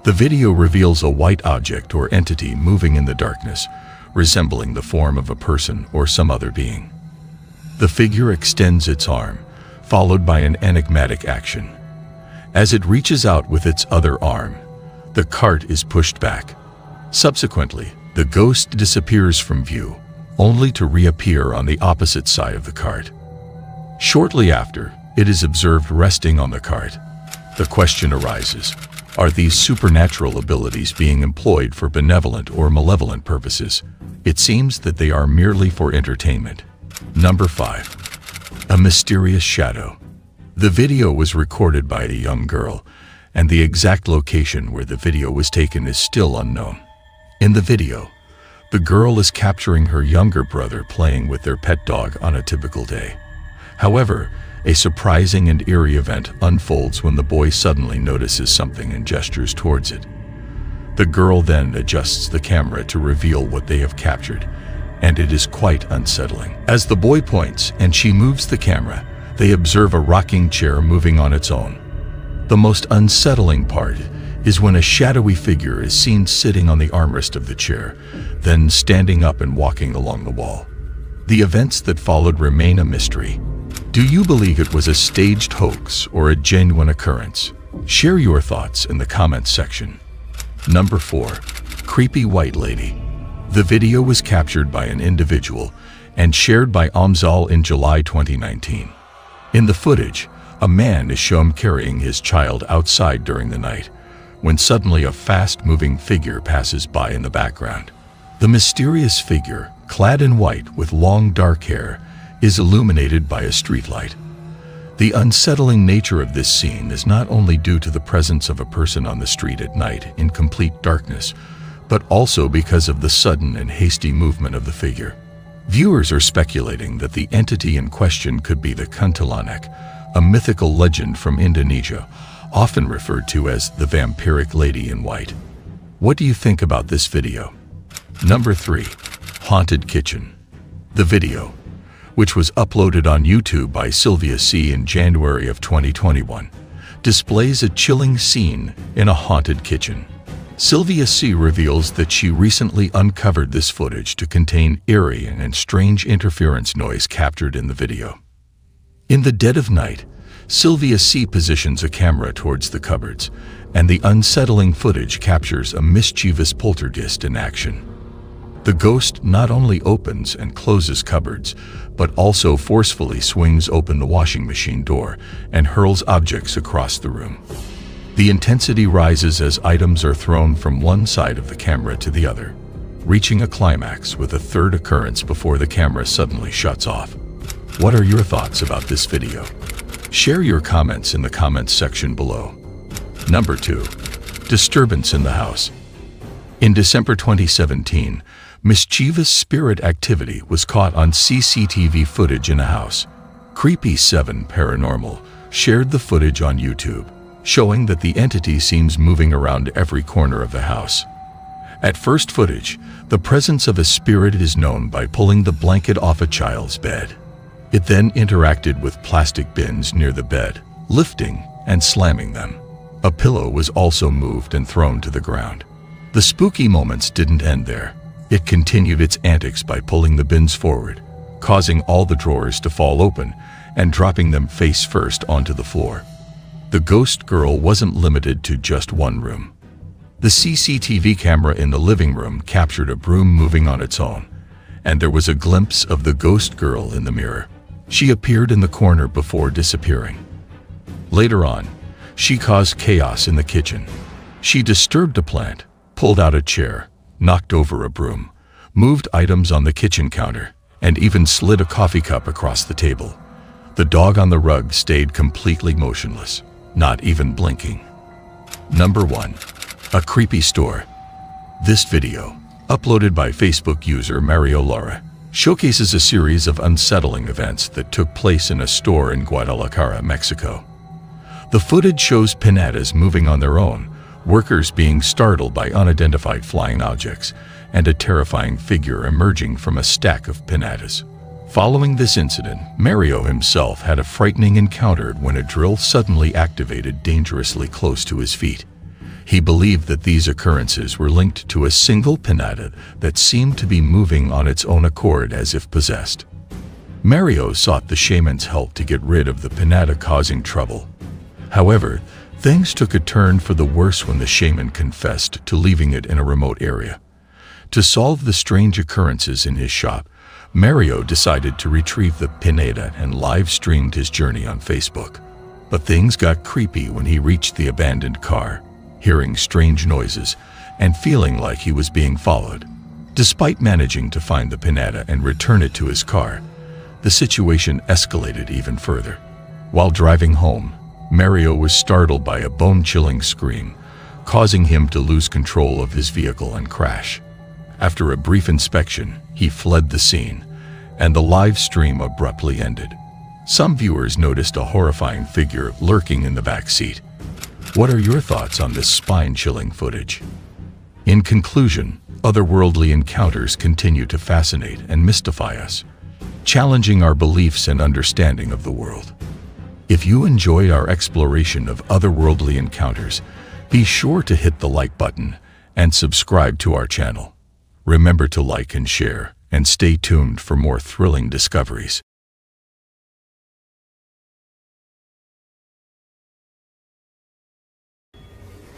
A: The video reveals a white object or entity moving in the darkness, resembling the form of a person or some other being. The figure extends its arm, followed by an enigmatic action. As it reaches out with its other arm, the cart is pushed back. Subsequently, the ghost disappears from view, only to reappear on the opposite side of the cart. Shortly after, it is observed resting on the cart. The question arises, Are these supernatural abilities being employed for benevolent or malevolent purposes? It seems that they are merely for entertainment. Number 5. A mysterious shadow. The video was recorded by a young girl, and the exact location where the video was taken is still unknown. In the video, the girl is capturing her younger brother playing with their pet dog on a typical day. However, a surprising and eerie event unfolds when the boy suddenly notices something and gestures towards it. The girl then adjusts the camera to reveal what they have captured, and it is quite unsettling. As the boy points and she moves the camera, they observe a rocking chair moving on its own. The most unsettling part is when a shadowy figure is seen sitting on the armrest of the chair, then standing up and walking along the wall. The events that followed remain a mystery. Do you believe it was a staged hoax or a genuine occurrence? Share your thoughts in the comments section. Number 4. Creepy White Lady. The video was captured by an individual and shared by Amzal in July 2019. In the footage, a man is shown carrying his child outside during the night, when suddenly a fast-moving figure passes by in the background. The mysterious figure, clad in white with long dark hair, is illuminated by a streetlight. The unsettling nature of this scene is not only due to the presence of a person on the street at night in complete darkness, but also because of the sudden and hasty movement of the figure. Viewers are speculating that the entity in question could be the Kuntilanak, a mythical legend from Indonesia, often referred to as the vampiric lady in white. What do you think about this video? Number 3. Haunted Kitchen. The video, which was uploaded on YouTube by Sylvia C. in January of 2021, displays a chilling scene in a haunted kitchen. Sylvia C. reveals that she recently uncovered this footage to contain eerie and strange interference noise captured in the video. In the dead of night, Sylvia C. positions a camera towards the cupboards, and the unsettling footage captures a mischievous poltergeist in action. The ghost not only opens and closes cupboards, but also forcefully swings open the washing machine door and hurls objects across the room. The intensity rises as items are thrown from one side of the camera to the other, reaching a climax with a third occurrence before the camera suddenly shuts off. What are your thoughts about this video? Share your comments in the comments section below. Number 2. Disturbance in the house. In December 2017, mischievous spirit activity was caught on CCTV footage in a house. Creepy7 Paranormal shared the footage on YouTube, showing that the entity seems moving around every corner of the house. At first footage, the presence of a spirit is known by pulling the blanket off a child's bed. It then interacted with plastic bins near the bed, lifting and slamming them. A pillow was also moved and thrown to the ground. The spooky moments didn't end there. It continued its antics by pulling the bins forward, causing all the drawers to fall open and dropping them face first onto the floor. The ghost girl wasn't limited to just one room. The CCTV camera in the living room captured a broom moving on its own, and there was a glimpse of the ghost girl in the mirror. She appeared in the corner before disappearing. Later on, she caused chaos in the kitchen. She disturbed a plant, pulled out a chair, knocked over a broom, moved items on the kitchen counter, and even slid a coffee cup across the table. The dog on the rug stayed completely motionless, not even blinking. Number 1. A creepy store. This video, uploaded by Facebook user Mario Lara, showcases a series of unsettling events that took place in a store in Guadalajara, Mexico. The footage shows pinatas moving on their own, workers being startled by unidentified flying objects, and a terrifying figure emerging from a stack of pinatas. Following this incident, Mario himself had a frightening encounter when a drill suddenly activated dangerously close to his feet. He believed that these occurrences were linked to a single pinata that seemed to be moving on its own accord as if possessed. Mario sought the shaman's help to get rid of the pinata causing trouble. However, things took a turn for the worse when the shaman confessed to leaving it in a remote area. To solve the strange occurrences in his shop, Mario decided to retrieve the pinata and live-streamed his journey on Facebook. But things got creepy when he reached the abandoned car. hearing strange noises, and feeling like he was being followed. Despite managing to find the pinata and return it to his car, the situation escalated even further. While driving home, Mario was startled by a bone-chilling scream, causing him to lose control of his vehicle and crash. After a brief inspection, he fled the scene, and the live stream abruptly ended. Some viewers noticed a horrifying figure lurking in the back seat. What are your thoughts on this spine-chilling footage? In conclusion, otherworldly encounters continue to fascinate and mystify us, challenging our beliefs and understanding of the world. If you enjoyed our exploration of otherworldly encounters, be sure to hit the like button and subscribe to our channel. Remember to like and share, and stay tuned for more thrilling discoveries.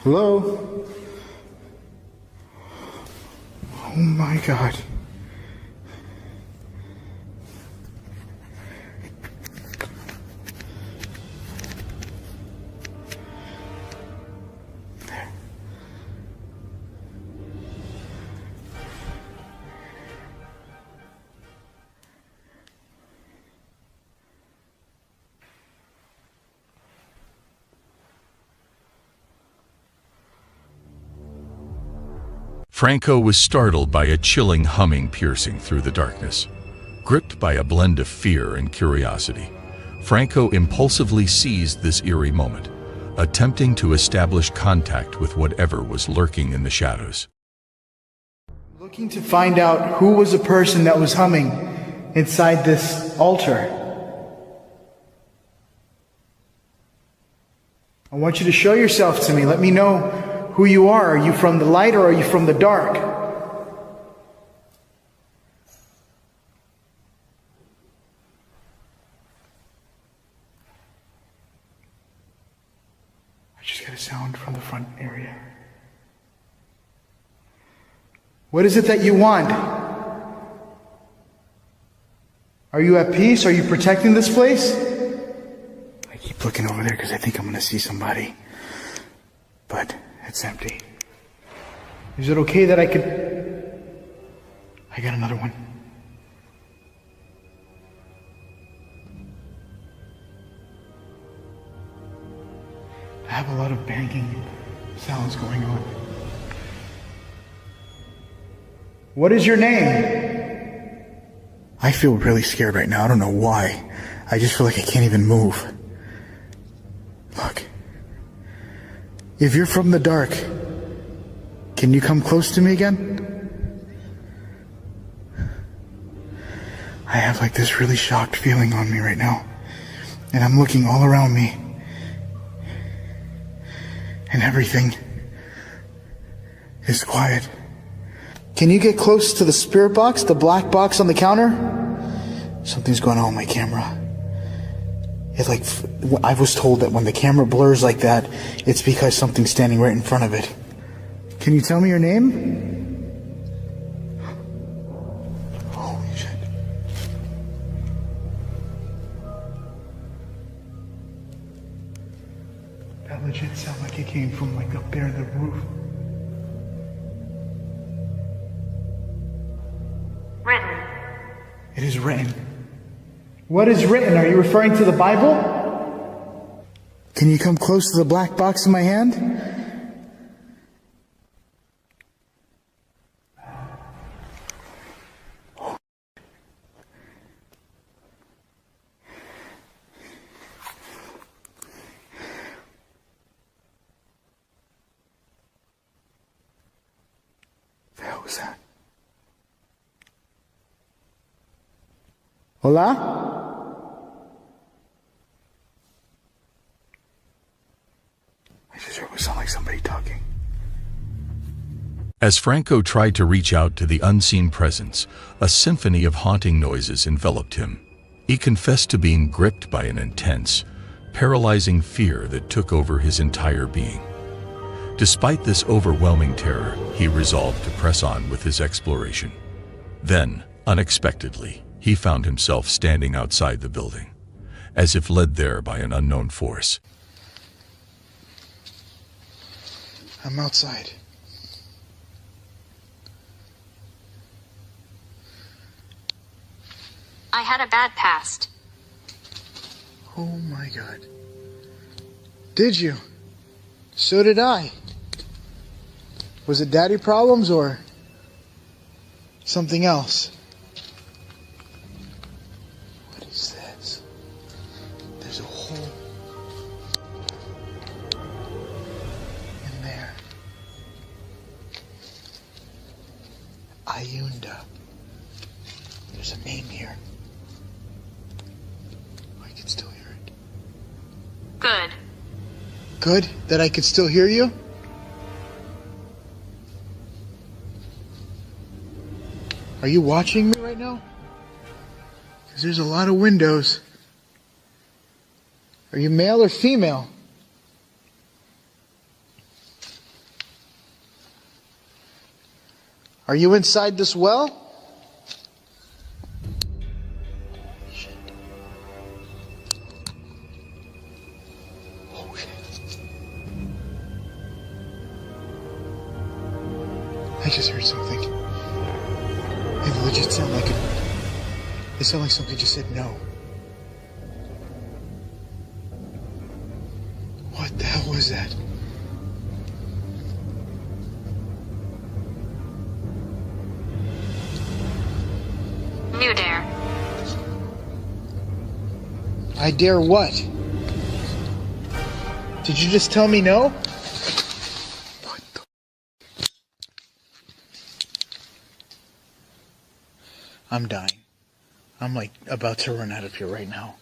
K: Hello? Oh my God.
A: Franco was startled by a chilling humming piercing through the darkness. Gripped by a blend of fear and curiosity, Franco impulsively seized this eerie moment, attempting to establish contact with whatever was lurking in the shadows.
K: Looking to find out who was the person that was humming inside this altar. I want you to show yourself to me. Let me know who you are. Are you from the light or are you from the dark? I just got a sound from the front area. What is it that you want? Are you at peace? Are you protecting this place? I keep looking over there because I think I'm going to see somebody. But it's empty. Is it okay that I got another one. I have a lot of banging sounds going on. What is your name? I feel really scared right now. I don't know why. I just feel like I can't even move. Look. If you're from the dark, can you come close to me again? I have like this really shocked feeling on me right now. And I'm looking all around me. And everything is quiet. Can you get close to the spirit box, the black box on the counter? Something's going on with my camera. It's like, I was told that when the camera blurs like that, it's because something's standing right in front of it. Can you tell me your name? Holy shit. That legit sounded like it came from like up there in the roof.
Q: Written.
K: It is written. What is written? Are you referring to the Bible? Can you come close to the black box in my hand? The hell was that? Hola? I just heard it sound like somebody talking.
A: As Franco tried to reach out to the unseen presence, a symphony of haunting noises enveloped him. He confessed to being gripped by an intense, paralyzing fear that took over his entire being. Despite this overwhelming terror, he resolved to press on with his exploration. Then, unexpectedly, he found himself standing outside the building, as if led there by an unknown force.
K: I'm outside.
H: I had a bad past.
K: Oh my God. Did you? So did I. Was it daddy problems or something else? What is this? There's a hole in there. Ayunda. There's a name here. I can still hear it.
H: Good.
K: Good that I could still hear you? Are you watching me right now? Because there's a lot of windows. Are you male or female? Are you inside this well? I just heard something. It legit sounded like it sounded like something just said no. What the hell was that?
H: You dare.
K: I dare what? Did you just tell me no? I'm dying. I'm like about to run out of here right now.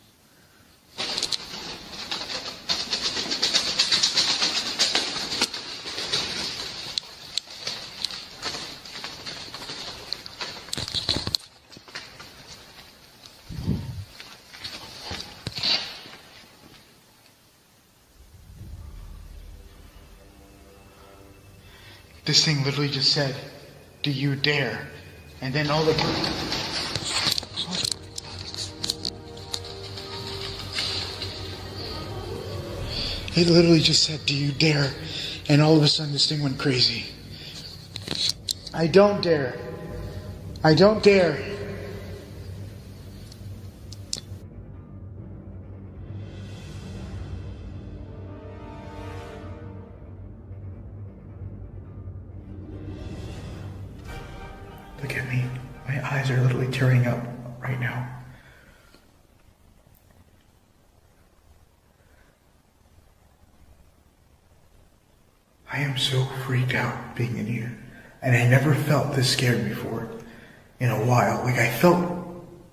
K: This thing literally just said, "Do you dare?" And then all the... It literally just said, "Do you dare?" And all of a sudden this thing went crazy. I don't dare. I don't dare. Look at me. My eyes are literally tearing up right now. I am so freaked out being in here. And I never felt this scared before in a while. Like I felt,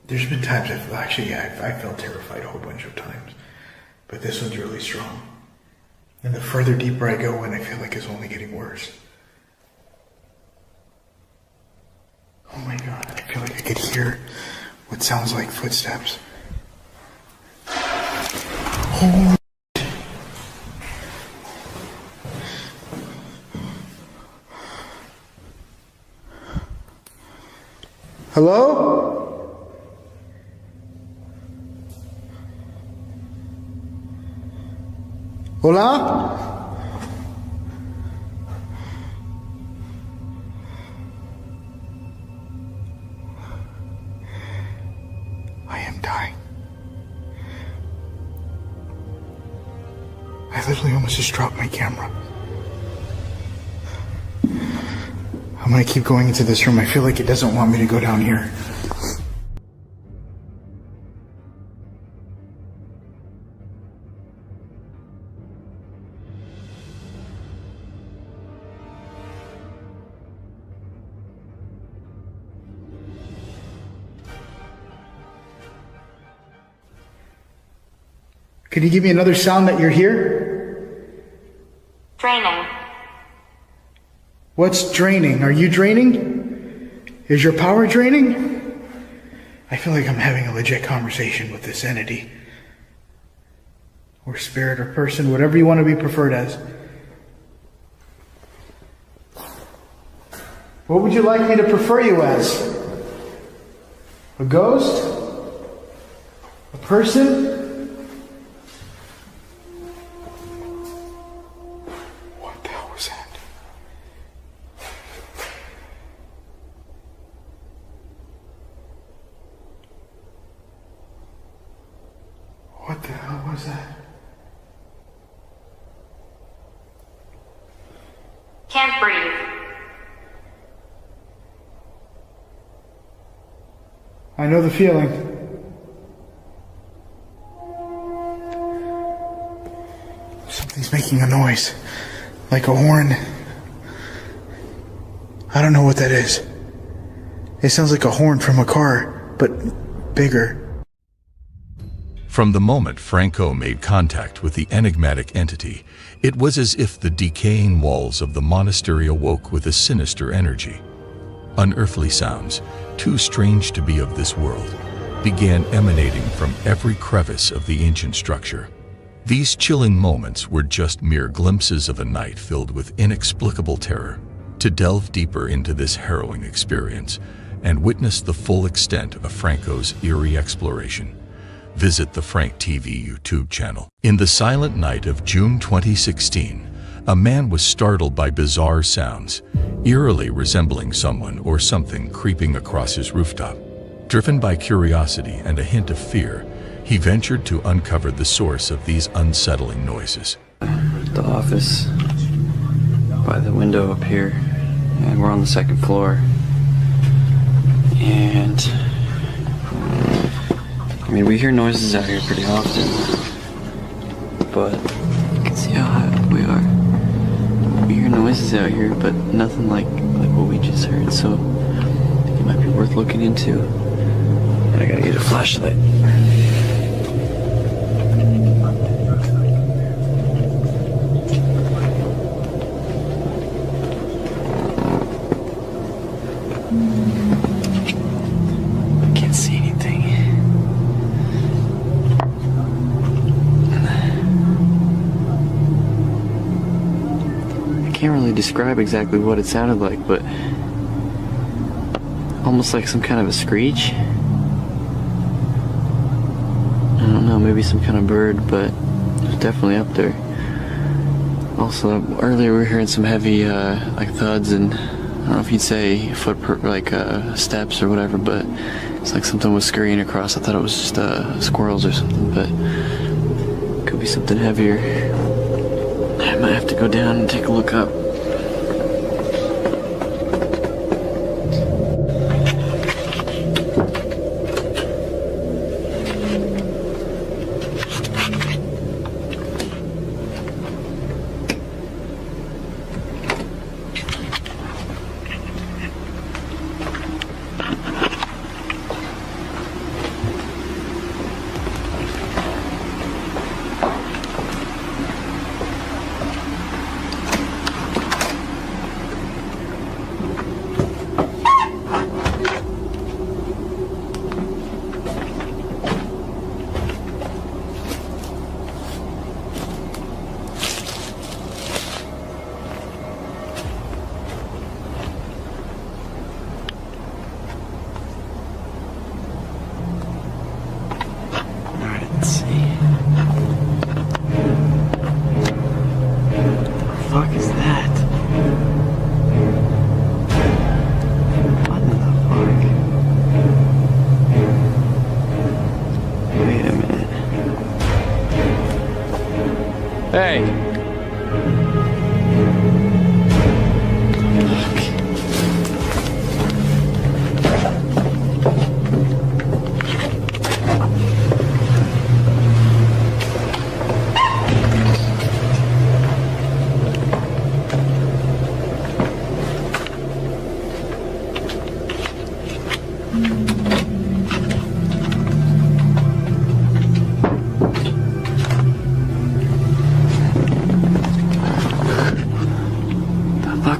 K: there's been times I felt terrified a whole bunch of times. But this one's really strong. And the further deeper I go in, I feel like it's only getting worse. Oh my God, I feel like I could hear what sounds like footsteps. Oh. Hello? Hola? I am dying. I literally almost just dropped my camera. I'm gonna keep going into this room. I feel like it doesn't want me to go down here. Could you give me another sound that you're here?
H: Draining.
K: What's draining? Are you draining? Is your power draining? I feel like I'm having a legit conversation with this entity. Or spirit or person, whatever you want to be preferred as. What would you like me to prefer you as? A ghost? A person? What the hell was that?
H: Can't breathe.
K: I know the feeling. Something's making a noise. Like a horn. I don't know what that is. It sounds like a horn from a car, but bigger.
A: From the moment Franco made contact with the enigmatic entity, it was as if the decaying walls of the monastery awoke with a sinister energy. Unearthly sounds, too strange to be of this world, began emanating from every crevice of the ancient structure. These chilling moments were just mere glimpses of a night filled with inexplicable terror. To delve deeper into this harrowing experience and witness the full extent of Franco's eerie exploration, visit the Frank TV YouTube channel. In the silent night of June 2016, a man was startled by bizarre sounds, eerily resembling someone or something creeping across his rooftop. Driven by curiosity and a hint of fear, he ventured to uncover the source of these unsettling noises.
I: The office by the window up here, and we're on the second floor. And I mean, we hear noises out here pretty often, but you can see how high up we are. We hear noises out here, but nothing like what we just heard, so I think it might be worth looking into. And I gotta get a flashlight. Can't see anything. I can't really describe exactly what it sounded like, but almost like some kind of a screech. I don't know, maybe some kind of bird, but it was definitely up there. Also, earlier we were hearing some heavy like thuds, and I don't know if you'd say steps or whatever, but it's like something was scurrying across. I thought it was just squirrels or something, but it could be something heavier. I might have to go down and take a look up. Hey!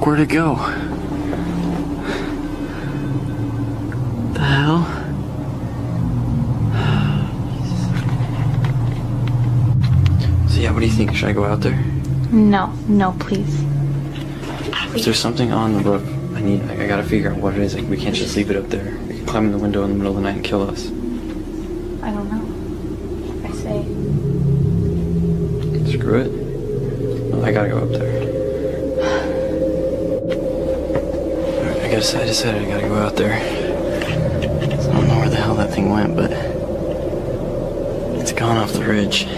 I: Where'd it go? The hell? So yeah, what do you think? Should I go out there?
Q: No, no, please.
I: If there's something on the roof, I gotta figure out what it is. Like, we can't just leave it up there. It can climb in the window in the middle of the night and kill us.
Q: I don't know. I say.
I: Screw it. Well, I gotta go up there. I decided I gotta go out there. So I don't know where the hell that thing went, but it's gone off the ridge.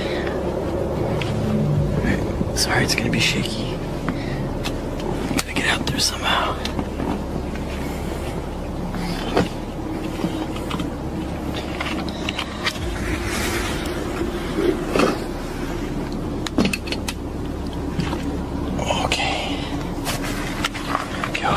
I: Alright, sorry, it's gonna be shaky. I gotta through somehow. Okay. There we go.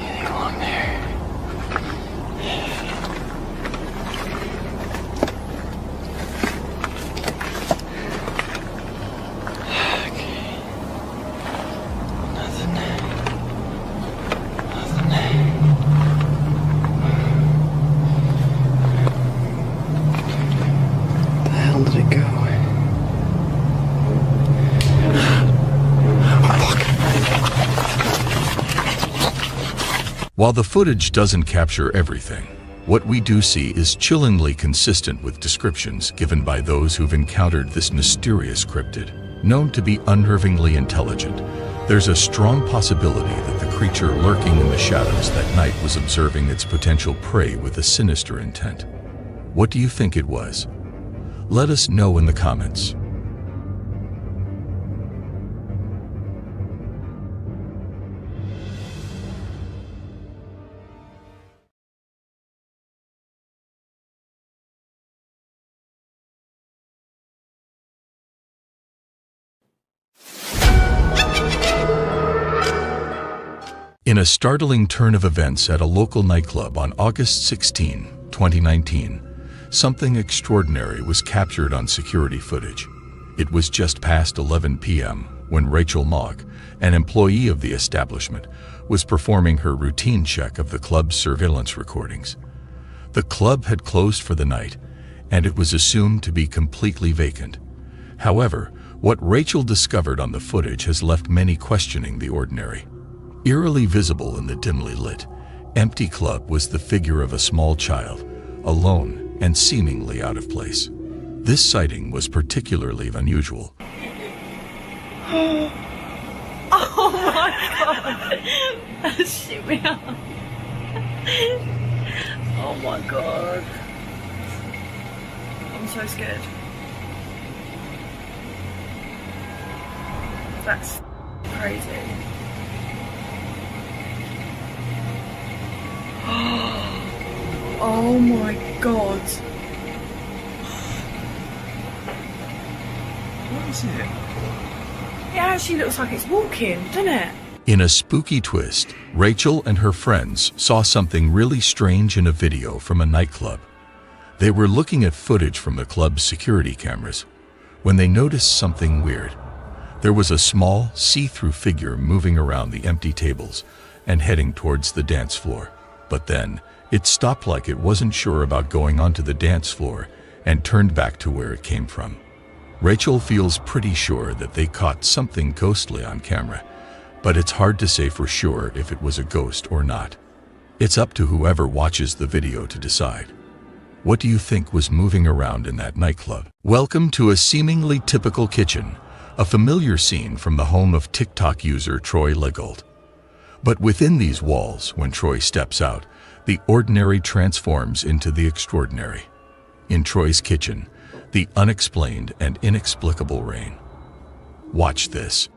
I: Anything along there? Okay. Nothing. Where the hell did it go?
A: While the footage doesn't capture everything, what we do see is chillingly consistent with descriptions given by those who've encountered this mysterious cryptid. Known to be unnervingly intelligent, there's a strong possibility that the creature lurking in the shadows that night was observing its potential prey with a sinister intent. What do you think it was? Let us know in the comments. In a startling turn of events at a local nightclub on August 16, 2019, something extraordinary was captured on security footage. It was just past 11 p.m. when Rachel Mogg, an employee of the establishment, was performing her routine check of the club's surveillance recordings. The club had closed for the night, and it was assumed to be completely vacant. However, what Rachel discovered on the footage has left many questioning the ordinary. Eerily visible in the dimly lit, empty club was the figure of a small child, alone and seemingly out of place. This sighting was particularly unusual.
E: Oh my god! That shit me up. Oh my god. I'm so scared. That's crazy. Oh my god.
G: What is it?
E: It actually looks like it's walking, doesn't it?
A: In a spooky twist, Rachel and her friends saw something really strange in a video from a nightclub. They were looking at footage from the club's security cameras when they noticed something weird. There was a small, see-through figure moving around the empty tables and heading towards the dance floor. But then, it stopped like it wasn't sure about going onto the dance floor and turned back to where it came from. Rachel feels pretty sure that they caught something ghostly on camera, but it's hard to say for sure if it was a ghost or not. It's up to whoever watches the video to decide. What do you think was moving around in that nightclub? Welcome to a seemingly typical kitchen, a familiar scene from the home of TikTok user Troy Legault. But within these walls, when Troy steps out, the ordinary transforms into the extraordinary. In Troy's kitchen, the unexplained and inexplicable reign. Watch this.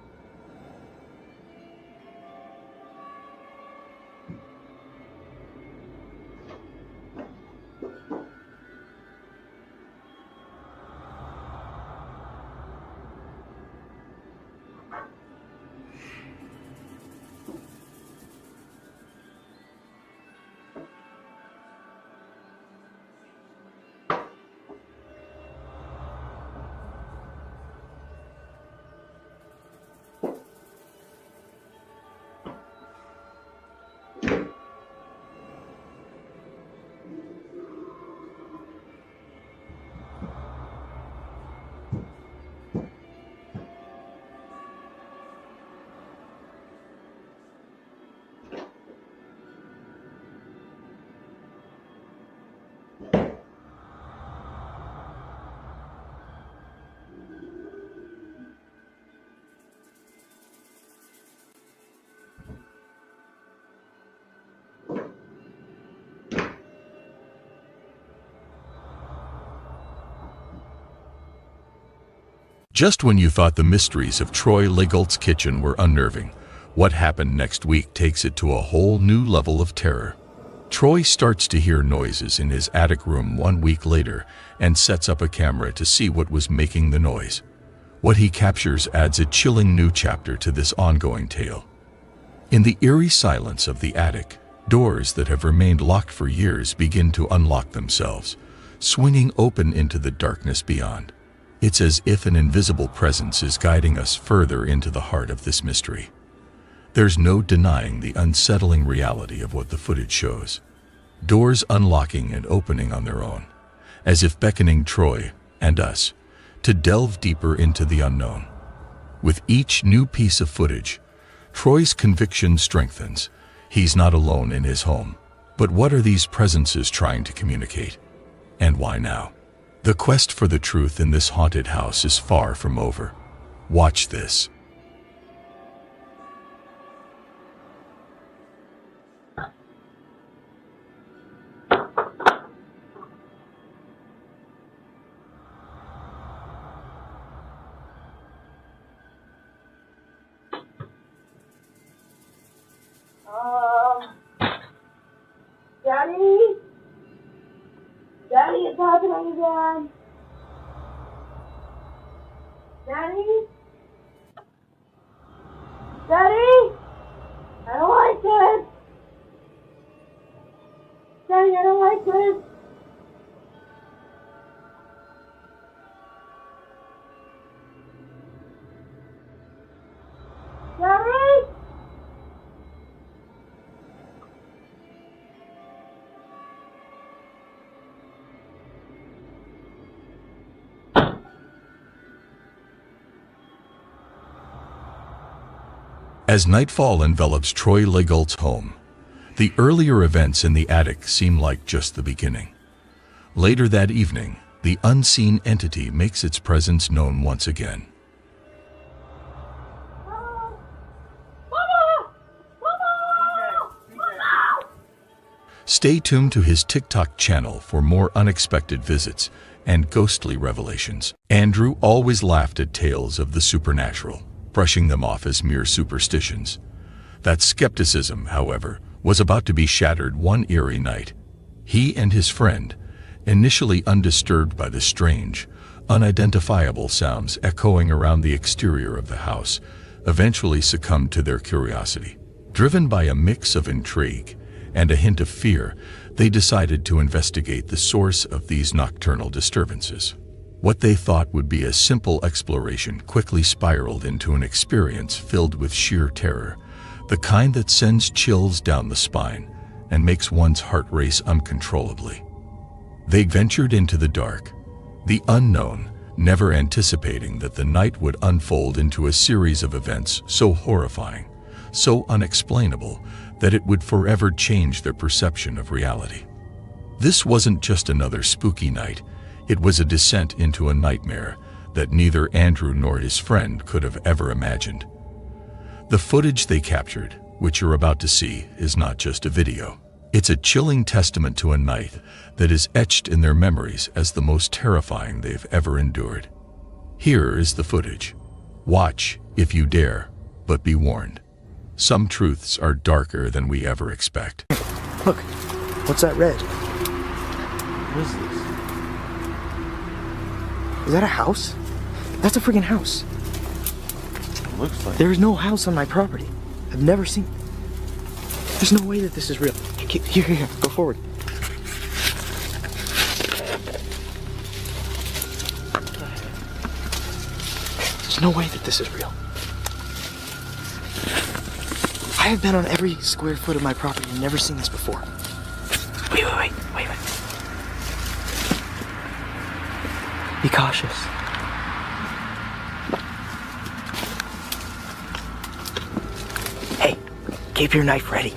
A: Just when you thought the mysteries of Troy Legault's kitchen were unnerving, what happened next week takes it to a whole new level of terror. Troy starts to hear noises in his attic room 1 week later and sets up a camera to see what was making the noise. What he captures adds a chilling new chapter to this ongoing tale. In the eerie silence of the attic, doors that have remained locked for years begin to unlock themselves, swinging open into the darkness beyond. It's as if an invisible presence is guiding us further into the heart of this mystery. There's no denying the unsettling reality of what the footage shows. Doors unlocking and opening on their own, as if beckoning Troy and us to delve deeper into the unknown. With each new piece of footage, Troy's conviction strengthens. He's not alone in his home. But what are these presences trying to communicate? And why now? The quest for the truth in this haunted house is far from over. Watch this.
E: Daddy? Daddy, it's happening again. Daddy? Daddy? I don't like this. Daddy, I don't like this. Daddy?
A: As nightfall envelops Troy Legault's home, the earlier events in the attic seem like just the beginning. Later that evening, the unseen entity makes its presence known once again. Stay tuned to his TikTok channel for more unexpected visits and ghostly revelations. Andrew always laughed at tales of the supernatural, brushing them off as mere superstitions. That skepticism, however, was about to be shattered one eerie night. He and his friend, initially undisturbed by the strange, unidentifiable sounds echoing around the exterior of the house, eventually succumbed to their curiosity. Driven by a mix of intrigue and a hint of fear, they decided to investigate the source of these nocturnal disturbances. What they thought would be a simple exploration quickly spiraled into an experience filled with sheer terror, the kind that sends chills down the spine and makes one's heart race uncontrollably. They ventured into the dark, the unknown, never anticipating that the night would unfold into a series of events so horrifying, so unexplainable, that it would forever change their perception of reality. This wasn't just another spooky night. It was a descent into a nightmare that neither Andrew nor his friend could have ever imagined. The footage they captured, which you're about to see, is not just a video. It's a chilling testament to a night that is etched in their memories as the most terrifying they've ever endured. Here is the footage. Watch if you dare, but be warned. Some truths are darker than we ever expect.
K: Look, what's that red? What is this? Is that a house? That's a freaking house.
C: It looks like.
K: There is no house on my property. I've never seen. There's no way that this is real. Here, go forward. There's no way that this is real. I have been on every square foot of my property and never seen this before. Wait. Be cautious. Hey, keep your knife ready.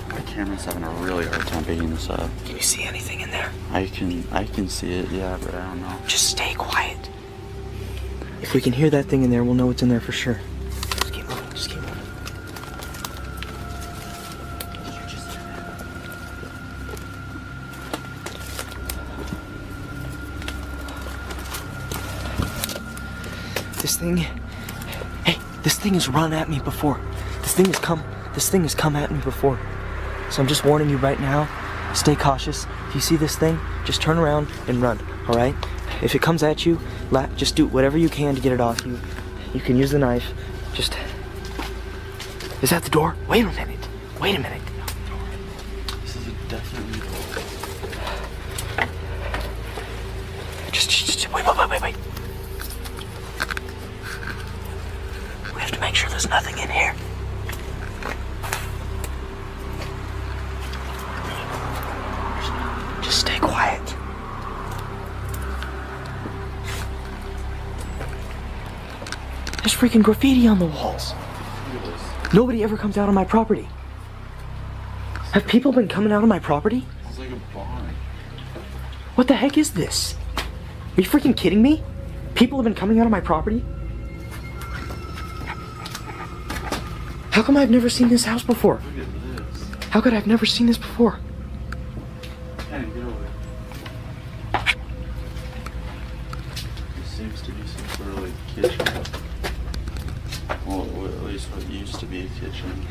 C: The camera's having a really hard time picking this up.
K: Can you see anything in there?
C: I can see it, yeah, but I don't know.
K: Just stay quiet. If we can hear that thing in there, we'll know what's in there for sure. Just keep moving.
F: This thing... Hey, this thing has run at me before. This thing has come at me before. So I'm just warning you right now, stay cautious. If you see this thing, just turn around and run, alright? If it comes at you, just do whatever you can to get it off you. You can use the knife. Just... Is that the door? Wait a minute. Wait a minute.
I: This is a definitely door.
F: Just wait. We have to make sure there's nothing in here. Just stay quiet. There's freaking graffiti on the walls. Nobody ever comes out on my property. Have people been coming out on my property?
I: It's like a barn.
F: What the heck is this? Are you freaking kidding me? People have been coming out of my property? How come I've never seen this house before?
I: Look at this.
F: How could I have never seen this before?
I: Hey, get over it. This seems to be some sort of like kitchen. Well, at least what used to be a kitchen.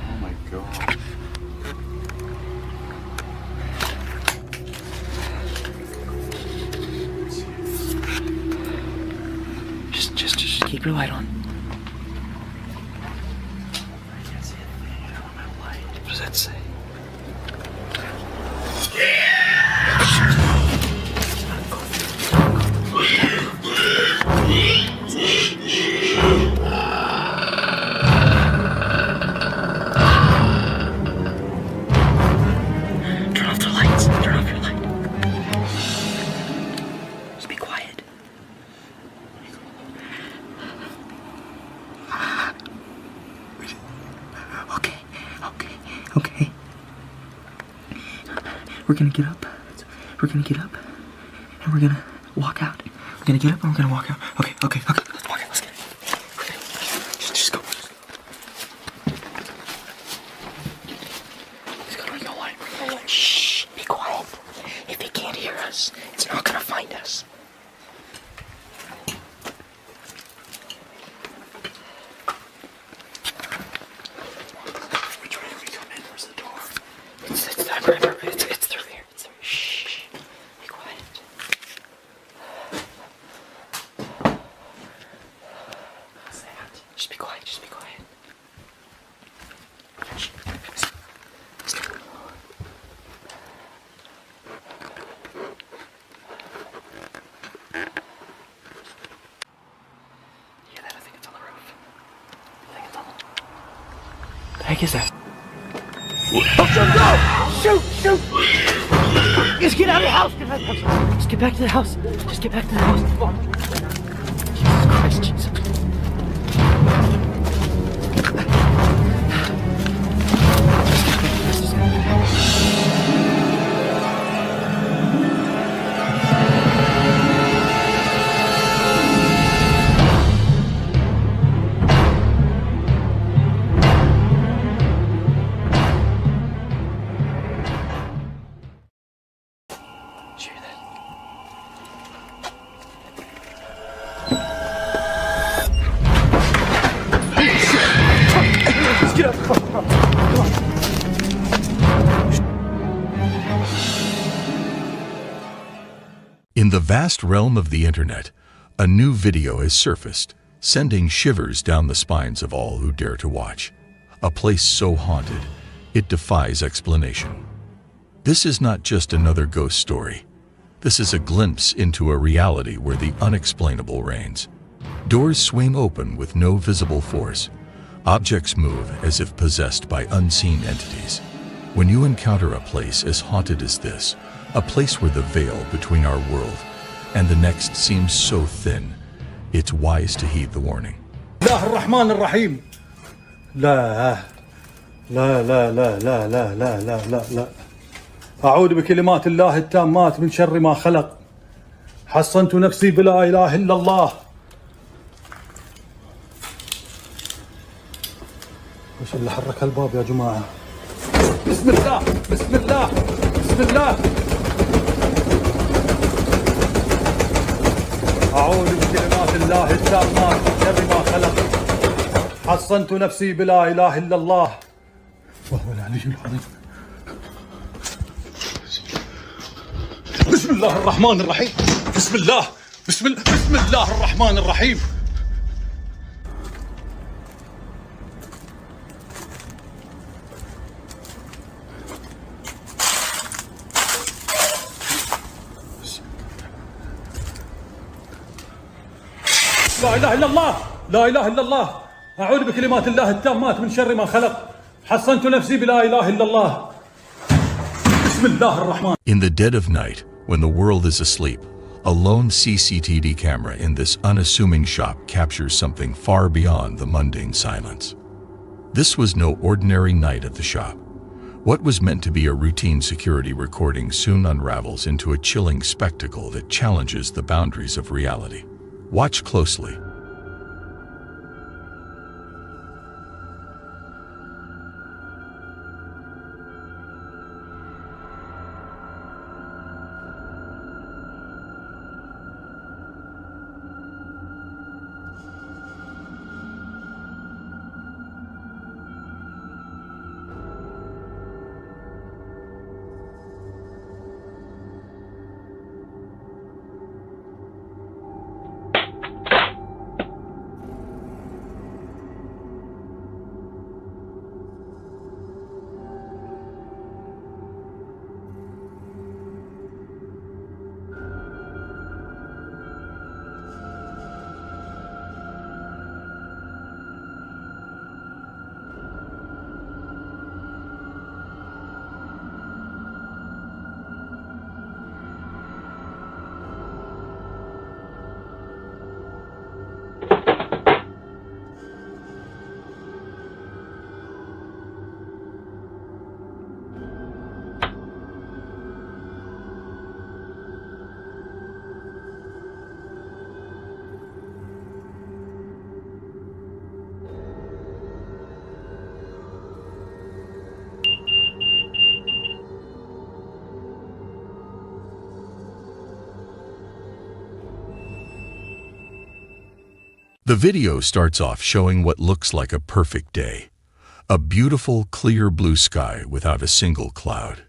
I: Oh my gosh.
F: Just keep your light on.
I: I can't see anything. I don't have light.
F: What does that say? Turn off the lights. Turn off your light. Just be quiet. Okay. We're gonna get up. And we're gonna walk out. We're gonna get up and we're gonna walk out. Okay. Let's walk out. Let's get it. Just go. Let's go. We're gonna light. Shh. Be quiet. If it can't hear us, it's not gonna find us. Which way do we come in? Where's the door? It's through here. Shh. Be quiet. What's that? Just be quiet. Shh. Let's go. Yeah, I think it's on the roof. The heck is that? Shoot! Just get out of the house! Just get back to the house! Come on. Jesus Christ, Jesus.
A: In the vast realm of the internet, a new video has surfaced, sending shivers down the spines of all who dare to watch. A place so haunted, it defies explanation. This is not just another ghost story. This is a glimpse into a reality where the unexplainable reigns. Doors swing open with no visible force. Objects move as if possessed by unseen entities. When you encounter a place as haunted as this, a place where the veil between our world and the next seems so thin, it's wise to heed the warning.
L: الله الرحمن الرحيم. لا لا لا لا لا لا لا لا لا لا. أعوذ بكلمات الله التامات من شر ما خلق. حصنت نفسي بلا إله إلا الله. وش اللي حرك الباب يا جماعة؟ بسم الله بسم الله بسم الله. أعوذ بكلمات الله التامات من شر ما خلق حصنت نفسي بلا إله إلا الله وهو العلي العظيم. بسم الله الرحمن الرحيم. بسم الله بسم الله الرحمن الرحيم. لا إله إلا الله لا إله إلا الله أعوذ بكلمات الله التامات من شر ما خلق حصنت نفسي بلا إله إلا الله. بسم الله الرحمن.
A: In the dead of night, when the world is asleep, a lone CCTV camera in this unassuming shop captures something far beyond the mundane silence. This was no ordinary night at the shop. What was meant to be a routine security recording soon unravels into a chilling spectacle that challenges the boundaries of reality. Watch closely. The video starts off showing what looks like a perfect day. A beautiful, clear blue sky without a single cloud.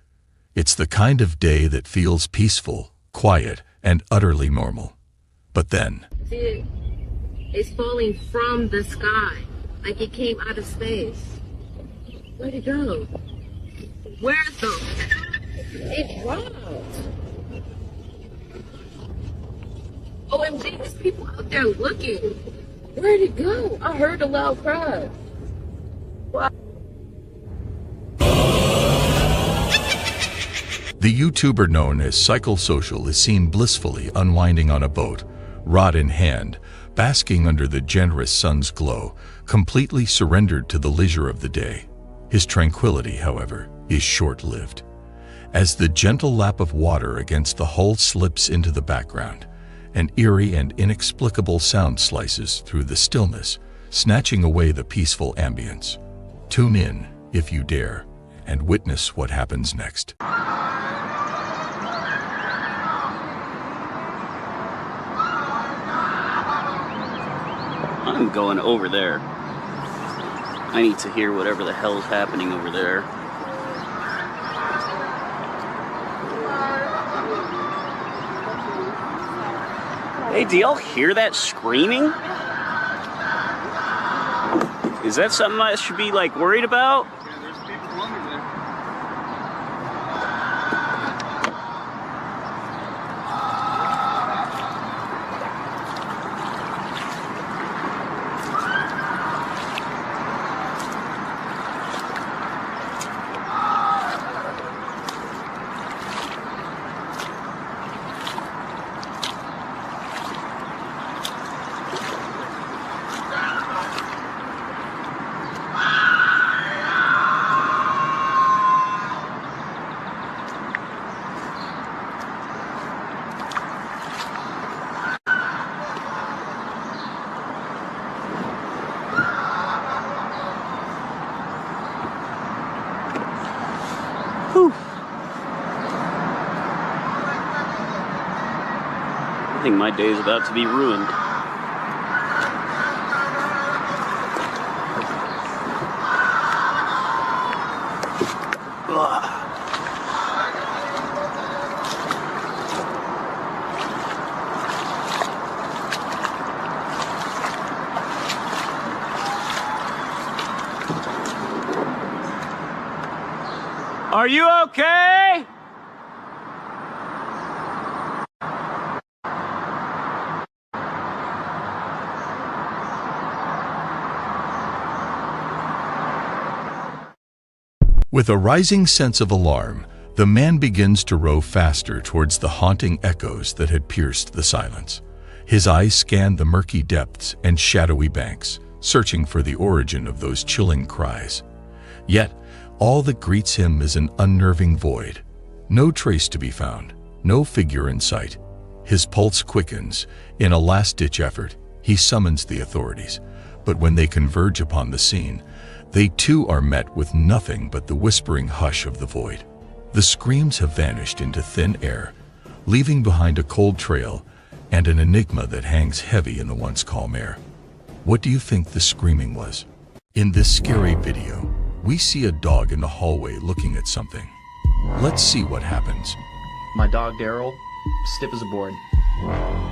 A: It's the kind of day that feels peaceful, quiet, and utterly normal. But then...
G: See, it's falling from the sky, like it came out of space. Where'd it go? Where's the... It dropped. OMG, there's people out there looking. Where'd it go? I heard a loud cry. Wow.
A: The YouTuber known as Psychosocial is seen blissfully unwinding on a boat, rod in hand, basking under the generous sun's glow, completely surrendered to the leisure of the day. His tranquility, however, is short-lived. As the gentle lap of water against the hull slips into the background, an eerie and inexplicable sound slices through the stillness, snatching away the peaceful ambience. Tune in, if you dare, and witness what happens next.
V: I'm going over there. I need to hear whatever the hell's happening over there. Hey, do y'all hear that screaming? Is that something I should be, like, worried about? think my day is about to be ruined.
T: Are you okay?
A: With a rising sense of alarm, the man begins to row faster towards the haunting echoes that had pierced the silence. His eyes scan the murky depths and shadowy banks, searching for the origin of those chilling cries. Yet, all that greets him is an unnerving void. No trace to be found, no figure in sight. His pulse quickens. In a last-ditch effort, he summons the authorities. But when they converge upon the scene, they too are met with nothing but the whispering hush of the void. The screams have vanished into thin air, leaving behind a cold trail and an enigma that hangs heavy in the once calm air. What do you think the screaming was? In this scary video, we see a dog in the hallway looking at something. Let's see what happens.
D: My dog Daryl, stiff as a board.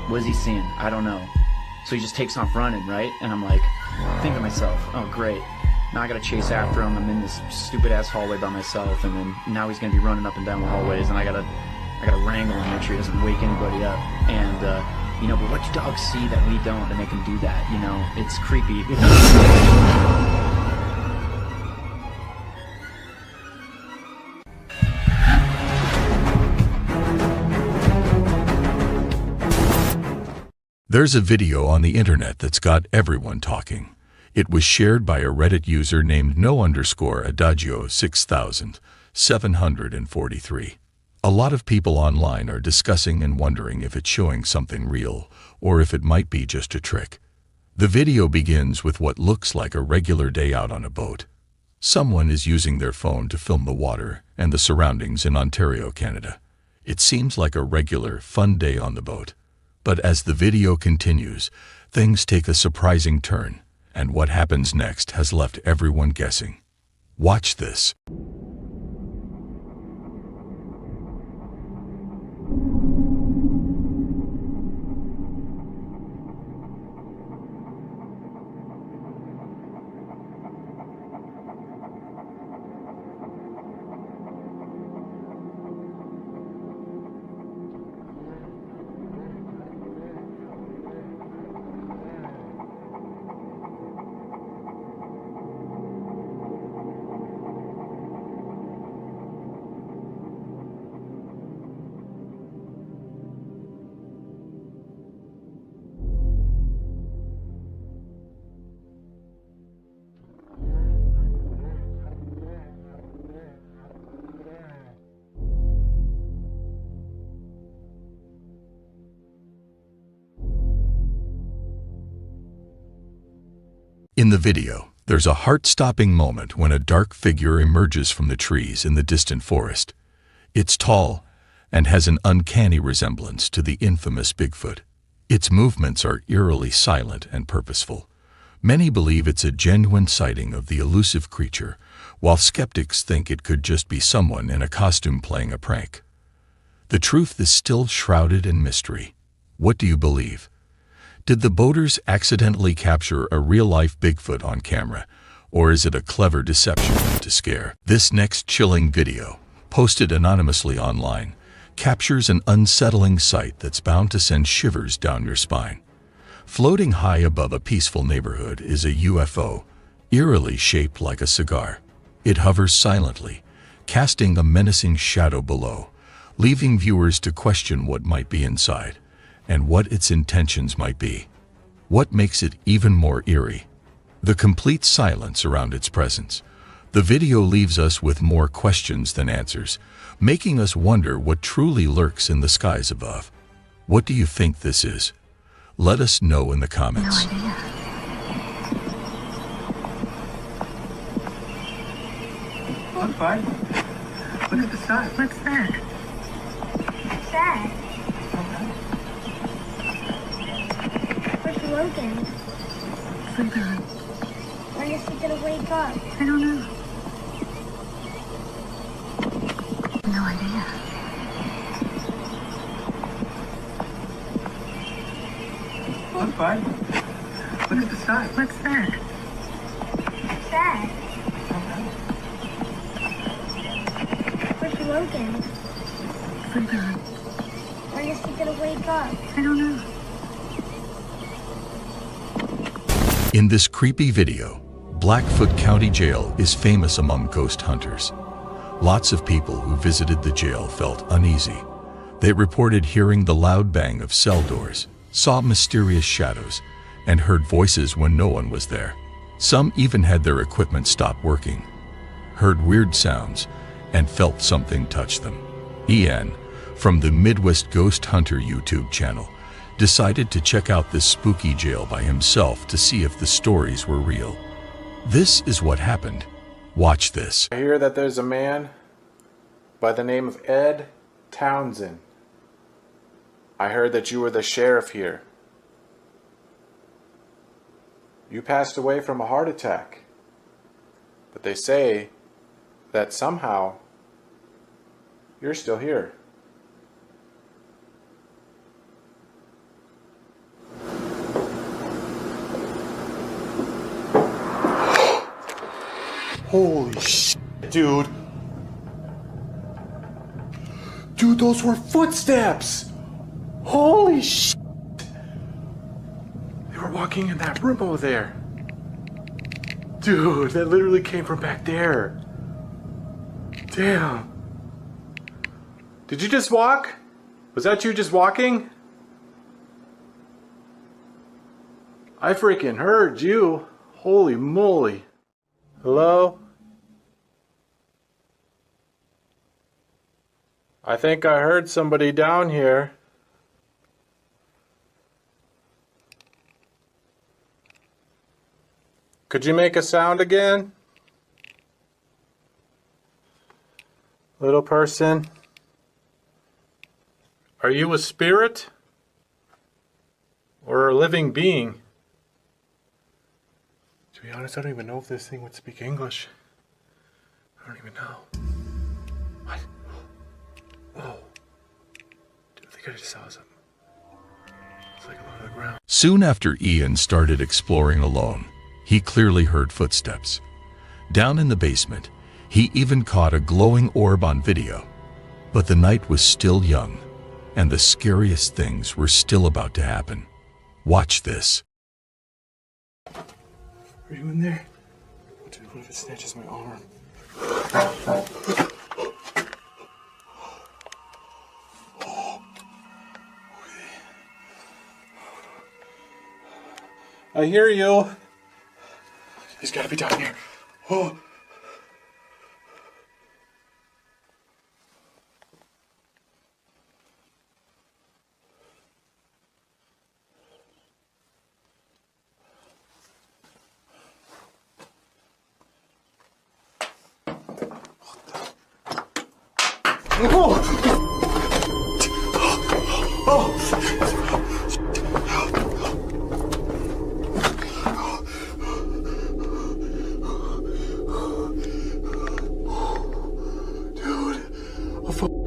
D: What is he seeing? I don't know. So he just takes off running, right? And I'm like, thinking to myself, oh great. Now I gotta chase after him. I'm in this stupid ass hallway by myself, and then now he's gonna be running up and down the hallways, and I gotta wrangle him, make sure he doesn't wake anybody up. And you know, but what do dogs see that we don't to make him do that? You know, it's creepy.
A: There's a video on the internet that's got everyone talking. It was shared by a Reddit user named no_adagio 6743. A lot of people online are discussing and wondering if it's showing something real or if it might be just a trick. The video begins with what looks like a regular day out on a boat. Someone is using their phone to film the water and the surroundings in Ontario, Canada. It seems like a regular, fun day on the boat. But as the video continues, things take a surprising turn, and what happens next has left everyone guessing. Watch this. In the video, there's a heart-stopping moment when a dark figure emerges from the trees in the distant forest. It's tall and has an uncanny resemblance to the infamous Bigfoot. Its movements are eerily silent and purposeful. Many believe it's a genuine sighting of the elusive creature, while skeptics think it could just be someone in a costume playing a prank. The truth is still shrouded in mystery. What do you believe? Did the boaters accidentally capture a real-life Bigfoot on camera, or is it a clever deception to scare? This next chilling video, posted anonymously online, captures an unsettling sight that's bound to send shivers down your spine. Floating high above a peaceful neighborhood is a UFO, eerily shaped like a cigar. It hovers silently, casting a menacing shadow below, leaving viewers to question what might be inside and what its intentions might be. What makes it even more eerie? The complete silence around its presence. The video leaves us with more questions than answers, making us wonder what truly lurks in the skies above. What do you think this is? Let us know in the comments.
P: No idea.
M: Look, bud. Look at the sun.
P: What's that? What's that? Logan? Sleeping. When is he gonna wake up? I don't know. No idea.
M: Look, bud. Look at the sky.
P: What's that? What's that? Where's Logan?
M: Sleeping.
P: When is he gonna wake up? I don't know.
A: In this creepy video, Blackfoot County Jail is famous among ghost hunters. Lots of people who visited the jail felt uneasy. They reported hearing the loud bang of cell doors, saw mysterious shadows, and heard voices when no one was there. Some even had their equipment stop working, heard weird sounds, and felt something touch them. Ian, from the Midwest Ghost Hunter YouTube channel, decided to check out this spooky jail by himself to see if the stories were real. This is what happened. Watch this.
B: I hear that there's a man by the name of Ed Townsend. I heard that you were the sheriff here. You passed away from a heart attack. But they say that somehow you're still here.
L: Holy shit, dude. Dude, those were footsteps. Holy shit. They were walking in that room over there. Dude, that literally came from back there. Damn. Did you just walk? Was that you just walking? I freaking heard you. Holy moly. Hello? I think I heard somebody down here. Could you make a sound again? Little person? Are you a spirit? Or a living being? To be honest, I don't even know if this thing would speak English. I don't even know. What? Whoa. Dude, I think I just saw something. It's like along the ground.
A: Soon after Ian started exploring alone, he clearly heard footsteps. Down in the basement, he even caught a glowing orb on video. But the night was still young, and the scariest things were still about to happen. Watch this.
L: Are you in there? Dude, what if it snatches my arm? I hear you. He's gotta be down here. Oh.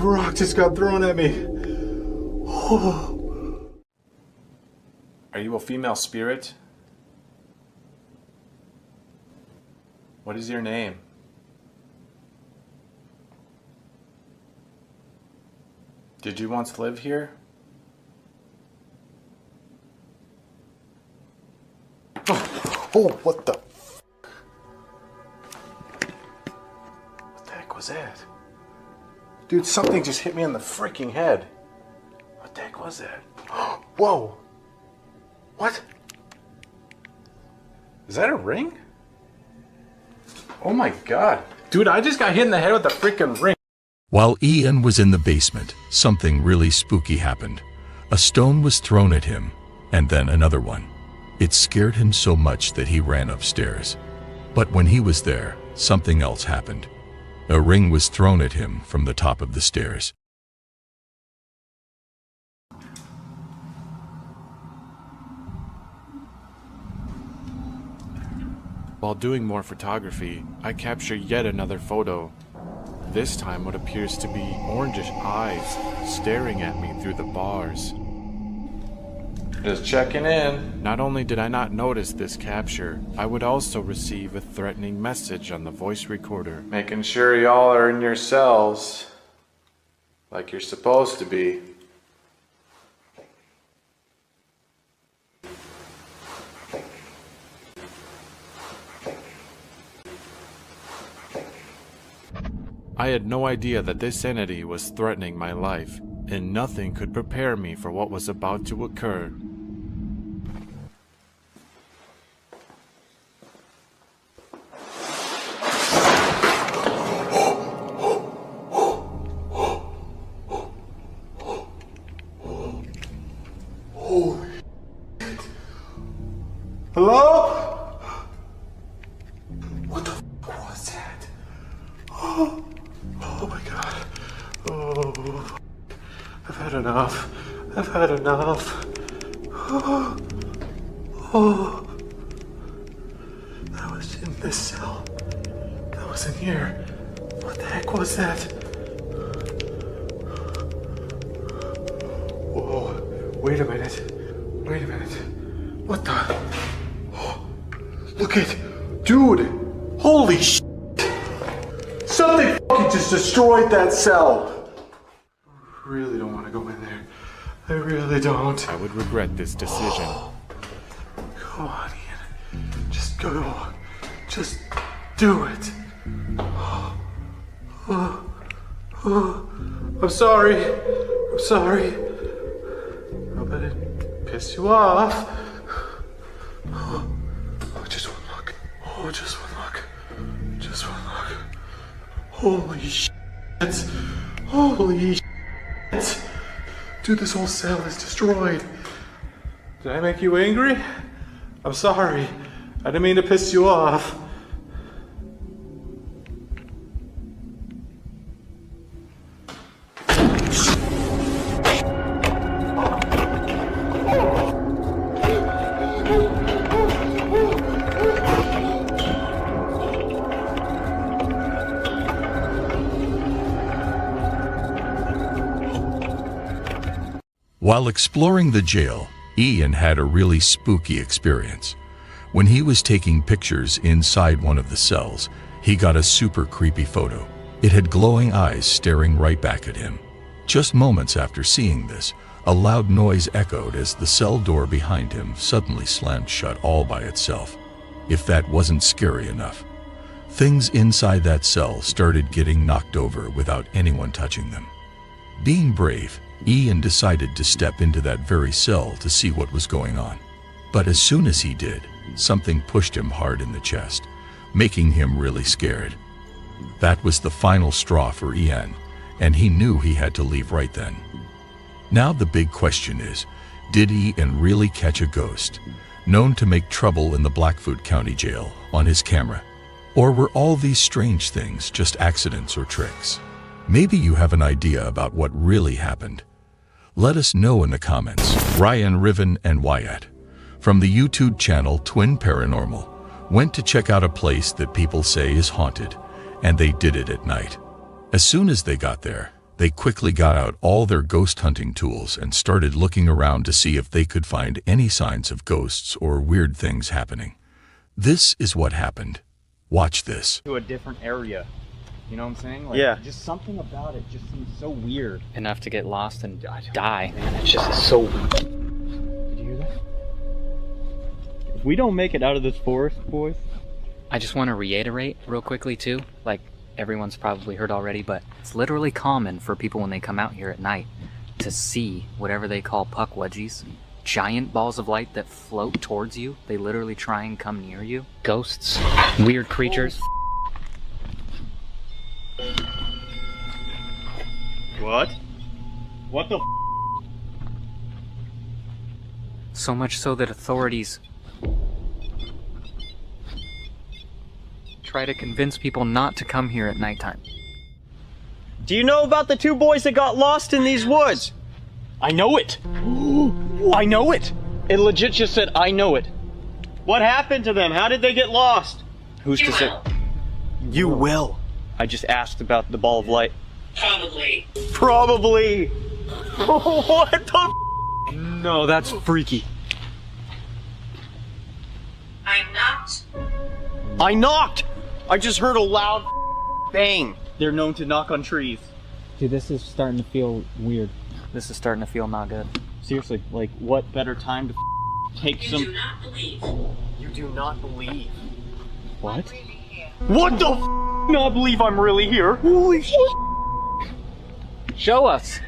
L: Rock just got thrown at me. Oh. Are you a female spirit? What is your name? Did you once live here? Oh, what the? What the heck was that? Dude, something just hit me on the freaking head. What the heck was that? Whoa. What? Is that a ring? Oh my god. Dude, I just got hit in the head with a freaking ring.
A: While Ian was in the basement, something really spooky happened. A stone was thrown at him, and then another one. It scared him so much that he ran upstairs. But when he was there, something else happened. A ring was thrown at him from the top of the stairs.
B: While doing more photography, I capture yet another photo. This time what appears to be orangish eyes staring at me through the bars. Just checking in. Not only did I not notice this capture, I would also receive a threatening message on the voice recorder. Making sure y'all are in your cells like you're supposed to be. I had no idea that this entity was threatening my life, and nothing could prepare me for what was about to occur.
L: Holy shit. Hello? What the fuck was that? Oh my god. Oh, I've had enough. I've had enough. Oh, that was in this cell. That was in here. What the heck was that? Whoa, wait a minute. Wait a minute. What the? Oh, look at, dude. Holy shit. Something fucking just destroyed that cell. I really don't want to go in there. I really don't.
B: I would regret this decision.
L: Come on, Ian. Just go. Just do it. I'm sorry. I'm sorry. Hope I didn't piss you off. Oh, just one look. Oh, just one look. Just one look. Holy shit. Holy shit. Dude, this whole cell is destroyed. Did I make you angry? I'm sorry. I didn't mean to piss you off.
A: While exploring the jail, Ian had a really spooky experience. When he was taking pictures inside one of the cells, he got a super creepy photo. It had glowing eyes staring right back at him. Just moments after seeing this, a loud noise echoed as the cell door behind him suddenly slammed shut all by itself. If that wasn't scary enough, things inside that cell started getting knocked over without anyone touching them. Being brave, Ian decided to step into that very cell to see what was going on. But as soon as he did, something pushed him hard in the chest, making him really scared. That was the final straw for Ian, and he knew he had to leave right then. Now the big question is, did Ian really catch a ghost, known to make trouble in the Blackfoot County Jail, on his camera? Or were all these strange things just accidents or tricks? Maybe you have an idea about what really happened. Let us know in the comments. Ryan, Riven, and Wyatt, from the YouTube channel Twin Paranormal, went to check out a place that people say is haunted, and they did it at night. As soon as they got there, they quickly got out all their ghost hunting tools and started looking around to see if they could find any signs of ghosts or weird things happening. This is what happened. Watch this.
O: To a different area. You know what I'm saying? Like,
T: yeah.
O: Just something about it just seems so weird.
D: Enough to get lost and die. Man, it's just so weird.
O: Did you hear that? If we don't make it out of this forest, boys.
D: I just want to reiterate real quickly too, like everyone's probably heard already, but it's literally common for people when they come out here at night to see whatever they call puck wedgies. Giant balls of light that float towards you. They literally try and come near you. Ghosts, weird creatures.
T: What? What the f?
D: So much so that authorities try to convince people not to come here at nighttime.
T: Do you know about the two boys that got lost in these woods? I know it. I know it. It legit just said, I know it. What happened to them? How did they get lost?
O: Who's to say? You will. I just asked about the ball of light.
P: Probably.
O: Probably. What the? No, that's freaky.
P: I knocked.
O: I knocked. I just heard a loud bang. They're known to knock on trees.
J: Dude, this is starting to feel weird.
F: This is starting to feel not good.
O: Seriously, like, what better time to take some?
P: You do not believe.
O: You do not believe.
J: What?
O: What the not believe I'm really here? Holy shit!
F: Show us.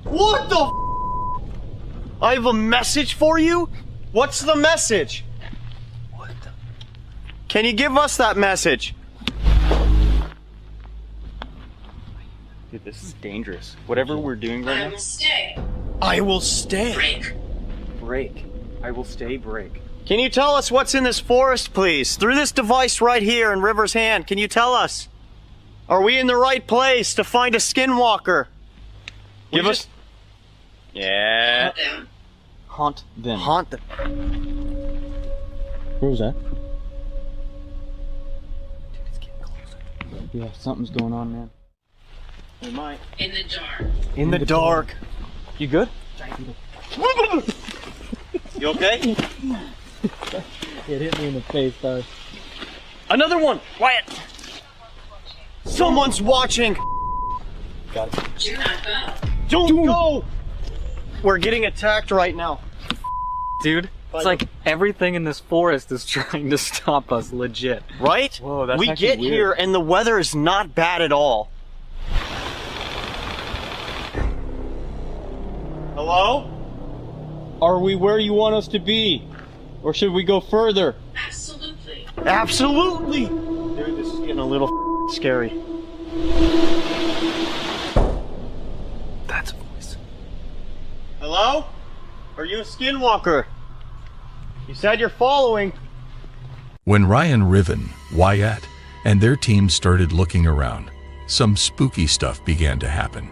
O: What the I have a message for you? What's the message? What the? Can you give us that message? Dude, this is dangerous. Whatever we're doing right now.
P: I will stay.
O: I will stay.
P: Break.
O: Break. I will stay break. Can you tell us what's in this forest, please? Through this device right here in River's hand, can you tell us? Are we in the right place to find a skinwalker? Give us... Yeah.
J: Haunt them.
O: Haunt them.
J: Where was that? Dude, it's getting closer. Yeah, something's going on, man.
O: We might.
P: In the dark.
O: In the dark.
J: You good?
O: You okay?
J: It hit me in the face, though.
O: Another one! Quiet! Someone's watching!
J: Got it.
P: Do not go.
O: Don't go! We're getting attacked right now.
F: Dude, it's like everything in this forest is trying to stop us, legit.
O: Right?
F: Whoa, that's
O: we
F: actually
O: get
F: weird.
O: here and the weather is not bad at all. Hello?
T: Are we where you want us to be? Or should we go further?
P: Absolutely.
O: Absolutely! Dude, this is getting a little scary.
F: That's a voice.
O: Hello? Are you a skinwalker? You said you're following.
A: When Ryan Riven, Wyatt, and their team started looking around, some spooky stuff began to happen.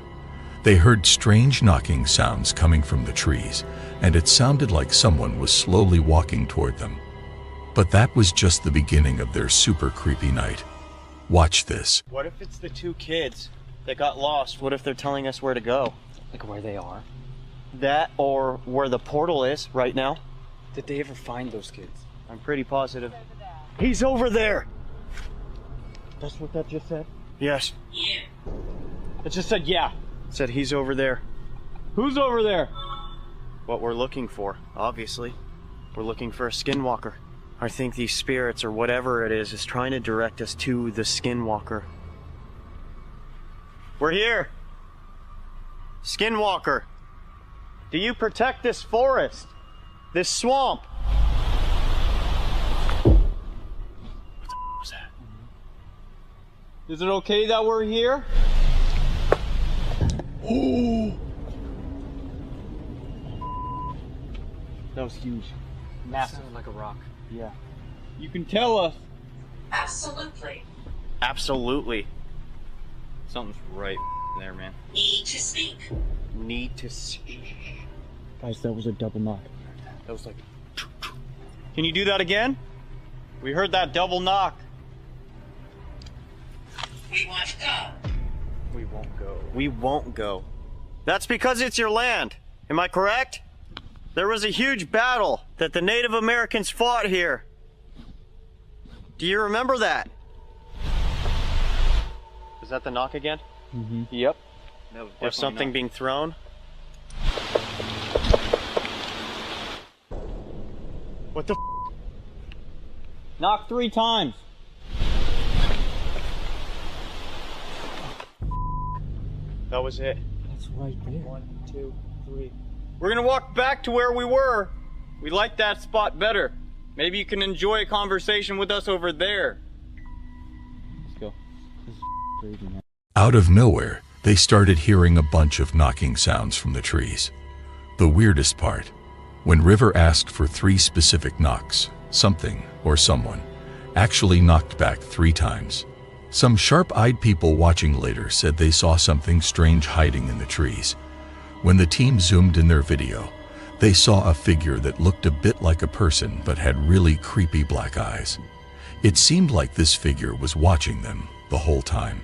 A: They heard strange knocking sounds coming from the trees, and it sounded like someone was slowly walking toward them. But that was just the beginning of their super creepy night. Watch this.
O: What if it's the two kids that got lost? What if they're telling us where to go?
F: Like where they are?
O: That or where the portal is right now?
F: Did they ever find those kids?
O: I'm pretty positive. He's over there!
T: That's what that just said?
O: Yes.
P: Yeah.
T: It just said yeah.
O: It said he's over there.
T: Who's over there?
O: What we're looking for, obviously. We're looking for a skinwalker. I think these spirits or whatever it is trying to direct us to the skinwalker. We're here! Skinwalker! Do you protect this forest? This swamp? What the was that?
T: Is it okay that we're here?
O: Oh!
T: That was huge.
F: Massive. Like a rock.
T: Yeah. You can tell us.
P: Absolutely.
O: Absolutely. Something's right there, man.
P: Need to speak.
O: Need to speak.
J: Guys, that was a double knock.
O: That was like... Can you do that again? We heard that double knock.
P: We want to go.
O: We won't go. We won't go. That's because it's your land. Am I correct? There was a huge battle that the Native Americans fought here. Do you remember that? Is that the knock again?
J: Mm-hmm.
O: Yep. Or something being thrown? What the f?
T: Knock 3 times.
O: That was it.
J: That's right there.
O: 1, 2, 3. We're gonna walk back to where we were. We like that spot better. Maybe you can enjoy a conversation with us over there.
J: Let's go. This is crazy, man.
A: Out of nowhere, they started hearing a bunch of knocking sounds from the trees. The weirdest part, when River asked for 3 specific knocks, something or someone actually knocked back 3 times. Some sharp-eyed people watching later said they saw something strange hiding in the trees. When the team zoomed in their video, they saw a figure that looked a bit like a person but had really creepy black eyes. It seemed like this figure was watching them the whole time.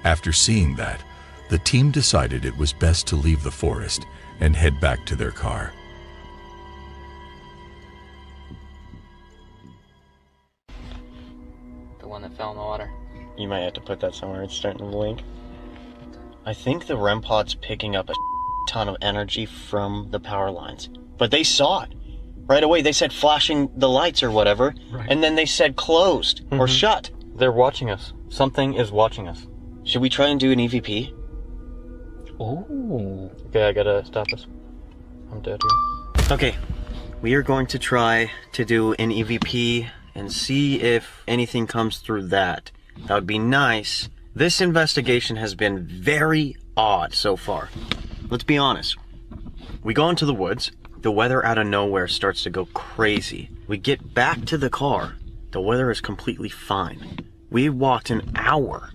A: After seeing that, the team decided it was best to leave the forest and head back to their car.
I: The one that fell in the water.
O: You might have to put that somewhere. It's starting to blink. I think the REM pod's picking up a ton of energy from the power lines. But they saw it. Right away, they said flashing the lights or whatever. Right. And then they said closed or shut.
I: They're watching us. Something is watching us.
O: Should we try and do an EVP?
I: Oh. Okay, I gotta stop this. I'm dead here.
O: Okay, we are going to try to do an EVP and see if anything comes through that. That would be nice. This investigation has been very odd so far. Let's be honest. We go into the woods. The weather out of nowhere starts to go crazy. We get back to the car. The weather is completely fine. We walked an hour,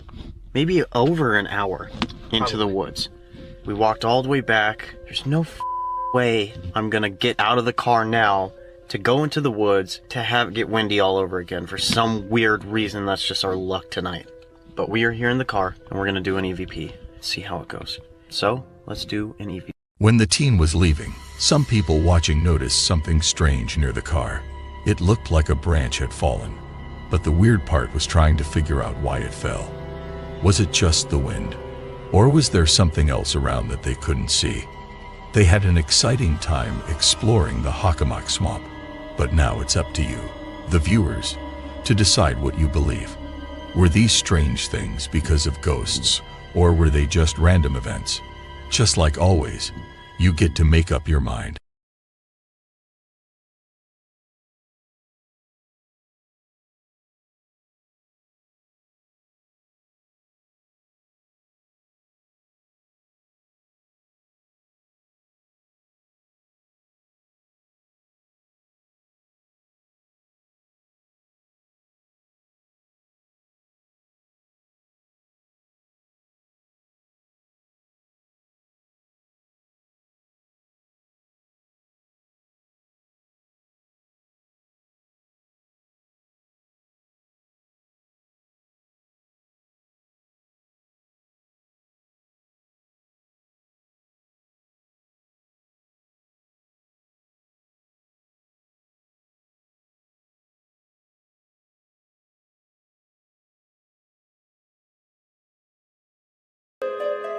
O: maybe over an hour, into the woods. We walked all the way back. There's no way I'm gonna get out of the car now to go into the woods to have it get windy all over again. For some weird reason, that's just our luck tonight. But we are here in the car, and we're gonna do an EVP. See how it goes. So, let's do an EVP.
A: When the team was leaving, some people watching noticed something strange near the car. It looked like a branch had fallen, but the weird part was trying to figure out why it fell. Was it just the wind? Or was there something else around that they couldn't see? They had an exciting time exploring the Hockomock Swamp, but now it's up to you, the viewers, to decide what you believe. Were these strange things because of ghosts, or were they just random events? Just like always, you get to make up your mind.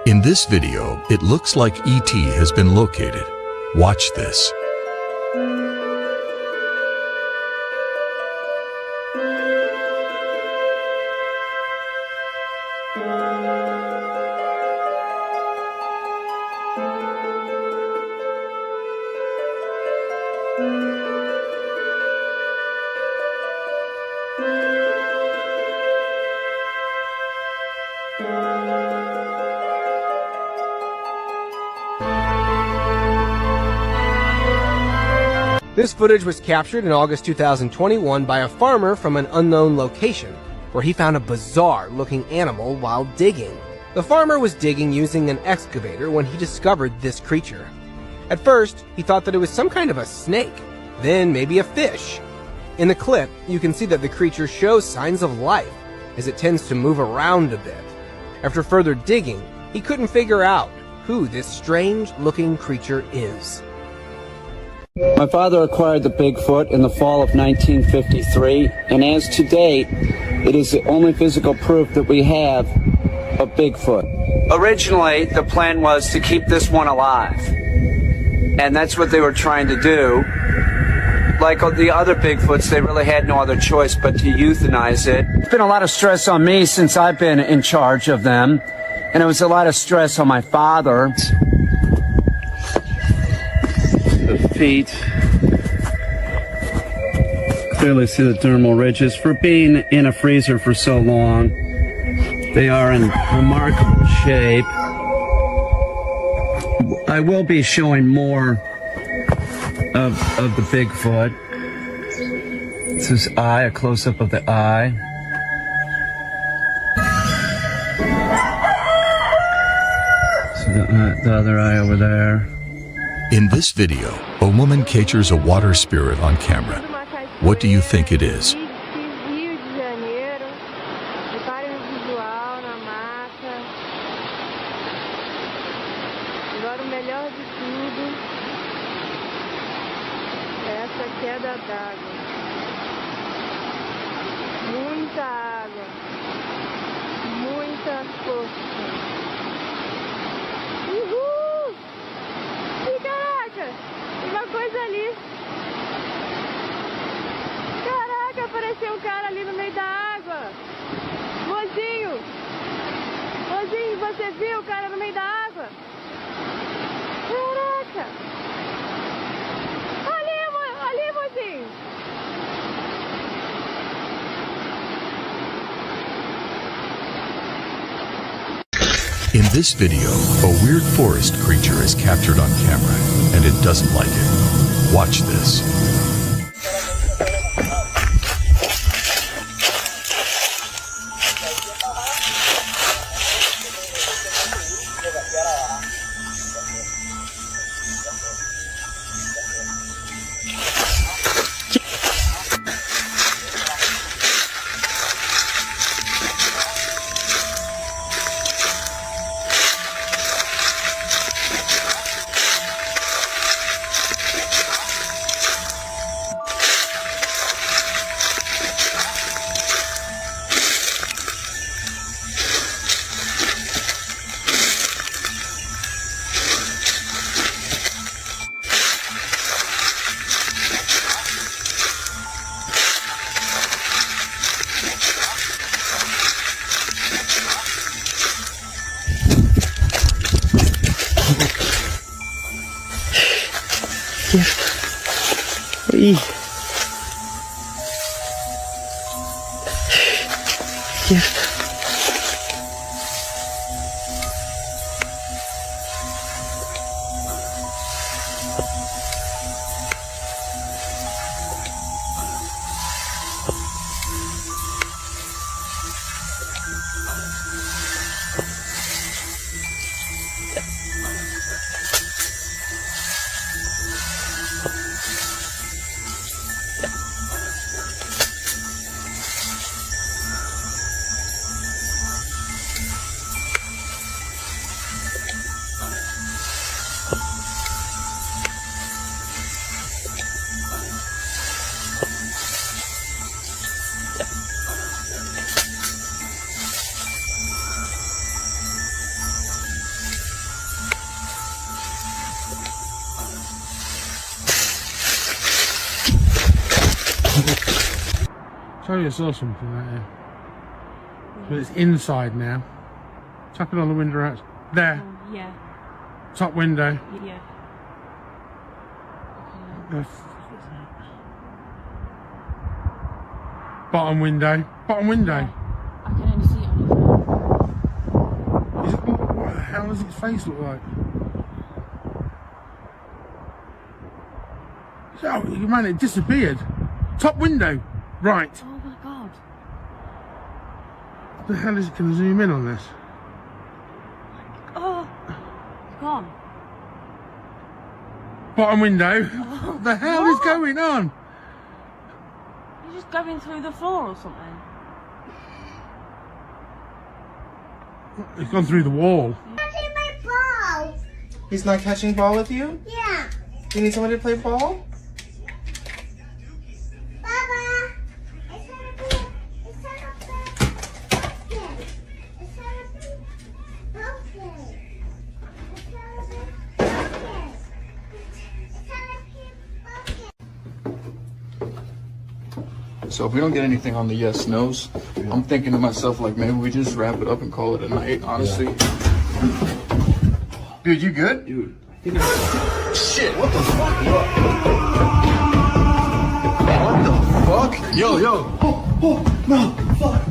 A: In this video, it looks like ET has been located. Watch this.
S: This footage was captured in August 2021 by a farmer from an unknown location, where he found a bizarre-looking animal while digging. The farmer was digging using an excavator when he discovered this creature. At first, he thought that it was some kind of a snake, then maybe a fish. In the clip, you can see that the creature shows signs of life, as it tends to move around a bit. After further digging, he couldn't figure out who this strange-looking creature is.
U: My father acquired the Bigfoot in the fall of 1953, and as to date, it is the only physical proof that we have of Bigfoot. Originally, the plan was to keep this one alive, and that's what they were trying to do. Like the other Bigfoots, they really had no other choice but to euthanize it. It's been a lot of stress on me since I've been in charge of them, and it was a lot of stress on my father. The feet. Clearly see the dermal ridges. For being in a freezer for so long, they are in remarkable shape. I will be showing more of the Bigfoot. This is eye, a close-up of the eye. See the other eye over there.
A: In this video, a woman captures a water spirit on camera. What do you think it is?
G: She's huge.
E: muita queda d'água. Muita água. Muita força. Uhul! Ih, caraca! Uma coisa ali. Caraca, apareceu um cara ali no meio da água. Mozinho! Mozinho, você viu o cara no meio da água? Caraca! Ali, mozinho!
A: In this video, a weird forest creature is captured on camera, and it doesn't like it. Watch this.
T: Tell you I saw something right here. But it's inside now. Tap it on the window out. There.
E: Oh, yeah.
T: Top window.
E: Yeah.
T: Bottom window. Bottom window.
E: I can only see it on your phone.
T: What the hell does its face look like? Oh, man, it disappeared. Top window. Right.
E: Oh my god.
T: The hell is it going to zoom in on this?
E: Oh, gone.
T: Bottom window.
E: Oh,
T: what the hell is going on?
E: You're just going through the floor or something.
T: It's gone through the wall.
P: Catching my ball.
F: He's not catching ball with you?
P: Yeah.
F: You need somebody to play ball?
P: Baba.
I: So if we don't get anything on the yes nos, I'm thinking to myself like maybe we just wrap it up and call it a night, honestly. Dude, you good? Dude. Shit, what the fuck? What the fuck? Yo, yo.
K: Oh, no, fuck.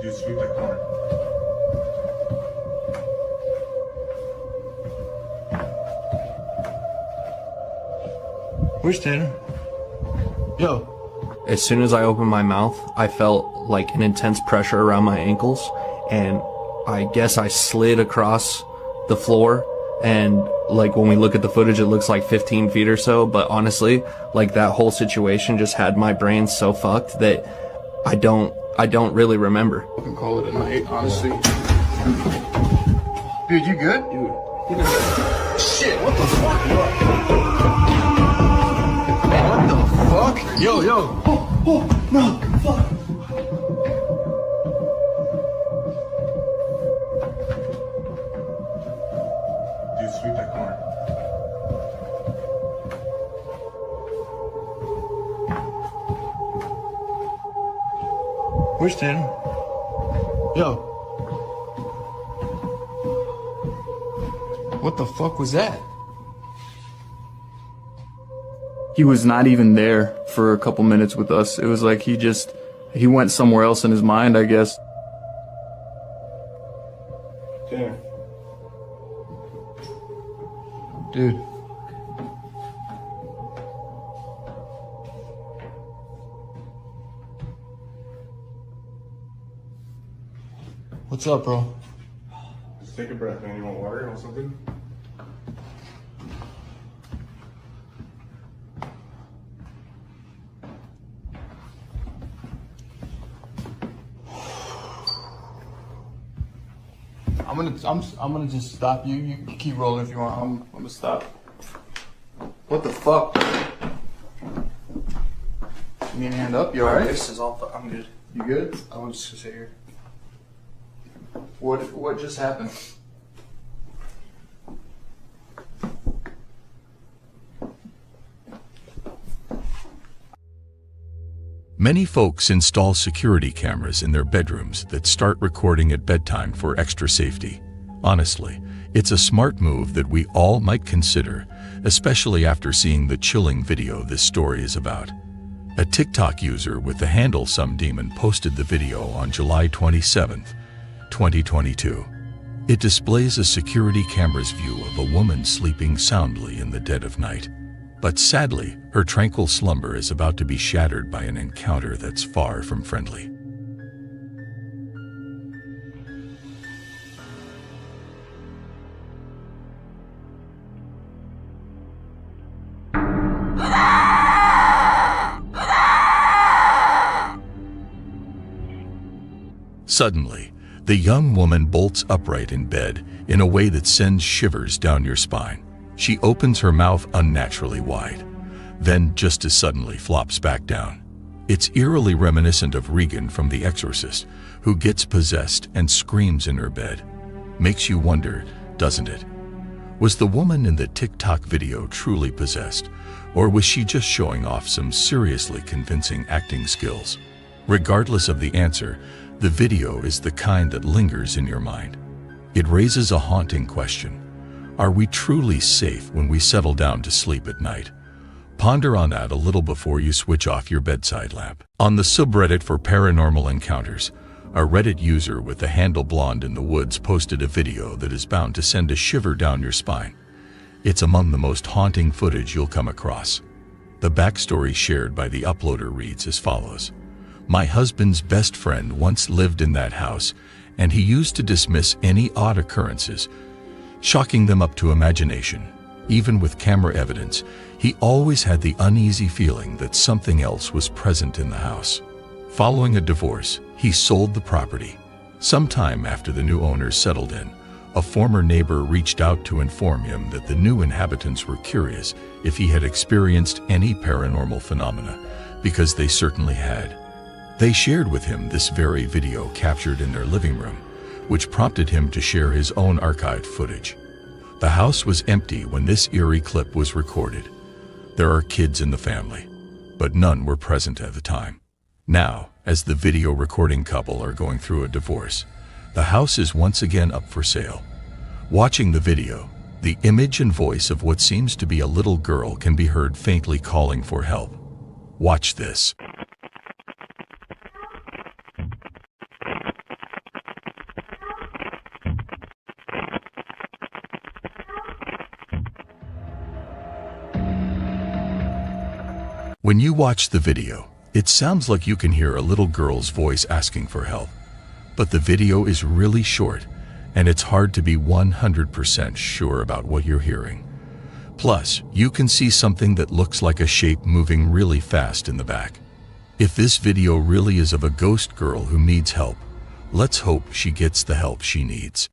T: Dude, sweep that corner.
I: Where's Tanner? Yo.
N: As soon as I opened my mouth, I felt like an intense pressure around my ankles, and I guess I slid across the floor, and like when we look at the footage it looks like 15 feet or so, but honestly, like that whole situation just had my brain so fucked that I don't really remember.
I: I can call it a night, honestly.
H: Dude, you good? Dude. Shit, what the fuck? What the fuck? Yo. Oh, no, fuck. Dude, sweep that corner. Where's Tanner? Yo. What the fuck was that?
N: He was not even there for a couple minutes with us. It was like he went somewhere else in his mind, I guess.
H: Tanner. Dude. What's up, bro?
B: Just take a breath, man. You want water? You want something?
H: I'm gonna just stop you. You keep rolling if you want. I'm gonna stop. What the fuck? You need a hand up? You alright?
N: This is all. I'm good.
H: You good? I'm just gonna sit here. What just happened?
A: Many folks install security cameras in their bedrooms that start recording at bedtime for extra safety. Honestly, it's a smart move that we all might consider, especially after seeing the chilling video this story is about. A TikTok user with the handle SomeDemon posted the video on July 27th, 2022. It displays a security camera's view of a woman sleeping soundly in the dead of night. But sadly, her tranquil slumber is about to be shattered by an encounter that's far from friendly. Suddenly, the young woman bolts upright in bed in a way that sends shivers down your spine. She opens her mouth unnaturally wide, then just as suddenly flops back down. It's eerily reminiscent of Regan from The Exorcist, who gets possessed and screams in her bed. Makes you wonder, doesn't it? Was the woman in the TikTok video truly possessed, or was she just showing off some seriously convincing acting skills? Regardless of the answer, the video is the kind that lingers in your mind. It raises a haunting question. Are we truly safe when we settle down to sleep at night? Ponder on that a little before you switch off your bedside lamp. On the subreddit for paranormal encounters, a Reddit user with the handle Blonde in the Woods posted a video that is bound to send a shiver down your spine. It's among the most haunting footage you'll come across. The backstory shared by the uploader reads as follows. My husband's best friend once lived in that house, and he used to dismiss any odd occurrences, chalking them up to imagination. Even with camera evidence, he always had the uneasy feeling that something else was present in the house. Following a divorce, he sold the property. Sometime after the new owners settled in, a former neighbor reached out to inform him that the new inhabitants were curious if he had experienced any paranormal phenomena, because they certainly had. They shared with him this very video captured in their living room, which prompted him to share his own archived footage. The house was empty when this eerie clip was recorded. There are kids in the family, but none were present at the time. Now, as the video recording couple are going through a divorce, the house is once again up for sale. Watching the video, the image and voice of what seems to be a little girl can be heard faintly calling for help. Watch this. When you watch the video, it sounds like you can hear a little girl's voice asking for help. But the video is really short, and it's hard to be 100% sure about what you're hearing. Plus, you can see something that looks like a shape moving really fast in the back. If this video really is of a ghost girl who needs help, let's hope she gets the help she needs.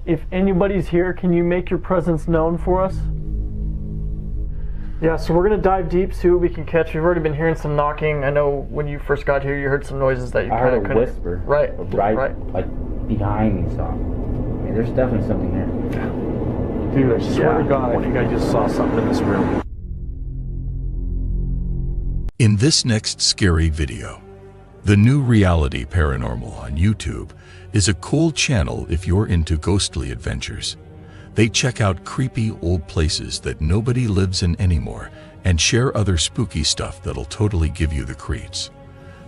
Q: If anybody's here, can you make your presence known for us? Yeah, so we're gonna dive deep, see what we can catch. We've already been hearing some knocking. I know when you first got here, you heard some noises that you kind of couldn't.
J: I heard a whisper.
Q: Right.
J: Like behind me, so. I mean, there's definitely something there.
Q: Dude, I swear to God, I think I just saw something in this room.
A: In this next scary video, the new reality paranormal on YouTube is a cool channel if you're into ghostly adventures. They check out creepy old places that nobody lives in anymore and share other spooky stuff that'll totally give you the creeps.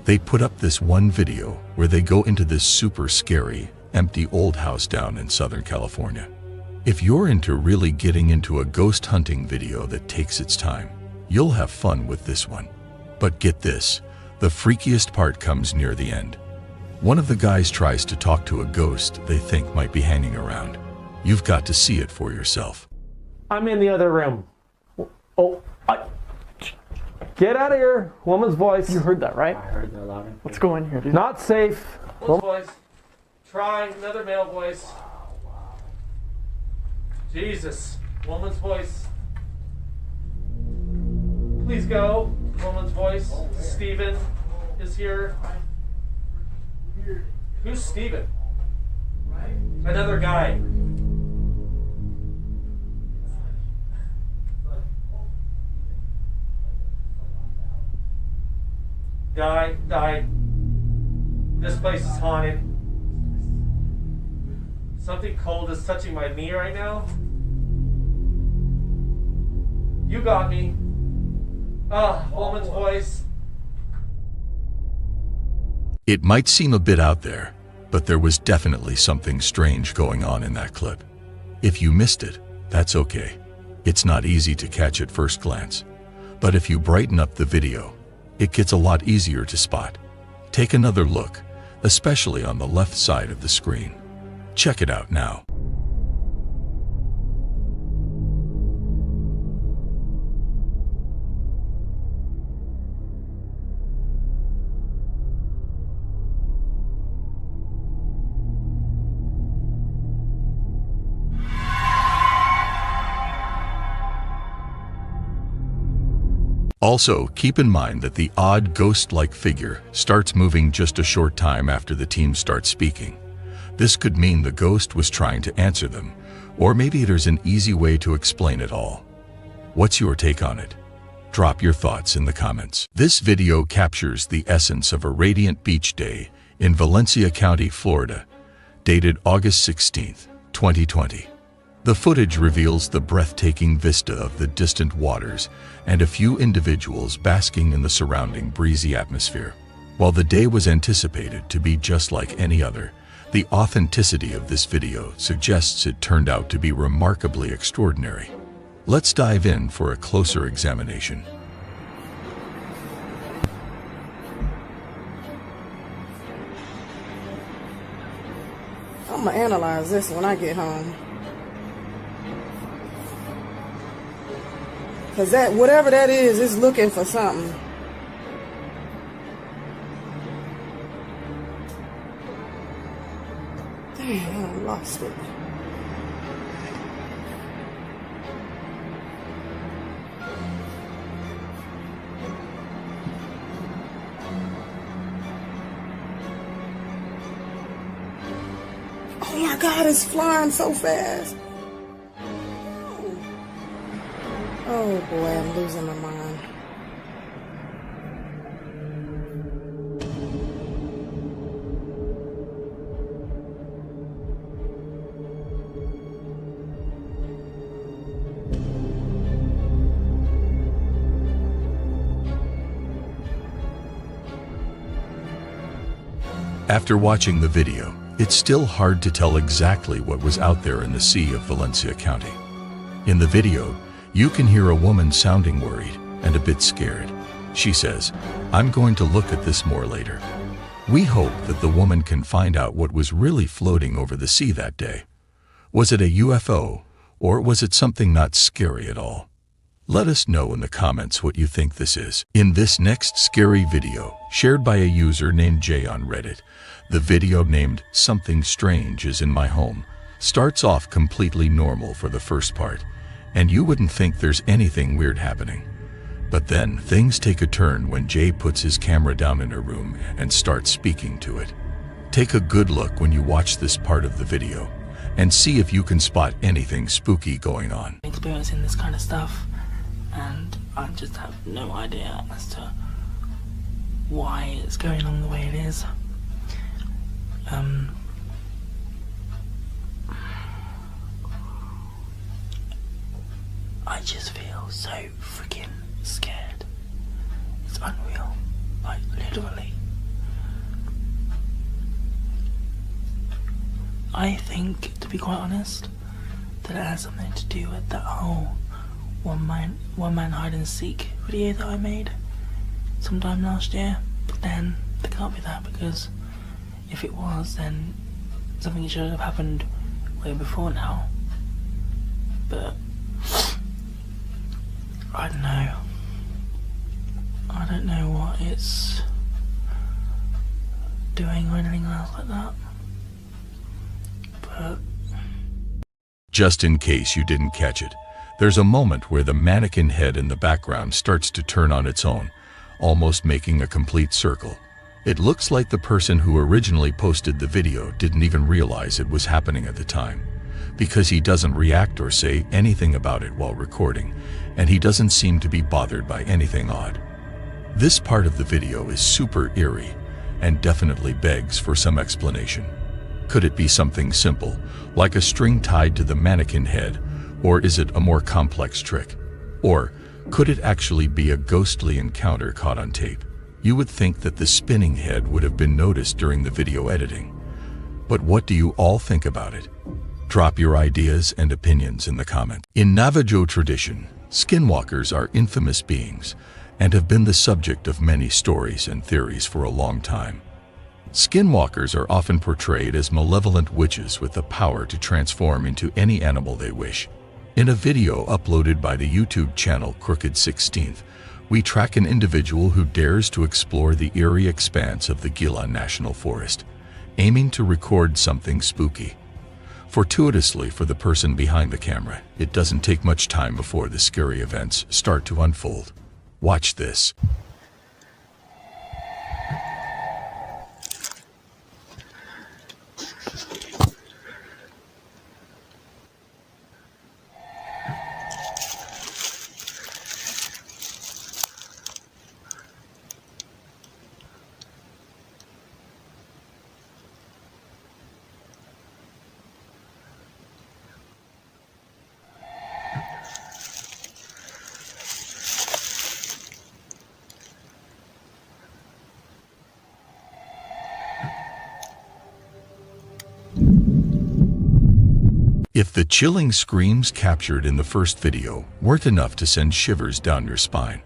A: They put up this one video where they go into this super scary, empty old house down in Southern California. If you're into really getting into a ghost hunting video that takes its time, you'll have fun with this one. But get this, the freakiest part comes near the end. One of the guys tries to talk to a ghost they think might be hanging around. You've got to see it for yourself.
Q: I'm in the other room. Get out of here, woman's voice. You heard that, right?
J: I heard that loud.
Q: Let's go in here, dude. Not safe.
N: Woman's voice. Try another male voice. Jesus. Woman's voice. Please go. Woman's voice. Steven is here. Who's Steven? Another guy. Guy. This place is haunted. Something cold is touching my knee right now. You got me. Woman's voice.
A: It might seem a bit out there, but there was definitely something strange going on in that clip. If you missed it, that's okay. It's not easy to catch at first glance. But if you brighten up the video, it gets a lot easier to spot. Take another look, especially on the left side of the screen. Check it out now. Also, keep in mind that the odd ghost-like figure starts moving just a short time after the team starts speaking. This could mean the ghost was trying to answer them, or maybe there's an easy way to explain it all. What's your take on it? Drop your thoughts in the comments. This video captures the essence of a radiant beach day in Valencia County, Florida, dated August 16, 2020. The footage reveals the breathtaking vista of the distant waters and a few individuals basking in the surrounding breezy atmosphere. While the day was anticipated to be just like any other, the authenticity of this video suggests it turned out to be remarkably extraordinary. Let's dive in for a closer examination.
R: I'm gonna analyze this when I get home. Cause that, whatever that is looking for something. Damn, I lost it. Oh my God, it's flying so fast. Oh boy, I'm losing my mind.
A: After watching the video, it's still hard to tell exactly what was out there in the sea of Valencia County. In the video, you can hear a woman sounding worried and a bit scared. She says, "I'm going to look at this more later." We hope that the woman can find out what was really floating over the sea that day. Was it a UFO, or was it something not scary at all? Let us know in the comments what you think this is. In this next scary video, shared by a user named Jay on Reddit, the video named "Something Strange is in My Home" Starts off completely normal for the first part, and you wouldn't think there's anything weird happening. But then things take a turn when Jay puts his camera down in her room and starts speaking to it. Take a good look when you watch this part of the video and see if you can spot anything spooky going on.
F: Experiencing this kind of stuff, and I just have no idea as to why it's going on the way it is. I just feel so freaking scared. It's unreal, like literally. I think, to be quite honest, that it has something to do with that whole one man hide and seek video that I made sometime last year. But then it can't be that, because if it was, then something should have happened way before now. But I don't know. I don't know what it's doing or anything else like that. But
A: just in case you didn't catch it, there's a moment where the mannequin head in the background starts to turn on its own, almost making a complete circle. It looks like the person who originally posted the video didn't even realize it was happening at the time, because he doesn't react or say anything about it while recording, and he doesn't seem to be bothered by anything odd. This part of the video is super eerie and definitely begs for some explanation. Could it be something simple, like a string tied to the mannequin head, or is it a more complex trick? Or could it actually be a ghostly encounter caught on tape? You would think that the spinning head would have been noticed during the video editing. But what do you all think about it? Drop your ideas and opinions in the comments. In Navajo tradition, skinwalkers are infamous beings and have been the subject of many stories and theories for a long time. Skinwalkers are often portrayed as malevolent witches with the power to transform into any animal they wish. In a video uploaded by the YouTube channel Crooked 16th, we track an individual who dares to explore the eerie expanse of the Gila National Forest, aiming to record something spooky. Fortuitously for the person behind the camera, it doesn't take much time before the scary events start to unfold. Watch this. If the chilling screams captured in the first video weren't enough to send shivers down your spine,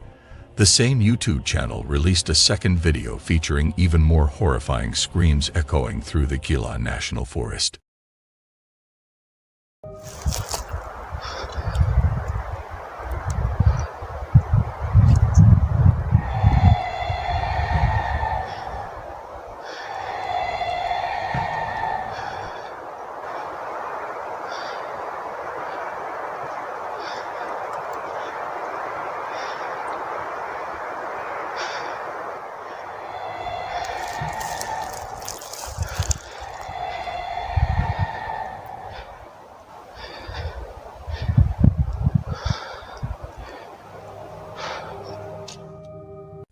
A: the same YouTube channel released a second video featuring even more horrifying screams echoing through the Gila National Forest.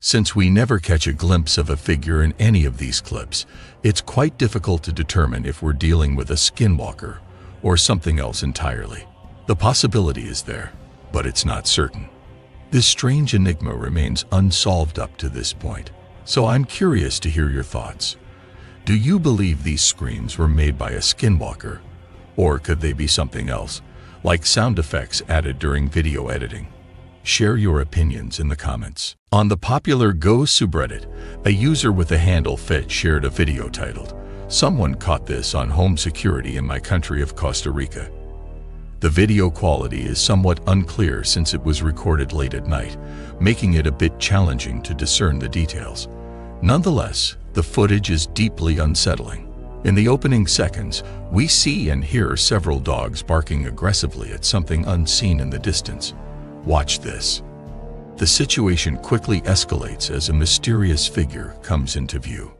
A: Since we never catch a glimpse of a figure in any of these clips, it's quite difficult to determine if we're dealing with a skinwalker or something else entirely. The possibility is there, but it's not certain. This strange enigma remains unsolved up to this point, so I'm curious to hear your thoughts. Do you believe these screams were made by a skinwalker, or could they be something else, like sound effects added during video editing? Share your opinions in the comments. On the popular Go subreddit, a user with the handle Fit shared a video titled, "Someone caught this on home security in my country of Costa Rica." The video quality is somewhat unclear since it was recorded late at night, making it a bit challenging to discern the details. Nonetheless, the footage is deeply unsettling, In the opening seconds, we see and hear several dogs barking aggressively at something unseen in the distance. Watch this. The situation quickly escalates as a mysterious figure comes into view.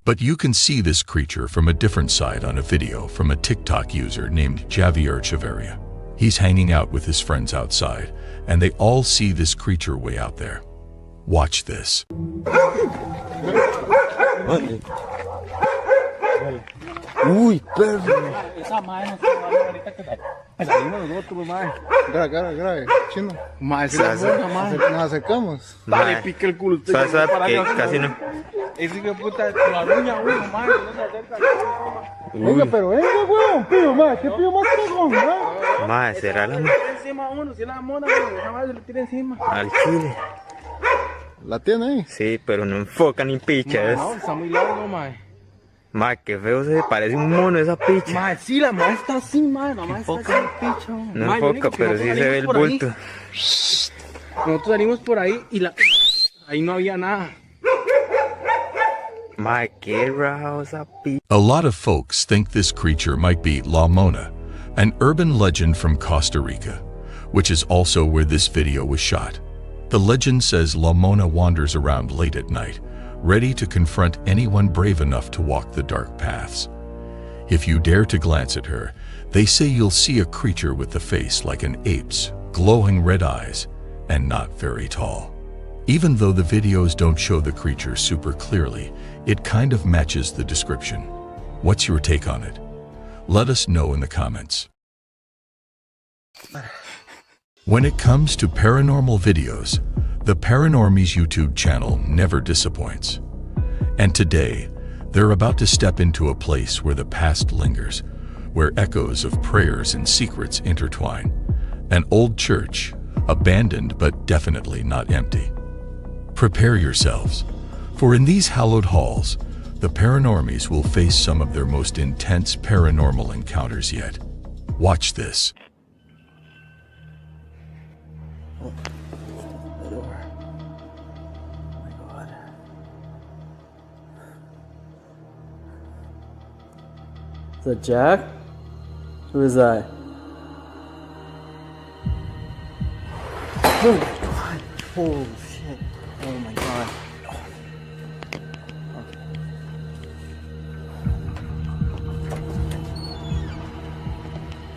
A: But you can see this creature from a different side on a video from a TikTok user named Javier Chavarria. He's hanging out with his friends outside, and they all see this creature way out there. Watch this.
H: Uy, perro. Esa madre no se va ahorita que salimos nosotros, madre. Grave, chino. Madre, se nos acercamos. Dale, pique el culo.
J: Casi no.
H: Ese hijo de puta, la ruña uno, madre, no se acerca. Venga, pero venga, weón, pío, madre, ¿qué pío más cagón, madre?
J: Madre, será la
H: Le tira encima a uno, si es la mona, esa madre se le tira encima.
J: al chile.
H: ¿La tiene ahí?
J: Sí, pero no enfoca ni picha.
H: No, está muy largo, madre.
J: Madre, qué feo se parece un mono esa picha.
H: Madre, sí, la madre está así, madre, la madre está así, picha.
J: No enfoca, pero sí se ve el bulto.
H: Nosotros salimos por ahí y ahí no había nada.
J: Madre, qué raro esa picha.
A: A lot of folks think this creature might be La Mona, an urban legend from Costa Rica, which is also where this video was shot. The legend says La Mona wanders around late at night, ready to confront anyone brave enough to walk the dark paths. If you dare to glance at her, they say you'll see a creature with a face like an ape's, glowing red eyes, and not very tall. Even though the videos don't show the creature super clearly, it kind of matches the description. What's your take on it? Let us know in the comments. When it comes to paranormal videos, the Paranormies YouTube channel never disappoints. And today, they're about to step into a place where the past lingers, where echoes of prayers and secrets intertwine. An old church, abandoned but definitely not empty. Prepare yourselves, for in these hallowed halls, the Paranormies will face some of their most intense paranormal encounters yet. Watch this.
F: Is that Jack? Who is that? Oh my god. Holy shit. Oh my god.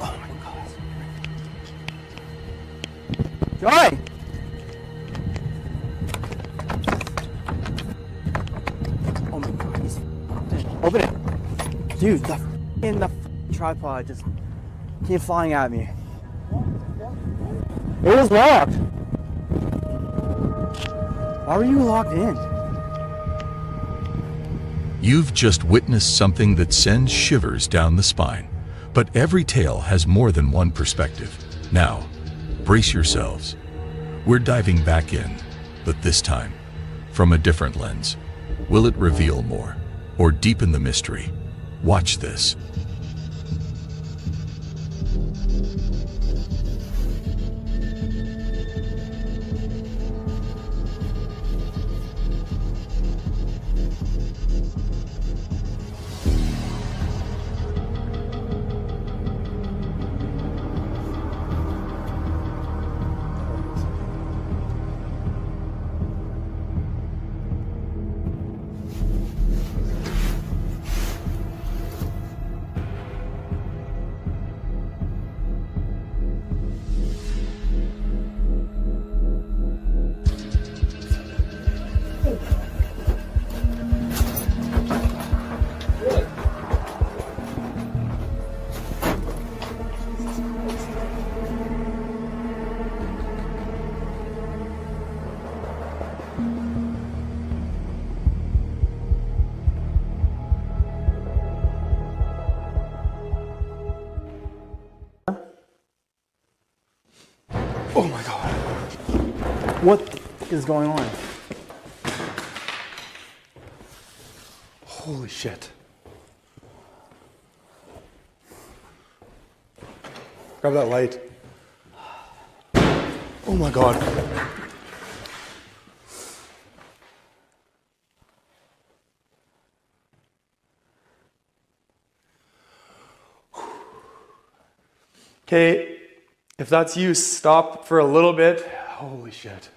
F: Oh my god. Joy! Oh my god, he's open it. Dude, the tripod just came flying at me. It was locked. Why were you locked in?
A: You've just witnessed something that sends shivers down the spine. But every tale has more than one perspective. Now, brace yourselves. We're diving back in, but this time, from a different lens. Will it reveal more, or deepen the mystery? Watch this.
Q: What is going on?
L: Holy shit. Grab that light. Oh my god. Okay, if that's you, stop for a little bit. Holy shit.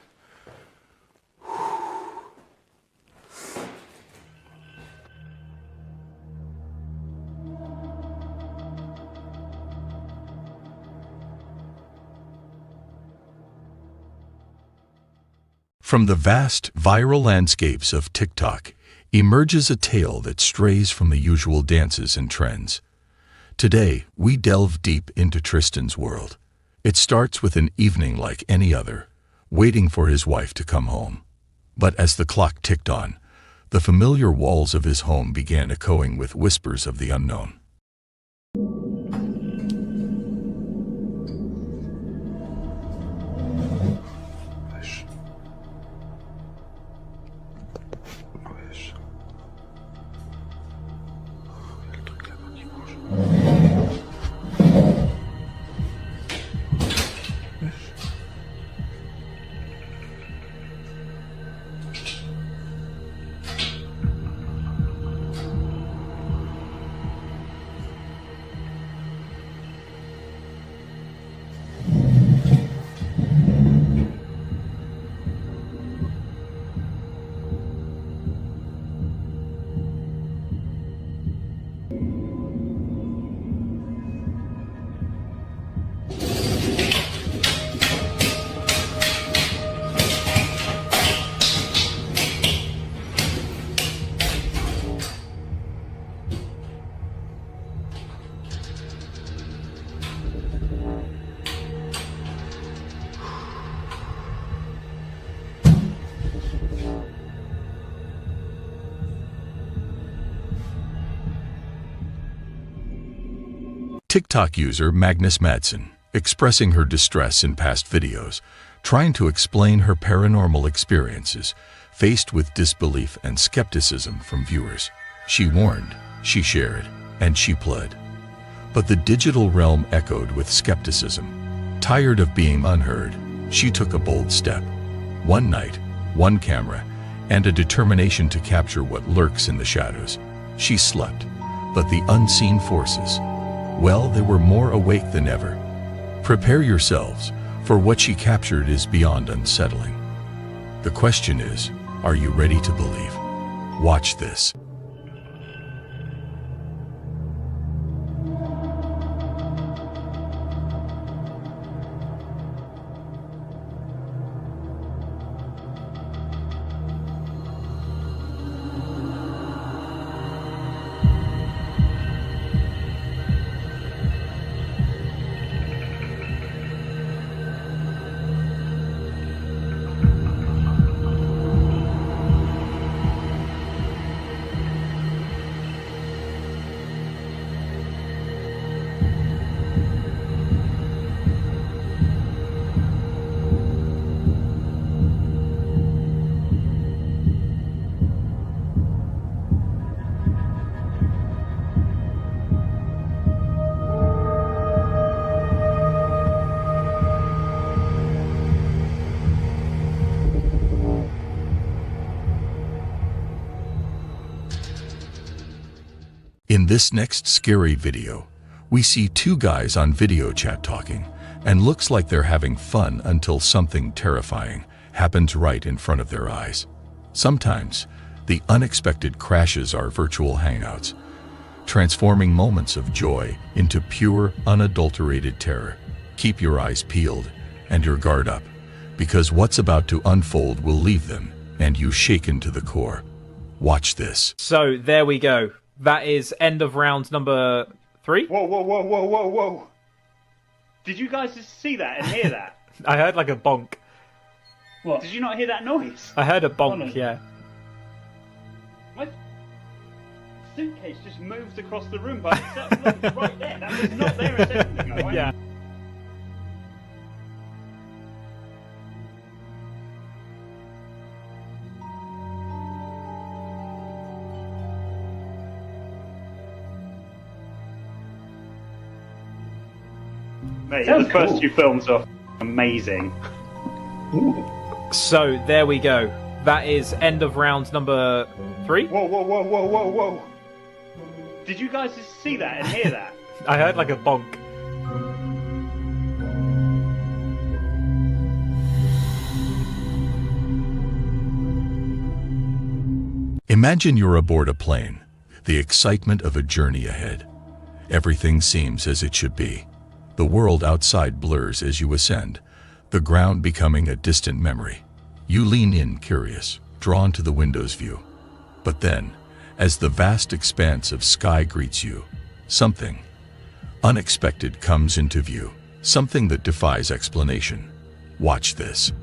A: From the vast viral landscapes of TikTok emerges a tale that strays from the usual dances and trends. Today, we delve deep into Tristan's world. It starts with an evening like any other, waiting for his wife to come home. But as the clock ticked on, the familiar walls of his home began echoing with whispers of the unknown. TikTok user Magnus Madsen, expressing her distress in past videos, trying to explain her paranormal experiences, faced with disbelief and skepticism from viewers. She warned, she shared, and she pled. But the digital realm echoed with skepticism. Tired of being unheard, she took a bold step. One night, one camera, and a determination to capture what lurks in the shadows. She slept, but the unseen forces, well, they were more awake than ever. Prepare yourselves, for what she captured is beyond unsettling. The question is, are you ready to believe? Watch this. In this next scary video, we see two guys on video chat talking, and looks like they're having fun until something terrifying happens right in front of their eyes. Sometimes, the unexpected crashes our virtual hangouts, transforming moments of joy into pure, unadulterated terror. Keep your eyes peeled and your guard up, because what's about to unfold will leave them and you shaken to the core. Watch this.
C: So there we go. That is end of round number 3.
T: Whoa, whoa, whoa, whoa, whoa, whoa. Did you guys just see that and hear that?
C: I heard like a bonk.
T: What? Did you not hear that noise?
C: I heard a bonk, yeah.
T: My suitcase just moved across the room by itself. Look, right there. That was not there a second ago.
C: Yeah.
M: Mate,
T: Sounds
M: the first
T: cool.
M: two films are amazing.
C: So there we go. That is end of round number 3.
M: Whoa, whoa, whoa, whoa, whoa, whoa. Did you guys just see that and hear that?
C: I heard like a bonk.
A: Imagine you're aboard a plane, the excitement of a journey ahead. Everything seems as it should be. The world outside blurs as you ascend, the ground becoming a distant memory. You lean in curious, drawn to the window's view. But then, as the vast expanse of sky greets you, something unexpected comes into view, something that defies explanation. Watch this.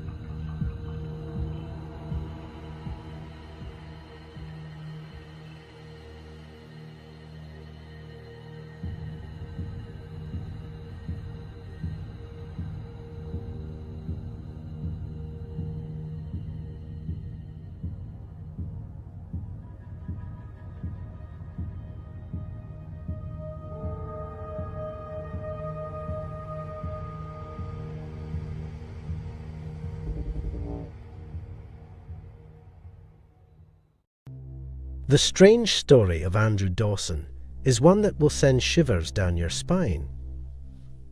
V: The strange story of Andrew Dawson is one that will send shivers down your spine.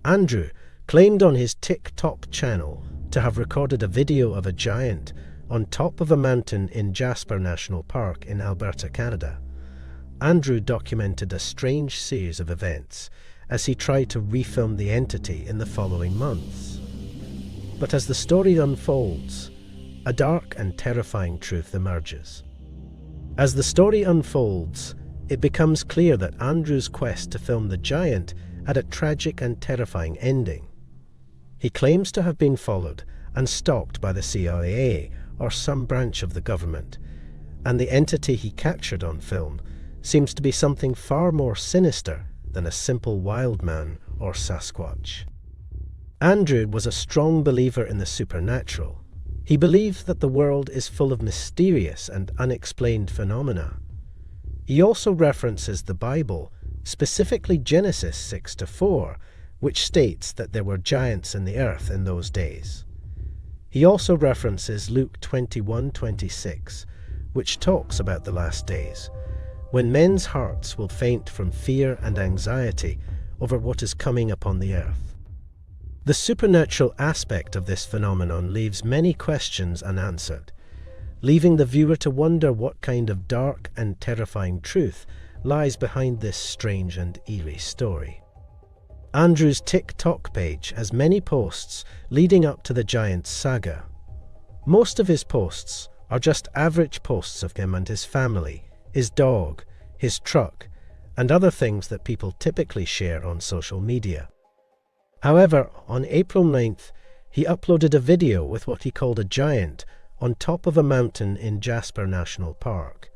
V: Andrew claimed on his TikTok channel to have recorded a video of a giant on top of a mountain in Jasper National Park in Alberta, Canada. Andrew documented a strange series of events as he tried to refilm the entity in the following months. But as the story unfolds, a dark and terrifying truth emerges. As the story unfolds, it becomes clear that Andrew's quest to film the giant had a tragic and terrifying ending. He claims to have been followed and stalked by the CIA or some branch of the government, and the entity he captured on film seems to be something far more sinister than a simple wild man or Sasquatch. Andrew was a strong believer in the supernatural. He believed that the world is full of mysterious and unexplained phenomena. He also references the Bible, specifically Genesis 6-4, which states that there were giants in the earth in those days. He also references Luke 21:26, which talks about the last days, when men's hearts will faint from fear and anxiety over what is coming upon the earth. The supernatural aspect of this phenomenon leaves many questions unanswered, leaving the viewer to wonder what kind of dark and terrifying truth lies behind this strange and eerie story. Andrew's TikTok page has many posts leading up to the giant saga. Most of his posts are just average posts of him and his family, his dog, his truck, and other things that people typically share on social media. However, on April 9th, he uploaded a video with what he called a giant on top of a mountain in Jasper National Park.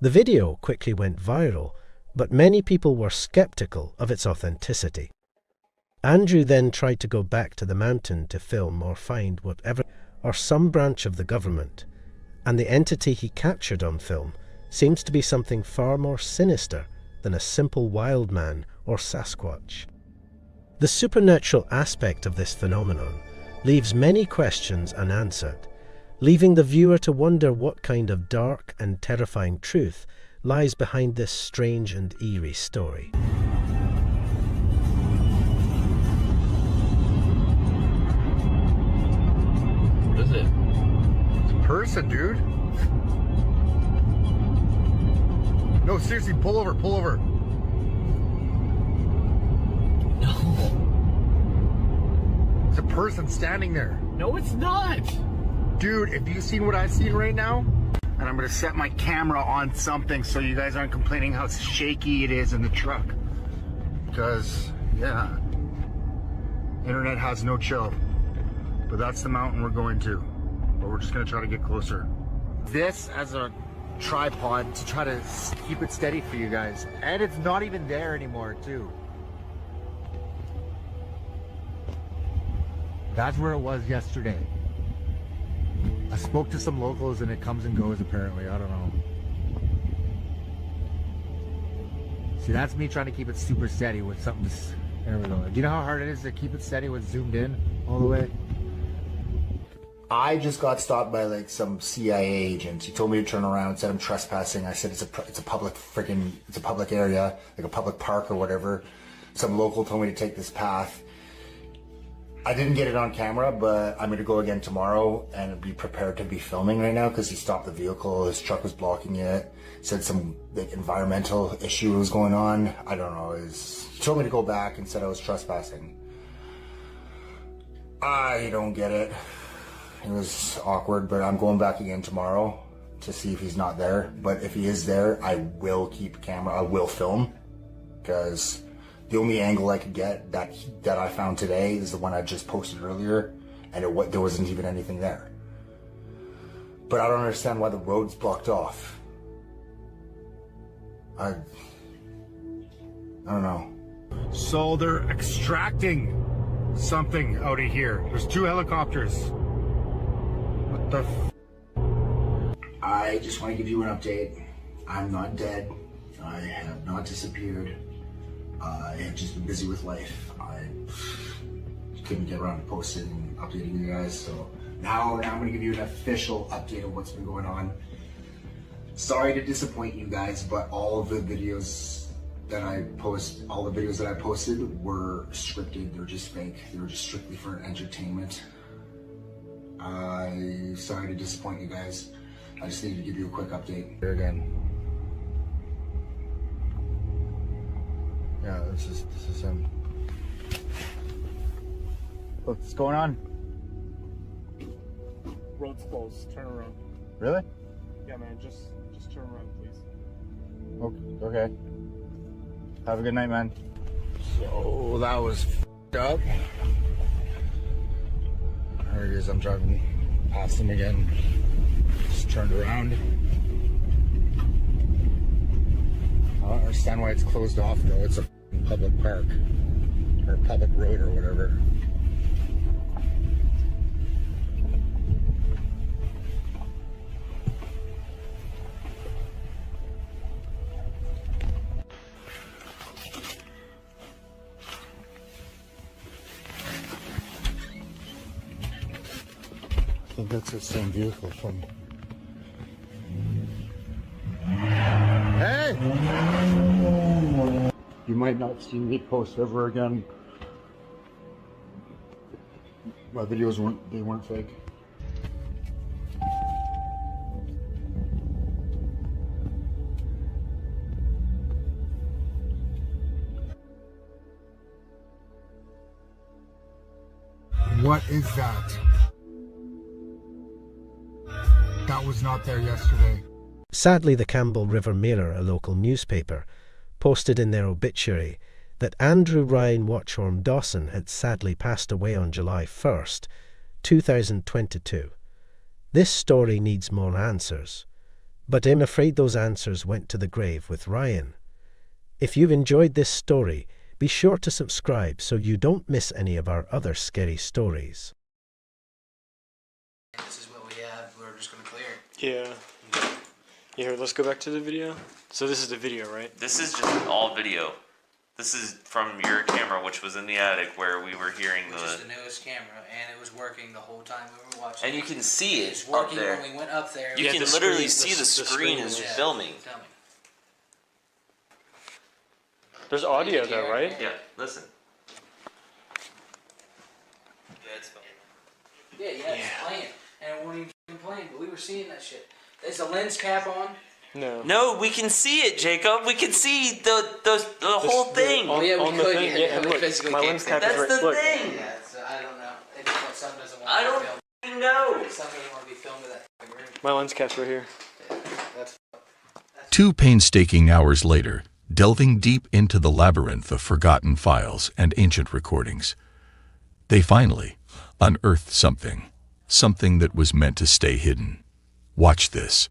V: The video quickly went viral, but many people were skeptical of its authenticity. Andrew then tried to go back to the mountain to film or find whatever or some branch of the government, and the entity he captured on film seems to be something far more sinister than a simple wild man or Sasquatch. The supernatural aspect of this phenomenon leaves many questions unanswered, leaving the viewer to wonder what kind of dark and terrifying truth lies behind this strange and eerie story.
N: What is it?
H: It's a person, dude. No, seriously, pull over, pull over.
N: No.
H: It's a person standing there.
N: No, it's not.
H: Dude, if you've seen what I've seen right now, and I'm gonna set my camera on something so you guys aren't complaining how shaky it is in the truck. Because, yeah, internet has no chill. But that's the mountain we're going to. But we're just gonna try to get closer. This as a tripod to try to keep it steady for you guys. And it's not even there anymore, too. That's where it was yesterday. I spoke to some locals and it comes and goes apparently, I don't know. See, that's me trying to keep it super steady with something There we go. Do you know how hard it is to keep it steady when zoomed in all the way? I just got stopped by like some CIA agents. He told me to turn around, said I'm trespassing. I said it's a public area, like a public park or whatever. Some local told me to take this path. I didn't get it on camera, but I'm gonna go again tomorrow and be prepared to be filming right now because he stopped the vehicle. His truck was blocking it. Said some like environmental issue was going on. I don't know. He told me to go back and said I was trespassing. I don't get it. It was awkward, but I'm going back again tomorrow to see if he's not there. But if he is there, I will keep camera. I will film because the only angle I could get that I found today is the one I just posted earlier, and there wasn't even anything there. But I don't understand why the road's blocked off. I don't know. So they're extracting something out of here. There's 2 helicopters. What the I just want to give you an update. I'm not dead. I have not disappeared. I have just been busy with life. I couldn't get around to posting and updating you guys, so now I'm going to give you an official update of what's been going on. Sorry to disappoint you guys, but all of the videos that I posted were scripted. They're just fake. They were just strictly for entertainment. I'm sorry to disappoint you guys. I just needed to give you a quick update. Here again. Yeah, this is him. Look, what's going on?
D: Road's closed. Turn around.
H: Really?
D: Yeah, man. Just turn around, please.
H: Okay. Have a good night, man. So that was f***ed up. There he is. I'm driving past him again. Just turned around. I don't understand why it's closed off though. It's a public park or a public road or whatever. I think that's the same vehicle from. Hey! You might not see me post ever again. My videos weren't fake. What is that? That was not there yesterday.
V: Sadly, the Campbell River Mirror, a local newspaper, posted in their obituary that Andrew Ryan Watchorn Dawson had sadly passed away on July 1st, 2022. This story needs more answers, but I'm afraid those answers went to the grave with Ryan. If you've enjoyed this story, be sure to subscribe so you don't miss any of our other scary stories.
O: This is what we have. We're just going to clear it.
D: Yeah. Here, let's go back to the video. So this is the video, right?
W: This is just all video. This is from your camera, which was in the attic where we were hearing
O: Which is the newest camera, and it was working the whole time we were watching.
W: And you can see it
O: was working
W: up there.
O: when we went up there.
W: You can literally see the screen is filming.
D: There's audio though, right?
W: Yeah, listen.
O: Yeah, it's playing. And it wasn't even playing, but we were seeing that shit. Is the lens cap on?
W: No, we can see it, Jacob. We can see the whole thing.
O: Oh yeah, we could. Yeah, we
D: look,
O: physically
D: my
O: can't
D: lens
O: see
D: cap
O: it.
D: is right.
W: That's the
D: Look.
W: thing.
O: Yeah, I don't know. It's what some doesn't want
W: I
O: to be
W: don't
O: filmed.
W: know.
O: Some doesn't want to be filmed in that fucking room.
D: My lens cap's right here.
O: That's
A: 2 painstaking hours later, delving deep into the labyrinth of forgotten files and ancient recordings, they finally unearthed something that was meant to stay hidden. Watch this.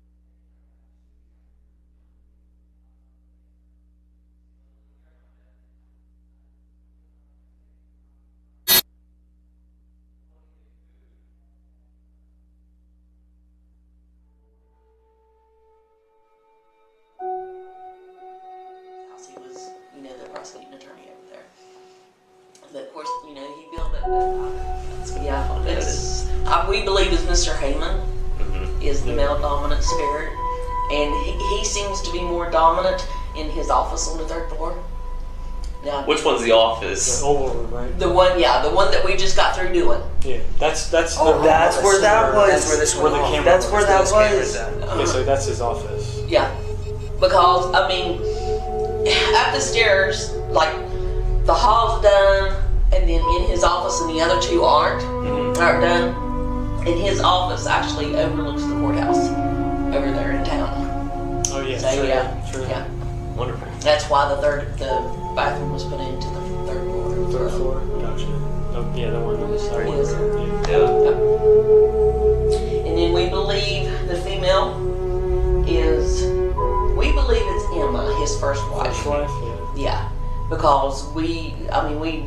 X: He was, the prosecuting attorney over there.
G: But of course, you know, he built it. Yeah, it's we believe is Mr. Heyman is the male dominant spirit, and he seems to be more dominant in his office on the 3rd floor. Now,
W: Which one's the office?
D: The oval room, right?
G: the one that we just got through doing.
D: Yeah, that's
F: That's where that was.
D: That's where this
F: Where
D: one.
F: the camera That's where that was.
D: Okay, so that's his office.
G: Yeah, because I mean, up the stairs, like the hall's done, and then in his office, and the other two aren't done. And his office actually overlooks the courthouse over there in town.
D: Oh yeah,
G: So,
D: true.
G: yeah,
D: True.
G: yeah.
W: Wonderful.
G: That's why the bathroom was put into the 3rd floor.
D: 3rd floor. Gotcha. Oh, yeah, the one on the side.
G: Yes. And then we believe the female is, we believe it's Emma, his first wife.
D: First wife, yeah.
G: Yeah, because we've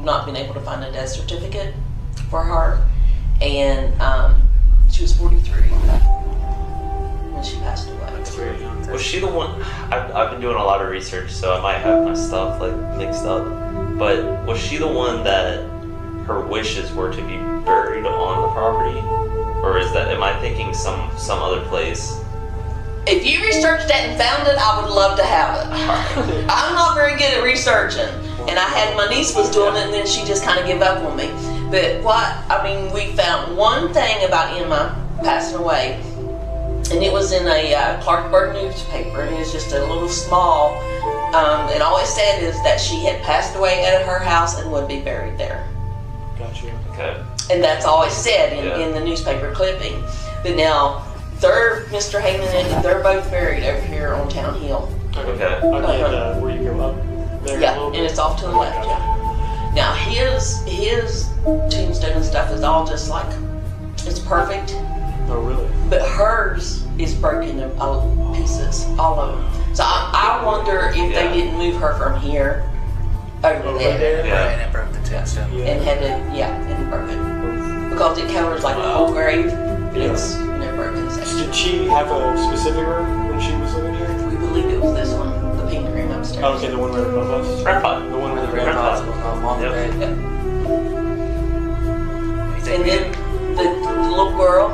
G: not been able to find a death certificate for her, and she was 43 when she passed away.
D: That's very young.
W: Was she the one? I've been doing a lot of research, so I might have my stuff like mixed up. But was she the one that her wishes were to be buried on the property, or am I thinking some other place?
G: If you researched that and found it, I would love to have it. I'm not very good at researching, and I had my niece was doing it, and then she just kind of gave up on me. But we found one thing about Emma passing away, and it was in a Clarksburg newspaper, and it was just a little small, and all it said is that she had passed away at her house and would be buried there.
D: Gotcha.
W: Okay.
G: And that's all it said in the newspaper clipping. But now, Mr. Heyman and they're both buried over here on Town Hill.
W: Okay.
D: Where you go up there a
G: Yeah,
D: little
G: and
D: bit?
G: it's off to the left, yeah. Now, his tombstone and stuff is all just like, it's perfect.
D: Oh, really?
G: But hers is broken in pieces, all of them. So I wonder if they didn't move her from here over there.
W: Yeah.
O: And it broke the tombstone.
G: And had to, and broke it. Because it covers like the whole grave, but it's broken section.
D: Did she have a specific room when she was living here?
G: We believe it was this one, the pink room upstairs.
D: Oh, okay, the one right above us?
W: Grandpa.
D: The one with the
O: Red
D: grandpa.
O: Pots on the bed.
G: Yep. And then the little girl,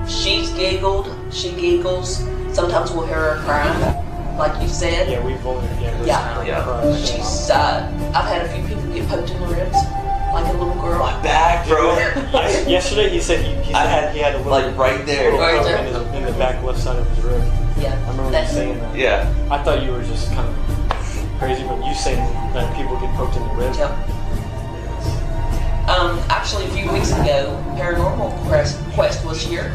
G: she giggles. Sometimes we'll hear her crying, like you said.
D: Yeah, we've only
G: She's, I've had a few people get poked in the ribs, like a little girl.
W: My back, bro.
D: Yesterday he said he had a little,
W: like right there.
G: Right there.
D: in the back left side of his rib.
G: Yeah.
D: I remember you saying that.
W: Yeah.
D: I thought you were just kind of crazy, but you saying that people get poked in the rib.
G: Yep. Actually, a few weeks ago, Paranormal Quest was here.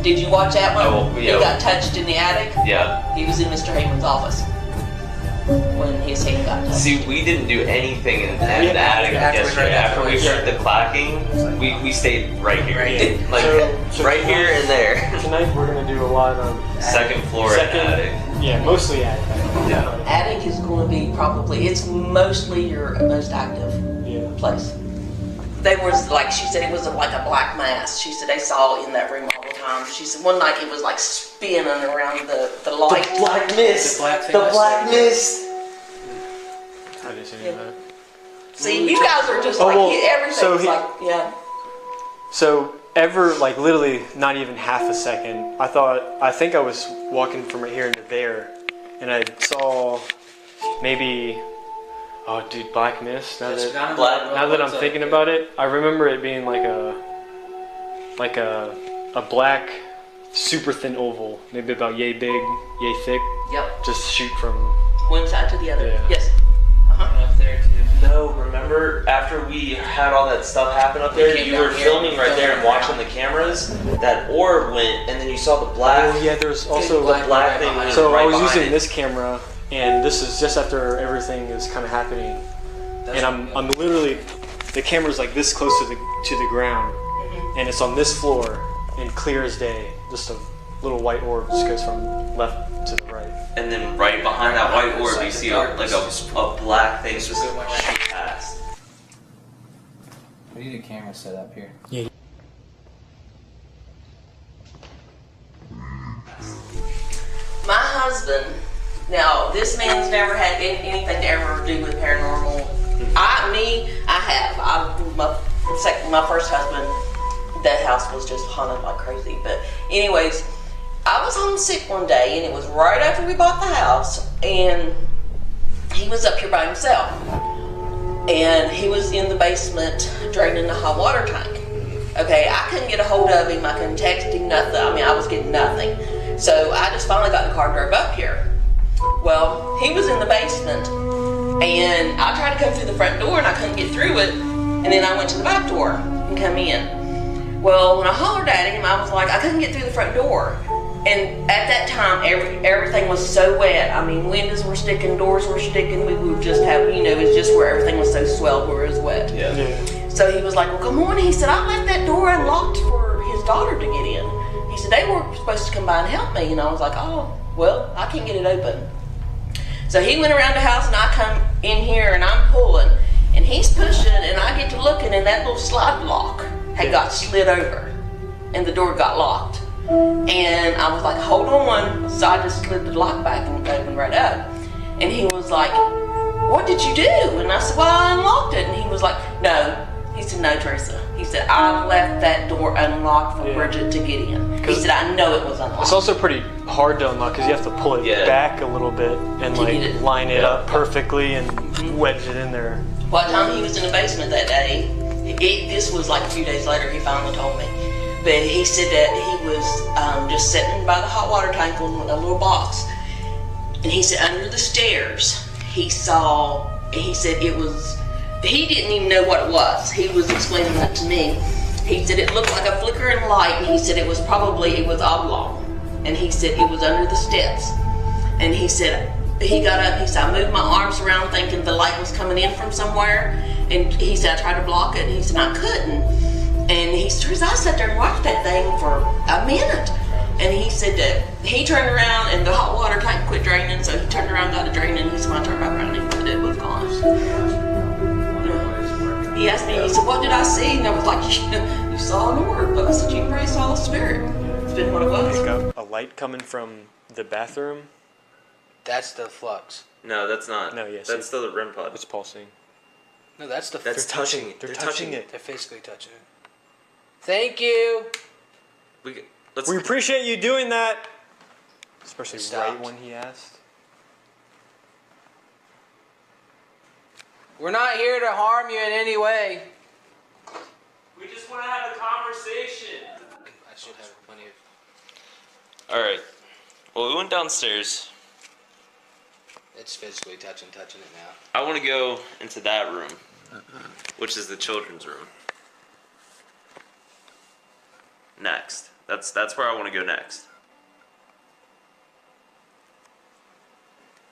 G: Did you watch that one?
W: Oh, yeah.
G: He got touched in the attic.
W: Yeah.
G: He was in Mr. Heyman's office when his hand got touched.
W: See, we didn't do anything in the attic yesterday. After we heard the clacking, we stayed right here. Like,
D: So
W: right here and there.
D: Tonight we're going to do a lot of
W: Second floor and attic.
D: Yeah, mostly attic.
W: Yeah.
G: Attic is going to be it's mostly your most active place. They was like, she said it was like a black mass. She said they saw it in that room all the time. She said one night it was like spinning around the light.
F: The black mist. The black mist.
D: I didn't see any of that.
G: See, you guys are just everything's
D: So literally not even half a second, I think I was walking from right here into there, and I saw maybe, oh dude, black mist. Now that I'm thinking about it, I remember it being like a black, super thin oval, maybe about yay big, yay thick.
G: Yep.
D: Just shoot from
G: one side to the other.
D: Yeah.
G: Yes.
O: Up there too.
W: No, remember after we had all that stuff happen up there, you were filming right there and watching the cameras. That orb went, and then you saw the black.
D: Oh yeah, there's also
W: the black thing.
D: So
W: right
D: I was
W: behind
D: using
W: it.
D: this camera, and this is just after everything is kind of happening, and I'm literally, the camera's like this close to the ground, and it's on this floor, and clear as day, just a little white orb just goes from left to the right.
W: And then right behind that white orb, you see a black thing just shoot past.
O: We need a camera set up here.
D: Yeah.
G: My husband, now this man's never had anything to ever do with paranormal. I have. My first husband, that house was just haunted like crazy. But anyways, I was homesick one day, and it was right after we bought the house, and he was up here by himself. And he was in the basement draining the hot water tank. Okay, I couldn't get a hold of him. I couldn't text him, nothing. I mean, I was getting nothing. So I just finally got in the car and drove up here. Well, he was in the basement, and I tried to come through the front door, and I couldn't get through it. And then I went to the back door and come in. Well, when I hollered at him, I was like, I couldn't get through the front door. And at that time, everything was so wet. I mean, windows were sticking, doors were sticking. We would just have, it's just where everything was so swelled where it was wet.
D: Yeah.
G: So he was like, well, come on. He said, I left that door unlocked for his daughter to get in. He said, they were supposed to come by and help me. And I was like, oh, well, I can't get it open. So he went around the house, and I come in here, and I'm pulling. And he's pushing, and I get to looking, and that little slide block had got slid over, and the door got locked. And I was like, hold on. So I just slid the lock back and it opened right up. And he was like, what did you do? And I said, well, I unlocked it. And he was like, no. He said, no, Teresa. He said, I left that door unlocked for Bridget to get in. He said, I know it was unlocked.
D: It's also pretty hard to unlock because you have to pull it back a little bit and line it up perfectly and wedge it in there.
G: By the time he was in the basement that day, this was like a few days later, he finally told me. But he said that he was just sitting by the hot water tank on a little box. And he said under the stairs, he said it was, he didn't even know what it was. He was explaining that to me. He said it looked like a flickering light, and he said it was oblong. And he said it was under the steps. And he said, he got up, he said, I moved my arms around thinking the light was coming in from somewhere. And he said, I tried to block it, and he said, I couldn't. And he said, I sat there and watched that thing for a minute. And he said that he turned around and the hot water tank quit draining, so he turned around, got it draining, and he said, when I turned back around, it was gone. He asked me, he said, what did I see? And I was like, you saw an orb. But I said, you probably saw a spirit. It's been what it was.
D: A light coming from the bathroom.
O: That's the flux.
W: No, that's not.
D: No, yes.
W: That's the REM pod.
D: It's pulsing.
O: No, that's the.
W: That's touching it.
D: They're touching it.
O: They're physically touching it. Thank you.
D: We appreciate you doing that. Especially right when he asked.
O: We're not here to harm you in any way.
W: We just want to have a conversation.
O: I should have plenty of.
W: Alright. Well, we went downstairs.
O: It's physically touching it now.
W: I want to go into that room, which is the children's room. Next. That's where I want to go next.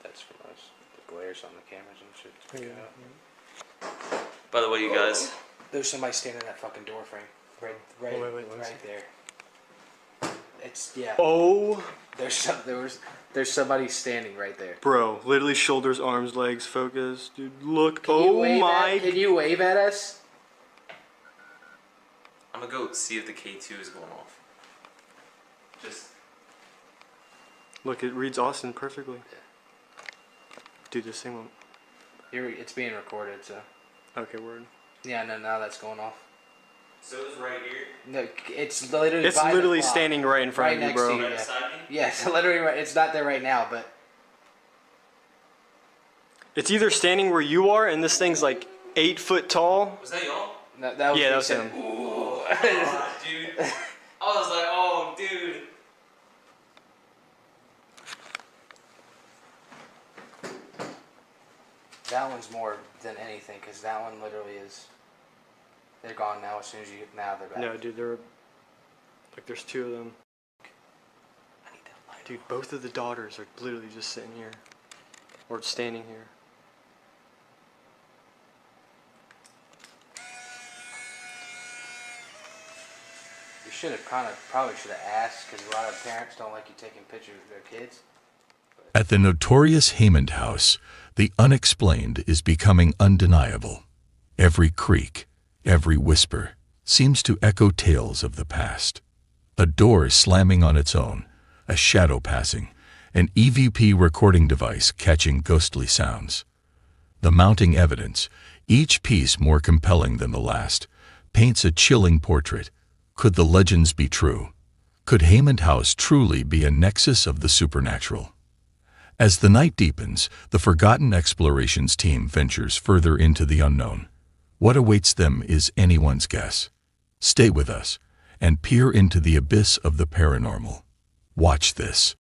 O: That's from us. The glares on the cameras and shit. It's picking up.
W: By the way, you guys.
O: There's somebody standing in that fucking door frame. Right there. It's
D: Oh.
O: There's somebody standing right there.
D: Bro, literally shoulders, arms, legs, focus. Dude, look.
O: Can you wave at us?
W: I'm gonna go see if the K2 is going off. Just.
D: Look, it reads Austin perfectly. Dude, this thing won't.
O: It's being recorded, so.
D: Okay, word.
O: Yeah, no, now that's going off.
W: So it's right here?
O: No, it's literally.
D: It's literally standing right in front of you, bro.
O: Right beside me? Yes, literally right. It's not there right now, but.
D: It's either standing where you are, and this thing's like 8 foot tall.
W: Was that y'all?
O: No, that was
D: that was him.
W: Ooh, dude. I was like, oh, dude.
O: That one's more than anything, because that one literally is. They're gone now. As soon as you now they're back.
D: No, dude, there's 2 of them. Dude, both of the daughters are literally just sitting here, or standing here.
O: You should have probably should have asked, because a lot of parents don't like you taking pictures of their kids.
A: At the notorious Hammond house, the unexplained is becoming undeniable. Every creak, every whisper, seems to echo tales of the past. A door slamming on its own, a shadow passing, an EVP recording device catching ghostly sounds. The mounting evidence, each piece more compelling than the last, paints a chilling portrait. Could the legends be true? Could Haunted House truly be a nexus of the supernatural? As the night deepens, the Forgotten Explorations team ventures further into the unknown. What awaits them is anyone's guess. Stay with us and peer into the abyss of the paranormal. Watch this.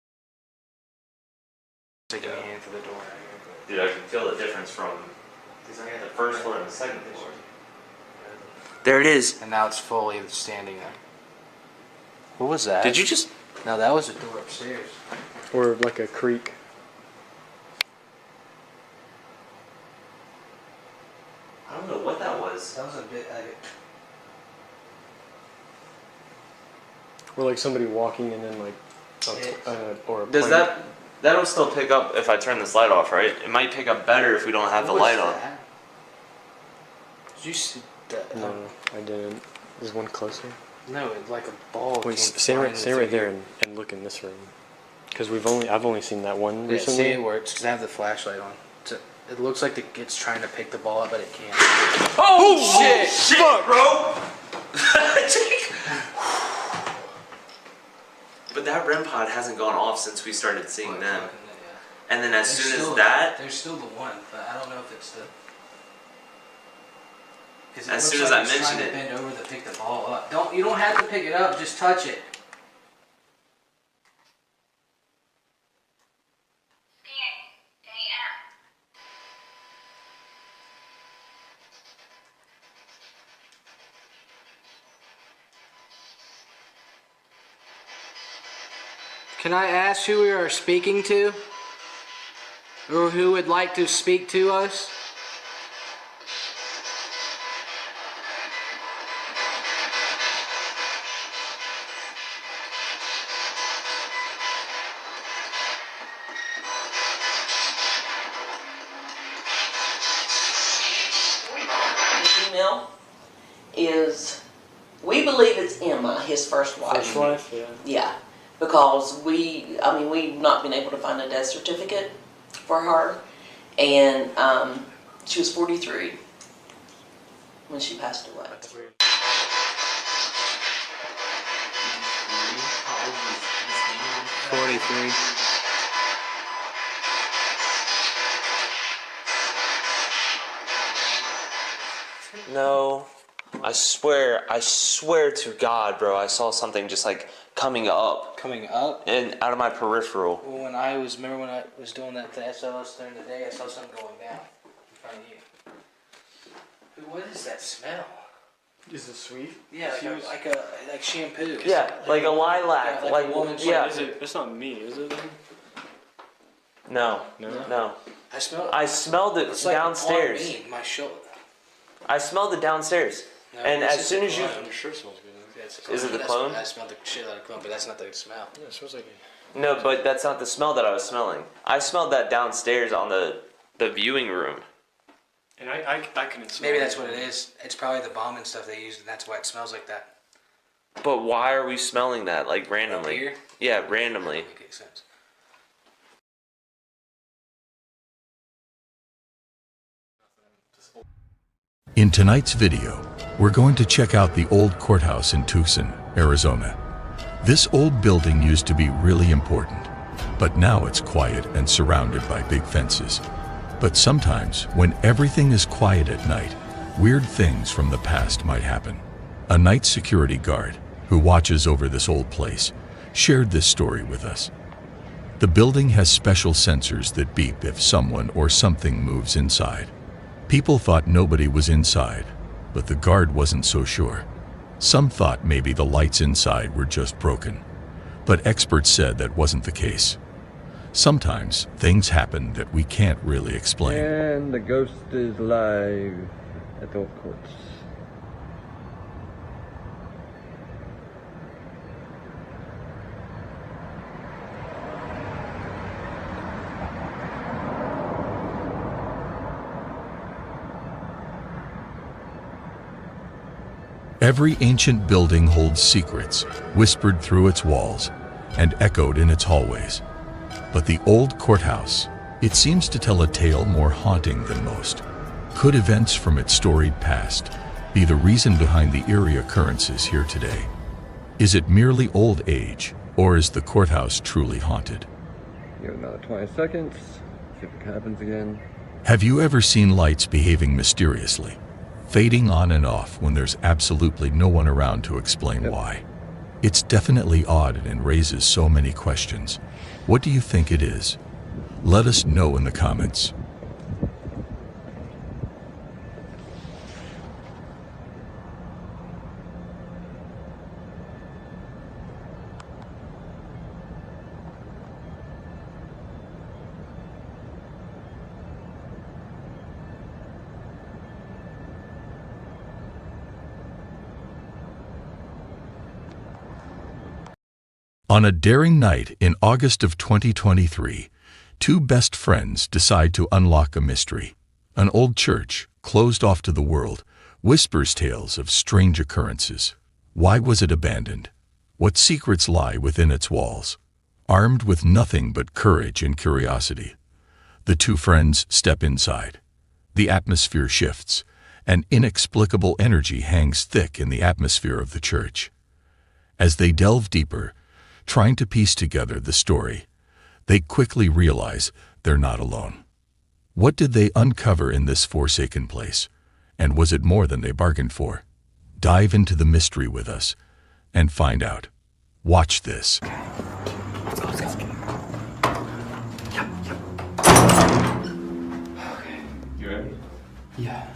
O: Taking me into the door.
W: Dude, I can feel the difference from the first floor and the second floor.
O: There it is. And now it's fully standing there. What was that?
W: Did you just...
O: No, that was a door upstairs.
D: Or like a creak.
W: I don't know what that was.
O: That was a bit...
D: Or like somebody walking and then like... or a
W: Does
D: plane.
W: that'll still pick up if I turn this light off, right? It might pick up better if we don't have the light on.
O: Did you see that?
D: No, I didn't. There's one closer.
O: No, it's like a ball.
D: Wait, stand right there and look in this room. Because I've only seen that one
O: Yeah,
D: recently.
O: see it works because I have the flashlight on. It looks like it's trying to pick the ball up, but it can't.
W: Oh, shit! Fuck, bro! But that REM pod hasn't gone off since we started seeing them. And then as soon as that...
O: There's still the one, but I don't know if it's the...
W: As soon as I mention it...
O: Bend over to pick the ball up. You don't have to pick it up, just touch it. Can I ask who we are speaking to? Or who would like to speak to us?
G: Email is, we believe it's Emma, his first wife.
D: First wife, yeah.
G: Yeah, because we've not been able to find a death certificate for her, and she was 43 when she passed away.
O: 43.
W: No. I swear to God, bro, I saw something just like coming up.
O: Coming up?
W: And out of my peripheral.
O: Well, remember when I was doing that to SLS during the day, I saw something going down in front of you. What is that smell?
D: Is it sweet?
O: Yeah, like shampoo.
W: Yeah, like a lilac.
O: Like a woman's
W: yeah.
D: It's not me, is it?
W: No. I smelled it
O: It's
W: downstairs.
O: Like on me, my shoulder.
W: I smelled it downstairs.
O: No,
W: and
O: this
W: as
O: is
W: soon
O: the
W: as you...
O: cologne.
D: I'm sure it smells good.
W: Is it the clone?
O: I smelled the shit out of cologne, but that's not the smell.
D: Yeah, it smells like it.
W: No, but that's not the smell that I was smelling. I smelled that downstairs on the viewing room.
D: And I couldn't smell
O: Maybe that's what it is. It's probably the bomb and stuff they used, and that's why it smells like that.
W: But why are we smelling that, like, randomly?
O: Up here?
W: Yeah, randomly.
O: That makes sense.
A: In tonight's video, we're going to check out the old courthouse in Tucson, Arizona. This old building used to be really important, but now it's quiet and surrounded by big fences. But sometimes, when everything is quiet at night, weird things from the past might happen. A night security guard, who watches over this old place, shared this story with us. The building has special sensors that beep if someone or something moves inside. People thought nobody was inside, but the guard wasn't so sure. Some thought maybe the lights inside were just broken, but experts said that wasn't the case. Sometimes things happen that we can't really explain.
E: And the ghost is live at the old courts.
A: Every ancient building holds secrets, whispered through its walls and echoed in its hallways. But the old courthouse, it seems to tell a tale more haunting than most. Could events from its storied past be the reason behind the eerie occurrences here today? Is it merely old age, or is the courthouse truly haunted?
E: Give it another 20 seconds, see if it happens again.
A: Have you ever seen lights behaving mysteriously, fading on and off when there's absolutely no one around to explain why? It's definitely odd and raises so many questions. What do you think it is? Let us know in the comments. On a daring night in August of 2023, two best friends decide to unlock a mystery. An old church, closed off to the world, whispers tales of strange occurrences. Why was it abandoned? What secrets lie within its walls? Armed with nothing but courage and curiosity, the two friends step inside. The atmosphere shifts. An inexplicable energy hangs thick in the atmosphere of the church. As they delve deeper, trying to piece together the story, they quickly realize they're not alone. What did they uncover in this forsaken place? And was it more than they bargained for? Dive into the mystery with us and find out. Watch this.
P: Let's go. Yep. Okay.
B: You ready?
P: Yeah.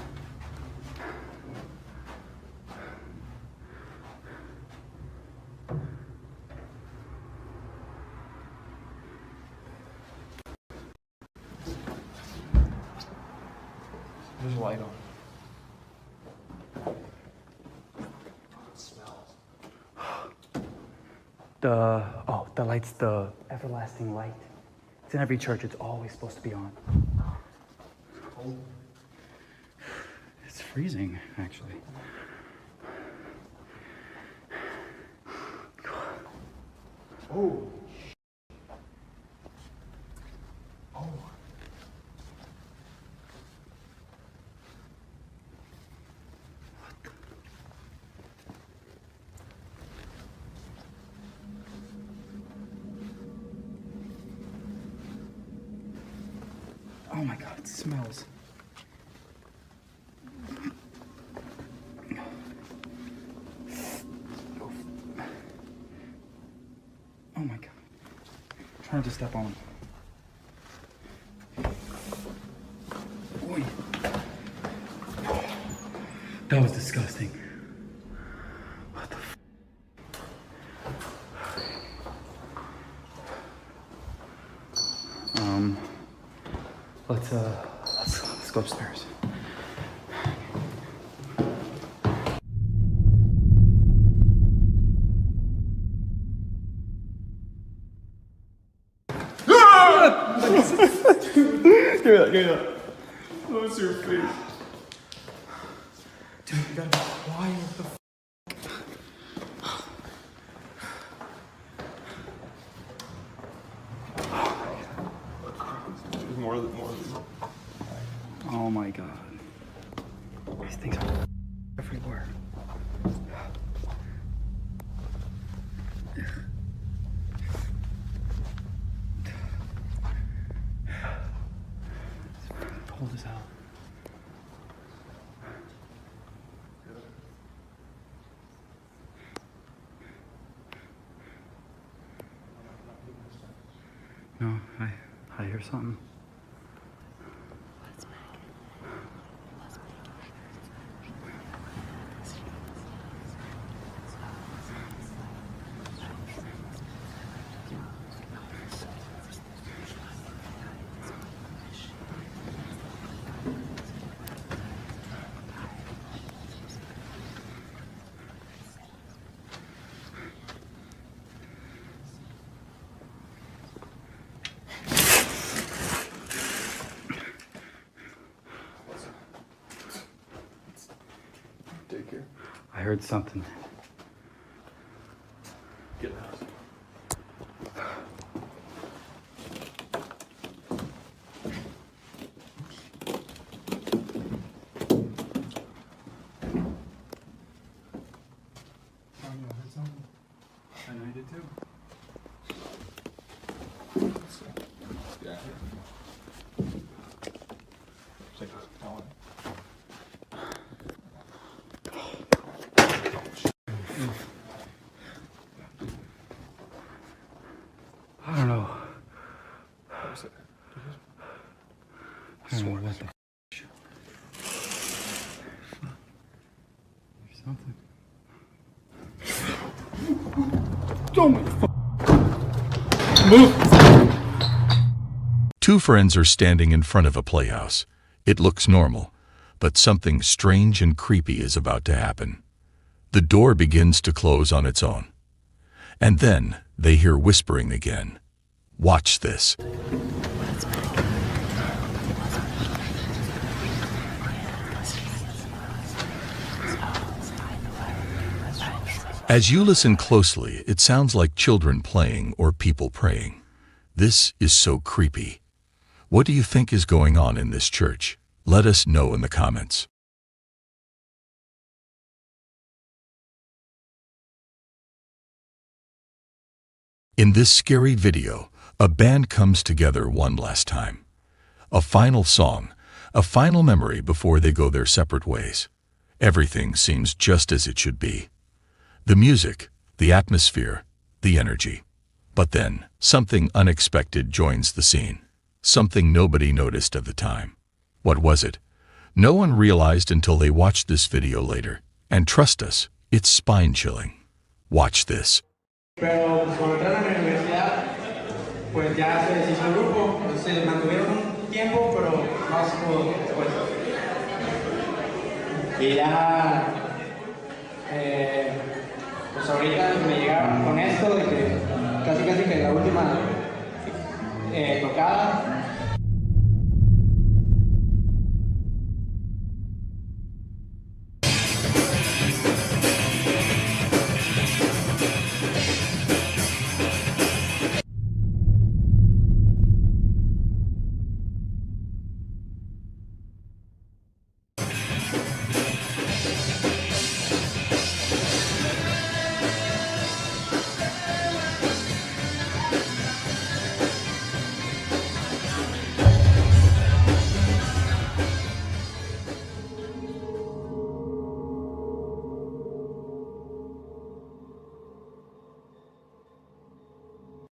P: There's a light on. It smells. The light's the everlasting light. It's in every church. It's always supposed to be on. It's freezing, actually. Oh. Oh. Oh my god, it smells. Oh my god. Try not to step on. Oy. That was disgusting. What the f? Let's go upstairs. Give me that. What was your face? Dude, you gotta be quiet. What the f?
B: More than.
P: Oh my god. These things are everywhere. It's cold as hell. No, I hear something. I heard something.
B: Get out.
L: I don't know.
B: What was it?
L: I don't know what the something. Don't move.
A: Two friends are standing in front of a playhouse. It looks normal, but something strange and creepy is about to happen. The door begins to close on its own. And then they hear whispering again. Watch this. As you listen closely, it sounds like children playing or people praying. This is so creepy. What do you think is going on in this church? Let us know in the comments. In this scary video, a band comes together one last time. A final song, a final memory before they go their separate ways. Everything seems just as it should be. The music, the atmosphere, the energy. But then, something unexpected joins the scene. Something nobody noticed at the time. What was it? No one realized until they watched this video later. And trust us, it's spine-chilling. Watch this.
T: Pero pues cuando entraron a la universidad, pues ya se deshizo el grupo, se mantuvieron un tiempo, pero no se pudo después. Y ya, pues ahorita me llegaron con esto de que casi que la última tocada.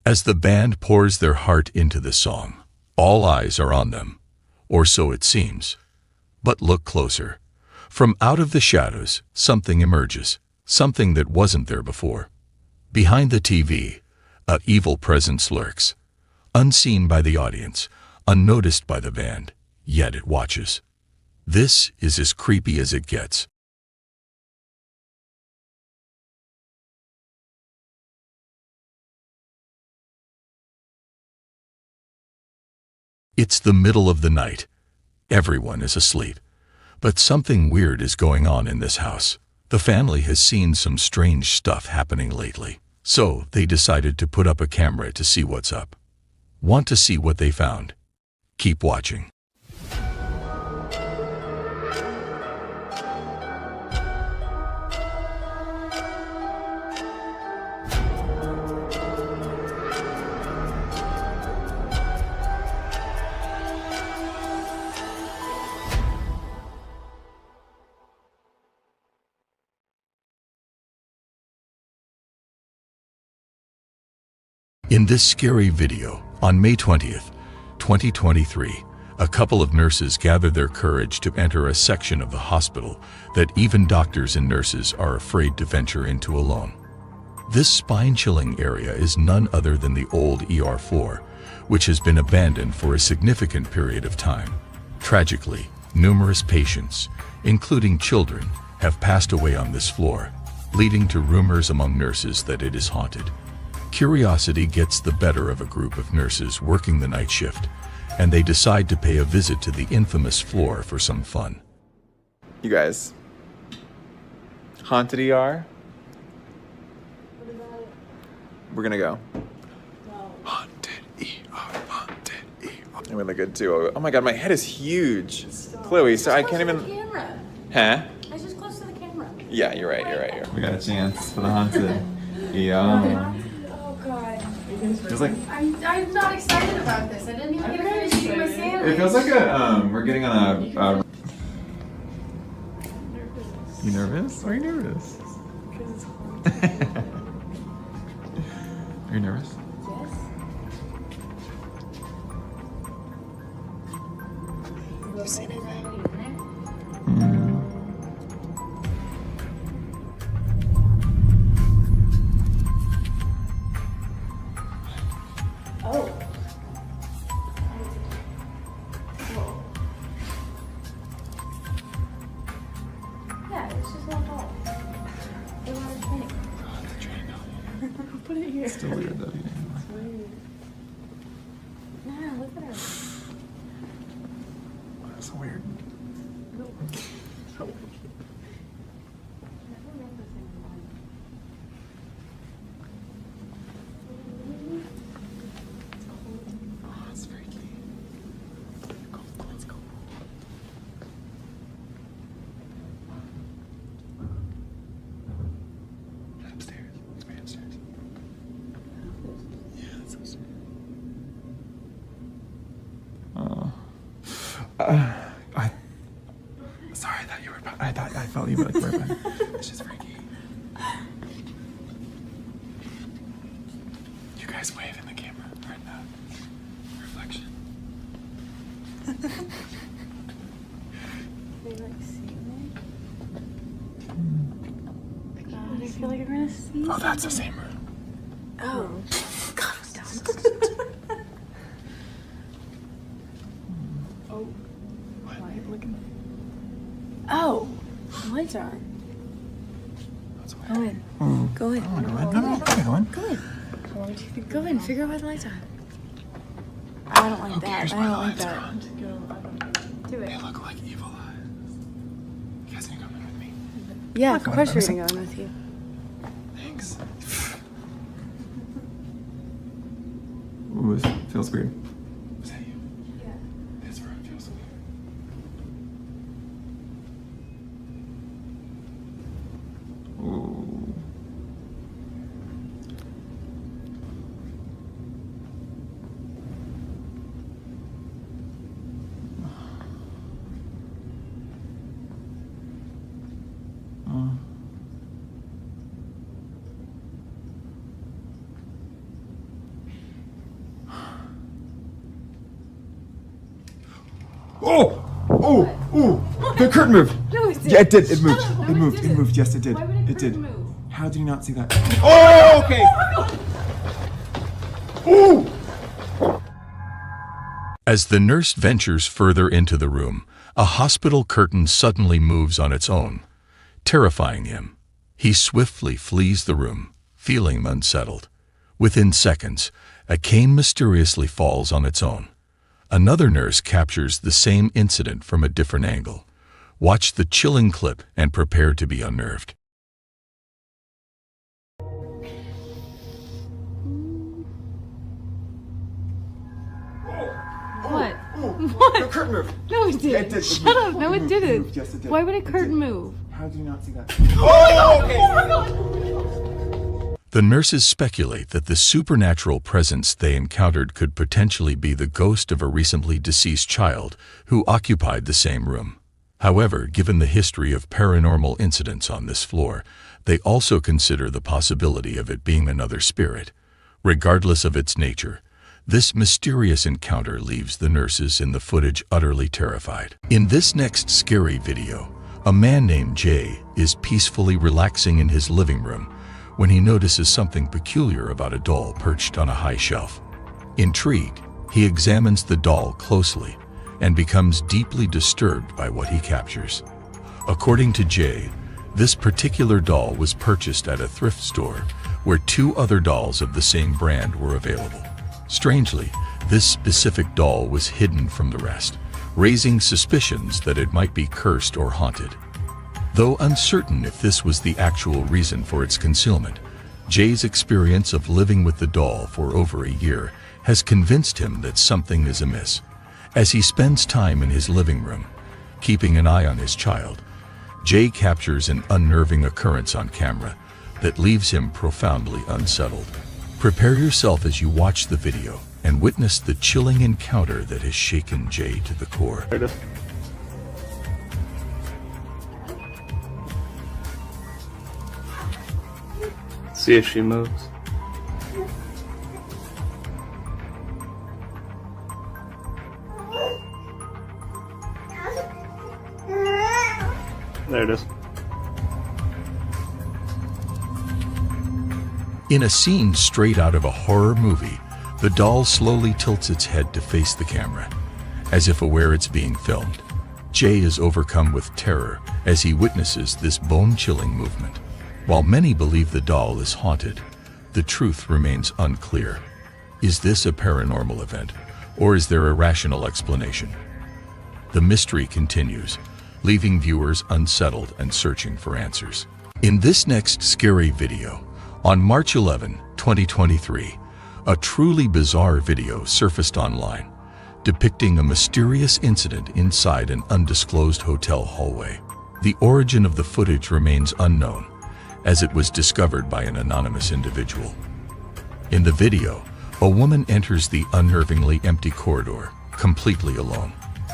A: As the band pours their heart into the song, all eyes are on them, or so it seems. But look closer. From out of the shadows, something emerges, something that wasn't there before. Behind the TV, an evil presence lurks, unseen by the audience, unnoticed by the band, yet it watches. This is as creepy as it gets. It's the middle of the night. Everyone is asleep. But something weird is going on in this house. The family has seen some strange stuff happening lately. So they decided to put up a camera to see what's up. Want to see what they found? Keep watching. In this scary video, on May 20th, 2023, a couple of nurses gather their courage to enter a section of the hospital that even doctors and nurses are afraid to venture into alone. This spine-chilling area is none other than the old ER floor, which has been abandoned for a significant period of time. Tragically, numerous patients, including children, have passed away on this floor, leading to rumors among nurses that it is haunted. Curiosity gets the better of a group of nurses working the night shift, and they decide to pay a visit to the infamous floor for some fun.
K: You guys, haunted ER? We're gonna go. Haunted ER, haunted ER. I'm really good too. Oh my god, my head is huge. Chloe, so I can't even...
R: Camera.
K: Huh?
R: I just close to the camera.
K: Yeah, you're right. We got a chance for the haunted ER. Feels like
R: I'm not excited about this. I didn't even get to finish eating my sandwich.
K: it feels like we're getting on a You nervous? Why are you nervous?
R: Because it's haunted.
K: Are you nervous?
R: Yes.
K: you see anything?
R: Oh. Yeah, it's just not all. They want to train. Put it here.
K: It's still weird though.
R: It's weird. Nah, look at her.
K: That's weird.
R: So weird.
K: Oh, it's freaky. Let's go. Upstairs. It's way upstairs. Yeah, it's upstairs. Sorry, I thought you were. I felt you were like right behind. It's just freaky. You guys wave in the camera or in the reflection.
R: They like see me? God, I feel like I'm gonna see.
K: Oh, that's the same room.
R: Oh. God, oh. Why? Look at me. Oh, the lights are on. Go in. Go in.
K: I want to go in. No, go in.
R: Go in. Go in. Figure out why the lights are on. I don't like that. I don't like that. Just go. Do it.
K: They look like evil eyes. You guys need to come in with me.
R: Yeah, of course we're gonna go in with you.
K: Thanks. Ooh, this feels weird. Was that you?
R: Yeah.
K: This room feels weird. Ooh. Oh! Oh! Oh! The curtain moved!
R: No, it did.
K: Yeah, it did. It moved.
R: No,
K: It moved. It moved. Yes, it did.
R: Why would a
K: It did.
R: curtain move?
K: How did you not see that? Oh, okay! Ooh!
A: As the nurse ventures further into the room, a hospital curtain suddenly moves on its own, terrifying him. He swiftly flees the room, feeling unsettled. Within seconds, a cane mysteriously falls on its own. Another nurse captures the same incident from a different angle. Watch the chilling clip and prepare to be unnerved.
R: What?
K: What? The curtain moved.
R: No, it didn't.
K: Yeah, it did. It
R: Shut
K: moved.
R: up. No, it didn't.
K: moved. Yes, it did.
R: Why would a
K: It
R: curtain
K: did.
R: move?
K: How did you not see that?
R: Oh, okay.
A: The nurses speculate that the supernatural presence they encountered could potentially be the ghost of a recently deceased child who occupied the same room. However, given the history of paranormal incidents on this floor, they also consider the possibility of it being another spirit. Regardless of its nature, this mysterious encounter leaves the nurses in the footage utterly terrified. In this next scary video, a man named Jay is peacefully relaxing in his living room when he notices something peculiar about a doll perched on a high shelf. Intrigued, he examines the doll closely and becomes deeply disturbed by what he captures. According to Jay, this particular doll was purchased at a thrift store where 2 other dolls of the same brand were available. Strangely, this specific doll was hidden from the rest, raising suspicions that it might be cursed or haunted. Though uncertain if this was the actual reason for its concealment, Jay's experience of living with the doll for over a year has convinced him that something is amiss. As he spends time in his living room, keeping an eye on his child, Jay captures an unnerving occurrence on camera that leaves him profoundly unsettled. Prepare yourself as you watch the video and witness the chilling encounter that has shaken Jay to the core.
I: See if she moves. There it is.
A: In a scene straight out of a horror movie, the doll slowly tilts its head to face the camera, as if aware it's being filmed. Jay is overcome with terror as he witnesses this bone-chilling movement. While many believe the doll is haunted, the truth remains unclear. Is this a paranormal event, or is there a rational explanation? The mystery continues, leaving viewers unsettled and searching for answers. In this next scary video, on March 11, 2023, a truly bizarre video surfaced online, depicting a mysterious incident inside an undisclosed hotel hallway. The origin of the footage remains unknown, as it was discovered by an anonymous individual. In the video, a woman enters the unnervingly empty corridor, completely alone.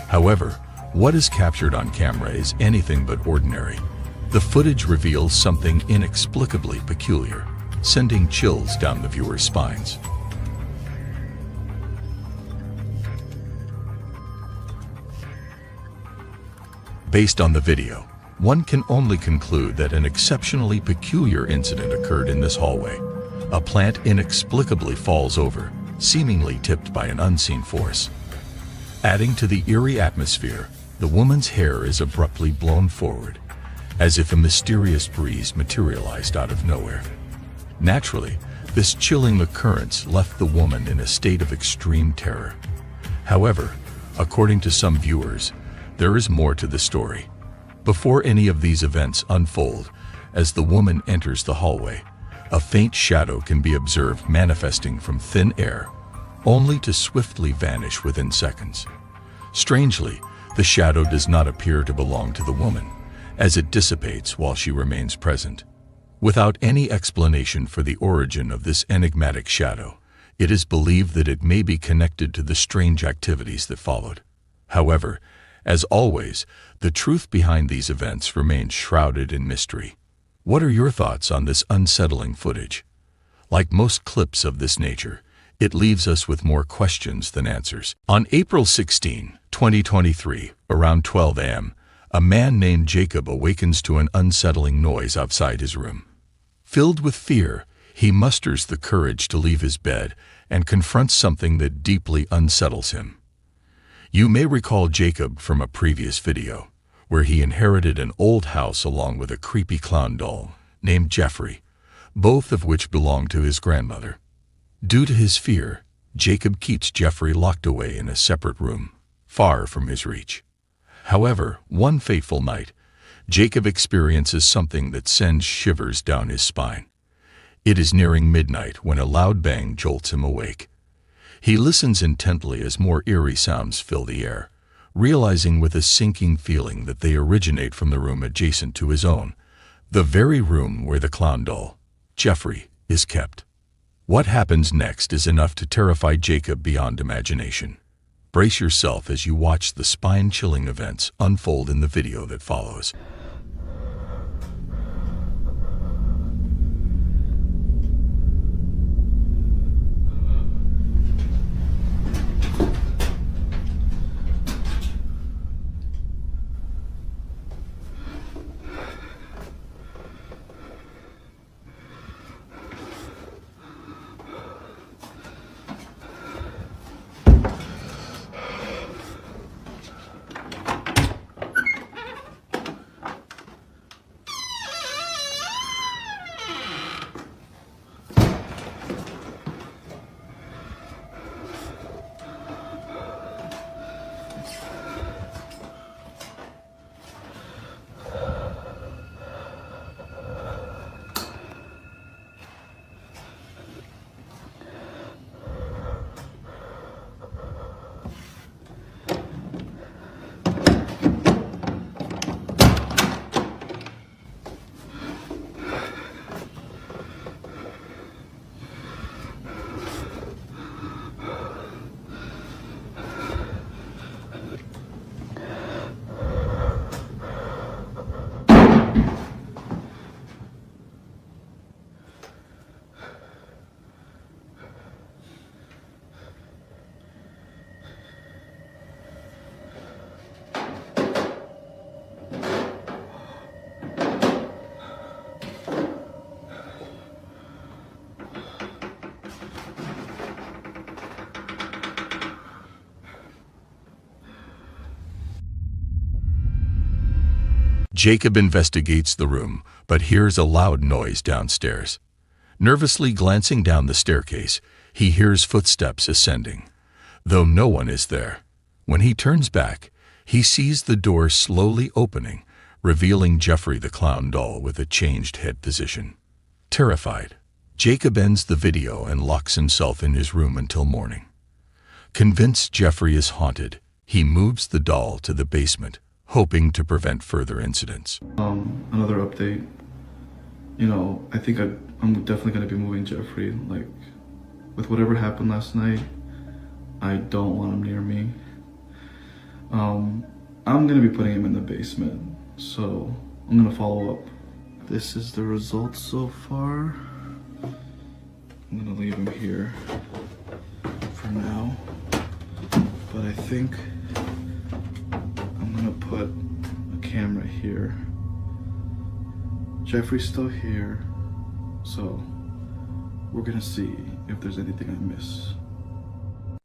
A: However, what is captured on camera is anything but ordinary. The footage reveals something inexplicably peculiar, sending chills down the viewer's spines. Based on the video, one can only conclude that an exceptionally peculiar incident occurred in this hallway. A plant inexplicably falls over, seemingly tipped by an unseen force. Adding to the eerie atmosphere, the woman's hair is abruptly blown forward, as if a mysterious breeze materialized out of nowhere. Naturally, this chilling occurrence left the woman in a state of extreme terror. However, according to some viewers, there is more to the story. Before any of these events unfold, as the woman enters the hallway, a faint shadow can be observed manifesting from thin air, only to swiftly vanish within seconds. Strangely, the shadow does not appear to belong to the woman, as it dissipates while she remains present. Without any explanation for the origin of this enigmatic shadow, it is believed that it may be connected to the strange activities that followed. However, as always, the truth behind these events remains shrouded in mystery. What are your thoughts on this unsettling footage? Like most clips of this nature, it leaves us with more questions than answers. On April 16, 2023, around 12 a.m., a man named Jacob awakens to an unsettling noise outside his room. Filled with fear, he musters the courage to leave his bed and confronts something that deeply unsettles him. You may recall Jacob from a previous video, where he inherited an old house along with a creepy clown doll named Jeffrey, both of which belonged to his grandmother. Due to his fear, Jacob keeps Jeffrey locked away in a separate room, far from his reach. However, one fateful night, Jacob experiences something that sends shivers down his spine. It is nearing midnight when a loud bang jolts him awake. He listens intently as more eerie sounds fill the air, realizing with a sinking feeling that they originate from the room adjacent to his own, the very room where the clown doll, Jeffrey, is kept. What happens next is enough to terrify Jacob beyond imagination. Brace yourself as you watch the spine-chilling events unfold in the video that follows. Jacob investigates the room, but hears a loud noise downstairs. Nervously glancing down the staircase, he hears footsteps ascending, though no one is there. When he turns back, he sees the door slowly opening, revealing Jeffrey the clown doll with a changed head position. Terrified, Jacob ends the video and locks himself in his room until morning. Convinced Jeffrey is haunted, he moves the doll to the basement, hoping to prevent further incidents.
I: Another update. You know, I think I'm definitely going to be moving Jeffrey. Like, with whatever happened last night, I don't want him near me. I'm going to be putting him in the basement, so I'm going to follow up. This is the results so far. I'm going to leave him here for now, but I think I'm going to put a camera here. Jeffrey's still here, so we're gonna see if there's anything I miss.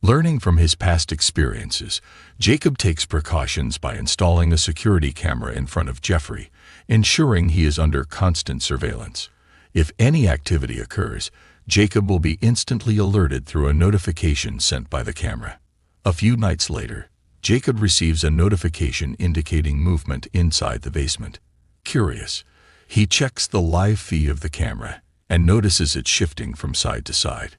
A: Learning from his past experiences, Jacob takes precautions by installing a security camera in front of Jeffrey, ensuring he is under constant surveillance. If any activity occurs, Jacob will be instantly alerted through a notification sent by the camera. A few nights later, Jacob receives a notification indicating movement inside the basement. Curious, he checks the live feed of the camera and notices it shifting from side to side.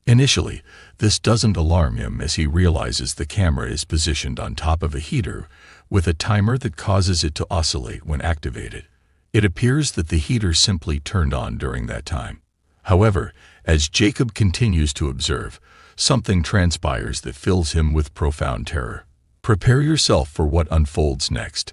A: Initially, this doesn't alarm him as he realizes the camera is positioned on top of a heater with a timer that causes it to oscillate when activated. It appears that the heater simply turned on during that time. However, as Jacob continues to observe, something transpires that fills him with profound terror. Prepare yourself for what unfolds next.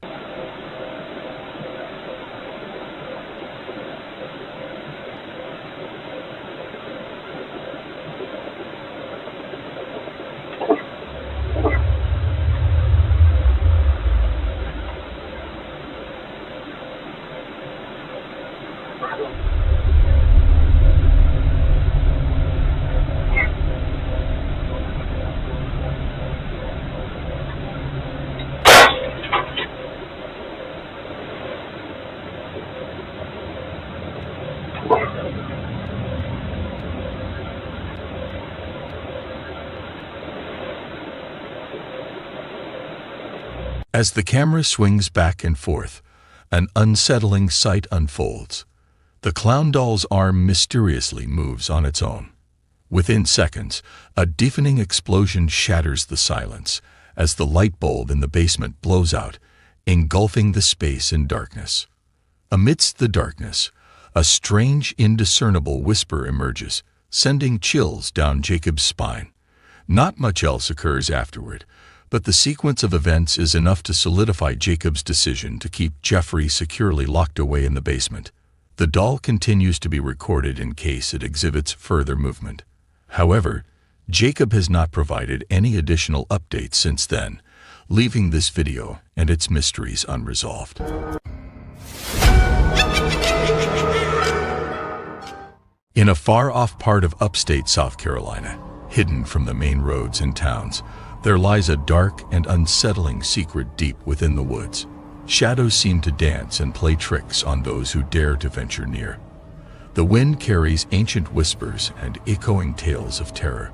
A: As the camera swings back and forth, an unsettling sight unfolds. The clown doll's arm mysteriously moves on its own. Within seconds, a deafening explosion shatters the silence as the light bulb in the basement blows out, engulfing the space in darkness. Amidst the darkness, a strange, indiscernible whisper emerges, sending chills down Jacob's spine. Not much else occurs afterward, but the sequence of events is enough to solidify Jacob's decision to keep Jeffrey securely locked away in the basement. The doll continues to be recorded in case it exhibits further movement. However, Jacob has not provided any additional updates since then, leaving this video and its mysteries unresolved. In a far-off part of upstate South Carolina, hidden from the main roads and towns, there lies a dark and unsettling secret deep within the woods. Shadows seem to dance and play tricks on those who dare to venture near. The wind carries ancient whispers and echoing tales of terror.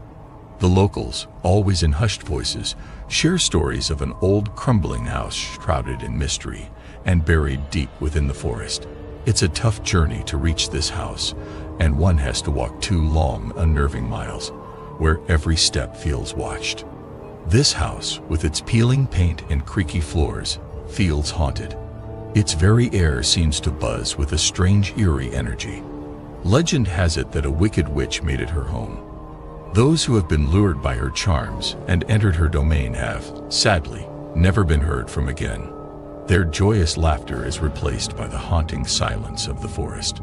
A: The locals, always in hushed voices, share stories of an old crumbling house shrouded in mystery and buried deep within the forest. It's a tough journey to reach this house, and one has to walk 2 long, unnerving miles, where every step feels watched. This house, with its peeling paint and creaky floors, feels haunted. Its very air seems to buzz with a strange, eerie energy. Legend has it that a wicked witch made it her home. Those who have been lured by her charms and entered her domain have, sadly, never been heard from again. Their joyous laughter is replaced by the haunting silence of the forest.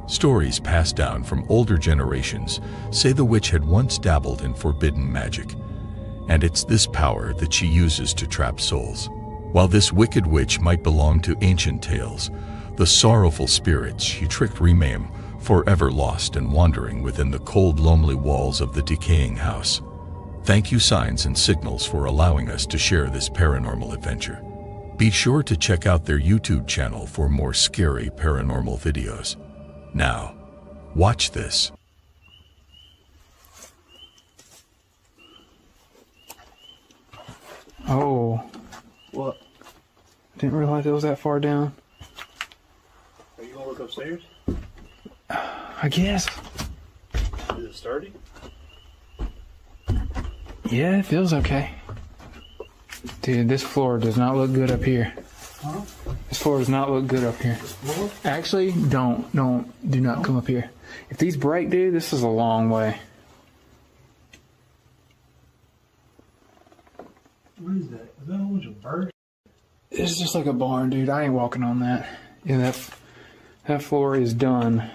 A: Stories passed down from older generations say the witch had once dabbled in forbidden magic, and it's this power that she uses to trap souls. While this wicked witch might belong to ancient tales, the sorrowful spirits she tricked remain forever lost and wandering within the cold, lonely walls of the decaying house. Thank you, Signs and Signals, for allowing us to share this paranormal adventure. Be sure to check out their YouTube channel for more scary paranormal videos. Now, watch this.
T: Oh.
L: What?
T: Didn't realize it was that far down.
L: Are you gonna look upstairs?
T: I guess.
L: Is it sturdy?
T: Yeah, it feels okay. Dude, this floor does not look good up here.
L: Huh?
T: This floor does not look good up here.
L: Floor?
T: Actually, do not come up here. If these break, dude, this is a long way.
L: What is that? Is that a bunch of birds?
T: It's just like a barn, dude. I ain't walking on that. Yeah, that floor is done.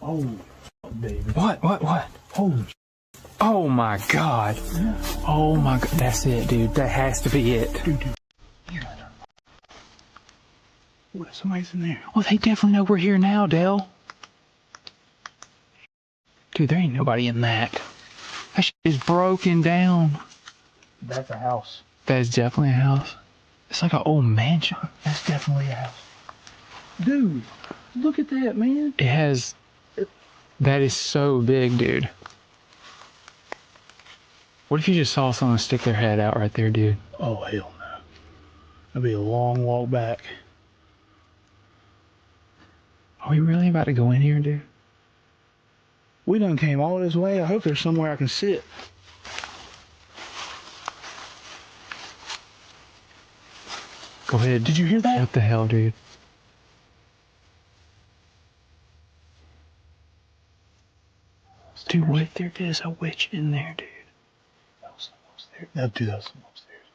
L: Oh, baby.
T: What?
L: Holy.
T: Oh my god. Oh my god. That's it, dude. That has to be it.
L: Dude. What? Somebody's in there.
T: Well, they definitely know we're here now, Dale. Dude, there ain't nobody in that. That shit is broken down.
L: That's a house.
T: That is definitely a house. It's like an old mansion.
L: That's definitely a house. Dude, look at that, man.
T: It has... That is so big, dude. What if you just saw someone stick their head out right there, dude?
L: Oh, hell no. That'd be a long walk back.
T: Are we really about to go in here, dude?
L: We done came all this way. I hope there's somewhere I can sit.
T: Go ahead.
L: Did you hear that?
T: What the hell, dude? Dude, what if there is a witch in there, dude?
L: That was someone upstairs. That was someone upstairs.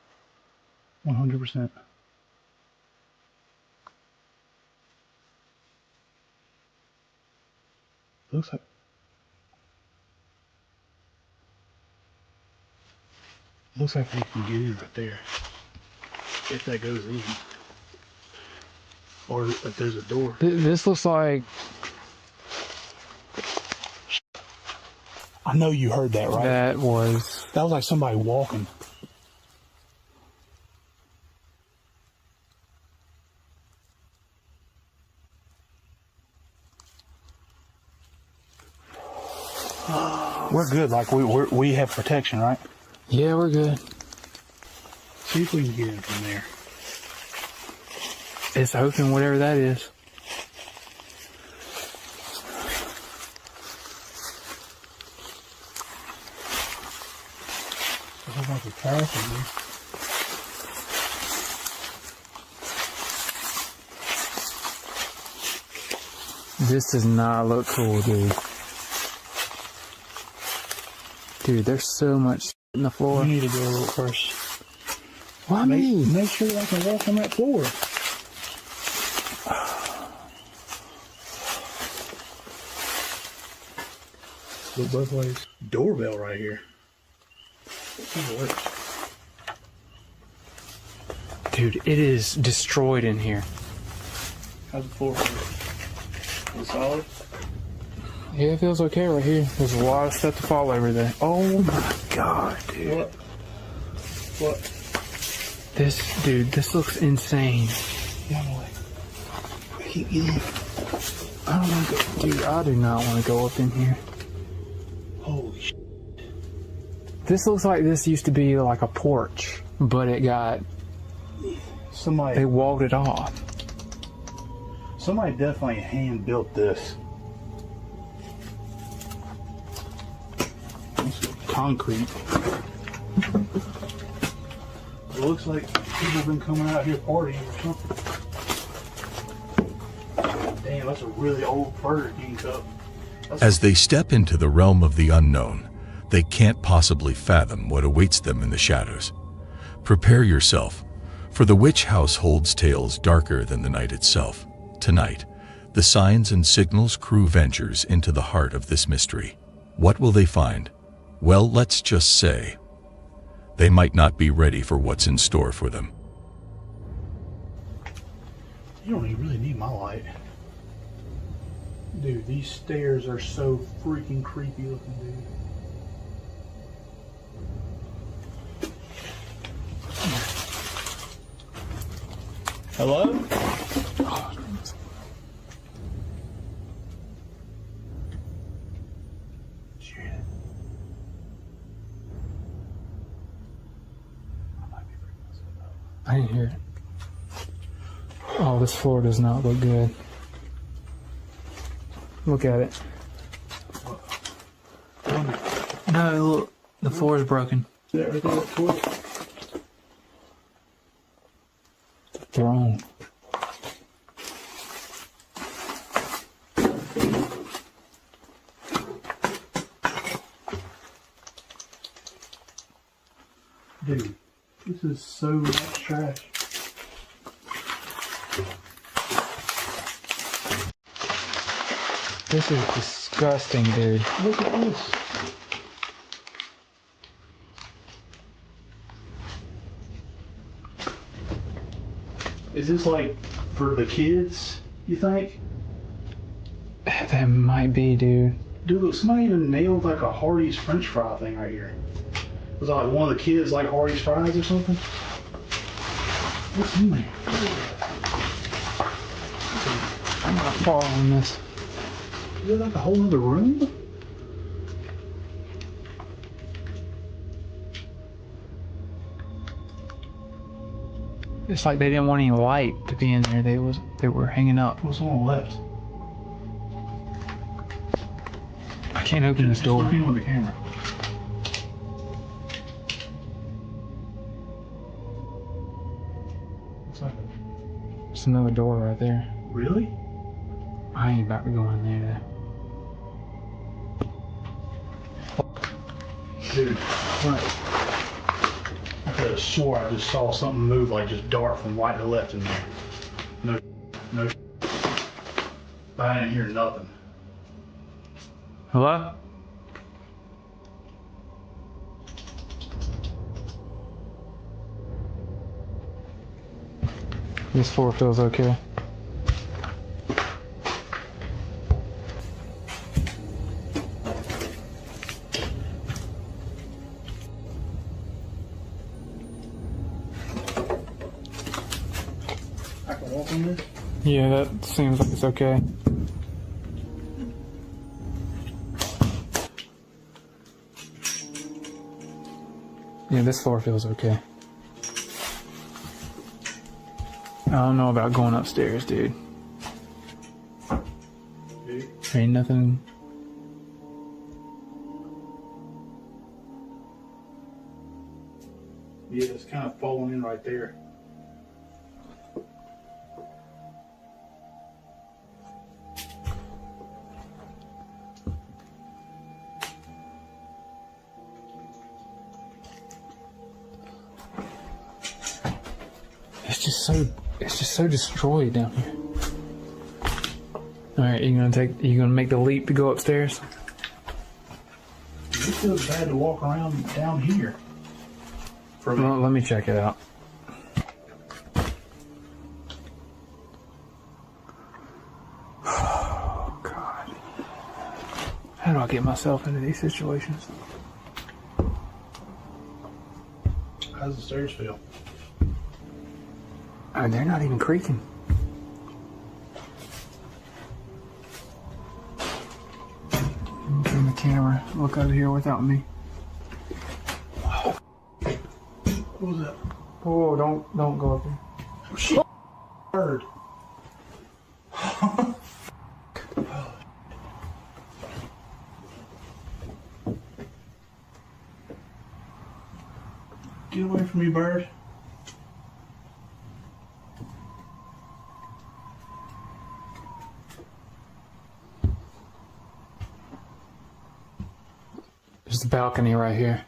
L: 100%. Looks like we can get in right there. If that goes in. Or if there's a door.
T: This looks like...
L: I know you heard that, right?
T: That was
L: like somebody walking. We're good. Like we have protection, right?
T: Yeah, we're good.
L: See if we can get in from there.
T: It's open, whatever that is.
L: There's a whole bunch of trash in there.
T: This does not look cool, dude. Dude, there's so much in the floor.
L: We need to go a little first.
T: Why me?
L: Make sure I can walk on that floor. Look both ways. Doorbell right here.
T: Dude, it is destroyed in here.
L: How's the floor? Is it solid?
T: Yeah, it feels okay right here. There's a lot of stuff to fall over there. Oh my god, dude.
L: What?
T: This looks insane.
L: One way. Keep getting.
T: I don't want to go, dude, I do not want to go up in here.
L: Holy shit.
T: This looks like this used to be like a porch, but it got... They walled it off.
L: Somebody definitely hand built this. Concrete. It looks like people have been coming out here partying or something. Damn, that's a really old Burger King cup.
A: As they step into the realm of the unknown, they can't possibly fathom what awaits them in the shadows. Prepare yourself, for the witch house holds tales darker than the night itself. Tonight, the Signs and Signals crew ventures into the heart of this mystery. What will they find? Well, let's just say, they might not be ready for what's in store for them.
L: You don't even really need my light. Dude, these stairs are so freaking creepy looking, dude. Hello?
P: I didn't hear it. Oh, this floor does not look good. Look at it. No, look. The floor is broken.
L: Is that right there? Toy?
P: Throne.
L: Dude, this is so much trash.
P: This is disgusting, dude.
L: Look at this. Is this like for the kids, you think?
P: That might be, dude.
L: Dude, look, somebody even nailed like a Hardee's French fry thing right here. Was that like one of the kids like Hardee's fries or something? What's in there?
P: I'm not following this.
L: Is it like a whole other room?
P: It's like they didn't want any light to be in there. They were hanging up.
L: What's on the left?
P: I can't open this door.
L: Look in with the camera. Looks like
P: There's another door right there.
L: really?
P: I ain't about to go in there.
L: Dude, right. I could have swore I just saw something move, like just dart from right to left in there. No. But I didn't hear nothing.
P: Hello? This floor feels okay.
L: I can walk on this?
P: Yeah, that seems like it's okay. Yeah, this floor feels okay. I don't know about going upstairs, dude. There ain't nothing.
L: Yeah, it's kind of falling in right there.
P: It's just so destroyed down here. All right, you gonna make the leap to go upstairs?
L: It feels bad to walk around down here.
P: Well, let me check it out. Oh God, how do I get myself into these situations?
L: How's the stairs feel?
P: They're not even creaking. Turn the camera. Look over here without me.
L: What was that?
P: Oh, don't go up there.
L: Oh, shit. Bird. Get away from me, bird.
P: There's the balcony right here.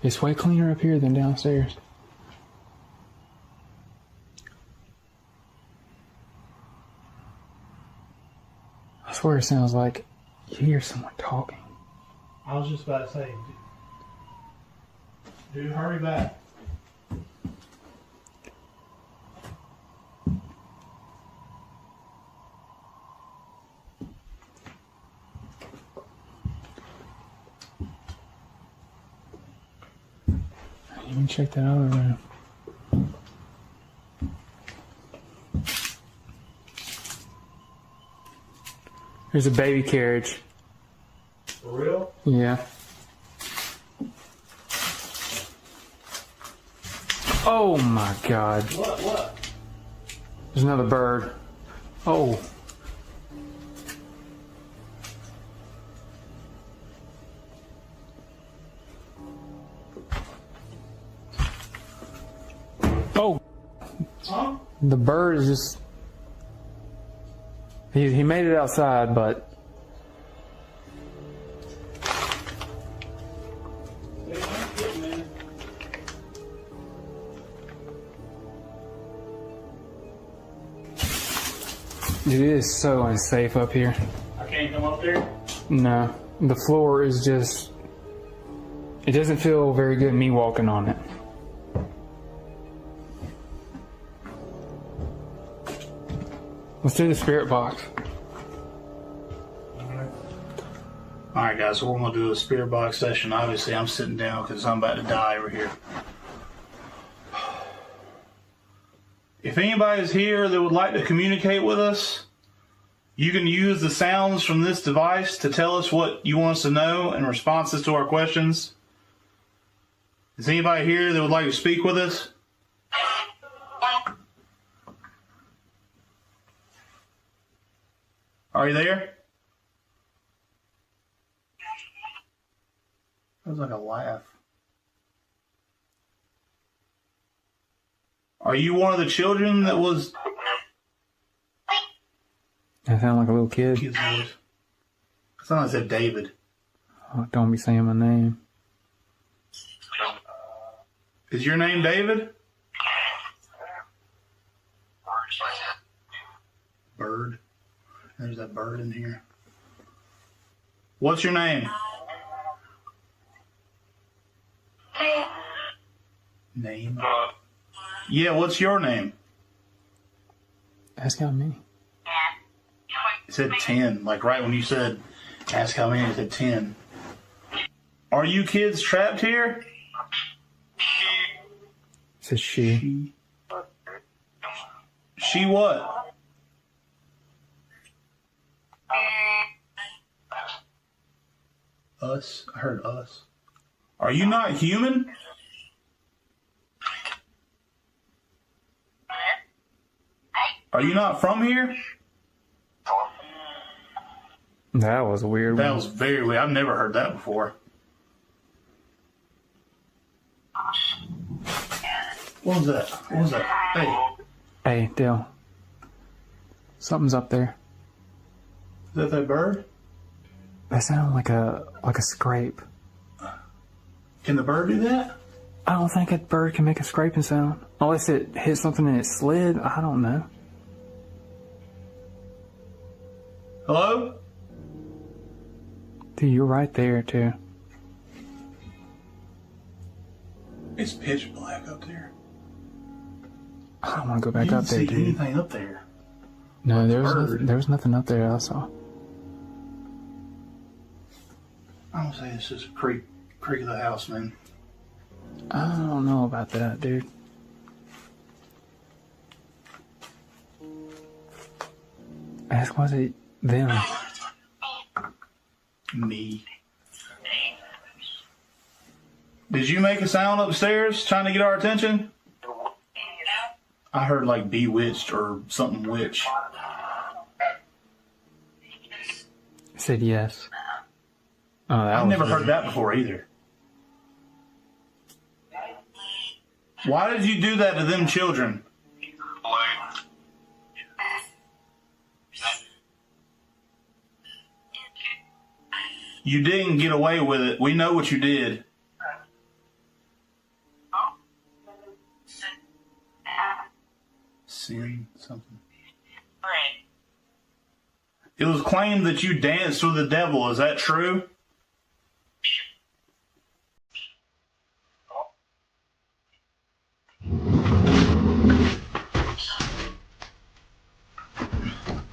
P: It's way cleaner up here than downstairs. I swear it sounds like you hear someone talking.
L: I was just about to say, dude, hurry back.
P: Let me check that other room. There's a baby carriage.
L: For real?
P: Yeah. Oh my god.
L: What?
P: There's another bird. Oh. Oh.
L: Huh?
P: The bird is just... He made it outside, but... Dude, it is so unsafe up here.
L: I can't come up there?
P: No. The floor is just... It doesn't feel very good me walking on it. Let's do the spirit box.
L: Alright guys, so we're going to do a spirit box session. Obviously I'm sitting down because I'm about to die over here. If anybody's here that would like to communicate with us, you can use the sounds from this device to tell us what you want us to know in responses to our questions. Is anybody here that would like to speak with us? Are you there? That was like a laugh. Are you one of the children that was...
P: I sound like a little kid.
L: Kid's voice. I thought I said David.
P: Oh, don't be saying my name.
L: Is your name David? Bird. There's that bird in here. What's your name? Name? Yeah, what's your name?
P: Ask how many.
L: It said 10. Like right when you said, ask how many, it said 10. Are you kids trapped here?
P: It says she.
L: She what? Us? I heard us. Are you not human? Are you not from here?
P: That was a weird one.
L: That was very weird. I've never heard that before. What was that? What was that? Hey.
P: Hey, Dale. Something's up there.
L: Is that bird?
P: That sounded like a scrape.
L: Can the bird do that?
P: I don't think a bird can make a scraping sound. Unless it hit something and it slid. I don't know.
L: Hello?
P: Dude, you're right there, too.
L: It's pitch black up there.
P: I don't want to go back
L: You
P: up
L: didn't
P: there,
L: see
P: dude.
L: anything up there.
P: No, there was nothing up there I saw.
L: I don't say it's just a creak of the house, man.
P: I don't know about that, dude. Ask, was it them?
L: Me. Did you make a sound upstairs trying to get our attention? I heard like bewitched or something witch.
P: I said yes. Oh,
L: I've never heard that before either. Why did you do that to them children? You didn't get away with it. We know what you did. Sin something. It was claimed that you danced with the devil. Is that true?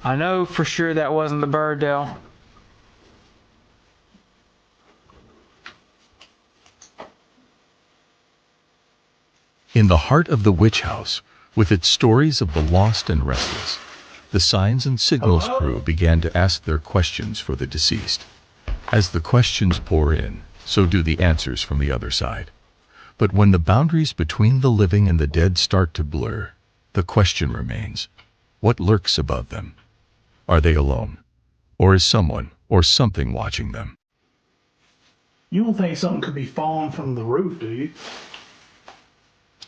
P: I know for sure that wasn't the bird, Dale.
A: In the heart of the witch house, with its stories of the lost and restless, the signs and signals crew began to ask their questions for the deceased. As the questions pour in, so do the answers from the other side. But when the boundaries between the living and the dead start to blur, the question remains, what lurks above them? Are they alone? Or is someone or something watching them?
J: You don't think something could be falling from the roof, do you?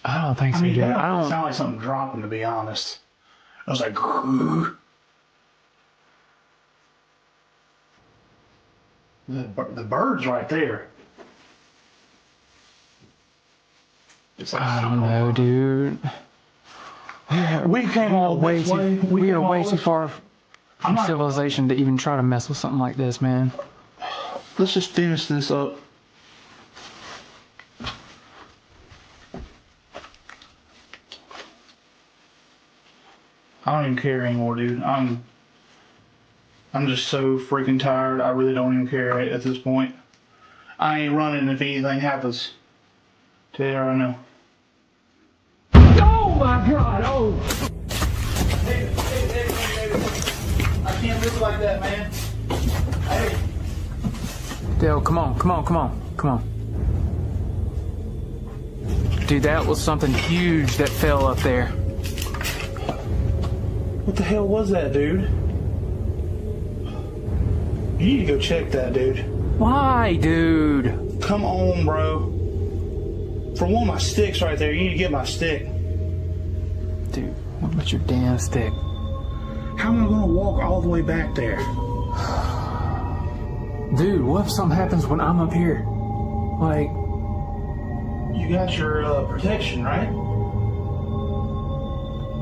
P: I don't think so,
J: I mean,
P: dude.
J: that
P: I don't.
J: sound like something dropping, to be honest. I was like, the bird's right there.
P: I don't know, dude.
J: We came all
P: way
J: this way.
P: too. We are
J: came
P: way
J: all
P: too
J: this-
P: far from civilization to even try to mess with something like this, man.
J: Let's just finish this up. I don't even care anymore, dude. I'm just so freaking tired. I really don't even care at this point. I ain't running if anything happens. Tell you right now.
P: Oh my God! Oh.
J: Hey, I can't live like that, man. Hey.
P: Dale, come on, come on, come on, come on. Dude, that was something huge that fell up there.
J: What the hell was that, dude? You need to go check that, dude.
P: Why, dude?
J: Come on, bro. For one, my stick's right there. You need to get my stick.
P: Dude, what about your damn stick?
J: How am I gonna walk all the way back there?
P: Dude, what if something happens when I'm up here? Like...
J: You got your protection, right?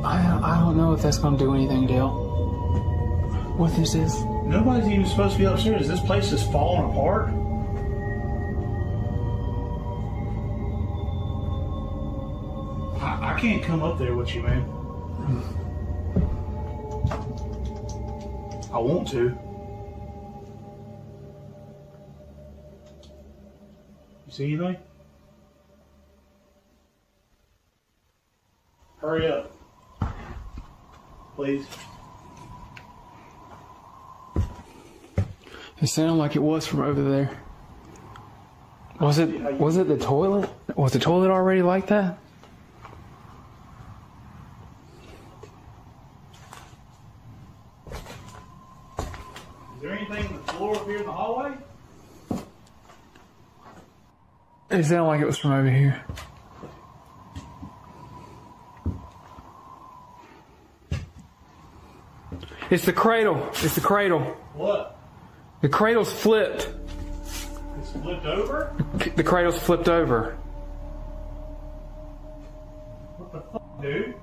P: I don't know if that's gonna do anything, Dale. What this is?
J: Nobody's even supposed to be upstairs. This place is falling apart. I can't come up there with you, man. I want to. You see anything? Hurry up. Please.
P: It sounded like it was from over there. Was it the toilet? Was the toilet already like that?
J: Is there anything on the floor up here in the hallway?
P: It sounded like it was from over here. It's the cradle. It's the cradle.
J: What?
P: The cradle's flipped.
J: It's flipped over?
P: The cradle's flipped over.
J: What the fuck, dude?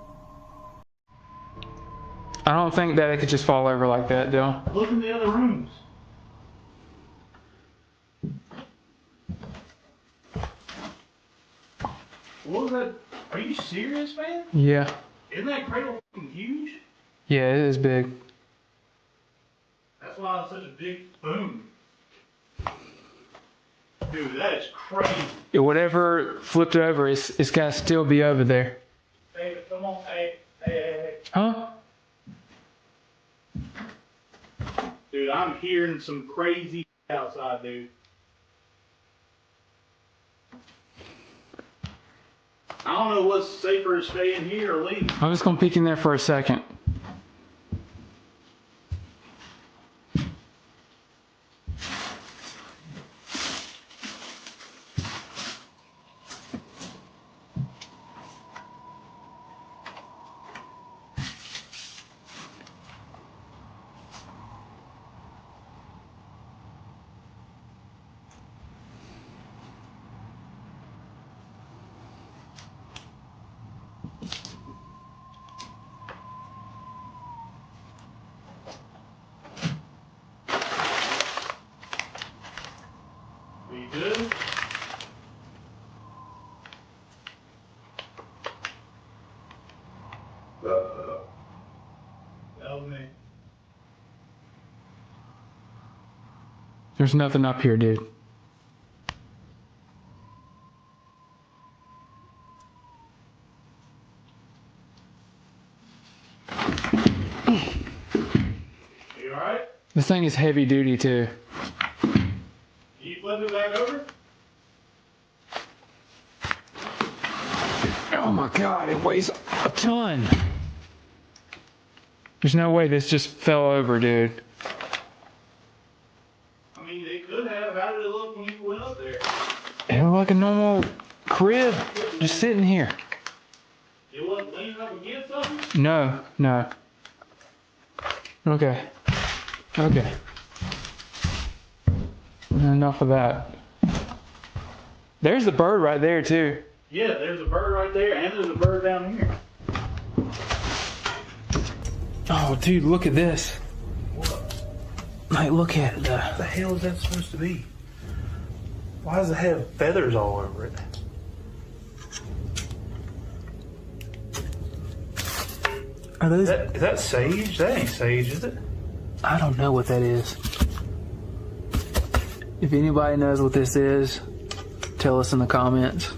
P: I don't think that it could just fall over like that, Dale.
J: Look in the other rooms. What was that? Are you serious, man?
P: Yeah.
J: Isn't that cradle fucking huge?
P: Yeah, it is big.
J: That's why it's such a big boom. Dude, that is crazy.
P: Whatever flipped over, it's got to still be over there.
J: Hey, come on. Hey.
P: Huh?
J: Dude, I'm hearing some crazy outside, dude. I don't know what's safer to stay in here or leave.
P: I'm just going to peek in there for a second.
J: Are you good? That was me.
P: There's nothing up here, dude.
J: What
P: This thing is heavy duty too.
J: You flip it back over?
P: Oh my god, it weighs a ton. There's no way this just fell over, dude.
J: I mean, it could have. How did it look when you went up there?
P: It looked like a normal crib just sitting here.
J: It wasn't leaning up against something?
P: No, no. Okay. Okay. Enough of that. There's the bird right there too.
J: Yeah, there's a bird right there, and there's a bird down here.
P: Oh, dude, look at this. What? Like, look at it.
J: What the hell is that supposed to be? Why does it have feathers all over it?
P: Are those?
J: Is that sage? That ain't sage, is it?
P: I don't know what that is. If anybody knows what this is, tell us in the comments.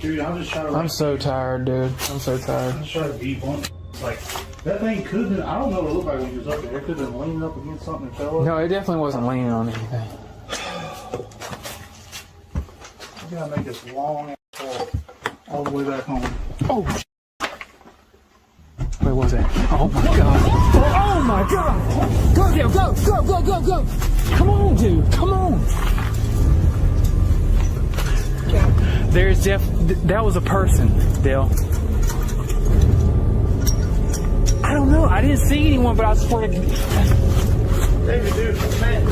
J: Dude, I'm just trying to...
P: I'm so tired, dude. I'm so tired.
J: I'm just trying to be blunt. It's like, that thing could have been... I don't know what it looked like when you was up there. It could have been leaning up against something and fell up.
P: No, it definitely wasn't leaning on anything.
J: We gotta make this long ass walk all the way back home.
P: Oh, where was that? Oh my god. Oh my god. Go, Dale, go, go, go, go, go. Come on, dude. Come on. There's that was a person, Dale. I don't know. I didn't see anyone, but I swear to
J: David, dude, man.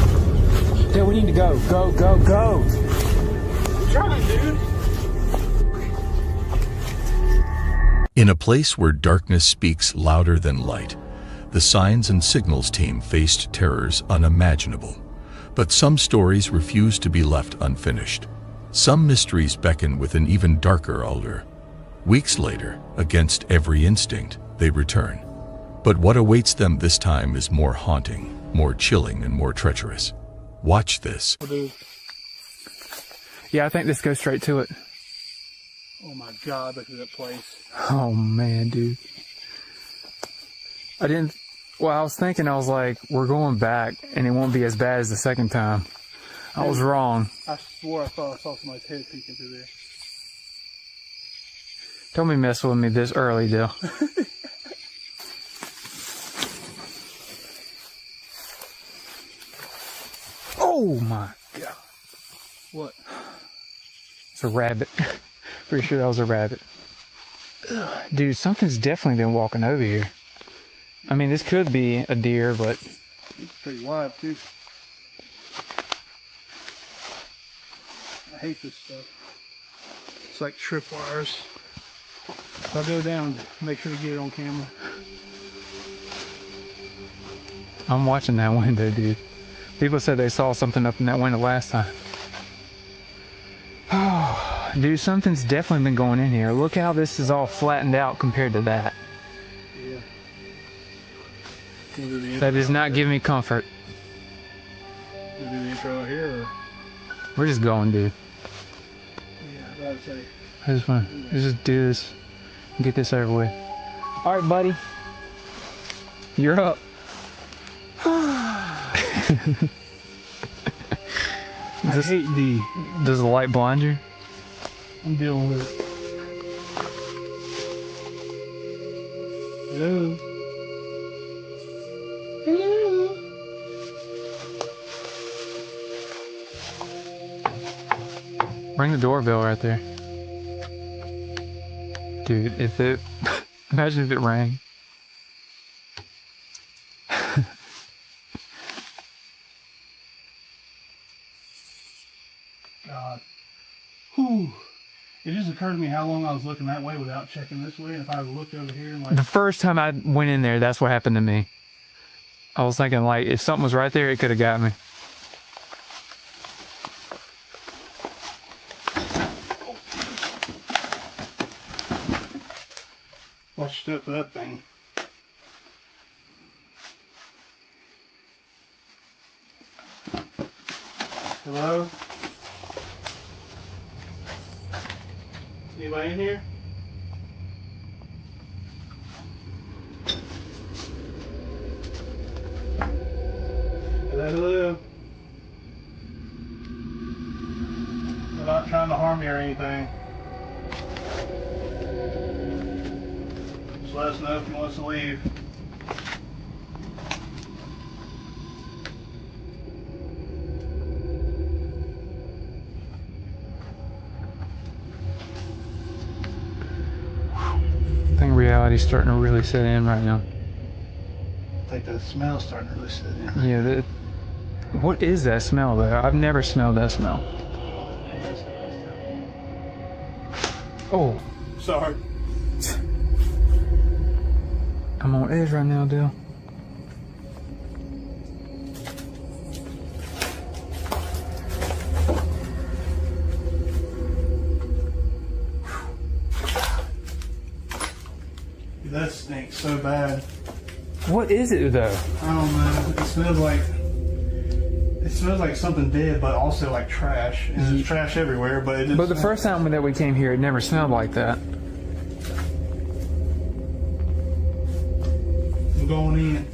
P: Dale, we need to go. Go, go, go.
J: I'm trying, dude.
A: In a place where darkness speaks louder than light, the Signs and Signals team faced terrors unimaginable. But some stories refuse to be left unfinished. Some mysteries beckon with an even darker allure. Weeks later, against every instinct, they return. But what awaits them this time is more haunting, more chilling, and more treacherous. Watch this.
P: Yeah, I think this goes straight to it.
J: Oh my god, look at that place.
P: Oh man, dude. I was thinking, I was like, we're going back and it won't be as bad as the second time. I was wrong.
J: I swore I thought I saw somebody's head peeking through there.
P: Don't be messing with me this early, Dale. Oh my god.
J: What?
P: It's a rabbit. Pretty sure that was a rabbit. Ugh, dude, something's definitely been walking over here. I mean, this could be a deer, but...
J: It's pretty wide, too. I hate this stuff. It's like tripwires. If I go down, make sure to get it on camera.
P: I'm watching that window, dude. People said they saw something up in that window last time. Oh, dude, something's definitely been going in here. Look how this is all flattened out compared to that.
J: Yeah.
P: That does not give me comfort.
J: We'll do the intro out here, or?
P: We're just going, dude.
J: Yeah, I would say.
P: I just want to just do this and get this over with. All right, buddy. You're up. Does the light blind you?
J: I'm dealing with it. Hello? Hello?
P: Ring the doorbell right there. Dude, if it... imagine if it rang.
J: God. Whew. It just occurred to me how long I was looking that way without checking this way, and if I looked over here and like...
P: The first time I went in there, that's what happened to me. I was thinking, like, if something was right there, it could have got me.
J: Watch your step for that thing. Hello? Anybody in here? Say hello. They're not trying to harm you or anything. Just let us know if you want us to leave.
P: I think reality's starting to really set in right now.
J: I think the smell's starting to really set in.
P: Yeah, what is that smell though? I've never smelled that smell. Oh.
J: Sorry.
P: I'm on edge right now, Dale.
J: That stinks so bad.
P: What is it though?
J: I don't know. It smells like something dead, but also like trash. And there's trash everywhere, but it just
P: But the first time that we came here, it never smelled like that.
J: I'm going in.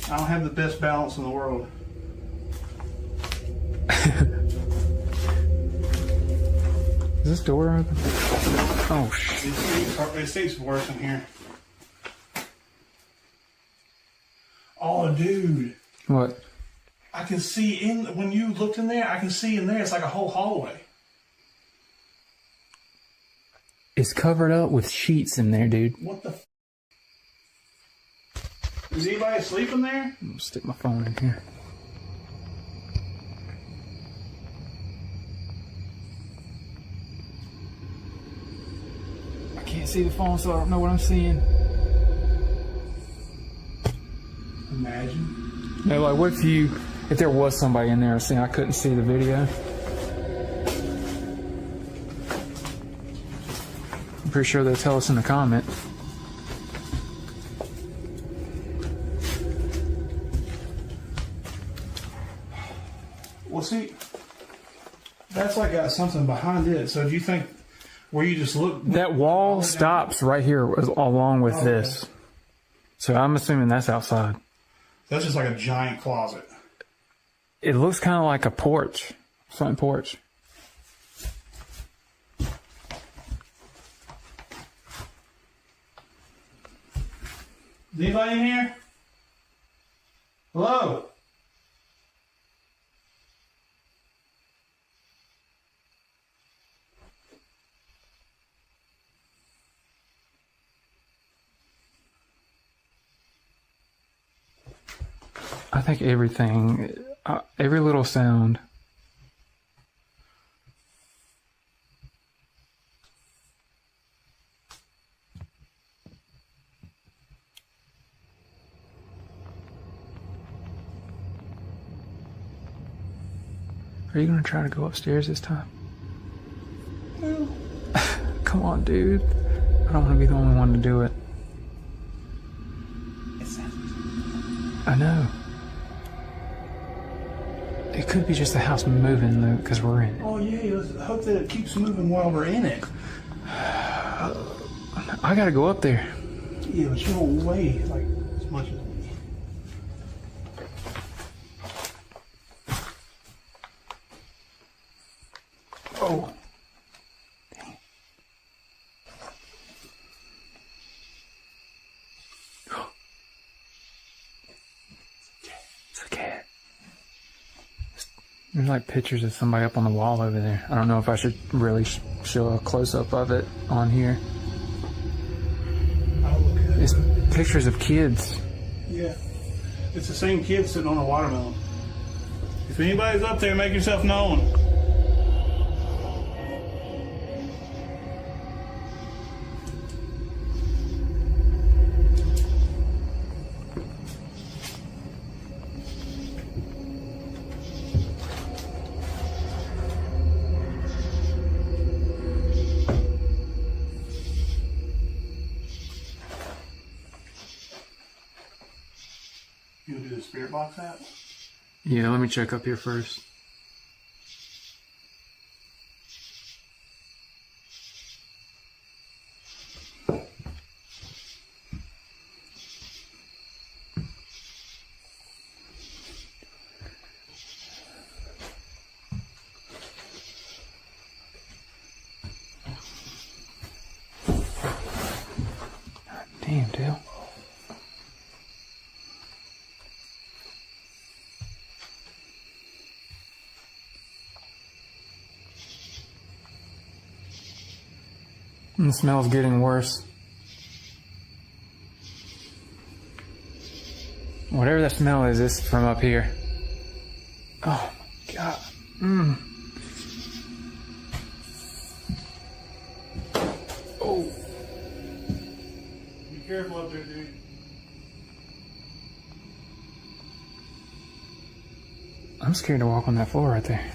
J: I don't have the best balance in the world.
P: Is this door open? Oh shit.
J: It seems worse in here. Oh, dude.
P: What?
J: I can see when you looked in there, I can see in there, it's like a whole hallway.
P: It's covered up with sheets in there, dude.
J: What the Is anybody asleep in there?
P: I'm gonna stick my phone in here. I can't see the phone, so I don't know what I'm seeing.
J: Imagine.
P: No, like, what if there was somebody in there saying I couldn't see the video? I'm pretty sure they'll tell us in the comment.
J: Well, see, that's like got something behind it. So do you think where you just look?
P: That wall stops right here along with this. So I'm assuming that's outside.
J: That's just like a giant closet.
P: It looks kind of like a porch, front porch.
J: Is anybody in here? Hello?
P: I think everything, every little sound. Are you gonna try to go upstairs this time?
J: Well,
P: come on, dude. I don't want to be the only one to do it. I know. It could be just the house moving though, because we're in it.
J: Oh yeah, let's hope that it keeps moving while we're in it.
P: I gotta go up there.
J: Yeah, but you don't weigh like as much as me. Oh.
P: It's a cat. There's like pictures of somebody up on the wall over there. I don't know if I should really show a close-up of it on here.
J: I'll look at it.
P: It's pictures of kids.
J: Yeah. It's the same kid sitting on a watermelon. If anybody's up there, make yourself known. You gonna do the spirit box app?
P: Yeah, let me check up here first. Damn, Dale. And the smell's getting worse. Whatever that smell is, it's from up here. Oh my god. Oh.
J: Be careful up there, dude.
P: I'm scared to walk on that floor right there.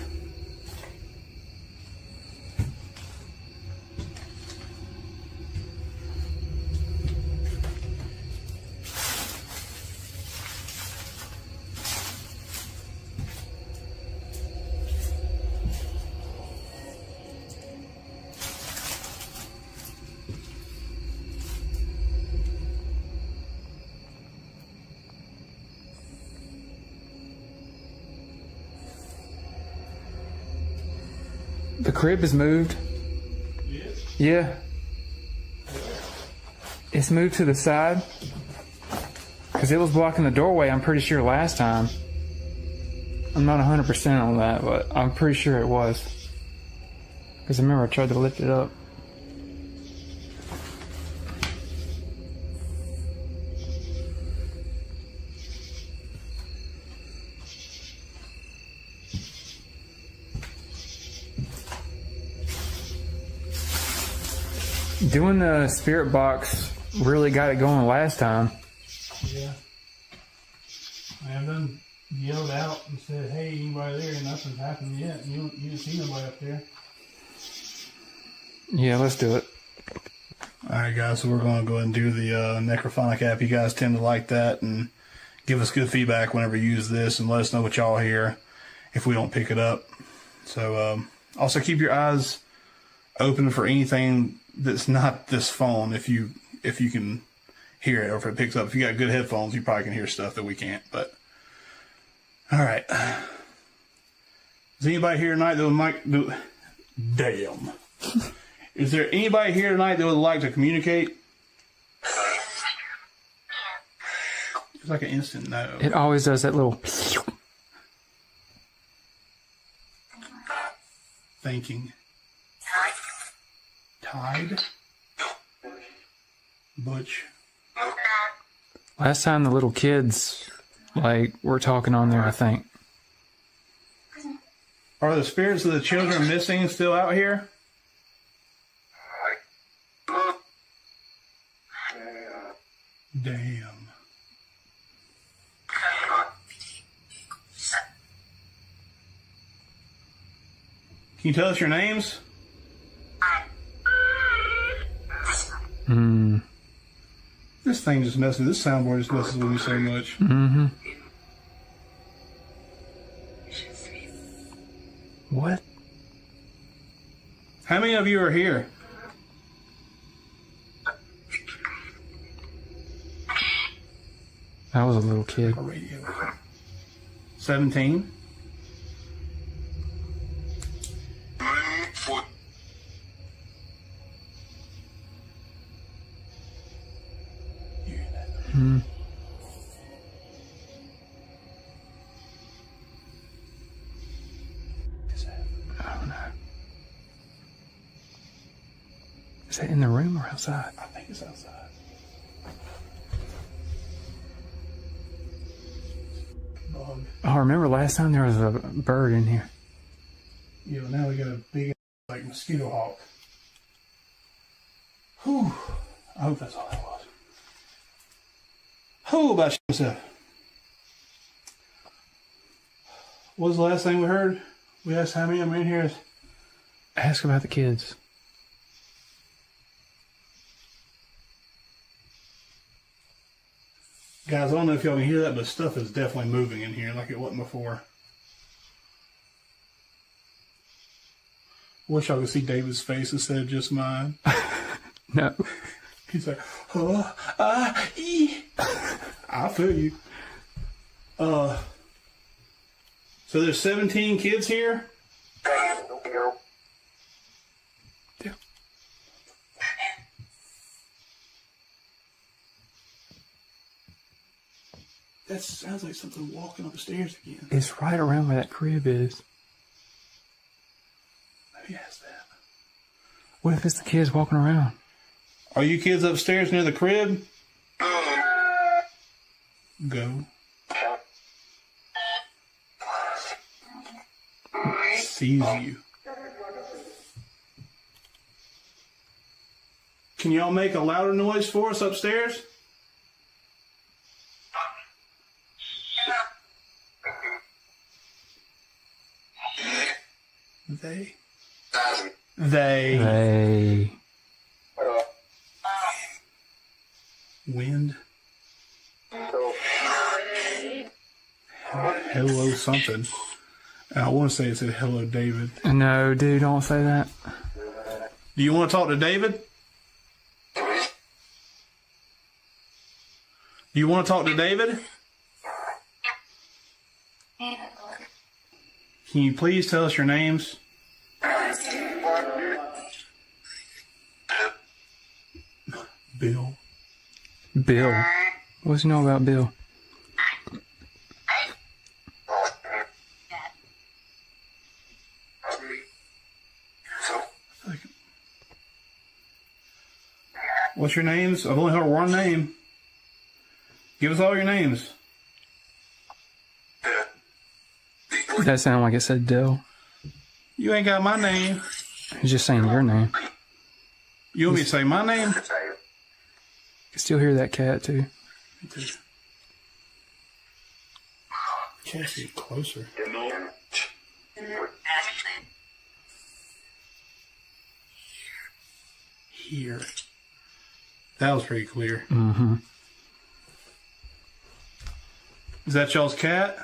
P: The crib is moved. Yeah. It's moved to the side. Because it was blocking the doorway, I'm pretty sure, last time. I'm not 100% on that, but I'm pretty sure it was. Because I remember I tried to lift it up. Doing the spirit box really got it going last time.
J: Yeah. I have them yelled out and said, hey, anybody there? And nothing's happened yet. You didn't see nobody up there.
P: Yeah, let's do it.
J: Alright guys, so we're going to go ahead and do the necrophonic app. You guys tend to like that, and give us good feedback whenever you use this, and let us know what y'all hear if we don't pick it up. So also keep your eyes open for anything that's not this phone, if you can hear it, or if it picks up. If you got good headphones, you probably can hear stuff that we can't. But all right, is anybody here tonight that would damn? Is there anybody here tonight that would like to communicate? It's like an instant no.
P: It always does that little.
J: Thinking. Tide. Butch.
P: Last time the little kids, were talking on there, I think.
J: Are the spirits of the children missing still out here? Damn. Can you tell us your names? This thing just messes. This soundboard just messes with me so much.
P: Mm-hmm. What?
J: How many of you are here?
P: I was a little kid.
J: 17?
P: Hmm. I don't know. Is that in the room or outside?
J: I think it's outside. Bug.
P: Oh, I remember last time there was a bird in here.
J: Yeah, but now we got a big mosquito hawk. Whew. I hope that's all that was. Who about yourself? What was the last thing we heard? We asked how many of them in here.
P: Ask about the kids.
J: Guys, I don't know if y'all can hear that, but stuff is definitely moving in here like it wasn't before. Wish y'all could see David's face instead of just mine.
P: No.
J: He's like, I feel you. So there's 17 kids here? That sounds like something walking up the stairs again.
P: It's right around where that crib is.
J: Let me ask that.
P: What if it's the kids walking around?
J: Are you kids upstairs near the crib? Go. Sees you. Can y'all make a louder noise for us upstairs? They. Wind. Hello something. I want to say it said hello David.
P: No, dude, don't say that.
J: Do you want to talk to David? Do you want to talk to David? Can you please tell us your names? Bill.
P: Bill. What's you know about Bill?
J: What's your names? I've only heard one name. Give us all your names.
P: That sounded like it said Dill.
J: You ain't got my name.
P: He's just saying your name.
J: You want me to say my name?
P: You can still hear that cat too.
J: Can't see it closer. Here. That was pretty clear.
P: Mm-hmm.
J: Is that y'all's cat?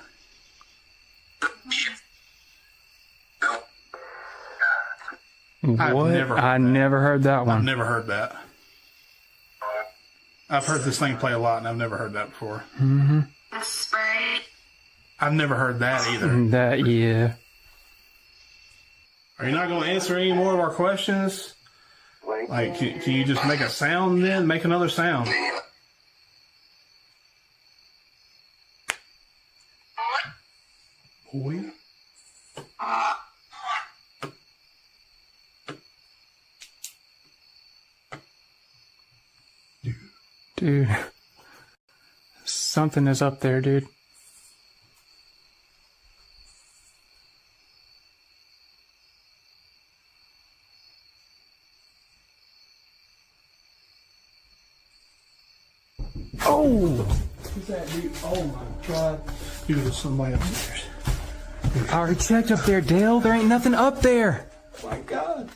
P: What? I never heard that one.
J: I've never heard that. I've heard this thing play a lot, and I've never heard that before.
P: Mm-hmm.
J: I've never heard that either.
P: That, yeah.
J: Are you not going to answer any more of our questions? Like, can you just make a sound then? Make another sound. Boy.
P: Dude. Something is up there, dude.
J: Oh! Who's that, dude? Oh my god. Dude, there's somebody upstairs.
P: I already checked up there, Dale. There ain't nothing up there.
J: Oh my god.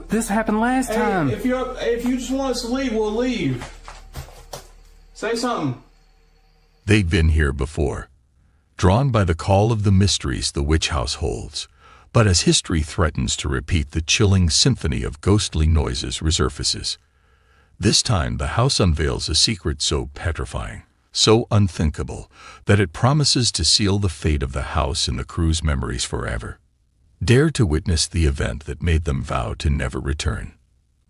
P: This happened last time.
J: If you just want us to leave, we'll leave. Say something.
A: They've been here before, drawn by the call of the mysteries the witch house holds. But as history threatens to repeat, the chilling symphony of ghostly noises resurfaces. This time, the house unveils a secret so petrifying, so unthinkable, that it promises to seal the fate of the house in the crew's memories forever. Dare to witness the event that made them vow to never return.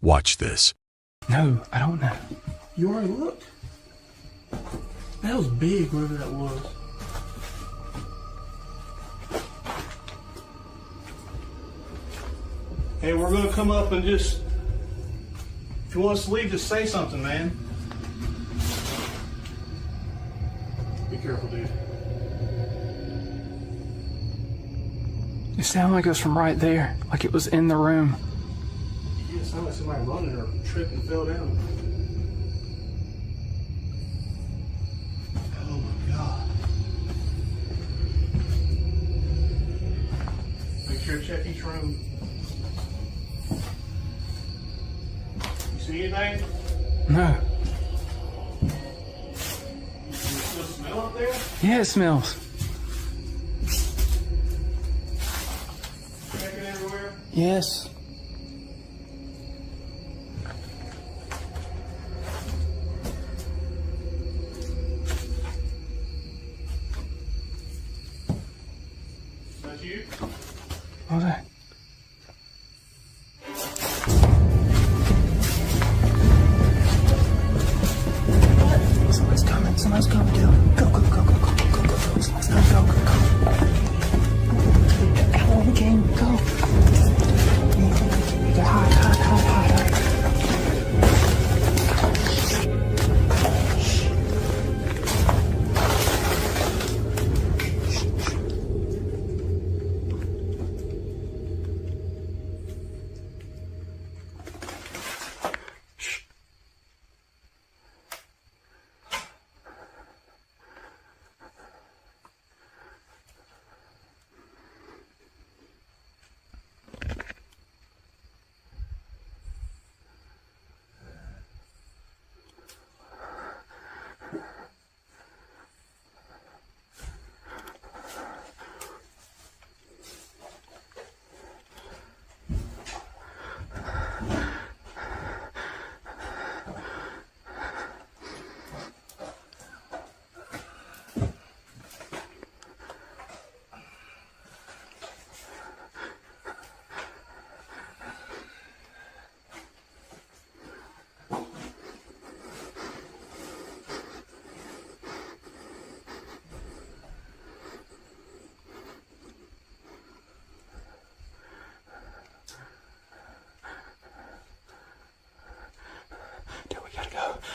A: Watch this.
P: No, I don't know.
J: You already looked. That was big, whoever that was. Hey, we're going to come up and just... If you want us to leave, just say something, man. Be careful, dude.
P: It sounded like it was from right there. Like it was in the room.
J: Yeah, it sounded like somebody running or tripped and fell down. Oh my god. Make sure to check each room. You see anything?
P: No.
J: You still smell up there?
P: Yeah, it smells.
J: Checking everywhere?
P: Yes.
J: That's you?
P: What was that? Somebody's coming. Somebody's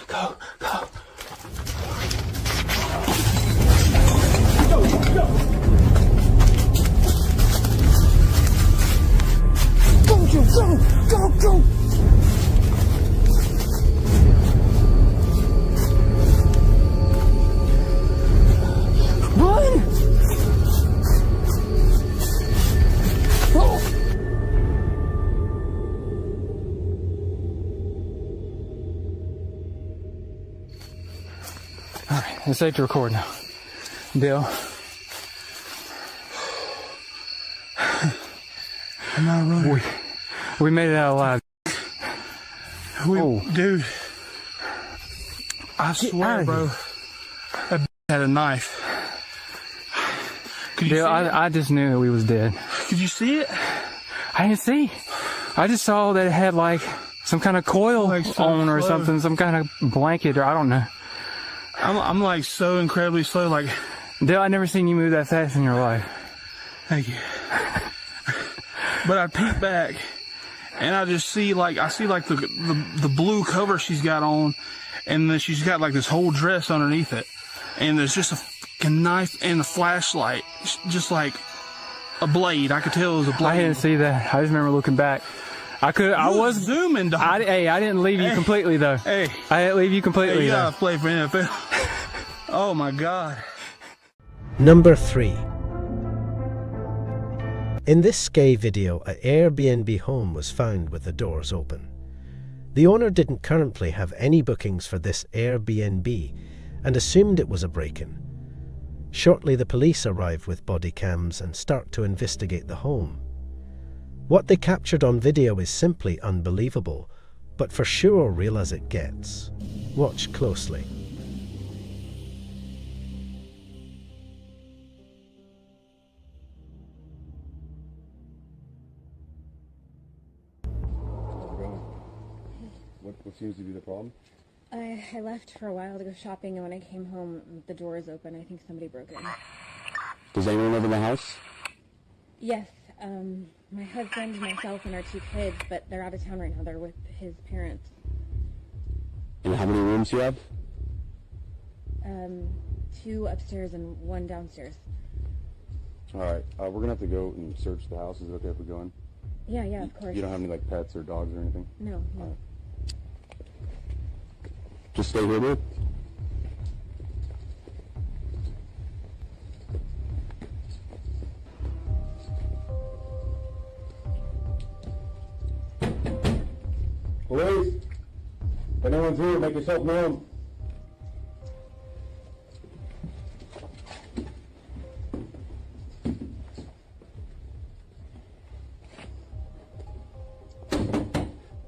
J: Go, go. Go, Joe, go, go, go. Run! Oh. All right, it's safe to record now. Bill.
L: I'm not running.
J: We made it out alive.
L: Dude, I swear, bro, that had a knife. Could you
J: Bill,
L: see it?
J: I just knew we was dead.
L: Could you see it?
J: I didn't see. I just saw that it had like some kind of coil on or something, some kind of blanket or I don't know.
L: I'm like so incredibly slow, like.
J: Dale, I never seen you move that fast in your life.
L: Thank you. But I peek back, and I just see like the blue cover she's got on, and then she's got like this whole dress underneath it, and there's just a fucking knife and a flashlight, just like a blade. I could tell it was a blade.
J: I didn't see that. I just remember looking back. I was
L: zooming, dog.
J: I didn't leave you completely though.
L: Hey,
J: I didn't leave you completely.
L: Hey, you
J: though.
L: gotta play for NFL. Oh my God.
V: Number 3. In this Sky video, an Airbnb home was found with the doors open. The owner didn't currently have any bookings for this Airbnb and assumed it was a break-in. Shortly, the police arrive with body cams and start to investigate the home. What they captured on video is simply unbelievable, but for sure real as it gets. Watch closely.
Q: What seems to be the problem?
R: I left for a while to go shopping, and when I came home, the door is open. I think somebody broke in.
Q: Does anyone live in the house?
R: Yes, my husband, myself, and our 2 kids, but they're out of town right now. They're with his parents.
Q: And how many rooms do you have?
R: 2 upstairs and 1 downstairs.
Q: All right, we're gonna have to go and search the house. Is it okay if we go in?
R: Yeah, of course.
Q: You don't have any like pets or dogs or anything?
R: No.
Q: Just stay here, dude. Police! If anyone's here, make yourself known.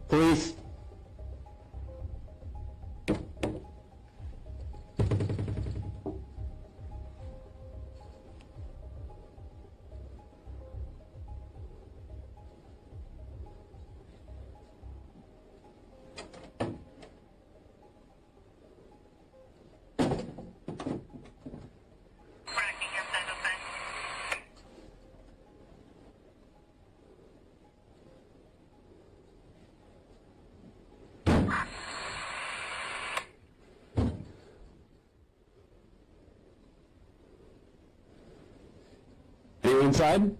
Q: Police! Anyone inside? I'm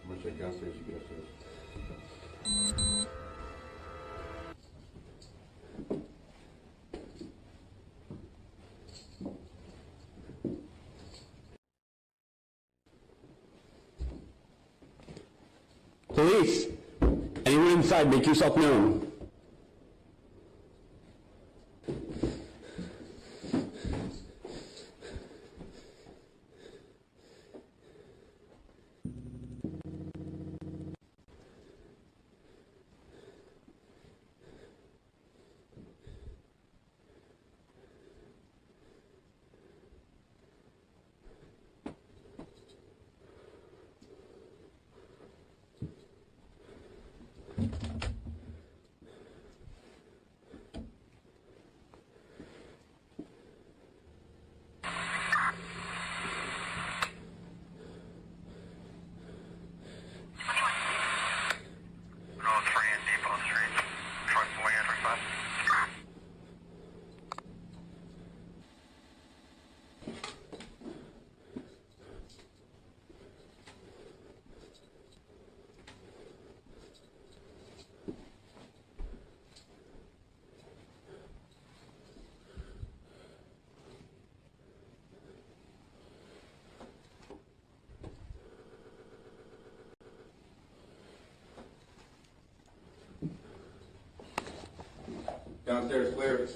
Q: gonna check downstairs, you get upstairs. Police! Anyone inside, make yourself known. Downstairs clear.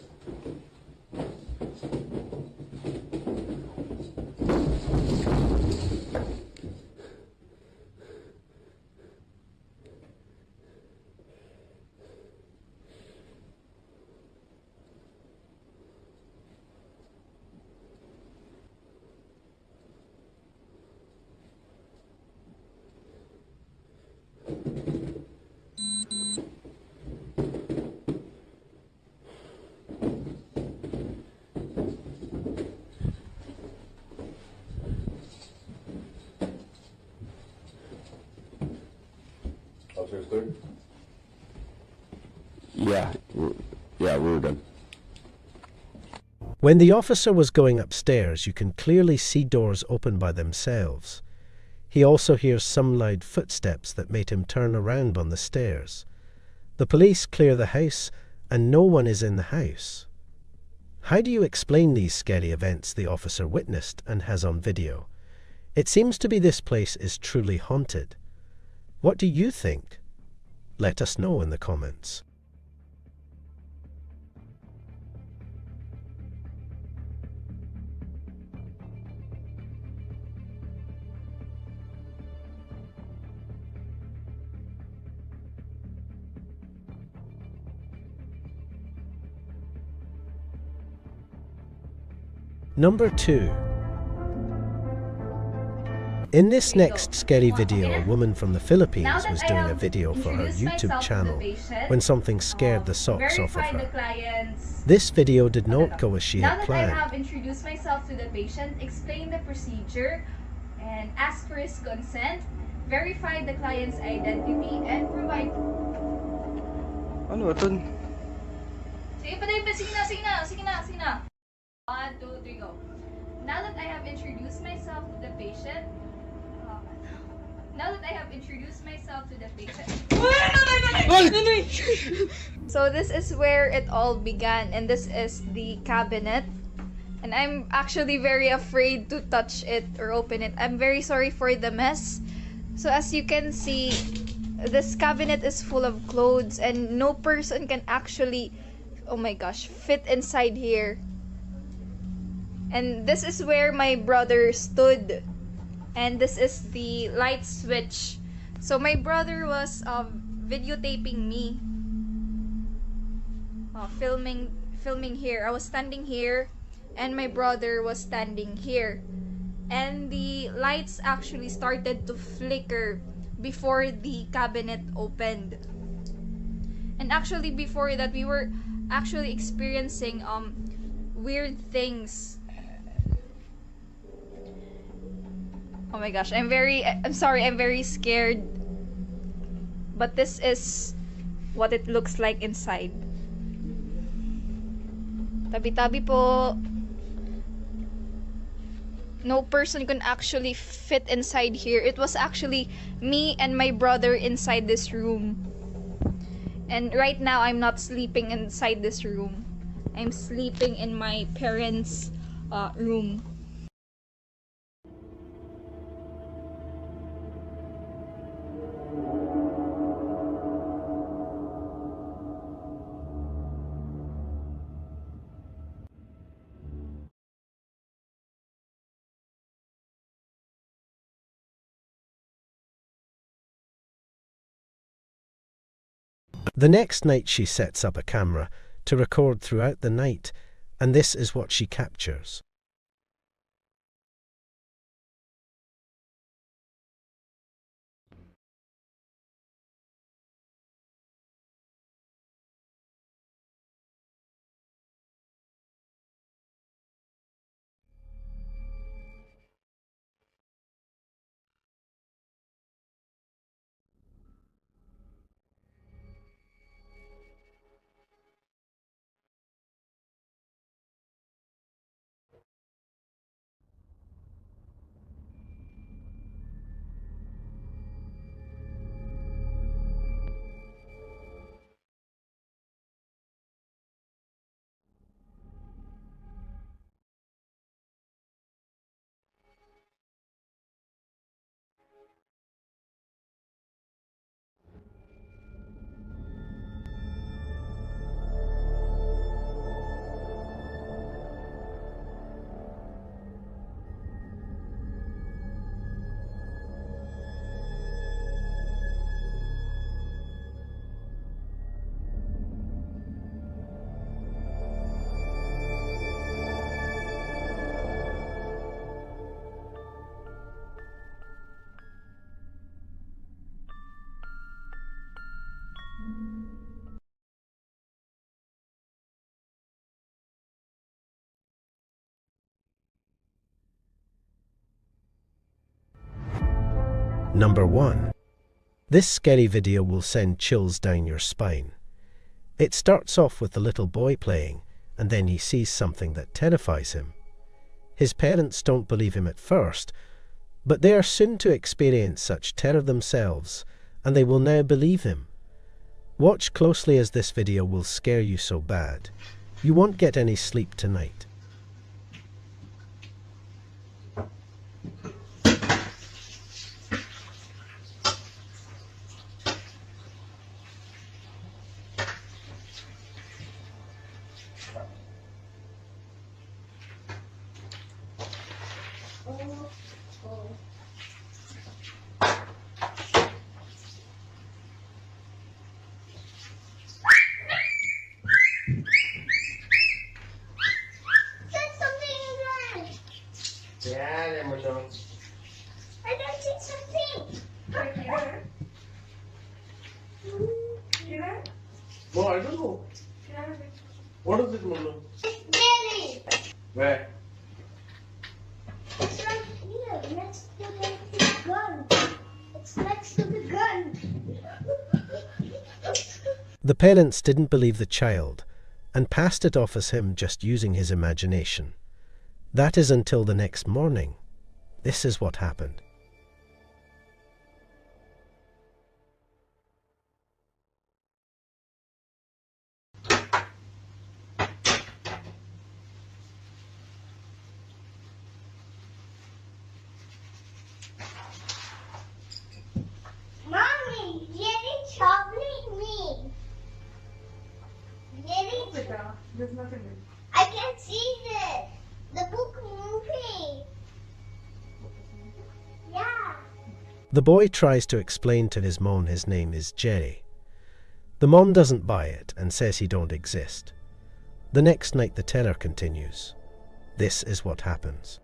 Q: Upstairs clear?
V: Yeah, we're done. When the officer was going upstairs, you can clearly see doors open by themselves. He also hears some loud footsteps that made him turn around on the stairs. The police clear the house, and no one is in the house. How do you explain these scary events the officer witnessed and has on video? It seems to be this place is truly haunted. What do you think? Let us know in the comments. Number 2. In this next scary video, a woman from the Philippines was doing a video for her YouTube channel when something scared the socks off of her. This video did not go as she had planned.
M: Now that I have introduced myself to the patient, explained the procedure, and asked for his consent, verified the client's identity, and provide...
F: Ano ito?
M: Sige pa, sige na. 1, 2, 3, go. Now that I have introduced myself to the patient, So this is where it all began, and this is the cabinet. And I'm actually very afraid to touch it or open it. I'm very sorry for the mess. So as you can see, this cabinet is full of clothes and no person can actually, oh my gosh, fit inside here. And this is where my brother stood. And this is the light switch. So my brother was videotaping me. Filming here. I was standing here and my brother was standing here. And the lights actually started to flicker before the cabinet opened. And actually before that we were actually experiencing weird things. Oh my gosh, I'm sorry, I'm very scared. But this is what it looks like inside. Tabi-tabi po. No person can actually fit inside here. It was actually me and my brother inside this room. And right now, I'm not sleeping inside this room. I'm sleeping in my parents' room.
V: The next night she sets up a camera to record throughout the night, and this is what she captures. Number 1. This scary video will send chills down your spine. It starts off with the little boy playing, and then he sees something that terrifies him. His parents don't believe him at first, but they are soon to experience such terror themselves, and they will now believe him. Watch closely as this video will scare you so bad. You won't get any sleep tonight.
C: I don't see something. Right here. Here?
S: No, I don't know.
C: Here.
S: What is it, Mama?
C: It's jelly.
S: Where?
C: It's right here, next to the gun. It's next to the gun.
V: The parents didn't believe the child and passed it off as him just using his imagination. That is until the next morning. This is what happened.
C: Mommy, Jerry troubling me. Jerry,
R: there's nothing.
C: I can see this. The book moving. Yeah.
V: The boy tries to explain to his mom his name is Jerry. The mom doesn't buy it and says he don't exist. The next night the terror continues. This is what happens.